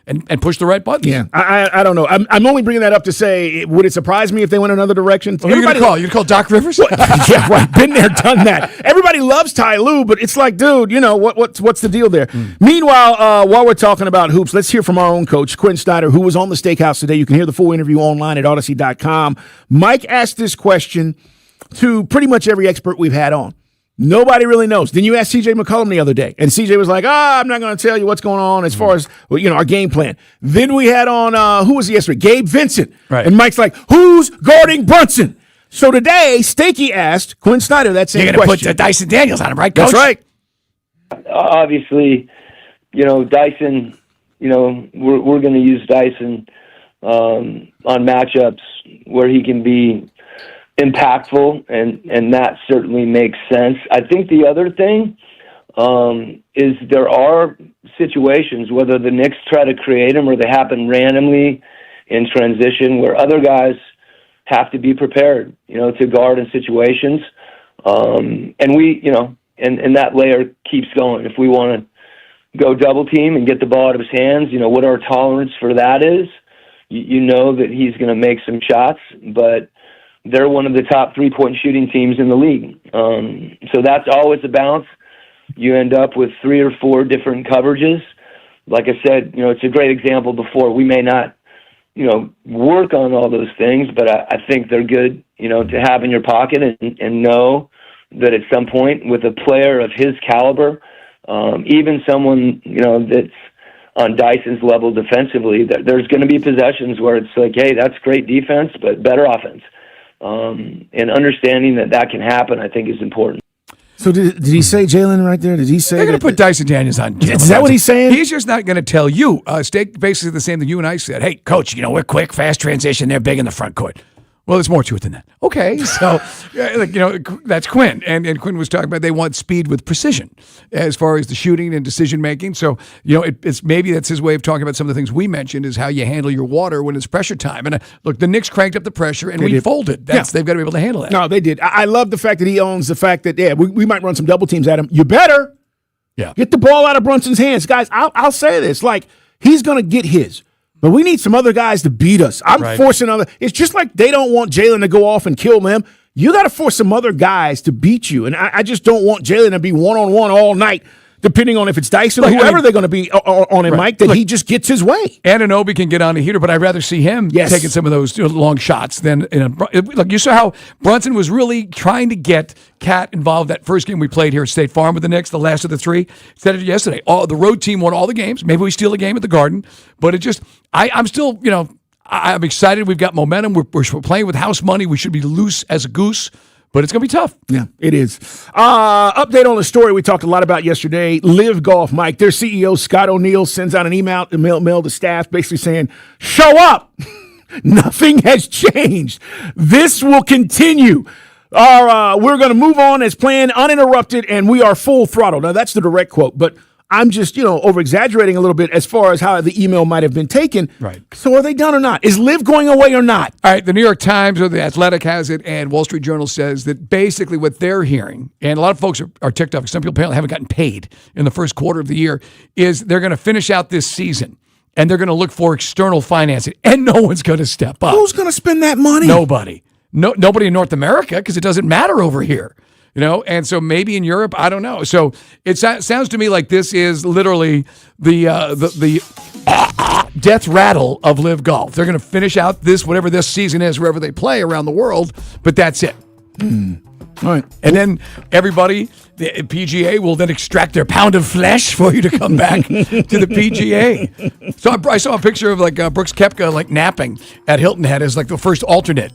And push the right buttons. Yeah, I don't know. I'm only bringing that up to say, would it surprise me if they went another direction? Who are you going to call? You call Doc Rivers? Yeah, right. Been there, done that. Everybody loves Ty Lue, but it's like, dude, what's the deal there? Meanwhile, while we're talking about hoops, let's hear from our own coach, Quinn Snyder, who was on the Steakhouse today. You can hear the full interview online at Odyssey.com. Mike asked this question to pretty much every expert we've had on. Nobody really knows. Then you asked CJ McCollum the other day, and CJ was like, I'm not going to tell you what's going on as far as, our game plan. Then we had on, who was it yesterday? Gabe Vincent. Right. And Mike's like, who's guarding Brunson? So today, Stakey asked Quinn Snyder that same question. You're going to put Dyson Daniels on him, right, Coach? That's right. Obviously, Dyson, we're going to use Dyson on matchups where he can be impactful, and that certainly makes sense. I think the other thing is there are situations, whether the Knicks try to create them or they happen randomly in transition, where other guys have to be prepared, to guard in situations. And we, and that layer keeps going. If we want to go double team and get the ball out of his hands, what our tolerance for that is. You know that he's going to make some shots, but they're one of the top 3-point shooting teams in the league. So that's always a balance. You end up with 3 or 4 different coverages. Like I said, it's a great example before. We may not, work on all those things, but I think they're good, to have in your pocket and know that at some point with a player of his caliber, even someone, that's on Dyson's level defensively, that there's going to be possessions where it's like, hey, that's great defense, but better offense. And understanding that can happen, I think, is important. So did he say Jalen right there? Did he say they're going to put Dyson Daniels on? Is that what he's saying? He's just not going to tell you. Steak basically the same thing you and I said. Hey, Coach, we're quick, fast transition. They're big in the front court. Well, there's more to it than that. Okay, so that's Quinn, and Quinn was talking about they want speed with precision as far as the shooting and decision making. So it's maybe that's his way of talking about some of the things we mentioned is how you handle your water when it's pressure time. And look, the Knicks cranked up the pressure and we folded. They've got to be able to handle that. No, they did. I love the fact that he owns the fact that we might run some double teams at him. You better get the ball out of Brunson's hands, guys. I'll say this: like he's going to get his. But we need some other guys to beat us. I'm forcing other. It's just like they don't want Jalen to go off and kill them. You got to force some other guys to beat you. And I just don't want Jalen to be one-on-one all night, depending on if it's Dyson or whoever they're going to be on him, Mike, that he just gets his way. Anunoby can get on a heater, but I'd rather see him taking some of those long shots than look, you saw how Brunson was really trying to get Cat involved that first game we played here at State Farm with the Knicks, the last of the three. Said it yesterday. The road team won all the games. Maybe we steal a game at the Garden, but it just I'm still, I'm excited. We've got momentum. We're playing with house money. We should be loose as a goose. But it's going to be tough. Yeah, it is. Update on the story we talked a lot about yesterday. Live Golf, Mike. Their CEO, Scott O'Neill, sends out an email to staff basically saying, show up. Nothing has changed. This will continue. We're going to move on as planned, uninterrupted, and we are full throttle. Now, that's the direct quote, but I'm just, over-exaggerating a little bit as far as how the email might have been taken. Right. So are they done or not? Is Liv going away or not? All right, the New York Times or the Athletic has it, and Wall Street Journal says that basically what they're hearing, and a lot of folks are ticked off, some people apparently haven't gotten paid in the first quarter of the year, is they're going to finish out this season, and they're going to look for external financing, and no one's going to step up. Who's going to spend that money? Nobody. Nobody in North America, because it doesn't matter over here. And so maybe in Europe, I don't know. So it sounds to me like this is literally the death rattle of Live Golf. They're going to finish out whatever this season is, wherever they play around the world, but that's it. All right. And then everybody, the PGA will then extract their pound of flesh for you to come back to the PGA. So I saw a picture of Brooks Koepka napping at Hilton Head as the first alternate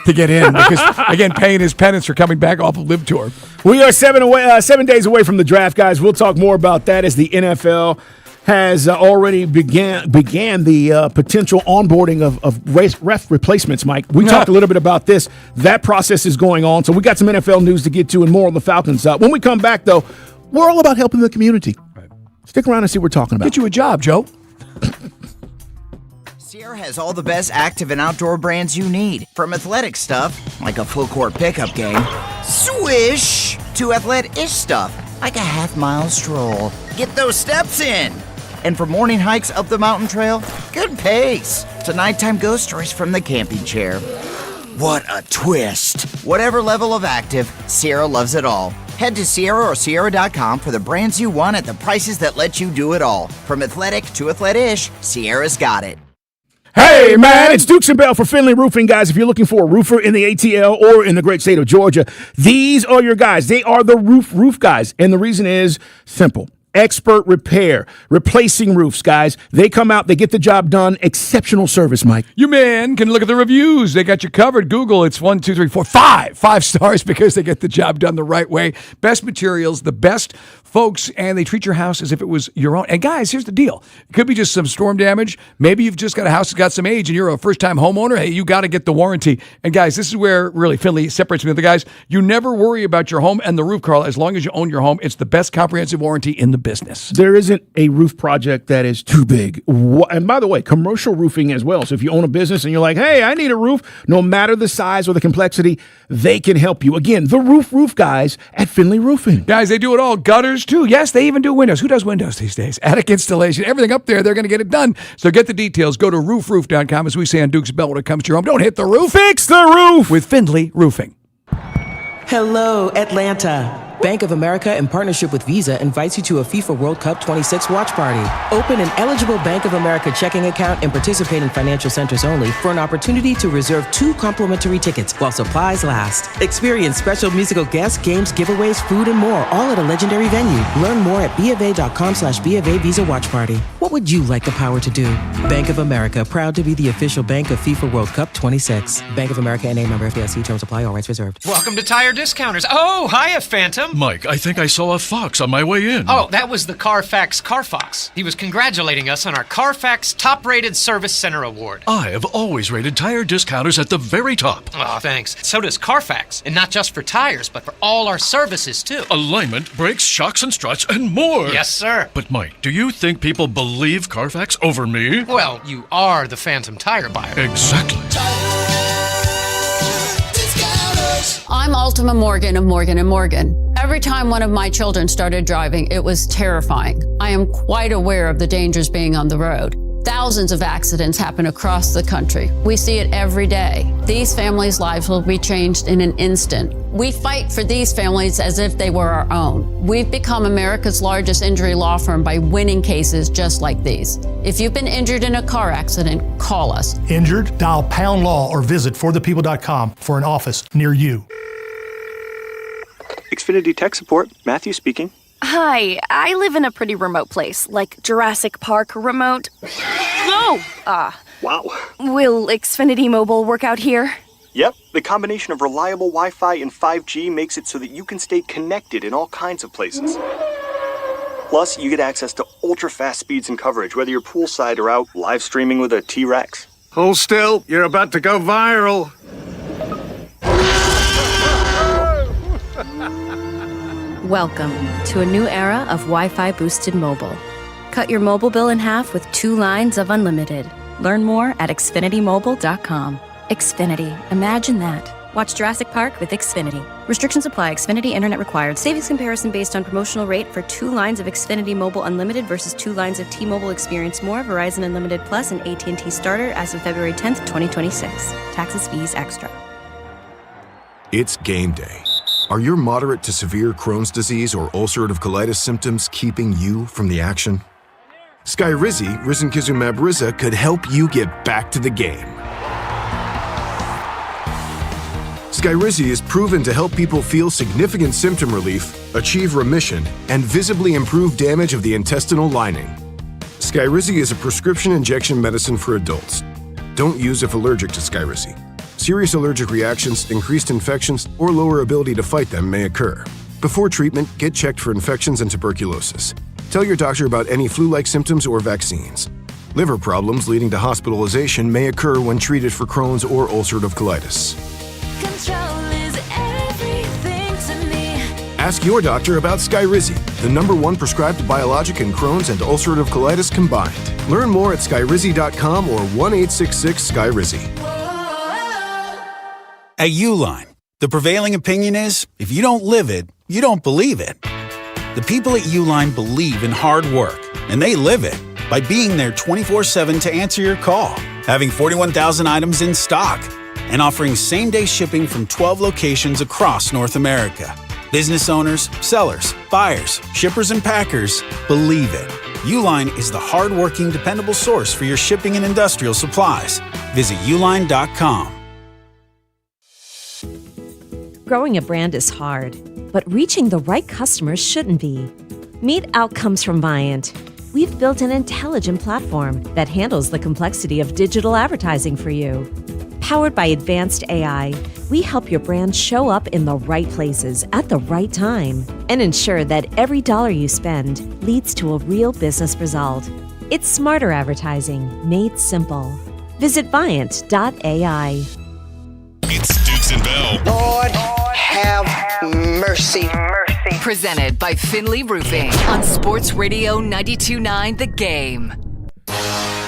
to get in because, again, paying his penance for coming back off of Live Tour. We are 7 days away from the draft, guys. We'll talk more about that as the NFL has already began the potential onboarding of ref replacements, Mike. We talked a little bit about this. That process is going on. So we got some NFL news to get to and more on the Falcons. When we come back, though, we're all about helping the community. Right. Stick around and see what we're talking about. Get you a job, Joe. Sierra has all the best active and outdoor brands you need. From athletic stuff, like a full court pickup game, swish, to athletic-ish stuff, like a half-mile stroll. Get those steps in. And for morning hikes up the mountain trail, good pace. To nighttime ghost stories from the camping chair. What a twist. Whatever level of active, Sierra loves it all. Head to Sierra or Sierra.com for the brands you want at the prices that let you do it all. From athletic to athletic-ish, Sierra's got it. Hey, man, it's Dukes and Bell for Finley Roofing, guys. If you're looking for a roofer in the ATL or in the great state of Georgia, these are your guys. They are the roof guys. And the reason is simple. Expert repair, replacing roofs, guys. They come out, they get the job done. Exceptional service, Mike. You man can look at the reviews. They got you covered. Google, it's 1, 2, 3, 4, 5 stars because they get the job done the right way. Best materials, the best folks, and they treat your house as if it was your own. And guys, here's the deal. It could be just some storm damage. Maybe you've just got a house that's got some age and you're a first-time homeowner. Hey, you got to get the warranty. And guys, this is where really Finley separates me from the guys. You never worry about your home and the roof, Carl. As long as you own your home, it's the best comprehensive warranty in the business. There isn't a roof project that is too big. And by the way, commercial roofing as well. So if you own a business and you're like, hey, I need a roof, no matter the size or the complexity, they can help you. Again, the roof guys at Finley Roofing. Guys, they do it all. Gutters, too. Yes, they even do windows. Who does windows these days? Attic installation, everything up there, they're going to get it done. So get the details. Go to roofroof.com, as we say on Duke's Bell when it comes to your home. Don't hit the roof. Fix the roof with Finley Roofing. Hello, Atlanta. Bank of America, in partnership with Visa, invites you to a FIFA World Cup 26 watch party. Open an eligible Bank of America checking account and participate in financial centers only for an opportunity to reserve 2 complimentary tickets while supplies last. Experience special musical guests, games, giveaways, food, and more, all at a legendary venue. Learn more at BofA.com/BofA Visa Watch Party. What would you like the power to do? Bank of America, proud to be the official bank of FIFA World Cup 26. Bank of America, N.A., member FDIC. Terms apply. All rights reserved. Welcome to Tire Discounters. Oh, hiya, Phantom. Mike, I think I saw a fox on my way in. Oh, that was the Carfax Carfox. He was congratulating us on our Carfax Top Rated Service Center Award. I have always rated tire discounters at the very top. Oh, thanks. So does Carfax. And not just for tires, but for all our services, too. Alignment, brakes, shocks and struts, and more. Yes, sir. But Mike, do you think people believe Carfax over me? Well, you are the phantom tire buyer. Exactly. I'm Ultima Morgan of Morgan & Morgan. Every time one of my children started driving, it was terrifying. I am quite aware of the dangers being on the road. Thousands of accidents happen across the country. We see it every day. These families' lives will be changed in an instant. We fight for these families as if they were our own. We've become America's largest injury law firm by winning cases just like these. If you've been injured in a car accident, call us. Injured? Dial pound law or visit forthepeople.com for an office near you. Xfinity Tech Support, Matthew speaking. Hi, I live in a pretty remote place, like Jurassic Park remote. Oh! Wow. Will Xfinity Mobile work out here? Yep, the combination of reliable Wi-Fi and 5G makes it so that you can stay connected in all kinds of places. Plus, you get access to ultra-fast speeds and coverage, whether you're poolside or out live streaming with a T-Rex. Hold still, you're about to go viral. Welcome to a new era of Wi-Fi boosted mobile. Cut your mobile bill in half with 2 lines of unlimited. Learn more at xfinitymobile.com. Xfinity, imagine that. Watch Jurassic Park with Xfinity. Restrictions apply. Xfinity Internet required. Savings comparison based on promotional rate for 2 lines of Xfinity Mobile Unlimited versus 2 lines of T-Mobile Experience More, Verizon Unlimited Plus, and AT&T Starter as of February 10th, 2026. Taxes, fees, extra. It's game day. Are your moderate to severe Crohn's disease or ulcerative colitis symptoms keeping you from the action? Skyrizi, risankizumab Riza, could help you get back to the game. Skyrizi is proven to help people feel significant symptom relief, achieve remission, and visibly improve damage of the intestinal lining. Skyrizi is a prescription injection medicine for adults. Don't use if allergic to Skyrizi. Serious allergic reactions, increased infections, or lower ability to fight them may occur. Before treatment, get checked for infections and tuberculosis. Tell your doctor about any flu-like symptoms or vaccines. Liver problems leading to hospitalization may occur when treated for Crohn's or ulcerative colitis. Control is everything to me. Ask your doctor about Skyrizi, the #1 prescribed biologic in Crohn's and ulcerative colitis combined. Learn more at skyrizi.com or 1-866-SKYRIZI. At Uline, the prevailing opinion is, if you don't live it, you don't believe it. The people at Uline believe in hard work, and they live it by being there 24/7 to answer your call, having 41,000 items in stock, and offering same-day shipping from 12 locations across North America. Business owners, sellers, buyers, shippers, and packers believe it. Uline is the hard-working, dependable source for your shipping and industrial supplies. Visit uline.com. Growing a brand is hard, but reaching the right customers shouldn't be. Meet Outcomes from Viant. We've built an intelligent platform that handles the complexity of digital advertising for you. Powered by advanced AI, we help your brand show up in the right places at the right time and ensure that every dollar you spend leads to a real business result. It's smarter advertising made simple. Visit Viant.ai. It's Dukes and Bell. Lord, have mercy. Presented by Finley Roofing on Sports Radio 92.9 The Game.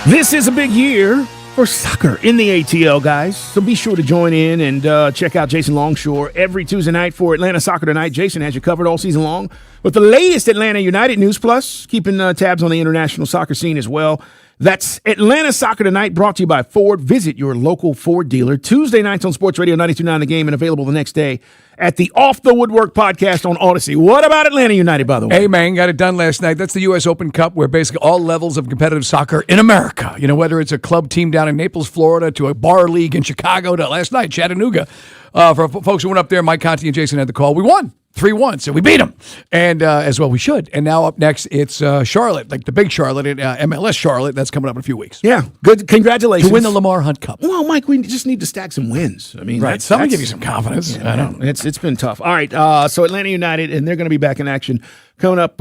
This is a big year for soccer in the ATL, guys. So be sure to join in and check out Jason Longshore every Tuesday night for Atlanta Soccer Tonight. Jason has you covered all season long with the latest Atlanta United news, plus keeping tabs on the international soccer scene as well. That's Atlanta Soccer Tonight, brought to you by Ford. Visit your local Ford dealer. Tuesday nights on Sports Radio 92.9 The Game, and available the next day at the Off the Woodwork podcast on Odyssey. What about Atlanta United, by the way? Hey, man, got it done last night. That's the U.S. Open Cup, where basically all levels of competitive soccer in America, you know, whether it's a club team down in Naples, Florida, to a bar league in Chicago, to last night, Chattanooga. For folks who went up there, Mike Conti and Jason had the call. We won. 3-1. So we beat them, and as well we should. And now up next, it's Charlotte, like the big Charlotte, MLS Charlotte. That's coming up in a few weeks. Yeah, good. Congratulations. To win the Lamar Hunt Cup. Well, Mike, we just need to stack some wins. I mean, right. Something give you some confidence. Yeah, I know. It's been tough. All right, so Atlanta United, and they're going to be back in action coming up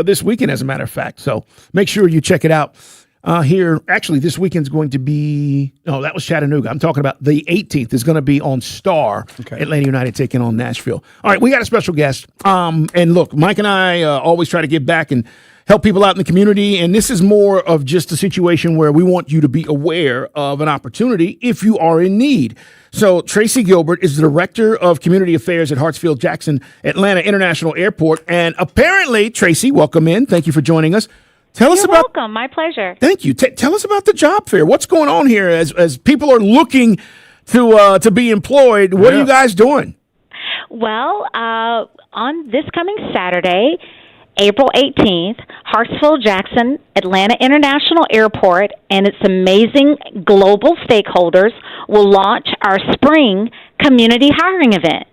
this weekend, as a matter of fact. So make sure you check it out. Here, actually, this weekend's going to be, that was Chattanooga. I'm talking about the 18th is going to be on Star. Okay. Atlanta United taking on Nashville. All right, we got a special guest. And look, Mike and I always try to give back and help people out in the community. And this is more of just a situation where we want you to be aware of an opportunity if you are in need. So Tracy Gilbert is the Director of Community Affairs at Hartsfield-Jackson Atlanta International Airport. And apparently, Tracy, welcome in. Thank you for joining us. Tell us about. Welcome. My pleasure. Thank you. Tell us about the job fair. What's going on here as people are looking to be employed? What are you guys doing? Well, on this coming Saturday, April 18th, Hartsfield-Jackson Atlanta International Airport and its amazing global stakeholders will launch our spring community hiring event.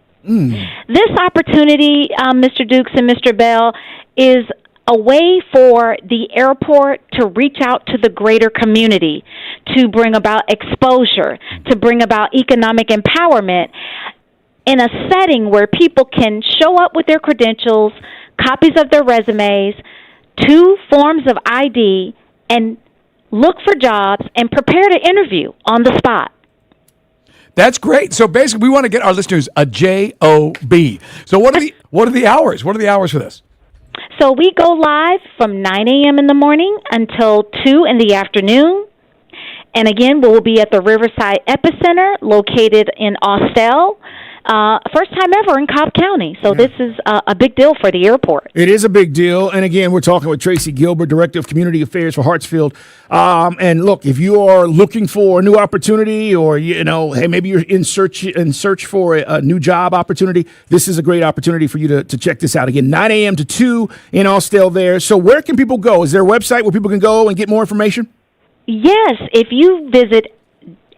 This opportunity, Mr. Dukes and Mr. Bell, is a way for the airport to reach out to the greater community, to bring about exposure, to bring about economic empowerment in a setting where people can show up with their credentials, copies of their resumes, 2 forms of ID, and look for jobs and prepare to interview on the spot. That's great. So basically, we want to get our listeners a JOB. So what are the hours? What are the hours for this? So we go live from 9 a.m. in the morning until 2 in the afternoon. And again, we'll be at the Riverside Epicenter located in Austell. First time ever in Cobb County. So this is a big deal for the airport. It is a big deal. And again, we're talking with Tracy Gilbert, Director of Community Affairs for Hartsfield. And look, if you are looking for a new opportunity or, hey, maybe you're in search for a new job opportunity, this is a great opportunity for you to check this out. Again, 9 a.m. to 2 in Austell there. So where can people go? Is there a website where people can go and get more information? Yes. If you visit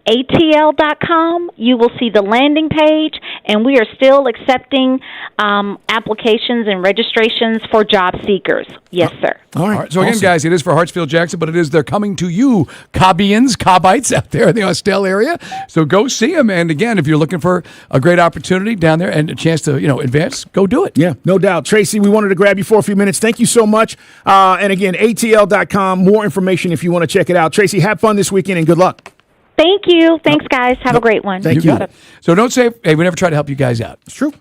ATL.com, you will see the landing page, and we are still accepting applications and registrations for job seekers. Yes, sir. All right. So again, guys, it is for Hartsfield-Jackson, but they're coming to you, Cobbites out there in the Austell area. So go see them. And again, if you're looking for a great opportunity down there and a chance to, advance, go do it. Yeah, no doubt. Tracy, we wanted to grab you for a few minutes. Thank you so much. And again, ATL.com, more information if you want to check it out. Tracy, have fun this weekend and good luck. Thank you. Thanks, guys. Have a great one. Thank you. So don't say, hey, we never try to help you guys out. It's true.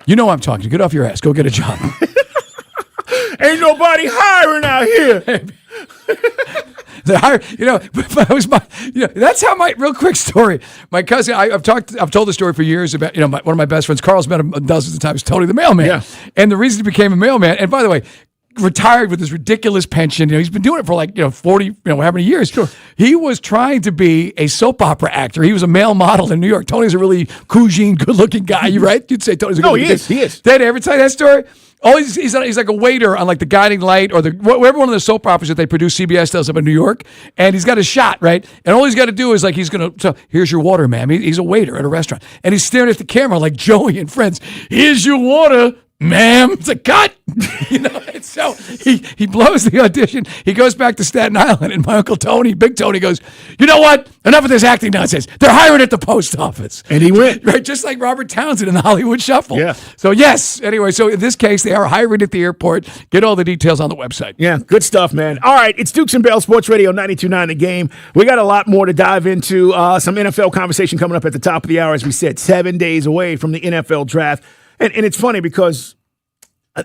You know I'm talking to. Get off your ass. Go get a job. Ain't nobody hiring out here. That's how real quick story. My cousin, I've told the story for years about, one of my best friends, Carl's met him dozens of times, Tony the mailman. Yeah. And the reason he became a mailman, and by the way, retired with his ridiculous pension. He's been doing it for 40, how many years? Sure. He was trying to be a soap opera actor. He was a male model in New York. Tony's a really cougine, good-looking guy. You right? You'd say Tony's a good-looking guy. He is. Did I ever tell you that story? Oh, he's like a waiter on The Guiding Light or whatever one of the soap operas that they produce, CBS does up in New York. And he's got a shot, right? And all he's got to do is so here's your water, ma'am. He's a waiter at a restaurant. And he's staring at the camera like Joey and Friends. Here's your water, ma'am. It's a cut. And so he blows the audition. He goes back to Staten Island, and my Uncle Tony, Big Tony, goes, you know what? Enough of this acting nonsense. They're hiring at the post office. And he went. Right, just like Robert Townsend in the Hollywood Shuffle. Yeah. So, yes. Anyway, so in this case, they are hiring at the airport. Get all the details on the website. Yeah, good stuff, man. All right, it's Dukes and Bell Sports Radio 92.9 The Game. We got a lot more to dive into. Some NFL conversation coming up at the top of the hour, as we said, 7 days away from the NFL draft. And it's funny because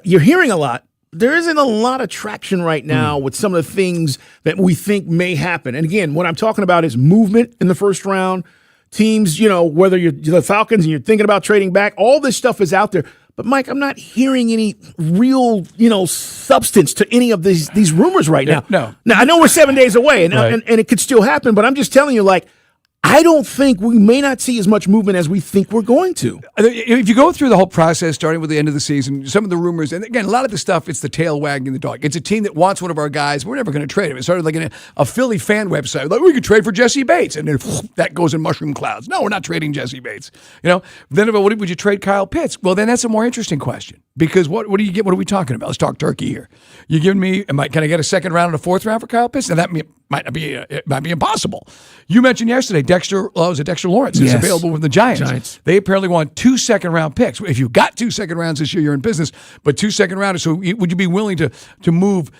you're hearing a lot. There isn't a lot of traction right now with some of the things that we think may happen. And again, what I'm talking about is movement in the first round. Teams, whether you're the Falcons and you're thinking about trading back, all this stuff is out there. But, Mike, I'm not hearing any real, substance to any of these rumors right now. No. Now, I know we're 7 days away, and it could still happen, but I'm just telling you, I don't think we may not see as much movement as we think we're going to. If you go through the whole process, starting with the end of the season, some of the rumors, and again, a lot of the stuff, it's the tail wagging the dog. It's a team that wants one of our guys. We're never going to trade him. It started like in a Philly fan website. Like, we could trade for Jesse Bates. And then that goes in mushroom clouds. No, we're not trading Jesse Bates. Then about would you trade Kyle Pitts? Well, then that's a more interesting question. Because what do you get? What are we talking about? Let's talk turkey here. You giving me, can I get a second round and a fourth round for Kyle Pitts? And that might be impossible. You mentioned yesterday, Dexter Lawrence is available from the Giants. They apparently want 2 second-round picks. If you got 2 second rounds this year, you're in business. But 2 second rounders, so would you be willing to move?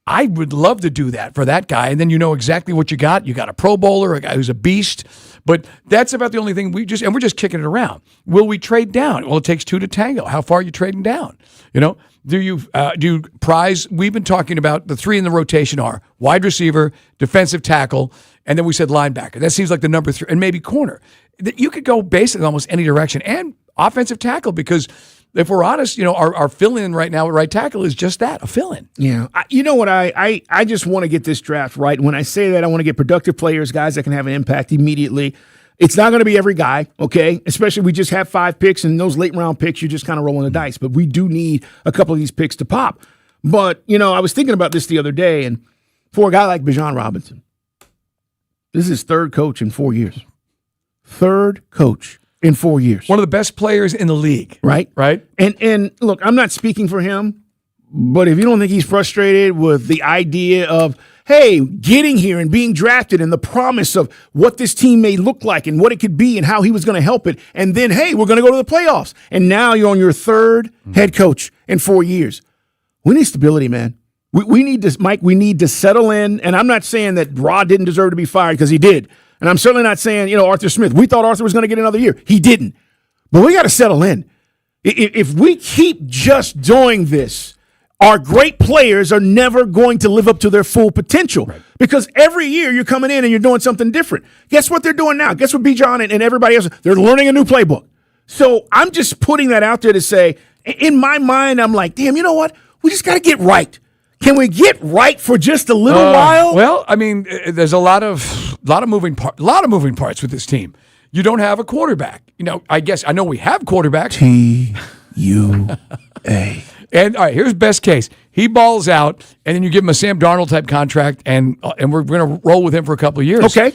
I would love to do that for that guy, and then you know exactly what you got. You got a Pro Bowler, a guy who's a beast. But that's about the only thing we're just kicking it around. Will we trade down? Well, it takes 2 to tango. How far are you trading down? Do you prize? We've been talking about the 3 in the rotation are wide receiver, defensive tackle, and then we said linebacker. That seems like the number 3, and maybe corner. You could go basically almost any direction, and offensive tackle, because if we're honest, our fill-in right now at right tackle is just that, a fill-in. Yeah. You know what? I just want to get this draft right. When I say that, I want to get productive players, guys that can have an impact immediately. It's not going to be every guy, okay? Especially we just have 5 picks, and those late-round picks, you're just kind of rolling the dice. But we do need a couple of these picks to pop. But, I was thinking about this the other day, and for a guy like Bijan Robinson, this is his 3rd coach in 4 years. 3rd coach in 4 years. One of the best players in the league. Right? And look, I'm not speaking for him, but if you don't think he's frustrated with the idea of, hey, getting here and being drafted and the promise of what this team may look like and what it could be and how he was going to help it, and then, hey, we're going to go to the playoffs, and now you're on your 3rd head coach in 4 years. We need stability, man. We need to, Mike, we need to settle in, and I'm not saying that Rod didn't deserve to be fired, because he did. And I'm certainly not saying, Arthur Smith. We thought Arthur was going to get another year. He didn't. But we got to settle in. If we keep just doing this, our great players are never going to live up to their full potential. Right. Because every year you're coming in and you're doing something different. Guess what they're doing now? Guess what Bijan and everybody else, they're learning a new playbook. So I'm just putting that out there to say, in my mind, I'm like, damn, you know what? We just got to get right. Can we get right for just a little while? Well, I mean, there's a lot of moving parts with this team. You don't have a quarterback. I know we have quarterbacks. T-U-A. And all right, here's best case. He balls out, and then you give him a Sam Darnold type contract, and we're going to roll with him for a couple of years. Okay.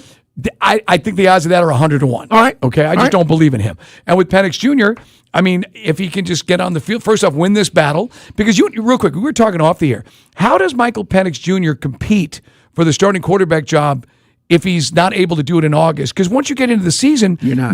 I think the odds of that are 100 to 1. All right. Okay. I just don't believe in him. And with Penix Jr., I mean, if he can just get on the field, first off, win this battle, because real quick, we were talking off the air. How does Michael Penix Jr. compete for the starting quarterback job if he's not able to do it in August? Because once you get into the season, you're not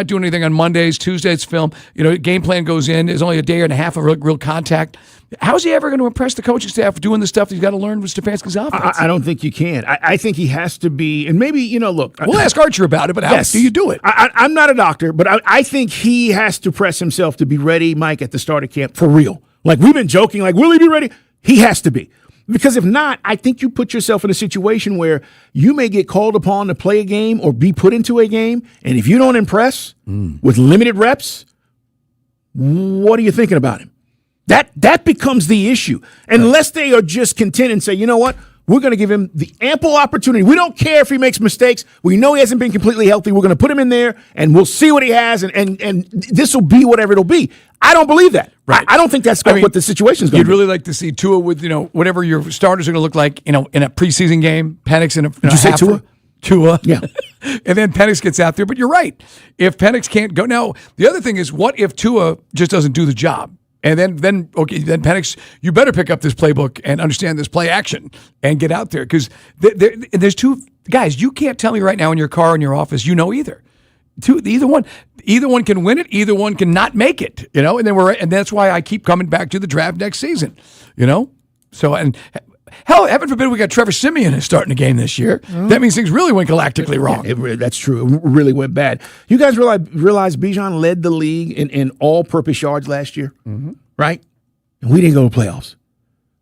doing anything on Mondays, Tuesdays, film. Game plan goes in. There's only a day and a half of real contact. How is he ever going to impress the coaching staff doing the stuff he's got to learn with Stefanski's offense? I don't think you can. I think he has to be, and maybe, look. We'll ask Archer about it, but how do you do it? I'm not a doctor, but I think he has to press himself to be ready, Mike, at the start of camp, for real. Like, we've been joking, like, will he be ready? He has to be. Because if not, I think you put yourself in a situation where you may get called upon to play a game or be put into a game, and if you don't impress with limited reps, what are you thinking about him? That becomes the issue. Unless they are just content and say, you know what, we're going to give him the ample opportunity. We don't care if he makes mistakes. We know he hasn't been completely healthy. We're going to put him in there, and we'll see what he has, and this will be whatever it'll be. I don't believe that. Right. I don't think that's what the situation is going to be. You'd really like to see Tua with, whatever your starters are going to look like, in a preseason game. Penix in a Did you say Tua? Tua. Yeah. And then Penix gets out there. But you're right. If Penix can't go. Now, the other thing is, what if Tua just doesn't do the job? And then Penix, you better pick up this playbook and understand this play action and get out there. Because there's two guys, you can't tell me right now in your car, in your office, either. Either one can win it, either one can not make it, and that's why I keep coming back to the draft next season, So, and hell, heaven forbid we got Trevor Siemian starting a game this year. That means things really went galactically wrong. Yeah, that's true. It really went bad. You guys realize Bijan led the league in all-purpose yards last year, right? And we didn't go to playoffs.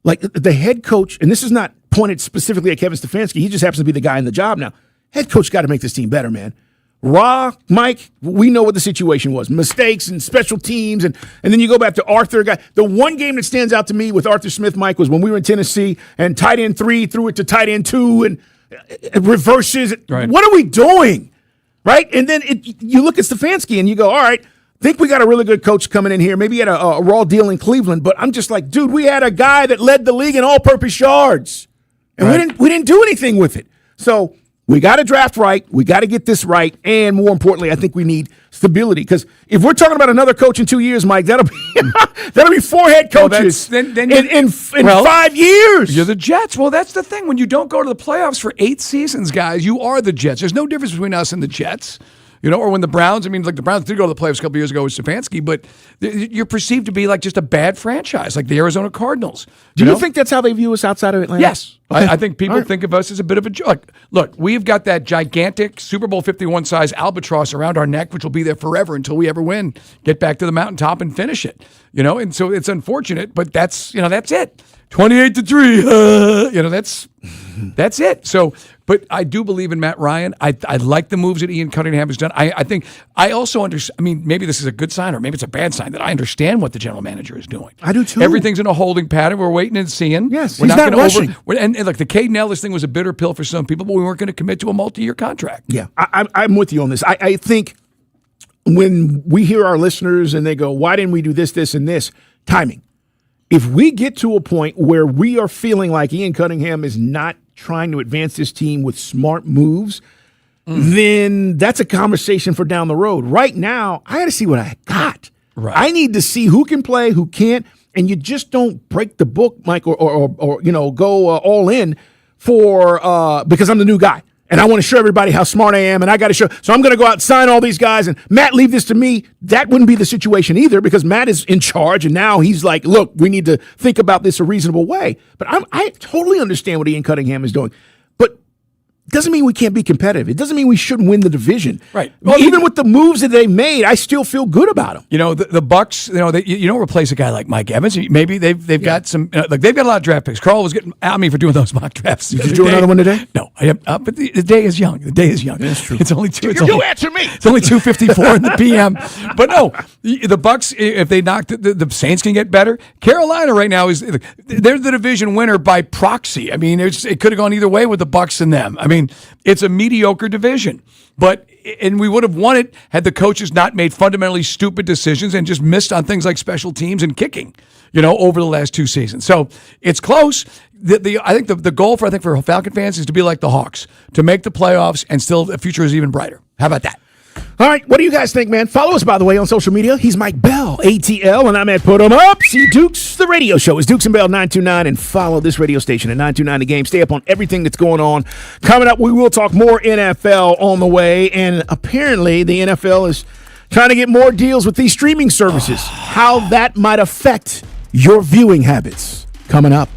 Like, the head coach, and this is not pointed specifically at Kevin Stefanski, he just happens to be the guy in the job now. Head coach got to make this team better, man. Mike, we know what the situation was. Mistakes and special teams, and then you go back to Arthur. The one game that stands out to me with Arthur Smith, Mike, was when we were in Tennessee, and tight end 3 threw it to tight end 2, and reverses. Right. What are we doing? right? And then you look at Stefanski and you go, all right, think we got a really good coach coming in here. Maybe he had a raw deal in Cleveland, but I'm just like, dude, we had a guy that led the league in all-purpose yards, and we didn't do anything with it. So we got to draft right. We got to get this right, and more importantly, I think we need stability. Because if we're talking about another coach in 2 years, Mike, that'll be 4 head coaches in 5 years. You're the Jets. Well, that's the thing. When you don't go to the playoffs for 8 seasons, guys, you are the Jets. There's no difference between us and the Jets. Or when the Browns, the Browns did go to the playoffs a couple years ago with Stefanski, but you're perceived to be like just a bad franchise, like the Arizona Cardinals. Do you think that's how they view us outside of Atlanta? Yes. Okay. I think people think of us as a bit of a joke. Look, we've got that gigantic Super Bowl 51 size albatross around our neck, which will be there forever until we ever win, get back to the mountaintop and finish it. And so it's unfortunate, but that's it. 28-3. That's it. So, but I do believe in Matt Ryan. I like the moves that Ian Cunningham has done. I think I also understand. maybe this is a good sign or maybe it's a bad sign that I understand what the general manager is doing. I do too. Everything's in a holding pattern. We're waiting and seeing. Yes, we're he's not rushing. And look, the Caden Ellis thing was a bitter pill for some people, but we weren't going to commit to a multi-year contract. Yeah, I'm with you on this. I think when we hear our listeners and they go, why didn't we do this, this, and this? Timing. If we get to a point where we are feeling like Ian Cunningham is not trying to advance this team with smart moves, then that's a conversation for down the road. Right now, I got to see what I got. Right. I need to see who can play, who can't, and you just don't break the book, Mike, or go all in for because I'm the new guy. And I want to show everybody how smart I am, and I got to show. So I'm going to go out and sign all these guys, and Matt, leave this to me. That wouldn't be the situation either, because Matt is in charge, and now he's like, look, we need to think about this a reasonable way. But I totally understand what Ian Cunningham is doing. But it doesn't mean we can't be competitive. It doesn't mean we shouldn't win the division. Right. Well, even with the moves that they made, I still feel good about them. The Bucs, you don't replace a guy like Mike Evans. Maybe they've got some, they've got a lot of draft picks. Carl was getting at me for doing those mock drafts. Did you do another one today? No, I am. But the day is young. The day is young. That's true. It's only two. You answer me. It's only 2:54 in the PM. But no, the Bucs, if they knock the Saints can get better. Carolina right now they're the division winner by proxy. I mean, it could have gone either way with the Bucs and them. I mean, it's a mediocre division, and we would have won it had the coaches not made fundamentally stupid decisions and just missed on things like special teams and kicking, over the last 2 seasons. So it's close. I think the goal for Falcon fans is to be like the Hawks, to make the playoffs, and still the future is even brighter. How about that? All right, what do you guys think, man? Follow us, by the way, on social media. He's Mike Bell, ATL, and I'm at Put 'em Up. See Dukes, the radio show is Dukes and Bell 929, and follow this radio station at 929 The Game. Stay up on everything that's going on. Coming up, we will talk more NFL on the way, and apparently the NFL is trying to get more deals with these streaming services. How that might affect your viewing habits. Coming up.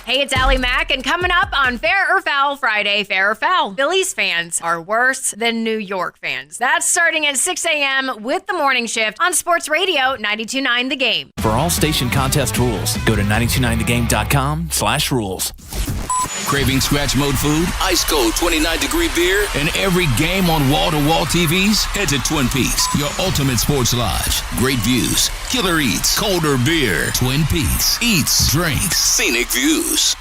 Hey, it's Allie Mack, and coming up on Fair or Foul Friday, Fair or Foul, Phillies fans are worse than New York fans. That's starting at 6 a.m. with the morning shift on Sports Radio 92.9 The Game. For all station contest rules, go to 929thegame.com/rules. Craving scratch mode food, ice cold 29-degree beer, and every game on wall-to-wall TVs? Head to Twin Peaks, your ultimate sports lodge. Great views, killer eats, colder beer. Twin Peaks, eats, drinks, scenic views.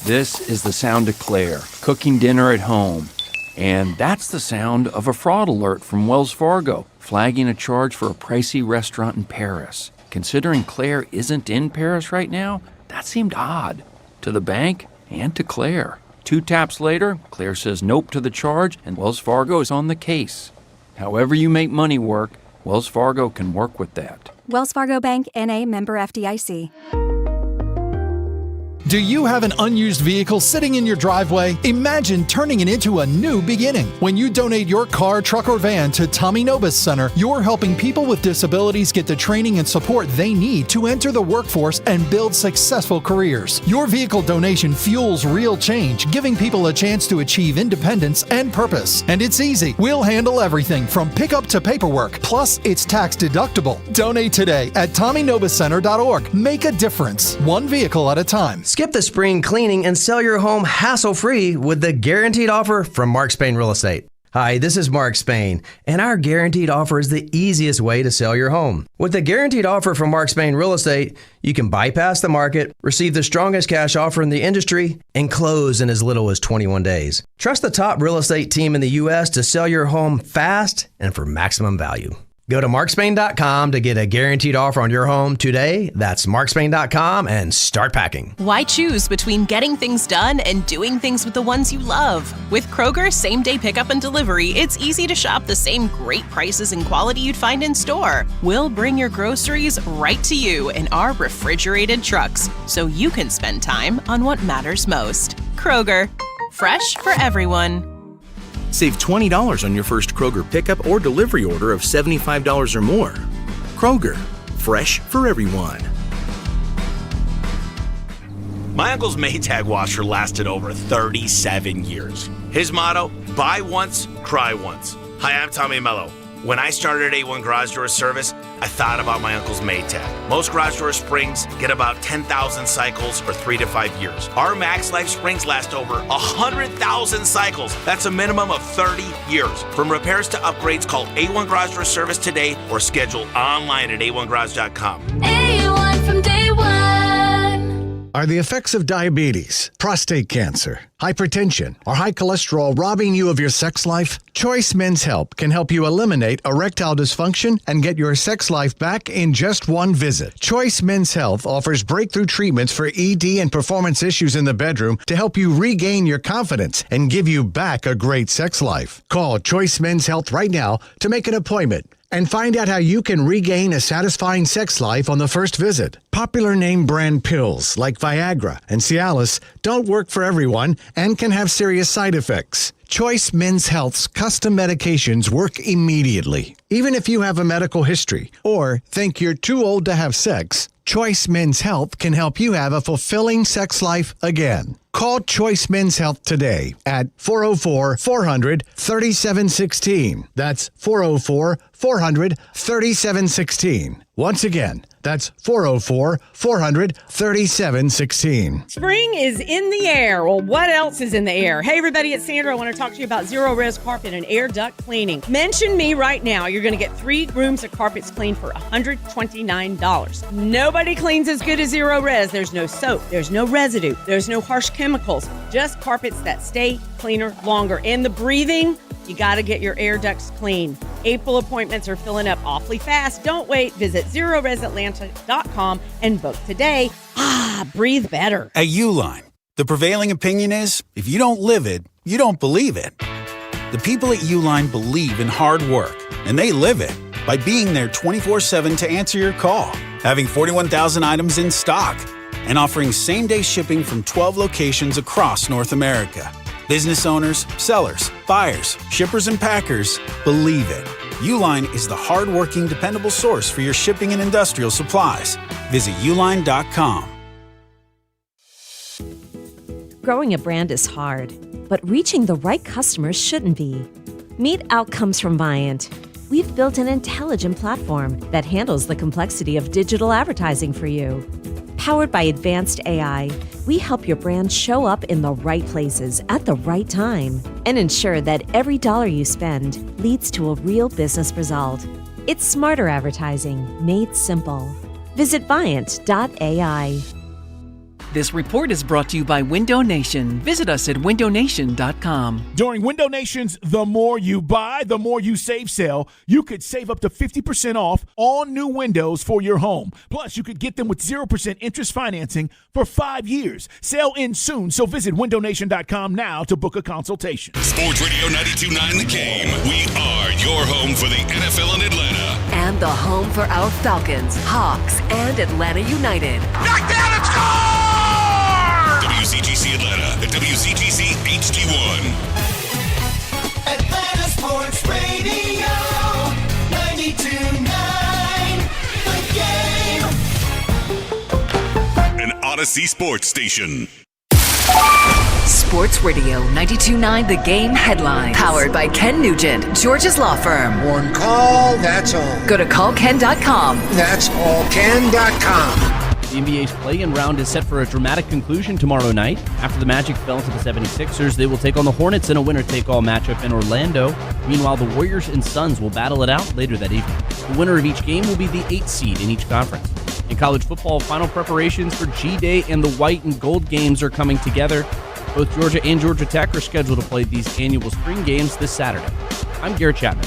This is the sound of Claire, cooking dinner at home. And that's the sound of a fraud alert from Wells Fargo, flagging a charge for a pricey restaurant in Paris. Considering Claire isn't in Paris right now, that seemed odd. To the bank and to Claire. 2 taps later, Claire says nope to the charge, and Wells Fargo is on the case. However you make money work, Wells Fargo can work with that. Wells Fargo Bank, N.A., member FDIC. Do you have an unused vehicle sitting in your driveway? Imagine turning it into a new beginning. When you donate your car, truck, or van to Tommy Nobis Center, you're helping people with disabilities get the training and support they need to enter the workforce and build successful careers. Your vehicle donation fuels real change, giving people a chance to achieve independence and purpose. And it's easy. We'll handle everything from pickup to paperwork. Plus, it's tax deductible. Donate today at TommyNobisCenter.org. Make a difference, one vehicle at a time. Skip the spring cleaning and sell your home hassle-free with the guaranteed offer from Mark Spain Real Estate. Hi, this is Mark Spain, and our Guaranteed Offer is the easiest way to sell your home. With the Guaranteed Offer from Mark Spain Real Estate, you can bypass the market, receive the strongest cash offer in the industry, and close in as little as 21 days. Trust the top real estate team in the U.S. to sell your home fast and for maximum value. Go to markspain.com to get a guaranteed offer on your home today. That's markspain.com and start packing. Why choose between getting things done and doing things with the ones you love? With Kroger same-day pickup and delivery, it's easy to shop the same great prices and quality you'd find in store. We'll bring your groceries right to you in our refrigerated trucks, so you can spend time on what matters most. Kroger, fresh for everyone. Save $20 on your first Kroger pickup or delivery order of $75 or more. Kroger, fresh for everyone. My uncle's Maytag washer lasted over 37 years. His motto, buy once, cry once. Hi, I'm Tommy Mello. When I started A1 Garage Door Service, I thought about my uncle's Maytag. Most garage door springs get about 10,000 cycles for 3 to 5 years. Our Max Life springs last over 100,000 cycles. That's a minimum of 30 years. From repairs to upgrades, call A1 Garage Door Service today or schedule online at a1garage.com. A1 from day one. Are the effects of diabetes, prostate cancer, hypertension, or high cholesterol robbing you of your sex life? Choice Men's Health can help you eliminate erectile dysfunction and get your sex life back in just one visit. Choice Men's Health offers breakthrough treatments for ED and performance issues in the bedroom to help you regain your confidence and give you back a great sex life. Call Choice Men's Health right now to make an appointment and find out how you can regain a satisfying sex life on the first visit. Popular name brand pills like Viagra and Cialis don't work for everyone and can have serious side effects. Choice Men's Health's custom medications work immediately. Even if you have a medical history or think you're too old to have sex, Choice Men's Health can help you have a fulfilling sex life again. Call Choice Men's Health today at 404-400-3716. That's 404-400-3716. Once again, that's 404-400-3716. Spring is in the air. Well, what else is in the air? Hey, everybody, it's Sandra. I want to talk to you about Zero Res Carpet and Air Duct Cleaning. Mention me right now. You're going to get 3 rooms of carpets cleaned for $129. Nobody cleans as good as Zero Res. There's no soap. There's no residue. There's no harsh chemicals. Just carpets that stay cleaner longer. And the breathing, you got to get your air ducts clean. April appointments are filling up awfully fast. Don't wait. Visit ZeroResAtlanta.com and book today. Breathe better. At Uline, the prevailing opinion is, if you don't live it, you don't believe it. The people at Uline believe in hard work, and they live it by being there 24/7 to answer your call, having 41,000 items in stock, and offering same-day shipping from 12 locations across North America. Business owners, sellers, buyers, shippers, and packers believe it. Uline is the hard-working, dependable source for your shipping and industrial supplies. Visit uline.com. Growing a brand is hard, but reaching the right customers shouldn't be. Meet Outcomes from Viant. We've built an intelligent platform that handles the complexity of digital advertising for you. Powered by advanced AI, we help your brand show up in the right places at the right time and ensure that every dollar you spend leads to a real business result. It's smarter advertising made simple. Visit Viant.ai. This report is brought to you by Window Nation. Visit us at windownation.com. During Window Nation's The More You Buy, The More You Save sale, you could save up to 50% off all new windows for your home. Plus, you could get them with 0% interest financing for 5 years. Sale ends soon, so visit windownation.com now to book a consultation. Sports Radio 92.9 The Game. We are your home for the NFL in Atlanta. And the home for our Falcons, Hawks, and Atlanta United. Knockdown and score! WCGC Atlanta at WCGC HD1. Atlanta Sports Radio 92.9 The Game. An Odyssey Sports Station. Sports Radio 92.9 The Game headlines. Powered by Ken Nugent, George's Law Firm. One call, that's all. Go to callken.com. That's allken.com. The NBA's play-in round is set for a dramatic conclusion tomorrow night. After the Magic fell to the 76ers, they will take on the Hornets in a winner-take-all matchup in Orlando. Meanwhile, the Warriors and Suns will battle it out later that evening. The winner of each game will be the 8th seed in each conference. In college football, final preparations for G-Day and the white and gold games are coming together. Both Georgia and Georgia Tech are scheduled to play these annual spring games this Saturday. I'm Garrett Chapman.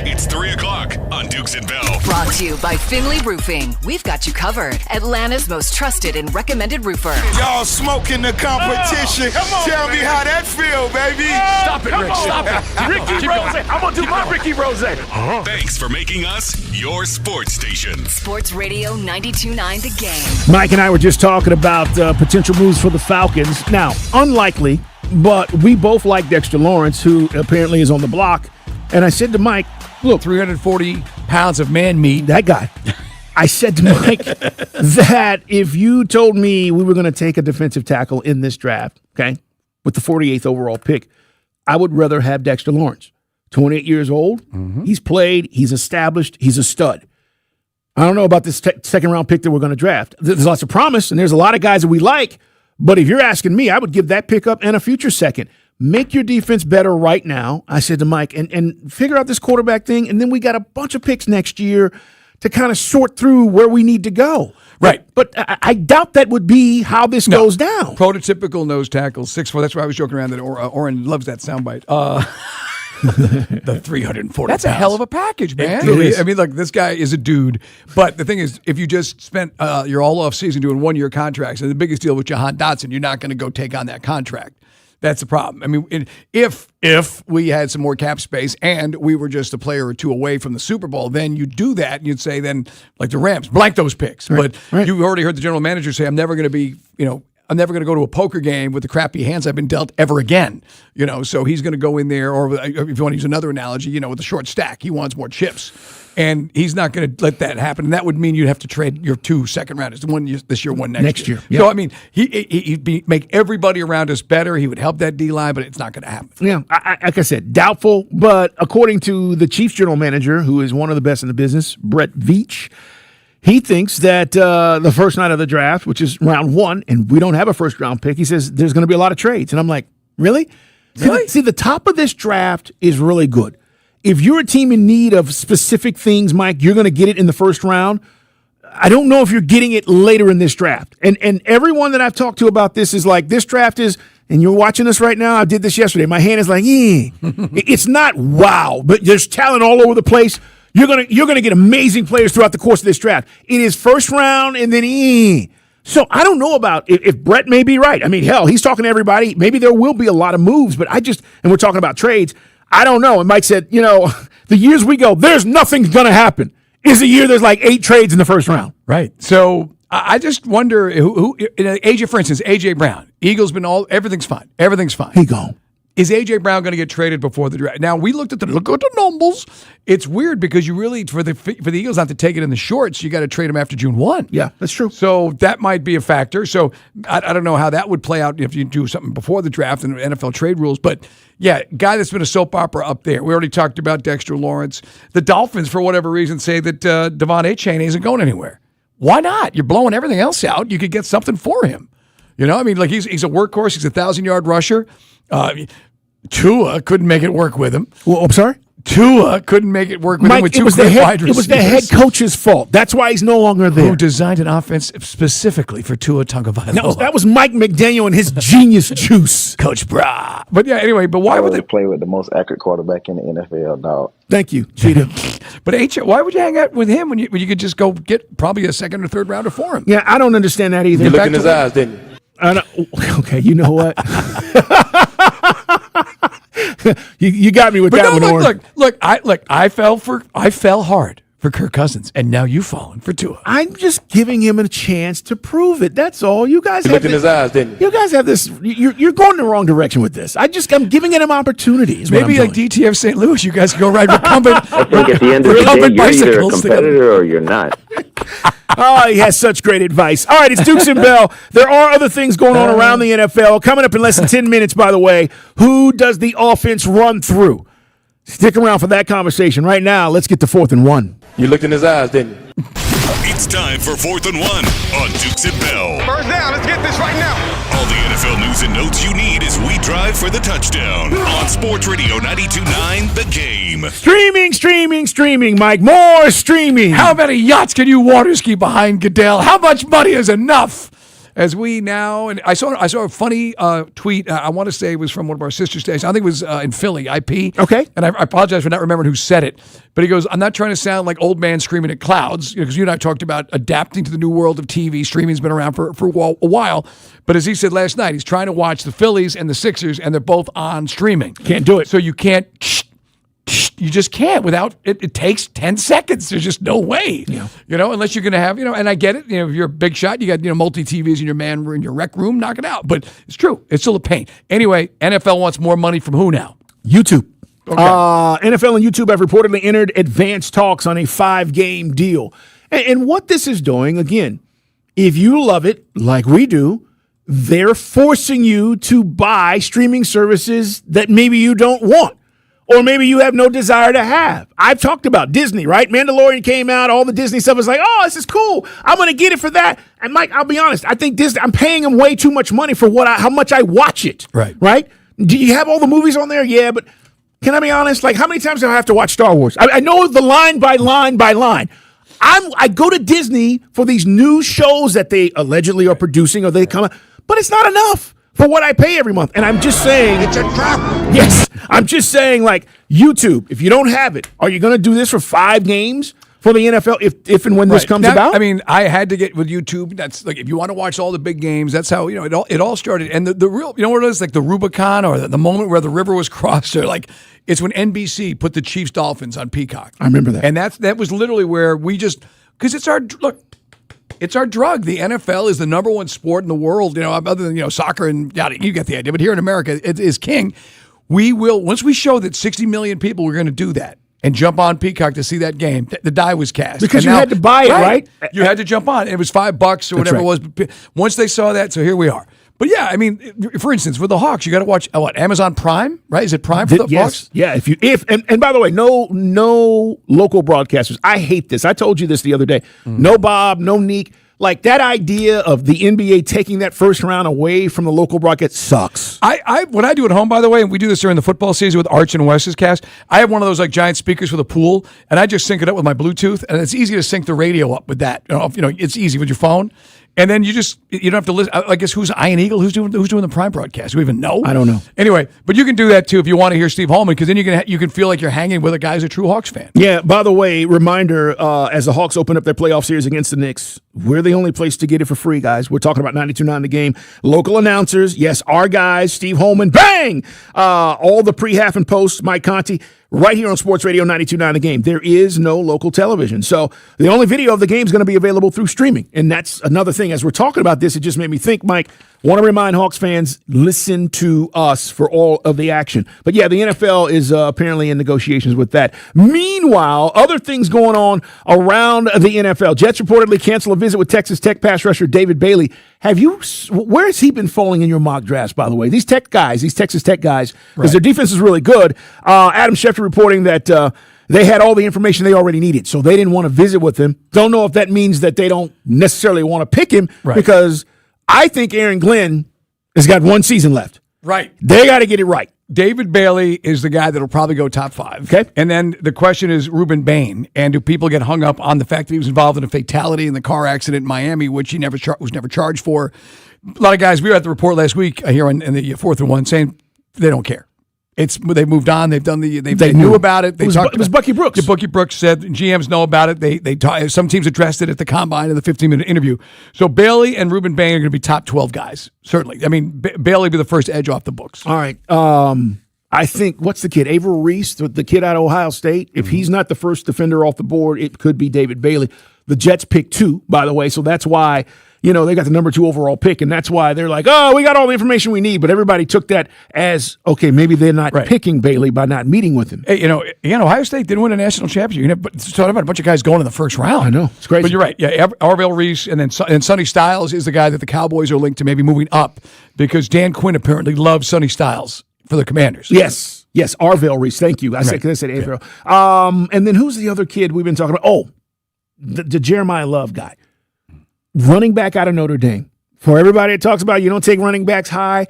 It's 3 o'clock on Dukes and Bell. Brought to you by Finley Roofing. We've got you covered. Atlanta's most trusted and recommended roofer. Y'all smoking the competition. Tell me how that feel, baby. Stop it, Rick. Stop it. Ricky Rose. I'm going to do my Ricky Rose. Thanks for making us your sports station. Sports Radio 92.9 The Game. Mike and I were just talking about potential moves for the Falcons. Now, unlikely, but we both like Dexter Lawrence, who apparently is on the block. And I said to Mike, look, 340 pounds of man meat. That guy. I said to Mike that if you told me we were going to take a defensive tackle in this draft, okay, with the 48th overall pick, I would rather have Dexter Lawrence. 28 years old. He's played. He's established. He's a stud. I don't know about this second-round pick that we're going to draft. There's lots of promise, and there's a lot of guys that we like. But if you're asking me, I would give that pickup and a future second. Make your defense better right now, I said to Mike, and figure out this quarterback thing, and then we got a bunch of picks next year to kind of sort through where we need to go. Right. But I doubt that would be how this goes down. Prototypical nose tackle, 6'4". That's why I was joking around that Oren loves that soundbite. The 340 That's a hell of a package, man. It is. I mean, look, this guy is a dude. But the thing is, if you just spent your all off season doing 1-year contracts, and the biggest deal with Jahan Dotson, you're not going to go take on that contract. That's the problem. I mean, if we had some more cap space and we were just a player or two away from the Super Bowl, then you'd do that and you'd say then, like the Rams, blank those picks. Right. But you already heard the general manager say, I'm never going to go to a poker game with the crappy hands I've been dealt ever again. So he's going to go in there, or if you want to use another analogy, with a short stack. He wants more chips. And he's not going to let that happen. And that would mean you'd have to trade your 2 second-rounders, one this year, one next year. Yep. So, I mean, he'd make everybody around us better. He would help that D-line, but it's not going to happen. Yeah, like I said, doubtful. But according to the Chiefs general manager, who is one of the best in the business, Brett Veach, he thinks that the first night of the draft, which is round 1, and we don't have a first-round pick, he says there's going to be a lot of trades. And I'm like, really? See, the top of this draft is really good. If you're a team in need of specific things, Mike, you're going to get it in the first round. I don't know if you're getting it later in this draft. And everyone that I've talked to about this is like, this draft is, and you're watching this right now, I did this yesterday. My hand is like, It's not wow, but there's talent all over the place. You're gonna get amazing players throughout the course of this draft. It is first round and then So I don't know about if Brett may be right. I mean, hell, he's talking to everybody. Maybe there will be a lot of moves, but and we're talking about trades. I don't know. And Mike said, the years we go, there's nothing's going to happen. Is a year there's like 8 trades in the first round. Right. So I just wonder who AJ, for instance, AJ Brown. Eagles everything's fine. Everything's fine. He gone. Is A.J. Brown going to get traded before the draft? Now, we look at the numbers. It's weird because you really, for the Eagles not to take it in the shorts, you got to trade him after June 1. Yeah, that's true. So that might be a factor. So I don't know how that would play out if you do something before the draft and NFL trade rules. But, yeah, guy that's been a soap opera up there. We already talked about Dexter Lawrence. The Dolphins, for whatever reason, say that Devon Achane isn't going anywhere. Why not? You're blowing everything else out. You could get something for him. He's a workhorse. He's a 1,000-yard rusher. Tua couldn't make it work with him. Well, I'm sorry? Tua couldn't make it work with him with two great wide receivers. It was the head coach's fault. That's why he's no longer there. Who designed an offense specifically for Tua Tagovailoa. No, that was Mike McDaniel and his genius juice. Coach Bra. But yeah, anyway, why would they play with the most accurate quarterback in the NFL, dog? Thank you, Cheetah. But why would you hang out with him when you could just go get probably a second or third rounder for him? Yeah, I don't understand that either. You looked in his eyes, didn't you? Okay, you know what? you got me with that one. I fell hard for Kirk Cousins, and now you've fallen for Tua. I'm just giving him a chance to prove it. That's all. You guys looked in his eyes, didn't you? You guys have this. You're going the wrong direction with this. I'm giving him opportunities. Maybe like DTF St. Louis, you guys can go ride recumbent. I think at the end of the day, you're either a competitor or you're not. Oh, he has such great advice. All right, it's Dukes and Bell. There are other things going on around the NFL. Coming up in less than 10 minutes, by the way. Who does the offense run through? Stick around for that conversation. Right now, let's get to 4th and 1. You looked in his eyes, didn't you? It's time for 4th and 1 on Dukes and Bell. First down, let's get this right now. All the NFL news and notes you need as we drive for the touchdown on Sports Radio 92.9 The Game. Streaming, Mike. More streaming. How many yachts can you water ski behind, Goodell? How much money is enough? As we now, and I saw a funny tweet. I want to say it was from one of our sister stations. I think it was in Philly, IP. Okay. And I apologize for not remembering who said it. But he goes, I'm not trying to sound like old man screaming at clouds, because you and I talked about adapting to the new world of TV. Streaming's been around for a while. But as he said last night, he's trying to watch the Phillies and the Sixers, and they're both on streaming. Can't do it. So you can't. You just can't without it. It takes 10 seconds. There's just no way, unless you're going to have, and I get it. If you're a big shot, you got, multi TVs in your rec room, knock it out. But it's true. It's still a pain. Anyway, NFL wants more money from who now? YouTube. Okay. NFL and YouTube have reportedly entered advanced talks on a 5-game deal. And what this is doing, again, if you love it like we do, they're forcing you to buy streaming services that maybe you don't want. Or maybe you have no desire to have. I've talked about Disney, right? Mandalorian came out, all the Disney stuff was like, oh, this is cool. I'm going to get it for that. And Mike, I'll be honest, I think Disney, I'm paying them way too much money for how much I watch it. Right? Do you have all the movies on there? Yeah, but can I be honest? Like, how many times do I have to watch Star Wars? I know the line by line by line. I go to Disney for these new shows that they allegedly are producing or they come out, but it's not enough for what I pay every month. And I'm just saying, it's a trap. Yes. I'm just saying, like, YouTube, if you don't have it, are you going to do this for 5 games for the NFL if and when this comes about? I mean, I had to get with YouTube. That's like, if you want to watch all the big games, that's how, it all started. And the real, what it is, like the Rubicon or the moment where the river was crossed, or like, it's when NBC put the Chiefs Dolphins on Peacock. I remember that. And that was literally where we just, because it's our drug. The NFL is the number one sport in the world, other than, soccer and yada, you get the idea. But here in America, it is king. We will, once we show that 60 million people were going to do that and jump on Peacock to see that game, the die was cast. Because you had to buy it, right? You had to jump on. It was $5 or whatever it was. Once they saw that, so here we are. But yeah, I mean, for instance, with the Hawks, you got to watch Amazon Prime, right? Is it Prime for the Hawks? Yeah. And by the way, no local broadcasters. I hate this. I told you this the other day. No Bob, no Neek. Like, that idea of the NBA taking that first round away from the local broadcast sucks. What I do at home, by the way, and we do this during the football season with Arch and Wes's cast, I have one of those like giant speakers with a pool, and I just sync it up with my Bluetooth, and it's easy to sync the radio up with that. It's easy with your phone. And then you don't have to listen. I guess who's Ian Eagle? Who's doing the Prime broadcast? Do we even know? I don't know. Anyway, but you can do that too if you want to hear Steve Holman, because then you can feel like you're hanging with a guy who's a true Hawks fan. Yeah. By the way, reminder: as the Hawks open up their playoff series against the Knicks, we're the only place to get it for free, guys. We're talking about 92.9 The Game. Local announcers, yes, our guys, Steve Holman, bang! All the pre-half and post, Mike Conti. Right here on Sports Radio 92.9 The Game. There is no local television. So the only video of the game is going to be available through streaming. And that's another thing. As we're talking about this, it just made me think, Mike, want to remind Hawks fans, listen to us for all of the action. But yeah, the NFL is apparently in negotiations with that. Meanwhile, other things going on around the NFL. Jets reportedly cancel a visit with Texas Tech pass rusher David Bailey. Where has he been falling in your mock drafts, by the way? These Texas Tech guys, because their defense is really good. Adam Schefter reporting that they had all the information they already needed, so they didn't want to visit with him. Don't know if that means that they don't necessarily want to pick him, because I think Aaron Glenn has got 1 season left. Right. They got to get it right. David Bailey is the guy that'll probably go top 5. Okay. And then the question is Ruben Bain. And do people get hung up on the fact that he was involved in a fatality in the car accident in Miami, which he was never charged for? A lot of guys, we were at the report last week here in the 4th and 1 saying they don't care. They moved on. They've done they knew about it. It was Bucky Brooks. Bucky Brooks said GMs know about it. Some teams addressed it at the combine in the 15-minute interview. So Bailey and Ruben Bain are going to be top 12 guys. Certainly. I mean, Bailey will be the first edge off the books. All right. I think, what's the kid? Averill Reese, the kid out of Ohio State. If he's not the first defender off the board, it could be David Bailey. The Jets picked 2, by the way, so that's why they got the number 2 overall pick, and that's why they're like, oh, we got all the information we need. But everybody took that as, okay, maybe they're not picking Bailey by not meeting with him. Hey, Ohio State didn't win a national championship. Talking about a bunch of guys going in the first round. I know. It's crazy. But you're right. Yeah, Arvell Reese and Sonny Styles is the guy that the Cowboys are linked to maybe moving up, because Dan Quinn apparently loves Sonny Styles for the Commanders. Yes, Arvell Reese. Thank you. I said Averill. And then who's the other kid we've been talking about? Oh, the Jeremiah Love guy, running back out of Notre Dame. For everybody that talks about you don't take running backs high,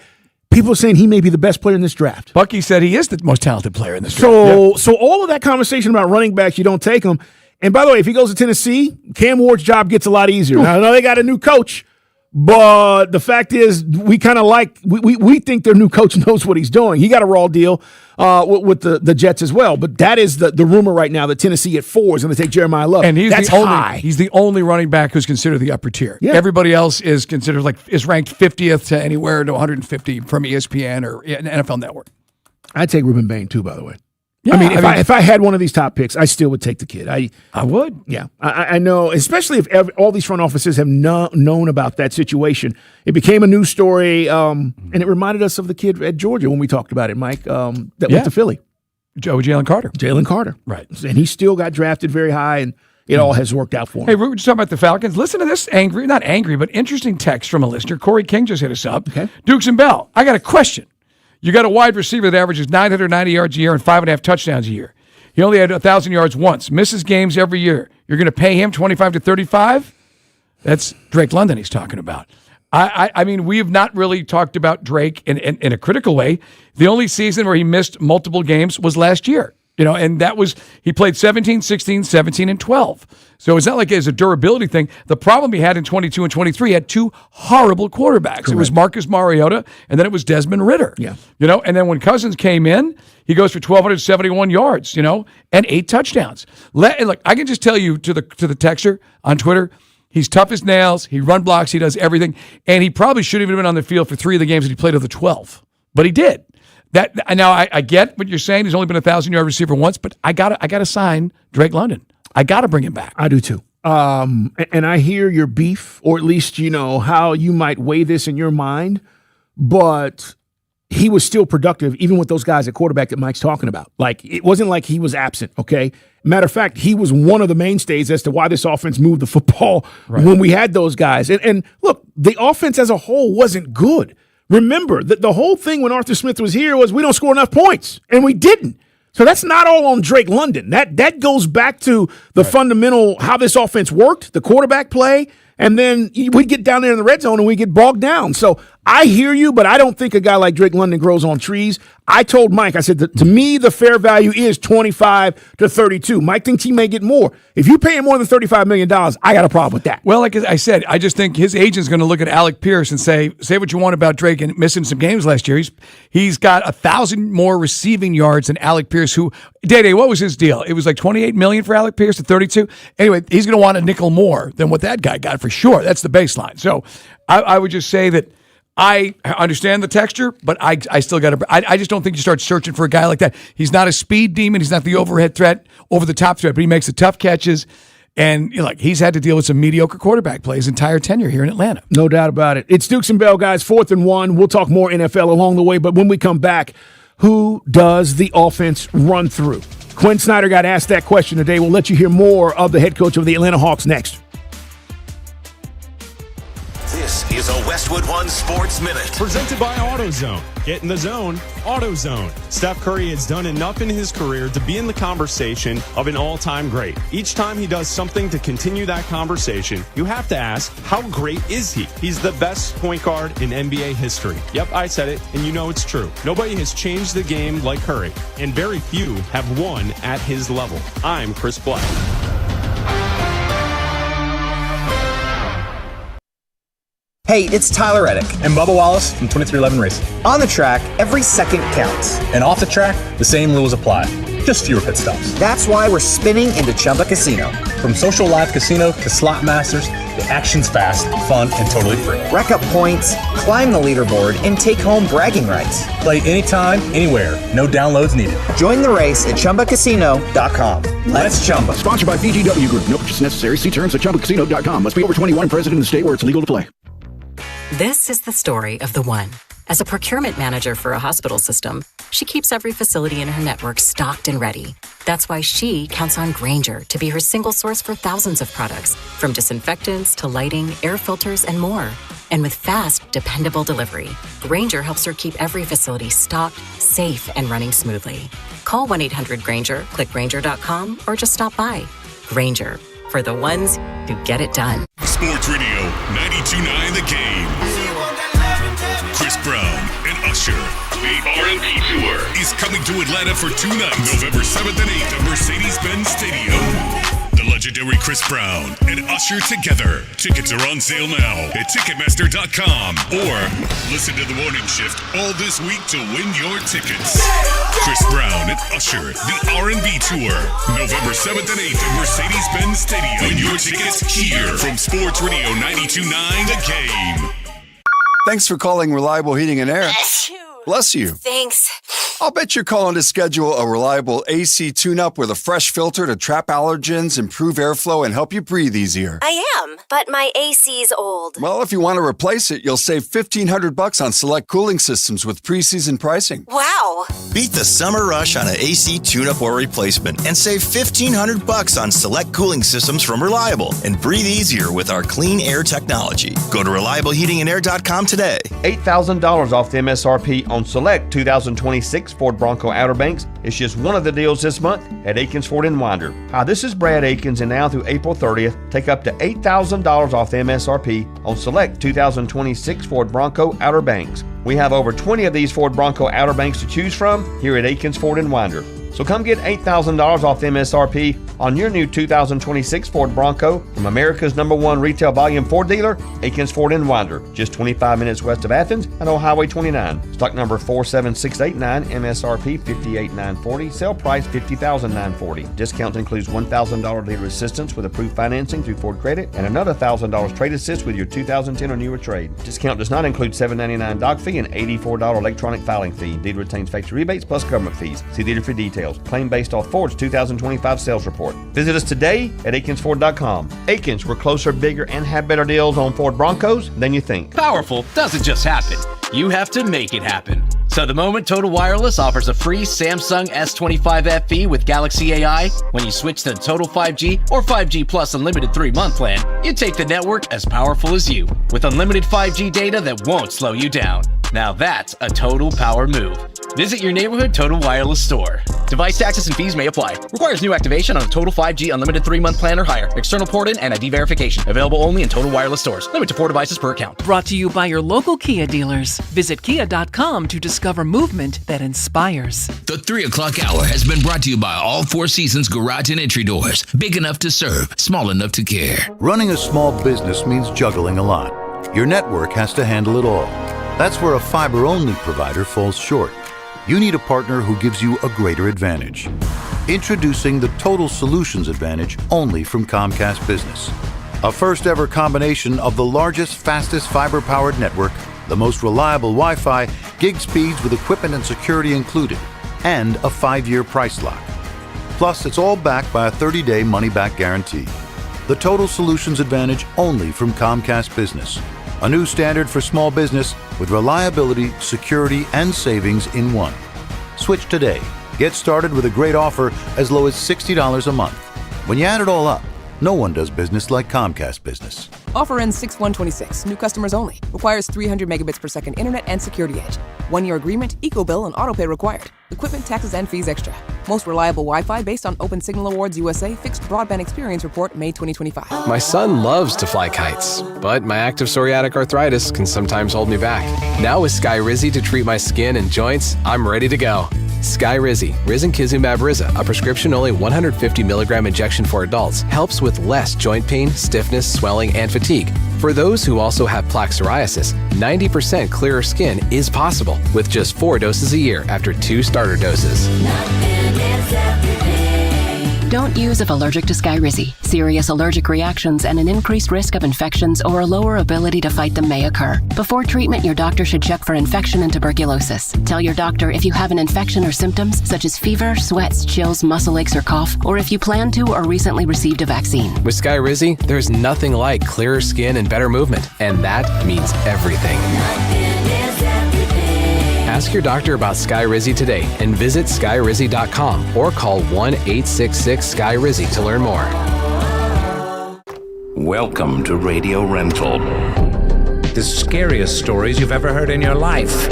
people are saying he may be the best player in this draft. Bucky said he is the most talented player in this draft. So all of that conversation about running backs, you don't take them. And by the way, if he goes to Tennessee, Cam Ward's job gets a lot easier. Now, I know they got a new coach, but the fact is we kind of we think their new coach knows what he's doing. He got a raw deal with the Jets as well. But that is the rumor right now that Tennessee at 4 is going to take Jeremiah Love. And That's high. He's the only running back who's considered the upper tier. Yeah. Everybody else is considered is ranked 50th to anywhere to 150 from ESPN or NFL Network. I'd take Ruben Bain too, by the way. Yeah, if I had one of these top picks, I still would take the kid. I would. Yeah, I know, especially if all these front offices have known about that situation. It became a news story, and it reminded us of the kid at Georgia when we talked about it, Mike, that went to Philly. Jalen Carter. Right. And he still got drafted very high, and it all has worked out for him. Hey, we were just talking about the Falcons. Listen to this not angry, but interesting text from a listener. Corey King just hit us up. Okay. Dukes and Bell, I got a question. You got a wide receiver that averages 990 yards a year and 5.5 touchdowns a year. He only had 1,000 yards once, misses games every year. You're going to pay him 25 to 35? That's Drake London he's talking about. I mean, we have not really talked about Drake in a critical way. The only season where he missed multiple games was last year. And that was, he played 17, 16, 17, and 12. So it's not like it's a durability thing. The problem he had in 22 and 23 had two horrible quarterbacks. Correct. It was Marcus Mariota, and then it was Desmond Ridder. Yeah. And then when Cousins came in, he goes for 1,271 yards, and 8 touchdowns. Look, I can just tell you to the texter on Twitter, he's tough as nails. He run blocks. He does everything. And he probably shouldn't have been on the field for 3 of the games that he played of the 12. But he did. Now I get what you're saying. He's only been a 1,000-yard receiver once, but I gotta sign Drake London. I gotta bring him back. I do too. And I hear your beef, or at least how you might weigh this in your mind. But he was still productive, even with those guys at quarterback that Mike's talking about. Like, it wasn't like he was absent. Okay. Matter of fact, he was one of the mainstays as to why this offense moved the football when we had those guys. And look, the offense as a whole wasn't good. Remember that the whole thing when Arthur Smith was here was we don't score enough points, and we didn't. So that's not all on Drake London. That goes back to the fundamental how this offense worked, the quarterback play, and then we get down there in the red zone and we get bogged down. So I hear you, but I don't think a guy like Drake London grows on trees. I told Mike, I said, to me, the fair value is 25 to 32. Mike thinks he may get more. If you pay him more than $35 million, I got a problem with that. Well, like I said, I just think his agent's going to look at Alec Pierce and say what you want about Drake and missing some games last year. He's got 1,000 more receiving yards than Alec Pierce, who, Day, what was his deal? It was like $28 million for Alec Pierce to 32. Anyway, he's going to want a nickel more than what that guy got for sure. That's the baseline. So I would just say that I understand the texture, but I still got to. I just don't think you start searching for a guy like that. He's not a speed demon. He's not the overhead threat, over the top threat, but he makes the tough catches. And he's had to deal with some mediocre quarterback play his entire tenure here in Atlanta. No doubt about it. It's Dukes and Bell, guys. 4th and 1. We'll talk more NFL along the way. But when we come back, who does the offense run through? Quinn Snyder got asked that question today. We'll let you hear more of the head coach of the Atlanta Hawks next. This is a Westwood One Sports Minute. Presented by AutoZone. Get in the zone, AutoZone. Steph Curry has done enough in his career to be in the conversation of an all-time great. Each time he does something to continue that conversation, you have to ask, how great is he? He's the best point guard in NBA history. Yep, I said it, and you know it's true. Nobody has changed the game like Curry, and very few have won at his level. I'm Chris Black. Hey, it's Tyler Reddick and Bubba Wallace from 2311 Racing. On the track, every second counts. And off the track, the same rules apply. Just fewer pit stops. That's why we're spinning into Chumba Casino. From social live casino to slot masters, the action's fast, fun, and totally free. Rack up points, climb the leaderboard, and take home bragging rights. Play anytime, anywhere. No downloads needed. Join the race at ChumbaCasino.com. Let's Chumba. Sponsored by VGW Group. No purchase necessary. See terms at ChumbaCasino.com. Must be over 21, present in the state where it's legal to play. This is the story of the one. As a procurement manager for a hospital system, she keeps every facility in her network stocked and ready. That's why she counts on Grainger to be her single source for thousands of products, from disinfectants to lighting, air filters, and more. And with fast, dependable delivery, Grainger helps her keep every facility stocked, safe, and running smoothly. Call 1-800-GRAINGER, click Grainger.com, or just stop by. Grainger, for the ones who get it done. Sports Radio 92.9 The Game. Chris Brown and Usher. The R&B Tour is coming to Atlanta for 2 nights, November 7th and 8th at Mercedes-Benz Stadium. The legendary Chris Brown and Usher together. Tickets are on sale now at Ticketmaster.com or listen to The Morning Shift all this week to win your tickets. Chris Brown and Usher, the R&B Tour, November 7th and 8th at Mercedes-Benz Stadium. Win your tickets here from Sports Radio 92.9 The Game. Thanks for calling Reliable Heating and Air. Bless you. Thanks. I'll bet you're calling to schedule a reliable AC tune-up with a fresh filter to trap allergens, improve airflow, and help you breathe easier. I am, but my AC's old. Well, if you want to replace it, you'll save $1,500 on select cooling systems with preseason pricing. Wow. Beat the summer rush on an AC tune-up or replacement and save $1,500 on select cooling systems from Reliable and breathe easier with our clean air technology. Go to ReliableHeatingandAir.com today. $8,000 off the MSRP on select 2026 Ford Bronco Outer Banks. It's just one of the deals this month at Akins Ford in Winder. Hi, this is Brad Akins, and now through April 30th, take up to $8,000 off the MSRP on select 2026 Ford Bronco Outer Banks. We have over 20 of these Ford Bronco Outer Banks to choose from here at Akins Ford in Winder. So come get $8,000 off the MSRP on your new 2026 Ford Bronco from America's #1 retail volume Ford dealer, Akins Ford in Winder, just 25 minutes west of Athens and on Highway 29. Stock number 47689, MSRP $58,940, sale price $50,940. Discount includes $1,000 dealer assistance with approved financing through Ford Credit and another $1,000 trade assist with your 2010 or newer trade. Discount does not include $7.99 doc fee and $84 electronic filing fee. Dealer retains factory rebates plus government fees. See dealer for details. Claim based off Ford's 2025 sales report. Visit us today at AkinsFord.com. Akins, we're closer, bigger, and have better deals on Ford Broncos than you think. Powerful doesn't just happen. You have to make it happen. So the moment Total Wireless offers a free Samsung S25 FE with Galaxy AI, when you switch to the Total 5G or 5G Plus Unlimited 3-month plan, you take the network as powerful as you, with unlimited 5G data that won't slow you down. Now that's a total power move. Visit your neighborhood Total Wireless store. Device taxes and fees may apply. Requires new activation on a Total 5G Unlimited 3-month plan or higher. External port in and ID verification. Available only in Total Wireless stores. Limit to 4 devices per account. Brought to you by your local Kia dealers. Visit kia.com to discover movement that inspires. The 3 o'clock hour has been brought to you by All Four Seasons Garage and Entry Doors. Big enough to serve, small enough to care. Running a small business means juggling a lot. Your network has to handle it all. That's where a fiber-only provider falls short. You need a partner who gives you a greater advantage. Introducing the Total Solutions Advantage only from Comcast Business. A first-ever combination of the largest, fastest fiber-powered network, the most reliable Wi-Fi, gig speeds with equipment and security included, and a 5-year price lock. Plus, it's all backed by a 30-day money-back guarantee. The Total Solutions Advantage only from Comcast Business. A new standard for small business with reliability, security, and savings in one. Switch today. Get started with a great offer as low as $60 a month. When you add it all up, no one does business like Comcast Business. Offer ends 6/1/26. New customers only. Requires 300 megabits per second internet and security edge. 1-year agreement, eco-bill, and autopay required. Equipment, taxes, and fees extra. Most reliable Wi-Fi based on Open Signal Awards USA Fixed Broadband Experience Report, May 2025. My son loves to fly kites, but my active psoriatic arthritis can sometimes hold me back. Now with Skyrizi to treat my skin and joints, I'm ready to go. Skyrizi, Risankizumab Riza, a prescription-only 150 milligram injection for adults, helps with less joint pain, stiffness, swelling, and fatigue. For those who also have plaque psoriasis, 90% clearer skin is possible with just 4 doses a year after 2 starter doses. Don't use if allergic to Skyrizi. Serious allergic reactions and an increased risk of infections or a lower ability to fight them may occur. Before treatment, your doctor should check for infection and tuberculosis. Tell your doctor if you have an infection or symptoms such as fever, sweats, chills, muscle aches, or cough, or if you plan to or recently received a vaccine. With Skyrizi, there's nothing like clearer skin and better movement, and that means everything. Ask your doctor about Skyrizi today and visit Skyrizi.com or call 1-866-SKY-RIZI to learn more. Welcome to Radio Rental. The scariest stories you've ever heard in your life.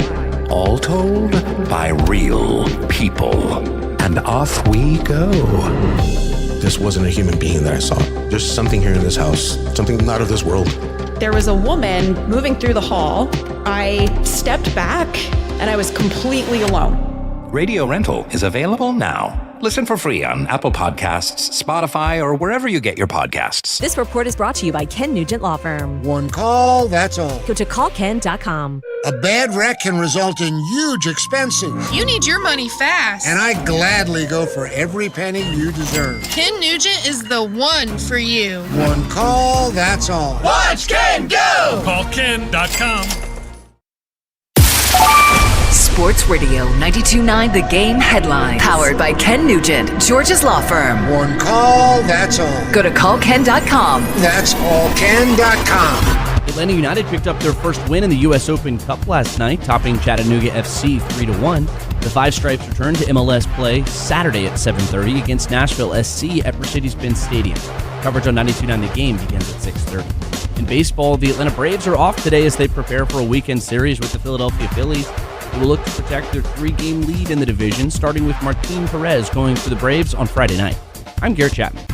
All told by real people. And off we go. this wasn't a human being that I saw. There's something here in this house, something not of this world. There was a woman moving through the hall. I stepped back and I was completely alone. Radio Rental is available now. Listen for free on Apple Podcasts, Spotify, or wherever you get your podcasts. This report is brought to you by Ken Nugent Law Firm. One call, that's all. Go to callken.com. A bad wreck can result in huge expenses. You need your money fast. And I gladly go for every penny you deserve. Ken Nugent is the one for you. One call, that's all. Watch Ken go! Callken.com. Sports Radio 92.9 The Game headlines. Powered by Ken Nugent, George's Law Firm. One call, that's all. Go to callken.com. That's callken.com. Atlanta United picked up their first win in the U.S. Open Cup last night, topping Chattanooga FC 3-1. The Five Stripes return to MLS play Saturday at 7:30 against Nashville SC at Mercedes-Benz Stadium. Coverage on 92.9 The Game begins at 6:30. In baseball, the Atlanta Braves are off today as they prepare for a weekend series with the Philadelphia Phillies. They will look to protect their 3-game lead in the division, starting with Martin Perez going for the Braves on Friday night. I'm Garrett Chapman.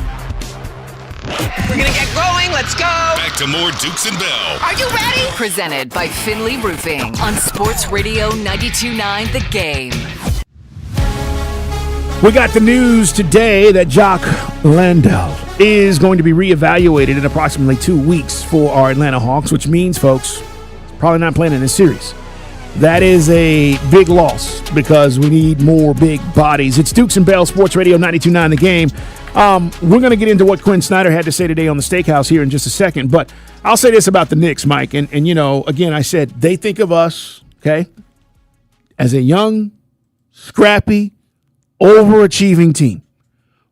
We're going to get going. Let's go. Back to more Dukes and Bell. Are you ready? Presented by Finley Roofing on Sports Radio 92.9 The Game. We got the news today that Jock Landale is going to be reevaluated in approximately 2 weeks for our Atlanta Hawks, which means, folks, probably not playing in this series. That is a big loss because we need more big bodies. It's Dukes and Bell, Sports Radio 92.9 The Game. We're going to get into what Quinn Snyder had to say today on the Steakhouse here in just a second, but I'll say this about the Knicks, Mike. And you know, again, I said they think of us, okay, as a young, scrappy, overachieving team.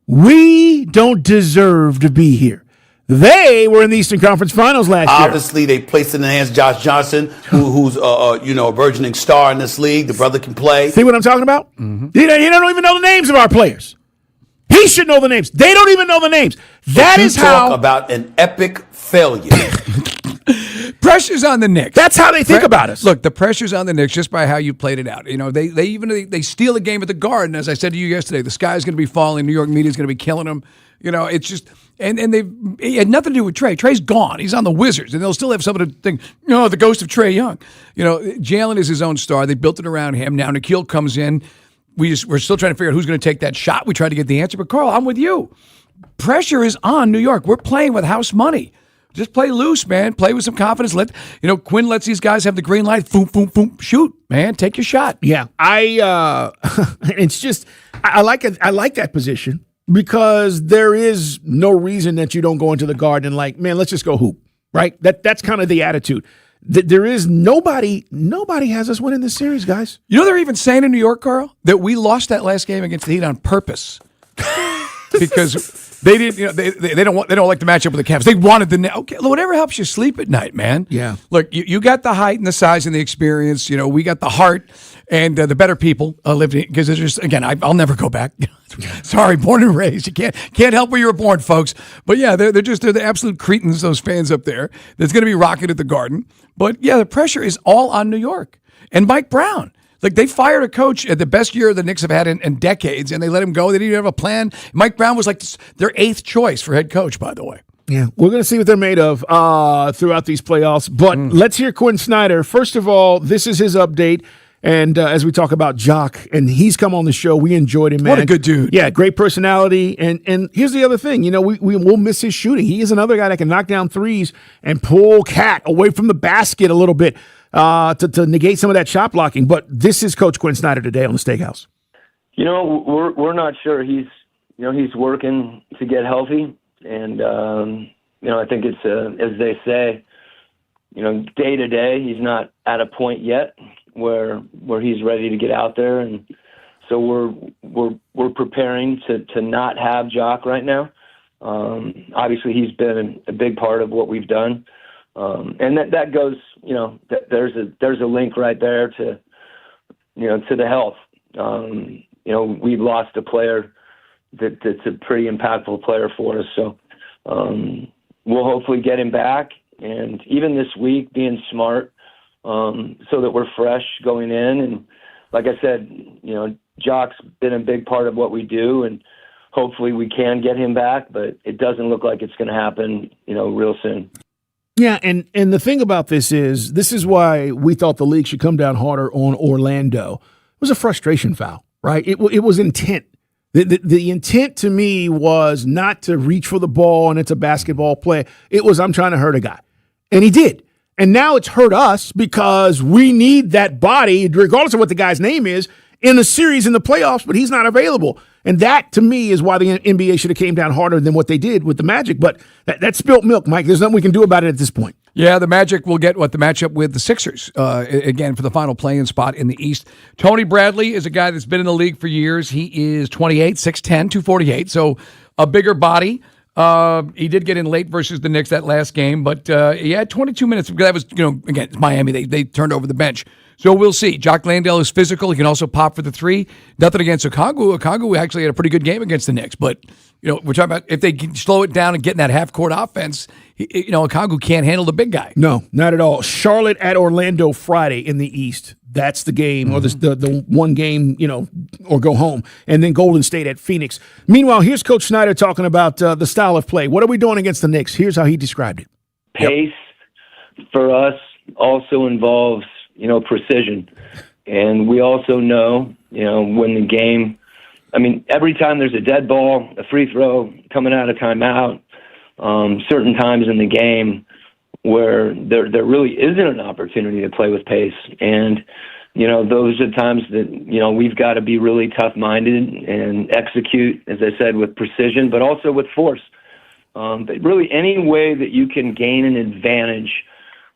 We don't deserve to be here. They were in the Eastern Conference Finals last year. Obviously, they placed it in the hands of Josh Johnson, who's a burgeoning star in this league. The brother can play. See what I'm talking about? Mm-hmm. He don't even know the names of our players. He should know the names. They don't even know the names. That is how. Talk about an epic failure. Pressure's on the Knicks. That's how they think about us. Look, the pressure's on the Knicks just by how you played it out. You know, they steal a game at the Garden. As I said to you yesterday, the sky's going to be falling. New York media's going to be killing them. You know, it's just. And it had nothing to do with Trey. Trey's gone. He's on the Wizards, and they'll still have someone to think, the ghost of Trey Young. You know, Jalen is his own star. They built it around him. Now Nikhil comes in. We're still trying to figure out who's going to take that shot. We tried to get the answer, but Carl, I'm with you. Pressure is on New York. We're playing with house money. Just play loose, man. Play with some confidence. Quinn lets these guys have the green light. Boom, boom, boom. Shoot, man. Take your shot. Yeah, it's just I like it. I like that position. Because there is no reason that you don't go into the Garden and man, let's just go hoop, right? That's kind of the attitude. There is nobody has us winning this series, guys. You know they're even saying in New York, Carl, that we lost that last game against the Heat on purpose because they didn't. They don't like the matchup with the Cavs. They wanted okay, whatever helps you sleep at night, man. Yeah. Look, you got the height and the size and the experience. You know, we got the heart and the better people living because there's just I'll never go back. Sorry, born and raised. You can't help where you were born, folks. But yeah, they're the absolute cretins, those fans up there. That's going to be rocking at the Garden. But yeah, the pressure is all on New York and Mike Brown. Like they fired a coach at the best year the Knicks have had in decades, and they let him go. They didn't even have a plan. Mike Brown was like their 8th choice for head coach, by the way. Yeah, we're going to see what they're made of throughout these playoffs. But let's hear Quinn Snyder. First of all, this is his update. And as we talk about Jock, and he's come on the show, we enjoyed him, man. What a good dude. Yeah, great personality. And here's the other thing. We'll miss his shooting. He is another guy that can knock down threes and pull Cat away from the basket a little bit to negate some of that shot blocking. But this is Coach Quinn Snyder today on the Steakhouse. We're not sure. He's working to get healthy. And, I think it's, as they say, day to day, he's not at a point yet where he's ready to get out there, and so we're preparing to not have Jock right now. Obviously, he's been a big part of what we've done, and that goes. There's a link right there to the health. We lost a player that's a pretty impactful player for us, so we'll hopefully get him back, and even this week being smart. So that we're fresh going in. And like I said, Jock's been a big part of what we do. And hopefully we can get him back, but it doesn't look like it's going to happen, real soon. Yeah, and the thing about this is why we thought the league should come down harder on Orlando. It was a frustration foul, right? It was intent. The intent to me was not to reach for the ball and it's a basketball play. It was, I'm trying to hurt a guy. And he did. And now it's hurt us because we need that body, regardless of what the guy's name is, in the series, in the playoffs, but he's not available. And that, to me, is why the NBA should have came down harder than what they did with the Magic. But that's spilt milk, Mike. There's nothing we can do about it at this point. Yeah, the Magic will get the matchup with the Sixers, again, for the final play-in spot in the East. Tony Bradley is a guy that's been in the league for years. He is 28, 6'10", 248, so a bigger body. He did get in late versus the Knicks that last game, but he had 22 minutes. That was, again, it's Miami. They turned over the bench. So we'll see. Jock Landale is physical. He can also pop for the three. Nothing against Okongwu. Okongwu actually had a pretty good game against the Knicks, but we're talking about if they can slow it down and get in that half-court offense, Okongwu can't handle the big guy. No, not at all. Charlotte at Orlando Friday in the East. That's the game, or the one game, or go home. And then Golden State at Phoenix. Meanwhile, here's Coach Snyder talking about the style of play. What are we doing against the Knicks? Here's how he described it. Pace for us also involves, precision. And we also know, when the game, every time there's a dead ball, a free throw, coming out of timeout, certain times in the game where there really isn't an opportunity to play with pace. And, those are times that, we've got to be really tough-minded and execute, as I said, with precision, but also with force. But really any way that you can gain an advantage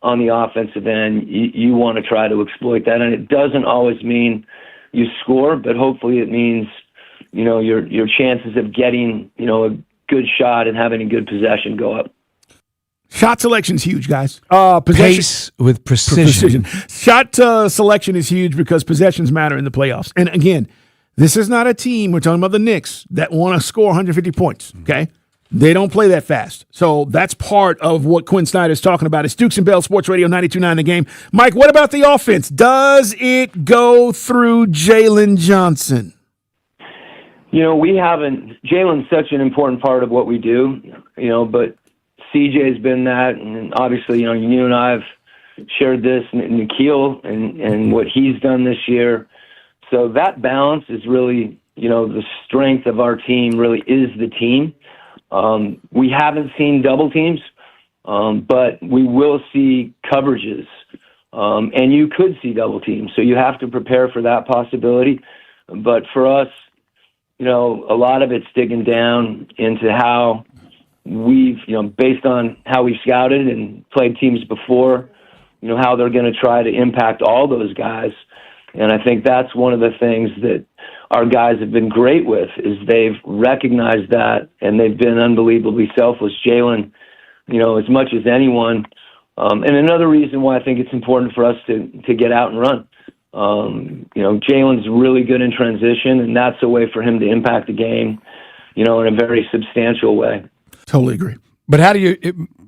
on the offensive end, you want to try to exploit that. And it doesn't always mean you score, but hopefully it means, your chances of getting, a good shot and having a good possession go up. Shot selection's huge, guys. Pace with precision. Shot selection is huge because possessions matter in the playoffs. And again, this is not a team, we're talking about the Knicks, that want to score 150 points, okay? They don't play that fast. So that's part of what Quinn Snyder is talking about. It's Dukes and Bell Sports Radio 92.9 The Game. Mike, what about the offense? Does it go through Jalen Johnson? We haven't. Jalen's such an important part of what we do, but CJ's been that. And obviously, you and I have shared this, Nikhil and what he's done this year. So that balance is really, the strength of our team really is the team. We haven't seen double teams, but we will see coverages, and you could see double teams. So you have to prepare for that possibility. But for us, a lot of it's digging down into how we've, based on how we've scouted and played teams before, how they're going to try to impact all those guys. And I think that's one of the things that our guys have been great with, is they've recognized that, and they've been unbelievably selfless. Jalen, as much as anyone. And another reason why I think it's important for us to get out and run. Jalen's really good in transition, and that's a way for him to impact the game, in a very substantial way. Totally agree. But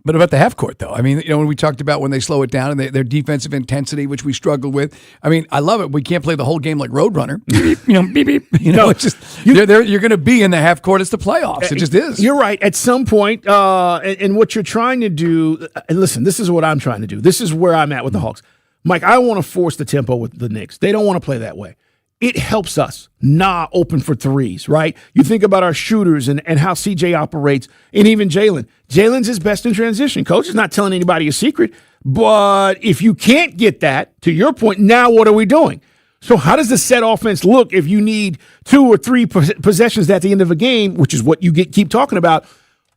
but about the half court, though? When we talked about when they slow it down and their defensive intensity, which we struggled with. I love it. We can't play the whole game like Roadrunner. Beep, beep. It's just, you're going to be in the half court. It's the playoffs. It just is. You're right. At some point, and what you're trying to do, and listen, this is what I'm trying to do. This is where I'm at with the Hawks. Mike, I want to force the tempo with the Knicks. They don't want to play that way. It helps us not open for threes, right? You think about our shooters and how CJ operates, and even Jalen. Jalen's his best in transition. Coach is not telling anybody a secret, but if you can't get that, to your point, now what are we doing? So how does the set offense look if you need 2 or 3 possessions at the end of a game, which is what you keep talking about?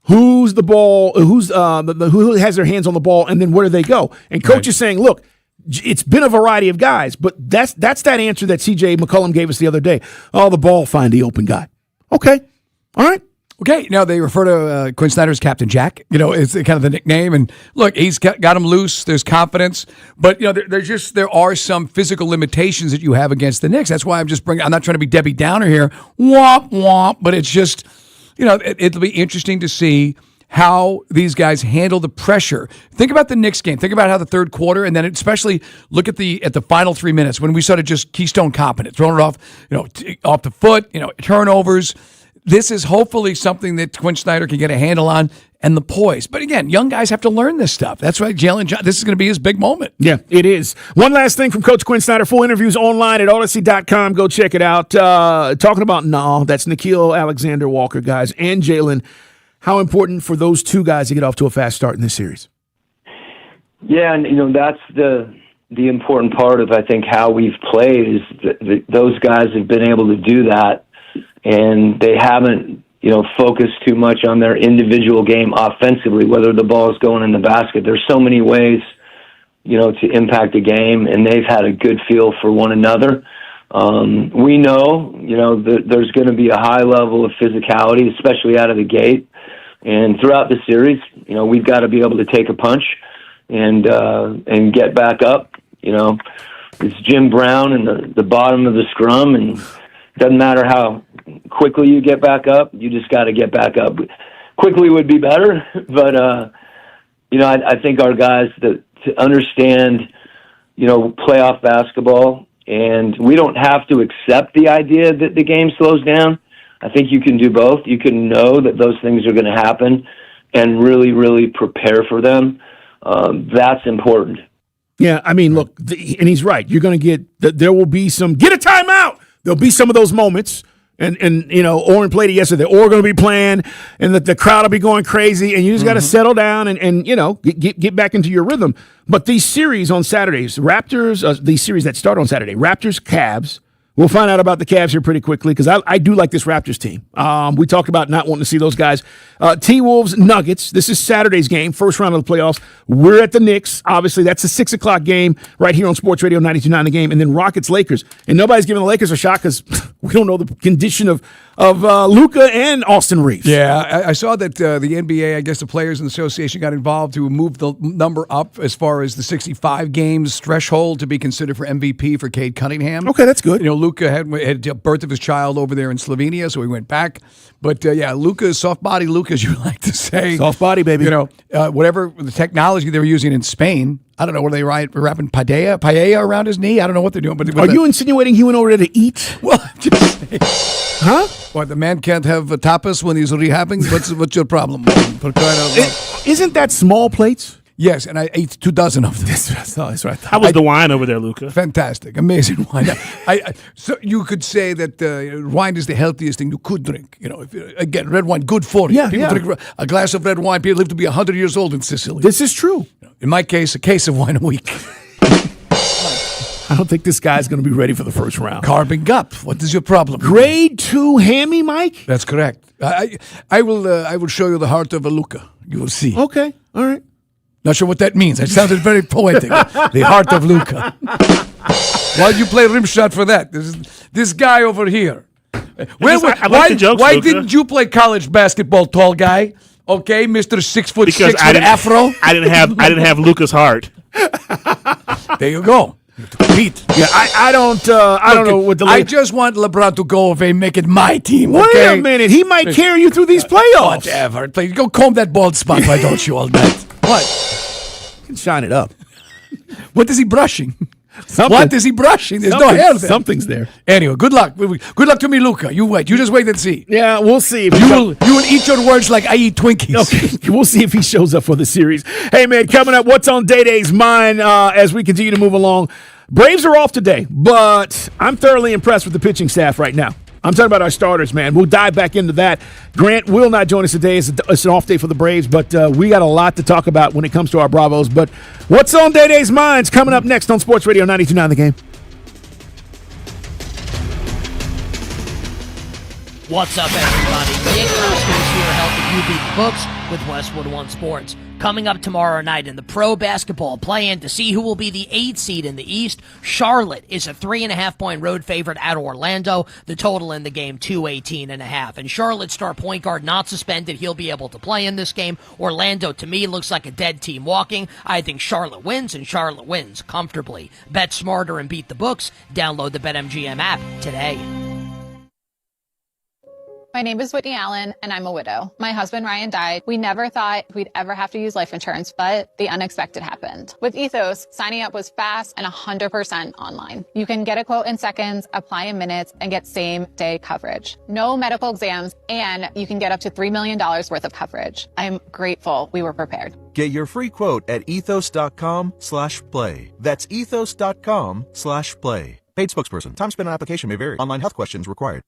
Who's the ball? Who has their hands on the ball, and then where do they go? And Coach is saying, look, it's been a variety of guys, but that's that answer that C.J. McCollum gave us the other day. Oh, the ball, find the open guy. Okay. All right. Okay. Now they refer to Quinn Snyder as Captain Jack. It's kind of the nickname. And look, he's got him loose. There's confidence. But, there are some physical limitations that you have against the Knicks. That's why I'm not trying to be Debbie Downer here. Womp, womp. But it's just, it'll be interesting to see how these guys handle the pressure. Think about the Knicks game. Think about how the third quarter, and then especially look at the final 3 minutes when we started just Keystone competent, throwing it off, off the foot, turnovers. this is hopefully something that Quinn Snyder can get a handle on and the poise. But again, young guys have to learn this stuff. That's right, Jalen Johnson. This is going to be his big moment. Yeah, it is. One last thing from Coach Quinn Snyder. Full interviews online at Odyssey.com. Go check it out. Talking about that's Nickeil Alexander-Walker, guys, and Jalen. How important for those two guys to get off to a fast start in this series? Yeah, and that's the important part of, I think, how we've played is that those guys have been able to do that, and they haven't, focused too much on their individual game offensively, whether the ball is going in the basket. There's so many ways, to impact a game, and they've had a good feel for one another. We know, that there's going to be a high level of physicality, especially out of the gate, and throughout the series, we've got to be able to take a punch and get back up. It's Jim Brown in the bottom of the scrum, and it doesn't matter how quickly you get back up, you just got to get back up. Quickly would be better, but I think our guys to understand, playoff basketball, and we don't have to accept the idea that the game slows down. I think you can do both. You can know that those things are going to happen and really, really prepare for them. That's important. Yeah, I mean, look, and he's right. You're going to there will be some, get a timeout. There'll be some of those moments. And Oren played it yesterday. They're going to be playing, and the crowd will be going crazy, and you just got to settle down and get back into your rhythm. But these series on Saturdays, these series that start on Saturday, Raptors, Cavs. We'll find out about the Cavs here pretty quickly because I do like this Raptors team. We talked about not wanting to see those guys. T-Wolves, Nuggets. This is Saturday's game, first round of the playoffs. We're at the Knicks. Obviously, that's a 6 o'clock game right here on Sports Radio 92.9 The Game. And then Rockets, Lakers. And nobody's giving the Lakers a shot because we don't know the condition of Luka and Austin Reeves. Yeah, I saw that the NBA, I guess the Players Association got involved to move the number up as far as the 65 games threshold to be considered for MVP for Cade Cunningham. Okay, that's good. Luka had the birth of his child over there in Slovenia, so he went back. But Luka, soft body Luka, as you like to say. Soft body, baby. Whatever the technology they were using in Spain, I don't know, what are they wrapping paella around his knee? I don't know what they're doing. But are you insinuating he went over there to eat? Well, I'm just saying. Huh? What, the man can't have tapas when he's rehabbing? What's your problem? Isn't that small plates? Yes, and I ate 24 of them. That's right. How was the wine over there, Luca? Fantastic, amazing wine. So you could say that wine is the healthiest thing you could drink. Again, red wine, good for you. Yeah, people drink a glass of red wine. People live to be 100 years old in Sicily. This is true. In my case, a case of wine a week. I don't think this guy's going to be ready for the first round. Carving up. What is your problem? Grade 2 hammy, Mike? That's correct. I will show you the heart of a Luka. You will see. Okay. All right. Not sure what that means. It sounded very poetic. The heart of Luka. Why'd you play rim shot for that? This guy over here. Why didn't you play college basketball, tall guy? Okay, Mr. 6'6" with afro. I didn't have Luka's heart. There you go. Compete. Yeah, I don't know what the. I just want LeBron to go away and make it my team. Wait okay? a minute, he might carry you through these playoffs. Whatever. Please go comb that bald spot. Why don't you all night? What? You can shine it up. What is he brushing? Something. What is he brushing? There's no hair there. Something's there. Anyway, good luck. Good luck to me, Luka. You wait. You just wait and see. Yeah, we'll see. If you will eat your words like I eat Twinkies. Okay, we'll see if he shows up for the series. Hey, man, coming up, what's on Day-Day's mind as we continue to move along? Braves are off today, but I'm thoroughly impressed with the pitching staff right now. I'm talking about our starters, man. We'll dive back into that. Grant will not join us today. It's an off day for the Braves, but we got a lot to talk about when it comes to our Bravos. But what's on Day-Day's minds coming up next on Sports Radio 92.9 The Game. What's up, everybody? Nick Erskine here helping you beat the books with Westwood One Sports. Coming up tomorrow night in the pro basketball play-in to see who will be the 8th seed in the East, Charlotte is a 3.5-point road favorite at Orlando. The total in the game, 218.5. And Charlotte star point guard not suspended. He'll be able to play in this game. Orlando, to me, looks like a dead team walking. I think Charlotte wins, and Charlotte wins comfortably. Bet smarter and beat the books. Download the BetMGM app today. My name is Whitney Allen, and I'm a widow. My husband, Ryan, died. We never thought we'd ever have to use life insurance, but the unexpected happened. With Ethos, signing up was fast and 100% online. You can get a quote in seconds, apply in minutes, and get same-day coverage. No medical exams, and you can get up to $3 million worth of coverage. I'm grateful we were prepared. Get your free quote at ethos.com/play. That's ethos.com/play. Paid spokesperson. Time spent on application may vary. Online health questions required.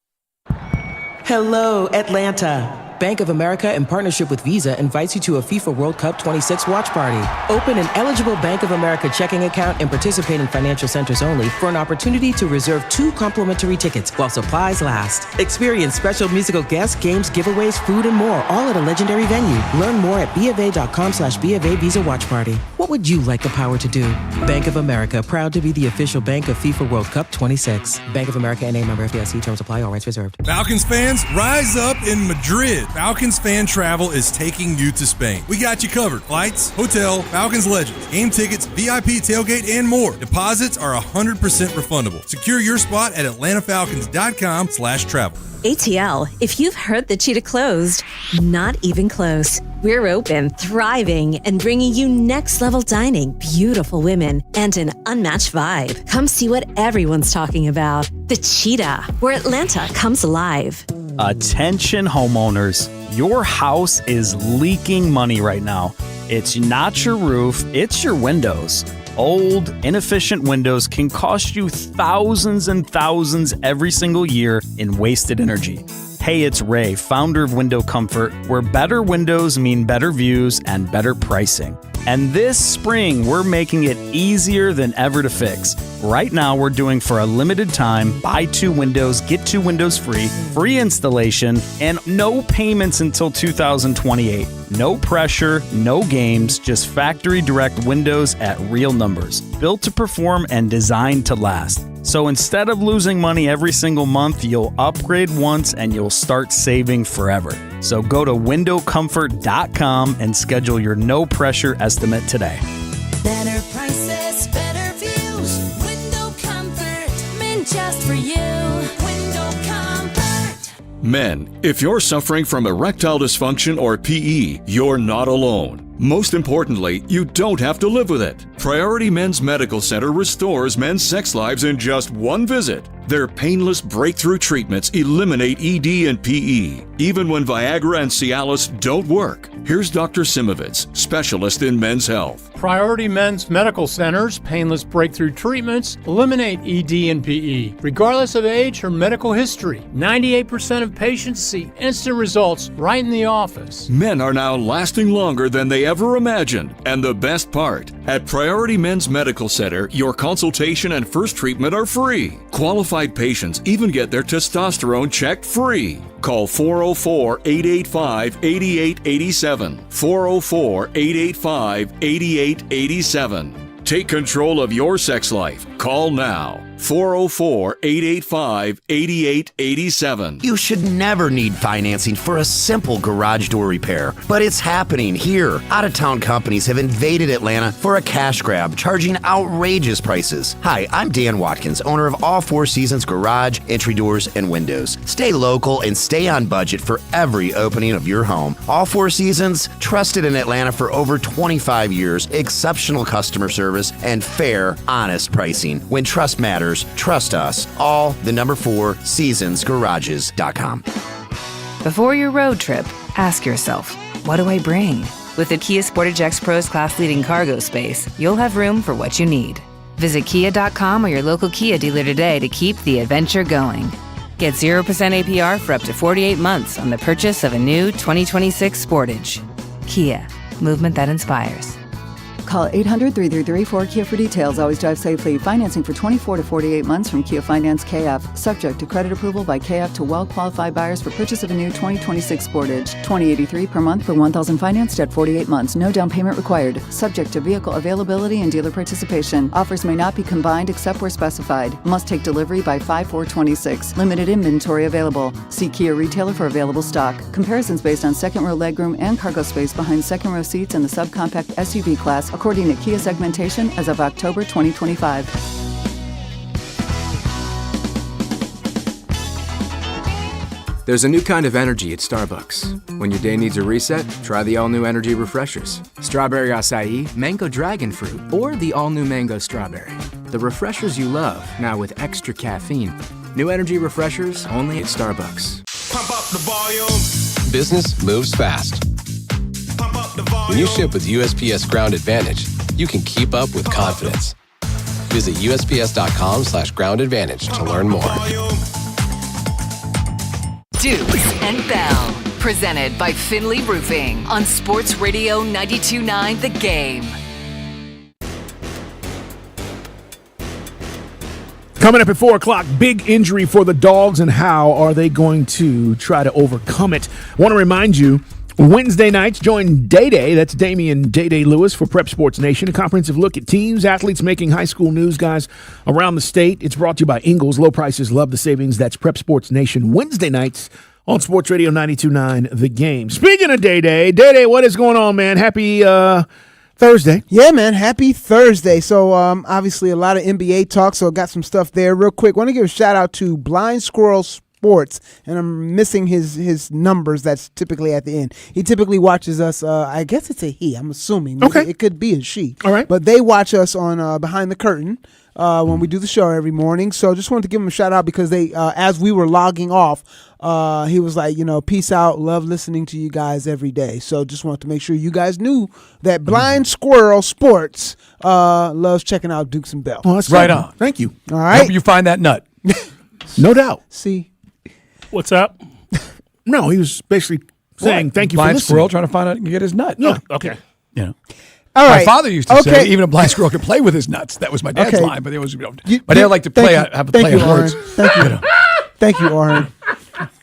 Hello, Atlanta. Bank of America, in partnership with Visa, invites you to a FIFA World Cup 26 watch party. Open an eligible Bank of America checking account and participate in financial centers only for an opportunity to reserve 2 complimentary tickets while supplies last. Experience special musical guests, games, giveaways, food, and more, all at a legendary venue. Learn more at BofA.com/BofA Visa Watch Party. What would you like the power to do? Bank of America, proud to be the official bank of FIFA World Cup 26. Bank of America NA, member FDIC. Terms apply. All rights reserved. Falcons fans, rise up in Madrid. Falcons Fan Travel is taking you to Spain. We got you covered. Flights, hotel, Falcons Legends, game tickets, VIP tailgate, and more. Deposits are 100% refundable. Secure your spot at atlantafalcons.com/travel. ATL, if you've heard that Cheetah closed, not even close. We're open, thriving, and bringing you next-level dining, beautiful women, and an unmatched vibe. Come see what everyone's talking about. The Cheetah, where Atlanta comes alive. Attention homeowners, your house is leaking money right now. It's not your roof, it's your windows. Old, inefficient windows can cost you thousands and thousands every single year in wasted energy. Hey, it's Ray, founder of Window Comfort, where better windows mean better views and better pricing. And this spring, we're making it easier than ever to fix. Right now, we're doing for a limited time, buy 2 windows, get 2 windows free, free installation, and no payments until 2028. No pressure, no games, just factory direct windows at real numbers. Built to perform and designed to last. So instead of losing money every single month, you'll upgrade once and you'll start saving forever. So go to windowcomfort.com and schedule your no pressure estimate today. Better prices, better views. Window Comfort, meant just for you. Window Comfort. Men, if you're suffering from erectile dysfunction or PE, you're not alone. Most importantly, you don't have to live with it. Priority Men's Medical Center restores men's sex lives in just one visit. Their painless breakthrough treatments eliminate ED and PE, even when Viagra and Cialis don't work. Here's Dr. Simovitz, specialist in men's health. Priority Men's Medical Center's painless breakthrough treatments eliminate ED and PE, regardless of age or medical history. 98% of patients see instant results right in the office. Men are now lasting longer than they ever imagined. And the best part, at Priority Men's Medical Center, your consultation and first treatment are free. Qualified patients even get their testosterone checked free. Call 404-885-8887. 404-885-8887. Take control of your sex life. Call now. 404-885-8887. You should never need financing for a simple garage door repair, but it's happening here. Out-of-town companies have invaded Atlanta for a cash grab, charging outrageous prices. Hi, I'm Dan Watkins, owner of All Four Seasons Garage, Entry Doors, and Windows. Stay local and stay on budget for every opening of your home. All Four Seasons, trusted in Atlanta for over 25 years, exceptional customer service, and fair, honest pricing. When trust matters, trust us. All the number 4 seasonsgarages.com. Before your road trip, ask yourself, what do I bring? With the Kia Sportage X Pro's class-leading cargo space, you'll have room for what you need. Visit kia.com or your local Kia dealer today to keep the adventure going. Get 0% APR for up to 48 months on the purchase of a new 2026 Sportage. Kia, movement that inspires. Call 800-333-4KIA for details. Always drive safely. Financing for 24 to 48 months from Kia Finance KF. Subject to credit approval by KF to well-qualified buyers for purchase of a new 2026 Sportage. $20.83 per month for 1,000 financed at 48 months. No down payment required. Subject to vehicle availability and dealer participation. Offers may not be combined except where specified. Must take delivery by 5/4/26. Limited inventory available. See Kia retailer for available stock. Comparisons based on second row legroom and cargo space behind second row seats in the subcompact SUV class, according to Kia segmentation as of October 2025. There's a new kind of energy at Starbucks. When your day needs a reset, try the all-new energy refreshers. Strawberry acai, mango dragon fruit, or the all-new mango strawberry. The refreshers you love, now with extra caffeine. New energy refreshers only at Starbucks. Pump up the volume. Business moves fast. Pump up the volume. When you ship with USPS Ground Advantage, you can keep up with confidence. Visit USPS.com/Ground Advantage to learn more. Dukes and Bell, presented by Finley Roofing on Sports Radio 92.9 The Game. Coming up at 4 o'clock, big injury for the Dogs, and how are they going to try to overcome it? I want to remind you, Wednesday nights, join Day-Day, that's Damian Day-Day Lewis for Prep Sports Nation, a comprehensive look at teams, athletes making high school news, guys, around the state. It's brought to you by Ingles. Low prices, love the savings. That's Prep Sports Nation, Wednesday nights on Sports Radio 92.9 The Game. Speaking of Day-Day, Day-Day, what is going on, man? Happy Thursday. Yeah, man. Happy Thursday. So, obviously, a lot of NBA talk, so got some stuff there. Real quick, want to give a shout-out to Blind Squirrel Sports, and I'm missing his numbers. That's typically at the end. He typically watches us. I guess it's a he. I'm assuming. Okay. It could be a she. All right. But they watch us on Behind the Curtain when we do the show every morning. So just wanted to give him a shout out because they, as we were logging off, he was like, peace out. Love listening to you guys every day. So just wanted to make sure you guys knew that Blind Squirrel Sports loves checking out Dukes and Bell. Oh, that's Right good. on. Thank you. All right. Hope you find that nut. No doubt. See. What's up? No, he was basically saying thank you blind for listening. squirrel trying to find out and get his nut. Yeah. Okay. All right. My father used to say even a blind squirrel could play with his nuts. That was my dad's Okay. line, but it was my dad liked to play have a play on words. Thank you. Thank you, Oren.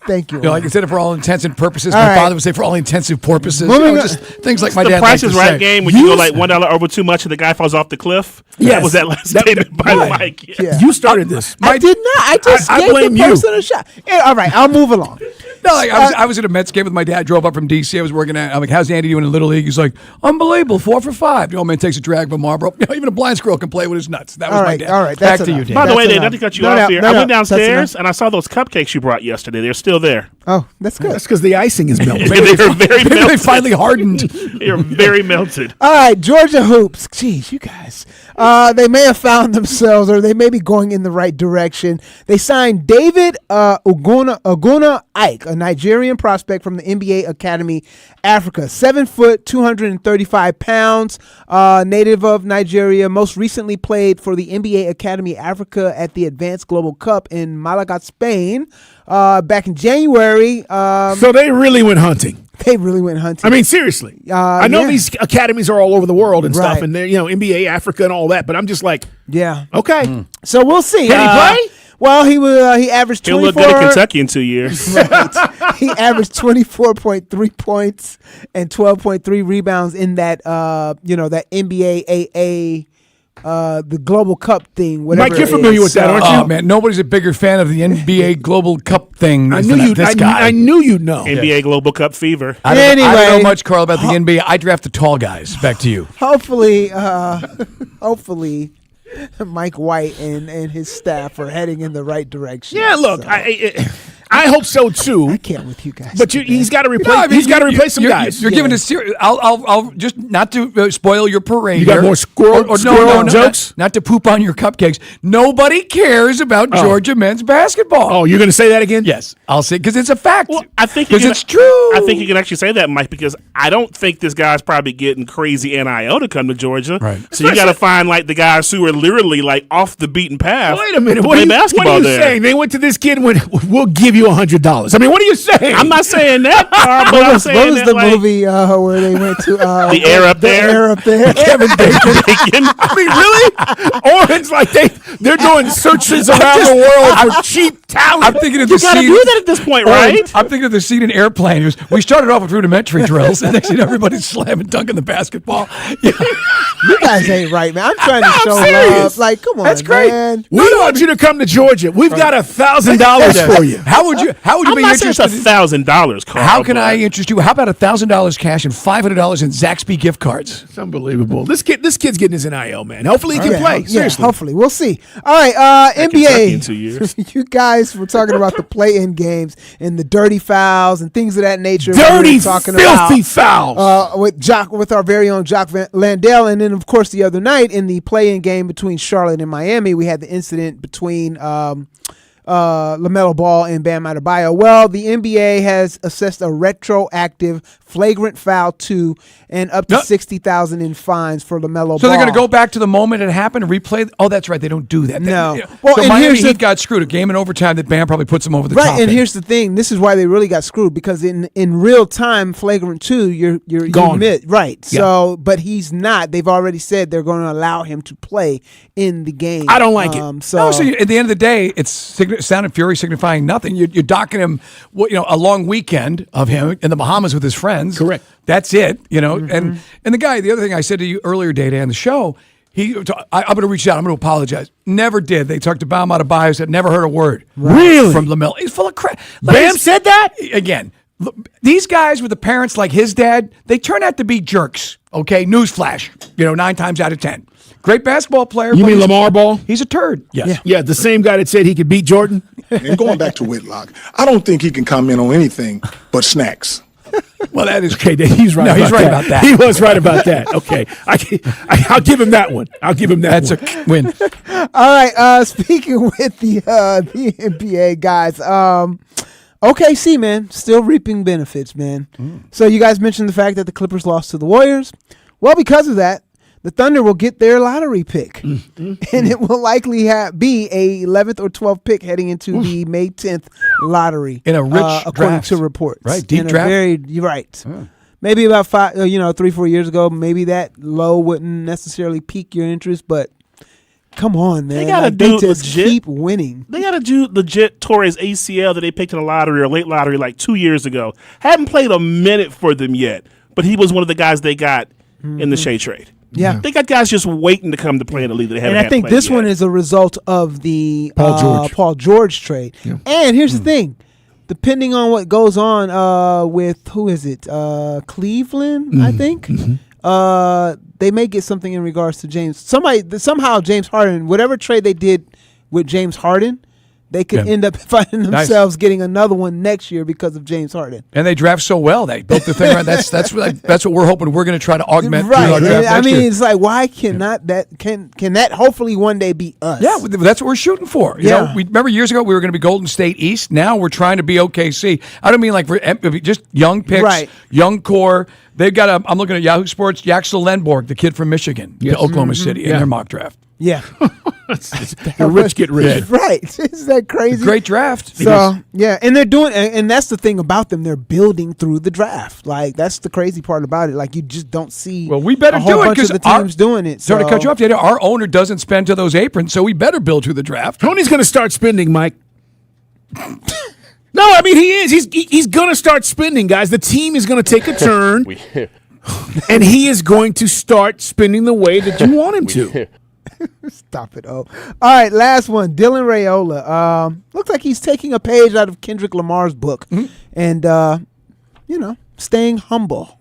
Thank you. Like instead of for all intents and purposes, All my right. father would say for all intensive purposes. Moving on. Just things like my The dad Price liked is to Right say. game when you go like $1 over too much and the guy falls off the cliff. Yes. That was that last statement by Mike. Yeah. You started this. I did not. I just I gave blame the you. person a shot. Yeah, all right, I'll move along. No, like I was at a Mets game with my dad. Drove up from D.C. I was working at. I'm like, "How's Andy doing in Little League?" He's like, "Unbelievable, 4 for 5." The old man takes a drag of a Marlboro. Even a blind squirrel can play with his nuts. That was All my right, dad. all right, Back that's to you, enough. Dan. By the way, That's they enough. not to cut you No, off no, there. no, I no, went that's downstairs enough. and I saw those cupcakes you brought yesterday. They're still there. Oh, that's good. That's because the icing is melted. They're very Maybe they melted. finally hardened. They're very melted. All right, Georgia hoops. Jeez, you guys. They may have found themselves, or they may be going in the right direction. They signed David Oguna Ike, a Nigerian prospect from the NBA Academy Africa. 7 foot, 235 pounds, native of Nigeria. Most recently played for the NBA Academy Africa at the Advanced Global Cup in Malaga, Spain, back in January. So they really went hunting. They really went hunting. I mean, seriously. I know yeah. these academies are all over the world and stuff, Right. and they're, NBA, Africa, and all that. But I'm just like, Yeah. okay. So we'll see. Can he play? Well, he averaged 24. He'll look good at Kentucky in 2 years. Right. He averaged 24.3 points and 12.3 rebounds in that that NBA AA the Global Cup thing. Whatever. Mike, you're familiar with that, aren't you? Oh man, nobody's a bigger fan of the NBA Global Cup thing. I than knew you. This guy. I knew you'd know. NBA Global Cup fever. I don't know Anyway. much, Carl, about the NBA. I draft the tall guys. Back to you. Hopefully, Mike White and his staff are heading in the right direction. Yeah, look, So, I hope so too. I can't with you guys. But he's got to replace. He's got to replace some guys. You're giving a serious. I'll just not to spoil your parade. You got here. more squirrel jokes? Not to poop on your cupcakes. Nobody cares about Georgia men's basketball. Oh, you're going to say that again? Yes, I'll say because it's a fact. Well, I think because it's true. I think you can actually say that, Mike, because I don't think this guy's probably getting crazy NIL to come to Georgia. Right. So you got to find like the guys who are literally like off the beaten path. Wait a minute. to What play are you basketball there. saying? They went to this kid and went, "We'll give you $100." I mean, what are you saying? I'm not saying that, but what I'm was, saying what was that, the like, movie where they went to The Air Up There? The Air Up There. Kevin Bacon. I mean, really? Orange, like they're doing searches around the world for cheap talent. I'm thinking of the You got to scene. do that at this point, right? I'm thinking of the scene in Airplane. We started off with rudimentary drills, and next thing everybody's slamming dunking the basketball. Yeah. You guys ain't right, man. I'm trying to show serious. love. Like, come on, That's great. man. We want you to come to Georgia. We've got $1,000 for you. How would you I'm be not saying interested? it's $1,000, Carl. How can I interest you? How about $1,000 cash and $500 in Zaxby gift cards? It's unbelievable. This kid's getting his NIL, man. Hopefully he can play. Seriously. Hopefully. We'll see. All right, Kentucky in NBA. 2 years. You guys were talking about the play-in games and the dirty fouls and things of that nature. Dirty, we were talking filthy about, fouls. With our very own Jock Landale. And then, of course, the other night in the play-in game between Charlotte and Miami, we had the incident between LaMelo Ball and Bam Adebayo. Well, the NBA has assessed a retroactive flagrant foul to and up to $60,000 in fines for LaMelo Ball. So they're going to go back to the moment it happened and replay. Oh, that's right. They don't do that. No. Well, so and Miami here's Heat got screwed. A game in overtime that Bam probably puts them over the right, top. and here's the thing. This is why they really got screwed, because in real time, flagrant 2, you're gone. Right. Yeah. So, but he's not. They've already said they're going to allow him to play in the game. I don't like it. So at the end of the day, it's Sound and Fury signifying nothing. You're docking him, a long weekend of him in the Bahamas with his friends. Correct. That's it. And the guy. The other thing I said to you earlier, Day-Day, on the show. I'm going to reach out. I'm going to apologize. Never did. They talked to Bam Adebayo. Said never heard a word. Really? From LaMelo. He's full of crap. Bam said that? Again, look, these guys with the parents like his dad, they turn out to be jerks. Okay? Newsflash. 9 times out of 10. Great basketball player. You mean Lamar Ball? He's a turd. Yes. Yeah, the same guy that said he could beat Jordan. And going back to Whitlock, I don't think he can comment on anything but snacks. Well, that is okay. He's right. No, about he's right that. about that. He was right about that. Okay, I'll give him that one. I'll give him that. That's one. a win. All right. Speaking with the NBA guys, OKC, man, still reaping benefits, man. So you guys mentioned the fact that the Clippers lost to the Warriors. Well, because of that, the Thunder will get their lottery pick, and it will likely be a 11th or 12th pick heading into the May 10th lottery in a rich according draft. to reports. Right, deep draft. You're right. Maybe about 3-4 years ago, maybe that low wouldn't necessarily pique your interest, but come on, man. They gotta they do just legit. keep winning. They got to do legit Torres ACL that they picked in the lottery or late lottery like 2 years ago. Hadn't played a minute for them yet, but he was one of the guys they got in the Shea trade. Yeah. They got guys just waiting to come to play in the league that they haven't And I think this yet. one is a result of the Paul George trade. Yeah. And here's the thing. Depending on what goes on with, who is it? Cleveland, I think. They may get something in regards to James. Somehow James Harden, whatever trade they did with James Harden, they could end up finding themselves getting another one next year because of James Harden. And they draft so well. They built the thing around. That's what we're hoping. We're going to try to augment. Right. Through our draft I next mean, year. it's like, why cannot that can that hopefully one day be us? Yeah, that's what we're shooting for. You know, we remember years ago we were going to be Golden State East. Now we're trying to be OKC. I don't mean like just young picks, young core. They've got I'm looking at Yahoo Sports, Yaxel Lenborg, the kid from Michigan, to Oklahoma City in their mock draft. Yeah. The rich get rich. Right. Isn't that crazy? Great draft. So, yeah. And they're doing, and that's the thing about them. They're building through the draft. Like, that's the crazy part about it. Like, you just don't see Well, we better a whole do it bunch because of the teams doing it. Sorry to cut you off, Dana. Our owner doesn't spend to those aprons, so we better build through the draft. Tony's going to start spending, Mike. No, I mean, he is. He's going to start spending, guys. The team is going to take a turn, and he is going to start spending the way that you want him to. Stop it, All right, last one. Dylan Raiola. Looks like he's taking a page out of Kendrick Lamar's book and, staying humble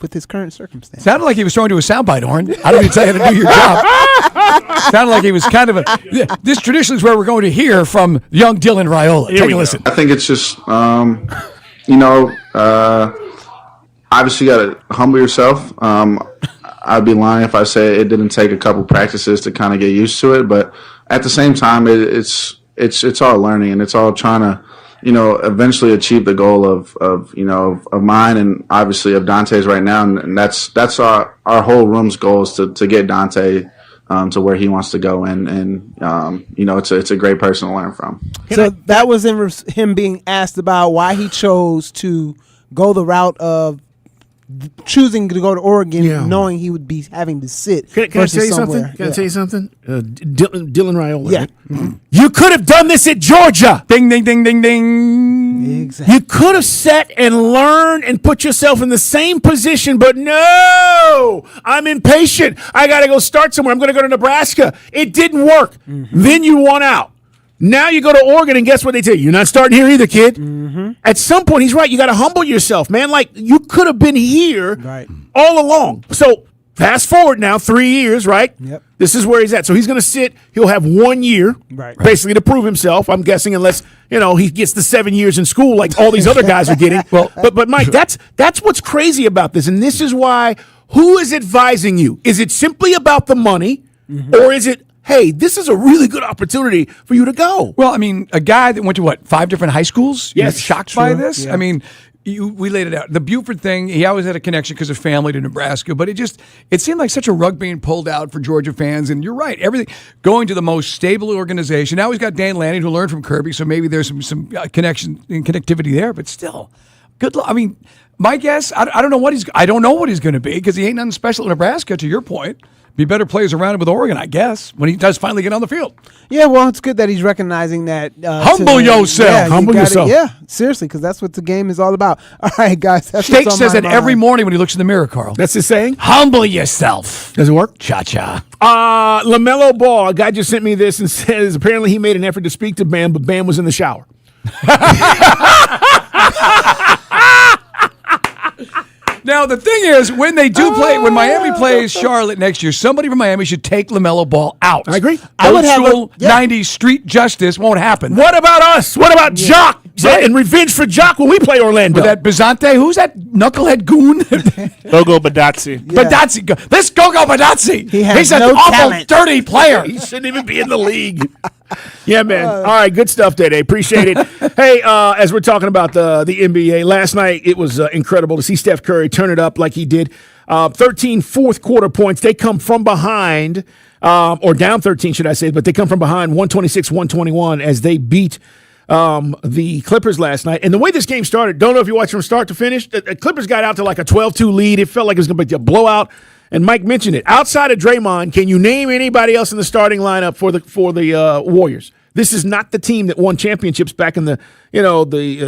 with his current circumstances. Sounded like he was throwing to a soundbite, Oren. I don't even tell you how to do your job. Sounded like he was kind of this tradition is where we're going to hear from young Dylan Raiola. Take a listen. I think it's just, obviously you got to humble yourself. I'd be lying if I say it didn't take a couple practices to kind of get used to it. But at the same time, it's all learning, and it's all trying to, eventually achieve the goal of mine and obviously of Dante's right now. And that's our whole room's goal is to get Dante to where he wants to go. And it's a great person to learn from. So that was in him being asked about why he chose to go the route of choosing to go to Oregon, knowing he would be having to sit. Can I tell you something? somewhere. Can I tell you something? Dylan Raiola. Yeah. Right? Mm-hmm. You could have done this at Georgia. Ding, ding, ding, ding, ding. Exactly. You could have sat and learned and put yourself in the same position, but no, I'm impatient. I got to go start somewhere. I'm going to go to Nebraska. It didn't work. Then you won out. Now you go to Oregon, and guess what they tell you? You're not starting here either, kid. Mm-hmm. At some point, he's right. You got to humble yourself, man. Like, you could have been here all along. So fast forward now, 3 years, right? Yep. This is where he's at. So he's going to sit. He'll have 1 year, basically, to prove himself. I'm guessing, unless he gets the 7 years in school like all these other guys are getting. But Mike, that's what's crazy about this, and this is why. Who is advising you? Is it simply about the money, or is it, hey, this is a really good opportunity for you to go? Well, I mean, a guy that went to 5 different high schools? Yes. You're shocked by this? Yeah. I mean, we laid it out. The Buford thing, he always had a connection because of family to Nebraska, but it seemed like such a rug being pulled out for Georgia fans. And you're right, everything going to the most stable organization. Now he's got Dan Lanning, who learned from Kirby, so maybe there's some connection and connectivity there. But still, good luck. I mean, my guess, I don't know what he's going to be, because he ain't nothing special in Nebraska. To your point, be better players around him with Oregon, I guess, when he does finally get on the field. Yeah, well, it's good that he's recognizing that. Humble yourself. Yeah, Humble yourself. Yeah, seriously, because that's what the game is all about. All right, guys. That's Steak what's on says my that every mind. morning when he looks in the mirror, Carl. That's his saying? Humble yourself. Does it work? Cha-cha. LaMelo Ball, a guy just sent me this and says apparently he made an effort to speak to Bam, but Bam was in the shower. Now, the thing is, when they do play, when Miami plays Charlotte next year, somebody from Miami should take LaMelo Ball out. I agree. I would have 90s street justice won't happen. What about us? What about Jock? Right. And revenge for Jock when we play Orlando? With that Bizante, who's that knucklehead goon? Gogo Badazzi. Badazzi. This Gogo Badazzi. He's an no awful, talent. dirty player. He shouldn't even be in the league. Yeah, man. All right, good stuff today. Appreciate it. Hey, as we're talking about the NBA, last night it was incredible to see Steph Curry turn it up like he did. 13 fourth quarter points. They come from behind, or down 13, should I say, but they come from behind 126-121 as they beat the Clippers last night. And the way this game started, don't know if you watched from start to finish, the Clippers got out to like a 12-2 lead. It felt like it was going to be a blowout. And Mike mentioned it. Outside of Draymond, can you name anybody else in the starting lineup for the Warriors? This is not the team that won championships back in the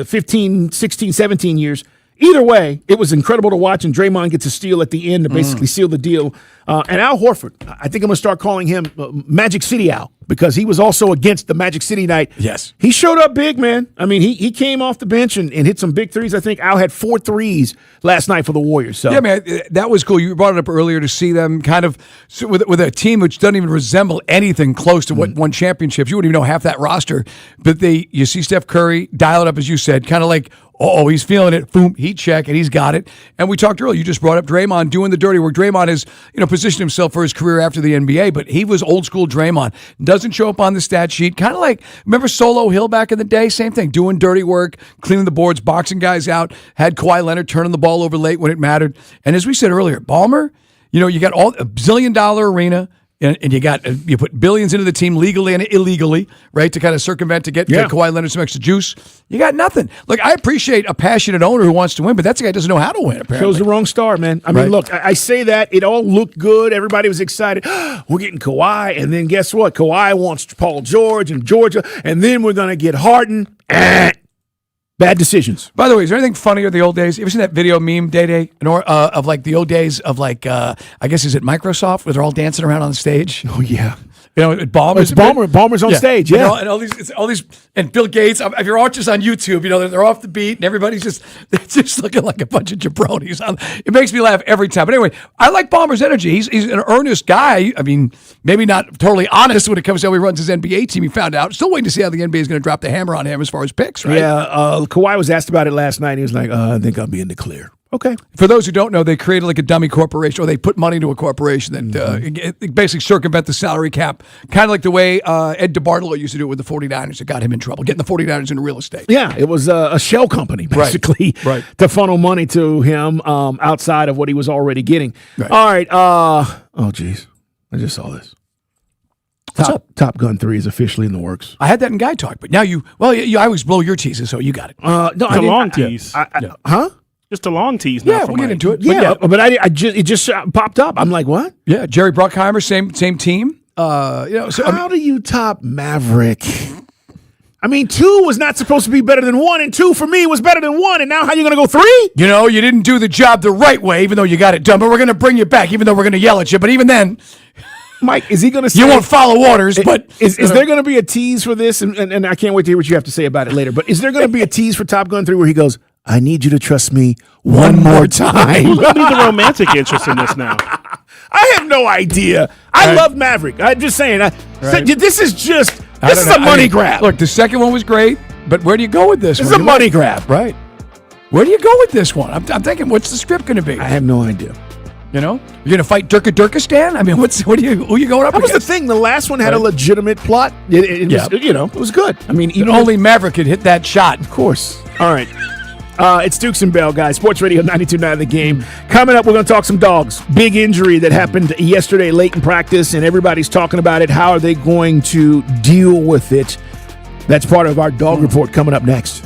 15, 16, 17 years. Either way, it was incredible to watch, and Draymond gets a steal at the end to basically seal the deal. And Al Horford, I think I'm going to start calling him Magic City Al, because he was also against the Magic City night. Yes. He showed up big, man. I mean, he came off the bench and hit some big threes. I think Al had 4 threes last night for the Warriors. So. Yeah, man, that was cool. You brought it up earlier to see them kind of with a team which doesn't even resemble anything close to what won championships. You wouldn't even know half that roster. But you see Steph Curry dial it up, as you said, kind of like, he's feeling it. Boom, heat check, and he's got it. And we talked earlier. You just brought up Draymond doing the dirty work. Draymond has, positioned himself for his career after the NBA, but he was old school Draymond. Doesn't show up on the stat sheet. Kind of like, remember Solo Hill back in the day? Same thing. Doing dirty work, cleaning the boards, boxing guys out. Had Kawhi Leonard turning the ball over late when it mattered. And as we said earlier, Ballmer, you got a $1 billion arena. And you put billions into the team legally and illegally, right, to kind of circumvent to get Kawhi Leonard some extra juice. You got nothing. Look, I appreciate a passionate owner who wants to win, but that's a guy who doesn't know how to win, apparently. Chose the wrong star, man. I mean, look, I say that. It all looked good. Everybody was excited. We're getting Kawhi. And then guess what? Kawhi wants Paul George and Georgia. And then we're going to get Harden. Bad decisions. By the way, is there anything funnier in the old days? You ever seen that video meme, Day, of like the old days of like, I guess, is it Microsoft, where they're all dancing around on stage? Oh, yeah. Balmer's on stage, yeah. And all these, and Bill Gates. If you're all just on YouTube, they're off the beat, and everybody's just looking like a bunch of jabronis. It makes me laugh every time. But anyway, I like Balmer's energy. He's an earnest guy. I mean, maybe not totally honest when it comes to how he runs his NBA team. He found out. Still waiting to see how the NBA is going to drop the hammer on him as far as picks, right? Yeah, Kawhi was asked about it last night. He was like, I think I'll be in the clear. Okay. For those who don't know, they created like a dummy corporation, or they put money into a corporation that it basically circumvent the salary cap, kind of like the way Ed DeBartolo used to do it with the 49ers. That got him in trouble, getting the 49ers into real estate. Yeah, it was a shell company, basically, to funnel money to him outside of what he was already getting. Right. All right. Oh, geez. I just saw this. Top Gun 3 is officially in the works. I had that in Guy Talk, but now you I always blow your teases, so you got it. No, it's a long tease. Huh? Just a long tease. Yeah, we'll get into it. Yeah, but it just popped up. I'm like, what? Yeah, Jerry Bruckheimer, same team. How do you top Maverick? I mean, 2 was not supposed to be better than 1, and 2 for me was better than 1, and now how are you going to go 3? You didn't do the job the right way, even though you got it done, but we're going to bring you back, even though we're going to yell at you. But even then... Mike, is he going to say... You won't follow orders, but... Is there going to be a tease for this? And I can't wait to hear what you have to say about it later. But is there going to be a tease for Top Gun 3 where he goes, I need you to trust me one more time? Who's going to be the romantic interest in this now? I have no idea. I love Maverick. I'm just saying. This is just... This is a money grab. Look, the second one was great, but where do you go with this one? This is a money grab. Right. Where do you go with this one? I'm thinking, what's the script going to be? I have no idea. You know, you're going to fight Durkistan? I mean, who are you going up That was against? the thing. The last one had a legitimate plot. It was, it was good. I mean, even only Maverick could hit that shot. Of course. All right. It's Dukes and Bell, guys. Sports Radio 92.9 The Game. Coming up, we're going to talk some dogs. Big injury that happened yesterday late in practice, and everybody's talking about it. How are they going to deal with it? That's part of our dog report coming up next.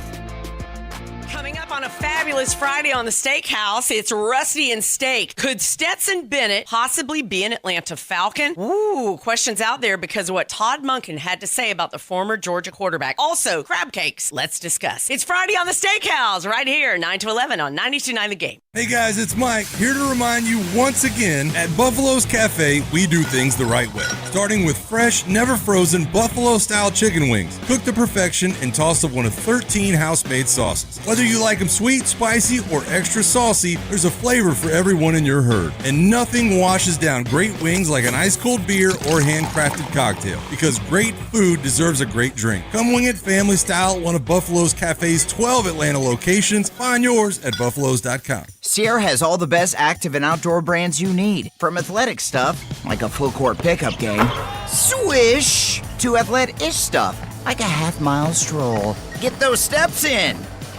Fabulous Friday on the Steakhouse. It's Rusty and Steak. Could Stetson Bennett possibly be an Atlanta Falcon? Ooh, questions out there because of what Todd Monken had to say about the former Georgia quarterback. Also, crab cakes. Let's discuss. It's Friday on the Steakhouse right here, 9 to 11 on 92.9 The Game. Hey guys, it's Mike, here to remind you once again, at Buffalo's Cafe, we do things the right way. Starting with fresh, never frozen Buffalo-style chicken wings, cooked to perfection and tossed with one of 13 house-made sauces. Whether you like them sweet, spicy, or extra saucy, there's a flavor for everyone in your herd. And nothing washes down great wings like an ice-cold beer or handcrafted cocktail, because great food deserves a great drink. Come wing it family style at one of Buffalo's Cafe's 12 Atlanta locations. Find yours at buffalo's.com. Sierra has all the best active and outdoor brands you need. From athletic stuff, like a full court pickup game, swish, to athlete-ish stuff, like a half-mile stroll. Get those steps in.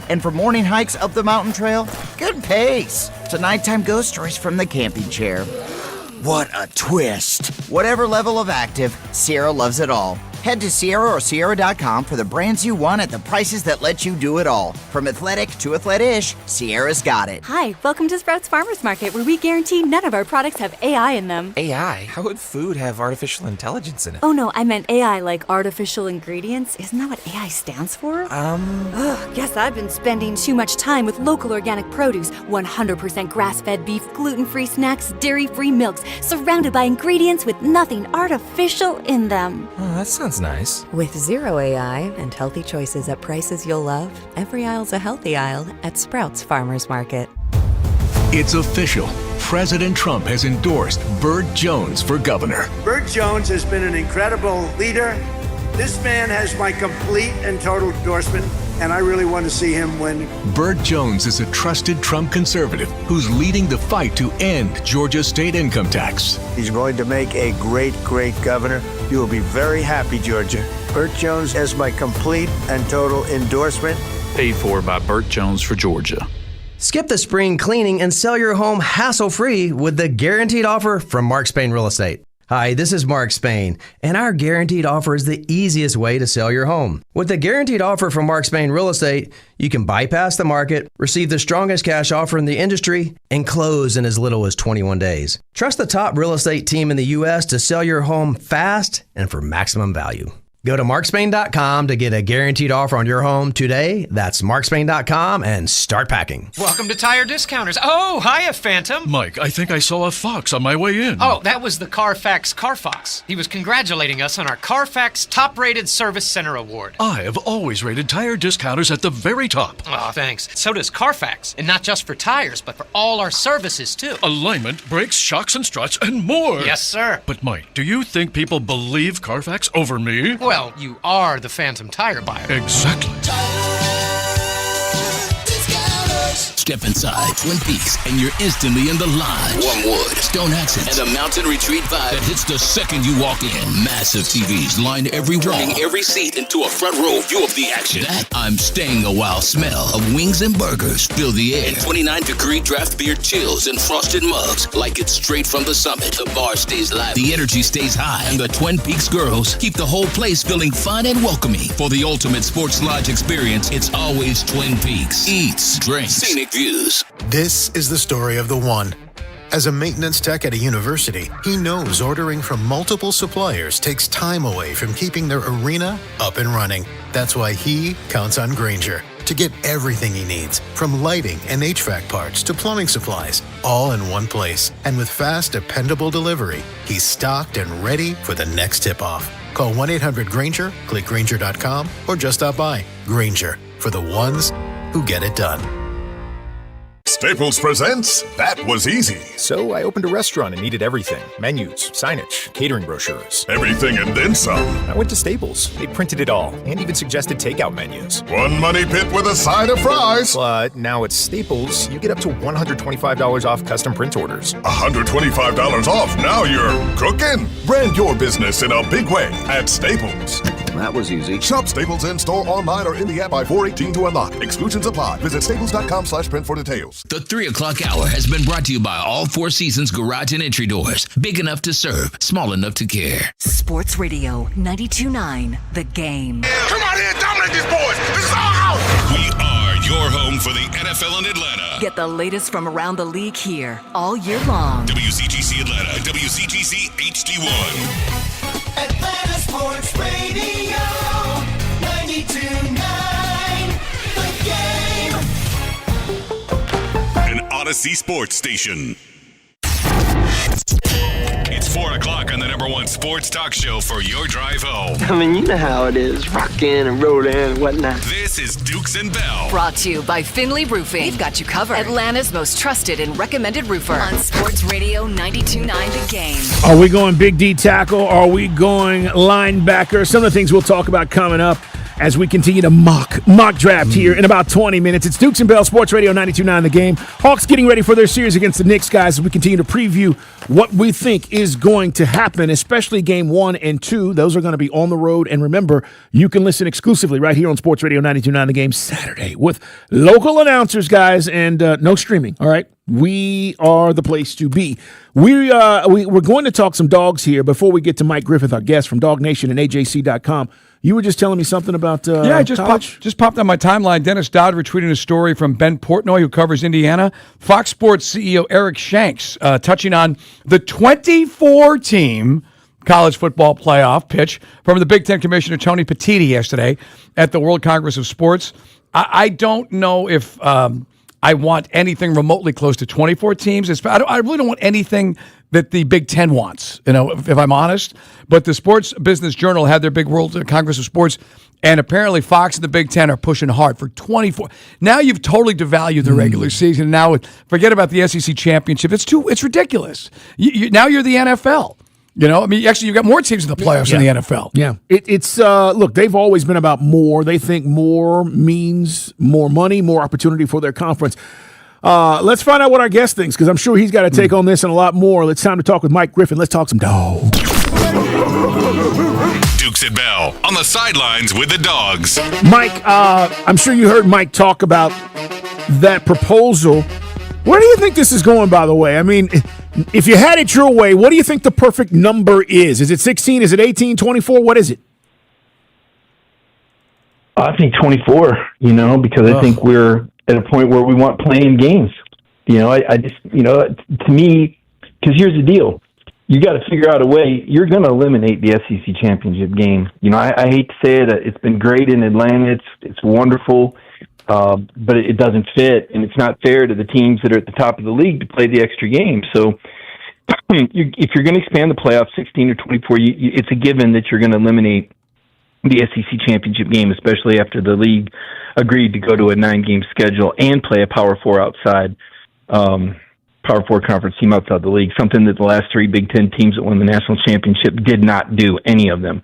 And for morning hikes up the mountain trail, good pace. To nighttime ghost stories from the camping chair. What a twist. Whatever level of active, Sierra loves it all. Head to Sierra or Sierra.com for the brands you want at the prices that let you do it all. From athletic to athlete-ish, Sierra's got it. Hi, welcome to Sprouts Farmers Market, where we guarantee none of our products have AI in them. AI? How would food have artificial intelligence in it? Oh no, I meant AI like artificial ingredients. Isn't that what AI stands for? Ugh, guess I've been spending too much time with local organic produce, 100% grass-fed beef, gluten-free snacks, dairy-free milks, surrounded by ingredients with nothing artificial in them. Oh, that sounds nice. With zero AI and healthy choices at prices you'll love, every aisle's a healthy aisle at Sprouts Farmers Market. It's official. President Trump has endorsed Burt Jones for governor. Burt Jones has been an incredible leader. This man has my complete and total endorsement, and I really want to see him win. Burt Jones is a trusted Trump conservative who's leading the fight to end Georgia's state income tax. He's going to make a great, great governor. You will be very happy, Georgia. Burt Jones has my complete and total endorsement. Paid for by Burt Jones for Georgia. Skip the spring cleaning and sell your home hassle-free with the guaranteed offer from Mark Spain Real Estate. Hi, this is Mark Spain, and our guaranteed offer is the easiest way to sell your home. With the guaranteed offer from Mark Spain Real Estate, you can bypass the market, receive the strongest cash offer in the industry, and close in as little as 21 days. Trust the top real estate team in the U.S. to sell your home fast and for maximum value. Go to markspain.com to get a guaranteed offer on your home today. That's markspain.com and start packing. Welcome to Tire Discounters. Oh, hiya, Phantom. Mike, I think I saw a fox on my way in. Oh, that was the Carfax Carfox. He was congratulating us on our Carfax Top Rated Service Center Award. I have always rated Tire Discounters at the very top. Oh, thanks. So does Carfax. And not just for tires, but for all our services, too. Alignment, brakes, shocks and struts, and more. Yes, sir. But Mike, do you think people believe Carfax over me? Well, you are the Phantom Tire buyer. Exactly. Step inside Twin Peaks and you're instantly in the lodge. Wormwood, Stone Accents, and a mountain retreat vibe that hits the second you walk in. Massive TVs line every wall, turning every seat into a front row view of the action. That I'm staying a while smell of wings and burgers fill the air. And 29-degree draft beer chills in frosted mugs like it's straight from the summit. The bar stays live, the energy stays high, and the Twin Peaks girls keep the whole place feeling fun and welcoming. For the ultimate sports lodge experience, it's always Twin Peaks. Eats, drinks, scenic views. This is the story of the one. As a maintenance tech at a university, he knows ordering from multiple suppliers takes time away from keeping their arena up and running. That's why he counts on Grainger to get everything he needs, from lighting and HVAC parts to plumbing supplies. all in one place. And with fast, dependable delivery, he's stocked and ready for the next tip-off. Call 1-800-GRANGER, click Grainger.com, or just stop by. Grainger, for the ones who get it done. Staples presents That Was Easy. So I opened a restaurant and needed everything. Menus, signage, catering brochures. Everything and then some. I went to Staples. They printed it all and even suggested takeout menus. One money pit with a side of fries. But now at Staples, you get up to $125 off custom print orders. $125 off. Now you're cooking. Brand your business in a big way at Staples. That was easy. Shop Staples in-store, online, or in the app by 4/18 to unlock. Exclusions apply. Visit staples.com/print for details. The 3 o'clock hour has been brought to you by All Four Seasons Garage and Entry Doors. Big enough to serve, small enough to care. Sports Radio 92.9 The Game. Come on in, dominate these boys. This is our house. We are your home for the NFL in Atlanta. Get the latest from around the league here all year long. WCGC Atlanta, WCGC HD1. Atlanta Sports Radio 92.9 The Game. An Odyssey Sports Station. It's 4 o'clock on the #1 sports talk show for your drive home. I mean, you know how it is, rockin' and rollin' and whatnot. This is Dukes and Bell. Brought to you by Finley Roofing. We've got you covered. Atlanta's most trusted and recommended roofer. On Sports Radio 92.9 The Game. Are we going Big D tackle? Are we going linebacker? Some of the things we'll talk about coming up as we continue to mock draft here in about 20 minutes. It's Dukes and Bell, Sports Radio 92.9 The Game. Hawks getting ready for their series against the Knicks, guys, as we continue to preview what we think is going to happen, especially Game 1 and 2. Those are going to be on the road. And remember, you can listen exclusively right here on Sports Radio 92.9 The Game Saturday with local announcers, guys, and no streaming, all right? We are the place to be. We're going to talk some dogs here before we get to Mike Griffith, our guest from Dog Nation and AJC.com. You were just telling me something about I just popped on my timeline. Dennis Dodd retweeting a story from Ben Portnoy, who covers Indiana. Fox Sports CEO Eric Shanks touching on the 24-team college football playoff pitch from the Big Ten Commissioner Tony Petitti yesterday at the World Congress of Sports. I don't know if I want anything remotely close to 24 teams. I really don't want anything that the Big Ten wants, if I'm honest. But the Sports Business Journal had their big World Congress of Sports, and apparently Fox and the Big Ten are pushing hard for 24. Now you've totally devalued the regular season. Now forget about the SEC championship. It's ridiculous. Now you're the NFL. Actually, you've got more teams in the playoffs in the NFL. Yeah. It's look, they've always been about more. They think more means more money, more opportunity for their conference. Let's find out what our guest thinks, because I'm sure he's got to take on this and a lot more. It's time to talk with Mike Griffin. Let's talk some dogs. Dukes and Bell on the sidelines with the dogs. Mike, I'm sure you heard Mike talk about that proposal. Where do you think this is going, by the way? I mean, if you had it your way, what do you think the perfect number is? Is it 16? Is it 18, 24? What is it? I think 24, because I think we're at a point where we want playing games. I just, to me, because here's the deal. You got to figure out a way. You're going to eliminate the SEC championship game. I hate to say it. It's been great in Atlanta. It's wonderful. But it doesn't fit, and it's not fair to the teams that are at the top of the league to play the extra game. So if you're going to expand the playoffs 16 or 24, it's a given that you're going to eliminate the SEC championship game, especially after the league agreed to go to a 9-game schedule and play a Power 4 outside, Power 4 conference team outside the league, something that the last 3 Big Ten teams that won the national championship did not do, any of them.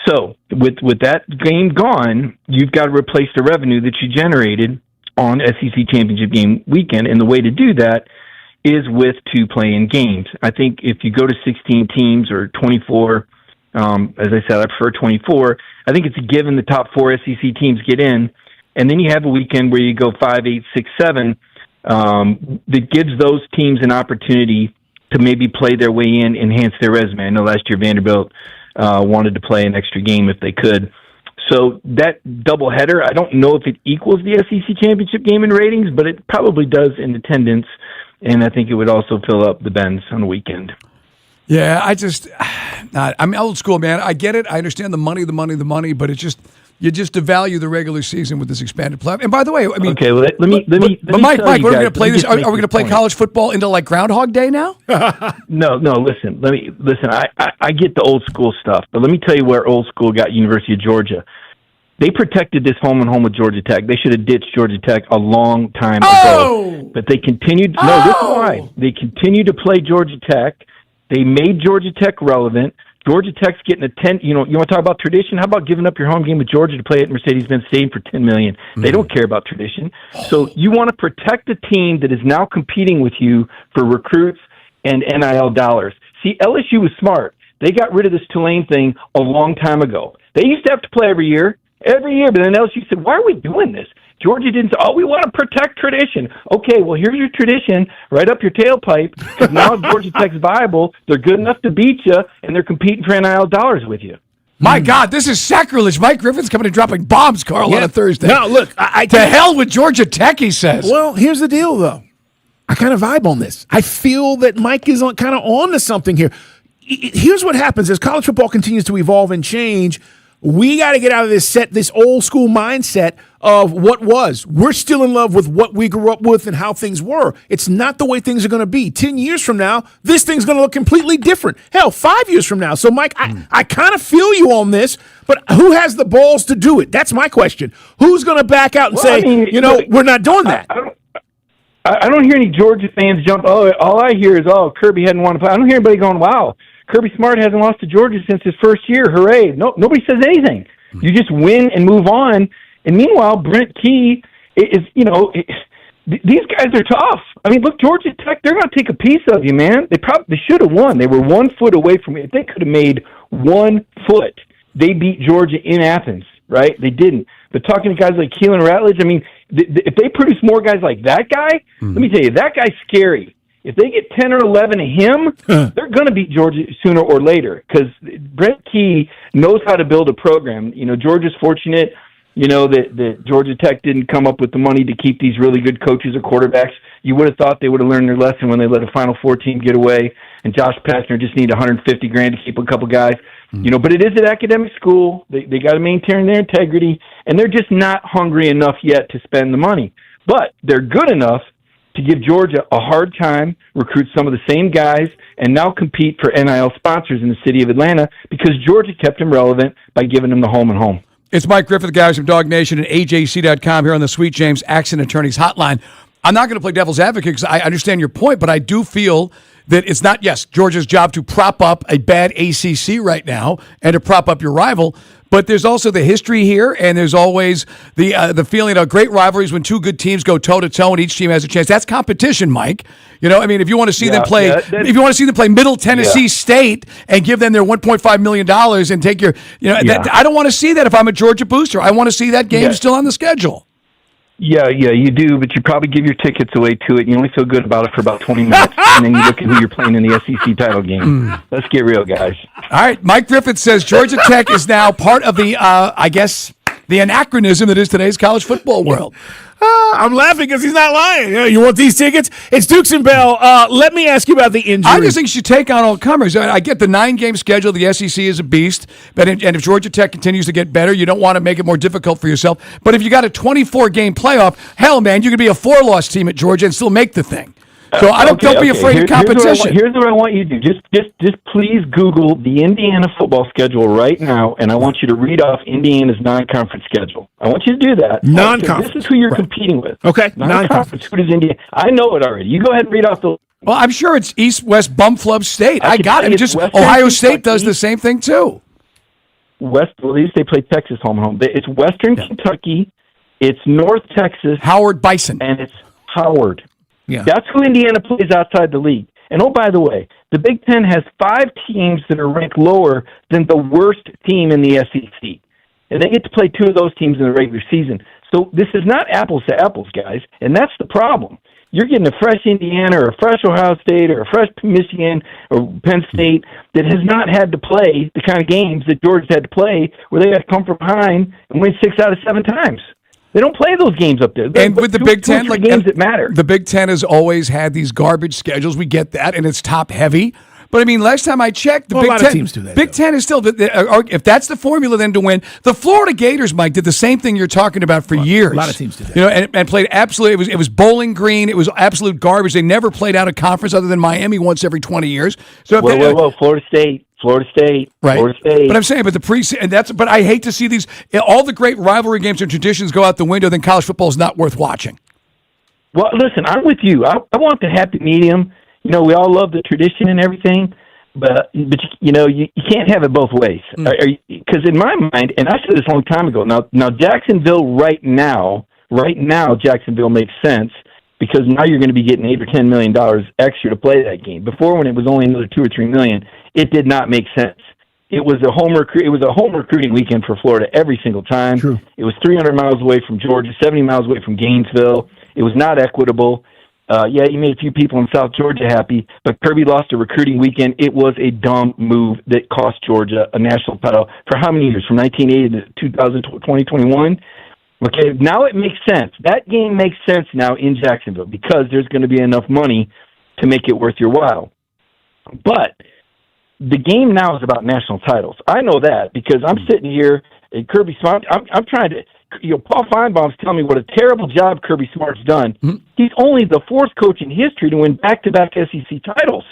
So with that game gone, you've got to replace the revenue that you generated on SEC championship game weekend, and the way to do that is with 2 play-in games. I think if you go to 16 teams or 24, as I said, I prefer 24. I think it's a given the top 4 SEC teams get in, and then you have a weekend where you go 5, 8, 6, 7. That gives those teams an opportunity to maybe play their way in, enhance their resume. I know last year Vanderbilt wanted to play an extra game if they could. So that doubleheader, I don't know if it equals the SEC championship game in ratings, but it probably does in attendance, and I think it would also fill up the Benz on the weekend. Yeah, I'm old school, man. I get it. I understand the money, but it's just you just devalue the regular season with this expanded playoff. And by the way, I mean, okay, well, let me. But Mike, we're going to play this. Are we going to play point. college football into like Groundhog Day now? No. Listen. I get the old school stuff, but let me tell you where old school got University of Georgia. They protected this home and home with Georgia Tech. They should have ditched Georgia Tech a long time ago. But they continued. No, this is why they continued to play Georgia Tech. They made Georgia Tech relevant. Georgia Tech's getting a 10. You want to talk about tradition? How about giving up your home game with Georgia to play at Mercedes-Benz Stadium for $10 million? They don't care about tradition. So you want to protect a team that is now competing with you for recruits and NIL dollars. See, LSU was smart. They got rid of this Tulane thing a long time ago. They used to have to play every year, but then LSU said, "Why are we doing this?" Georgia didn't say, "Oh, we want to protect tradition." Okay, well, here's your tradition right up your tailpipe, because now Georgia Tech's viable. They're good enough to beat you, and they're competing for NIL dollars with you. My God, this is sacrilege. Mike Griffin's coming and dropping bombs, Carl, on a Thursday. No, look, to hell with Georgia Tech, he says. Well, here's the deal, though. I kind of vibe on this. I feel that Mike is kind of on to something here. Here's what happens as college football continues to evolve and change. We got to get out of this old school mindset of what was. We're still in love with what we grew up with and how things were. It's not the way things are going to be. 10 years from now, this thing's going to look completely different. Hell, 5 years from now. So, Mike, I kind of feel you on this, but who has the balls to do it? That's my question. Who's going to back out and say, we're not doing that? I don't hear any Georgia fans jump. Oh, all I hear is, Kirby hadn't won a play. I don't hear anybody going, wow, Kirby Smart hasn't lost to Georgia since his first year. Hooray. No, nobody says anything. You just win and move on. And meanwhile, Brent Key is, these guys are tough. I mean, look, Georgia Tech, they're going to take a piece of you, man. They should have won. They were 1 foot away from it. If they could have made 1 foot, they beat Georgia in Athens, right? They didn't. But talking to guys like Keelan Ratledge, I mean, if they produce more guys like that guy, let me tell you, that guy's scary. If they get 10 or 11 of him, they're going to beat Georgia sooner or later, because Brent Key knows how to build a program. Georgia's fortunate, that Georgia Tech didn't come up with the money to keep these really good coaches or quarterbacks. You would have thought they would have learned their lesson when they let a Final Four team get away, and Josh Pastner just need $150,000 to keep a couple guys. But it is an academic school. They got to maintain their integrity, and they're just not hungry enough yet to spend the money. But they're good enough to give Georgia a hard time, recruit some of the same guys, and now compete for NIL sponsors in the city of Atlanta, because Georgia kept them relevant by giving them the home and home. It's Mike Griffith, guys from Dog Nation and AJC.com here on the Sweet James Accident Attorneys Hotline. I'm not going to play devil's advocate because I understand your point, but I do feel that it's not, Georgia's job to prop up a bad ACC right now and to prop up your rival, but there's also the history here, and there's always the feeling of great rivalries when two good teams go toe-to-toe and each team has a chance. That's competition, Mike. If you want to see them play, if you want to see them play Middle Tennessee State and give them their $1.5 million and take your, I don't want to see that if I'm a Georgia booster. I want to see that game still on the schedule. Yeah, you do, but you probably give your tickets away to it. You only feel good about it for about 20 minutes, and then you look at who you're playing in the SEC title game. Let's get real, guys. All right, Mike Griffith says Georgia Tech is now part of the, the anachronism that is today's college football world. I'm laughing because he's not lying. You want these tickets? It's Dukes and Bell. Let me ask you about the injury. I just think you should take on all comers. I get the 9-game schedule. The SEC is a beast. And if Georgia Tech continues to get better, you don't want to make it more difficult for yourself. But if you got a 24-game playoff, hell, man, you could be a 4-loss team at Georgia and still make the thing. So don't be afraid of competition. Here's what I want you to do. Just please Google the Indiana football schedule right now, and I want you to read off Indiana's non-conference schedule. I want you to do that. Non-conference. This is who you're competing with. Okay. Non-conference. Who does Indiana? I know it already. You go ahead and read off the. Well, I'm sure it's East-West Bumflub State. I got it. Just Ohio State does the same thing too. At least they play Texas home. It's Western Kentucky. It's North Texas. Howard Bison. And it's Howard. Yeah. That's who Indiana plays outside the league. And by the way, the Big Ten has 5 teams that are ranked lower than the worst team in the SEC. And they get to play 2 of those teams in the regular season. So this is not apples to apples, guys. And that's the problem. You're getting a fresh Indiana or a fresh Ohio State or a fresh Michigan or Penn State that has not had to play the kind of games that Georgia's had to play, where they had to come from behind and win 6 out of 7 times. They don't play those games up there. And with the Big Ten, games that matter. The Big Ten has always had these garbage schedules. We get that, and it's top heavy. But I mean, last time I checked, the Well, a Big lot Ten, of teams do that, Big Ten is still. If that's the formula, then to win, the Florida Gators, Mike, did the same thing you're talking about for years. A lot of teams did that. You know, and played absolutely. It was Bowling Green. It was absolute garbage. They never played out of conference other than Miami once every 20 years. So Whoa, Florida State. Right. Florida State. But I'm saying, but I hate to see all the great rivalry games and traditions go out the window. Then college football is not worth watching. Well, listen, I'm with you. I want the happy medium. You know, we all love the tradition and everything, but you know, you can't have it both ways. Because in my mind, and I said this a long time ago. Now Jacksonville right now, Jacksonville makes sense because now you're going to be getting $8 or $10 million extra to play that game. Before, when it was only another $2 or $3 million, it did not make sense. It was a home recruiting weekend for Florida every single time. True. It was 300 miles away from Georgia, 70 miles away from Gainesville. It was not equitable. You made a few people in South Georgia happy, but Kirby lost a recruiting weekend. It was a dumb move that cost Georgia a national title for how many years? From 1980 to 2021? Okay, now it makes sense. That game makes sense now in Jacksonville because there's going to be enough money to make it worth your while. But the game now is about national titles. I know that because I'm sitting here at Kirby Smart. I'm trying to, Paul Feinbaum's telling me what a terrible job Kirby Smart's done. Mm-hmm. He's only the fourth coach in history to win back-to-back SEC titles.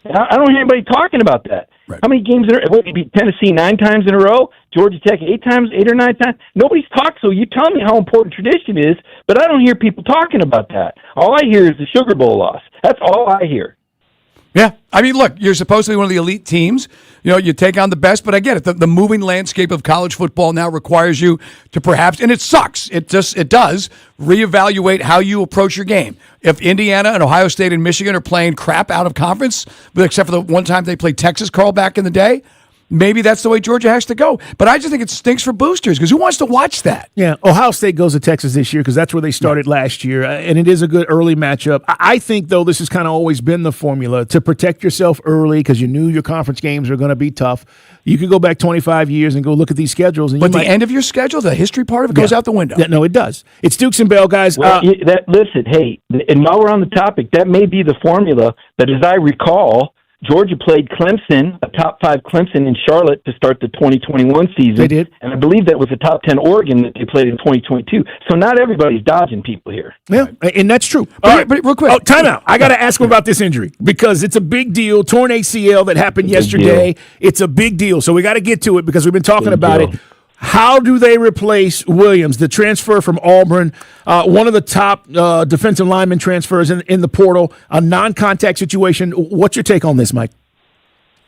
And I don't hear anybody talking about that. Right. How many games he beat Tennessee 9 times in a row? Georgia Tech 8 or 9 times? Nobody's talked, so you tell me how important tradition is, but I don't hear people talking about that. All I hear is the Sugar Bowl loss. That's all I hear. Yeah. I mean, look, you're supposed to be one of the elite teams. You know, you take on the best, but I get it. The moving landscape of college football now requires you to perhaps, and it sucks, it does, reevaluate how you approach your game. If Indiana and Ohio State and Michigan are playing crap out of conference, except for the one time they played Texas, Carl, back in the day, maybe that's the way Georgia has to go. But I just think it stinks for boosters because who wants to watch that? Yeah, Ohio State goes to Texas this year because that's where they started last year, and it is a good early matchup. I think, though, this has kind of always been the formula to protect yourself early because you knew your conference games are going to be tough. You could go back 25 years and go look at these schedules. And but the end of your schedule, the history part of it goes out the window. Yeah, no, it does. It's Dukes and Bell, guys. Well, listen, hey, and while we're on the topic, that may be the formula, but as I recall, Georgia played Clemson, a top 5 Clemson in Charlotte to start the 2021 season. They did. And I believe that was a top 10 Oregon that they played in 2022. So not everybody's dodging people here. Yeah, and that's true. But real quick. Oh, time out. I got to ask him about this injury because it's a big deal. Torn ACL that happened yesterday. It's a big deal. So we got to get to it because we've been talking about it. How do they replace Williams, the transfer from Auburn, one of the top defensive lineman transfers in the portal, a non-contact situation? What's your take on this, Mike?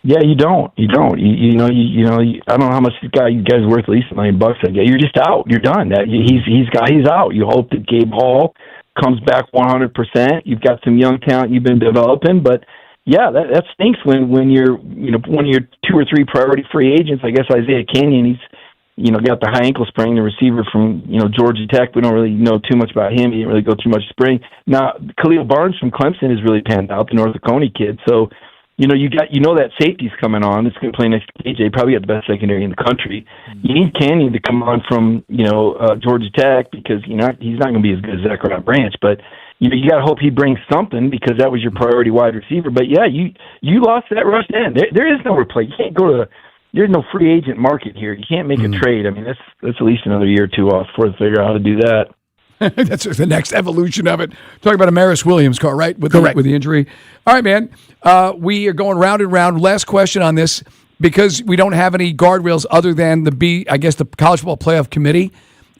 Yeah, you don't. I don't know how much you guys worth. At least $1 million. I guess you're just out. You're done. He's out. You hope that Gabe Hall comes back 100%. You've got some young talent you've been developing, but. Yeah, that stinks when you're one of your 2 or 3 priority free agents. I guess Isaiah Canyon, he's got the high ankle sprain, the receiver from Georgia Tech. We don't really know too much about him. He didn't really go through much spring. Now Khalil Barnes from Clemson has really panned out, the North Oconee kid. So that safety's coming on. It's going to play next to KJ. Probably got the best secondary in the country. You need Canyon to come on from Georgia Tech because he's not going to be as good as Zachariah Branch, but. You got to hope he brings something because that was your priority wide receiver. But, yeah, you lost that rush end. There is no replay. You can't go to there's no free agent market here. You can't make a trade. I mean, that's at least another year or two off before they figure out how to do that. That's the next evolution of it. Talking about Amaris Williams, Carl, right? Correct. With the injury. All right, man. We are going round and round. Last question on this because we don't have any guardrails other than the College Football Playoff Committee.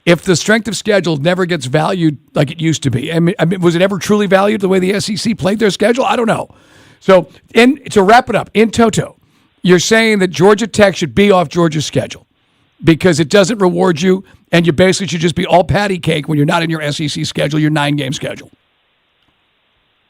If the strength of schedule never gets valued like it used to be, I mean, was it ever truly valued the way the SEC played their schedule? I don't know. So, to wrap it up, in toto, you're saying that Georgia Tech should be off Georgia's schedule because it doesn't reward you, and you basically should just be all patty cake when you're not in your SEC schedule, your 9-game schedule.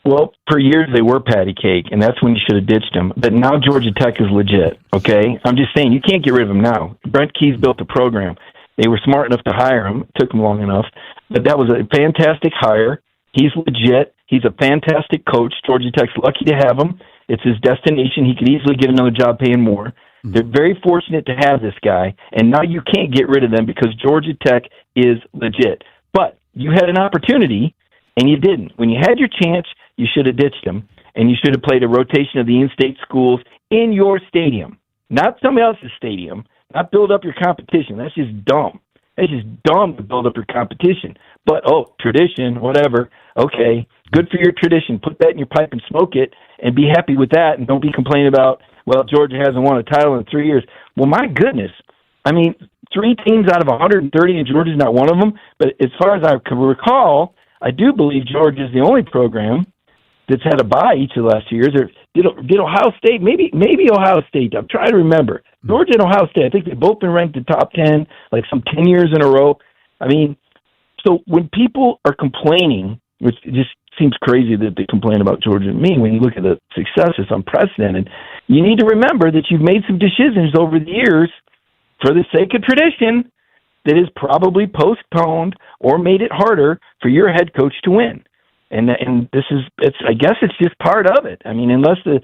Well, for years they were patty cake, and that's when you should have ditched them. But now Georgia Tech is legit, okay? I'm just saying, you can't get rid of them now. Brent Keyes built a program. They were smart enough to hire him. It took them long enough. But that was a fantastic hire. He's legit. He's a fantastic coach. Georgia Tech's lucky to have him. It's his destination. He could easily get another job paying more. They're very fortunate to have this guy. And now you can't get rid of them because Georgia Tech is legit. But you had an opportunity, and you didn't. When you had your chance, you should have ditched him. and you should have played a rotation of the in-state schools in your stadium, not somebody else's stadium, not build up your competition. That's just dumb. It's just dumb to build up your competition. But, tradition, whatever. Okay, good for your tradition. Put that in your pipe and smoke it and be happy with that, and don't be complaining about, well, Georgia hasn't won a title in 3 years. Well, my goodness. I mean, 3 teams out of 130, and Georgia's not one of them. But as far as I can recall, I do believe Georgia's the only program that's had a bye each of the last 2 years. Or did Ohio State? Maybe Ohio State. I'm trying to remember. Georgia and Ohio State, I think they've both been ranked in the top 10, like some 10 years in a row. I mean, so when people are complaining, which just seems crazy that they complain about Georgia and me, when you look at the success, it's unprecedented. You need to remember that you've made some decisions over the years for the sake of tradition that has probably postponed or made it harder for your head coach to win. And this is, I guess it's just part of it. I mean, unless the,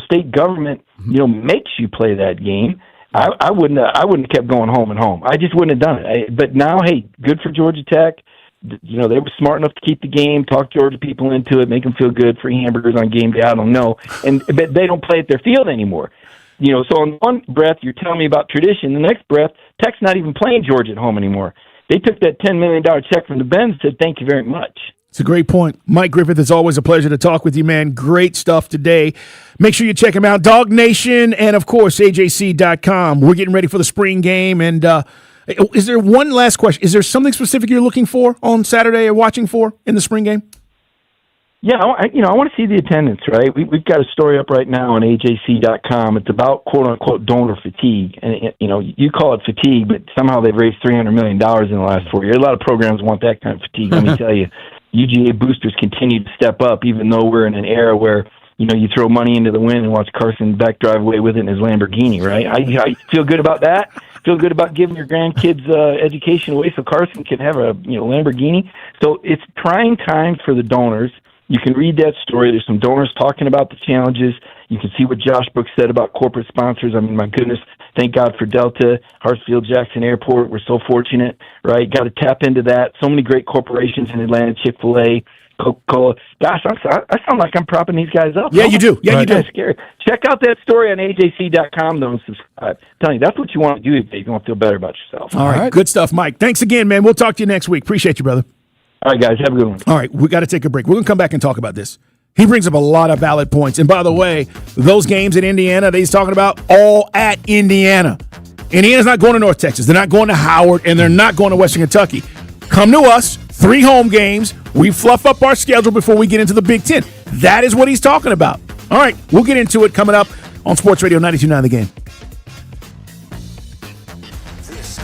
state government, makes you play that game, I wouldn't have kept going home and home. I just wouldn't have done it. But now, hey, good for Georgia Tech. They were smart enough to keep the game, talk Georgia people into it, make them feel good, free hamburgers on game day, I don't know. But they don't play at their field anymore. So in one breath, you're telling me about tradition. The next breath, Tech's not even playing Georgia at home anymore. They took that $10 million check from the Benz and said, thank you very much. It's a great point. Mike Griffith, it's always a pleasure to talk with you, man. Great stuff today. Make sure you check him out, Dog Nation, and, of course, AJC.com. We're getting ready for the spring game. And is there one last question? Is there something specific you're looking for on Saturday or watching for in the spring game? Yeah, I want to see the attendance, right? We've got a story up right now on AJC.com. It's about, quote-unquote, donor fatigue. And, you call it fatigue, but somehow they've raised $300 million in the last 4 years. A lot of programs want that kind of fatigue, let me tell you. UGA boosters continue to step up, even though we're in an era where, you throw money into the wind and watch Carson back drive away with it in his Lamborghini, right? I feel good about that. Feel good about giving your grandkids education away so Carson can have a Lamborghini. So it's trying time for the donors. You can read that story. There's some donors talking about the challenges. You can see what Josh Brooks said about corporate sponsors. I mean, my goodness, thank God for Delta, Hartsfield-Jackson Airport. We're so fortunate, right? Got to tap into that. So many great corporations in Atlanta, Chick-fil-A, Coca-Cola. Gosh, I sound like I'm propping these guys up. Yeah, you do. Yeah, you do. That's scary. Check out that story on AJC.com, though, and subscribe. I'm telling you, that's what you want to do if you want to feel better about yourself. All right. Good stuff, Mike. Thanks again, man. We'll talk to you next week. Appreciate you, brother. All right, guys, have a good one. All right, we got to take a break. We're going to come back and talk about this. He brings up a lot of valid points. And by the way, those games in Indiana that he's talking about, all at Indiana. Indiana's not going to North Texas. They're not going to Howard, and they're not going to Western Kentucky. Come to us, 3 home games. We fluff up our schedule before we get into the Big Ten. That is what he's talking about. All right, we'll get into it coming up on Sports Radio 92.9 The Game.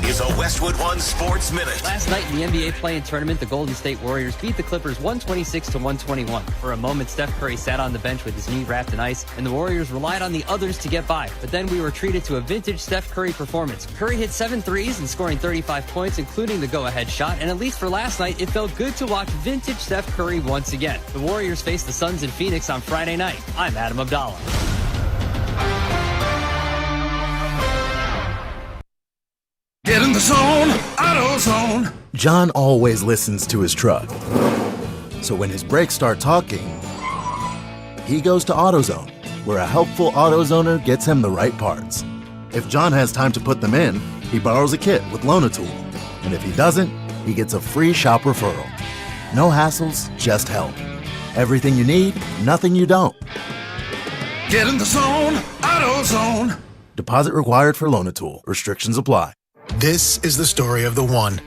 Is a Westwood One Sports Minute. Last night in the NBA play-in tournament, the Golden State Warriors beat the Clippers 126-121. For a moment, Steph Curry sat on the bench with his knee wrapped in ice, and the Warriors relied on the others to get by. But then we were treated to a vintage Steph Curry performance. Curry hit 7 threes and scoring 35 points, including the go-ahead shot, and at least for last night, it felt good to watch vintage Steph Curry once again. The Warriors face the Suns in Phoenix on Friday night. I'm Adam Abdallah. Get in the zone, AutoZone. John always listens to his truck. So when his brakes start talking, he goes to AutoZone, where a helpful AutoZoner gets him the right parts. If John has time to put them in, he borrows a kit with Loan-A-Tool. And if he doesn't, he gets a free shop referral. No hassles, just help. Everything you need, nothing you don't. Get in the zone, AutoZone. Deposit required for Loan-A-Tool. Restrictions apply. This is the story of the one.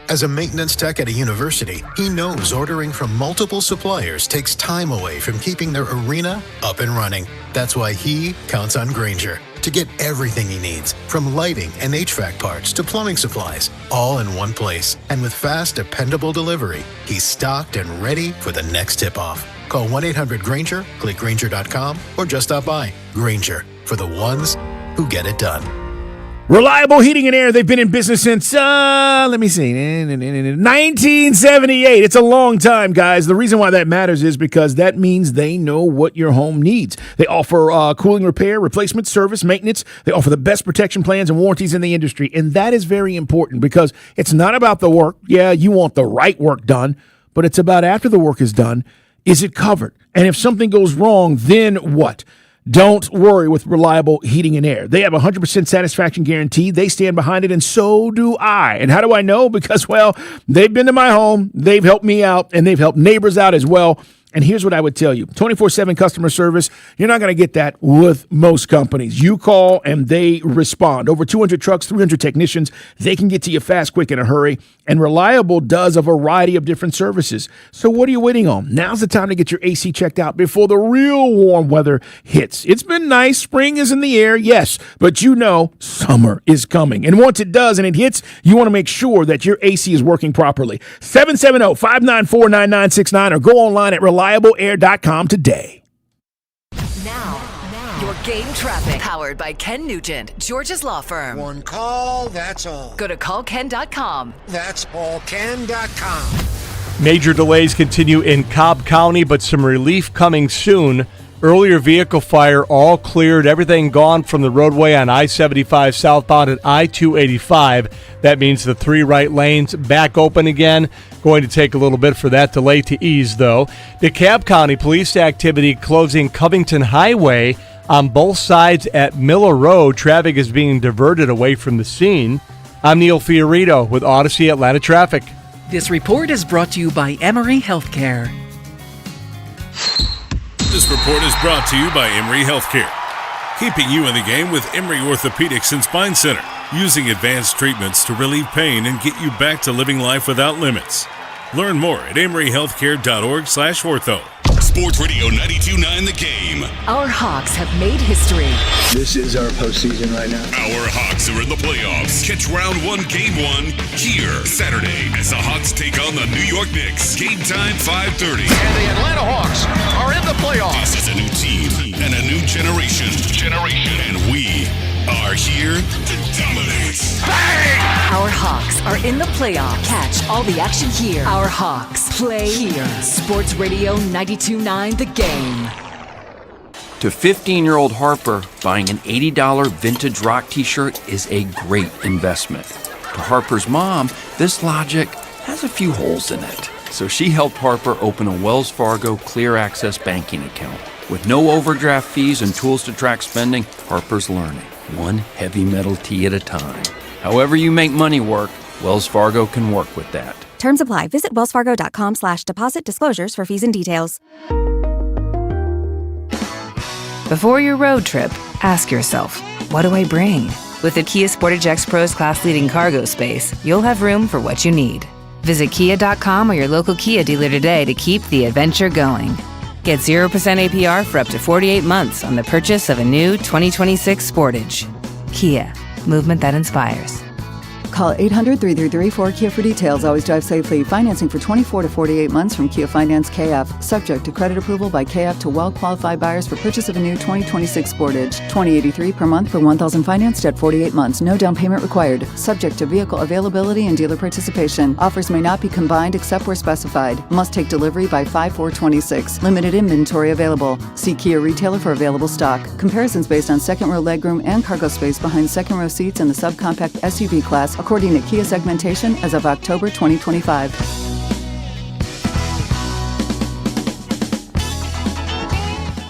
As a maintenance tech at a university, he knows ordering from multiple suppliers takes time away from keeping their arena up and running. That's why he counts on Grainger to get everything he needs, from lighting and HVAC parts to plumbing supplies, all in one place. And with fast, dependable delivery, he's stocked and ready for the next tip-off. Call 1-800-GRAINGER, click Grainger.com, or just stop by. Grainger, for the ones who get it done. Reliable Heating and Air. They've been in business since, 1978. It's a long time, guys. The reason why that matters is because that means they know what your home needs. They offer cooling repair, replacement, service, maintenance. They offer the best protection plans and warranties in the industry. And that is very important because it's not about the work. Yeah, you want the right work done, but it's about after the work is done. Is it covered? And if something goes wrong, then what? Don't worry with Reliable Heating and Air. They have 100% satisfaction guarantee. They stand behind it, and so do I. And how do I know? Because, well, they've been to my home, they've helped me out, and they've helped neighbors out as well. And here's what I would tell you. 24/7 customer service, you're not going to get that with most companies. You call and they respond. Over 200 trucks, 300 technicians. They can get to you fast, quick, in a hurry. And Reliable does a variety of different services. So what are you waiting on? Now's the time to get your AC checked out before the real warm weather hits. It's been nice. Spring is in the air, yes. But you know summer is coming. And once it does and it hits, you want to make sure that your AC is working properly. 770-594-9969 or go online at ReliableAir.com today. Now, your game traffic. Powered by Ken Nugent, Georgia's law firm. One call, that's all. Go to callken.com. That's allken.com. Major delays continue in Cobb County, but some relief coming soon. Earlier vehicle fire all cleared, everything gone from the roadway on I-75 southbound at I-285. That means the 3 right lanes back open again. Going to take a little bit for that delay to ease, though. DeKalb County police activity closing Covington Highway on both sides at Miller Road. Traffic is being diverted away from the scene. I'm Neil Fiorito with Odyssey Atlanta Traffic. This report is brought to you by Emory Healthcare. This report is brought to you by Emory Healthcare, keeping you in the game with Emory Orthopedics and Spine Center, using advanced treatments to relieve pain and get you back to living life without limits. Learn more at emoryhealthcare.org/ortho. Sports Radio 92.9 The Game. Our Hawks have made history. This is our postseason right now. Our Hawks are in the playoffs. Catch round 1, game 1 here Saturday as the Hawks take on the New York Knicks. Game time 5:30. And the Atlanta Hawks are in the playoffs. This is a new team and a new generation. And we are here to dominate. Bang! Our Hawks are in the playoffs. Catch all the action here. Our Hawks play here. Sports Radio 92.9 The Game. To 15-year-old Harper, buying an $80 vintage rock t-shirt is a great investment. To Harper's mom, this logic has a few holes in it. So she helped Harper open a Wells Fargo Clear Access banking account. With no overdraft fees and tools to track spending, Harper's learning, one heavy metal tee at a time. However you make money work, Wells Fargo can work with that. Terms apply. Visit wellsfargo.com/deposit disclosures for fees and details. Before your road trip, ask yourself, what do I bring? With the Kia Sportage X Pro's class-leading cargo space, you'll have room for what you need. Visit kia.com or your local Kia dealer today to keep the adventure going. Get 0% APR for up to 48 months on the purchase of a new 2026 Sportage. Kia, movement that inspires. Call 800-333-4KIA for details. Always drive safely. Financing for 24 to 48 months from Kia Finance KF. Subject to credit approval by KF to well-qualified buyers for purchase of a new 2026 Sportage. $20.83 per month for 1,000 financed at 48 months. No down payment required. Subject to vehicle availability and dealer participation. Offers may not be combined except where specified. Must take delivery by 5/4/26. Limited inventory available. See Kia retailer for available stock. Comparisons based on second row legroom and cargo space behind second row seats in the subcompact SUV class, according to Kia segmentation as of October 2025.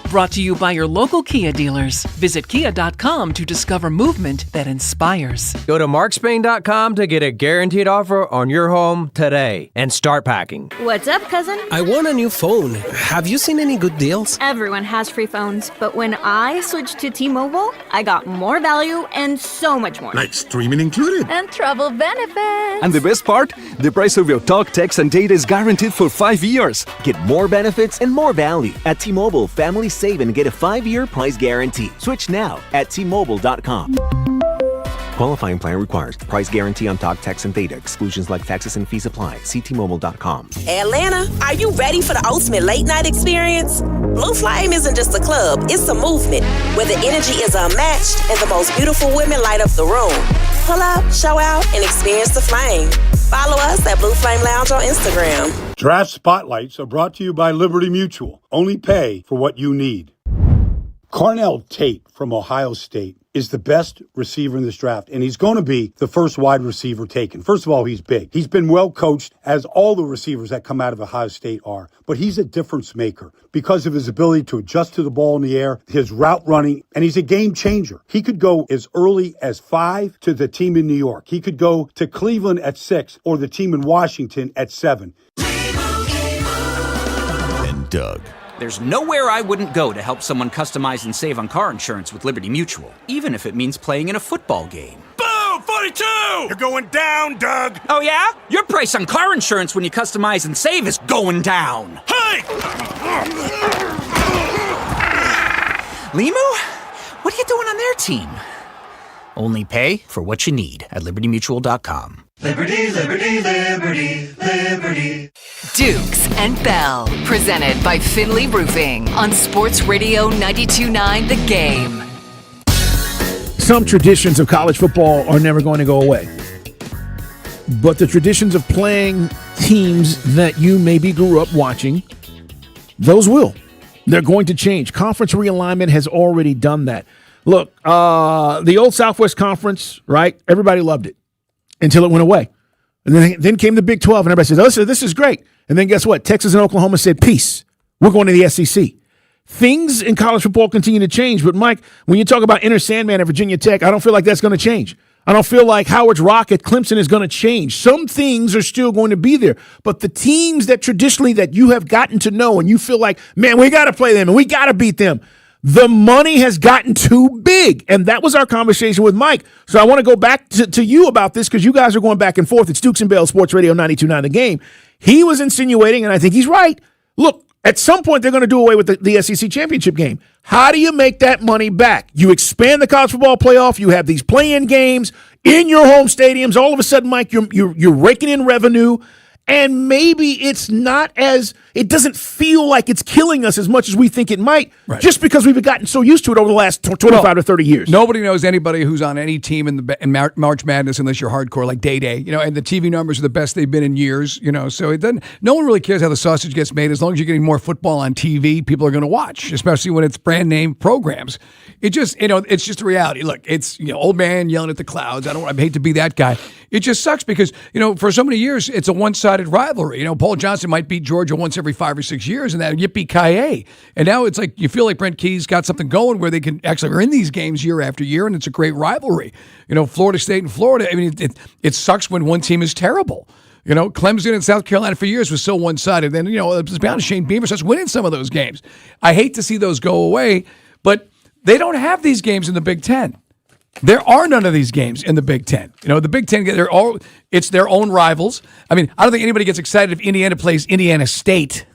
Brought to you by your local Kia dealers. Visit kia.com to discover movement that inspires. Go to markspain.com to get a guaranteed offer on your home today and start packing. What's up, cousin? I want a new phone. Have you seen any good deals? Everyone has free phones, but when I switched to T-Mobile, I got more value and so much more. Like streaming included. And travel benefits. And the best part? The price of your talk, text, and data is guaranteed for 5 years. Get more benefits and more value. At T-Mobile, families save and get a 5-year price guarantee. Switch now at T-Mobile.com. Qualifying plan requires price guarantee on talk, text, and data. Exclusions like taxes and fees apply. See T-Mobile.com. Atlanta, are you ready for the ultimate late night experience? Blue Flame isn't just a club, it's a movement where the energy is unmatched and the most beautiful women light up the room. Pull up, show out, and experience the flame. Follow us at Blue Flame Lounge on Instagram. Draft Spotlights are brought to you by Liberty Mutual. Only pay for what you need. Carnell Tate from Ohio State is the best receiver in this draft, and he's going to be the first wide receiver taken. First of all, he's big. He's been well coached, as all the receivers that come out of Ohio State are, but he's a difference maker because of his ability to adjust to the ball in the air, his route running, and he's a game changer. He could go as early as 5 to the team in New York. He could go to Cleveland at 6 or the team in Washington at 7. And Doug. There's nowhere I wouldn't go to help someone customize and save on car insurance with Liberty Mutual, even if it means playing in a football game. Boom! 42! You're going down, Doug! Oh, yeah? Your price on car insurance when you customize and save is going down. Hey! Limu? What are you doing on their team? Only pay for what you need at LibertyMutual.com. Liberty, liberty, liberty, liberty. Dukes and Bell, presented by Finley Roofing on Sports Radio 92.9 The Game. Some traditions of college football are never going to go away. But the traditions of playing teams that you maybe grew up watching, those will. They're going to change. Conference realignment has already done that. Look, the old Southwest Conference, right? Everybody loved it until it went away. And then came the Big 12, and everybody says, oh, this is great. And then guess what? Texas and Oklahoma said, peace. We're going to the SEC. Things in college football continue to change. But, Mike, when you talk about Enter Sandman at Virginia Tech, I don't feel like that's going to change. I don't feel like Howard's Rock at Clemson is going to change. Some things are still going to be there. But the teams that traditionally that you have gotten to know and you feel like, man, we got to play them and we got to beat them, the money has gotten too big. And that was our conversation with Mike. So I want to go back to you about this because you guys are going back and forth. It's Dukes and Bell, Sports Radio 92.9 The Game. He was insinuating, and I think he's right, look, at some point they're going to do away with the SEC championship game. How do you make that money back? You expand the college football playoff. You have these play-in games in your home stadiums. All of a sudden, Mike, you're raking in revenue. And maybe it's not as, it doesn't feel like it's killing us as much as we think it might, just because we've gotten so used to it over the last 25 to 30 years. Nobody knows anybody who's on any team in March Madness unless you're hardcore, like Day, and the TV numbers are the best they've been in years, so it doesn't, no one really cares how the sausage gets made. As long as you're getting more football on TV, people are going to watch, especially when it's brand name programs. It just, it's just a reality. Look, it's, old man yelling at the clouds. I hate to be that guy. It just sucks because, for so many years, it's a one-sided rivalry. Paul Johnson might beat Georgia once every 5 or 6 years, and that yippee-ki-yay. And now it's like you feel like Brent Key's got something going where they can actually are in these games year after year, and it's a great rivalry. Florida State and Florida. I mean, it sucks when one team is terrible. Clemson and South Carolina for years was so one-sided. Then, let's be honest, Shane Beamer starts winning some of those games. I hate to see those go away, but they don't have these games in the Big Ten. There are none of these games in the Big Ten. The Big Ten, it's their own rivals. I mean, I don't think anybody gets excited if Indiana plays Indiana State,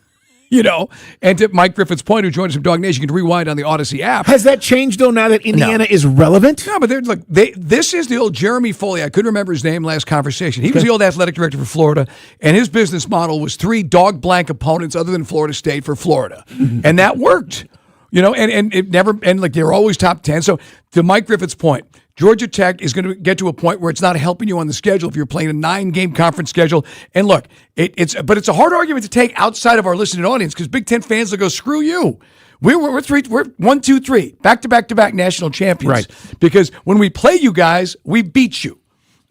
And to Mike Griffith's point, who joined us from Dog Nation, you can rewind on the Odyssey app. Has that changed, though, now that Indiana is relevant? No, but this is the old Jeremy Foley. I couldn't remember his name last conversation. He was the old athletic director for Florida, and his business model was 3 dog-blank opponents other than Florida State for Florida. And that worked. And it never, and like they're always top 10. So to Mike Griffith's point, Georgia Tech is going to get to a point where it's not helping you on the schedule if you're playing a 9-game conference schedule. And look, it's a hard argument to take outside of our listening audience because Big Ten fans will go, screw you. We're 1, 2, 3, back-to-back national champions. Right. Because when we play you guys, we beat you.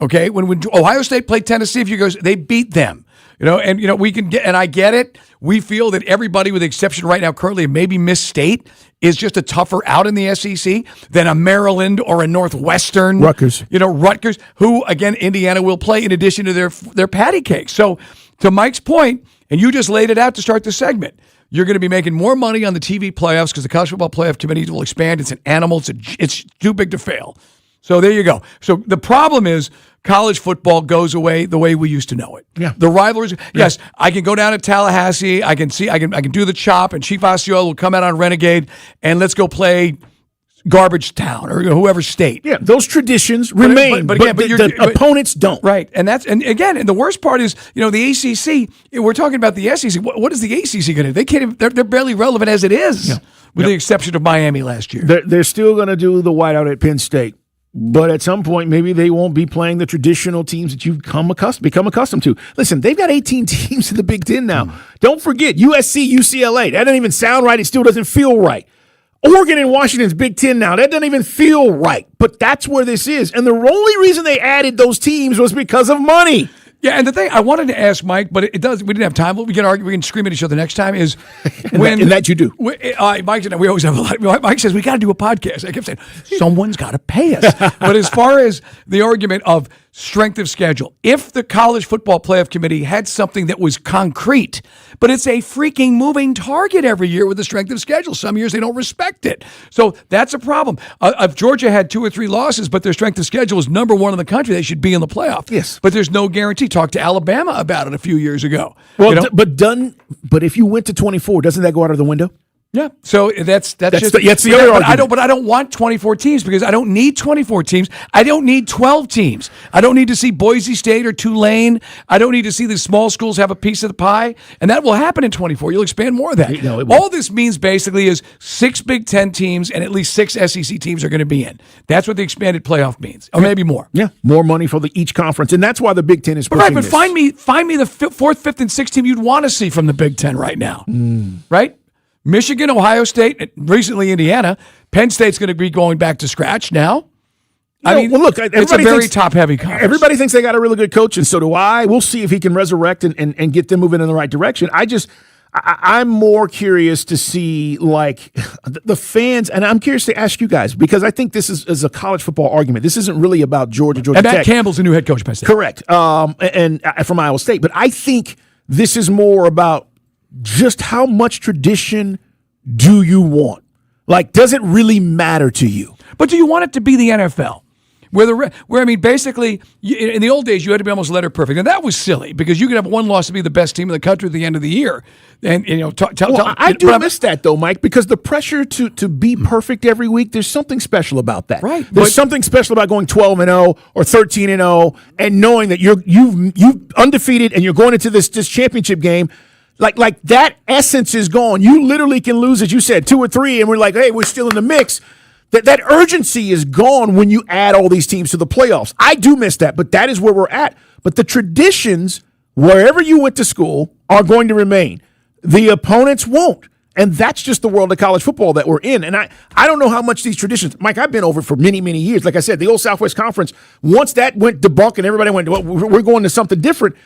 Okay? When Ohio State played Tennessee, they beat them. We can get, and I get it. We feel that everybody, with the exception right now currently of maybe Miss State, is just a tougher out in the SEC than a Maryland or a Northwestern. Rutgers. Rutgers, who, again, Indiana will play in addition to their patty cake. So, to Mike's point, and you just laid it out to start the segment, you're going to be making more money on the TV playoffs because the College Football Playoff Committee will expand. It's an animal. It's too big to fail. So there you go. So the problem is college football goes away the way we used to know it. Yeah. The rivalries. Yes, I can go down to Tallahassee. I can do the chop, and Chief Osceola will come out on Renegade, and let's go play Garbage Town or whoever state. Yeah, those traditions remain, but the opponents don't. Right, and the worst part is, the ACC. We're talking about the SEC. What is the ACC going to do? They can't. They're barely relevant as it is, with the exception of Miami last year. They're still going to do the whiteout at Penn State. But at some point, maybe they won't be playing the traditional teams that you've become accustomed to. Listen, they've got 18 teams in the Big Ten now. Don't forget, USC, UCLA. That doesn't even sound right. It still doesn't feel right. Oregon and Washington's Big Ten now. That doesn't even feel right, but that's where this is. And the only reason they added those teams was because of money. Yeah, and the thing I wanted to ask Mike, but it does. We didn't have time. But we can argue. We can scream at each other next time. Is when and that you do. Mike and I, we always have a lot. Mike says we got to do a podcast. I kept saying someone's got to pay us. But as far as the argument of strength of schedule, if the College Football Playoff Committee had something that was concrete, but it's a freaking moving target every year with the strength of schedule. Some years they don't respect it, so that's a problem. If Georgia had 2 or 3 losses, but their strength of schedule is number 1 in the country, they should be in the playoff. Yes, but there's no guarantee. Talked to Alabama about it a few years ago. Well, but if you went to 24, doesn't that go out of the window? Yeah, so that's just the other argument. But I don't want 24 teams because I don't need 24 teams. I don't need 12 teams. I don't need to see Boise State or Tulane. I don't need to see the small schools have a piece of the pie, and that will happen in 24. You'll expand more of that. No, all this means basically is 6 Big Ten teams and at least 6 SEC teams are going to be in. That's what the expanded playoff means, or maybe more. Yeah, more money for each conference, and that's why the Big Ten is pushing but find me the 4th, 5th, and 6th team you'd want to see from the Big Ten right now, right? Michigan, Ohio State, recently Indiana. Penn State's going to be going back to scratch now. Look, it's a very top-heavy conference. Everybody thinks they got a really good coach, and so do I. We'll see if he can resurrect and get them moving in the right direction. I'm more curious to see, like, the fans, and I'm curious to ask you guys, because I think this is a college football argument. This isn't really about Georgia Tech. And Matt Campbell's the new head coach of Penn State. Correct, and from Iowa State. But I think this is more about just how much tradition do you want? Like, does it really matter to you? But do you want it to be the NFL? Basically, in the old days, you had to be almost letter perfect. And that was silly because you could have one loss to be the best team in the country at the end of the year. And, I do miss that, though, Mike, because the pressure to be perfect every week, there's something special about that. Right. There's something special about going 12-0 or 13-0 and knowing that you've undefeated and you're going into this championship game. Like that essence is gone. You literally can lose, as you said, 2 or 3, and we're like, hey, we're still in the mix. That urgency is gone when you add all these teams to the playoffs. I do miss that, but that is where we're at. But the traditions, wherever you went to school, are going to remain. The opponents won't. And that's just the world of college football that we're in. And I don't know how much these traditions, Mike, I've been over for many, many years. Like I said, the old Southwest Conference, once that went debunk and everybody went, well, we're going to something different,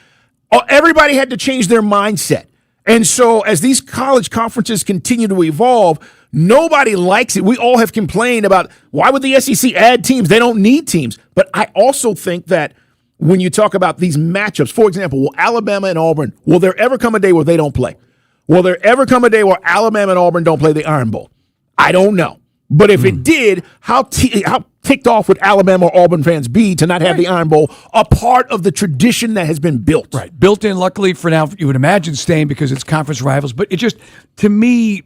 everybody had to change their mindset. And so as these college conferences continue to evolve, nobody likes it. We all have complained about why would the SEC add teams? They don't need teams. But I also think that when you talk about these matchups, for example, will Alabama and Auburn, will there ever come a day where they don't play? Will there ever come a day where Alabama and Auburn don't play the Iron Bowl? I don't know. But if it did, how ticked off would Alabama or Auburn fans be to not have the Iron Bowl, a part of the tradition that has been built? Right. Built in, luckily, for now, you would imagine staying because it's conference rivals. But it just, to me,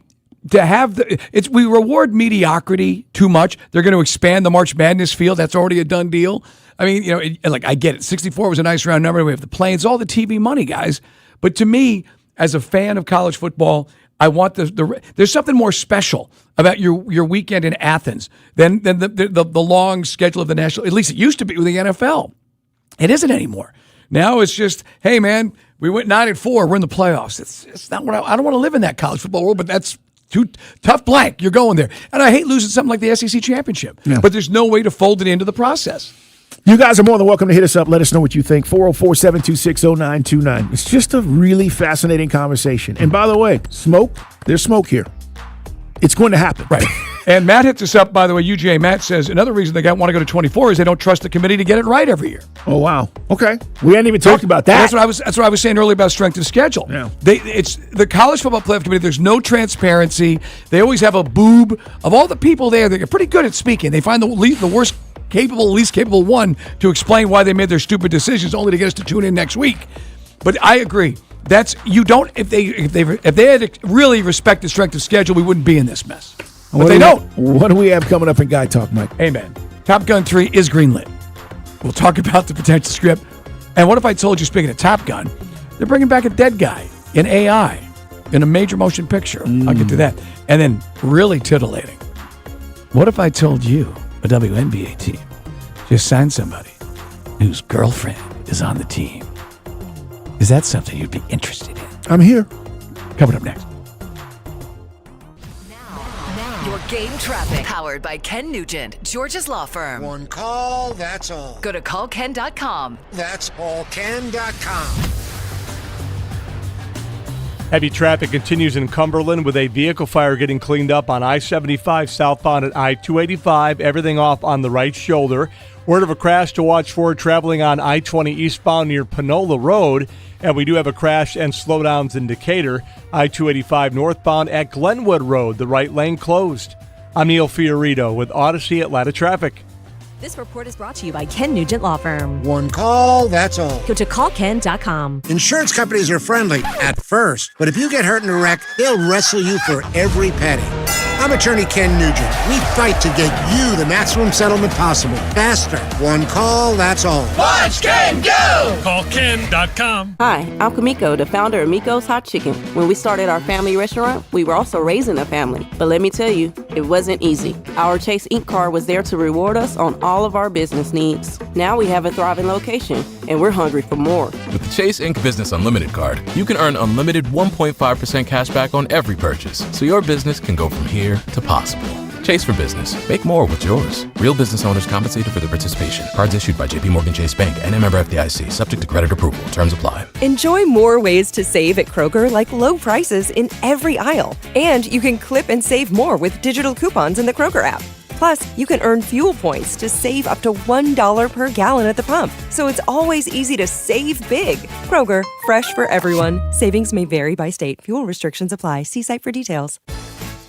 to have we reward mediocrity too much. They're going to expand the March Madness field. That's already a done deal. I mean, I get it. 64 was a nice round number. We have the Plains, all the TV money, guys. But to me, as a fan of college football, I want there's something more special about your weekend in Athens than the long schedule of the national. At least it used to be with the NFL. It isn't anymore. Now it's just, hey man, we went 9-4. We're in the playoffs. It's not what I don't want to live in that college football world, but that's too tough blank. You're going there, and I hate losing something like the SEC championship. Yeah. But there's no way to fold it into the process. You guys are more than welcome to hit us up. Let us know what you think. 404-726-0929. It's just a really fascinating conversation. And by the way, there's smoke here. It's going to happen. Right. And Matt hits us up, by the way. UGA Matt says another reason they want to go to 24 is they don't trust the committee to get it right every year. Oh, wow. Okay. We hadn't even talked about that. That's what I was saying earlier about strength of schedule. Yeah. It's the College Football Playoff Committee. There's no transparency. They always have a boob of all the people there. They're pretty good at speaking. They find the least capable one to explain why they made their stupid decisions, only to get us to tune in next week. But I agree. That's you don't if they had really respected strength of schedule, we wouldn't be in this mess. But they don't. What do we have coming up in Guy Talk, Mike? Amen. Top Gun 3 is greenlit. We'll talk about the potential script. And what if I told you, speaking of Top Gun, they're bringing back a dead guy in AI in a major motion picture. I'll get to that. And then really titillating. What if I told you a WNBA team just signed somebody whose girlfriend is on the team? Is that something you'd be interested in? I'm here. Coming up next. Now, Your game traffic, powered by Ken Nugent, Georgia's law firm. One call, that's all. Go to callken.com. That's allken.com. Heavy traffic continues in Cumberland with a vehicle fire getting cleaned up on I-75 southbound at I-285. Everything off on the right shoulder. Word of a crash to watch for traveling on I-20 eastbound near Panola Road. And we do have a crash and slowdowns in Decatur. I-285 northbound at Glenwood Road. The right lane closed. I'm Neil Fiorito with Odyssey Atlanta Traffic. This report is brought to you by Ken Nugent Law Firm. One call, that's all. Go to callken.com. Insurance companies are friendly at first, but if you get hurt in a wreck, they'll wrestle you for every penny. I'm attorney Ken Nugent. We fight to get you the maximum settlement possible. Faster. One call, that's all. Watch Ken go! Call Ken.com. Hi, I'm Kamiko, the founder of Miko's Hot Chicken. When we started our family restaurant, we were also raising a family. But let me tell you, it wasn't easy. Our Chase Inc. card was there to reward us on all of our business needs. Now we have a thriving location, and we're hungry for more. With the Chase Inc. Business Unlimited card, you can earn unlimited 1.5% cash back on every purchase, so your business can go from here to possible. Chase for business. Make more with yours. Real business owners compensated for their participation. Cards issued by JPMorgan Chase Bank and a member FDIC. Subject to credit approval. Terms apply. Enjoy more ways to save at Kroger, like low prices in every aisle. And you can clip and save more with digital coupons in the Kroger app. Plus, you can earn fuel points to save up to $1 per gallon at the pump. So it's always easy to save big. Kroger, fresh for everyone. Savings may vary by state. Fuel restrictions apply. See site for details.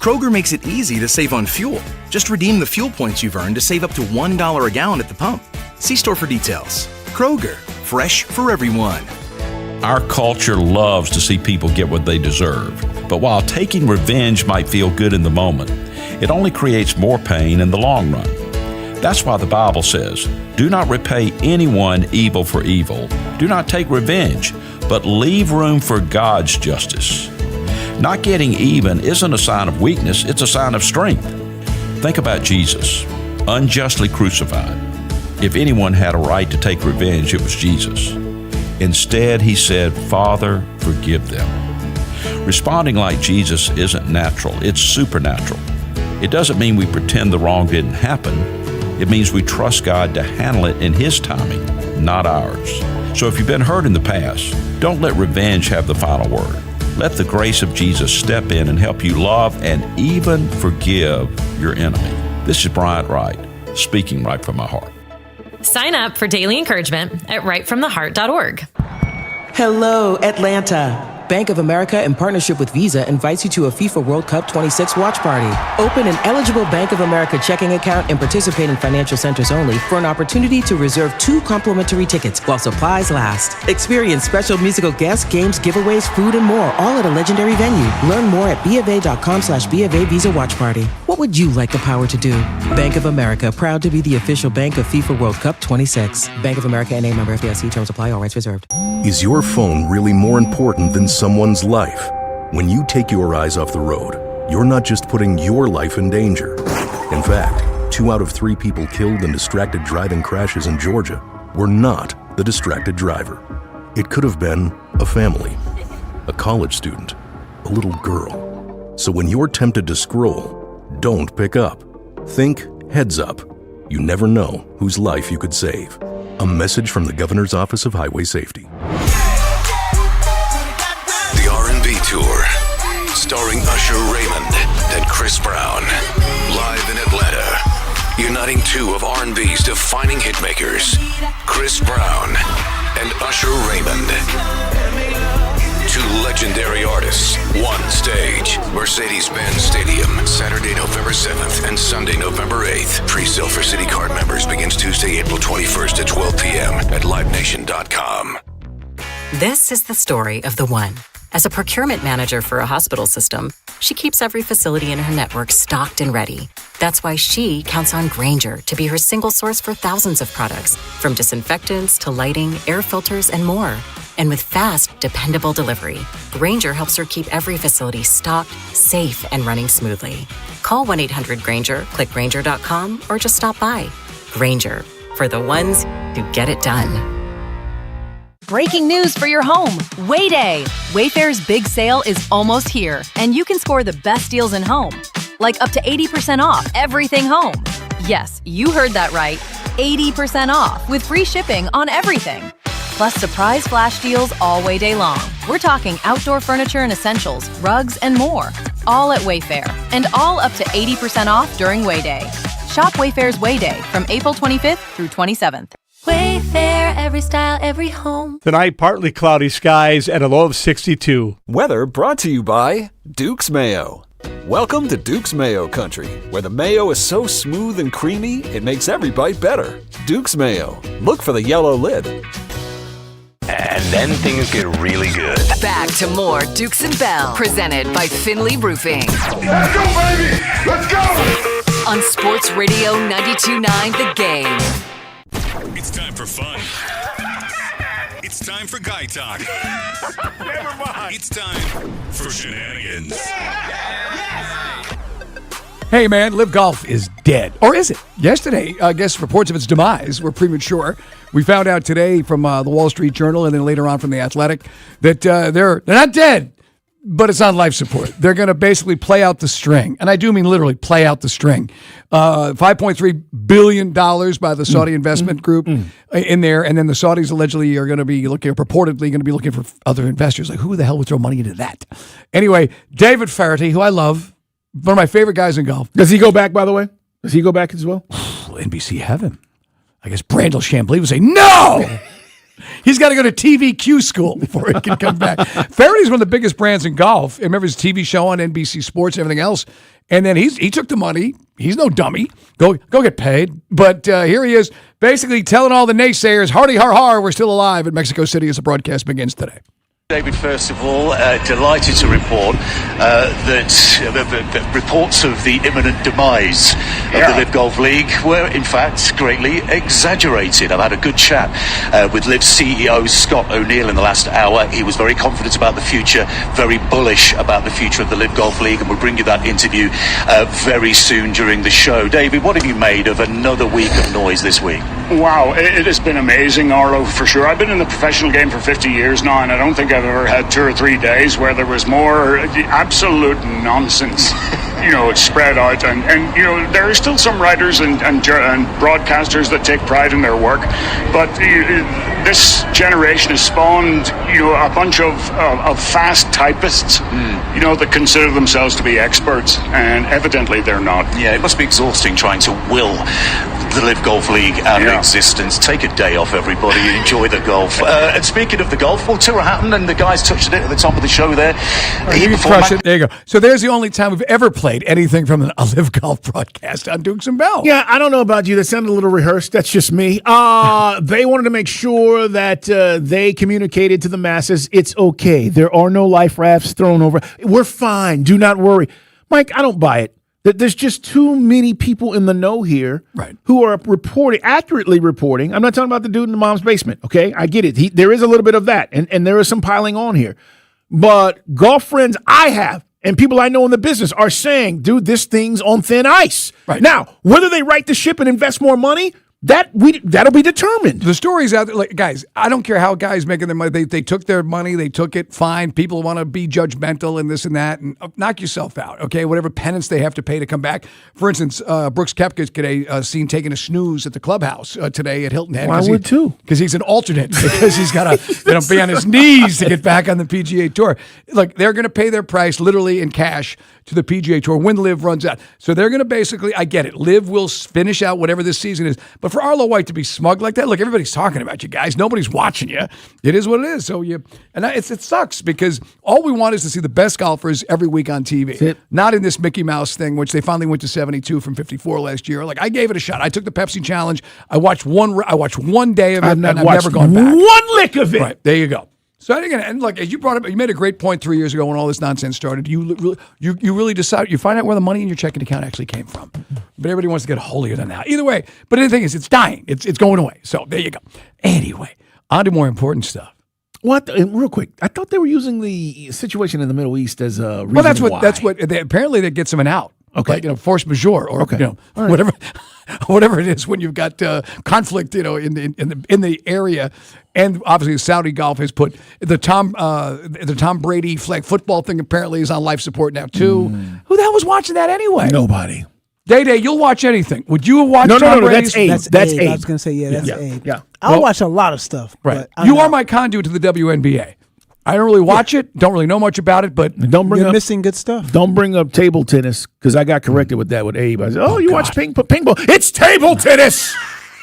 Kroger makes it easy to save on fuel. Just redeem the fuel points you've earned to save up to $1 a gallon at the pump. See store for details. Kroger, fresh for everyone. Our culture loves to see people get what they deserve. But while taking revenge might feel good in the moment, it only creates more pain in the long run. That's why the Bible says, "Do not repay anyone evil for evil. Do not take revenge, but leave room for God's justice." Not getting even isn't a sign of weakness, it's a sign of strength. Think about Jesus, unjustly crucified. If anyone had a right to take revenge, it was Jesus. Instead, he said, "Father, forgive them." Responding like Jesus isn't natural, it's supernatural. It doesn't mean we pretend the wrong didn't happen. It means we trust God to handle it in His timing, not ours. So if you've been hurt in the past, don't let revenge have the final word. Let the grace of Jesus step in and help you love and even forgive your enemy. This is Bryant Wright, speaking right from my heart. Sign up for daily encouragement at rightfromtheheart.org. Hello, Atlanta. Bank of America, in partnership with Visa, invites you to a FIFA World Cup 26 watch party. Open an eligible Bank of America checking account and participate in financial centers only for an opportunity to reserve 2 complimentary tickets while supplies last. Experience special musical guests, games, giveaways, food, and more, all at a legendary venue. Learn more at BofA.com/BofA Visa Watch Party. What would you like the power to do? Bank of America, proud to be the official bank of FIFA World Cup 26. Bank of America NA, member FDIC. Terms apply. All rights reserved. Is your phone really more important than someone's life? When you take your eyes off the road, you're not just putting your life in danger. In fact, 2 out of 3 people killed in distracted driving crashes in Georgia were not the distracted driver. It could have been a family, a college student, a little girl. So when you're tempted to scroll, don't pick up. Think heads up. You never know whose life you could save. A message from the Governor's Office of Highway Safety. The R&B Tour, starring Usher Raymond and Chris Brown, live in Atlanta, uniting 2 of R&B's defining hitmakers, Chris Brown and Usher Raymond. 2 legendary artists, 1 stage, Mercedes-Benz Stadium, Saturday, November 7th and Sunday, November 8th. Pre-sale for City Card members begins Tuesday, April 21st at 12 p.m. at livenation.com. This is the story of the one. As a procurement manager for a hospital system, she keeps every facility in her network stocked and ready. That's why she counts on Grainger to be her single source for thousands of products, from disinfectants to lighting, air filters, and more. And with fast, dependable delivery, Grainger helps her keep every facility stocked, safe, and running smoothly. Call 1-800-GRAINGER, click Grainger.com, or just stop by. Grainger, for the ones who get it done. Breaking news for your home. Wayday. Wayfair's big sale is almost here, and you can score the best deals in home. like up to 80% off everything home. Yes, you heard that right. 80% off with free shipping on everything. Plus surprise flash deals all way day long. We're talking outdoor furniture and essentials, rugs, and more. All at Wayfair. And all up to 80% off during Way Day. Shop Wayfair's Way Day from April 25th through 27th. Wayfair, every style, every home. Tonight, partly cloudy skies and a low of 62. Weather brought to you by Duke's Mayo. Welcome to Duke's Mayo Country, where the mayo is so smooth and creamy, it makes every bite better. Duke's Mayo. Look for the yellow lid. And then things get really good. Back to more Dukes and Bell, presented by Finley Roofing. Let's go, baby! Let's go! On Sports Radio 92.9 The Game. It's time for fun. It's time for guy talk. Never mind. It's time for shenanigans. Hey, man, Live Golf is dead. Or is it? Yesterday, I guess reports of its demise were premature. We found out today from the Wall Street Journal and then later on from The Athletic that they're not dead, but it's on life support. They're going to basically play out the string. And I do mean literally play out the string. $5.3 billion by the Saudi investment group in there. And then the Saudis allegedly are going to be purportedly going to be looking for other investors. Like, who the hell would throw money into that? Anyway, David Feherty, who I love, one of my favorite guys in golf. Does he go back, by the way? Does he go back as well? NBC heaven. I guess Brandel Chambly would say, no! He's got to go to TVQ school before he can come back. Feherty's one of the biggest brands in golf. I remember his TV show on NBC Sports and everything else. And then he took the money. He's no dummy. Go get paid. But here he is basically telling all the naysayers, hardy har har, we're still alive in Mexico City as the broadcast begins today. David, first of all, delighted to report that reports of the imminent demise of the Live Golf League were, in fact, greatly exaggerated. I've had a good chat with Live CEO Scott O'Neill in the last hour. He was very confident about the future, very bullish about the future of the Live Golf League, and we'll bring you that interview very soon during the show. David, what have you made of another week of noise this week? Wow, it has been amazing, Arlo, for sure. I've been in the professional game for 50 years now, and I don't think I've ever had 2 or 3 days where there was more absolute nonsense, spread out. And there are still some writers and broadcasters that take pride in their work, but this generation has spawned, a bunch of fast typists, that consider themselves to be experts, and evidently they're not. Yeah, it must be exhausting trying to will the Live Golf League out of existence. Take a day off, everybody. Enjoy the golf. And speaking of the golf, well, tour happened, and the guys touched it at the top of the show there. There you go. So there's the only time we've ever played anything from a Live Golf broadcast on Dukes and Bell. Yeah, I don't know about you. That sounded a little rehearsed. That's just me. They wanted to make sure that they communicated to the masses, it's okay. There are no life rafts thrown over. We're fine. Do not worry. Mike, I don't buy it. There's just too many people in the know here who are accurately reporting. I'm not talking about the dude in the mom's basement, okay? I get it. There is a little bit of that, and there is some piling on here. But golf friends I have and people I know in the business are saying, dude, this thing's on thin ice. Right. Now, whether they right the ship and invest more money, that'll be determined. The story's out there. Like, guys, I don't care how guys making their money. They took their money. They took it. Fine. People want to be judgmental and this and that. And knock yourself out, okay? Whatever penance they have to pay to come back. For instance, Brooks Koepka today seen taking a snooze at the clubhouse today at Hilton Head. I would too. Because he's an alternate. Because he's got to be on his knees to get back on the PGA Tour. Look, they're going to pay their price literally in cash to the PGA Tour when Liv runs out. So they're going to basically, I get it, Liv will finish out whatever this season is. But for Arlo White to be smug like that, look, everybody's talking about you guys. Nobody's watching you. It is what it is. So it sucks because all we want is to see the best golfers every week on TV. Not in this Mickey Mouse thing, which they finally went to 72 from 54 last year. Like, I gave it a shot. I took the Pepsi challenge. I watched one day of it, and I've never gone back. One lick of it. Right, there you go. So again, and look, as you brought up, you made a great point 3 years ago when all this nonsense started. You really decide, you find out where the money in your checking account actually came from. But everybody wants to get holier than that. Either way, but the thing is, it's dying. It's going away. So there you go. Anyway, on to more important stuff. What? Real quick, I thought they were using the situation in the Middle East as a reason Well, that's what apparently that gets them an out. Okay, like, force majeure or whatever. whatever it is when you've got conflict, in the area. And obviously, Saudi Golf has put the Tom Brady flag football thing. Apparently, is on life support now too. Who the hell was watching that anyway? Nobody. Day, you'll watch anything. Would you have watched? No, Tom that's Brady's? Abe. That's Abe. I was going to say, that's Abe. Yeah. I'll watch a lot of stuff. Right. But You are my conduit to the WNBA. I don't really watch it. Don't really know much about it, but you're missing good stuff. Don't bring up table tennis because I got corrected with that with Abe. I said, you watch ping pong? It's table tennis.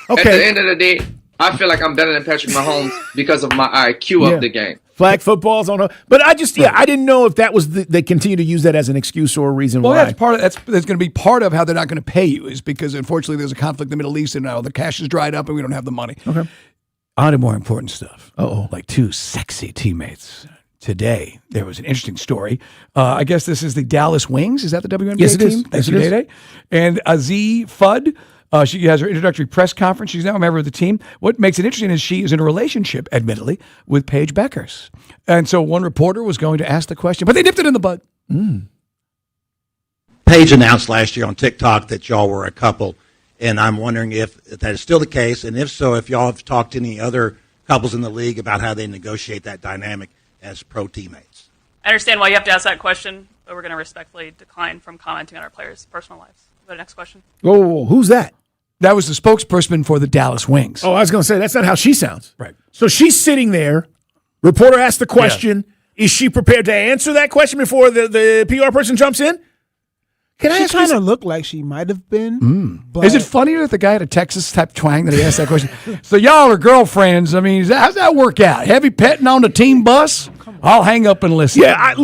Okay. At the end of the day, I feel like I'm better than Patrick Mahomes because of my IQ of the game. Flag football's on. But I just, I didn't know if that was they continue to use that as an excuse or a reason why. That's part of that's going to be part of how they're not going to pay you is because unfortunately there's a conflict in the Middle East and now the cash is dried up and we don't have the money. Okay. On to more important stuff. Uh-oh. Like two sexy teammates. Today, there was an interesting story. I guess this is the Dallas Wings. Is that the WNBA yes, it team? Is. Thank yes, you, it is. Day. And Azee Fudd, she has her introductory press conference. She's now a member of the team. What makes it interesting is she is in a relationship, admittedly, with Paige Beckers. And so one reporter was going to ask the question, but they nipped it in the bud. Paige announced last year on TikTok that y'all were a couple, and I'm wondering if that is still the case, and if so, if y'all have talked to any other couples in the league about how they negotiate that dynamic as pro teammates. I understand why you have to ask that question, but we're going to respectfully decline from commenting on our players' personal lives. Go to the next question. Whoa, who's that? That was the spokesperson for the Dallas Wings. Oh, I was going to say, that's not how she sounds. Right. So she's sitting there. Reporter asks the question. Yeah. Is she prepared to answer that question before the PR person jumps in? She kind of looked like she might have been. But is it funnier that the guy had a Texas type twang that he asked that question? So y'all are girlfriends. I mean, how's that work out? Heavy petting on the team bus? I'll hang up and listen. Yeah,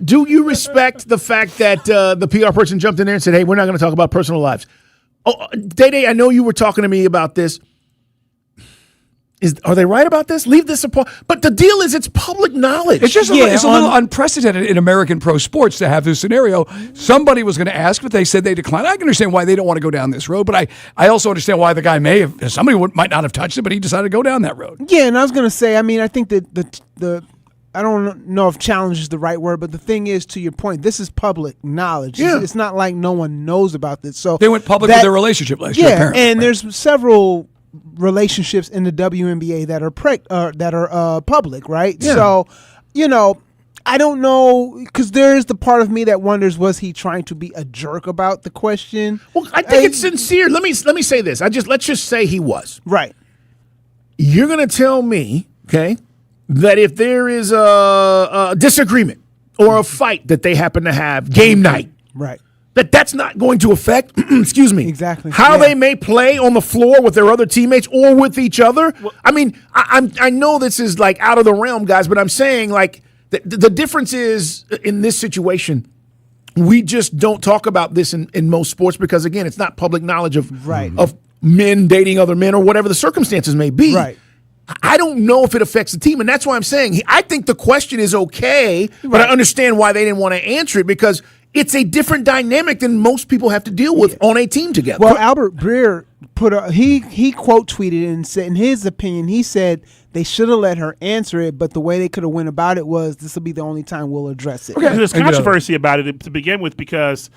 do you respect the fact that the PR person jumped in there and said, hey, we're not going to talk about personal lives? Oh, Day, I know you were talking to me about this. Are they right about this? Leave this apart. But the deal is it's public knowledge. It's just it's a little unprecedented in American pro sports to have this scenario. Somebody was going to ask, but they said they declined. I can understand why they don't want to go down this road, but I also understand why the guy might not have touched it, but he decided to go down that road. Yeah, and I was going to say, I mean, I think that the I don't know if challenge is the right word, but the thing is, to your point, this is public knowledge. Yeah. It's not like no one knows about this. So they went public with their relationship last year. Yeah, and there's several relationships in the WNBA that are public, right? Yeah. So, I don't know, because there's the part of me that wonders, was he trying to be a jerk about the question? Well, I think it's sincere. Let me say this. Let's just say he was. Right. You're going to tell me, okay, that if there is a disagreement or a fight that they happen to have game night, right, that's not going to affect, excuse me, exactly how they may play on the floor with their other teammates or with each other. Well, I mean, I know this is like out of the realm, guys, but I'm saying like the difference is in this situation, we just don't talk about this in most sports because, again, it's not public knowledge of men dating other men or whatever the circumstances may be. Right. I don't know if it affects the team, and that's why I'm saying I think the question is okay, but I understand why they didn't want to answer it because it's a different dynamic than most people have to deal with on a team together. Well, Albert Breer he quote tweeted and said, in his opinion, he said they should have let her answer it, but the way they could have went about it was this will be the only time we'll address it. Okay. There's controversy about it to begin with because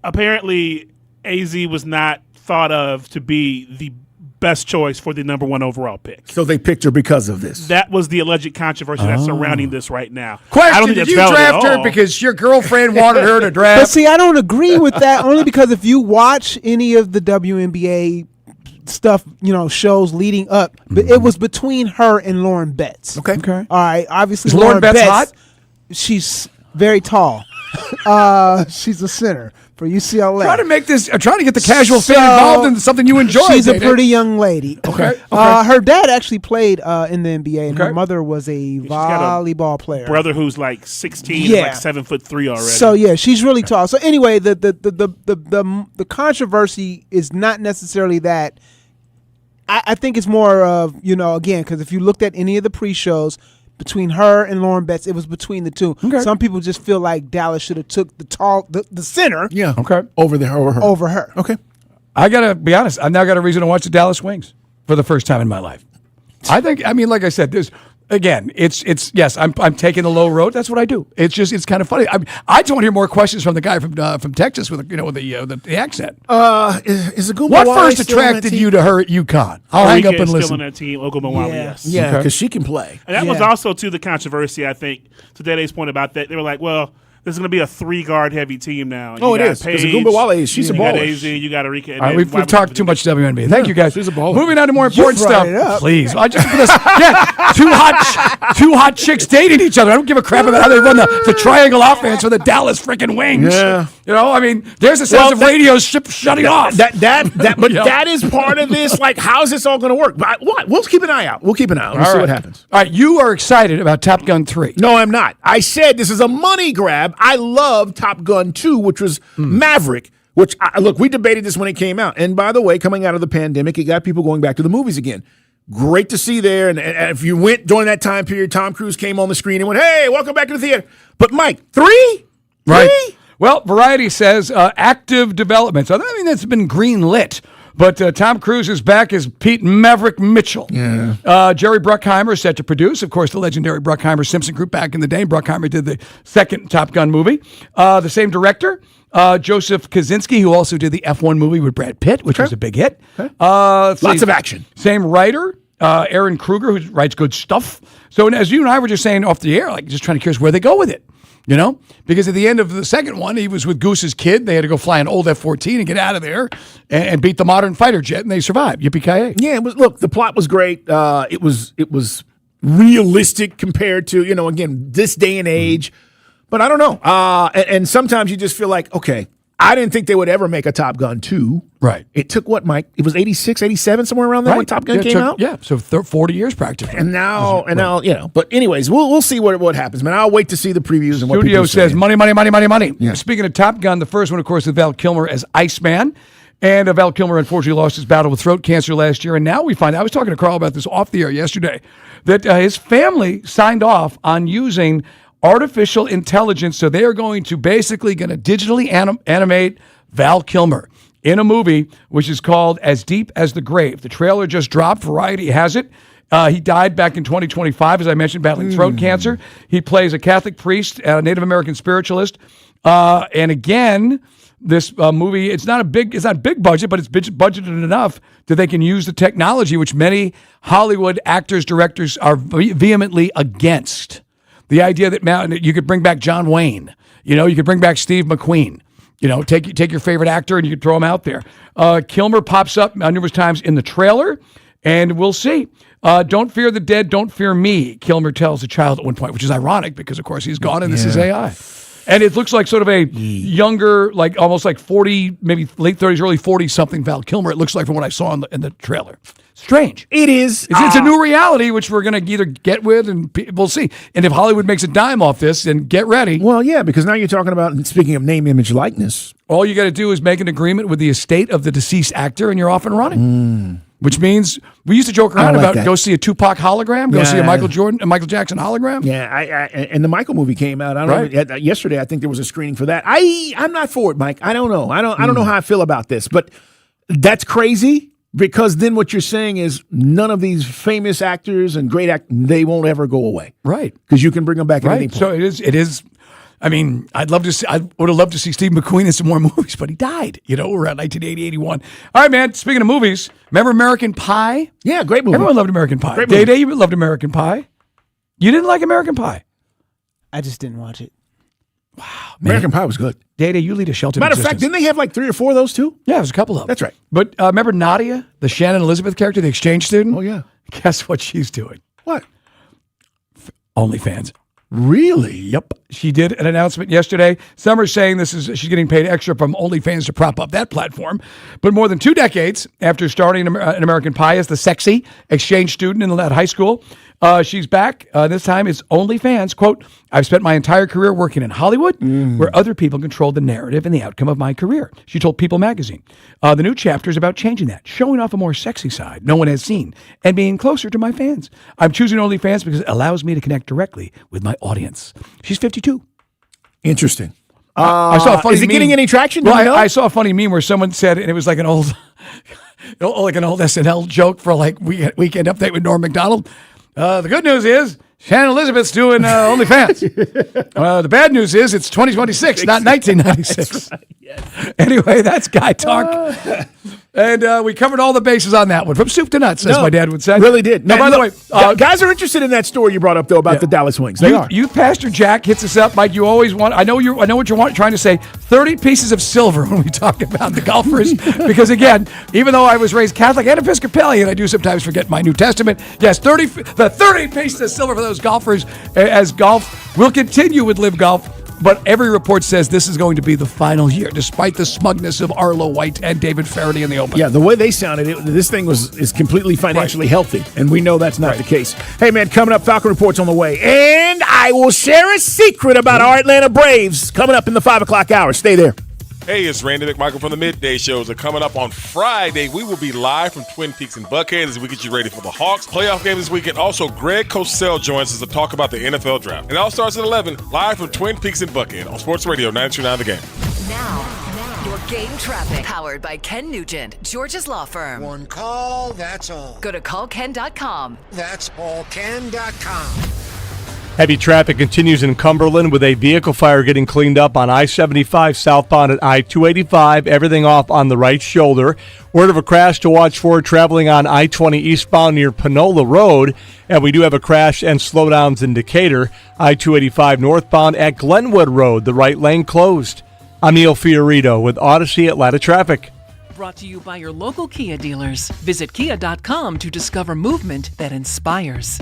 apparently AZ was not thought of to be the best choice for the number 1 overall pick. So they picked her because of this. That was the alleged controversy that's surrounding this right now. Question, I don't think did that's you valid draft at her all. because your girlfriend wanted her to draft? But see, I don't agree with that only because if you watch any of the WNBA stuff, shows leading up, but it was between her and Lauren Betts. Okay. All right. Obviously, Is Lauren Betts hot? She's very tall. She's a center for UCLA. Trying to get the casual fan involved in something you enjoy. She's a pretty young lady. Okay. Her dad actually played in the NBA, and her Okay. mother was a volleyball player. Brother who's like 16 and like 7'3" already. So yeah, she's really tall. So anyway, the controversy is not necessarily that. I think it's more of, again, because if you looked at any of the pre-shows between her and Lauren Betts, it was between the two. Okay. Some people just feel like Dallas should have took the center. Yeah. Okay. Over her. Over her. Okay. I got to be honest. I've now got a reason to watch the Dallas Wings for the first time in my life. Like I said, Again, it's yes. I'm taking the low road. That's what I do. It's kind of funny. I just want to hear more questions from the guy from Texas with the accent. Is Agumba What Wale first still on that attracted team? you to her at UConn? I'll hang up and Still listen. on that team, Ogumawale, yes. Yeah, because she can play. And that was also to the controversy. I think to Dede's point about that, they were like, well. This is going to be a 3-guard heavy team now. Oh, it is. Because Agumba Wale, she's a baller. You got AZ, you got Arika. All right, we've talked too much WNBA. Thank you, guys. She's a baller. Moving on to more important brought stuff. it up. Please. I just two hot chicks dating each other. I don't give a crap about how they run the triangle offense or the Dallas freaking Wings. Yeah. You know, I mean, there's a sense of radio shutting off. But that is part of this. Like, how's this all going to work? But we'll keep an eye out. We'll keep an eye out. We'll see what happens. All right, you are excited about Top Gun 3. No, I'm not. I said this is a money grab. I love Top Gun 2, which was Maverick, which, look, we debated this when it came out. And by the way, coming out of the pandemic, it got people going back to the movies again. Great to see there. And if you went during that time period, Tom Cruise came on the screen and went, hey, welcome back to the theater. But, Mike, 3? Right. Well, Variety says active development. So, I mean, that's been green lit. But Tom Cruise is back as Pete Maverick Mitchell. Yeah. Jerry Bruckheimer is set to produce. Of course, the legendary Bruckheimer Simpson Group back in the day. Bruckheimer did the second Top Gun movie. The same director, Joseph Kosinski, who also did the F1 movie with Brad Pitt, which was a big hit. Lots of action. Same writer, Aaron Kruger, who writes good stuff. So as you and I were just saying off the air, like just trying to curious where they go with it. You know, because at the end of the second one, he was with Goose's kid. They had to go fly an old F-14 and get out of there and beat the modern fighter jet, and they survived. Yippee-ki-yay. Yeah, it was. Look, the plot was great. It was realistic compared to, again, this day and age. But I don't know. And sometimes you just feel like, okay, I didn't think they would ever make a Top Gun 2. Right. It took what, Mike? It was 86, 87, somewhere around there when Top Gun came out? Yeah, so 40 years practically. And now, but anyways, we'll see what happens, man. I'll wait to see the previews and what Studio people says say. money. Yeah. Speaking of Top Gun, the first one, of course, is Val Kilmer as Iceman. And Val Kilmer unfortunately lost his battle with throat cancer last year. And now we find out, I was talking to Carl about this off the air yesterday, that his family signed off on using artificial intelligence. So they are going to digitally animate Val Kilmer in a movie which is called As Deep as the Grave. The trailer just dropped. Variety has it. He died back in 2025, as I mentioned, battling throat cancer. He plays a Catholic priest, a Native American spiritualist. And again, this movie, it's not big budget, but it's budgeted enough that they can use the technology, which many Hollywood actors, directors are vehemently against. The idea that you could bring back John Wayne, you could bring back Steve McQueen. Take your favorite actor and you can throw him out there. Kilmer pops up numerous times in the trailer, and we'll see. Don't fear the dead, don't fear me, Kilmer tells a child at one point, which is ironic because, of course, he's gone and this is AI. And it looks like sort of a younger, like almost like 40, maybe late 30s, early 40-something Val Kilmer, it looks like from what I saw in the trailer. Strange. It is. It's a new reality, which we're going to either get with, and we'll see. And if Hollywood makes a dime off this, then get ready. Well, yeah, because now you're talking about, speaking of name, image, likeness. All you got to do is make an agreement with the estate of the deceased actor, and you're off and running. Which means we used to joke around about go see a Tupac hologram, go see a Michael Jackson hologram. Yeah, and the Michael movie came out. I don't know. Yesterday, I think there was a screening for that. I'm not for it, Mike. I don't know. I don't know how I feel about this, but that's crazy. Because then what you're saying is none of these famous actors and great actors, they won't ever go away. Right. Because you can bring them back at any point. So it is. I mean, I would have loved to see Steve McQueen in some more movies, but he died, around 1980, 81. All right, man, speaking of movies, remember American Pie? Yeah, great movie. Everyone loved American Pie. Great movie. Day, you loved American Pie. You didn't like American Pie? I just didn't watch it. Wow, man. American Pie was good. Day, you lead a sheltered Matter of existence. fact, didn't they have like 3 or 4 of those too? Yeah, there's a couple of them. That's right. But remember Nadia, the Shannon Elizabeth character, the exchange student? Oh, yeah. Guess what she's doing? What? OnlyFans. Really? Yep. She did an announcement yesterday. Some are saying she's getting paid extra from OnlyFans to prop up that platform. But more than 2 decades after starting an American Pie as the sexy exchange student in that high school, she's back. This time it's OnlyFans. Quote, I've spent my entire career working in Hollywood where other people control the narrative and the outcome of my career. She told People magazine. The new chapter is about changing that, showing off a more sexy side no one has seen, and being closer to my fans. I'm choosing OnlyFans because it allows me to connect directly with my audience. She's 52. Interesting. I saw a funny is it meme. getting any traction? Well, I saw a funny meme where someone said, and it was like an old SNL joke for like Weekend Update with Norm Macdonald. The good news is Shannon Elizabeth's doing OnlyFans. The bad news is it's 2026, not 1996. That's right. Yes. Anyway, that's Guy Talk. And we covered all the bases on that one. From soup to nuts, as my dad would say. Really did. Now, by the way, guys are interested in that story you brought up, though, about the Dallas Wings. They are. Youth Pastor Jack hits us up. Mike, you always want, I know what you're trying to say, 30 pieces of silver when we talk about the golfers. Because, again, even though I was raised Catholic and Episcopalian, I do sometimes forget my New Testament. Yes, the 30 pieces of silver for those golfers, as golf will continue with Live Golf. But every report says this is going to be the final year, despite the smugness of Arlo White and David Faraday in the Open. Yeah, the way they sounded, this thing is completely financially healthy, and we know that's not the case. Hey, man, coming up, Falcon Report's on the way. And I will share a secret about our Atlanta Braves coming up in the 5 o'clock hour. Stay there. Hey, it's Randy McMichael from the Midday Shows. And coming up on Friday, we will be live from Twin Peaks and Buckhead as we get you ready for the Hawks playoff game this weekend. Also, Greg Cosell joins us to talk about the NFL draft. And it all starts at 11, live from Twin Peaks and Buckhead on Sports Radio 92.9 The Game. Now, your game traffic. Powered by Ken Nugent, George's Law Firm. One call, that's all. Go to callken.com. That's allken.com. Heavy traffic continues in Cumberland with a vehicle fire getting cleaned up on I-75 southbound at I-285. Everything off on the right shoulder. Word of a crash to watch for traveling on I-20 eastbound near Panola Road. And we do have a crash and slowdowns in Decatur. I-285 northbound at Glenwood Road. The right lane closed. I'm Neil Fiorito with Odyssey Atlanta Traffic. Brought to you by your local Kia dealers. Visit kia.com to discover movement that inspires.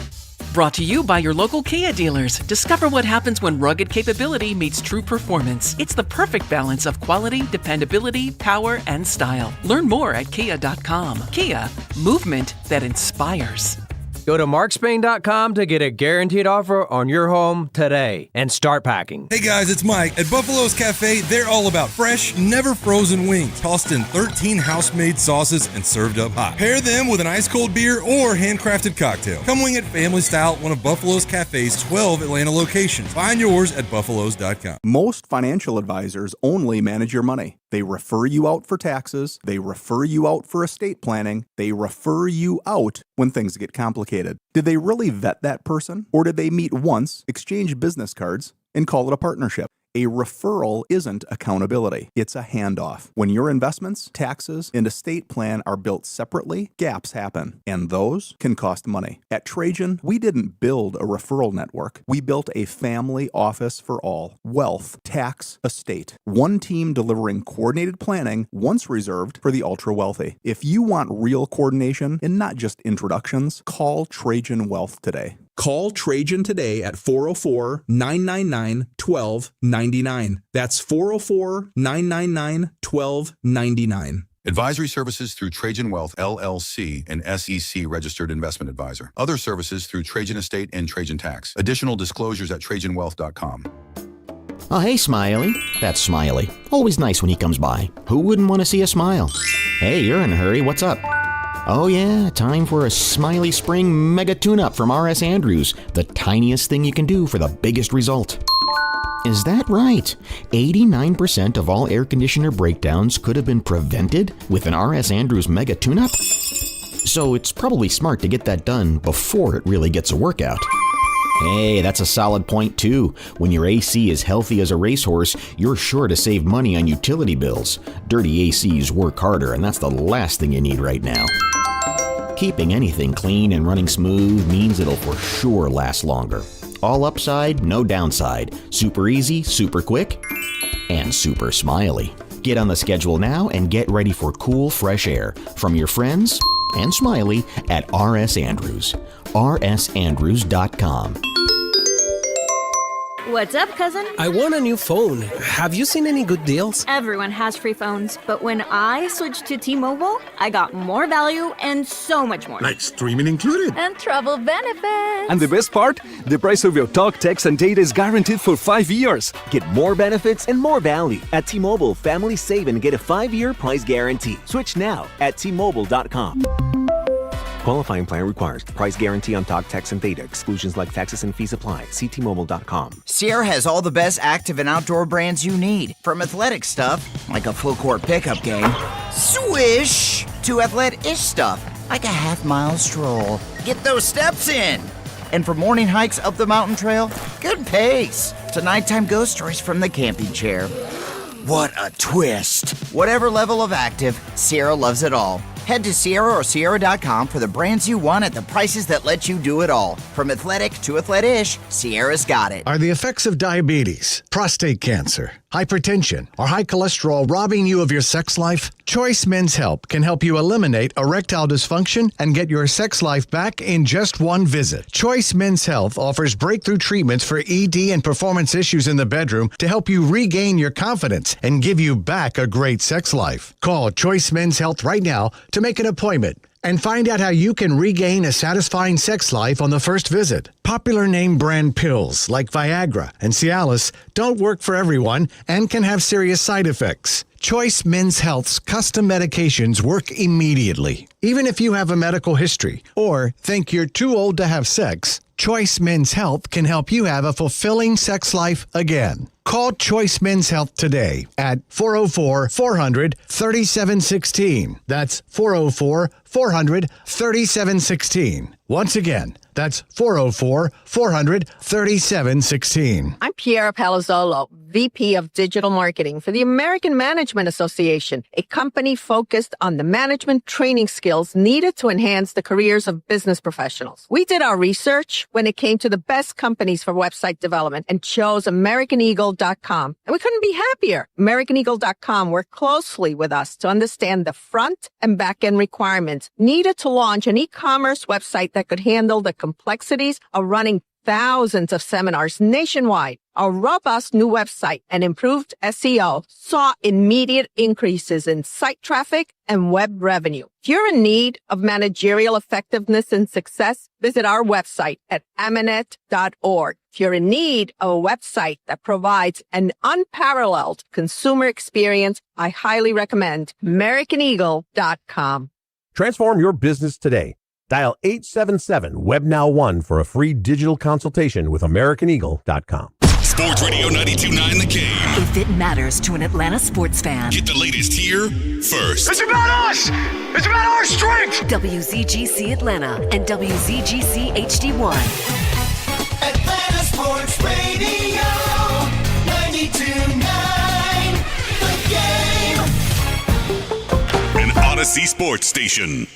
Brought to you by your local Kia dealers. Discover what happens when rugged capability meets true performance. It's the perfect balance of quality, dependability, power, and style. Learn more at kia.com. Kia, movement that inspires. Go to markspain.com to get a guaranteed offer on your home today and start packing. Hey guys, it's Mike. At Buffalo's Cafe, they're all about fresh, never frozen wings, tossed in 13 house-made sauces and served up hot. Pair them with an ice-cold beer or handcrafted cocktail. Come wing it family style at one of Buffalo's Cafe's 12 Atlanta locations. Find yours at buffalo's.com. Most financial advisors only manage your money. They refer you out for taxes. They refer you out for estate planning. They refer you out when things get complicated. Did they really vet that person? Or did they meet once, exchange business cards, and call it a partnership? A referral isn't accountability. It's a handoff. When your investments, taxes, and estate plan are built separately, gaps happen, and those can cost money. At Trajan, we didn't build a referral network. We built a family office for all. Wealth, tax, estate. One team delivering coordinated planning, once reserved for the ultra-wealthy. If you want real coordination and not just introductions, call Trajan Wealth today. Call Trajan today at 404-999-1299. That's 404-999-1299. Advisory services through Trajan Wealth, LLC, an SEC registered investment advisor. Other services through Trajan Estate and Trajan Tax. Additional disclosures at TrajanWealth.com. Oh, hey, Smiley. That's Smiley. Always nice when he comes by. Who wouldn't want to see a smile? Hey, you're in a hurry. What's up? Oh yeah, time for a Smiley Spring Mega Tune-Up from R.S. Andrews, the tiniest thing you can do for the biggest result. Is that right? 89% of all air conditioner breakdowns could have been prevented with an R.S. Andrews Mega Tune-Up? So it's probably smart to get that done before it really gets a workout. Hey, that's a solid point too. When your AC is healthy as a racehorse, you're sure to save money on utility bills. Dirty ACs work harder, and that's the last thing you need right now. Keeping anything clean and running smooth means it'll for sure last longer. All upside, no downside. Super easy, super quick, and super smiley. Get on the schedule now and get ready for cool, fresh air from your friends and Smiley at R.S. Andrews. rsandrews.com. What's up, cousin? I want a new phone. Have you seen any good deals? Everyone has free phones, but when I switched to T-Mobile, I got more value and so much more. Like streaming included. And travel benefits. And the best part? The price of your talk, text, and data is guaranteed for 5 years. Get more benefits and more value. At T-Mobile, families save and get a 5-year price guarantee. Switch now at T-Mobile.com. Qualifying plan requires price guarantee on talk, text, and data. Exclusions like taxes and fees apply. See T-Mobile.com. Sierra has all the best active and outdoor brands you need. From athletic stuff, like a full court pickup game, swish, to athletic-ish stuff, like a half-mile stroll. Get those steps in. And for morning hikes up the mountain trail, good pace. To nighttime ghost stories from the camping chair. What a twist. Whatever level of active, Sierra loves it all. Head to Sierra or Sierra.com for the brands you want at the prices that let you do it all. From athletic to athlete-ish, Sierra's got it. Are the effects of diabetes, prostate cancer, hypertension, or high cholesterol robbing you of your sex life? Choice Men's Health can help you eliminate erectile dysfunction and get your sex life back in just one visit. Choice Men's Health offers breakthrough treatments for ED and performance issues in the bedroom to help you regain your confidence and give you back a great sex life. Call Choice Men's Health right now to make an appointment and find out how you can regain a satisfying sex life on the first visit. Popular name brand pills like Viagra and Cialis don't work for everyone and can have serious side effects. Choice Men's Health's custom medications work immediately. Even if you have a medical history or think you're too old to have sex, Choice Men's Health can help you have a fulfilling sex life again. Call Choice Men's Health today at 404-400-3716. That's 404-400-3716. Once again, that's 404-400-3716. I'm Piera Palazzolo, VP of Digital Marketing for the American Management Association, a company focused on the management training skills needed to enhance the careers of business professionals. We did our research when it came to the best companies for website development and chose AmericanEagle.com. And we couldn't be happier. AmericanEagle.com worked closely with us to understand the front and back end requirements needed to launch an e-commerce website that could handle the complexities of running thousands of seminars nationwide. Our robust new website and improved SEO saw immediate increases in site traffic and web revenue. If you're in need of managerial effectiveness and success, visit our website at Amanet.org. If you're in need of a website that provides an unparalleled consumer experience, I highly recommend AmericanEagle.com. Transform your business today. Dial 877-WebNow1 for a free digital consultation with AmericanEagle.com. Sports Radio 92.9 The Game. If it matters to an Atlanta sports fan. Get the latest here first. It's about us! It's about our strength! WZGC Atlanta and WZGC HD1. Atlanta Sports Radio 92.9 The Game. An Odyssey Sports Station.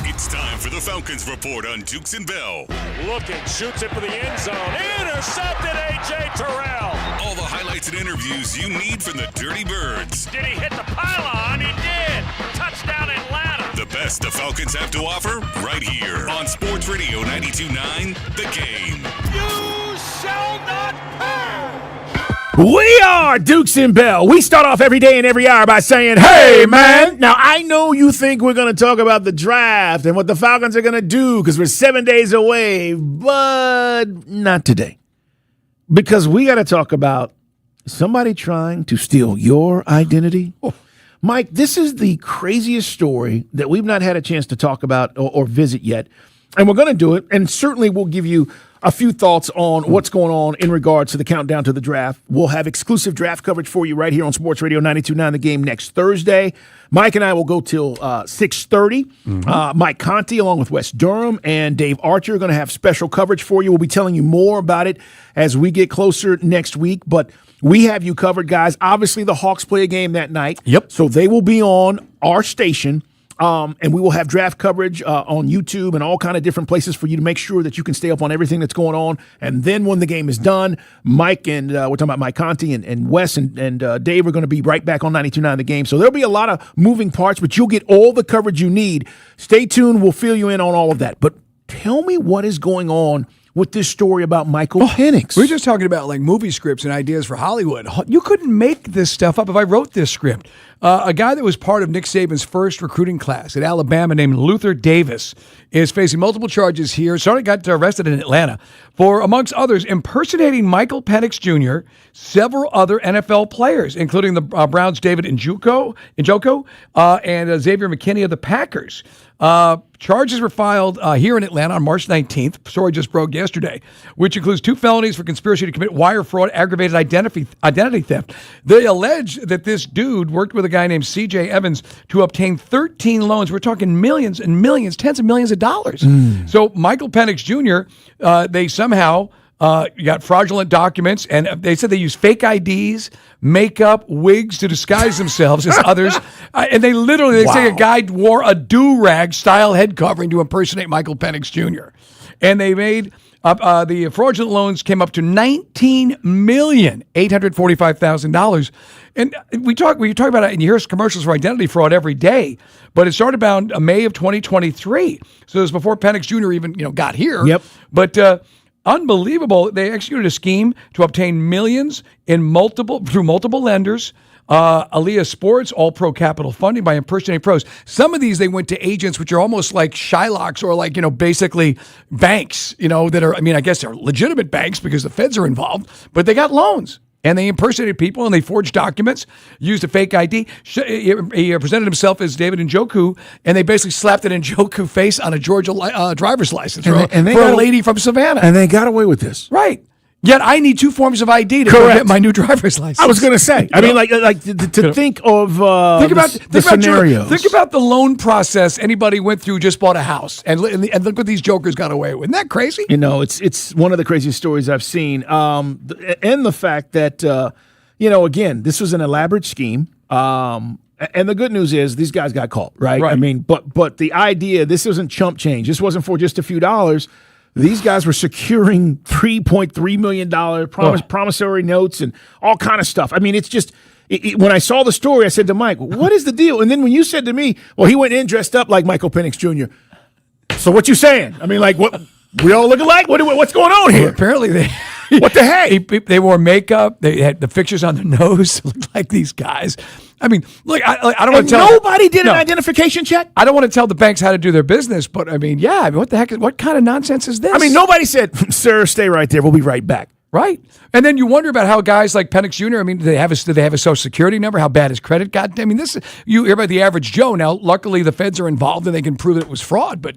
It's time for the Falcons Report on Dukes and Bell. Looking, shoots it for the end zone. Intercepted A.J. Terrell. All the highlights and interviews you need from the Dirty Birds. Did he hit the pylon? He did. Touchdown Atlanta. The best the Falcons have to offer right here on Sports Radio 92.9 The Game. You shall not pass. We are Dukes and Bell. We start off every day and every hour by saying, hey, man. Now, I know you think we're going to talk about the draft and what the Falcons are going to do because we're 7 days away, but not today. Because we got to talk about somebody trying to steal your identity. Oh. Mike, this is the craziest story that we've not had a chance to talk about or visit yet. And we're going to do it, and certainly we'll give you a few thoughts on what's going on in regards to the countdown to the draft. We'll have exclusive draft coverage for you right here on Sports Radio 92.9 The Game next Thursday. Mike and I will go till 6:30. Mike Conti, along with Wes Durham and Dave Archer, are going to have special coverage for you. We'll be telling you more about it as we get closer next week, but we have you covered, guys. Obviously, the Hawks play a game that night. Yep. So they will be on our station. And we will have draft coverage on YouTube and all kind of different places for you to make sure that you can stay up on everything that's going on. And then when the game is done, Mike and we're talking about Mike Conti and Wes and Dave are going to be right back on 92.9 The Game. So there'll be a lot of moving parts, but you'll get all the coverage you need. Stay tuned. We'll fill you in on all of that. But tell me what is going on with this story about Michael Penix. We're just talking about like movie scripts and ideas for Hollywood. You couldn't make this stuff up if I wrote this script. A guy that was part of Nick Saban's first recruiting class at Alabama named Luther Davis is facing multiple charges here. Got arrested in Atlanta for, amongst others, impersonating Michael Penix Jr., several other NFL players, including the Browns' David Njoku, and Xavier McKinney of the Packers. Charges were filed here in Atlanta on March 19th. Story just broke yesterday, which includes 2 felonies for conspiracy to commit wire fraud, aggravated identity theft. They allege that this dude worked with a guy named C.J. Evans to obtain 13 loans. We're talking millions and millions, tens of millions of dollars. So Michael Penix Jr., they somehow got fraudulent documents, and they said they used fake IDs, makeup, wigs to disguise themselves as others. And they say a guy wore a do-rag style head covering to impersonate Michael Penix Jr. And they made the fraudulent loans came up to $19,845,000. And we talk about it, and you hear commercials for identity fraud every day. But it started around May of 2023, so it was before Penix Jr. even got here. Yep. But unbelievable! They executed a scheme to obtain millions through multiple lenders. Aliyah Sports, All-Pro Capital Funding by impersonating pros. Some of these they went to agents which are almost like Shylocks or like, basically banks, that are, I guess they're legitimate banks because the feds are involved, but they got loans. And they impersonated people, and they forged documents, used a fake ID. He presented himself as David Njoku, and they basically slapped an Njoku face on a Georgia driver's license for a lady from Savannah. And they got away with this. Right. Yet I need 2 forms of ID to go get my new driver's license. I was going to say. I mean, to think of the scenarios. Think about the loan process anybody went through, just bought a house, and look what these jokers got away with. Isn't that crazy? It's one of the craziest stories I've seen. And the fact that, again, this was an elaborate scheme. And the good news is these guys got caught, right? I mean, but the idea, this wasn't chump change. This wasn't for just a few dollars. These guys were securing $3.3 million promissory notes and all kind of stuff. I mean, it's just when I saw the story, I said to Mike, what is the deal? And then when you said to me, well, he went in dressed up like Michael Penix Jr. So what you saying? I mean, like, what? We all look alike? What's going on here? Well, apparently what the heck? They wore makeup. They had the fixtures on their nose. Looked like these guys. I mean, look, I don't want to tell. Nobody did an identification check? I don't want to tell the banks how to do their business, but I mean, what the heck? What kind of nonsense is this? I mean, nobody said, sir, stay right there. We'll be right back. Right. And then you wonder about how guys like Penix Jr., I mean, do they have a social security number? How bad his credit got? I mean, you hear about the average Joe. Now, luckily, the feds are involved and they can prove that it was fraud. But,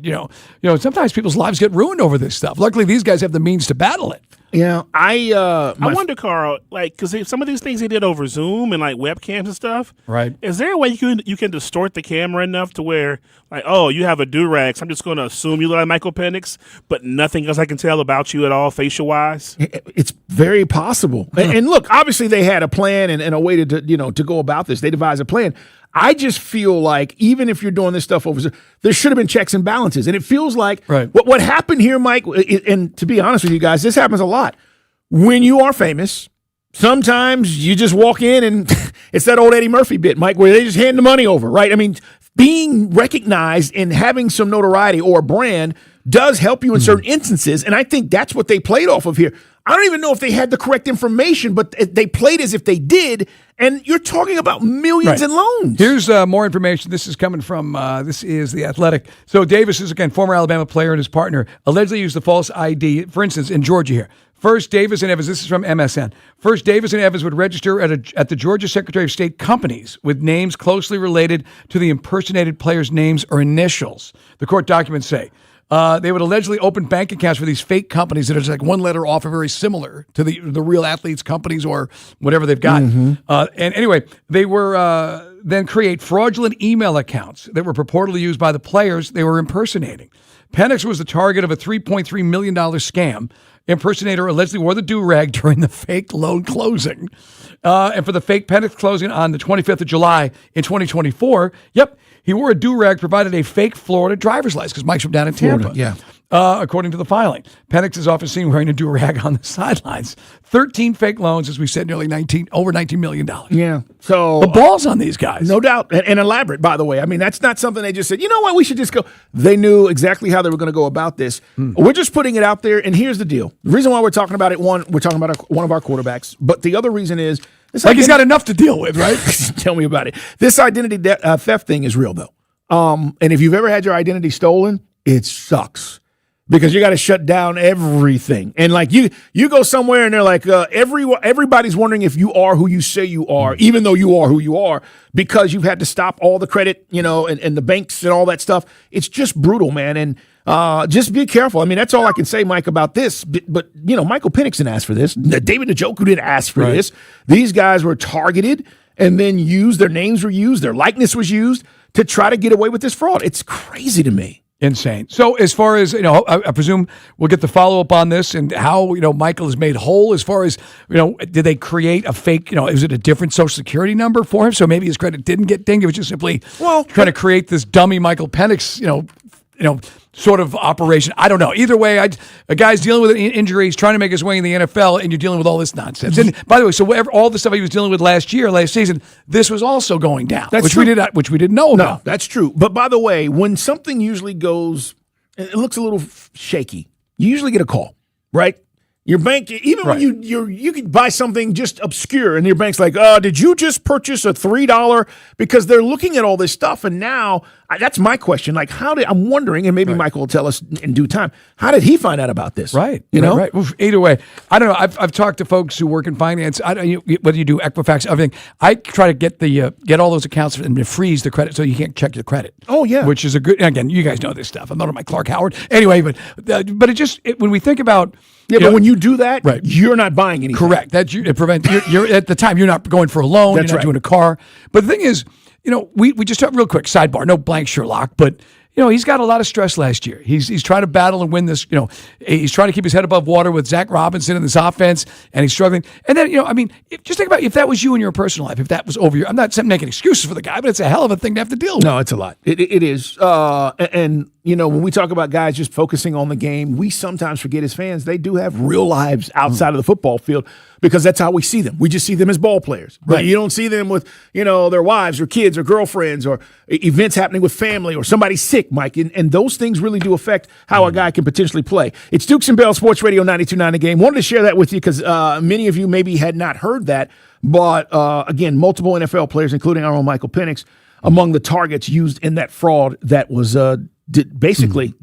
sometimes people's lives get ruined over this stuff. Luckily, these guys have the means to battle it. Yeah, I wonder, Carl, because some of these things they did over Zoom and webcams and stuff. Right. Is there a way you can distort the camera enough to where, you have a do-rag, so I'm just going to assume you look like Michael Penix, but nothing else I can tell about you at all, facial-wise? It's very possible. And look, obviously they had a plan and a way to go about this. They devised a plan. I just feel like even if you're doing this stuff over, there should have been checks and balances. And it feels like what happened here, Mike, and to be honest with you guys, this happens a lot. When you are famous, sometimes you just walk in and it's that old Eddie Murphy bit, Mike, where they just hand the money over, right? I mean, being recognized and having some notoriety or a brand does help you in certain instances. And I think that's what they played off of here. I don't even know if they had the correct information, but they played as if they did. And you're talking about millions in loans. Here's more information. This is coming from, this is The Athletic. So Davis is, again, former Alabama player, and his partner allegedly used the false ID, for instance, in Georgia here. First, Davis and Evans, this is from MSN. First, Davis and Evans would register at the Georgia Secretary of State companies with names closely related to the impersonated players' names or initials. The court documents say. They would allegedly open bank accounts for these fake companies that are just like one letter off or very similar to the real athletes' companies or whatever they've got. And anyway, they were then create fraudulent email accounts that were purportedly used by the players they were impersonating. Penix was the target of a $3.3 million scam. Impersonator allegedly wore the do-rag during the fake loan closing. And for the fake Penix closing on the 25th of July in 2024, he wore a do-rag, provided a fake Florida driver's license, because Mike's from down in Tampa. According to the filing. Penix is often seen wearing a do-rag on the sidelines. 13 fake loans, as we said, over $19 million. Yeah. So the balls on these guys. No doubt. And elaborate, by the way. I mean, that's not something they just said, you know what, we should just go. They knew exactly how they were going to go about this. We're just putting it out there, and here's the deal. The reason why we're talking about it, one, we're talking about one of our quarterbacks, but the other reason is... he's got enough to deal with, right? Tell me about it. This identity theft thing is real, though. And if you've ever had your identity stolen, it sucks. Because you got to shut down everything. And you go somewhere and they're like, everybody's wondering if you are who you say you are, even though you are who you are, because you've had to stop all the credit, and the banks and all that stuff. It's just brutal, man. And just be careful. I mean, that's all I can say, Mike, about this. But Michael Penix didn't ask for this. David Njoku didn't ask for this. These guys were targeted. and then used, their names were used, their likeness was used to try to get away with this fraud. It's crazy to me. Insane. So as far as, I presume we'll get the follow-up on this and how, Michael is made whole as far as, did they create a fake, is it a different Social Security number for him? So maybe his credit didn't get dinged. It was just simply trying to create this dummy Michael Penix, sort of operation. I don't know. Either way, a guy's dealing with an injury. He's trying to make his way in the NFL, and you're dealing with all this nonsense. And by the way, so all the stuff he was dealing with last season, this was also going down, which we didn't know about. No, that's true. But by the way, when something usually goes, it looks a little shaky, you usually get a call, right? Your bank, even when you can buy something just obscure, and your bank's like, did you just purchase a $3? Because they're looking at all this stuff, and now that's my question. Like, I'm wondering, and maybe Michael will tell us in due time, how did he find out about this? Right. You know? Right. Well, either way, I don't know. I've talked to folks who work in finance. Whether you do Equifax, everything, I try to get all those accounts and freeze the credit so you can't check your credit. Oh yeah, which is a good. Again, you guys know this stuff. I'm not on my Clark Howard anyway, but when we think about. Yeah, but when you do that, you're not buying anything. Correct. It prevents. You're at the time you're not going for a loan. That's you're not doing a car. But the thing is, we just have real quick sidebar. No blank Sherlock, but he's got a lot of stress last year. He's trying to battle and win this. He's trying to keep his head above water with Zach Robinson in this offense, and he's struggling. And then just think about if that was you in your personal life. If that was over I'm not making excuses for the guy, but it's a hell of a thing to have to deal with. No, it's a lot. It is. And when we talk about guys just focusing on the game, we sometimes forget as fans they do have real lives outside of the football field because that's how we see them. We just see them as ball players. But you don't see them with, their wives or kids or girlfriends or events happening with family or somebody sick, Mike. And those things really do affect how a guy can potentially play. It's Dukes and Bell Sports Radio 92.9 The Game. Wanted to share that with you because many of you maybe had not heard that. But, again, multiple NFL players, including our own Michael Penix, among the targets used in that fraud that was basically,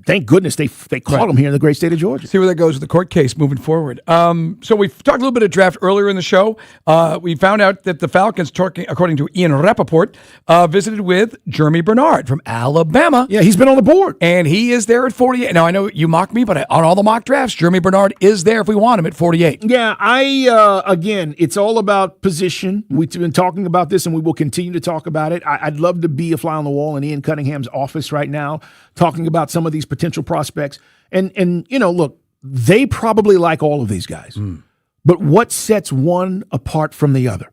thank goodness they caught him here in the great state of Georgia. See where that goes with the court case moving forward. So we've talked a little bit of draft earlier in the show. We found out that the Falcons, according to Ian Rappaport, visited with Jeremy Bernard from Alabama. Yeah, he's been on the board. And he is there at 48. Now, I know you mock me, but on all the mock drafts, Jeremy Bernard is there if we want him at 48. Yeah, again, it's all about position. We've been talking about this, and we will continue to talk about it. I'd love to be a fly on the wall in Ian Cunningham's office right now, talking about some of these potential prospects. And look, they probably like all of these guys. But what sets one apart from the other?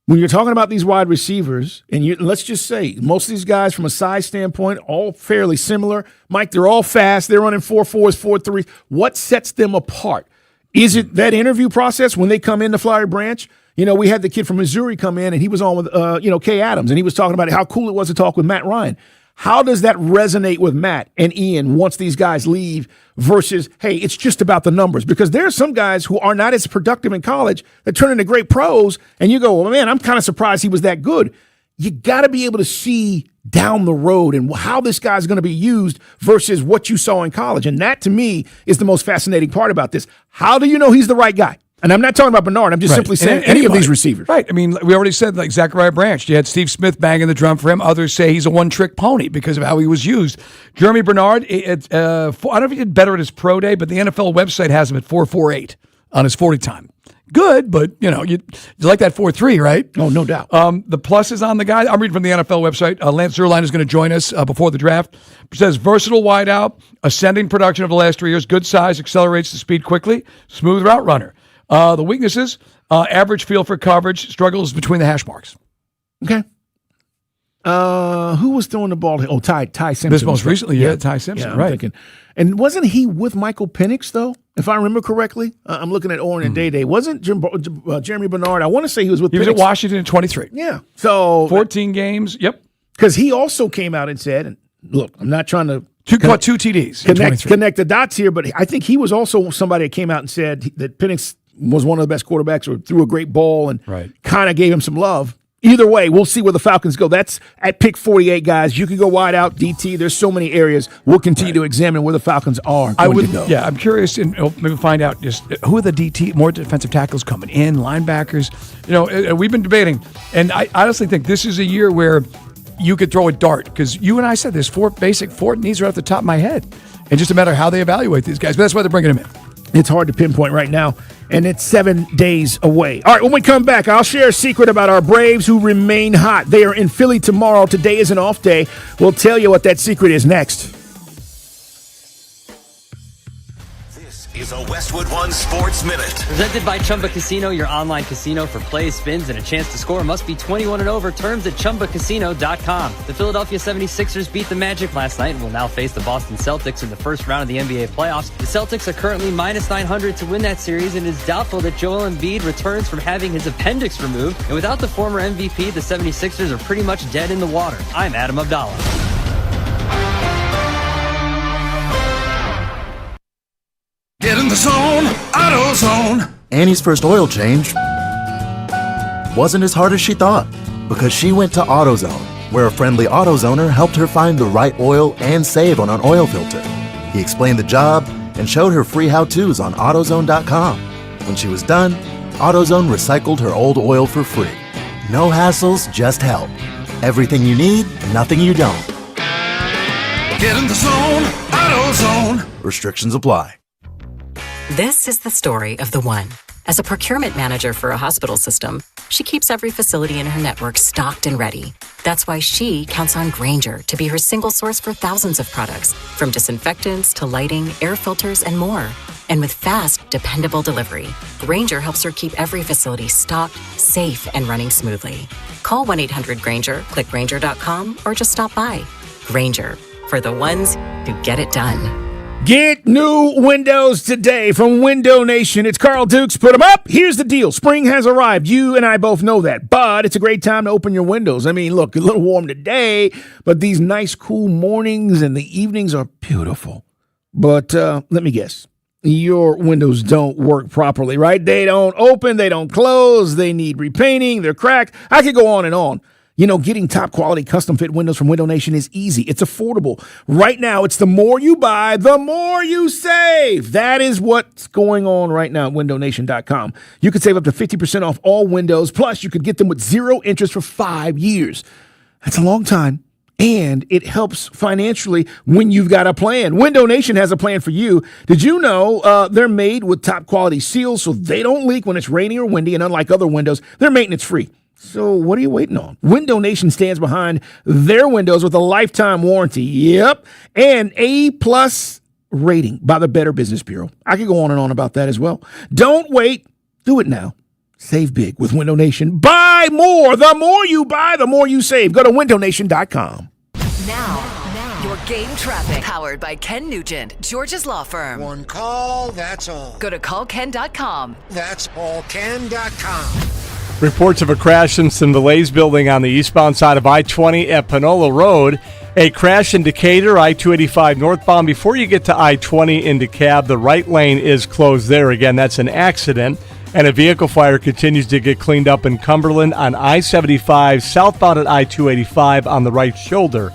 When you're talking about these wide receivers, and let's just say most of these guys from a size standpoint, all fairly similar. Mike, they're all fast. They're running 4.4s, 4.3s. What sets them apart? Is it that interview process when they come into Flowery Branch? We had the kid from Missouri come in, and he was on with, Kay Adams, and he was talking about how cool it was to talk with Matt Ryan. How does that resonate with Matt and Ian once these guys leave versus, hey, it's just about the numbers? Because there are some guys who are not as productive in college that turn into great pros, and you go, well, man, I'm kind of surprised he was that good. You got to be able to see down the road and how this guy's going to be used versus what you saw in college. And that, to me, is the most fascinating part about this. How do you know he's the right guy? And I'm not talking about Bernard. I'm just simply saying any of these receivers. Right. I mean, we already said, like Zachariah Branch, you had Steve Smith banging the drum for him. Others say he's a one-trick pony because of how he was used. Jeremy Bernard, I don't know if he did better at his pro day, but the NFL website has him at 4.48 on his 40 time. Good, but, you like that 4.3, right? Oh, no doubt. The pluses on the guy, I'm reading from the NFL website. Lance Zierlein is going to join us before the draft. It says, versatile wideout, ascending production of the last 3 years, good size, accelerates the speed quickly, smooth route runner. The weaknesses, average feel for coverage, struggles between the hash marks. Okay. Who was throwing the ball? Oh, Ty Simpson. This most recently, Ty Simpson, I'm right. Thinking. And wasn't he with Michael Penix, though? If I remember correctly? I'm looking at Oren and Day-Day. Wasn't Jeremy Bernard? I want to say he was with Penix. He was at Washington in 23. Yeah. So 14 games, yep. Because he also came out and said, and look, I'm not trying to caught 2 TDs. Connect the dots here, but I think he was also somebody that came out and said that Penix was one of the best quarterbacks or threw a great ball and kind of gave him some love. Either way, we'll see where the Falcons go. That's at pick 48, guys. You can go wide out, DT. There's so many areas. We'll continue to examine where the Falcons are going to go. Yeah, I'm curious, and maybe find out just who are the DT, more defensive tackles coming in, linebackers. We've been debating, and I honestly think this is a year where you could throw a dart because you and I said there's 4 needs right off the top of my head. And just a matter of how they evaluate these guys. But that's why they're bringing them in. It's hard to pinpoint right now. and it's 7 days away. All right, when we come back, I'll share a secret about our Braves who remain hot. They are in Philly tomorrow. Today is an off day. We'll tell you what that secret is next. Is a Westwood One Sports Minute. Presented by Chumba Casino, your online casino for plays, spins, and a chance to score. Must be 21 and over. Terms at ChumbaCasino.com. The Philadelphia 76ers beat the Magic last night and will now face the Boston Celtics in the first round of the NBA playoffs. The Celtics are currently minus 900 to win that series, and it is doubtful that Joel Embiid returns from having his appendix removed. And without the former MVP, the 76ers are pretty much dead in the water. I'm Adam Abdallah. Get in the zone, AutoZone. Annie's first oil change wasn't as hard as she thought because she went to AutoZone, where a friendly AutoZoner helped her find the right oil and save on an oil filter. He explained the job and showed her free how-tos on AutoZone.com. When she was done, AutoZone recycled her old oil for free. No hassles, just help. Everything you need, nothing you don't. Get in the zone, AutoZone. Restrictions apply. This is the story of the one. As a procurement manager for a hospital system, she keeps every facility in her network stocked and ready. That's why she counts on Grainger to be her single source for thousands of products, from disinfectants to lighting, air filters, and more. And with fast, dependable delivery, Grainger helps her keep every facility stocked, safe, and running smoothly. Call 1-800-GRAINGER, click Grainger.com, or just stop by. Grainger, for the ones who get it done. Get new windows today from Window Nation. It's Carl Dukes. Put them up. Here's the deal. Spring has arrived. You and I both know that. But it's a great time to open your windows. I mean, look, a little warm today, but these nice, cool mornings and the evenings are beautiful. But let me guess. Your windows don't work properly, right? They don't open. They don't close. They need repainting. They're cracked. I could go on and on. You know, getting top quality custom fit windows from Window Nation is easy. It's affordable. Right now, it's the more you buy, the more you save. That is what's going on right now at windownation.com. You could save up to 50% off all windows. Plus, you could get them with 0 interest for 5 years. That's a long time. And it helps financially when you've got a plan. Window Nation has a plan for you. Did you know they're made with top quality seals so they don't leak when it's rainy or windy? And unlike other windows, they're maintenance free. So what are you waiting on? Window Nation stands behind their windows with a lifetime warranty. Yep. And A+ rating by the Better Business Bureau. I could go on and on about that as well. Don't wait. Do it now. Save big with Window Nation. Buy more. The more you buy, the more you save. Go to windownation.com. Now, your game traffic. Powered by Ken Nugent, George's Law Firm. One call, that's all. Go to callken.com. That's allken.com. Reports of a crash in some delays building on the eastbound side of I-20 at Panola Road. A crash in Decatur, I-285 northbound. Before you get to I-20 in DeKalb, the right lane is closed there. Again, that's an accident. And a vehicle fire continues to get cleaned up in Cumberland on I-75 southbound at I-285 on the right shoulder.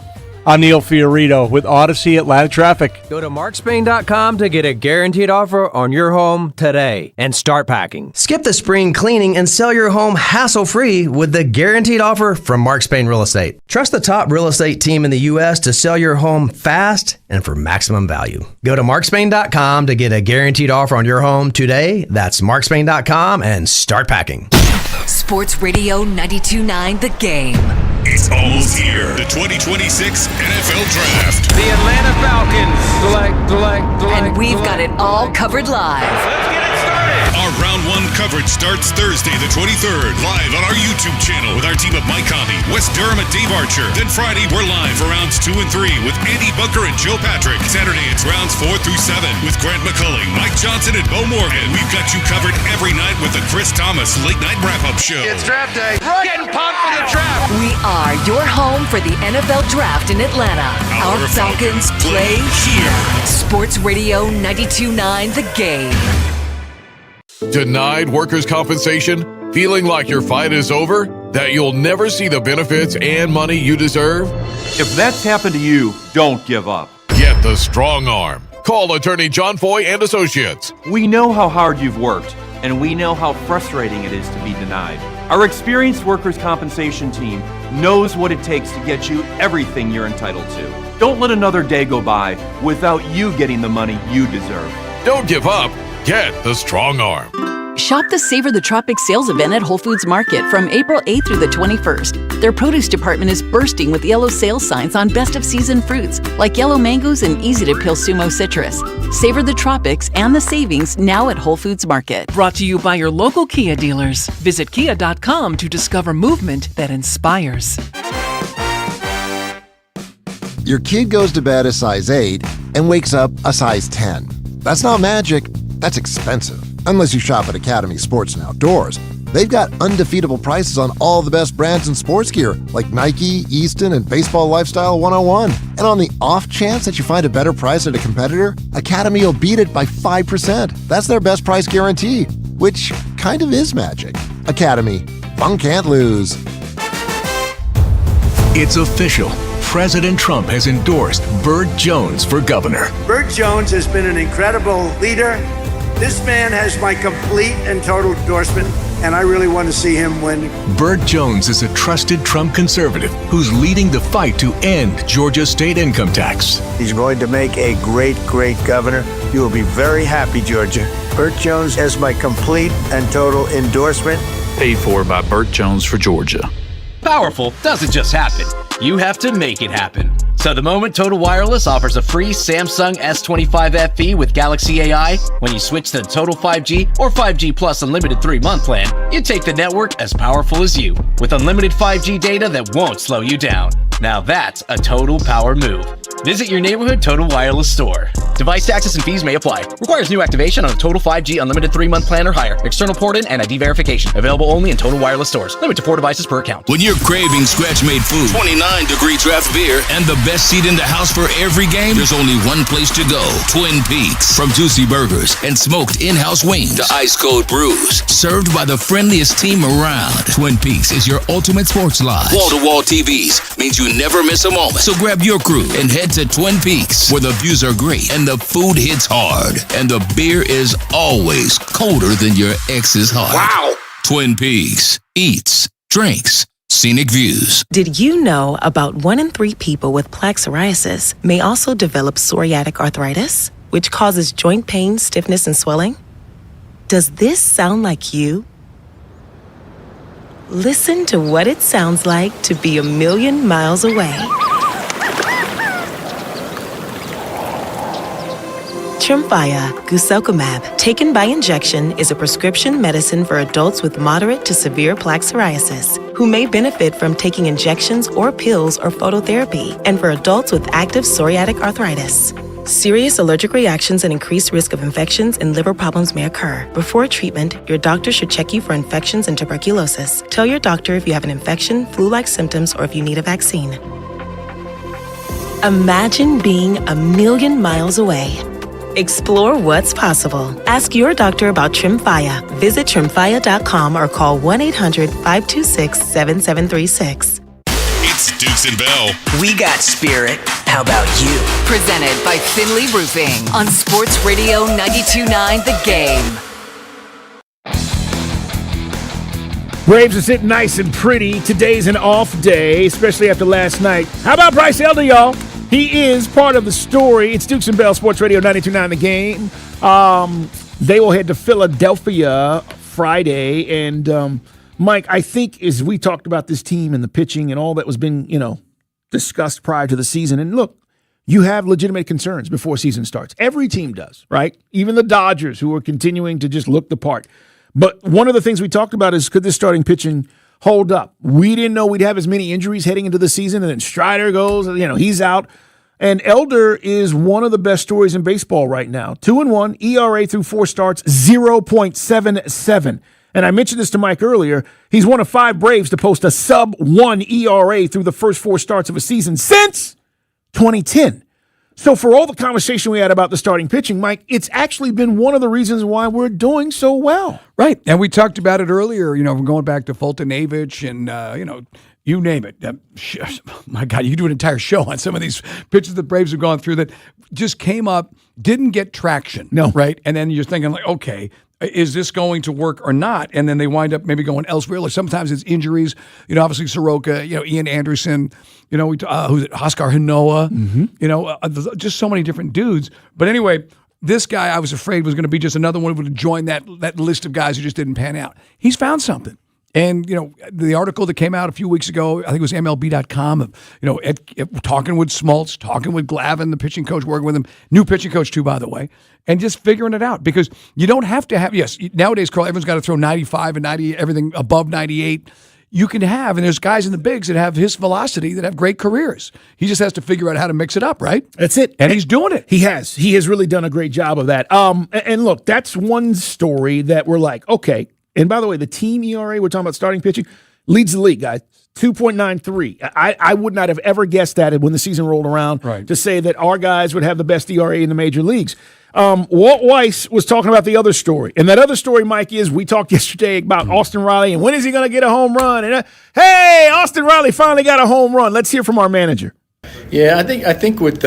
I'm Neil Fiorito with Odyssey Atlanta Traffic. Go to markspain.com to get a guaranteed offer on your home today and start packing. Skip the spring cleaning and sell your home hassle-free with the guaranteed offer from Mark Spain Real Estate. Trust the top real estate team in the U.S. to sell your home fast and for maximum value. Go to markspain.com to get a guaranteed offer on your home today. That's markspain.com and start packing. Sports Radio 92.9 The Game. It's almost here. The 2026 NFL Draft. The Atlanta Falcons. And we've got it all covered live. Let's get it started. Our round one coverage starts Thursday the 23rd, live on our YouTube channel with our team of Mike Conley, Wes Durham, and Dave Archer. Then Friday, we're live for rounds 2 and 3 with Andy Bunker and Joe Patrick. Saturday, it's rounds 4 through 7 with Grant McCulling, Mike Johnson, and Bo Morgan. We've got you covered every night with the Chris Thomas Late Night Wrap-Up Show. It's draft day. Getting pumped for the draft. We are your home for the NFL Draft in Atlanta. Our Falcons play here. Sports Radio 92.9 The Game. Denied workers' compensation? Feeling like your fight is over? That you'll never see the benefits and money you deserve? If that's happened to you, don't give up. Get the strong arm. Call attorney John Foy and Associates. We know how hard you've worked, and we know how frustrating it is to be denied. Our experienced workers' compensation team knows what it takes to get you everything you're entitled to. Don't let another day go by without you getting the money you deserve. Don't give up. Get the strong arm. Shop the Savor the Tropics sales event at Whole Foods Market from April 8th through the 21st. Their produce department is bursting with yellow sales signs on best of season fruits like yellow mangoes and easy-to-peel sumo citrus. Savor the tropics and the savings now at Whole Foods Market. Brought to you by your local Kia dealers. Visit kia.com to discover movement that inspires. Your kid goes to bed a size 8 and wakes up a size 10. That's not magic, that's expensive. Unless you shop at Academy Sports and Outdoors. They've got undefeatable prices on all the best brands in sports gear, like Nike, Easton, and Baseball Lifestyle 101. And on the off chance that you find a better price at a competitor, Academy will beat it by 5%. That's their best price guarantee, which kind of is magic. Academy, fun can't lose. It's official. President Trump has endorsed Burt Jones for governor. Burt Jones has been an incredible leader. This man has my complete and total endorsement, and I really want to see him win. Burt Jones is a trusted Trump conservative who's leading the fight to end Georgia's state income tax. He's going to make a great, great governor. You will be very happy, Georgia. Burt Jones has my complete and total endorsement. Paid for by Burt Jones for Georgia. Powerful doesn't just happen. You have to make it happen. So the moment Total Wireless offers a free Samsung S25 FE with Galaxy AI, when you switch to the Total 5G or 5G Plus Unlimited 3-month plan, you take the network as powerful as you, with unlimited 5G data that won't slow you down. Now that's a total power move. Visit your neighborhood Total Wireless store. Device taxes and fees may apply. Requires new activation on a Total 5G Unlimited 3-month plan or higher. External port-in and ID verification. Available only in Total Wireless stores. Limit to 4 devices per account. When you're craving scratch-made food, 29-degree draft beer, and the best seat in the house for every game, there's only one place to go. Twin Peaks. From juicy burgers and smoked in-house wings to ice-cold brews, served by the friendliest team around. Twin Peaks is your ultimate sports lodge. Wall-to-wall TVs means you never miss a moment. So grab your crew and head to Twin Peaks, where the views are great and the food hits hard, and the beer is always colder than your ex's heart. Wow! Twin Peaks. Eats, drinks, scenic views. Did you know about 1 in 3 people with plaque psoriasis may also develop psoriatic arthritis, which causes joint pain, stiffness, and swelling? Does this sound like you? Listen to what it sounds like to be a million miles away. Tremfya guselkumab, taken by injection, is a prescription medicine for adults with moderate to severe plaque psoriasis who may benefit from taking injections or pills or phototherapy, and for adults with active psoriatic arthritis. Serious allergic reactions and increased risk of infections and liver problems may occur. Before treatment, your doctor should check you for infections and tuberculosis. Tell your doctor if you have an infection, flu-like symptoms, or if you need a vaccine. Imagine being a million miles away. Explore what's possible. Ask your doctor about Tremfya. Visit Tremfya.com or call 1-800-526-7736. It's Dukes and Bell. We got spirit. How about you? Presented by Finley Roofing on Sports Radio 92.9 The Game. Braves are sitting nice and pretty. Today's an off day, especially after last night. How about Bryce Elder, y'all? He is part of the story. It's Dukes and Bell, Sports Radio 92.9 The Game. They will head to Philadelphia Friday. And, Mike, I think as we talked about this team and the pitching and all that was been, discussed prior to the season. And look, you have legitimate concerns before season starts. Every team does, right? Even the Dodgers, who are continuing to just look the part. But one of the things we talked about is, could this starting pitching hold up? We didn't know we'd have as many injuries heading into the season, and then Strider goes, he's out. And Elder is one of the best stories in baseball right now. 2-1, ERA through 4 starts, 0.77. And I mentioned this to Mike earlier. He's one of 5 Braves to post a sub-1 ERA through the first 4 starts of a season since 2010. So for all the conversation we had about the starting pitching, Mike, it's actually been one of the reasons why we're doing so well. Right. And we talked about it earlier, we're going back to Foltynewicz and, you name it. My God, you could do an entire show on some of these pitches the Braves have gone through that just came up, didn't get traction. No. Right? And then you're thinking like, okay, is this going to work or not? And then they wind up maybe going elsewhere. Like sometimes it's injuries. Obviously Soroka, Ian Anderson, who's it? Oscar Hinoa, just so many different dudes. But anyway, this guy I was afraid was going to be just another one who would join that list of guys who just didn't pan out. He's found something. And, the article that came out a few weeks ago, I think it was MLB.com, of talking with Smoltz, talking with Glavine, the pitching coach, working with him, new pitching coach too, by the way, and just figuring it out. Because you don't have to have, yes, nowadays, Carl, everyone's got to throw 95 and 90, everything above 98. You can have, and there's guys in the bigs that have his velocity that have great careers. He just has to figure out how to mix it up, right? That's it. And he's doing it. He has. He has really done a great job of that. And look, that's one story that we're like, okay. And by the way, the team ERA, we're talking about starting pitching, leads the league, guys. 2.93. I would not have ever guessed that when the season rolled around to say that our guys would have the best ERA in the major leagues. Walt Weiss was talking about the other story. And that other story, Mike, is we talked yesterday about Austin Riley and when is he going to get a home run? And hey, Austin Riley finally got a home run. Let's hear from our manager. Yeah, I think with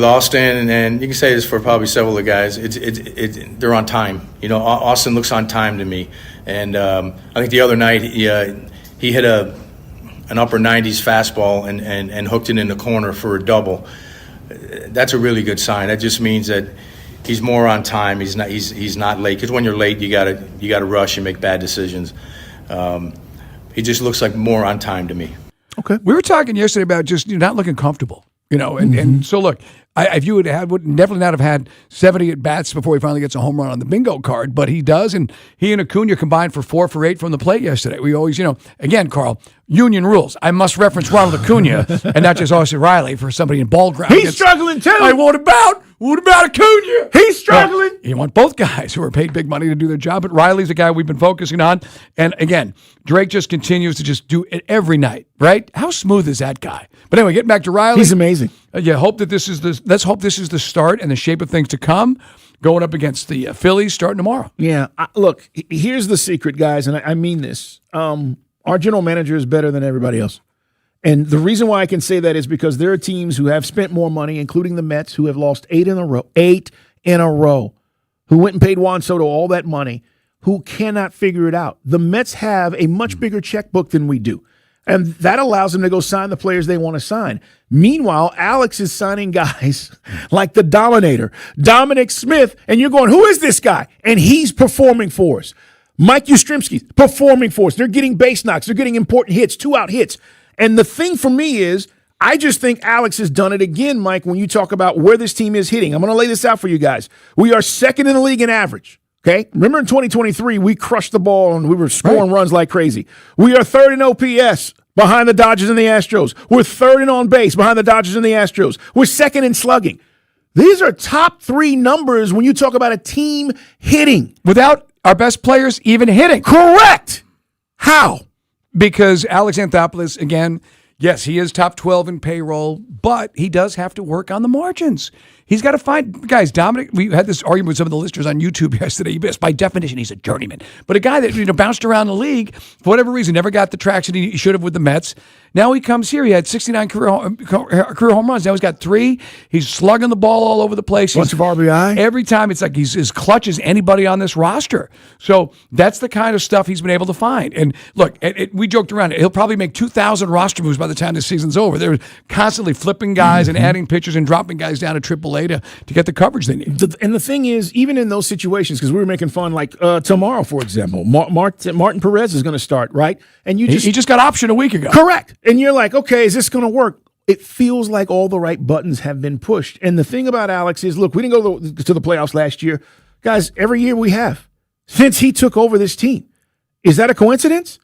Austin, and you can say this for probably several of the guys, they're on time. Austin looks on time to me. And I think the other night he hit an upper 90s fastball and hooked it in the corner for a double. That's a really good sign. That just means that he's more on time. He's not late. Because when you're late, you gotta rush and make bad decisions. He just looks like more on time to me. Okay. We were talking yesterday about just not looking comfortable. And so look, if you would definitely not have had 70 at bats before he finally gets a home run on the bingo card, but he does, and he and Acuna combined for 4 for 8 from the plate yesterday. We always, again, Carl, union rules. I must reference Ronald Acuna and not just Austin Riley for somebody in ball ground. He's struggling too. What about Acuna? He's struggling. You want both guys who are paid big money to do their job, but Riley's the guy we've been focusing on. And again, Drake just continues to just do it every night, right? How smooth is that guy? But anyway, getting back to Riley. He's amazing. Let's hope this is the start and the shape of things to come, going up against the Phillies starting tomorrow. Yeah. Look, here's the secret, guys, and I mean this. Our general manager is better than everybody else. And the reason why I can say that is because there are teams who have spent more money, including the Mets, who have lost 8 in a row, who went and paid Juan Soto all that money, who cannot figure it out. The Mets have a much bigger checkbook than we do. And that allows them to go sign the players they want to sign. Meanwhile, Alex is signing guys like the Dominator, Dominic Smith, and you're going, who is this guy? And he's performing for us. Mike Yastrzemski's performing for us. They're getting base knocks. They're getting important hits, 2-out hits. And the thing for me is, I just think Alex has done it again, Mike, when you talk about where this team is hitting. I'm going to lay this out for you guys. We are second in the league in average. Okay? Remember in 2023, we crushed the ball and we were scoring runs like crazy. We are third in OPS behind the Dodgers and the Astros. We're third in on base behind the Dodgers and the Astros. We're second in slugging. These are top 3 numbers when you talk about a team hitting. Without our best players even hitting. Correct. How? Because Alex Anthopoulos, again, yes, he is top 12 in payroll, but he does have to work on the margins. He's got to find, guys, Dominic, we had this argument with some of the listeners on YouTube yesterday. By definition, he's a journeyman. But a guy that bounced around the league, for whatever reason, never got the traction he should have with the Mets. Now he comes here. He had 69 career home runs. Now he's got 3. He's slugging the ball all over the place. Bunch of RBI. Every time it's like he's as clutch as anybody on this roster. So that's the kind of stuff he's been able to find. And look, we joked around. He'll probably make 2,000 roster moves by the time this season's over. They're constantly flipping guys and adding pitchers and dropping guys down to AAA to get the coverage they need. And the thing is, even in those situations, because we were making fun, like tomorrow, for example, Martin Perez is going to start, right? And he just got optioned a week ago. Correct. And you're like, okay, is this going to work? It feels like all the right buttons have been pushed. And the thing about Alex is, look, we didn't go to the playoffs last year. Guys, every year we have since he took over this team. Is that a coincidence?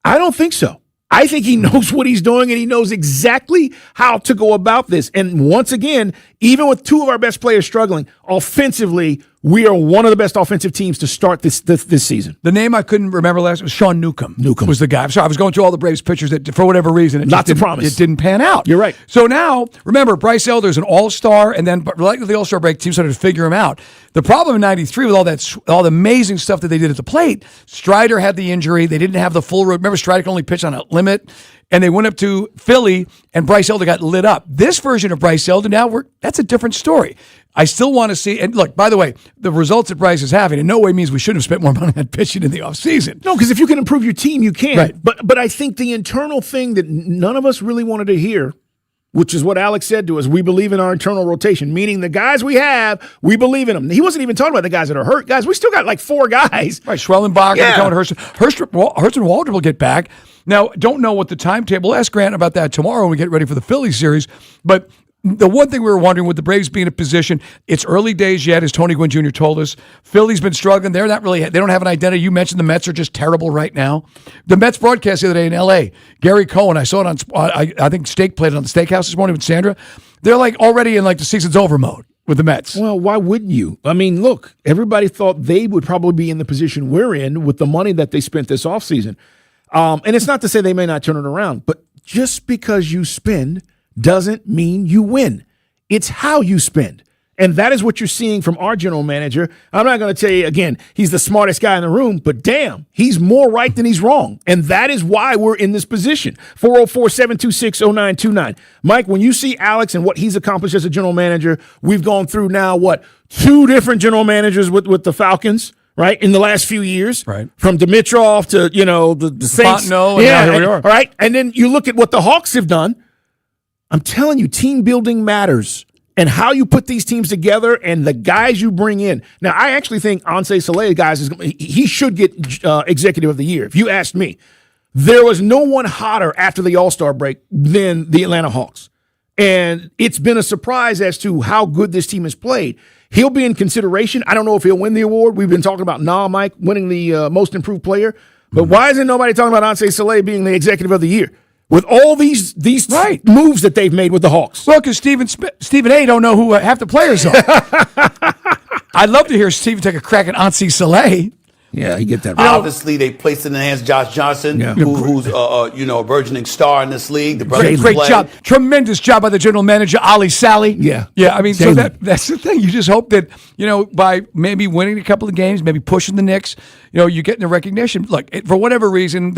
I don't think so. I think he knows what he's doing, and he knows exactly how to go about this. And once again, even with 2 of our best players struggling, offensively, we are one of the best offensive teams to start this season. The name I couldn't remember last was Sean Newcomb. Newcomb was the guy. So I was going through all the Braves pitchers that, for whatever reason, it didn't pan out. You're right. So now, remember, Bryce Elder's an all-star, and then like the all-star break, teams started to figure him out. The problem in '93 with all the amazing stuff that they did at the plate, Strider had the injury. They didn't have the full road. Remember, Strider could only pitch on a limit. And they went up to Philly, and Bryce Elder got lit up. This version of Bryce Elder, that's a different story. I still want to see, and look, by the way, the results that Bryce is having in no way means we shouldn't have spent more money on pitching in the offseason. No, because if you can improve your team, you can. Right. But I think the internal thing that none of us really wanted to hear which is what Alex said to us. We believe in our internal rotation, meaning the guys we have, we believe in them. He wasn't even talking about the guys that are hurt. Guys, we still got like 4 guys. Right, Schwellenbach, Hurst Waldrop will get back. Now, don't know what the timetable. We'll ask Grant about that tomorrow when we get ready for the Phillies series. But the one thing we were wondering with the Braves being in a position, it's early days yet, as Tony Gwynn Jr. told us. Philly's been struggling. They don't have an identity. You mentioned the Mets are just terrible right now. The Mets broadcast the other day in L.A., Gary Cohen, I saw it on, I think Steak played it on the Steakhouse this morning with Sandra. They're like already in like the season's over mode with the Mets. Well, why wouldn't you? I mean, look, everybody thought they would probably be in the position we're in with the money that they spent this offseason. And it's not to say they may not turn it around, but just because you spend doesn't mean you win. It's how you spend. And that is what you're seeing from our general manager. I'm not going to tell you, again, he's the smartest guy in the room, but damn, he's more right than he's wrong. And that is why we're in this position. 404-726-0929. Mike, when you see Alex and what he's accomplished as a general manager, we've gone through now, 2 different general managers with the Falcons, right, in the last few years. Right. From Dimitrov to, the Saints. Fontenot, and now here we are. All right. And then you look at what the Hawks have done. I'm telling you, team building matters, and how you put these teams together and the guys you bring in. Now, I actually think Ansel Saleh, guys, he should get Executive of the Year. If you asked me, there was no one hotter after the All-Star break than the Atlanta Hawks. And it's been a surprise as to how good this team has played. He'll be in consideration. I don't know if he'll win the award. We've been talking about Mike winning the most improved player. But why isn't nobody talking about Ansel Saleh being the Executive of the Year? With all these moves that they've made with the Hawks. Well, because Stephen A. don't know who half the players are. I'd love to hear Stephen take a crack at Ansel Saleh. Yeah, you get that right. Obviously, they placed in the hands of Josh Johnson, who's a burgeoning star in this league. The brothers Great play. job. Tremendous job by the general manager, Ali Sally. Yeah. I mean, so that's the thing. You just hope that, by maybe winning a couple of games, maybe pushing the Knicks, you're getting the recognition. Look, for whatever reason,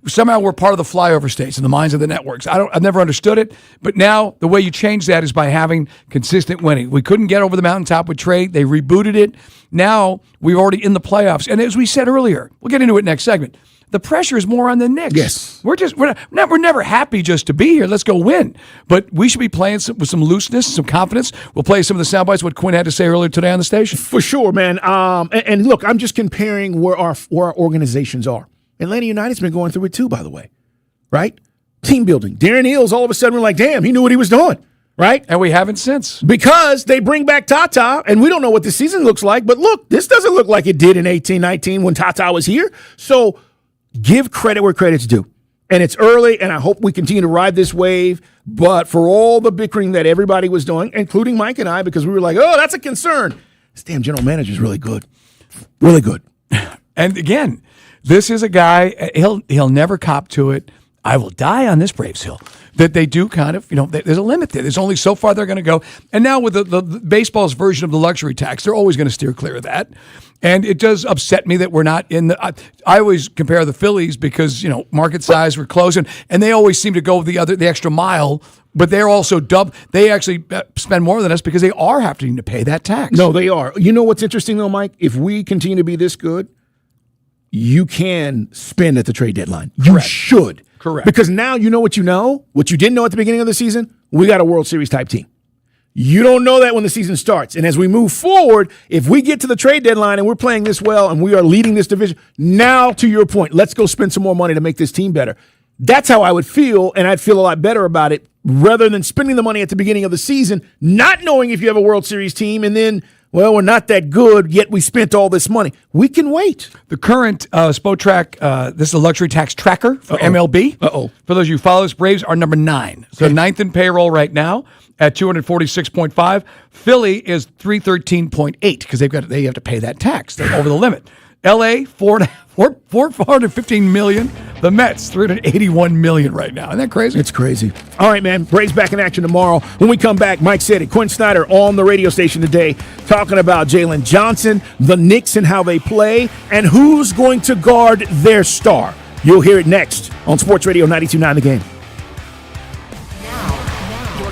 somehow we're part of the flyover states in the minds of the networks. I've never understood it, but now the way you change that is by having consistent winning. We couldn't get over the mountaintop with trade. They rebooted it. Now we're already in the playoffs. And as we said earlier, we'll get into it next segment. The pressure is more on the Knicks. Yes. We're never happy just to be here. Let's go win. But we should be playing with some looseness, some confidence. We'll play some of the sound bites, what Quinn had to say earlier today on the station. For sure, man. And look, I'm just comparing where our organizations are. Atlanta United's been going through it too, by the way. Right? Team building. Darren Eales, all of a sudden, we're like, damn, he knew what he was doing. Right? And we haven't since. Because they bring back Tata, and we don't know what the season looks like. But look, this doesn't look like it did in 18-19 when Tata was here. So give credit where credit's due. And it's early, and I hope we continue to ride this wave. But for all the bickering that everybody was doing, including Mike and I, because we were like, oh, that's a concern. This damn general manager is really good. Really good. And again, this is a guy, he'll never cop to it. I will die on this Braves hill. That they do kind of, there's a limit there. There's only so far they're going to go. And now with the baseball's version of the luxury tax, they're always going to steer clear of that. And it does upset me that we're not in the. I always compare the Phillies because market size, we're close, and they always seem to go the extra mile. But they're also they actually spend more than us because they are having to pay that tax. No, they are. You know what's interesting though, Mike? If we continue to be this good, you can spend at the trade deadline. Correct. You should. Correct. Because now you know, what you didn't know at the beginning of the season, we got a World Series type team. You don't know that when the season starts. And as we move forward, if we get to the trade deadline and we're playing this well and we are leading this division, now to your point, let's go spend some more money to make this team better. That's how I would feel, and I'd feel a lot better about it rather than spending the money at the beginning of the season, not knowing if you have a World Series team, and then, we're not that good, yet we spent all this money. We can wait. The current Spotrac, this is a luxury tax tracker for MLB. For those of you who follow us, Braves are number 9. So 9th in payroll right now at 246.5. Philly is 313.8 because they have to pay that tax. They're over the limit. LA, $415 million. The Mets, $381 million right now. Isn't that crazy? It's crazy. All right, man. Braves back in action tomorrow. When we come back, Mike said it. Quinn Snyder on the radio station today talking about Jalen Johnson, the Knicks and how they play, and who's going to guard their star. You'll hear it next on Sports Radio 92.9 The Game.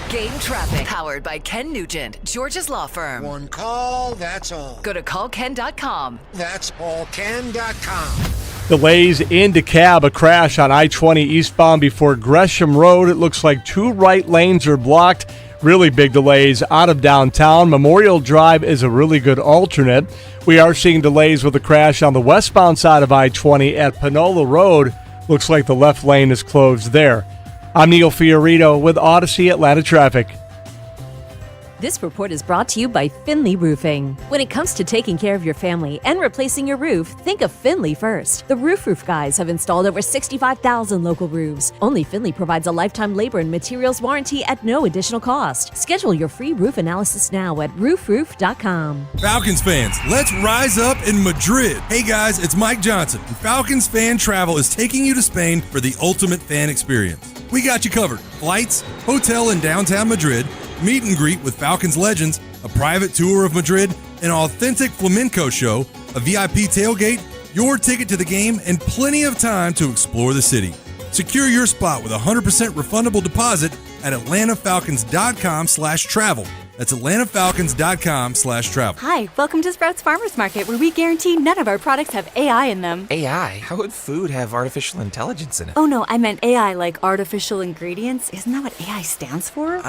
Game traffic powered by Ken Nugent, Georgia's law firm. One call, that's all. Go to callken.com. That's allken.com. Delays in DeKalb, a crash on I-20 eastbound before Gresham Road. It looks like 2 right lanes are blocked. Really big delays out of downtown. Memorial Drive is a really good alternate. We are seeing delays with a crash on the westbound side of I-20 at Panola Road. Looks like the left lane is closed there. I'm Neil Fiorito with Odyssey Atlanta Traffic. This report is brought to you by Finley Roofing. When it comes to taking care of your family and replacing your roof, think of Finley first. The Roof Guys have installed over 65,000 local roofs. Only Finley provides a lifetime labor and materials warranty at no additional cost. Schedule your free roof analysis now at roofroof.com. Falcons fans, let's rise up in Madrid. Hey guys, it's Mike Johnson, and Falcons Fan Travel is taking you to Spain for the ultimate fan experience. We got you covered. Flights, hotel in downtown Madrid, meet and greet with Falcons legends, a private tour of Madrid, an authentic flamenco show, a VIP tailgate, your ticket to the game, and plenty of time to explore the city. Secure your spot with a 100% refundable deposit at atlantafalcons.com/travel. That's atlantafalcons.com/travel. Hi, welcome to Sprouts Farmers Market, where we guarantee none of our products have AI in them. AI? How would food have artificial intelligence in it? Oh no, I meant AI like artificial ingredients. Isn't that what AI stands for?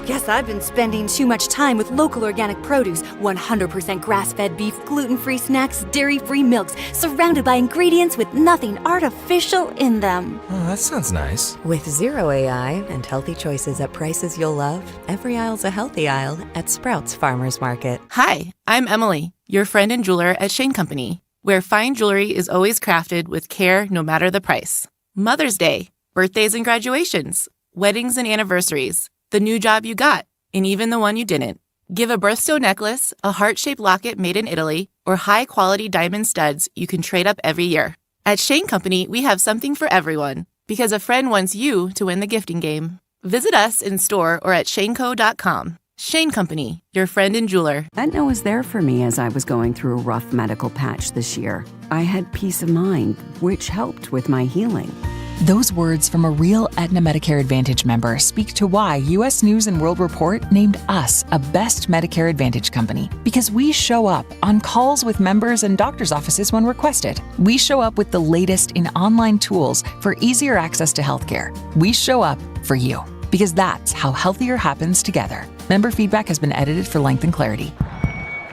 Guess I've been spending too much time with local organic produce, 100% grass-fed beef, gluten-free snacks, dairy-free milks, surrounded by ingredients with nothing artificial in them. Oh, that sounds nice. With zero AI and healthy choices at prices you'll love, every aisle's a healthy aisle at Sprouts Farmers Market. Hi, I'm Emily, your friend and jeweler at Shane Company, where fine jewelry is always crafted with care no matter the price. Mother's Day, birthdays and graduations, weddings and anniversaries, the new job you got, and even the one you didn't. Give a birthstone necklace, a heart-shaped locket made in Italy, or high-quality diamond studs you can trade up every year. At Shane Company, we have something for everyone, because a friend wants you to win the gifting game. Visit us in store or at shaneco.com. Shane Company, your friend and jeweler. Aetna was there for me as I was going through a rough medical patch this year. I had peace of mind, which helped with my healing. Those words from a real Aetna Medicare Advantage member speak to why U.S. News & World Report named us a best Medicare Advantage company. Because we show up on calls with members and doctors' offices when requested. We show up with the latest in online tools for easier access to healthcare. We show up for you. Because that's how healthier happens together. Member feedback has been edited for length and clarity.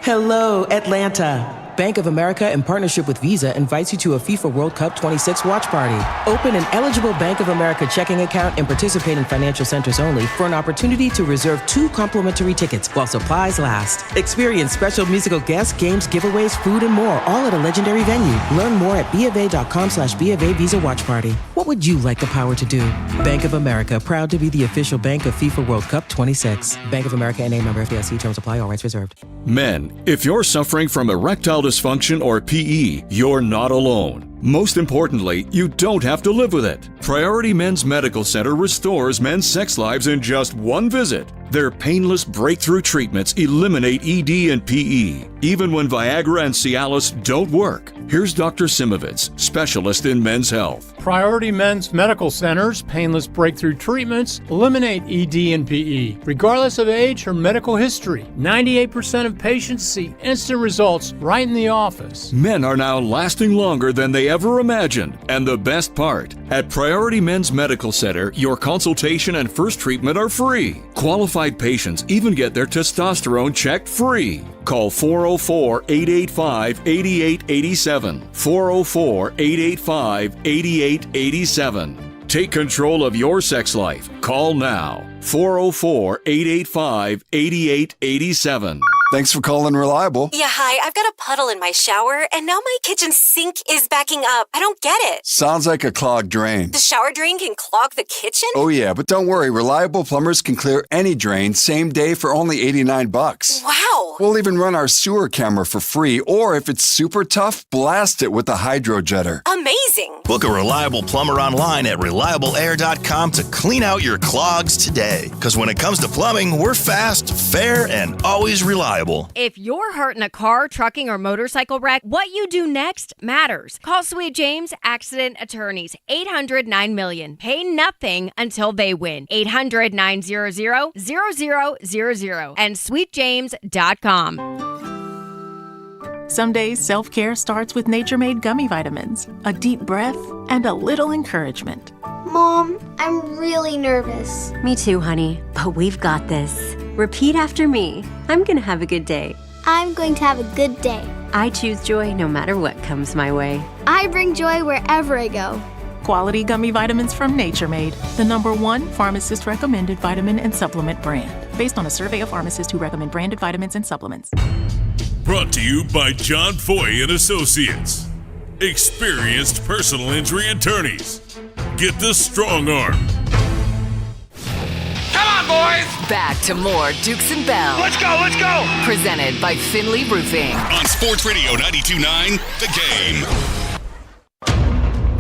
Hello, Atlanta. Bank of America, in partnership with Visa, invites you to a FIFA World Cup 26 watch party. Open an eligible Bank of America checking account and participate in financial centers only for an opportunity to reserve 2 complimentary tickets while supplies last. Experience special musical guests, games, giveaways, food, and more, all at a legendary venue. Learn more at BofA.com/BofA Visa Watch Party. What would you like the power to do? Bank of America, proud to be the official bank of FIFA World Cup 26. Bank of America NA, member FDIC. Terms apply. All rights reserved. Men, if you're suffering from erectile dysfunction or PE, you're not alone. Most importantly, you don't have to live with it. Priority Men's Medical Center restores men's sex lives in just one visit. Their painless breakthrough treatments eliminate ED and PE, even when Viagra and Cialis don't work. Here's Dr. Simovitz, specialist in men's health. Priority Men's Medical Center's painless breakthrough treatments eliminate ED and PE, regardless of age or medical history. 98% of patients see instant results right in the office. Men are now lasting longer than they ever imagined. And the best part, at Priority Men's Medical Center, your consultation and first treatment are free. Qualified patients even get their testosterone checked free. Call 404-885-8887. 404-885-8887. Take control of your sex life. Call now. 404-885-8887. Thanks for calling Reliable. Yeah, hi. I've got a puddle in my shower, and now my kitchen sink is backing up. I don't get it. Sounds like a clogged drain. The shower drain can clog the kitchen? Oh, yeah, but don't worry. Reliable Plumbers can clear any drain same day for only $89. Wow. We'll even run our sewer camera for free, or if it's super tough, blast it with a hydro jetter. Amazing. Book a Reliable plumber online at reliableair.com to clean out your clogs today. Because when it comes to plumbing, we're fast, fair, and always reliable. If you're hurt in a car, trucking, or motorcycle wreck, what you do next matters. Call Sweet James Accident Attorneys, 800-9-million. Pay nothing until they win. 800-900-0000 and sweetjames.com. Some days self-care starts with Nature Made gummy vitamins, a deep breath, and a little encouragement. Mom, I'm really nervous. Me too, honey, but we've got this. Repeat after me. I'm gonna have a good day. I'm going to have a good day. I choose joy no matter what comes my way. I bring joy wherever I go. Quality gummy vitamins from Nature Made, the #1 pharmacist-recommended vitamin and supplement brand, based on a survey of pharmacists who recommend branded vitamins and supplements. Brought to you by John Foy and Associates. Experienced personal injury attorneys. Get the strong arm. Come on, boys! Back to more Dukes and Bell. Let's go, let's go! Presented by Finley Roofing. On Sports Radio 92.9, The Game.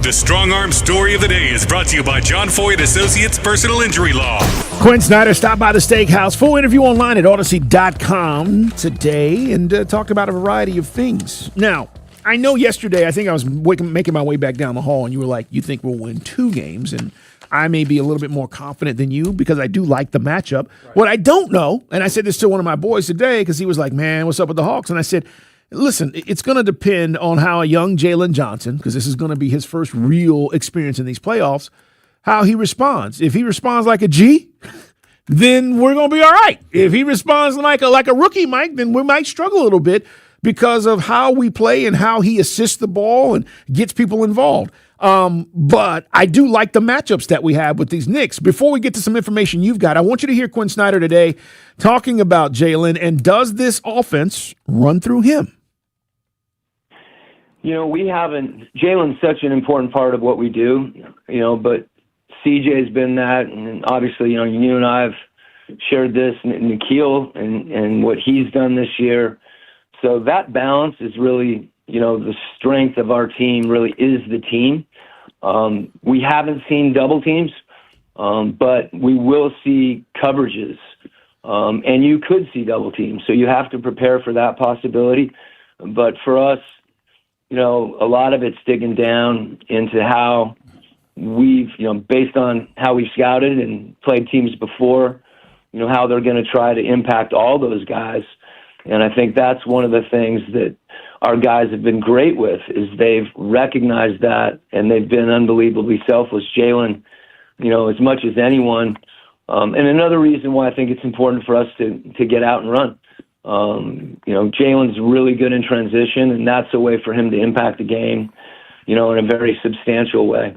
The Strong Arm Story of the Day is brought to you by John Foy and Associates Personal Injury Law. Quinn Snyder stopped by the steakhouse. Full interview online at Odyssey.com today and talked about a variety of things. Now, I know yesterday, I think I was making my way back down the hall, and you were like, you think we'll win 2 games, and I may be a little bit more confident than you because I do like the matchup. Right. What I don't know, and I said this to one of my boys today because he was like, man, what's up with the Hawks? And I said, listen, it's going to depend on how a young Jalen Johnson, because this is going to be his first real experience in these playoffs, how he responds. If he responds like a G, then we're going to be all right. If he responds like a rookie, Mike, then we might struggle a little bit because of how we play and how he assists the ball and gets people involved. But I do like the matchups that we have with these Knicks. Before we get to some information you've got, I want you to hear Quinn Snyder today talking about Jalen, and does this offense run through him? You know, Jalen's such an important part of what we do, but CJ's been that, and obviously, you and I have shared this, Nikhil and what he's done this year. So that balance is really, the strength of our team really is the team. We haven't seen double teams, but we will see coverages, and you could see double teams. So you have to prepare for that possibility. But for us, a lot of it's digging down into how we've, based on how we've scouted and played teams before, how they're going to try to impact all those guys. And I think that's one of the things that our guys have been great with is they've recognized that, and they've been unbelievably selfless. Jalen, as much as anyone. And another reason why I think it's important for us to get out and run. Jalen's really good in transition, and that's a way for him to impact the game, in a very substantial way.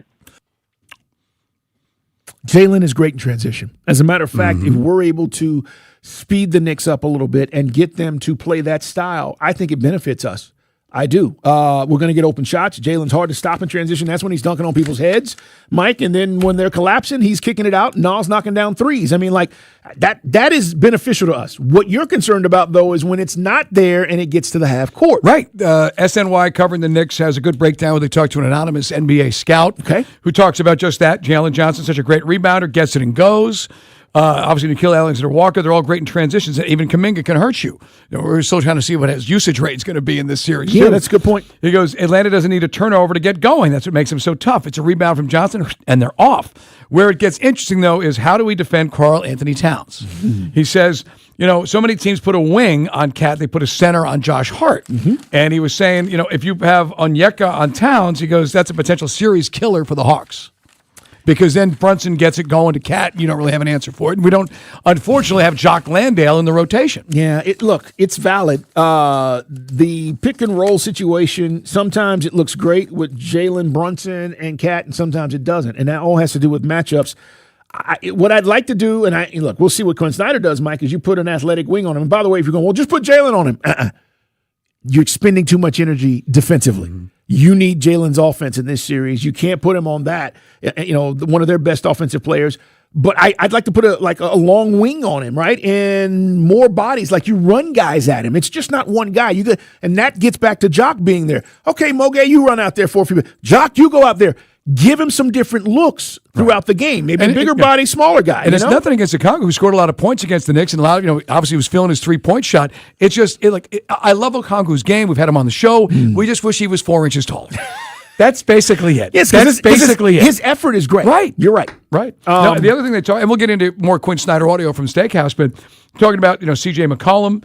Jalen is great in transition. As a matter of fact, if we're able to speed the Knicks up a little bit and get them to play that style, I think it benefits us. I do. We're going to get open shots. Jalen's hard to stop in transition. That's when he's dunking on people's heads, Mike. And then when they're collapsing, he's kicking it out. Nas knocking down threes. I mean, like that is beneficial to us. What you're concerned about, though, is when it's not there and it gets to the half court. Right. SNY covering the Knicks has a good breakdown where they talk to an anonymous NBA scout who talks about just that. Jalen Johnson, such a great rebounder, gets it and goes. Obviously, Nikhil Alexander-Walker, they're all great in transitions. Even Kuminga can hurt you. We're still trying to see what his usage rate is going to be in this series. Yeah, that's a good point. He goes, Atlanta doesn't need a turnover to get going. That's what makes them so tough. It's a rebound from Johnson, and they're off. Where it gets interesting, though, is how do we defend Karl Anthony Towns? He says, so many teams put a wing on Cat. They put a center on Josh Hart. And he was saying, if you have Onyeka on Towns, he goes, that's a potential series killer for the Hawks. Because then Brunson gets it going to Cat. You don't really have an answer for it. And we don't, unfortunately, have Jock Landale in the rotation. Yeah, it's valid. The pick and roll situation, sometimes it looks great with Jalen Brunson and Cat, and sometimes it doesn't. And that all has to do with matchups. What I'd like to do, and look, we'll see what Quinn Snyder does, Mike, is you put an athletic wing on him. And by the way, if you're going, well, just put Jalen on him. You're expending too much energy defensively. You need Jalen's offense in this series. You can't put him on that. One of their best offensive players. But I'd like to put a long wing on him, right? And more bodies. Like you run guys at him. It's just not one guy. And that gets back to Jock being there. Okay, Moge, you run out there for a few minutes. Jock, you go out there. Give him some different looks throughout the game. Maybe bigger body, smaller guy. And it's nothing against Okongwu, who scored a lot of points against the Knicks, and obviously was feeling his 3-point shot. It's just I love Okongwu's game. We've had him on the show. We just wish he was 4 inches taller. That's basically it. Yes, that's basically it. His effort is great. Right. You're right. Right. Now, the other thing they talk, and we'll get into more Quinn Snyder audio from Steakhouse, but talking about C.J. McCollum,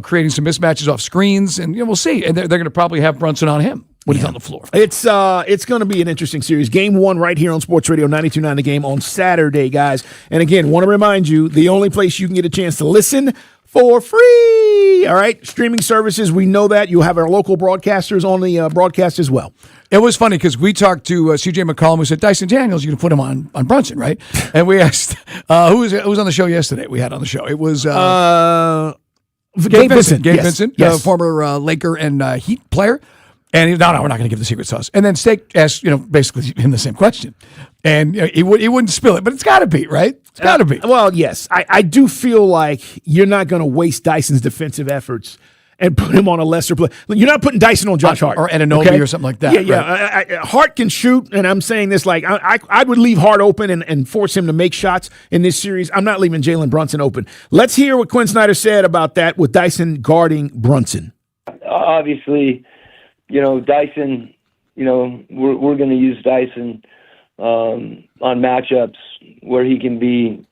creating some mismatches off screens, and we'll see. And they're going to probably have Brunson on him when he's on the floor. It's going to be an interesting series. Game 1 right here on Sports Radio 92.9 The Game on Saturday, guys. And again, want to remind you, the only place you can get a chance to listen for free. All right, streaming services. We know that. You'll have our local broadcasters on the broadcast as well. It was funny because we talked to C.J. McCollum, who said, Dyson Daniels, you can put him on Brunson, right? And we asked, who was on the show yesterday? We had on the show. It was Gabe Vincent. Gabe Vincent, former Laker and Heat player. And he, no, we're not going to give the secret sauce. And then Steak asked, basically him the same question. And he wouldn't spill it, but it's got to be, right? It's got to be. Well, yes. I do feel like you're not going to waste Dyson's defensive efforts and put him on a lesser play. You're not putting Dyson on Josh Hart. Or Anunoby or something like that. Yeah. Right. Hart can shoot, and I'm saying this like I would leave Hart open and force him to make shots in this series. I'm not leaving Jalen Brunson open. Let's hear what Quinn Snyder said about that with Dyson guarding Brunson. Obviously, Dyson, we're going to use Dyson on matchups where he can be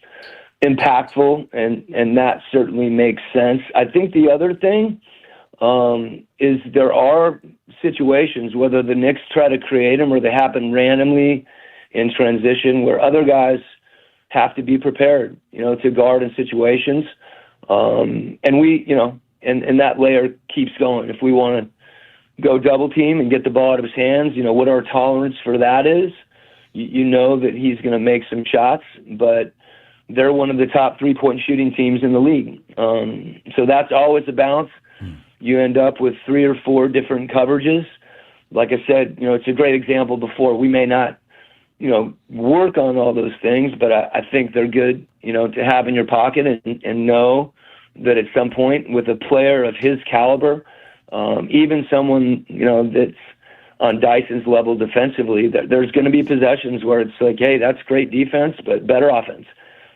impactful, and that certainly makes sense. I think the other thing is there are situations, whether the Knicks try to create them or they happen randomly in transition, where other guys have to be prepared, to guard in situations. And we, and that layer keeps going. If we want to go double team and get the ball out of his hands, what our tolerance for that is. You know that he's going to make some shots, but they're one of the top 3-point shooting teams in the league. So that's always a balance. You end up with 3 or 4 different coverages. Like I said, it's a great example before. We may not, work on all those things, but I think they're good, to have in your pocket and know that at some point with a player of his caliber, even someone, that's on Dyson's level defensively, there's going to be possessions where it's like, hey, that's great defense, but better offense.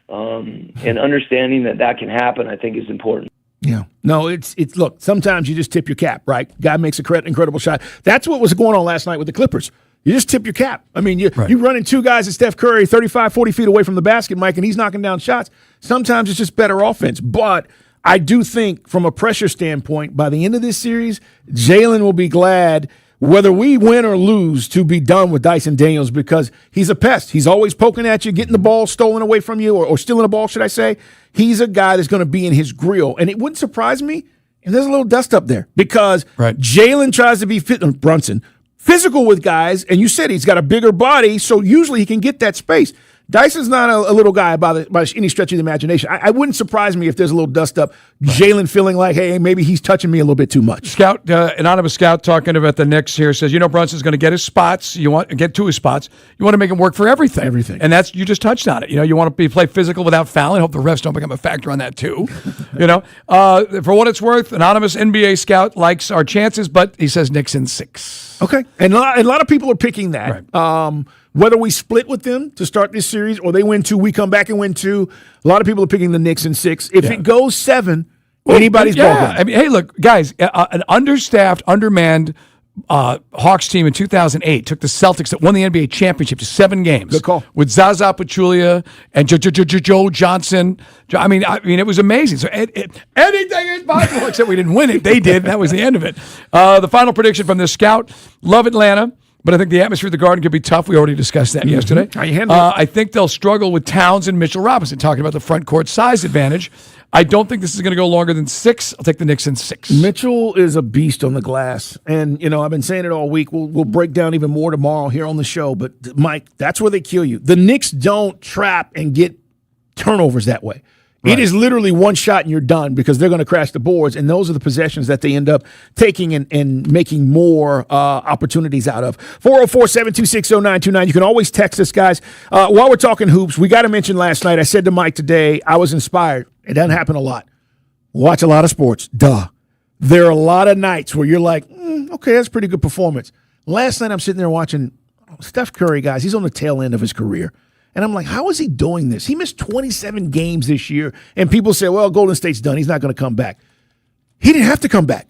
And understanding that can happen, I think, is important. Yeah. No, it's look, sometimes you just tip your cap, right? Guy makes an incredible shot. That's what was going on last night with the Clippers. You just tip your cap. I mean, you running 2 guys at Steph Curry 35, 40 feet away from the basket, Mike, and he's knocking down shots. Sometimes it's just better offense. But I do think from a pressure standpoint, by the end of this series, Jalen will be glad, whether we win or lose, to be done with Dyson Daniels, because he's a pest. He's always poking at you, getting the ball stolen away from you, or stealing the ball, should I say. He's a guy that's going to be in his grill. And it wouldn't surprise me if there's a little dust up there, because Jalen tries to be Brunson physical with guys, and you said he's got a bigger body, so usually he can get that space. Dyson's not a little guy by any stretch of the imagination. I wouldn't surprise me if there's a little dust up. Jalen feeling like, hey, maybe he's touching me a little bit too much. Scout, anonymous scout talking about the Knicks here says, Brunson's going to get his spots. You want to get to his spots. You want to make him work for everything. And that's, you just touched on it. You want to play physical without fouling. Hope the refs don't become a factor on that too. For what it's worth, anonymous NBA scout likes our chances, but he says Knicks in 6. Okay. And a lot of people are picking that. Right. Whether we split with them to start this series or they win 2, we come back and win 2. A lot of people are picking the Knicks in 6. If it goes 7, anybody's ball game. I mean, hey, look, guys, an understaffed, undermanned Hawks team in 2008 took the Celtics that won the NBA championship to 7 games. Good call. With Zaza Pachulia and Joe Johnson. I mean, it was amazing. So anything is possible, except we didn't win it. They did. That was the end of it. The final prediction from the scout: love Atlanta. But I think the atmosphere of the Garden could be tough. We already discussed that yesterday. How you handle it? I think they'll struggle with Towns and Mitchell Robinson, talking about the front court size advantage. I don't think this is going to go longer than 6. I'll take the Knicks in 6. Mitchell is a beast on the glass. And, I've been saying it all week. We'll break down even more tomorrow here on the show. But, Mike, that's where they kill you. The Knicks don't trap and get turnovers that way. Right. It is literally one shot and you're done, because they're going to crash the boards, and those are the possessions that they end up taking and making more opportunities out of. 404-726-0929. You can always text us, guys. While we're talking hoops, we got to mention last night, I said to Mike today, I was inspired. It doesn't happen a lot. Watch a lot of sports. Duh. There are a lot of nights where you're like, okay, that's a pretty good performance. Last night I'm sitting there watching Steph Curry, guys. He's on the tail end of his career. And I'm like, how is he doing this? He missed 27 games this year. And people say, well, Golden State's done. He's not going to come back. He didn't have to come back.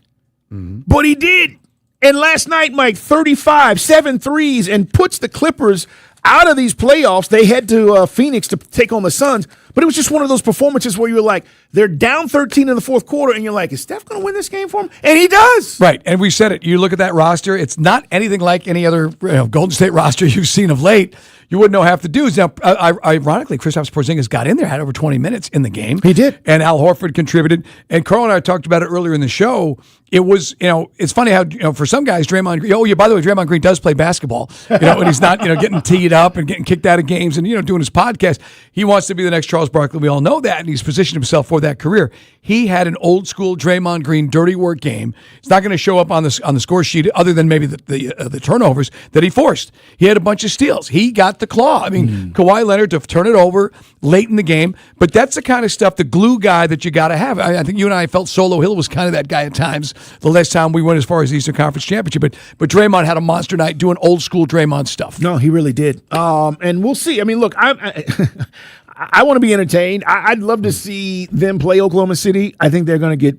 But he did. And last night, Mike, 35, 7 threes, and puts the Clippers out of these playoffs. They head to Phoenix to take on the Suns. But it was just one of those performances where you're like, they're down 13 in the fourth quarter, and you're like, is Steph going to win this game for him? And he does. Right, and we said it. You look at that roster, it's not anything like any other Golden State roster you've seen of late. You wouldn't know half the dudes. Now, ironically, Kristaps Porzingis got in there, had over 20 minutes in the game. He did. And Al Horford contributed. And Carl and I talked about it earlier in the show. It was, it's funny how, for some guys, Draymond Green, by the way, Draymond Green does play basketball, and he's not, getting teed up and getting kicked out of games and, doing his podcast. He wants to be the next Charles Barkley. We all know that, and he's positioned himself for that career. He had an old school Draymond Green dirty work game. It's not going to show up on the score sheet other than maybe the turnovers that he forced. He had a bunch of steals. He got the claw. I mean, Kawhi Leonard to turn it over late in the game, but that's the kind of stuff, the glue guy that you got to have. I think you and I felt Solo Hill was kind of that guy at times the last time we went as far as the Eastern Conference Championship, but Draymond had a monster night doing old school Draymond stuff. No, he really did. And we'll see. I mean, look, I want to be entertained. I'd love to see them play Oklahoma City. I think they're going to get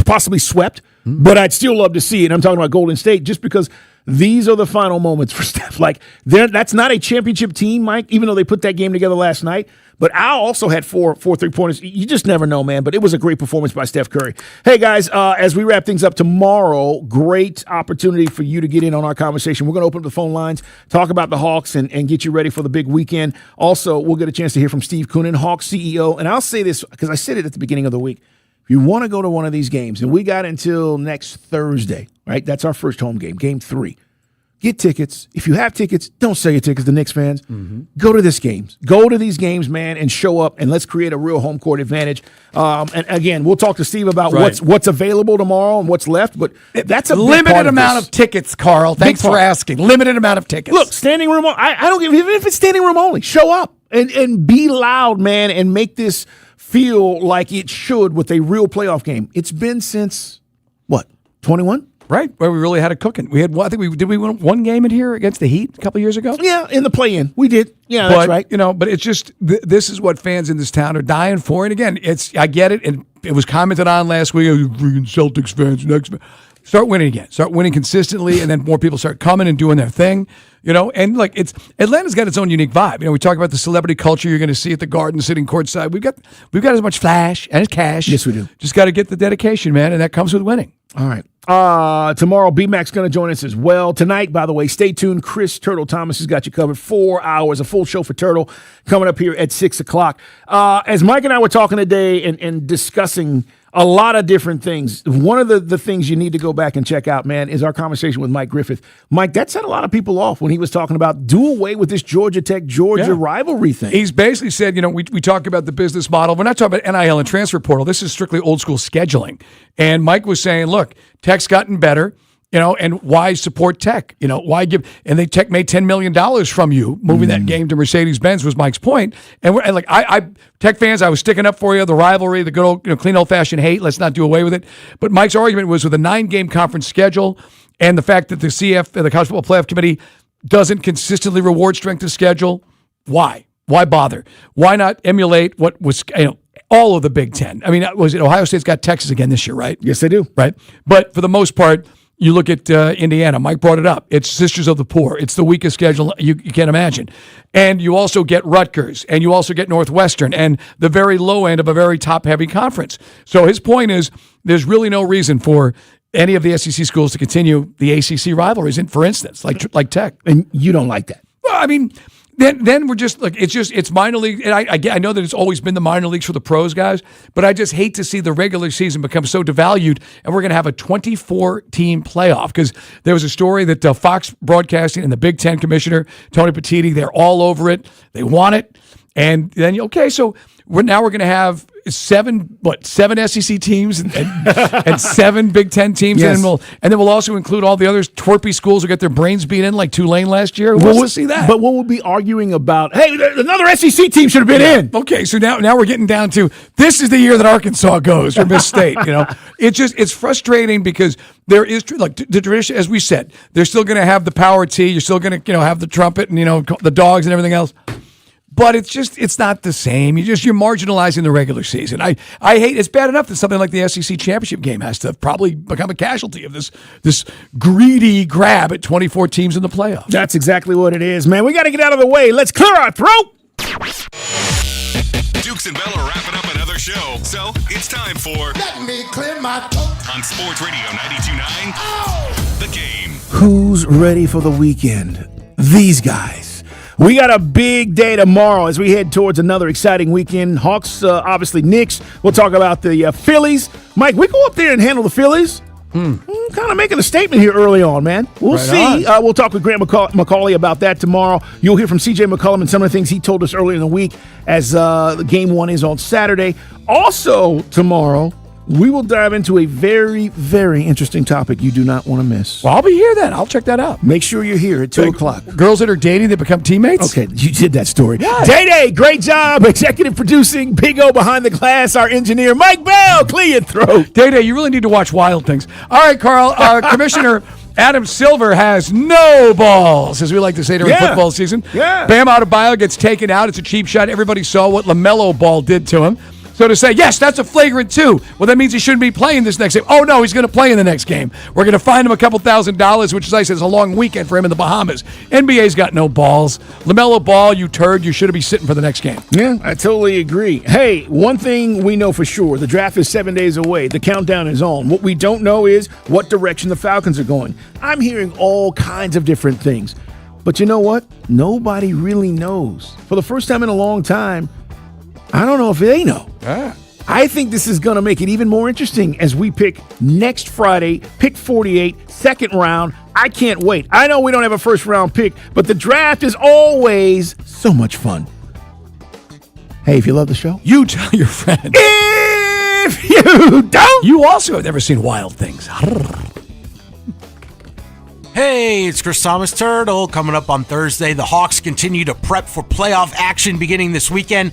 possibly swept, but I'd still love to see it. I'm talking about Golden State just because these are the final moments for Steph. Like, that's not a championship team, Mike, even though they put that game together last night. But Al also had four three-pointers. You just never know, man. But it was a great performance by Steph Curry. Hey, guys, as we wrap things up tomorrow, great opportunity for you to get in on our conversation. We're going to open up the phone lines, talk about the Hawks, and get you ready for the big weekend. Also, we'll get a chance to hear from Steve Koonin, Hawks CEO. And I'll say this because I said it at the beginning of the week. If you want to go to one of these games, and we got until next Thursday, right? That's our first home game, game 3. Get tickets. If you have tickets, don't sell your tickets to Knicks fans. Go to these games. Go to these games, man, and show up, and let's create a real home court advantage. And again, we'll talk to Steve about what's available tomorrow and what's left, but that's a limited amount of tickets, Carl. Thanks for asking. Limited amount of tickets. Look, standing room. I don't give, even if it's standing room only, show up and be loud, man, and make this feel like it should with a real playoff game. It's been since, 21? Right, where we really had it cooking. We had, I think we win one game in here against the Heat a couple years ago? Yeah, in the play-in. We did. Yeah, that's right. But it's just, this is what fans in this town are dying for. And again, I get it, and it was commented on last week, freaking Celtics fans, next. Start winning again. Start winning consistently, and then more people start coming and doing their thing. And like Atlanta's got its own unique vibe. We talk about the celebrity culture you're going to see at the Garden, sitting courtside. We've got as much flash and cash. Yes, we do. Just got to get the dedication, man, and that comes with winning. All right. Tomorrow, B-Mac's going to join us as well. Tonight, by the way, stay tuned. Chris Turtle Thomas has got you covered. 4 hours, a full show for Turtle coming up here at 6 o'clock. As Mike and I were talking today and discussing a lot of different things, one of the things you need to go back and check out, man, is our conversation with Mike Griffith. Mike, that set a lot of people off when he was talking about do away with this Georgia Tech-Georgia rivalry thing. He's basically said, we talk about the business model. We're not talking about NIL and transfer portal. This is strictly old school scheduling. And Mike was saying, look, Tech's gotten better. And why support Tech? Why give? And Tech made $10 million from you moving that game to Mercedes-Benz was Mike's point. And I Tech fans, I was sticking up for you. The rivalry, the good old, clean old-fashioned hate. Let's not do away with it. But Mike's argument was with a 9-game conference schedule and the fact that the College Football Playoff Committee, doesn't consistently reward strength of schedule. Why? Why bother? Why not emulate what was all of the Big Ten? I mean, Ohio State's got Texas again this year, right? Yes, they do. Right, but for the most part. You look at Indiana. Mike brought it up. It's Sisters of the Poor. It's the weakest schedule you can't imagine. And you also get Rutgers, and you also get Northwestern, and the very low end of a very top-heavy conference. So his point is there's really no reason for any of the SEC schools to continue the ACC rivalries, for instance, like Tech. And you don't like that? Well, I mean, then we're just it's minor league. And I know that it's always been the minor leagues for the pros guys, but I just hate to see the regular season become so devalued, and we're going to have a 24-team playoff. Because there was a story that Fox Broadcasting and the Big Ten commissioner Tony Petitti, they're all over it. They want it, and then so we're going to have seven SEC teams and 7 Big Ten teams, yes. and then we'll also include all the other twerpy schools who get their brains beat in, like Tulane last year. We'll see that. But what we'll be arguing about? Hey, another SEC team should have been in. Okay, so now we're getting down to this is the year that Arkansas goes or Miss State. It's frustrating because there is the tradition, as we said, they're still going to have the power T. You're still going to have the trumpet and the dogs and everything else. but it's not the same. You're marginalizing the regular season. I hate, it's bad enough that something like the SEC championship game has to probably become a casualty of this greedy grab at 24 teams in the playoffs. That's exactly what it is, man. We got to get out of the way. Let's clear our throat. Dukes and Bell are wrapping up another show, so it's time for Let Me Clear My Throat on Sports Radio 92.9, The Game. Who's ready for the weekend? These guys. We got a big day tomorrow as we head towards another exciting weekend. Hawks, obviously Knicks. We'll talk about the Phillies. Mike, we go up there and handle the Phillies. Kind of making a statement here early on, man. We'll see. We'll talk with Grant McCauley about that tomorrow. You'll hear from C.J. McCollum and some of the things he told us earlier in the week as the game one is on Saturday. Also, tomorrow, we will dive into a very, very interesting topic you do not want to miss. Well, I'll be here then. I'll check that out. Make sure you're here at 2 o'clock. Girls that are dating that become teammates? Okay, you did that story. Yeah. Day-Day, great job. Executive producing, Big O behind the glass, our engineer, Mike Bell, clear your throat. Day-Day, you really need to watch Wild Things. All right, Carl, Commissioner Adam Silver has no balls, as we like to say during football season. Yeah. Bam Adebayo gets taken out. It's a cheap shot. Everybody saw what LaMelo Ball did to him. So to say, yes, that's a flagrant too. Well, that means he shouldn't be playing this next game. Oh, no, he's going to play in the next game. We're going to fine him a couple $1,000s, which, as I said, is a long weekend for him in the Bahamas. NBA's got no balls. LaMelo Ball, you turd, you should be sitting for the next game. Yeah, I totally agree. Hey, one thing we know for sure, the draft is 7 days away. The countdown is on. What we don't know is what direction the Falcons are going. I'm hearing all kinds of different things. But you know what? Nobody really knows. For the first time in a long time, I don't know if they know. I think this is going to make it even more interesting as we pick next Friday, pick 48, second round. I can't wait. I know we don't have a first round pick, but the draft is always so much fun. Hey, if you love the show, you tell your friends. If you don't, you also have never seen Wild Things. Hey, it's Chris Thomas Turtle. Coming up on Thursday, the Hawks continue to prep for playoff action beginning this weekend.